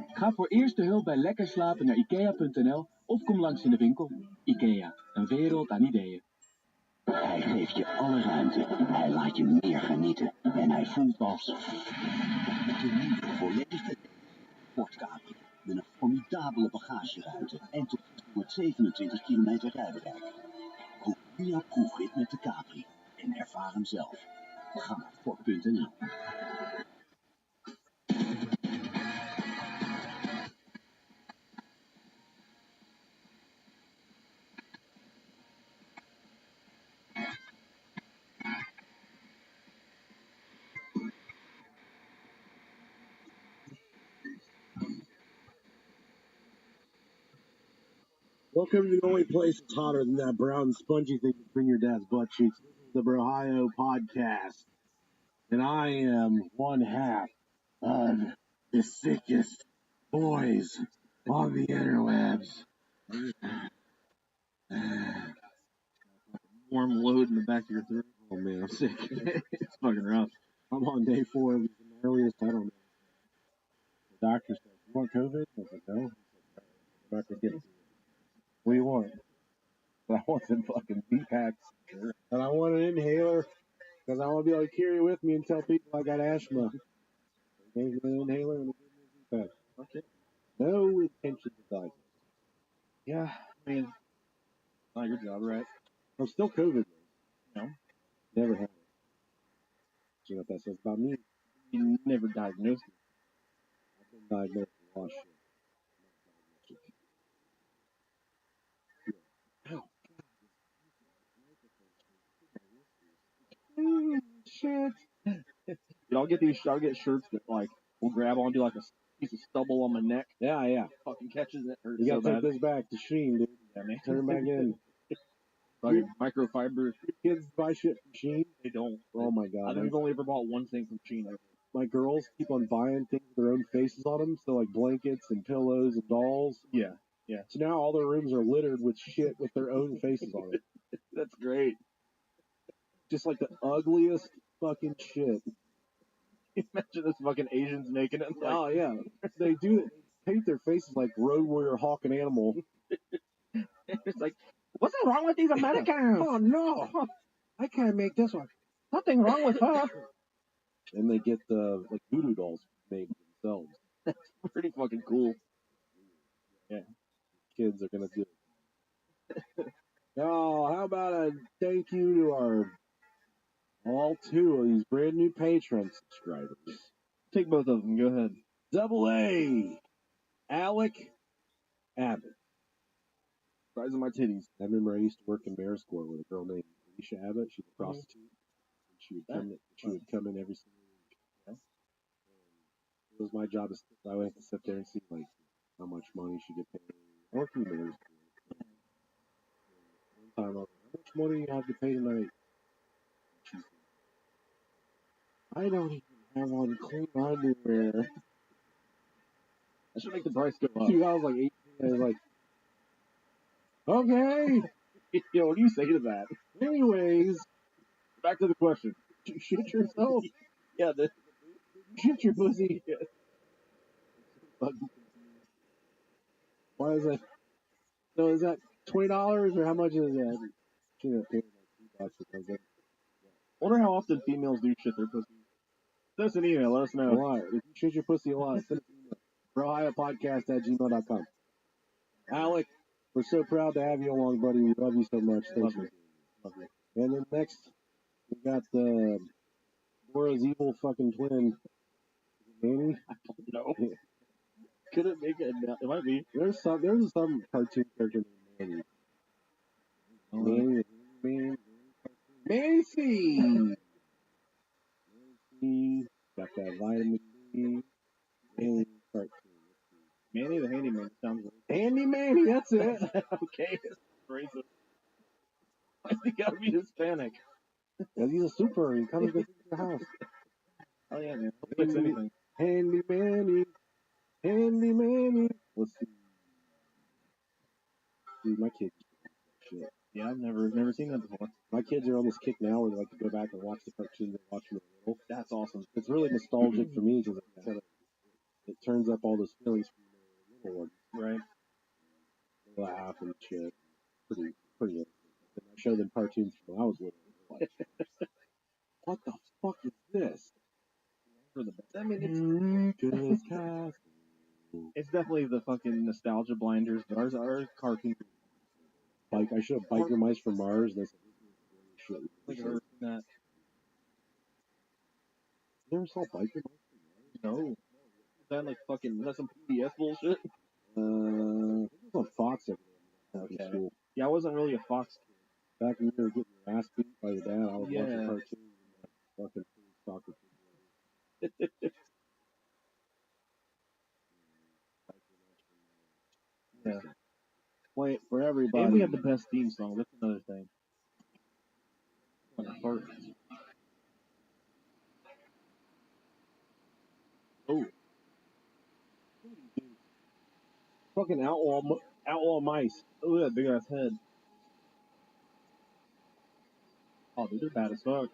Ga voor eerste hulp bij lekker slapen naar ikea.nl of kom langs in de winkel. Ikea, een wereld aan ideeën. Hij geeft je alle ruimte. Hij laat je meer genieten. En hij voelt als de nieuwe volledige Ford Capri. Met een formidabele bagageruimte en tot 127 kilometer rijbereik. Boek nu jouw proefrit met de Capri en ervaar hem zelf. Ga naar Ford.nl. Welcome to the only place that's hotter than that brown spongy thing between your dad's butt cheeks. This is the Brohio Podcast. And I am one half of the sickest boys on the interwebs. Warm load in the back of your throat. Oh man, I'm sick. It's fucking rough. I'm on day 4 of the earliest, I don't know. The doctor said, "You want COVID?" I was like, "No." He said, "I'm not gonna get it. What do you want?" But I want some fucking BPACs. And I want an inhaler because I want to be able to carry it with me and tell people I got asthma. They gave me an inhaler and a BPAC. Okay. No intention to die. Yeah, I mean, not your job, right? I'm still COVID. No. Never had it. You know what that says about me? You never diagnosed it. I've been diagnosed with a lot of shit. Ow. Shit. I'll get shirts that like will grab onto like a piece of stubble on my neck. Yeah. Fucking catches it. Hurts. You gotta take this back to Sheen, dude. Yeah, man. Turn it back in. Fucking microfiber. Kids buy shit from Sheen. They don't. Oh my god. I've only ever bought one thing from Sheen. My girls keep on buying things with their own faces on them, so like blankets and pillows and dolls. Yeah. So now all their rooms are littered with shit with their own faces on it. That's great. Just like the ugliest fucking shit. Imagine this fucking Asians making it. Like, oh yeah, they do it. They paint their faces like Road Warrior Hawk and Animal. It's like, what's wrong with these Americans? Oh no, I can't make this one. Nothing wrong with her. And they get the like voodoo dolls made themselves. That's pretty fucking cool. Yeah, kids are gonna do it. Oh, how about a thank you to our all 2 of these brand new Patreon subscribers. Take both of them. Go ahead. Double A, Alec Abbott. Size of my titties. I remember I used to work in Mayor's Court with a girl named Alicia Abbott. She was a prostitute. And she would come in every single week. Yeah. And it was my job. I would have to sit there and see like how much money she get paid. I worked in Mayor's Court. One time I was like, "How much money do you have to pay tonight?" She said, "I don't even have on clean underwear." I should make the price go up. Dude, I was like 18. I was like, okay. Yo, what do you say to that? Anyways, back to the question. Did you shit yourself? Yeah, Shoot your pussy. Why is that? So is that $20 or how much is that? Should have paid like $2 for that. Wonder how often females do shit their pussy. Send us an email. Let us know. Why? If you shoot your pussy a lot, send us an email. BroHiaPodcast@gmail.com. Alec, we're so proud to have you along, buddy. We love you so much. Thanks for Love you. And then next, we got the Dora's evil fucking twin, Manny. I don't know. Could it make it? It might be. There's some cartoon character named Manny. Manny C. Got that vitamin C. Manny cartoon. Manny the Handyman sounds like Handy Manny, that's it. okay. Racist. I think I'd be Hispanic. Because he's a super. He comes to your house. Oh yeah, man. He'll fix anything. Handy Manny. Handy Manny. Let's see. Dude, my kids. Shit. Yeah, I've never seen that before. My kids are on this kick now where they like to go back and watch the cartoons they watch when they were little. That's awesome. It's really nostalgic for me because it turns up all those feelings from the little ones. Right. They laugh and shit. Pretty interesting. And I show them cartoons from when I was little. Like, what the fuck is this? For the best. I mean, it's definitely the fucking nostalgia blinders. But ours are cartoons. I should have Biker Mice from Mars. That's shit. Like I've never seen that. You never saw Biker Mice from Mars? No. Is that like fucking? Is that some PBS bullshit? I think it was on Fox every day. Okay. School. Yeah, I wasn't really a Fox kid. Back when you were getting your ass beat by your dad, I was Yeah. watching cartoons and fucking soccer. Yeah. Play it for everybody. And we have the best theme song. That's another thing. Oh. Fucking outlaw mice. Look at that big ass head. Oh, dude, they're bad as fuck.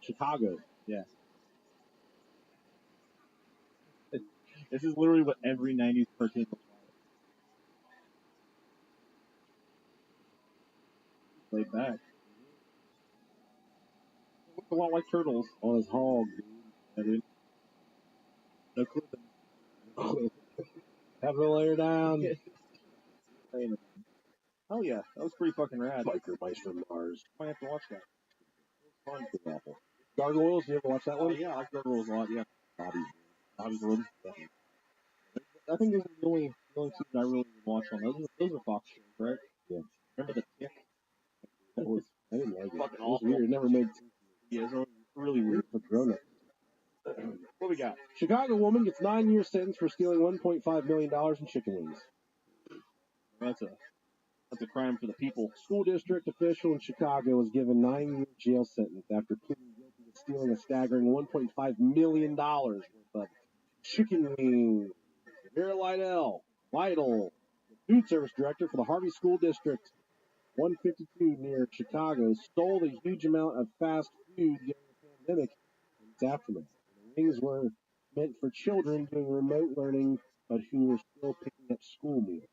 Chicago. Yeah. This is literally what every 90s cartoon looks like. Laid back. Looks a lot like turtles. On his hog, dude. Yeah, dude. No clue. Have to lay her down. Oh yeah, that was pretty fucking rad. Biker Mice from Mars. Might have to watch that. Fun. Awful. Gargoyles, you ever watch that one? Yeah, I like Gargoyles a lot, yeah. Bobby's Wood. I think those are the only two that I really watch on. Those are Fox shows, right? Yeah. Remember the Tick? I didn't like it. Fucking It was awful. weird. It never made sense. Yeah, it's really weird. For grown-ups. What we got? Chicago woman gets 9-year sentence for stealing $1.5 million in chicken wings. That's a crime for the people. School district official in Chicago was given 9-year jail sentence after pleading guilty to stealing a staggering $1.5 million worth of chicken wings. Vera Lytle, the food service director for the Harvey School District 152 near Chicago, stole a huge amount of fast food during the pandemic and its aftermath. The wings were meant for children doing remote learning, but who were still picking up school meals.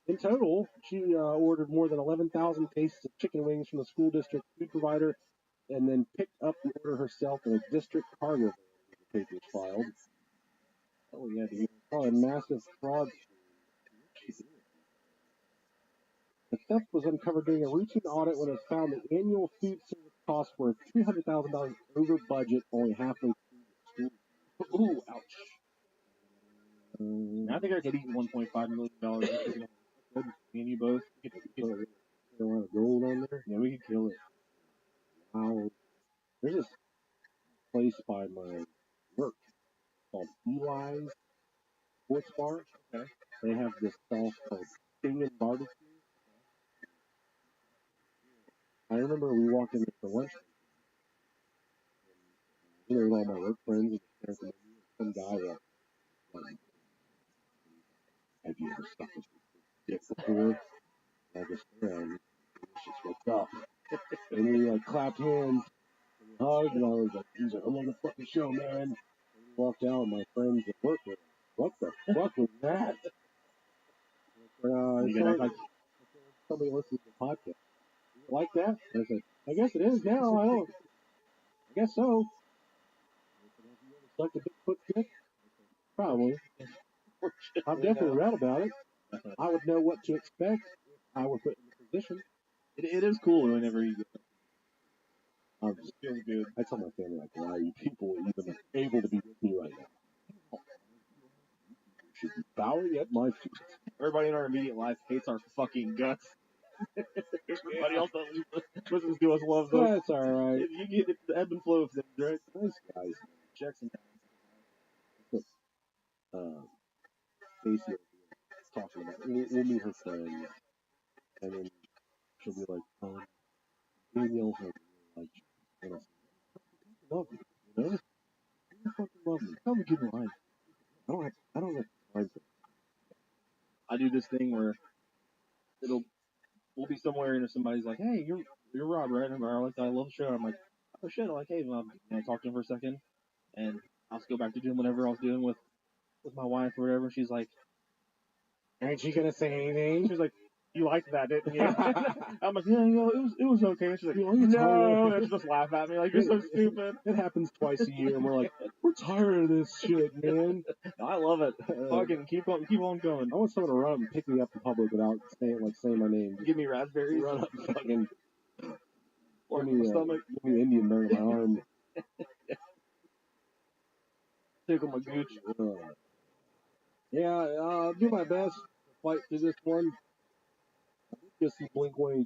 In total, she ordered more than 11,000 cases of chicken wings from the school district food provider and then picked up the order herself in a district cargo van. The papers filed. Oh, yeah, dude. Oh, a massive fraud. The theft was uncovered during a routine audit when it found the annual food service costs were $300,000 over budget, only halfway through the school. Ooh, ouch. I think I could eat $1.5 million. Me and you both. We could a lot of gold on there. Yeah, we could kill it. Wow. There's this place by my work called Eli's Sports Bar. Okay. They have this sauce called Stinging Barbecue. I remember we walked in there for lunch. There with all my work friends and some guy walked. Have you ever stuck with dick before? I just around. It's just what's up. And we clapped hands and hugged, and I was like, he's like, I'm on the fucking show, man. walked out with my friends at work. Were like, what the fuck was that? Somebody listening to the podcast. You like that? I said, I guess it is now. I guess so. Sucked a Bigfoot dick? Probably. I've definitely read about it. I would know what to expect. I would put in the position. It is cool whenever you get It feels good. I tell my family, like, why are you people even able to be with me right now? You should be bowing at my feet. Everybody in our immediate life hates our fucking guts. Everybody else that listens to us loves those. That's alright. You get the ebb and flow of things, right? Nice guys. Checks and Casey talking about we'll meet her friends, and then she'll be like, Danielle has like you. And I'll say, love you, you know? You fucking love me. Tell me give me life. I don't have time for it. I do this thing where we'll be somewhere and if somebody's like, hey, you're Rob, right? And I'm like, I love the show. I'm like, oh shit. I'm like, hey, can I talk to him for a second? And I'll just go back to doing whatever I was doing with my wife or whatever. She's like, Aren't you gonna say anything? she's like, you liked that, didn't you? I'm like, yeah, it was okay. And she's like, no. And she just laugh at me like, you're so stupid. It happens twice a year, and we're like, we're tired of this shit, man. I love it. Fucking keep on going. I want someone to run up and pick me up in public without saying my name. Give me raspberries. Run up and fucking or give me an Indian burn on my arm. Tickle my gooch. Yeah, I'll do my best to fight through this one. I did just see Blink-182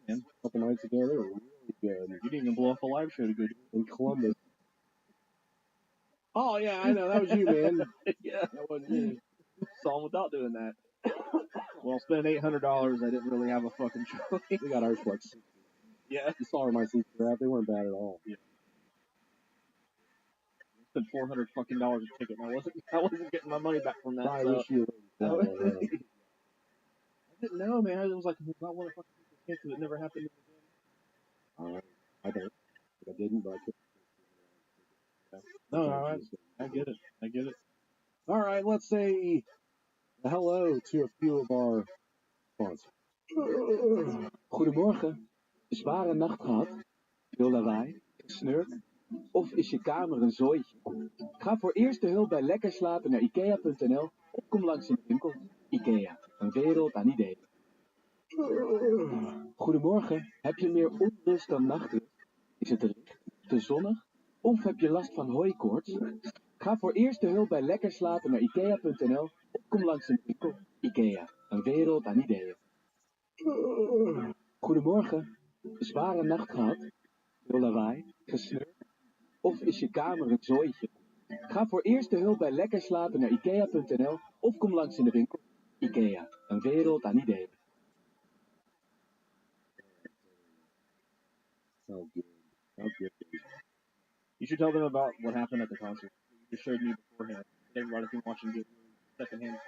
a couple nights ago. They were really good. You didn't even blow off a live show to go do in Columbus. Oh, yeah, I know. That was you, man. Yeah. That wasn't me. Saw him without doing that. Well, spending $800, I didn't really have a fucking choice. We got ours for like $60. Yeah. You saw my seats wrap. They weren't bad at all. Yeah. Spent $400 fucking a ticket. I wasn't getting my money back from that. I wish you I didn't know, man. It was like, I want to fucking take this chance. It never happened again. I don't. I didn't, but I could. No, I get it. All right, let's say hello to a few of our sponsors. Goedemorgen. Zware nacht gehad? Veel lawaai? Gesnurkt? Of is je kamer een zooitje? Ga voor eerste hulp bij lekker slapen naar ikea.nl of kom langs in de winkel. Ikea, een wereld aan ideeën. Goedemorgen. Heb je meer onrust dan nachtrust? Is het te licht, te zonnig? Of heb je last van hooikoorts? Ga voor eerste hulp bij lekker slapen naar ikea.nl of kom langs in de winkel. Ikea, een wereld aan ideeën. Goedemorgen. Zware nacht gehad? Veel lawaai? Gesnurkt? Of is je kamer een zooitje? Ga voor eerste hulp bij lekker slapen naar ikea.nl of kom langs in de winkel. Ikea, een wereld aan ideeën. Oh, good. You should tell them about what happened at the concert. You showed me beforehand. Everybody can watch and get secondhand.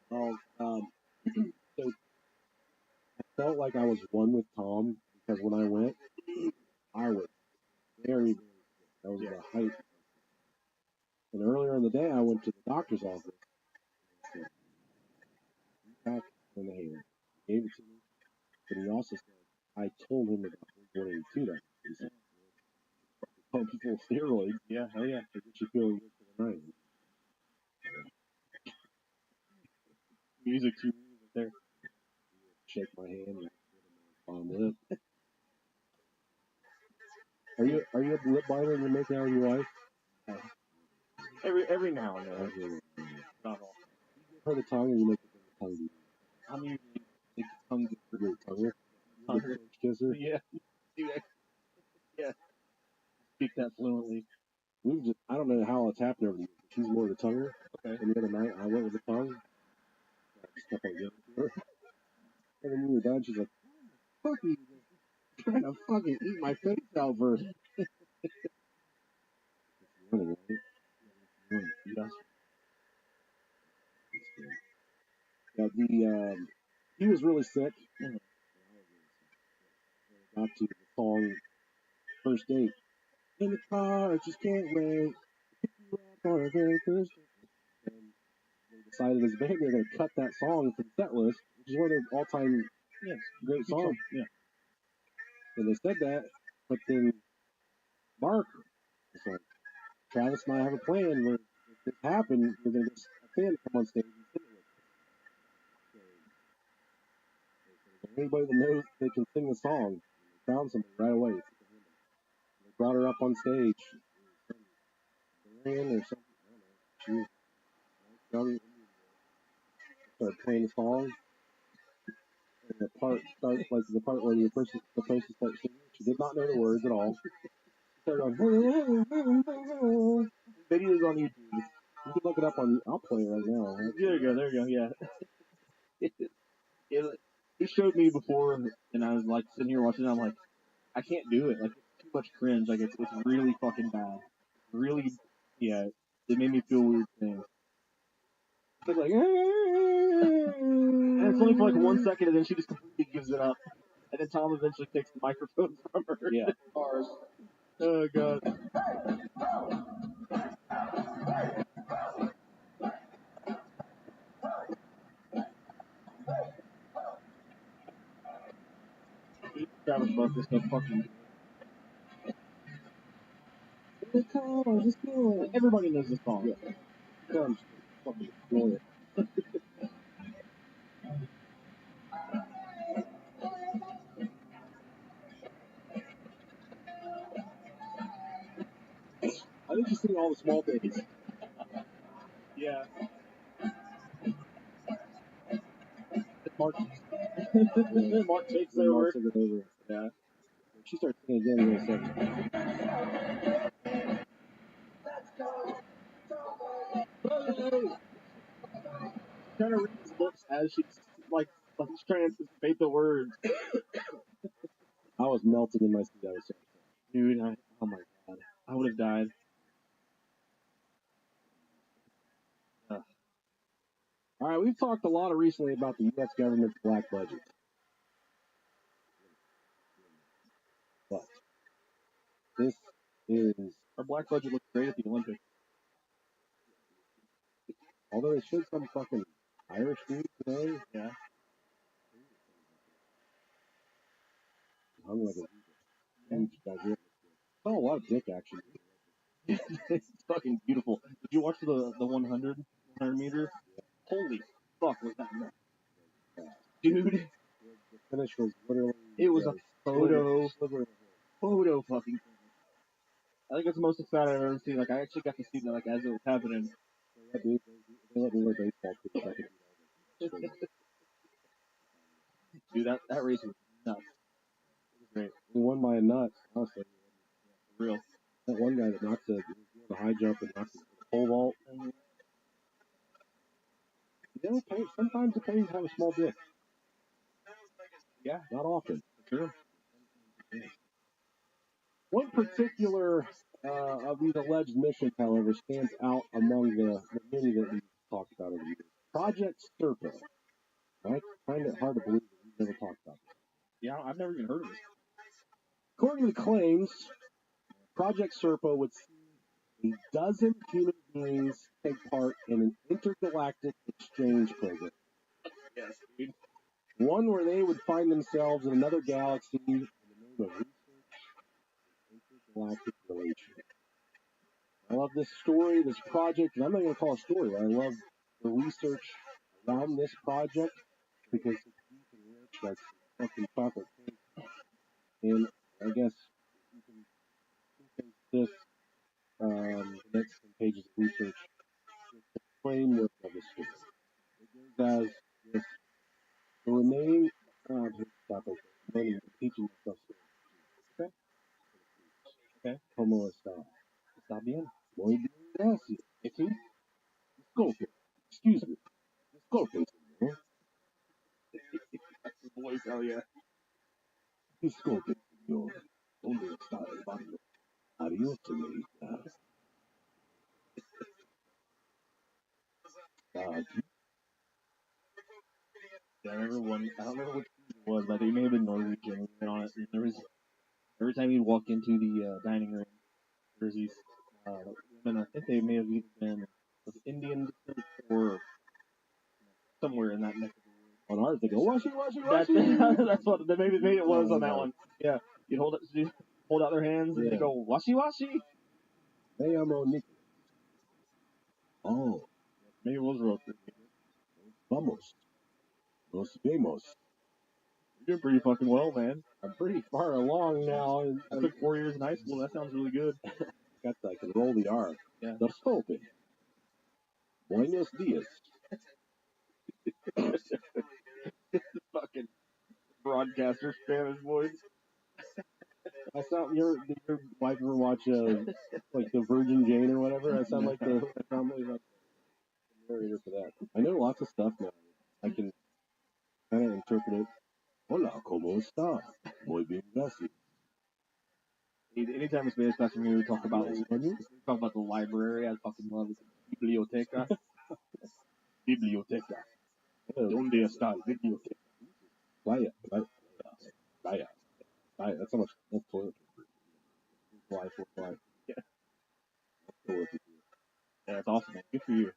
So I felt like I was one with Tom because when I went, I was very, very sick. That was the height. And earlier in the day, I went to the doctor's office. Back in the hair. He gave it to me. But he also said, I told him about Blink-182. He said, pump full of steroids. Yeah, hell yeah. To get you feeling good for the night. Music too there. Shake my hand and palm lip. Are you a lip biter and you make out with your wife? Every now and then. Not all. You give her the tongue and you make it with the tongue. I'm usually the tongue kisser. Tongue kisser? Yeah. Yeah. Speak that fluently. I don't know how it's happened over the years. She's more the tonguer. Okay. And the other night I went with the tongue. I just kept on giving it to her. And then we were done, she's like, fuck you. You're trying to fucking eat my face out first. Running, right? Yes. Yeah, he was really sick. Got to the song First Date. In the car, I just can't wait. Pick you for very Christian. And they decided as a band they're going to cut that song from the set list, which is one of their all-time great songs. Yeah. And they said that, but then Mark was like, Travis and I have a plan where if this happened, we're going to get a fan to come on stage and sing it with us. So they said, anybody that knows they can sing the song, they found somebody right away. They brought her up on stage. Marion or something. I don't know. She was young. Started playing the song. And the part starts like the part where the person starts singing. She did not know the words at all. She started going, videos on YouTube. You can look it up on, I'll play it right now. There you go, yeah. He showed me before, and I was like sitting here watching it, I'm like, I can't do it. Like, it's too much cringe. Like, it's really fucking bad. Really, yeah, it made me feel weird things. It's like, and it's only for like 1 second, and then she just completely gives it up. And then Tom eventually takes the microphone from her. Yeah. Oh, God. Travis Buck is so fucking good. Everybody knows this song. Yeah. Come, fucking enjoy it. I think she's singing all the small things. Yeah. Mark takes over. over. Yeah. She starts singing again in a second. Trying to read his lips as she's like she's trying to anticipate the words. I was melting in my seat. I was so upset. Dude, oh my God, I would have died. All right, we've talked a lot recently about the U.S. government's black budget. But this is, Our black budget looks great at the Olympics. although they showed some fucking Irish dude today. Yeah. Hung like a huge budget. Saw a lot of dick action. It's fucking beautiful. Did you watch the 100 meter? Yeah. Holy fuck, was that nuts? Dude, The finish was literally. it was a photo fucking finish. I think it's the most excited I've ever seen. Like, I actually got to see that, like, as it was happening. They let me wear baseball too. So I could do that. Dude, that race was nuts. It was great. He won by a nut, honestly. For real. That one guy that knocked the high jump and knocked the pole vault. You know, sometimes the Pains have a small dick. Yeah. Not often. Sure. One particular of these alleged missions, however, stands out among the many that we've talked about over the years. Project Serpa. I find it hard to believe that we've never talked about this. Yeah, I've never even heard of it. According to the claims, Project Serpa would see a dozen human beings take part in an intergalactic exchange program. Yes, dude. One where they would find themselves in another galaxy in the name of research and intergalactic relations. I love this story, this project, and I'm not going to call it a story. I love the research around this project because it's deep and rich, like fucking chocolate cake. And I guess you can think this the next 10 pages of research with the framework of the story. It goes as this: the remaining topic, teaching myself stories. Okay? Como está? Está bien? Muy bien, gracias. ¿Sí? Disculpe. Excuse me. Disculpe, señor. That's the voice, hell yeah. Disculpe, señor. ¿Dónde está el baño? Adiós, señorita. Aquí. Yeah, I remember one. I don't remember which it was, but it may have been Norwegian. On it. There was every time you'd walk into the dining room, there's these women. I think they may have either been of Indian descent or somewhere in that neck of the woods. On ours, they go, washy, washy, washy. That's what maybe it was on that one. Yeah, you hold out their hands and they go washy washy. Hey, I'm Nicholas. Oh, maybe it was Rothschild. Vamos. Nos vemos. You're doing pretty fucking well, man. I'm pretty far along now. I took 4 years in high school. That sounds really good. I can roll the R. Yeah. Disculpe. Buenos dias. Fucking broadcaster Spanish voice. I sound did your wife ever watch like the Virgin Jane or whatever? I sound like the narrator for that. I know lots of stuff now. I can kind of interpret it. Hola, ¿cómo está? Muy bien, gracias. Anytime a Spanish class we talk about the library, I fucking love it. Biblioteca. Biblioteca. ¿Dónde está la biblioteca? Vaya. That's how much toilet paper. Fly. Yeah. That's awesome, man. Good for you.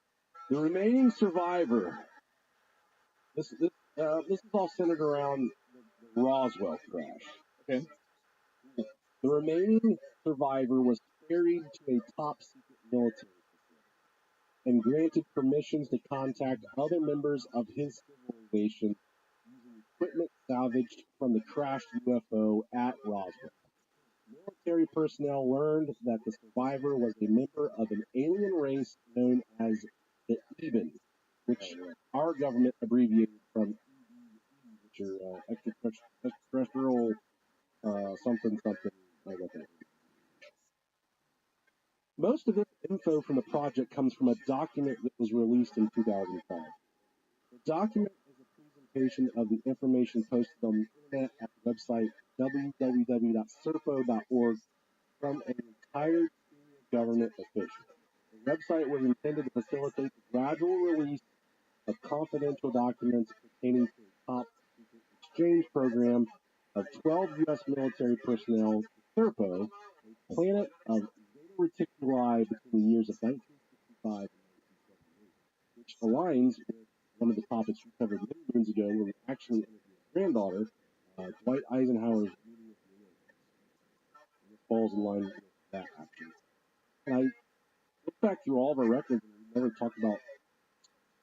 The remaining survivor. This is all centered around the Roswell crash. Okay. The remaining survivor was ferried to a top-secret military facility and granted permissions to contact other members of his civilization using equipment salvaged from the crashed UFO at Roswell. Military personnel learned that the survivor was a member of an alien race known as the Eben, which our government abbreviated from EE, which are extraterrestrial something. I got that. Most of this info from the project comes from a document that was released in 2005. The document is a presentation of the information posted on the internet at the website www.serpo.org from a retired senior government official. The website was intended to facilitate the gradual release of confidential documents pertaining to a top secret exchange program of 12 U.S. military personnel to Serpo, a planet of Zeta Reticuli between the years of 1965 and 1978, which aligns with one of the topics we covered many moons ago when we actually interviewed his granddaughter, Dwight Eisenhower's meeting with the aliens. And this falls in line with that, actually. And I looked back through all of our records and we never talked about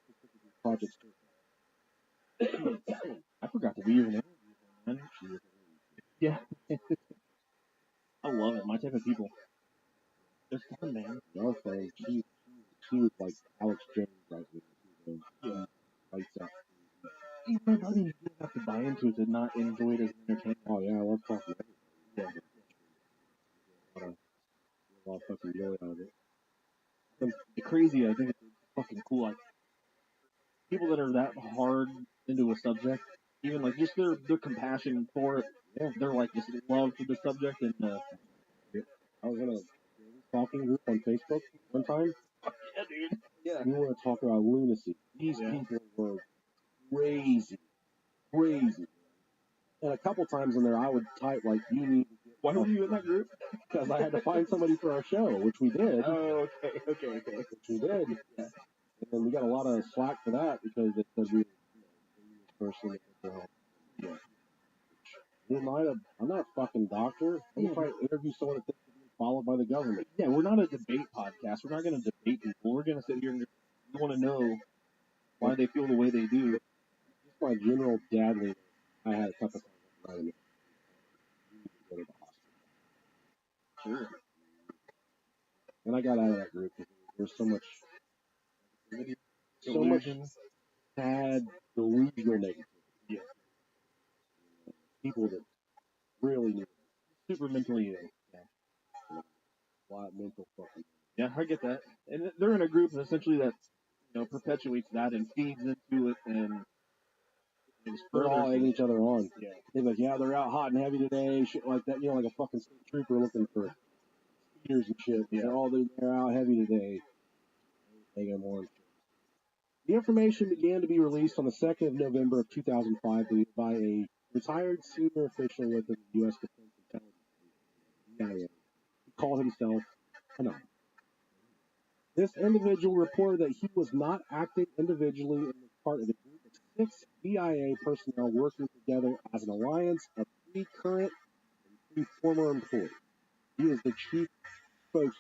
specifically Project Serpo. I forgot to leave an interview, man. Yeah. I love it. My type of people. They're fun, man. Our friend, she was like Alex Jones right now. Yeah. Lights out. My brother, you don't have to buy into it to not enjoy it as entertainment. Oh yeah, I love talking about it. Yeah. A lot of fucking joy out of it. The crazy, I think it's fucking cool. Like, people that are that hard into a subject, even like just their compassion for it, they're like just love for the subject. And I was in a talking group on Facebook one time. Yeah, dude. Yeah. We want to talk about lunacy. These people were crazy. And a couple times in there, I would type like, "You need to get." Why were you in that group? Because I had to find somebody for our show, which we did. Oh, okay. Which we did. Yeah. And then we got a lot of slack for that because it said we were person. Yeah. I'm not a fucking doctor. I'm trying to interview someone that thinks they're being followed by the government. Yeah, we're not a debate podcast. We're not going to debate people. We're going to sit here and we want to know why they feel the way they do. Just my general dadly. I had a couple times go to the hospital. Sure. And I got out of that group because there's so much sad, delusional negativity. Yeah. People that really need it. Super mentally ill. Yeah. A lot of mental fucking. Yeah, I get that. And they're in a group essentially that, perpetuates that and feeds into it and they're all egging each other on. Yeah. They're like, yeah, they're out hot and heavy today, shit like that. Like a fucking state trooper looking for speeders and shit. Yeah. They're out heavy today. Egging them on. The information began to be released on the 2nd of November of 2005 by a retired senior official within the U.S. Defense Intelligence Agency. He called himself Anonymous. This individual reported that he was not acting individually and was part of a group of 6 BIA personnel working together as an alliance of 3 current and 3 former employees. He is the chief spokesman.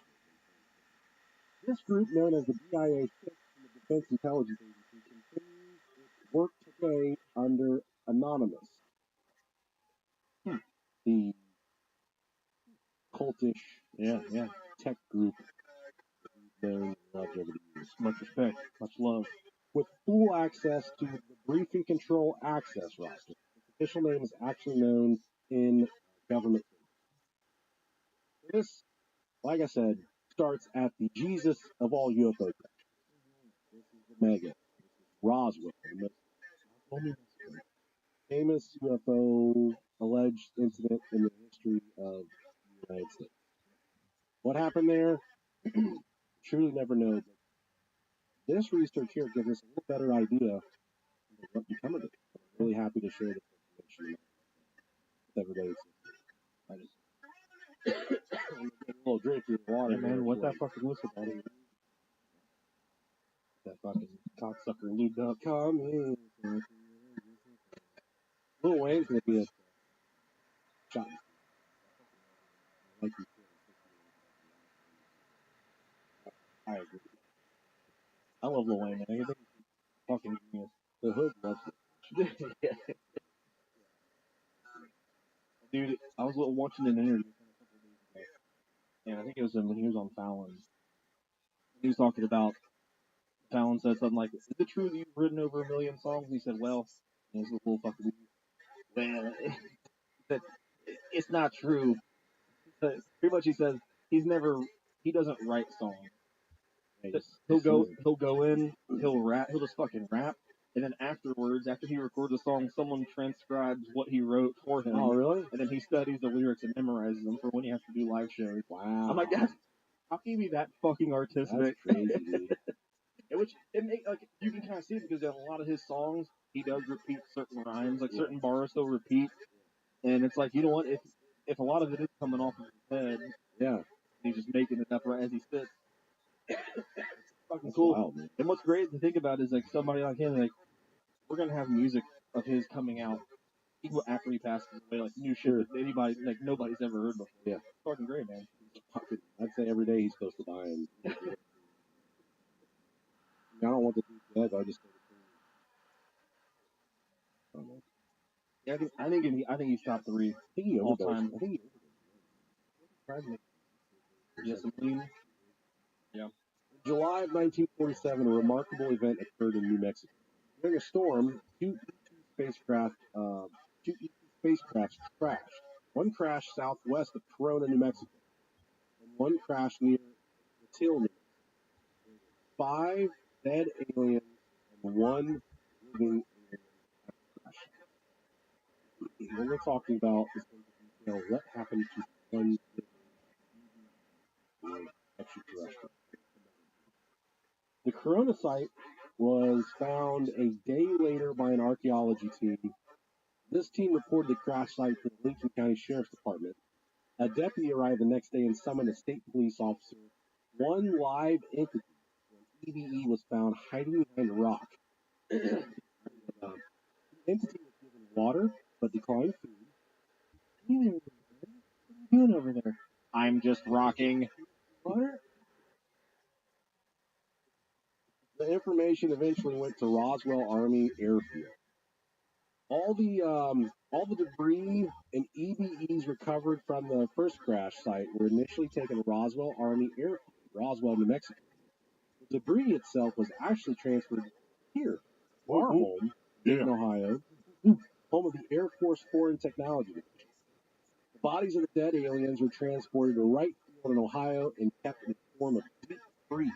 This group, known as the BIA 6 in the Defense Intelligence Agency, continues its work today under Anonymous, the cultish tech group known and loved over the years. Much respect, much love. With full access to the briefing control access roster. Its official name is actually known in government. This, like I said, starts at the Jesus of all UFO. This is the mega. This is Roswell, the most famous UFO alleged incident in the history of the United States. What happened there? Truly never know. But this research here gives us a little better idea of what become of it. I'm really happy to share this information with everybody. I just get a little drink of water. Hey man, what that fucking whistle about it? That fucking cocksucker lubed up. Come in. Lil Wayne's gonna be a shot. Like you said, I agree. I love Lil Wayne, man. I think he's fucking genius. The hood loves it. Yeah. Dude, I was watching an interview a couple of days ago, and I think it was when he was on Fallon. He was talking about, Fallon said something like, "Is it true that you've written over 1 million songs?" And he said, "Well," and he's a little fucking, "Well, it's not true." But pretty much he says he doesn't write songs. He'll go in, he'll just fucking rap, and then afterwards, after he records a song, someone transcribes what he wrote for him. Oh, really? And then he studies the lyrics and memorizes them for when he has to do live shows. Wow. I'm like, how can you be that fucking artistic? That's crazy, dude. Which, you can kind of see it because in a lot of his songs, he does repeat certain rhymes, like certain bars he'll repeat. And it's like, you know what, if a lot of it is coming off of his head, he's just making it up right as he spits. Fucking cool. Wild, man. And what's great to think about is like somebody like him, like we're gonna have music of his coming out even after he passes away, like new shit that anybody, like nobody's ever heard before. Yeah, it's fucking great, man. I'd say every day he's supposed to die, and I don't want to do dead. I just. Yeah, I think he's top 3 all time. I think he overdosed. Yes, yeah. In July of 1947, a remarkable event occurred in New Mexico. During a storm, two E-2 spacecrafts crashed. One crashed southwest of Corona, New Mexico, and one crashed near Till, New Mexico. 5 dead aliens and 1 living alien crash. What we're talking about is going to detail what happened to one living extraterrestrial. The Corona site was found a day later by an archaeology team. This team reported the crash site to the Lincoln County Sheriff's Department. A deputy arrived the next day and summoned a state police officer. One live entity, an EBE, was found hiding behind a rock. The entity was given water, but declined food. What are you doing over there? I'm just rocking. Water? The information eventually went to Roswell Army Airfield. All the debris and EBEs recovered from the first crash site were initially taken to Roswell Army Airfield, Roswell, New Mexico. The debris itself was actually transferred here, our home, in Ohio, home of the Air Force Foreign Technology Division. The bodies of the dead aliens were transported to Wright Field in Ohio and kept in the form of deep freeze.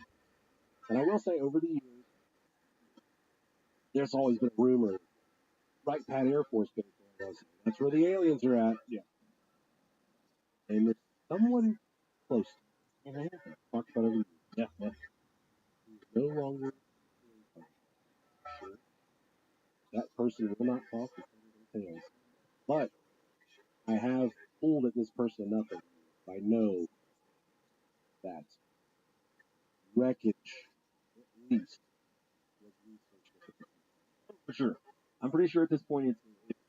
And I will say, over the years, there's always been a rumor Wright Pat Air Force Base. That's where the aliens are at. Yeah. And there's someone close. Talked about everything. Yeah. He's no longer. That person will not talk to anything else. But I have pulled at this person enough. I know that wreckage, at least, was researched at the time. For sure. I'm pretty sure at this point it's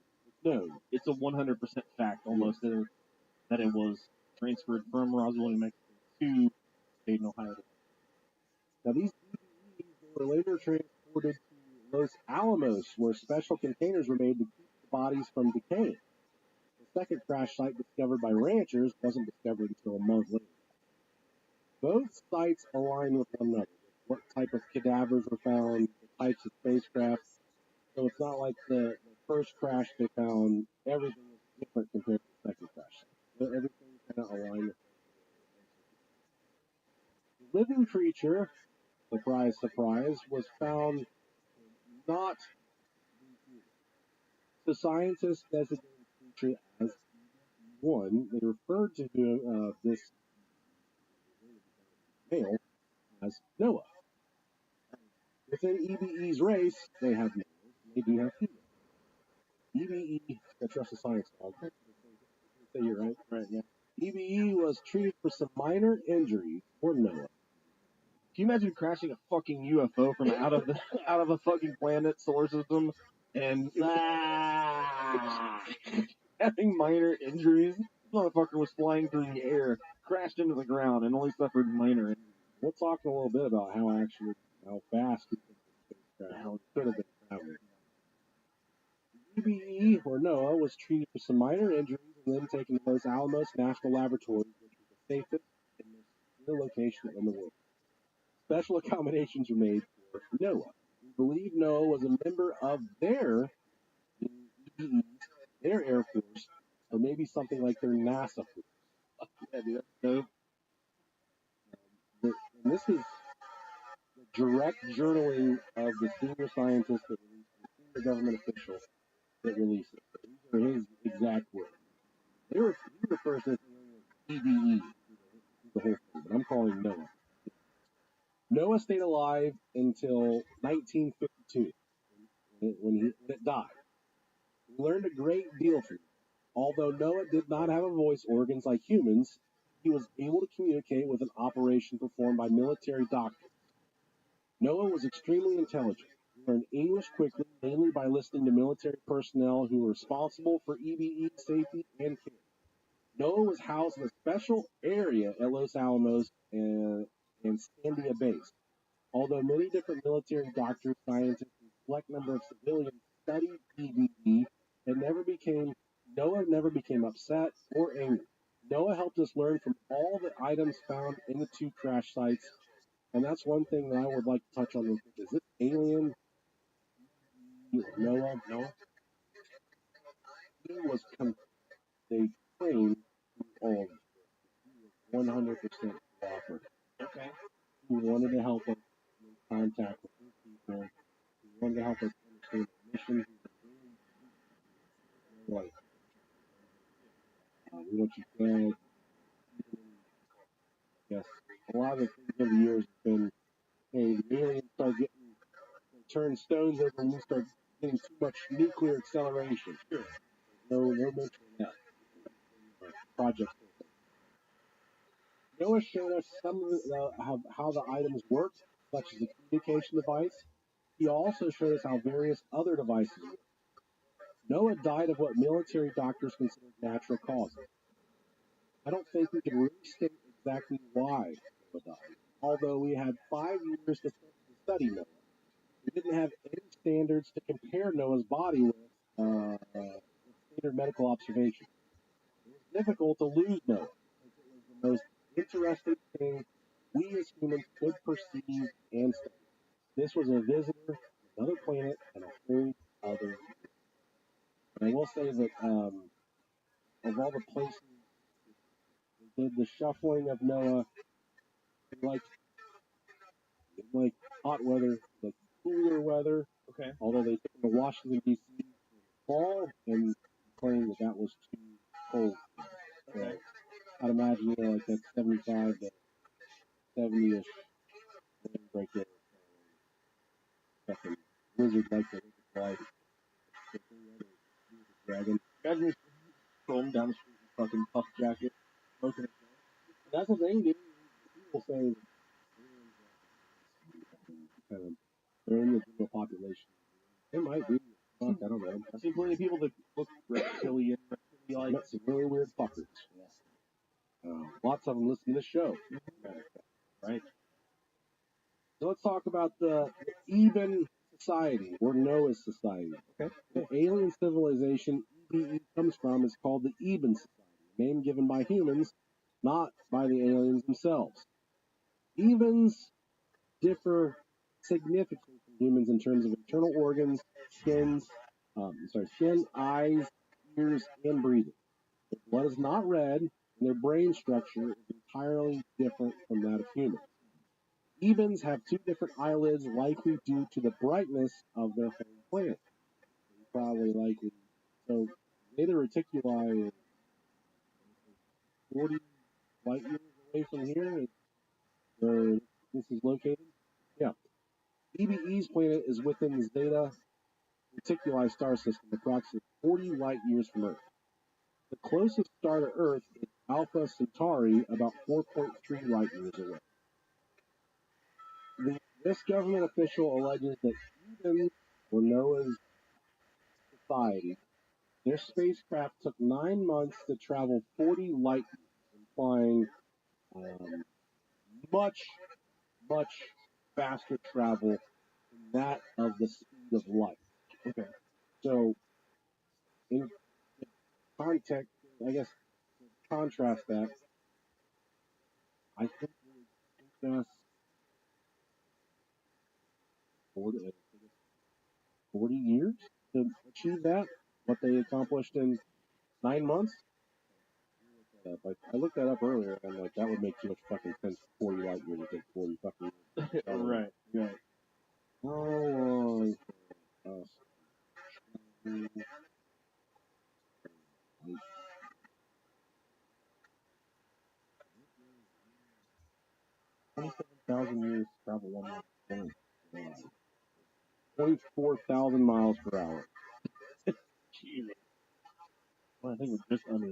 known. It's a 100% fact almost that it was transferred from Roswell, New Mexico to state in Ohio. Now, these DVEs were later transported to Los Alamos, where special containers were made to keep the bodies from decaying. The second crash site discovered by ranchers wasn't discovered until a month later. Both sites align with one another. What type of cadavers were found, the types of spacecraft. So it's not like the first crash they found, everything is different compared to the second crash. So everything kind of aligned with the living creature, surprise, surprise, was found not the scientists designated the creature as one. They referred to this male as Noah. Within EBE's race, they have males, and they do have females. EBE, I trust the science dog. Say you're right. Right, yeah. EBE was treated for some minor injuries for Noah. Can you imagine crashing a fucking UFO from out of a fucking planet solar system and having minor injuries? This motherfucker was flying through the air, crashed into the ground, and only suffered minor injuries. We'll talk a little bit about how fast we think the spacecraft could have been traveling. EBE, or Noah, was treated for some minor injuries and then taken to Los Alamos National Laboratory, which was the safest and most secure location in the world. Special accommodations were made for Noah. We believe Noah was a member of their Air Force, or maybe something like their NASA force. Yeah, dude, that's dope. And this is the direct journaling of the senior scientist that released it, the senior government official that released it. So these are his exact words. He refers to this as EBE, the whole thing, but I'm calling Noah. Noah stayed alive until 1952, when it died. We learned a great deal from him. Although Noah did not have a voice organs like humans, he was able to communicate with an operation performed by military doctors. Noah was extremely intelligent. He learned English quickly, mainly by listening to military personnel who were responsible for EBE safety and care. Noah was housed in a special area at Los Alamos and Sandia Base. Although many different military doctors, scientists, and select number of civilians studied EBE, Noah never became upset or angry. Noah helped us learn from all the items found in the two crash sites, and that's one thing that I would like to touch on. Is this alien Noah? He was they claimed all of it. He was 100% cooperative. Okay. He wanted to help us make contact with new people. He wanted to help us understand the mission. Like, we want you dead. Yes, a lot of the things over the years have been, hey, the aliens start turn stones over and we start getting too much nuclear acceleration. Sure. No mention of that. Project. Noah showed us some of how the items work, such as the communication device. He also showed us how various other devices work. Noah died of what military doctors considered natural causes. I don't think we can really state exactly why Noah died. Although we had 5 years to study Noah, we didn't have any standards to compare Noah's body with standard medical observation. It was difficult to lose Noah, because it was the most interesting thing we as humans could perceive and study. This was a visitor from another planet and a whole other world. And I will say that of all the places that did the shuffling of Noah, they like hot weather, like cooler weather. Okay. Although they took him to Washington, D.C. in the fall and claimed that was too cold. So I'd imagine, like that 75 to 70-ish wind right there. Fucking wizard like the life. Dragon. Imagine just rolling down the street in a fucking puff jacket, smoking a joint. That's the thing, dude. People say kind of, they're in the general population. They might be. Fuck, I don't know. I've seen plenty of people that look reptilian, I met some really weird fuckers. Lots of them listen to this show. Right? So let's talk about the Eben society, or Noah's society. Okay. The alien civilization EBE comes from is called the Eben society, a name given by humans, not by the aliens themselves. Ebens differ significantly from humans in terms of internal organs, skin, eyes, ears, and breathing. Their blood is not red, and their brain structure is entirely different from that of humans. Ebens have two different eyelids, likely due to the brightness of their home planet. Probably likely. So, Zeta Reticuli is 40 light years away from here, where this is located. Yeah. EBE's planet is within the Zeta Reticuli star system, approximately 40 light years from Earth. The closest star to Earth is Alpha Centauri, about 4.3 light years away. This government official alleges that Eden, or Noah's society, their spacecraft took 9 months to travel 40 light years, implying much, much faster travel than that of the speed of light. Okay. So, in context, I guess, to contrast that, I think it would take us 40 years to achieve that, what they accomplished in 9 months. I looked that up earlier, and like that would make too much fucking sense. 40 light years would take 40 fucking years. Right. How long for us? 27,000 years to travel 1 month. 24,000 miles per hour. Jesus. Well, I think we're just under.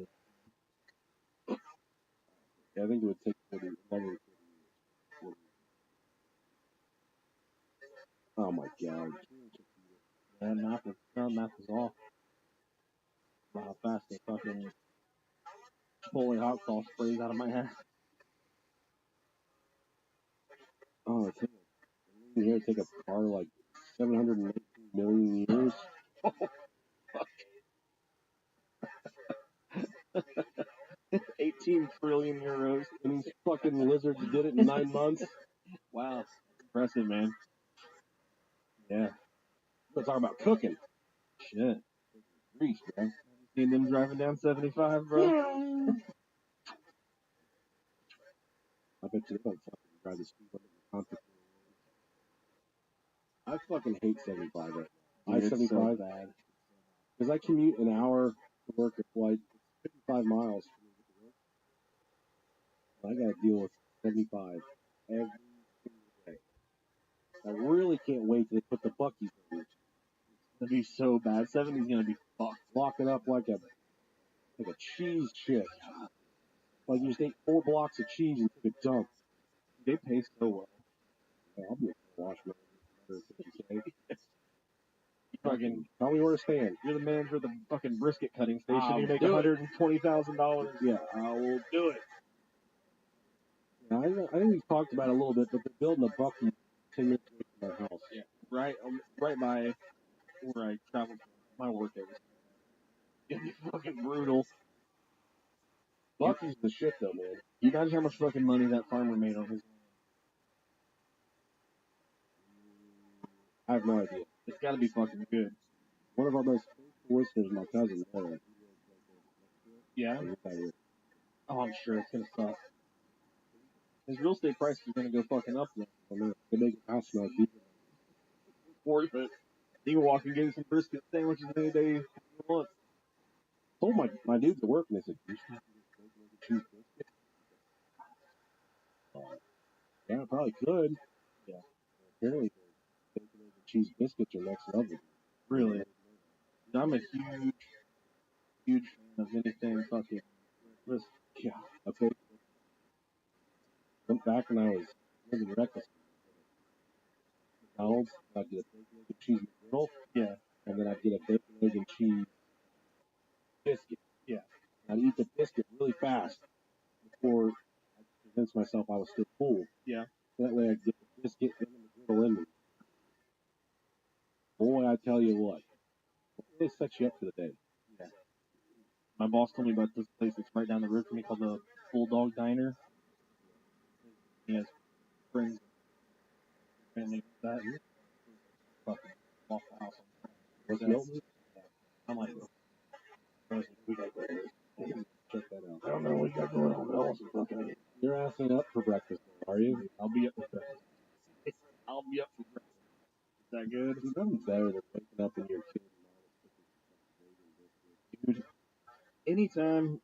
Yeah, I think it would take 40 years. Oh my god. Yeah, math is off. How fast the fucking Chipotle hot sauce sprays out of my ass. Oh, it'd take a car like 718 million years. 18 trillion euros. And these fucking lizards did it in 9 months. Wow. Impressive, man. Yeah. We're talking about cooking. Shit. Grease, man. Seen them driving down 75, bro? I bet you they don't fucking drive the speed limit. I fucking hate 75 right now. I-75 so bad. Because I commute an hour to work at like 55 miles. I gotta deal with 75 every single day. I really can't wait till they put the Buc-ee's in. It's gonna be so bad. 70's gonna be fucked. Locking up like a cheese chip. Like you just ate 4 blocks of cheese and took a dump. They pay so well. Yeah, I'll be a wash man. Fucking tell me where to stand. You're the manager of the fucking brisket cutting station. I'll You make do it. $120,000. Yeah, I will do it. Yeah, I think we talked about it a little bit, but they're building a Buc-ee's 10 minutes away from our house. Yeah, right by where I travel to my work every day. It's gonna be fucking brutal. Buc-ee's the shit though, man. You imagine how much fucking money that farmer made on his land? I have no idea. It's gotta be fucking good. One of our most faithful listeners, my cousin, Yeah? Oh, I'm sure it's gonna suck. His real estate prices are gonna go fucking up then. I mean, they make a house smell deep. Worth it. You can walk and get some brisket sandwiches any day you want. I told my dudes at work, and they said, "You should make a cheese biscuit." Yeah, I probably could. Yeah. Apparently, bacon and cheese biscuits are next level. Really? I'm a huge fan of anything fucking brisket. Yeah. Okay. Went back when I was living reckless. McDonald's, I'd get a bacon, egg, and cheese McGriddle. Yeah. And then I'd get a bacon, egg, and cheese biscuit. Yeah. I'd eat the biscuit really fast before I convinced myself I was still full. Yeah. That way I'd get the biscuit and the McGriddle in me. Boy, I tell you what, it really sets you up for the day. Yeah. My boss told me about this place that's right down the road from me called the Bulldog Diner. He has friends and family that fucking Waffle House. What's Milton? I'm like, we got to Check that out. I don't know what you got going on, but I'll fucking You're asking up for breakfast, are you? I'll be up for breakfast. I'll be up for breakfast. Is that good? There's nothing better than waking up in your kid. Dude, anytime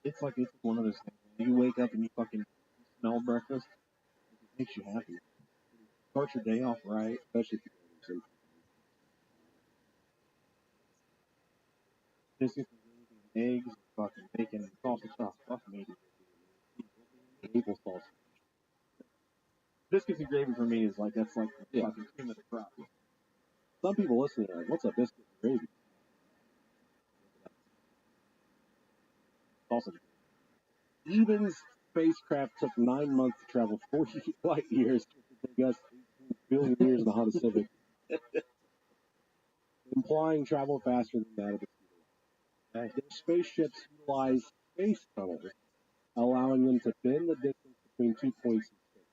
it's like one of those things. You wake up and you fucking smell breakfast. It makes you happy. Start your day off right, Especially if you're in biscuits and eggs, fucking bacon, sausage stuff. Fuck me. maple sauce. Biscuits and gravy for me is like that's like the Yeah. fucking cream of the crop. Some people listening are like, what's a biscuit and gravy? Sausage. Even's spacecraft took 9 months to travel 40 light years to take us 18 billion years in the Honda Civic, implying travel faster than that of the speed. Their spaceships utilize space tunnels, allowing them to bend the distance between 2 points in space.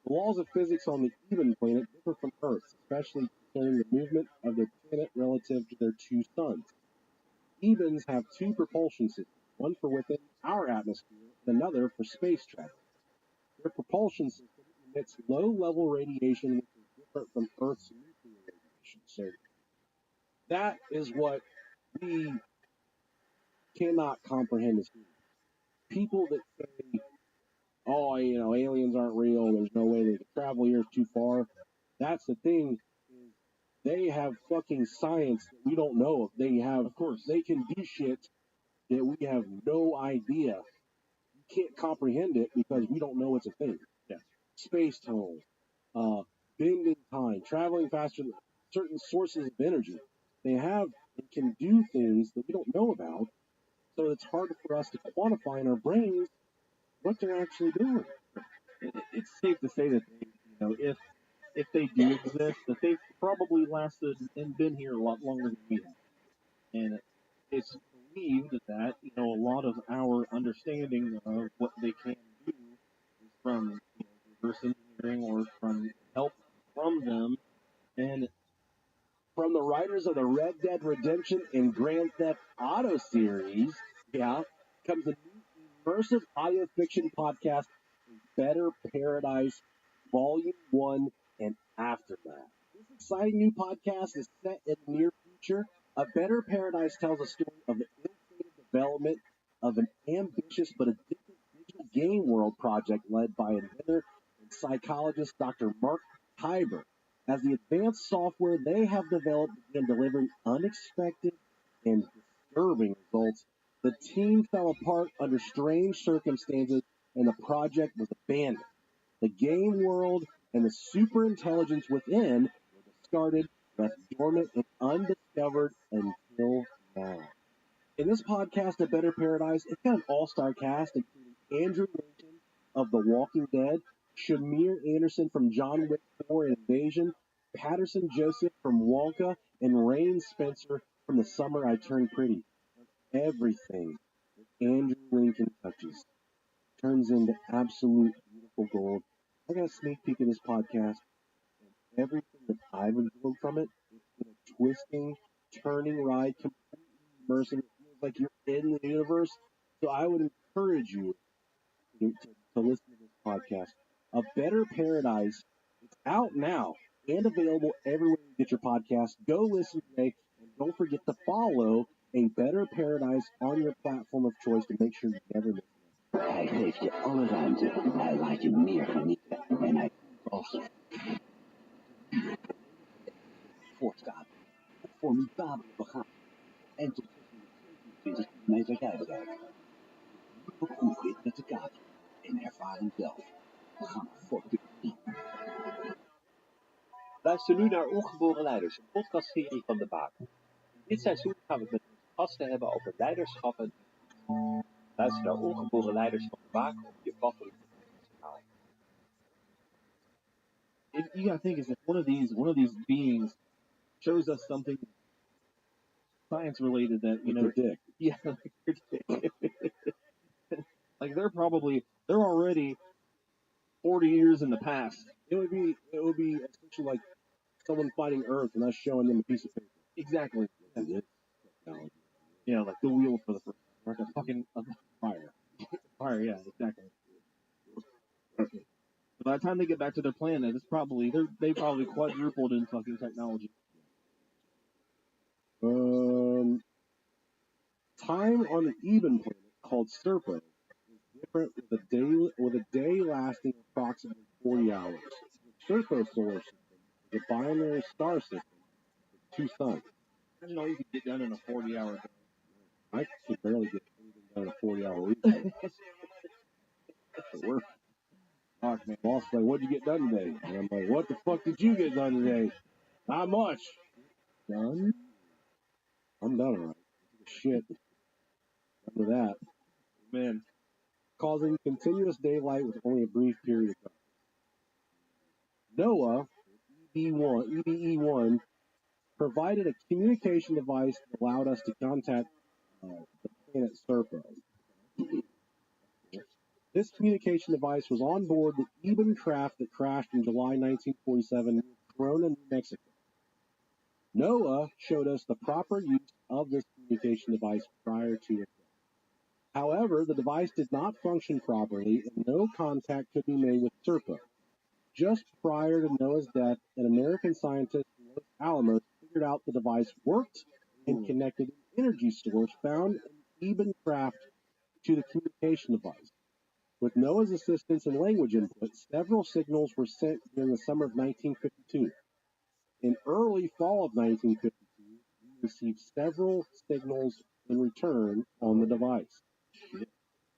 The laws of physics on the Even planet differ from Earth's, especially concerning the movement of their planet relative to their two suns. Evens have two propulsion systems, one for within our atmosphere and another for space travel. Their propulsion system emits low-level radiation, which is different from Earth's nuclear radiation. So that is what we cannot comprehend as humans. People that say, oh, aliens aren't real, there's no way they can travel here, it's too far. That's the thing, is they have fucking science that we don't know of. They have, of course, they can do shit that we have no idea. You can't comprehend it because we don't know it's a thing. Yeah. Space tunnels, bending time, traveling faster than certain sources of energy. They have and can do things that we don't know about, so it's hard for us to quantify in our brains what they're actually doing. It's safe to say that they, if they do exist, that they've probably lasted and been here a lot longer than we have. And it's believed that a lot of our understanding of what they can do is from reverse engineering or from help from them. And From the writers of the Red Dead Redemption and Grand Theft Auto series, comes a new immersive audio fiction podcast, Better Paradise, Volume 1 and Aftermath. This exciting new podcast is set in the near future. A Better Paradise tells a story of the innovative development of an ambitious but addictive digital game world project led by inventor and psychologist Dr. Mark Hyber. As the advanced software they have developed began delivering unexpected and disturbing results, the team fell apart under strange circumstances and the project was abandoned. The game world and the superintelligence within were discarded, left dormant and undiscovered until now. In this podcast, A Better Paradise, it's got an all-star cast, including Andrew Lincoln of The Walking Dead, Shamir Anderson from John Wick 4 and Invasion, Patterson Joseph from Wonka, and Rain Spencer from The Summer I Turned Pretty. Everything that Andrew Lincoln touches turns into absolute beautiful gold. I got a sneak peek of this podcast, and everything that I've enjoyed from it, it's been a twisting, turning ride, completely immersive. It feels like you're in the universe. So I would encourage you to listen to this podcast. A Better Paradise. It's out now and available everywhere you get your podcast. Go listen today, and don't forget to follow A Better Paradise on your platform of choice to make sure you never miss it. Hij geeft je alle ruimte. Hij laat je meer genieten. En hij als voortgaat. Een formidabele bagage. En tot 627 meter rijbereik. Nieuwe proefrit met de Capri. En ervaar hem zelf. Ga naar Fort Picardie. Luister nu naar Ongeboren Leiders, een podcastserie van de Baak. Dit seizoen gaan we het met onze gasten hebben over leiderschap en innovatie. Luister naar Ongeboren Leiders van de Baak op je favoriete kanaal. You gotta think is that one of these beings shows us something science related that you know. Dick. Yeah, like their dick. Like they're already 40 years in the past. It would be essentially like someone fighting Earth and us showing them a piece of paper. Exactly. Yeah, like the wheel for the first, like a fucking fire. Fire, yeah, exactly. Okay. By the time they get back to their planet, they probably quadrupled in fucking technology. Time on the Eben planet, called Serpo, is different with a day lasting approximately 40 hours. The Serpo solar system is a binary star system with two suns. Imagine all you could get done in a 40-hour day. I could barely get anything done in a 40-hour week. That's the worst. My boss is like, what'd you get done today? And I'm like, what the fuck did you get done today? Not much. Done? I'm done alright. Shit. Under that. Man. Causing continuous daylight with only a brief period of time. NOAA, EBE-1, provided a communication device that allowed us to contact the planet Serpo. This communication device was on board the Eben craft that crashed in July 1947 near Corona, New Mexico. NOAA showed us the proper use of this communication device prior to it. However, the device did not function properly and no contact could be made with Serpo. Just prior to Noah's death, an American scientist in Los Alamos figured out the device worked and connected an energy source found in Eben craft to the communication device. With Noah's assistance and language input, several signals were sent during the summer of 1952. In early fall of 1952, we received several signals in return on the device.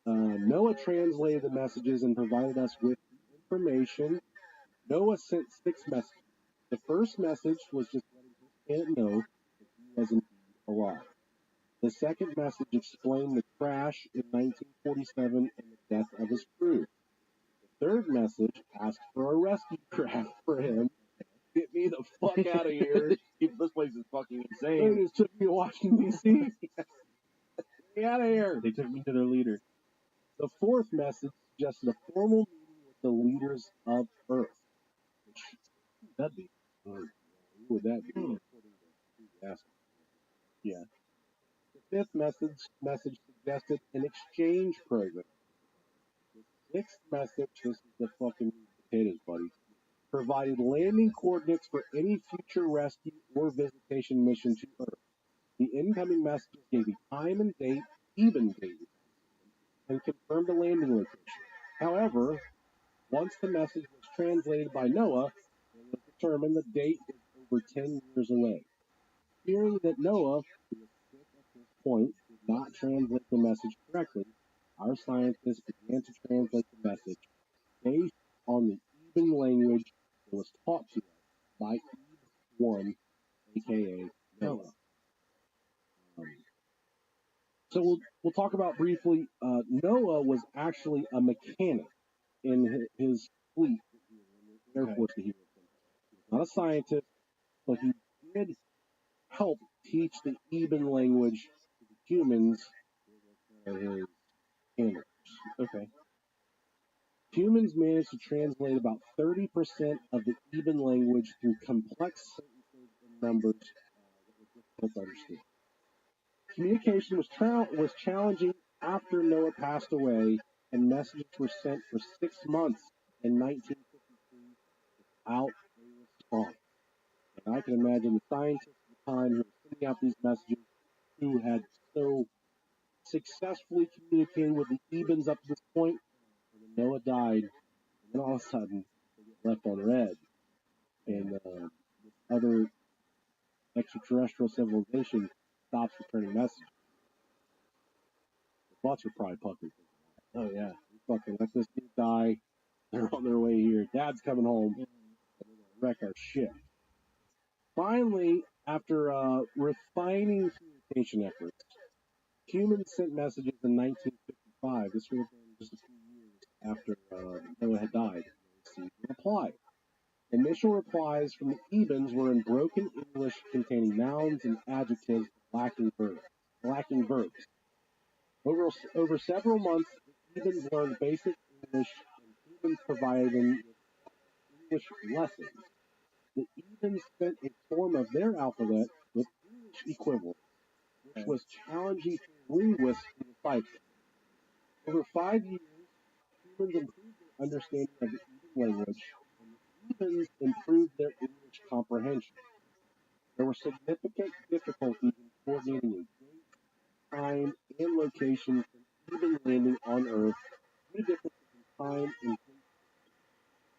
Noah translated the messages and provided us with information. Noah sent 6 messages. The first message was just letting his planet know that he was indeed alive. The second message explained the crash in 1947 and the death of his crew. The third message asked for a rescue craft for him. Get me the fuck out of here. This place is fucking insane. They just took me to Washington, D.C. Get me out of here. They took me to their leader. The fourth message suggested a formal meeting with the leaders of Earth. Who would that be? Who would that be? Yeah. The fifth message suggested an exchange program. The sixth message, this is the fucking potatoes, buddy, provided landing coordinates for any future rescue or visitation mission to Earth. The incoming messages gave a time and date, even date, and confirmed the landing location. However, once the message was translated by Noah, it was determined the date is over 10 years away. Hearing that Noah, who was sick at this point, did not translate the message correctly, our scientists began to translate the message based on the Eben language that was taught to us by Ebe-1, aka Noah. So we'll talk about briefly. Noah was actually a mechanic in his fleet, the Air Force that he was in. He was not a scientist, but he did help teach the Eben language to the humans. His handlers. Okay. Humans managed to translate about 30% of the Eben language through complex sentences and numbers that were difficult to understand. Communication was challenging after Noah passed away, and messages were sent for 6 months in 1953 without a response. And I can imagine the scientists at the time who were sending out these messages, who had so successfully communicated with the Ebens up to this point, and then Noah died, and then all of a sudden they get left on red, and this other extraterrestrial civilization stops returning messages. The butts are probably puckered. Oh yeah, we fucking let this dude die. They're on their way here. Dad's coming home. And they're gonna wreck our shit. Finally, after refining communication efforts, humans sent messages in 1955. This would have been just a few years after Noah had died. They received a reply. Initial replies from the Ebens were in broken English containing nouns and adjectives lacking verbs. Over several months, the Ebens learned basic English and humans provided them with English lessons. The Ebens sent a form of their alphabet with English equivalents, which was challenging for linguists to decipher. Over 5 years, humans improved their understanding of the Eben language, and the Ebens improved their English comprehension. There were significant difficulties in coordinating a date, time, and location for an Eben landing on Earth due to differences in time and date.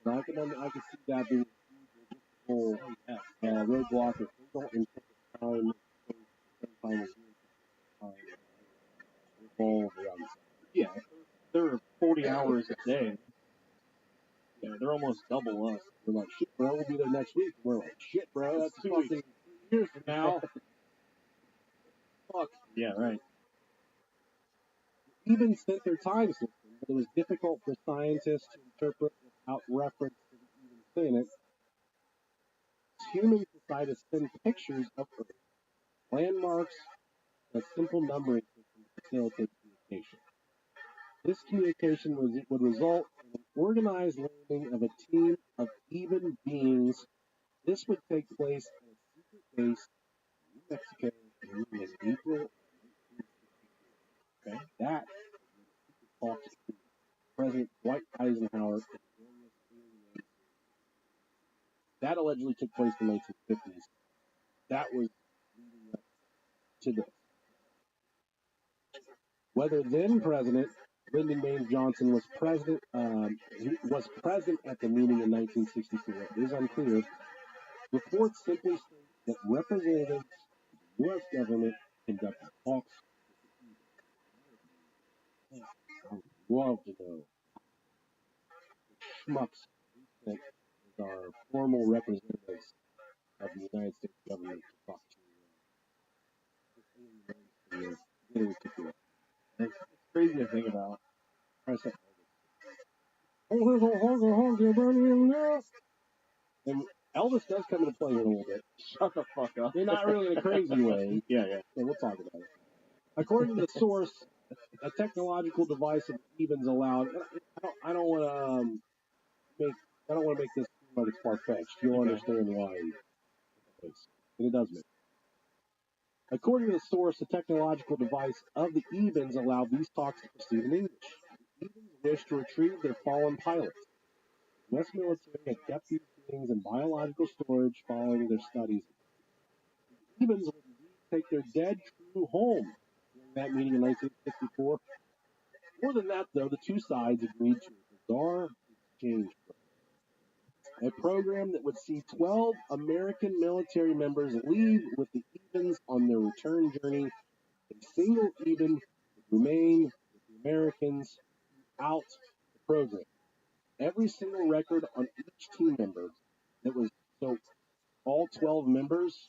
And I can see that being a huge logistical roadblock if they don't intend the time as you revolve around the sun. Yeah, they're 40 hours a day. Yeah, they're almost double us. They're like, shit, bro, we'll be there next week. And we're like, shit, bro, that's 2 fucking 3 years from now. Fuck. Yeah, right. Even sent their time system, but it was difficult for scientists to interpret without reference to the even planet. Humans decided to send pictures of Earth, landmarks, and a simple numbering system to facilitate communication. This communication would result in an organized landing of a team of even beings. This would take place at a secret base in New Mexico in April. Okay, that talks to President Dwight Eisenhower and various alien. That allegedly took place in the 1950s. That was leading up to this. Whether then President Lyndon Baines Johnson was present at the meeting in 1964 is unclear. Reports simply state that representatives of the U.S. government conducted talks with the Ebens. I would love to know the schmucks we think is our formal representatives of the United States government to talk to this alien race. It's crazy to think about. And Elvis does come into play here a little bit. Shut the fuck up. They're not really in a crazy way. Yeah. So we'll talk about it. According to the source, a technological device of Ebens allowed. I don't want to make this seem like it's far fetched. You'll understand why. And it does make. According to the source, a technological device of the Ebens allowed these talks to proceed in English. The Ebens wished to retrieve their fallen pilots. The U.S. military had kept these beings in biological storage following their studies. The Ebens would indeed take their dead crew home during that meeting in 1964. More than that, though, the two sides agreed to a bizarre exchange program. A program that would see 12 American military members leave with the Ebens on their return journey. A single Eben would remain with the Americans throughout the program. Every single record on each team member that was, so all 12 members,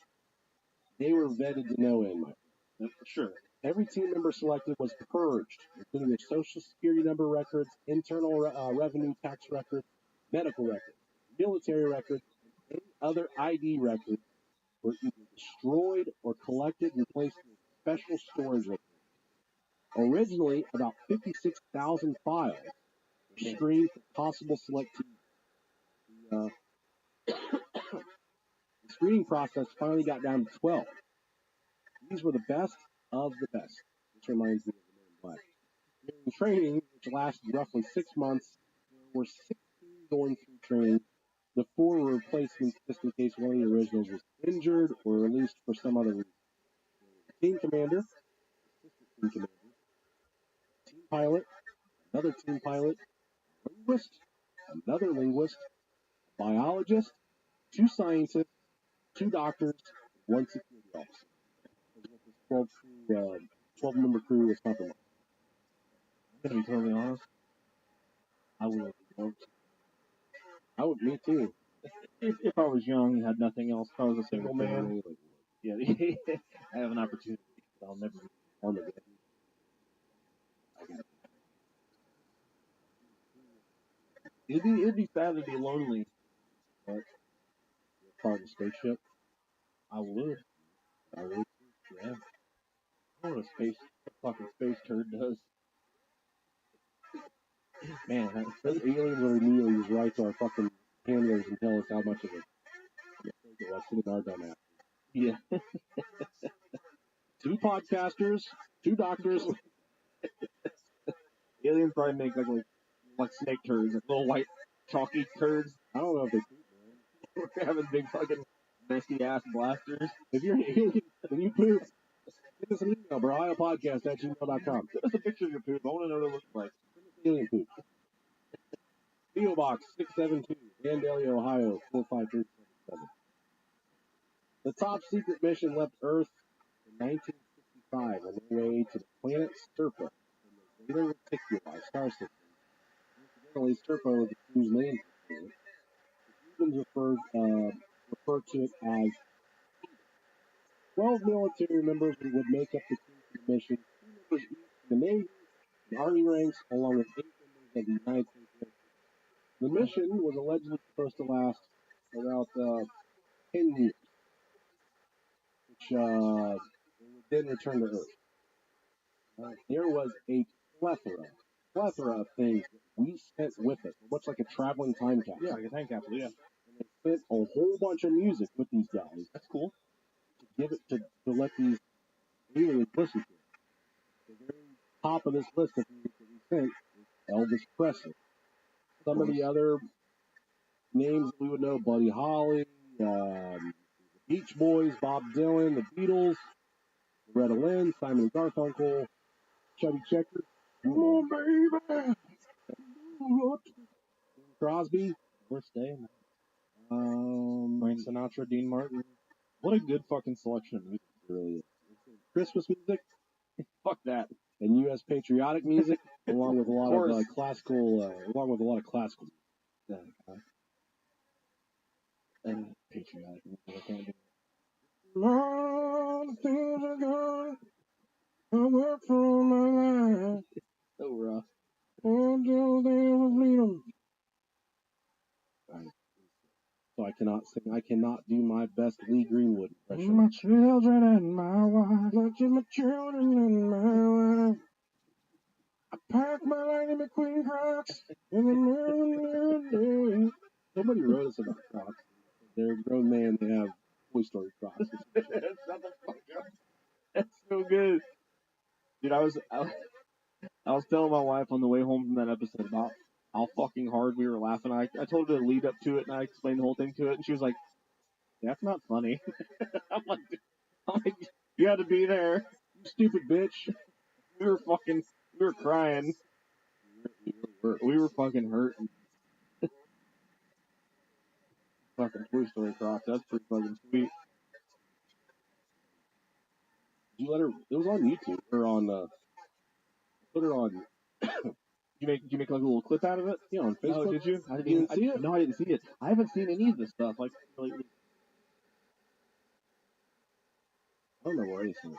they were vetted to no end, Mike. For sure. Every team member selected was purged, including their social security number records, internal revenue tax records, medical records, military records, and any other ID records were either destroyed or collected and placed in a special storage location. Originally, about 56,000 files were screened for possible selectivity. The screening process finally got down to 12. These were the best of the best. This reminds me of the Men in Black. During training, which lasted roughly 6 months, there were 16 going through training. The 4 were replacements just in case one of the originals was injured or released for some other reason. Team commander, assistant team commander, team pilot, another team pilot, linguist, another linguist, biologist, 2 scientists, 2 doctors, 1 security officer. This 12-member crew was compromised. I'm gonna be totally honest. I would have loved. Me too. If I was young and had nothing else, if I was a single man, yeah, I have an opportunity. I'll never be harmed again. It'd be sad to be lonely, but part of the spaceship. I would. Yeah. I know what a fucking space turd does. Man, those aliens are immediately just right to our fucking cameras and tell us how much of a mistake it was sitting our dumb ass. Yeah. 2 podcasters, 2 doctors. Aliens probably make like snake turds, like little white chalky turds. I don't know if they poop, man. We're having big fucking messy ass blasters. If you're an alien and you poop, send us an email, broiopodcast@gmail.com. Send us a picture of your poop. I want to know what it looks like. Send us alien poop. P.O. Box 672, Vandalia, Ohio 45377. The top secret mission left Earth in 1965 on their way to the planet Serpa in the Zeta Reticuli star system. Incidentally, Serpa was the crew's name. The Cubans referred to it as 12 military members would make up the crew for the mission, 2 members each in the Navy and Army ranks, along with 8 members of the United States Air Force. The mission was allegedly supposed to last about 10 years, which they would then return to Earth. There was a plethora of things that we sent with us, much like a traveling time capsule. Yeah, like a time capsule, yeah. And they sent a whole bunch of music with these guys. That's cool. To give it to let these aliens listen to it. The very top of this list of music that we sent is Elvis Presley. Some of the other names that we would know: Buddy Holly, the Beach Boys, Bob Dylan, the Beatles, Loretta Lynn, Simon and Garfunkel, Chubby Checker. Oh, baby! Crosby, Worst Day, Frank Sinatra, Dean Martin. What a good fucking selection of music it really is. Christmas music, fuck that. And U.S. patriotic music, along with a lot of classical, and patriotic music. I can't do it. All the things I got, I work for my life. So rough. Until they ever bleed them. So I cannot sing. I cannot do my best Lee Greenwood impression. My children and my wife. My children and my wife. I pack my Lightning McQueen Crocs in the morning. Somebody wrote us about Crocs. They're a grown man. They have Toy Story Crocs. Shut the fuck up. That's so good. Dude, I was telling my wife on the way home from that episode about how fucking hard we were laughing. I told her to lead up to it, and I explained the whole thing to it, and she was like, "That's not funny." I'm like, you had to be there, you stupid bitch. We were crying. We were fucking hurting. Fucking Toy Story Crocs. That's pretty fucking sweet. Did you let her? It was on YouTube or on. Put it on. Did you make like a little clip out of it? Yeah, on Facebook. Oh, did you? I didn't see it. No, I didn't see it. I haven't seen any of this stuff. Like, lately. I don't know where I seen it.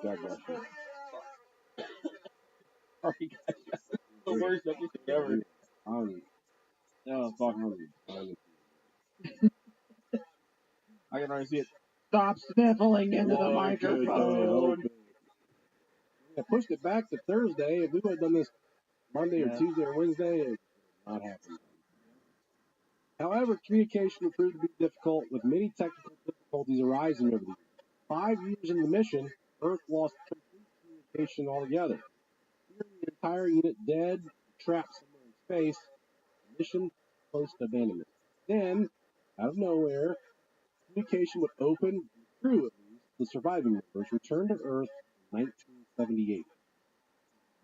God bless you. Sorry, guys. The worst episode ever. Oh, fuck. I can already see it. Stop sniffling into the microphone. I pushed it back to Thursday. If we would have done this Monday or Tuesday or Wednesday, it would not happen. However, communication proved to be difficult, with many technical difficulties arising over the years. 5 years in the mission, Earth lost complete communication altogether. Hearing the entire unit dead, trapped somewhere in space, the mission close to abandonment. Then, out of nowhere, communication would open, and the crew, at least, the surviving members, returned to Earth in 1978.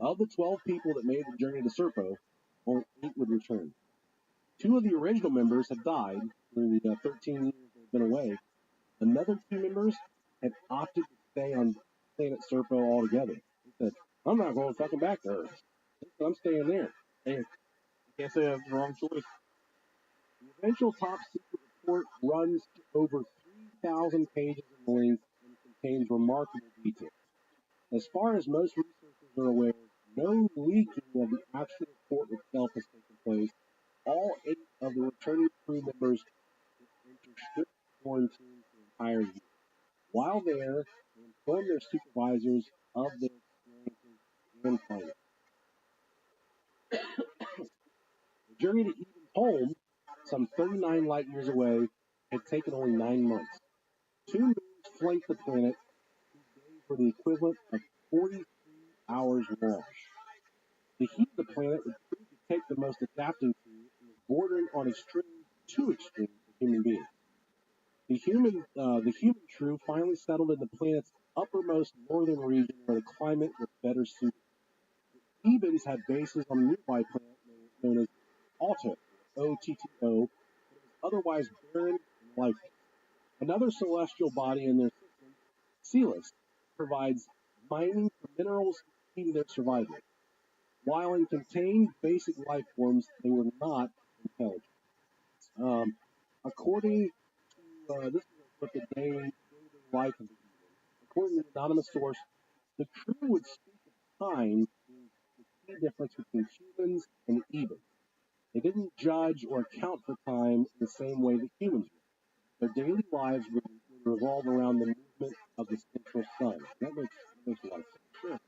Of the 12 people that made the journey to Serpo, only 8 would return. 2 of the original members had died during the 13 years they'd been away. Another 2 members had opted to stay on planet Serpo altogether. They said, "I'm not going fucking back to Earth. I'm staying there." Hey, you can't say that's the wrong choice. eventual top secret report runs to over 3,000 pages in length and contains remarkable details. As far as most researchers are aware, no leaking of the actual report itself has taken place. All 8 of the returning crew members enter strict quarantine for the entire year. While there, they inform their supervisors of their experiences and findings. The journey to Eden's home, some 39 light years away, had taken only 9 months. 2 moons flanked the planet, whose days were the equivalent of 43 hours long. The heat of the planet would prove to take the most adapting to and was bordering on extreme, too extreme for human beings. The human crew finally settled in the planet's uppermost northern region where the climate was better suited. The Ebens had bases on a nearby planet known as Otto, O-T-T-O, but it was otherwise barren and lifeless. Another celestial body in their system, Celis, provides mining for minerals key to their survival. While in contained basic life forms, they were not intelligent. According to this is what the day life of the Eden. According to the anonymous source, the crew would speak of time being the key difference between humans and the Ebens. They didn't judge or account for time in the same way that humans would. Their daily lives would revolve around the movement of the central sun. That makes a lot of sense. Sure.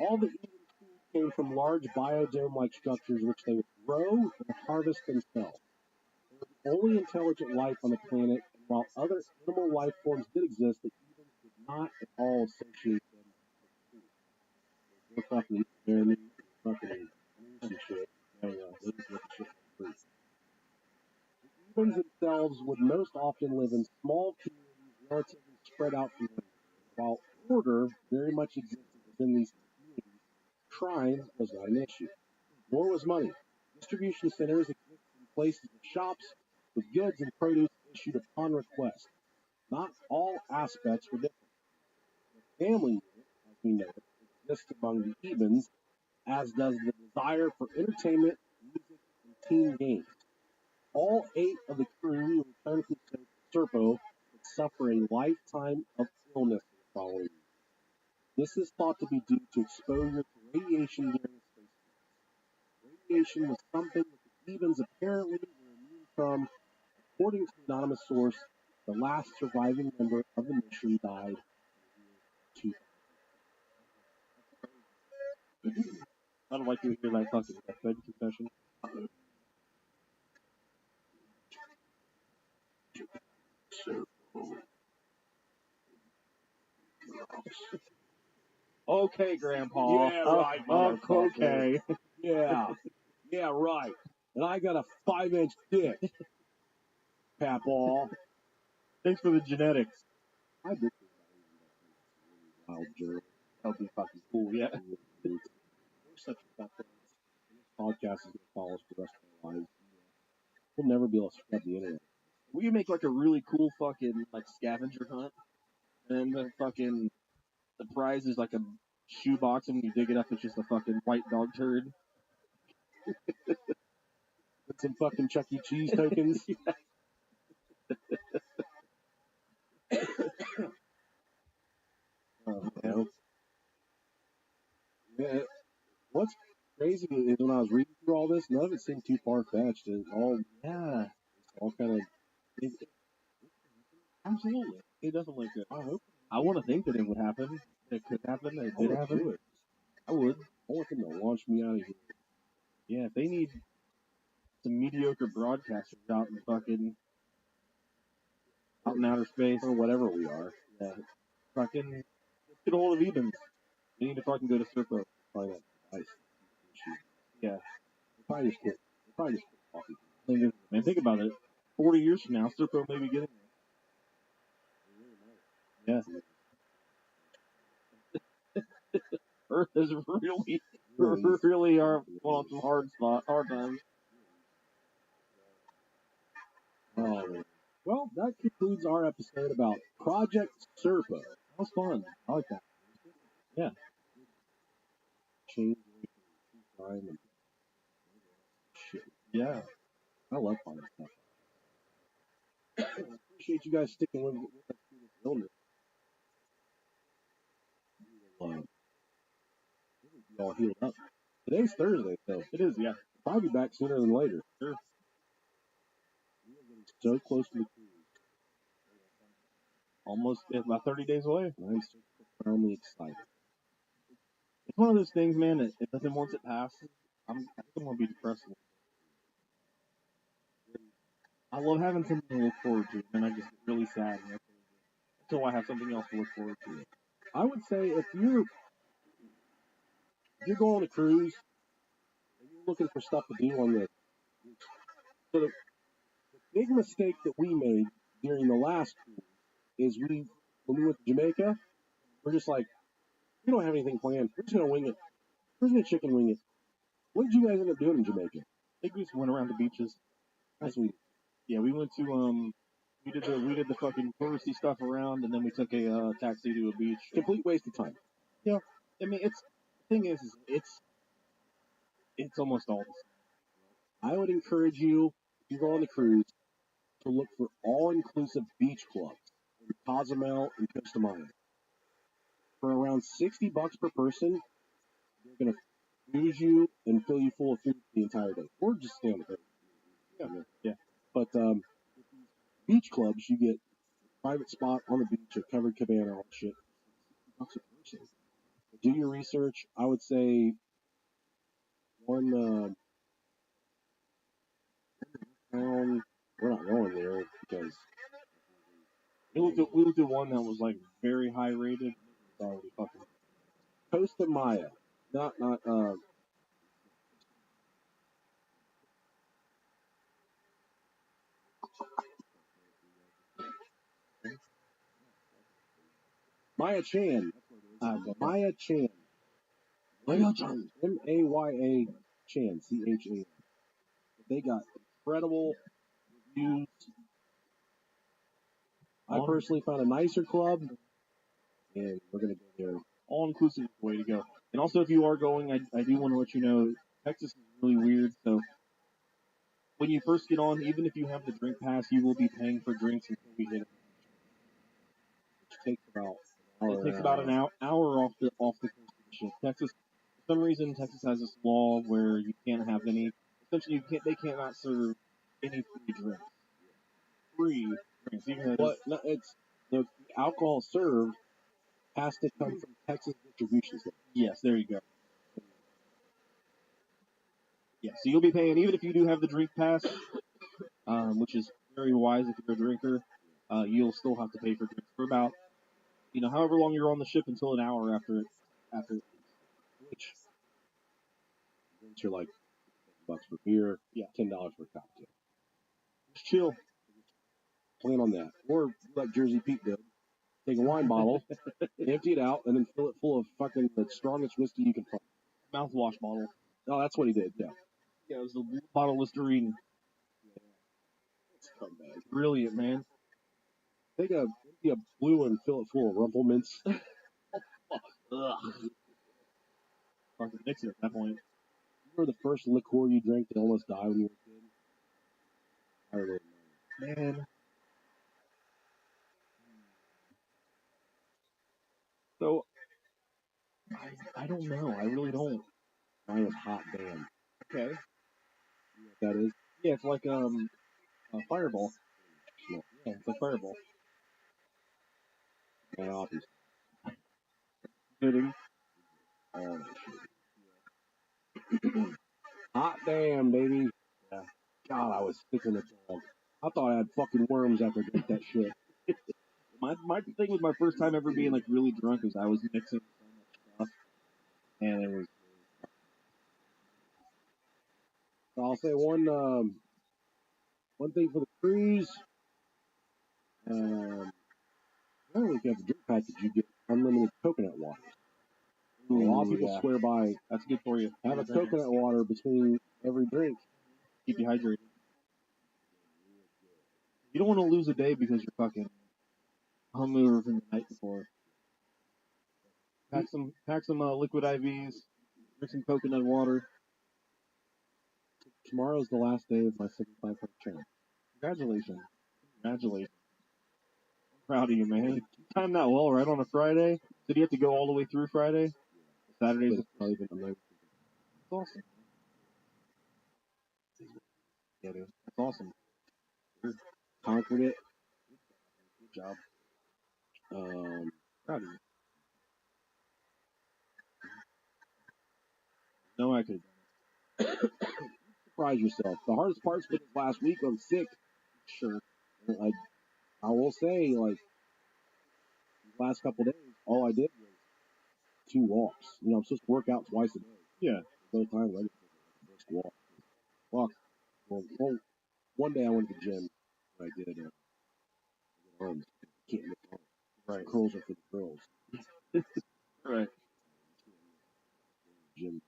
All the Eden food came from large biodome-like structures which they would grow and harvest themselves. They were the only intelligent life on the planet, and while other animal life forms did exist, the Edens did not at all associate them with food. They're fucking eating fucking and shit. They just look at shit for free. The Edens themselves would most often live in small communities relatively spread out from them. While order very much existed within these communities, crime was not an issue. Nor was money. Distribution centers existed in places of shops with goods and produce issued upon request. Not all aspects were different. The family unit, as we know it, exists among the Ebens, as does the desire for entertainment, music, and team games. All 8 of the crew who returned from Serpo would suffer a lifetime of illness in the following year. This is thought to be due to exposure to radiation during space flights. Radiation was something that the Ebens apparently were immune from. According to the anonymous source, the last surviving member of the mission died in 2000. I don't like to hear that fucking deathbed confession. Okay, Grandpa. Yeah, right, okay. Yeah, right. And I got a 5-inch dick, Papaw. Thanks for the genetics. I did think wild journal. That would be fucking cool, yeah. We're such a fuck. This podcast is going to follow us for the rest of our lives. We'll never be able to scrub the internet. We can make like a really cool fucking like scavenger hunt, and the prize is like a shoebox, and when you dig it up, it's just a fucking white dog turd. With some fucking Chuck E. Cheese tokens. Man. Yeah. What's crazy is when I was reading through all this, none of it seemed too far fetched. It's all kind of. Absolutely, it doesn't look good. I want to think that it would happen. That it could happen. That it did happen. I would. I want them to launch me out of here. Yeah, if they need some mediocre broadcasters out in outer space or whatever we are, fucking let's get a hold of Ebens. They need to fucking go to Serpo. Find that ice. Yeah. They probably just quit talking. Man, think about it. 40 years from now, Serpo may be getting there. Yeah. Earth is really are on some hard times. Well, that concludes our episode about Project Serpo. That was fun. I like that. Yeah. Change time and shit. Yeah. I love fun stuff. appreciate you guys sticking with us through this illness. All healed up. Today's Thursday, so It is, yeah. probably back sooner than later. Sure. We are getting so close to the cruise. Almost about 30 days away. I'm so profoundly excited. It's one of those things, man, that then once it passes, I think I'm going to be depressed. I love having something to look forward to, and I just get really sad until I have something else to look forward to. I would say if you're going on a cruise and you're looking for stuff to do on the big mistake that we made during the last cruise is when we went to Jamaica, we're just like, we don't have anything planned. We're just gonna wing it. We're just gonna chicken wing it. What did you guys end up doing in Jamaica? I think we just went around the beaches. That's sweet. Yeah, we went to we did the fucking touristy stuff around, and then we took a taxi to a beach. Complete waste of time. Yeah, I mean, the thing is it's almost all the same. I would encourage you, if you go on the cruise, to look for all-inclusive beach clubs in Cozumel and Costa Maya. For around $60 per person, they're gonna booze you and fill you full of food the entire day, or just stay on the boat. Yeah. But with these beach clubs, you get a private spot on the beach, a covered cabana, all shit. $60 a person. Do your research. I would say one town. We're not going there because We looked at one that was like very high rated. It's already fucking Costa Maya, not Maya Chan. Maya Chan. Maya Chan. Maya Chan. CHAN. They got incredible reviews. I personally found a nicer club, and we're gonna go there. All inclusive is the way to go. And also, if you are going, I do want to let you know Texas is really weird. So when you first get on, even if you have the drink pass, you will be paying for drinks until we hit it. Which takes about an hour off the coast of the ship. Texas, for some reason, Texas has this law where you can't have any. Essentially, they cannot serve any free drinks. Free drinks, even though it's the alcohol served has to come from Texas distribution center. Yes, there you go. Yeah, so you'll be paying even if you do have the drink pass, which is very wise if you're a drinker. You'll still have to pay for drinks for about, however long you're on the ship until an hour after. Which drinks are like $10 for beer, $10 for cocktail. Just chill. Plan on that. Or like Jersey Pete did. Take a wine bottle, empty it out, and then fill it full of fucking the strongest whiskey you can find. Mouthwash bottle. Oh, that's what he did, yeah. Yeah, it was the bottle of Listerine. Scumbag. Brilliant, man. Take a blue and fill it full of Rumple Mints. Ugh. Fucking mix it at that point. Remember the first liqueur you drank that almost died when you were a kid? I don't know. Man. So, I don't know. I really don't. Mine was Hot Damn. Okay. You know what that is? Yeah, it's like a Fireball. Yeah, it's like Fireball. My office. Kidding. Oh, shit. Hot Damn, baby. Yeah. God, I was sick in the dog. I thought I had fucking worms after I drank that shit. My thing with my first time ever being like really drunk was I was mixing so much stuff, and it was. I'll say one thing for the cruise. I don't know if you have the drink package, you get unlimited coconut water. A lot of people swear by that's good for you. Have a coconut water between every drink. Keep you hydrated. You don't want to lose a day because you're fucking hungover from the night before. Pack some liquid IVs. Drink some coconut water. Tomorrow's the last day of my 75 challenge. Congratulations. Congratulations. I'm proud of you, man. You timed that well, right on a Friday. Did you have to go all the way through Friday? Saturday's probably been amazing. That's awesome. Yeah, dude. That's awesome. You conquered it. Good job. Proud of you. No, I could surprise yourself. The hardest part's been last week. I'm sick. Sure. I will say, like, the last couple days, all I did was 2 walks. You know, I'm supposed to work out twice a day. Yeah. Both times I just took the first walk. Walk. Well, one day I went to the gym. I did arms. Can't make arms. Right. Curls are for the girls. Right. Gym.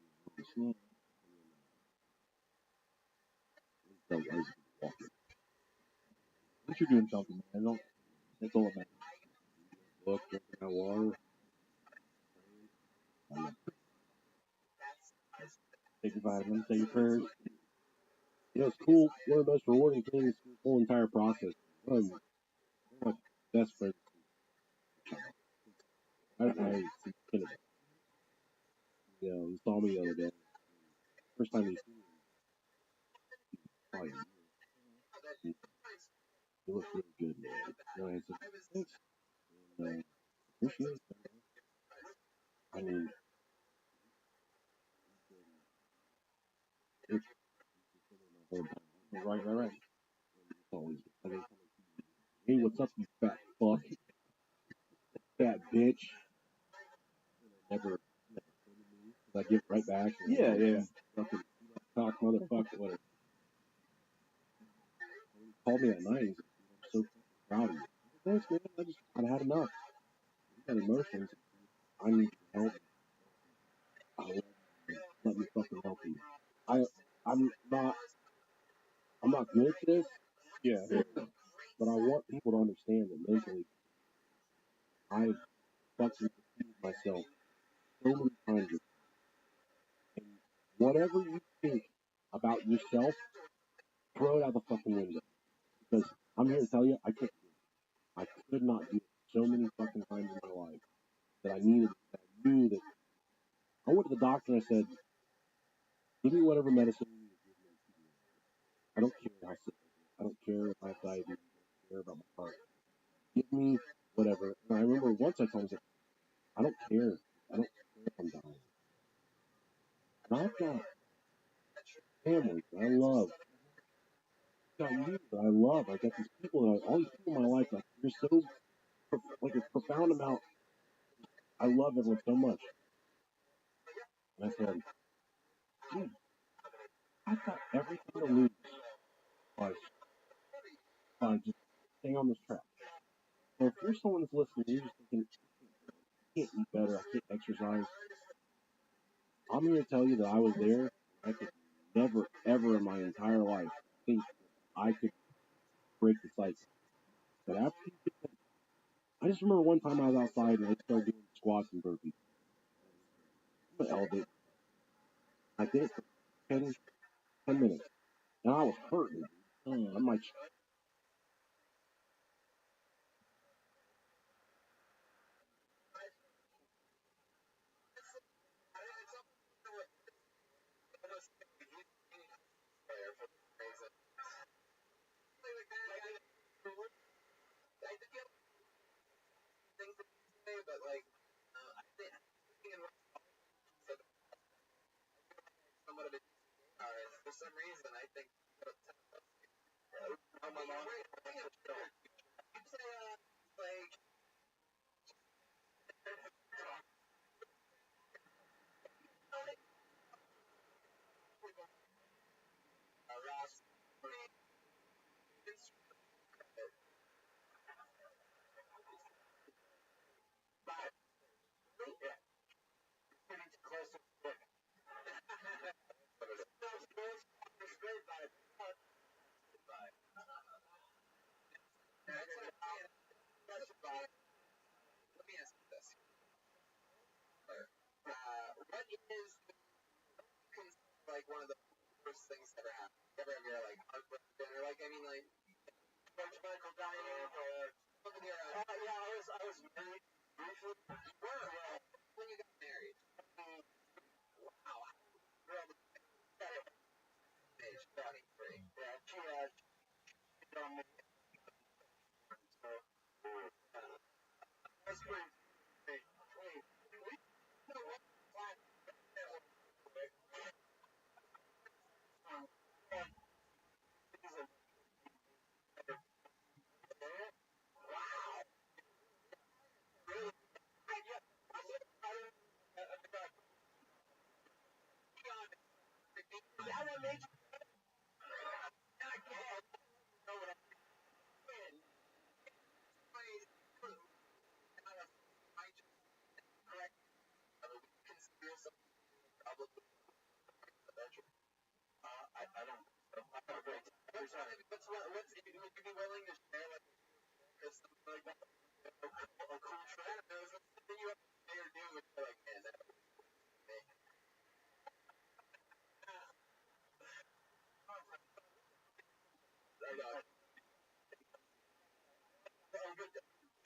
I was walking. At least you're doing something, man. That's all that matters. Look, drinking that water. Take your vitamins, take your prayers. You know, it's cool. One of the most rewarding things in the whole entire process. One of my best friends. I you know, he saw me the other day. First time he seen me. Oh, you look really good, man. You know, I said, thanks. And, appreciate it. I mean, it's right. It's always, I mean, hey, what's up, you fat fuck? Fat bitch. Never I get right back. Yeah. Fucking talk, motherfucker. Whatever. He called me at night. He's like, I'm so proud of you. Thanks, man. I had enough. I got emotions. I need your help. Let me fucking help you. I'm not good at this. Yeah. But I want people to understand that mentally, I've fucking confused myself so many times. And whatever you think about yourself, throw it out the fucking window. Because I'm here to tell you, I couldn't do it. I could not do it so many fucking times in my life that I knew that I went to the doctor and I said, give me whatever medicine you need to give me. I don't care how sick I don't care if I have diabetes. I don't care about my heart. Give me whatever. And I remember once I told him, I don't care. I don't care if I'm dying. And I've got family that I love. I've got you that I love. I've got these people all these people in my life, like, you're so, like, a profound amount. I love everyone so much. And I said, dude, I've got everything to lose by just staying on this track. So if you're someone that's listening, you're just thinking, I can't eat better, I can't exercise. I'm here to tell you that I was there. I could never, ever in my entire life think that I could break the cycle. But after you get that, I just remember one time I was outside and I started doing squats and burpees. I'm gonna elevate. I did it for 10 minutes. And I was hurting. I'm like, but like, I think somewhat of a for some reason, I think my mom like last let me ask you this. What is like one of the worst things that ever happened? Ever have your like heartbroken or like I mean like George Michael dining or something here. Yeah, I was married briefly. You were? Yeah. When you got married? Wow. Girl, age 23. Yeah, she on me. So, that's pretty. I don't. What's would you be willing to share like something like that? A cool trend? There's something you have to say or do, which you're like, man, that would be me. I know. I'm good.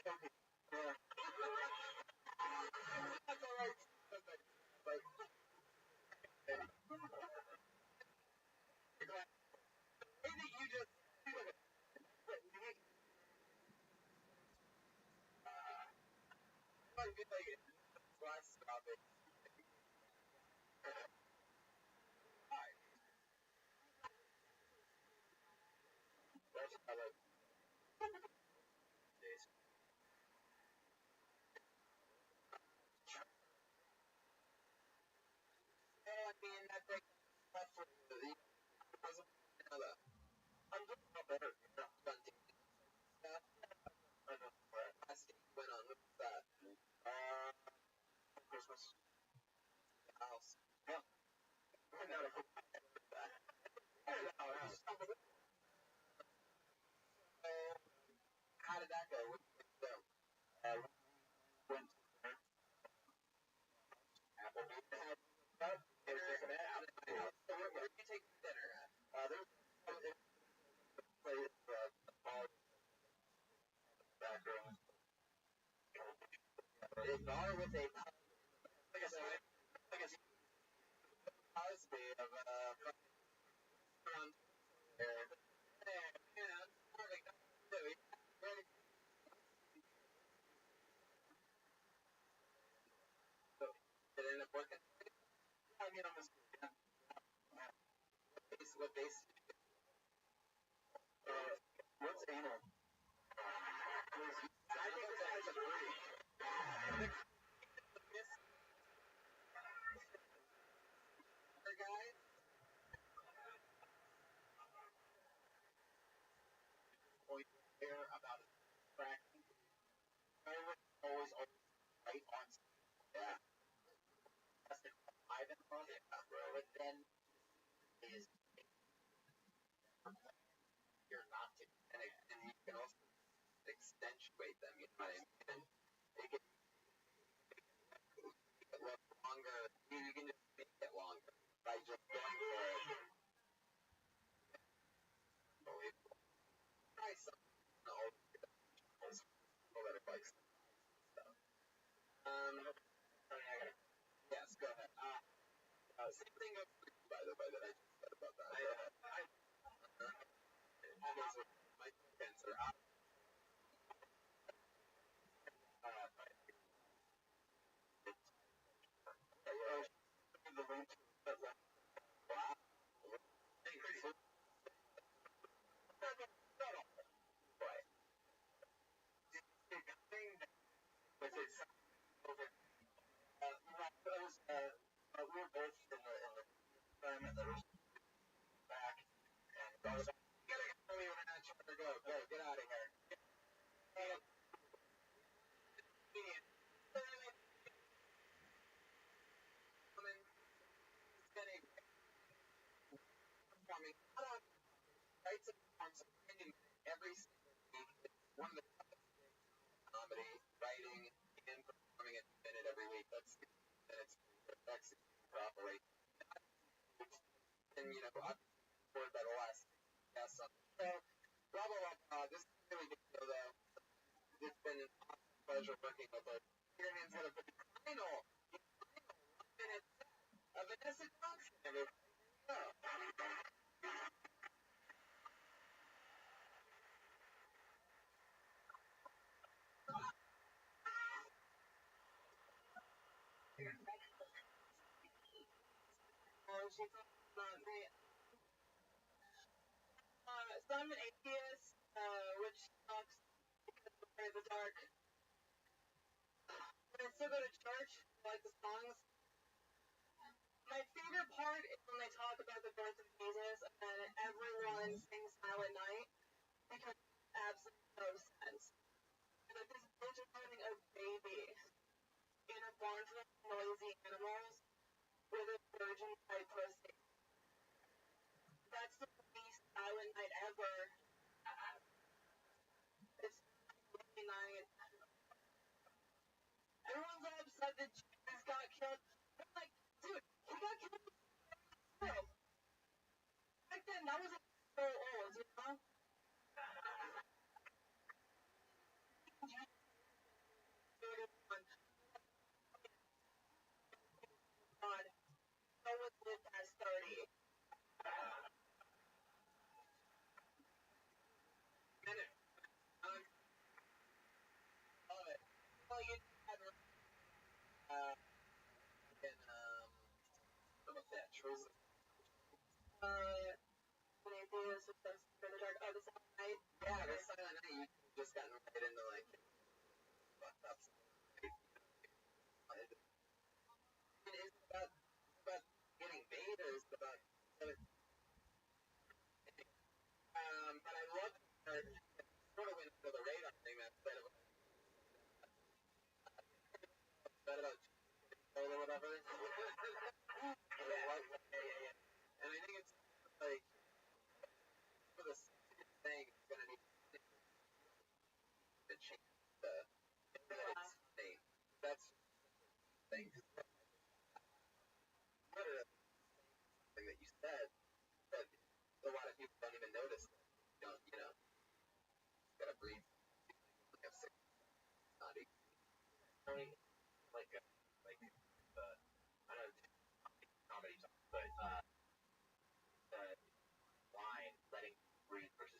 Okay. Yeah. That's all right. Like, maybe you just might be like last topic. That's how like days. I mean, that's like that's for the I'm doing a lot better. Done dating stuff. I know. Last date went on with that. Christmas house. Yeah. Not a how did that go? What did you do? Went to Applebee's. It was just at my house. So where did you take dinner at? There was a place all back room. A bar with a like a Cosby of around there. And perfect. So did it end up working? I mean, I'm just what they what's anal? I think this has a breed. Other guy point there about a crack. Always right on. Yeah. That's the Ivan on it. But then is you're not to, and you can also accentuate them. You know what I mean? And they get longer. You can just make it longer by just going for it. Try something. All that advice. Yes, go ahead. Same thing goes for you, by the way, that I just said about that. My cancer. The link that wow. Right. Was it over? We were both in the environment that was back, and I was like, you gotta go, we were not trying to go, get out of here. And getting performing right to every week. One of the comedy, writing, and performing at the minute every week. That's operate. And you know, I've heard that last guest on the show. Blah blah blah. This it's been an awesome pleasure working with our experience at a final 1-minute set of Vanessa Johnson, everybody. Here we go. She talks about so I'm an atheist, which sucks because I'm afraid of the dark. But I still go to church. I like the songs. My favorite part is when they talk about the birth of Jesus and everyone sings Silent Night because it makes absolutely no sense. Like this bitch is having a baby in a barn full of noisy animals with a virgin type pussy. That's the least Silent Night ever. It's really night. Everyone's all upset that Jesus got killed. I'm like, dude, he got killed too. Back then, that was so old, you know? God, no one lived past 30. Well, you had in what was that? Truth. An atheist with those for the dark. Oh, the Silent Night. Yeah, the Silent Night. You just gotten right into like fucked up. It is about getting bait, or is it about but I love that sort of went under the radar thing that said about or whatever. Yeah. And I think it's like for the thing it's gonna need to change the state. That's the thing. Something that you said, but a lot of people don't even notice that. You don't, you know, you gotta breathe. You have six body. Like I don't know comedy, but the line letting breathe versus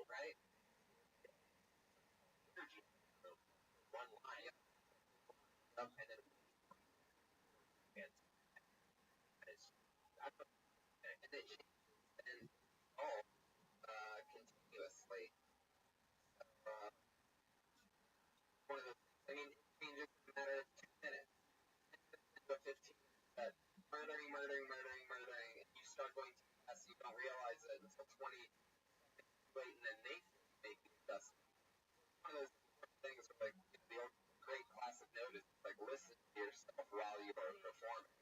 right? Energy. One line. And then it's and then all continuously. One of the I mean it changes in a matter of 2 minutes. To 15 that murdering, and you start going to class, you don't realize it until 20 wait, and then they make you just one of those things where like the old great classic note is like listen to yourself while you are performing.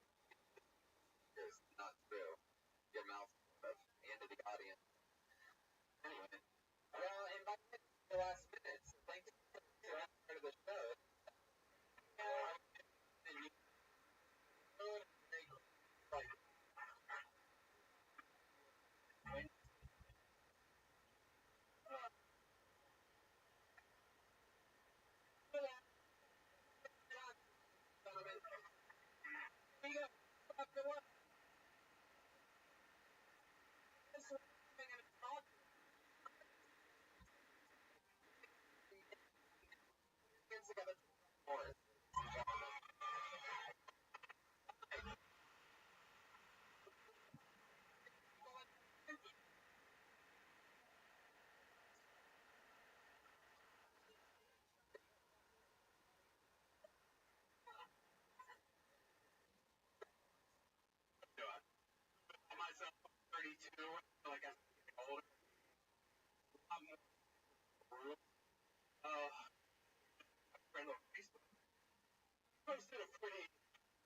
It's not true. Your mouth and to the audience. Anyway. Well, and by the last minute, so thanks for the last part of the show. And you like when you go up the one this thing and it's all together more. Myself 32, like I'm older. I'm more friend on Facebook. Posted a pretty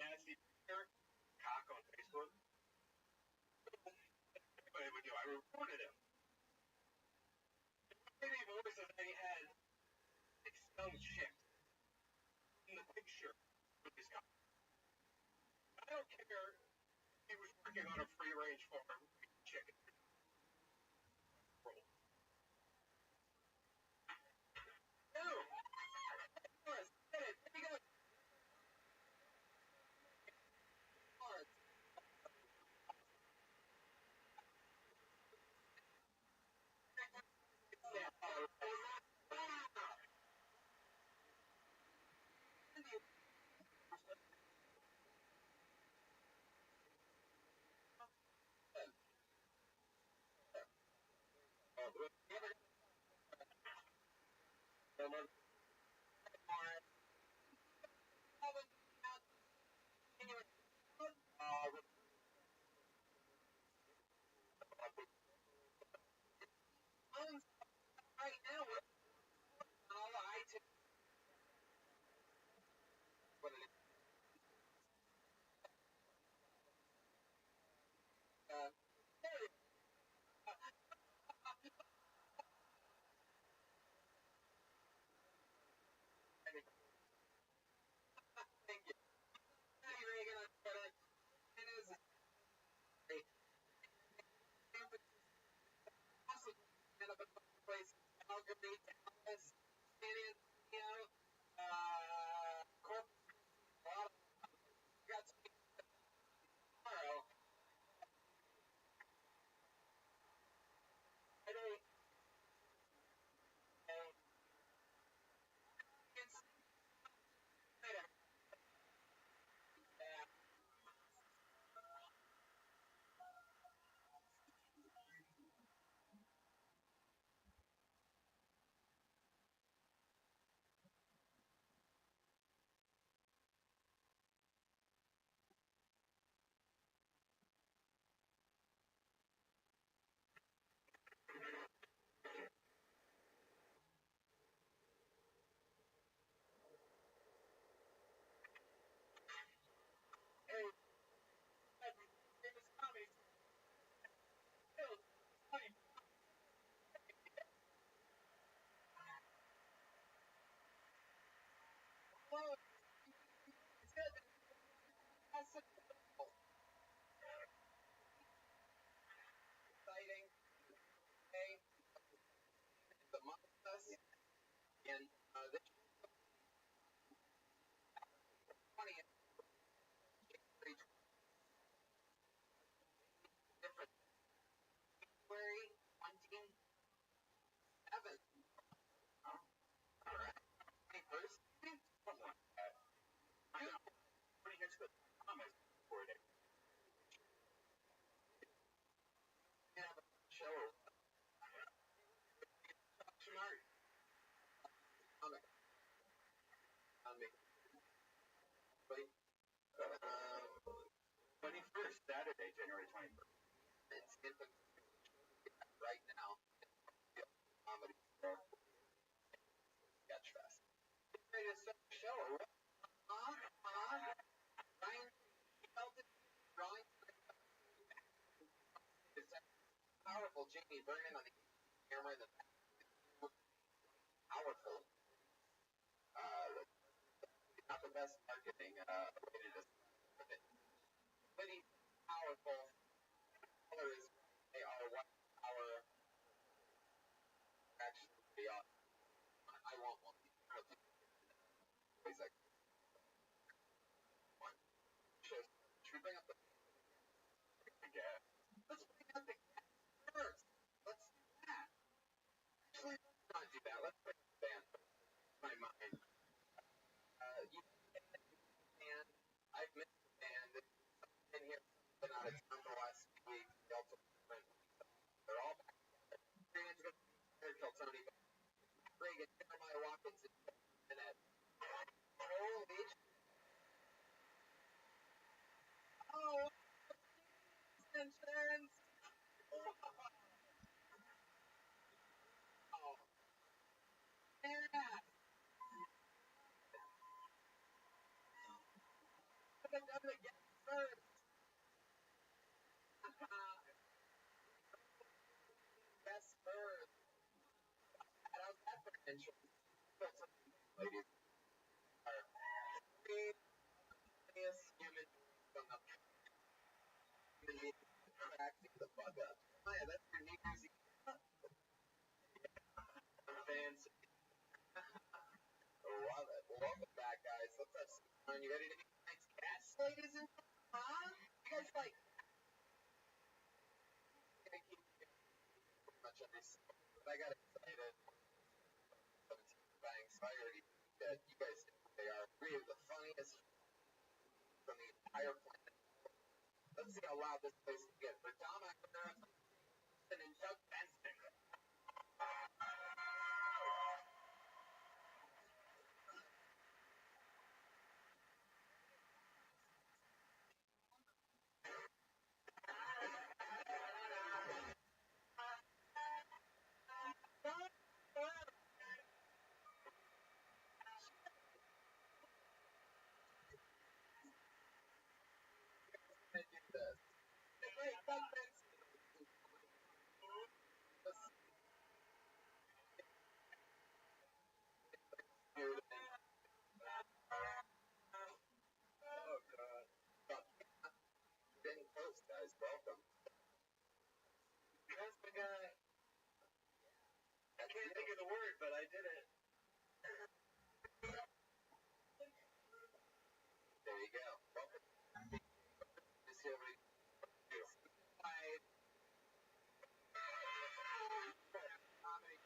nasty picture, cock on Facebook. What I would do, I reported him. Maybe voice that they had some chick in the picture with his cock. I don't care if he was working on a free range farm chicken. Right now, we're on all the iTunes. What it is. Thank you. Hey, Reagan, on Twitter. It is great. Also, kind of a place, Calgary, Dallas, San Antonio, Corpus, a lot of got to be tomorrow. Friday, exciting day. The month of us, and this 20th, different February 27th. All right. 21st, something like that. I know. When he gets the comments for it, have a show. Smart. Comic. On me. 21st, Saturday, January 21st. It's right now. Comedy store. Sketch Fest. It's ready to start the show. Ryan felt it. Drawing. It's a powerful Jamie Vernon on the camera. The powerful. Not the best marketing way to describe it. Pretty powerful. Colors. They are what our actually be on. I want one. Always like one. Should we bring up the gas? Let's bring up the gas first. Let's do that. Actually, let's not do that. Let's bring up the band. My mind. You and I've missed the band. Been here. Been out of town for the last week. They're all back. Fans going to kill Tony. Reagan, Jeremiah Watkins, and Ed. Holy oh, extensions! Oh, yeah! Could have done it again first. Yes, first. How's that for entrance? Ladies are three funniest human beings on the cracking the fuck up. Oh, yeah, that's your New Year's Eve. Fans. Love it. Welcome back, guys. Let's have some fun. You ready to meet tonight's guests, ladies and gentlemen? Huh? You guys like? I'm gonna keep pretty much every single. But I got excited. 17 banks. I already said you guys know who they are. Three of the funniest from the entire planet. Let's see how loud this place can get. For Tom Aguilera and Doug Benson. can't think of the word, but I did it. There you go. Welcome. This here we comedy.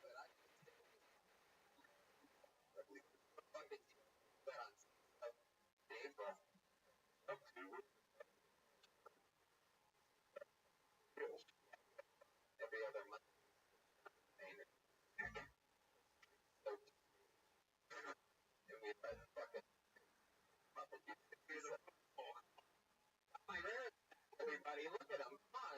But I can say fucking that on April. Every other month. So, and we had fucking everybody, look at them. Come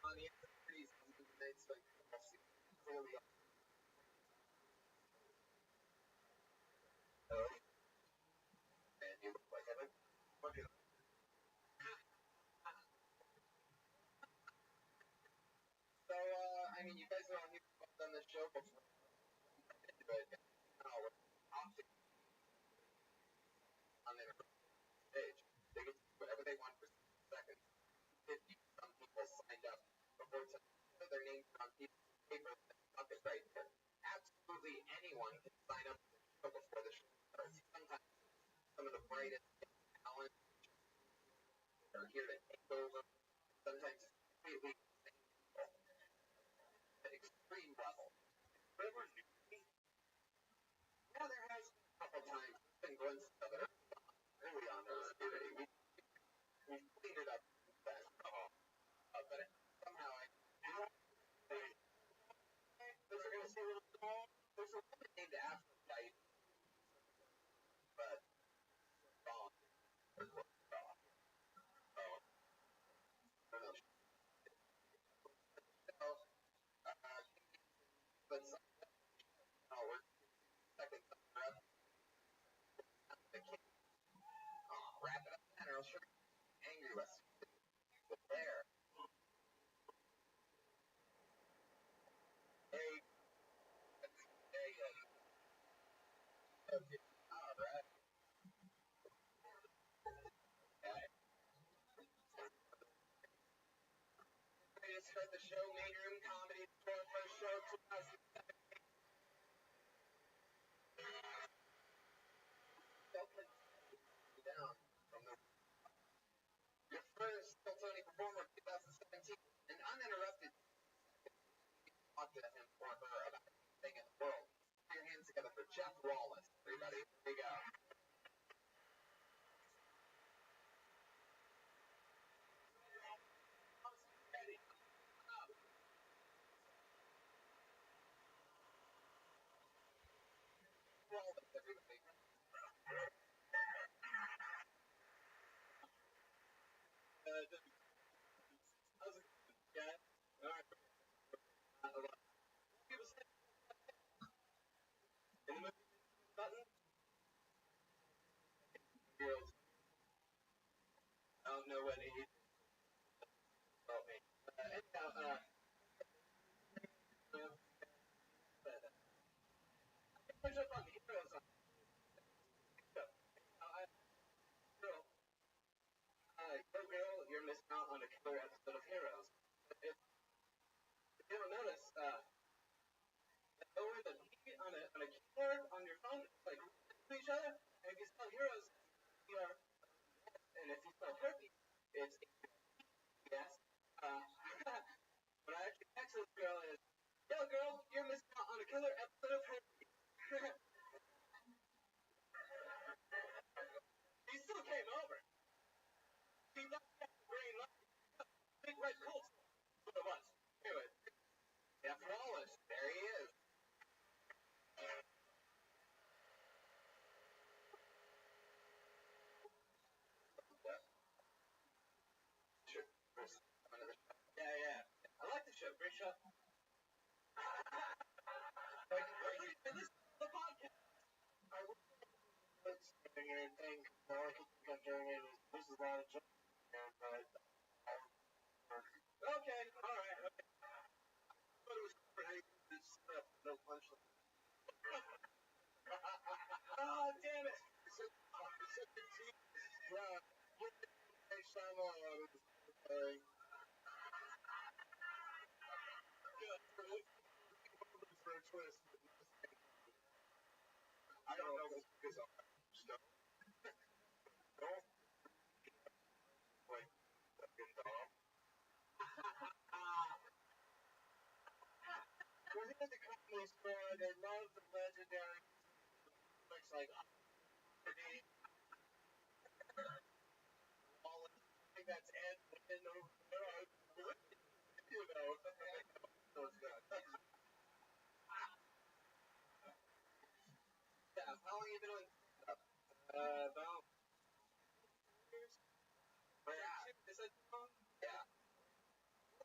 on the trees, it's like clearly and you look like look at so I mean you guys are on here done this show before, but on their stage, they get to do whatever they want for 6 seconds. 50 some people signed up before their names on people's paper up is right there. Absolutely anyone can sign up for the show before the show starts. Sometimes some of the brightest talent are here to take over. Sometimes it's completely at extreme level. Yeah, there has been a couple times been glimpses of it early on in the community. We cleaned it up fast. But somehow those are going to say a little small. There's a woman named Aphrodite, but wrong. I don't know. But we're second up. Wrap it up, and I'll show you angry with there. Hey, there you go. Okay. All right. Ready to start the show, Main Room Comedy, first show 2007. Down from the your first Tony performer 2017, an uninterrupted talk to him or her about anything in the world. Put your hands together for Jeff Wallace, everybody. Here we go. Wallace, everybody. How's it going, guys? All right. People say in the movie button. Girls. I don't know what it is. Oh, me. Anyhow, push up on the heroes on Go Girl, you're missing out on a killer episode of Heroes. If you don't notice, over the P on a keyboard on your phone, it's like to each other. And if you spell Heroes, ER, and if you spell Herpes, it's yes. When I actually text this girl is, yo girl, you're missing out on a killer episode of Herpes. He still came over. He got the green light. Big red coat. What it was. Anyway, Jeff Wallace, there he is. Sure. Yeah. I like the show. Great show. Like, listen to the podcast. I was sitting here and think, all I could think of doing it is, this is a lot of jokes here, but okay, alright, okay. But it was great. This no punchline. Oh, damn it! Yeah, next time on. twist that I don't know because I'm stuff. Don't like fucking dog. We're here at the comedy store. They love the legendary. Looks like all I think that's Ed Wynn over there. You know, so it's good. Yeah, how long have you been doing? About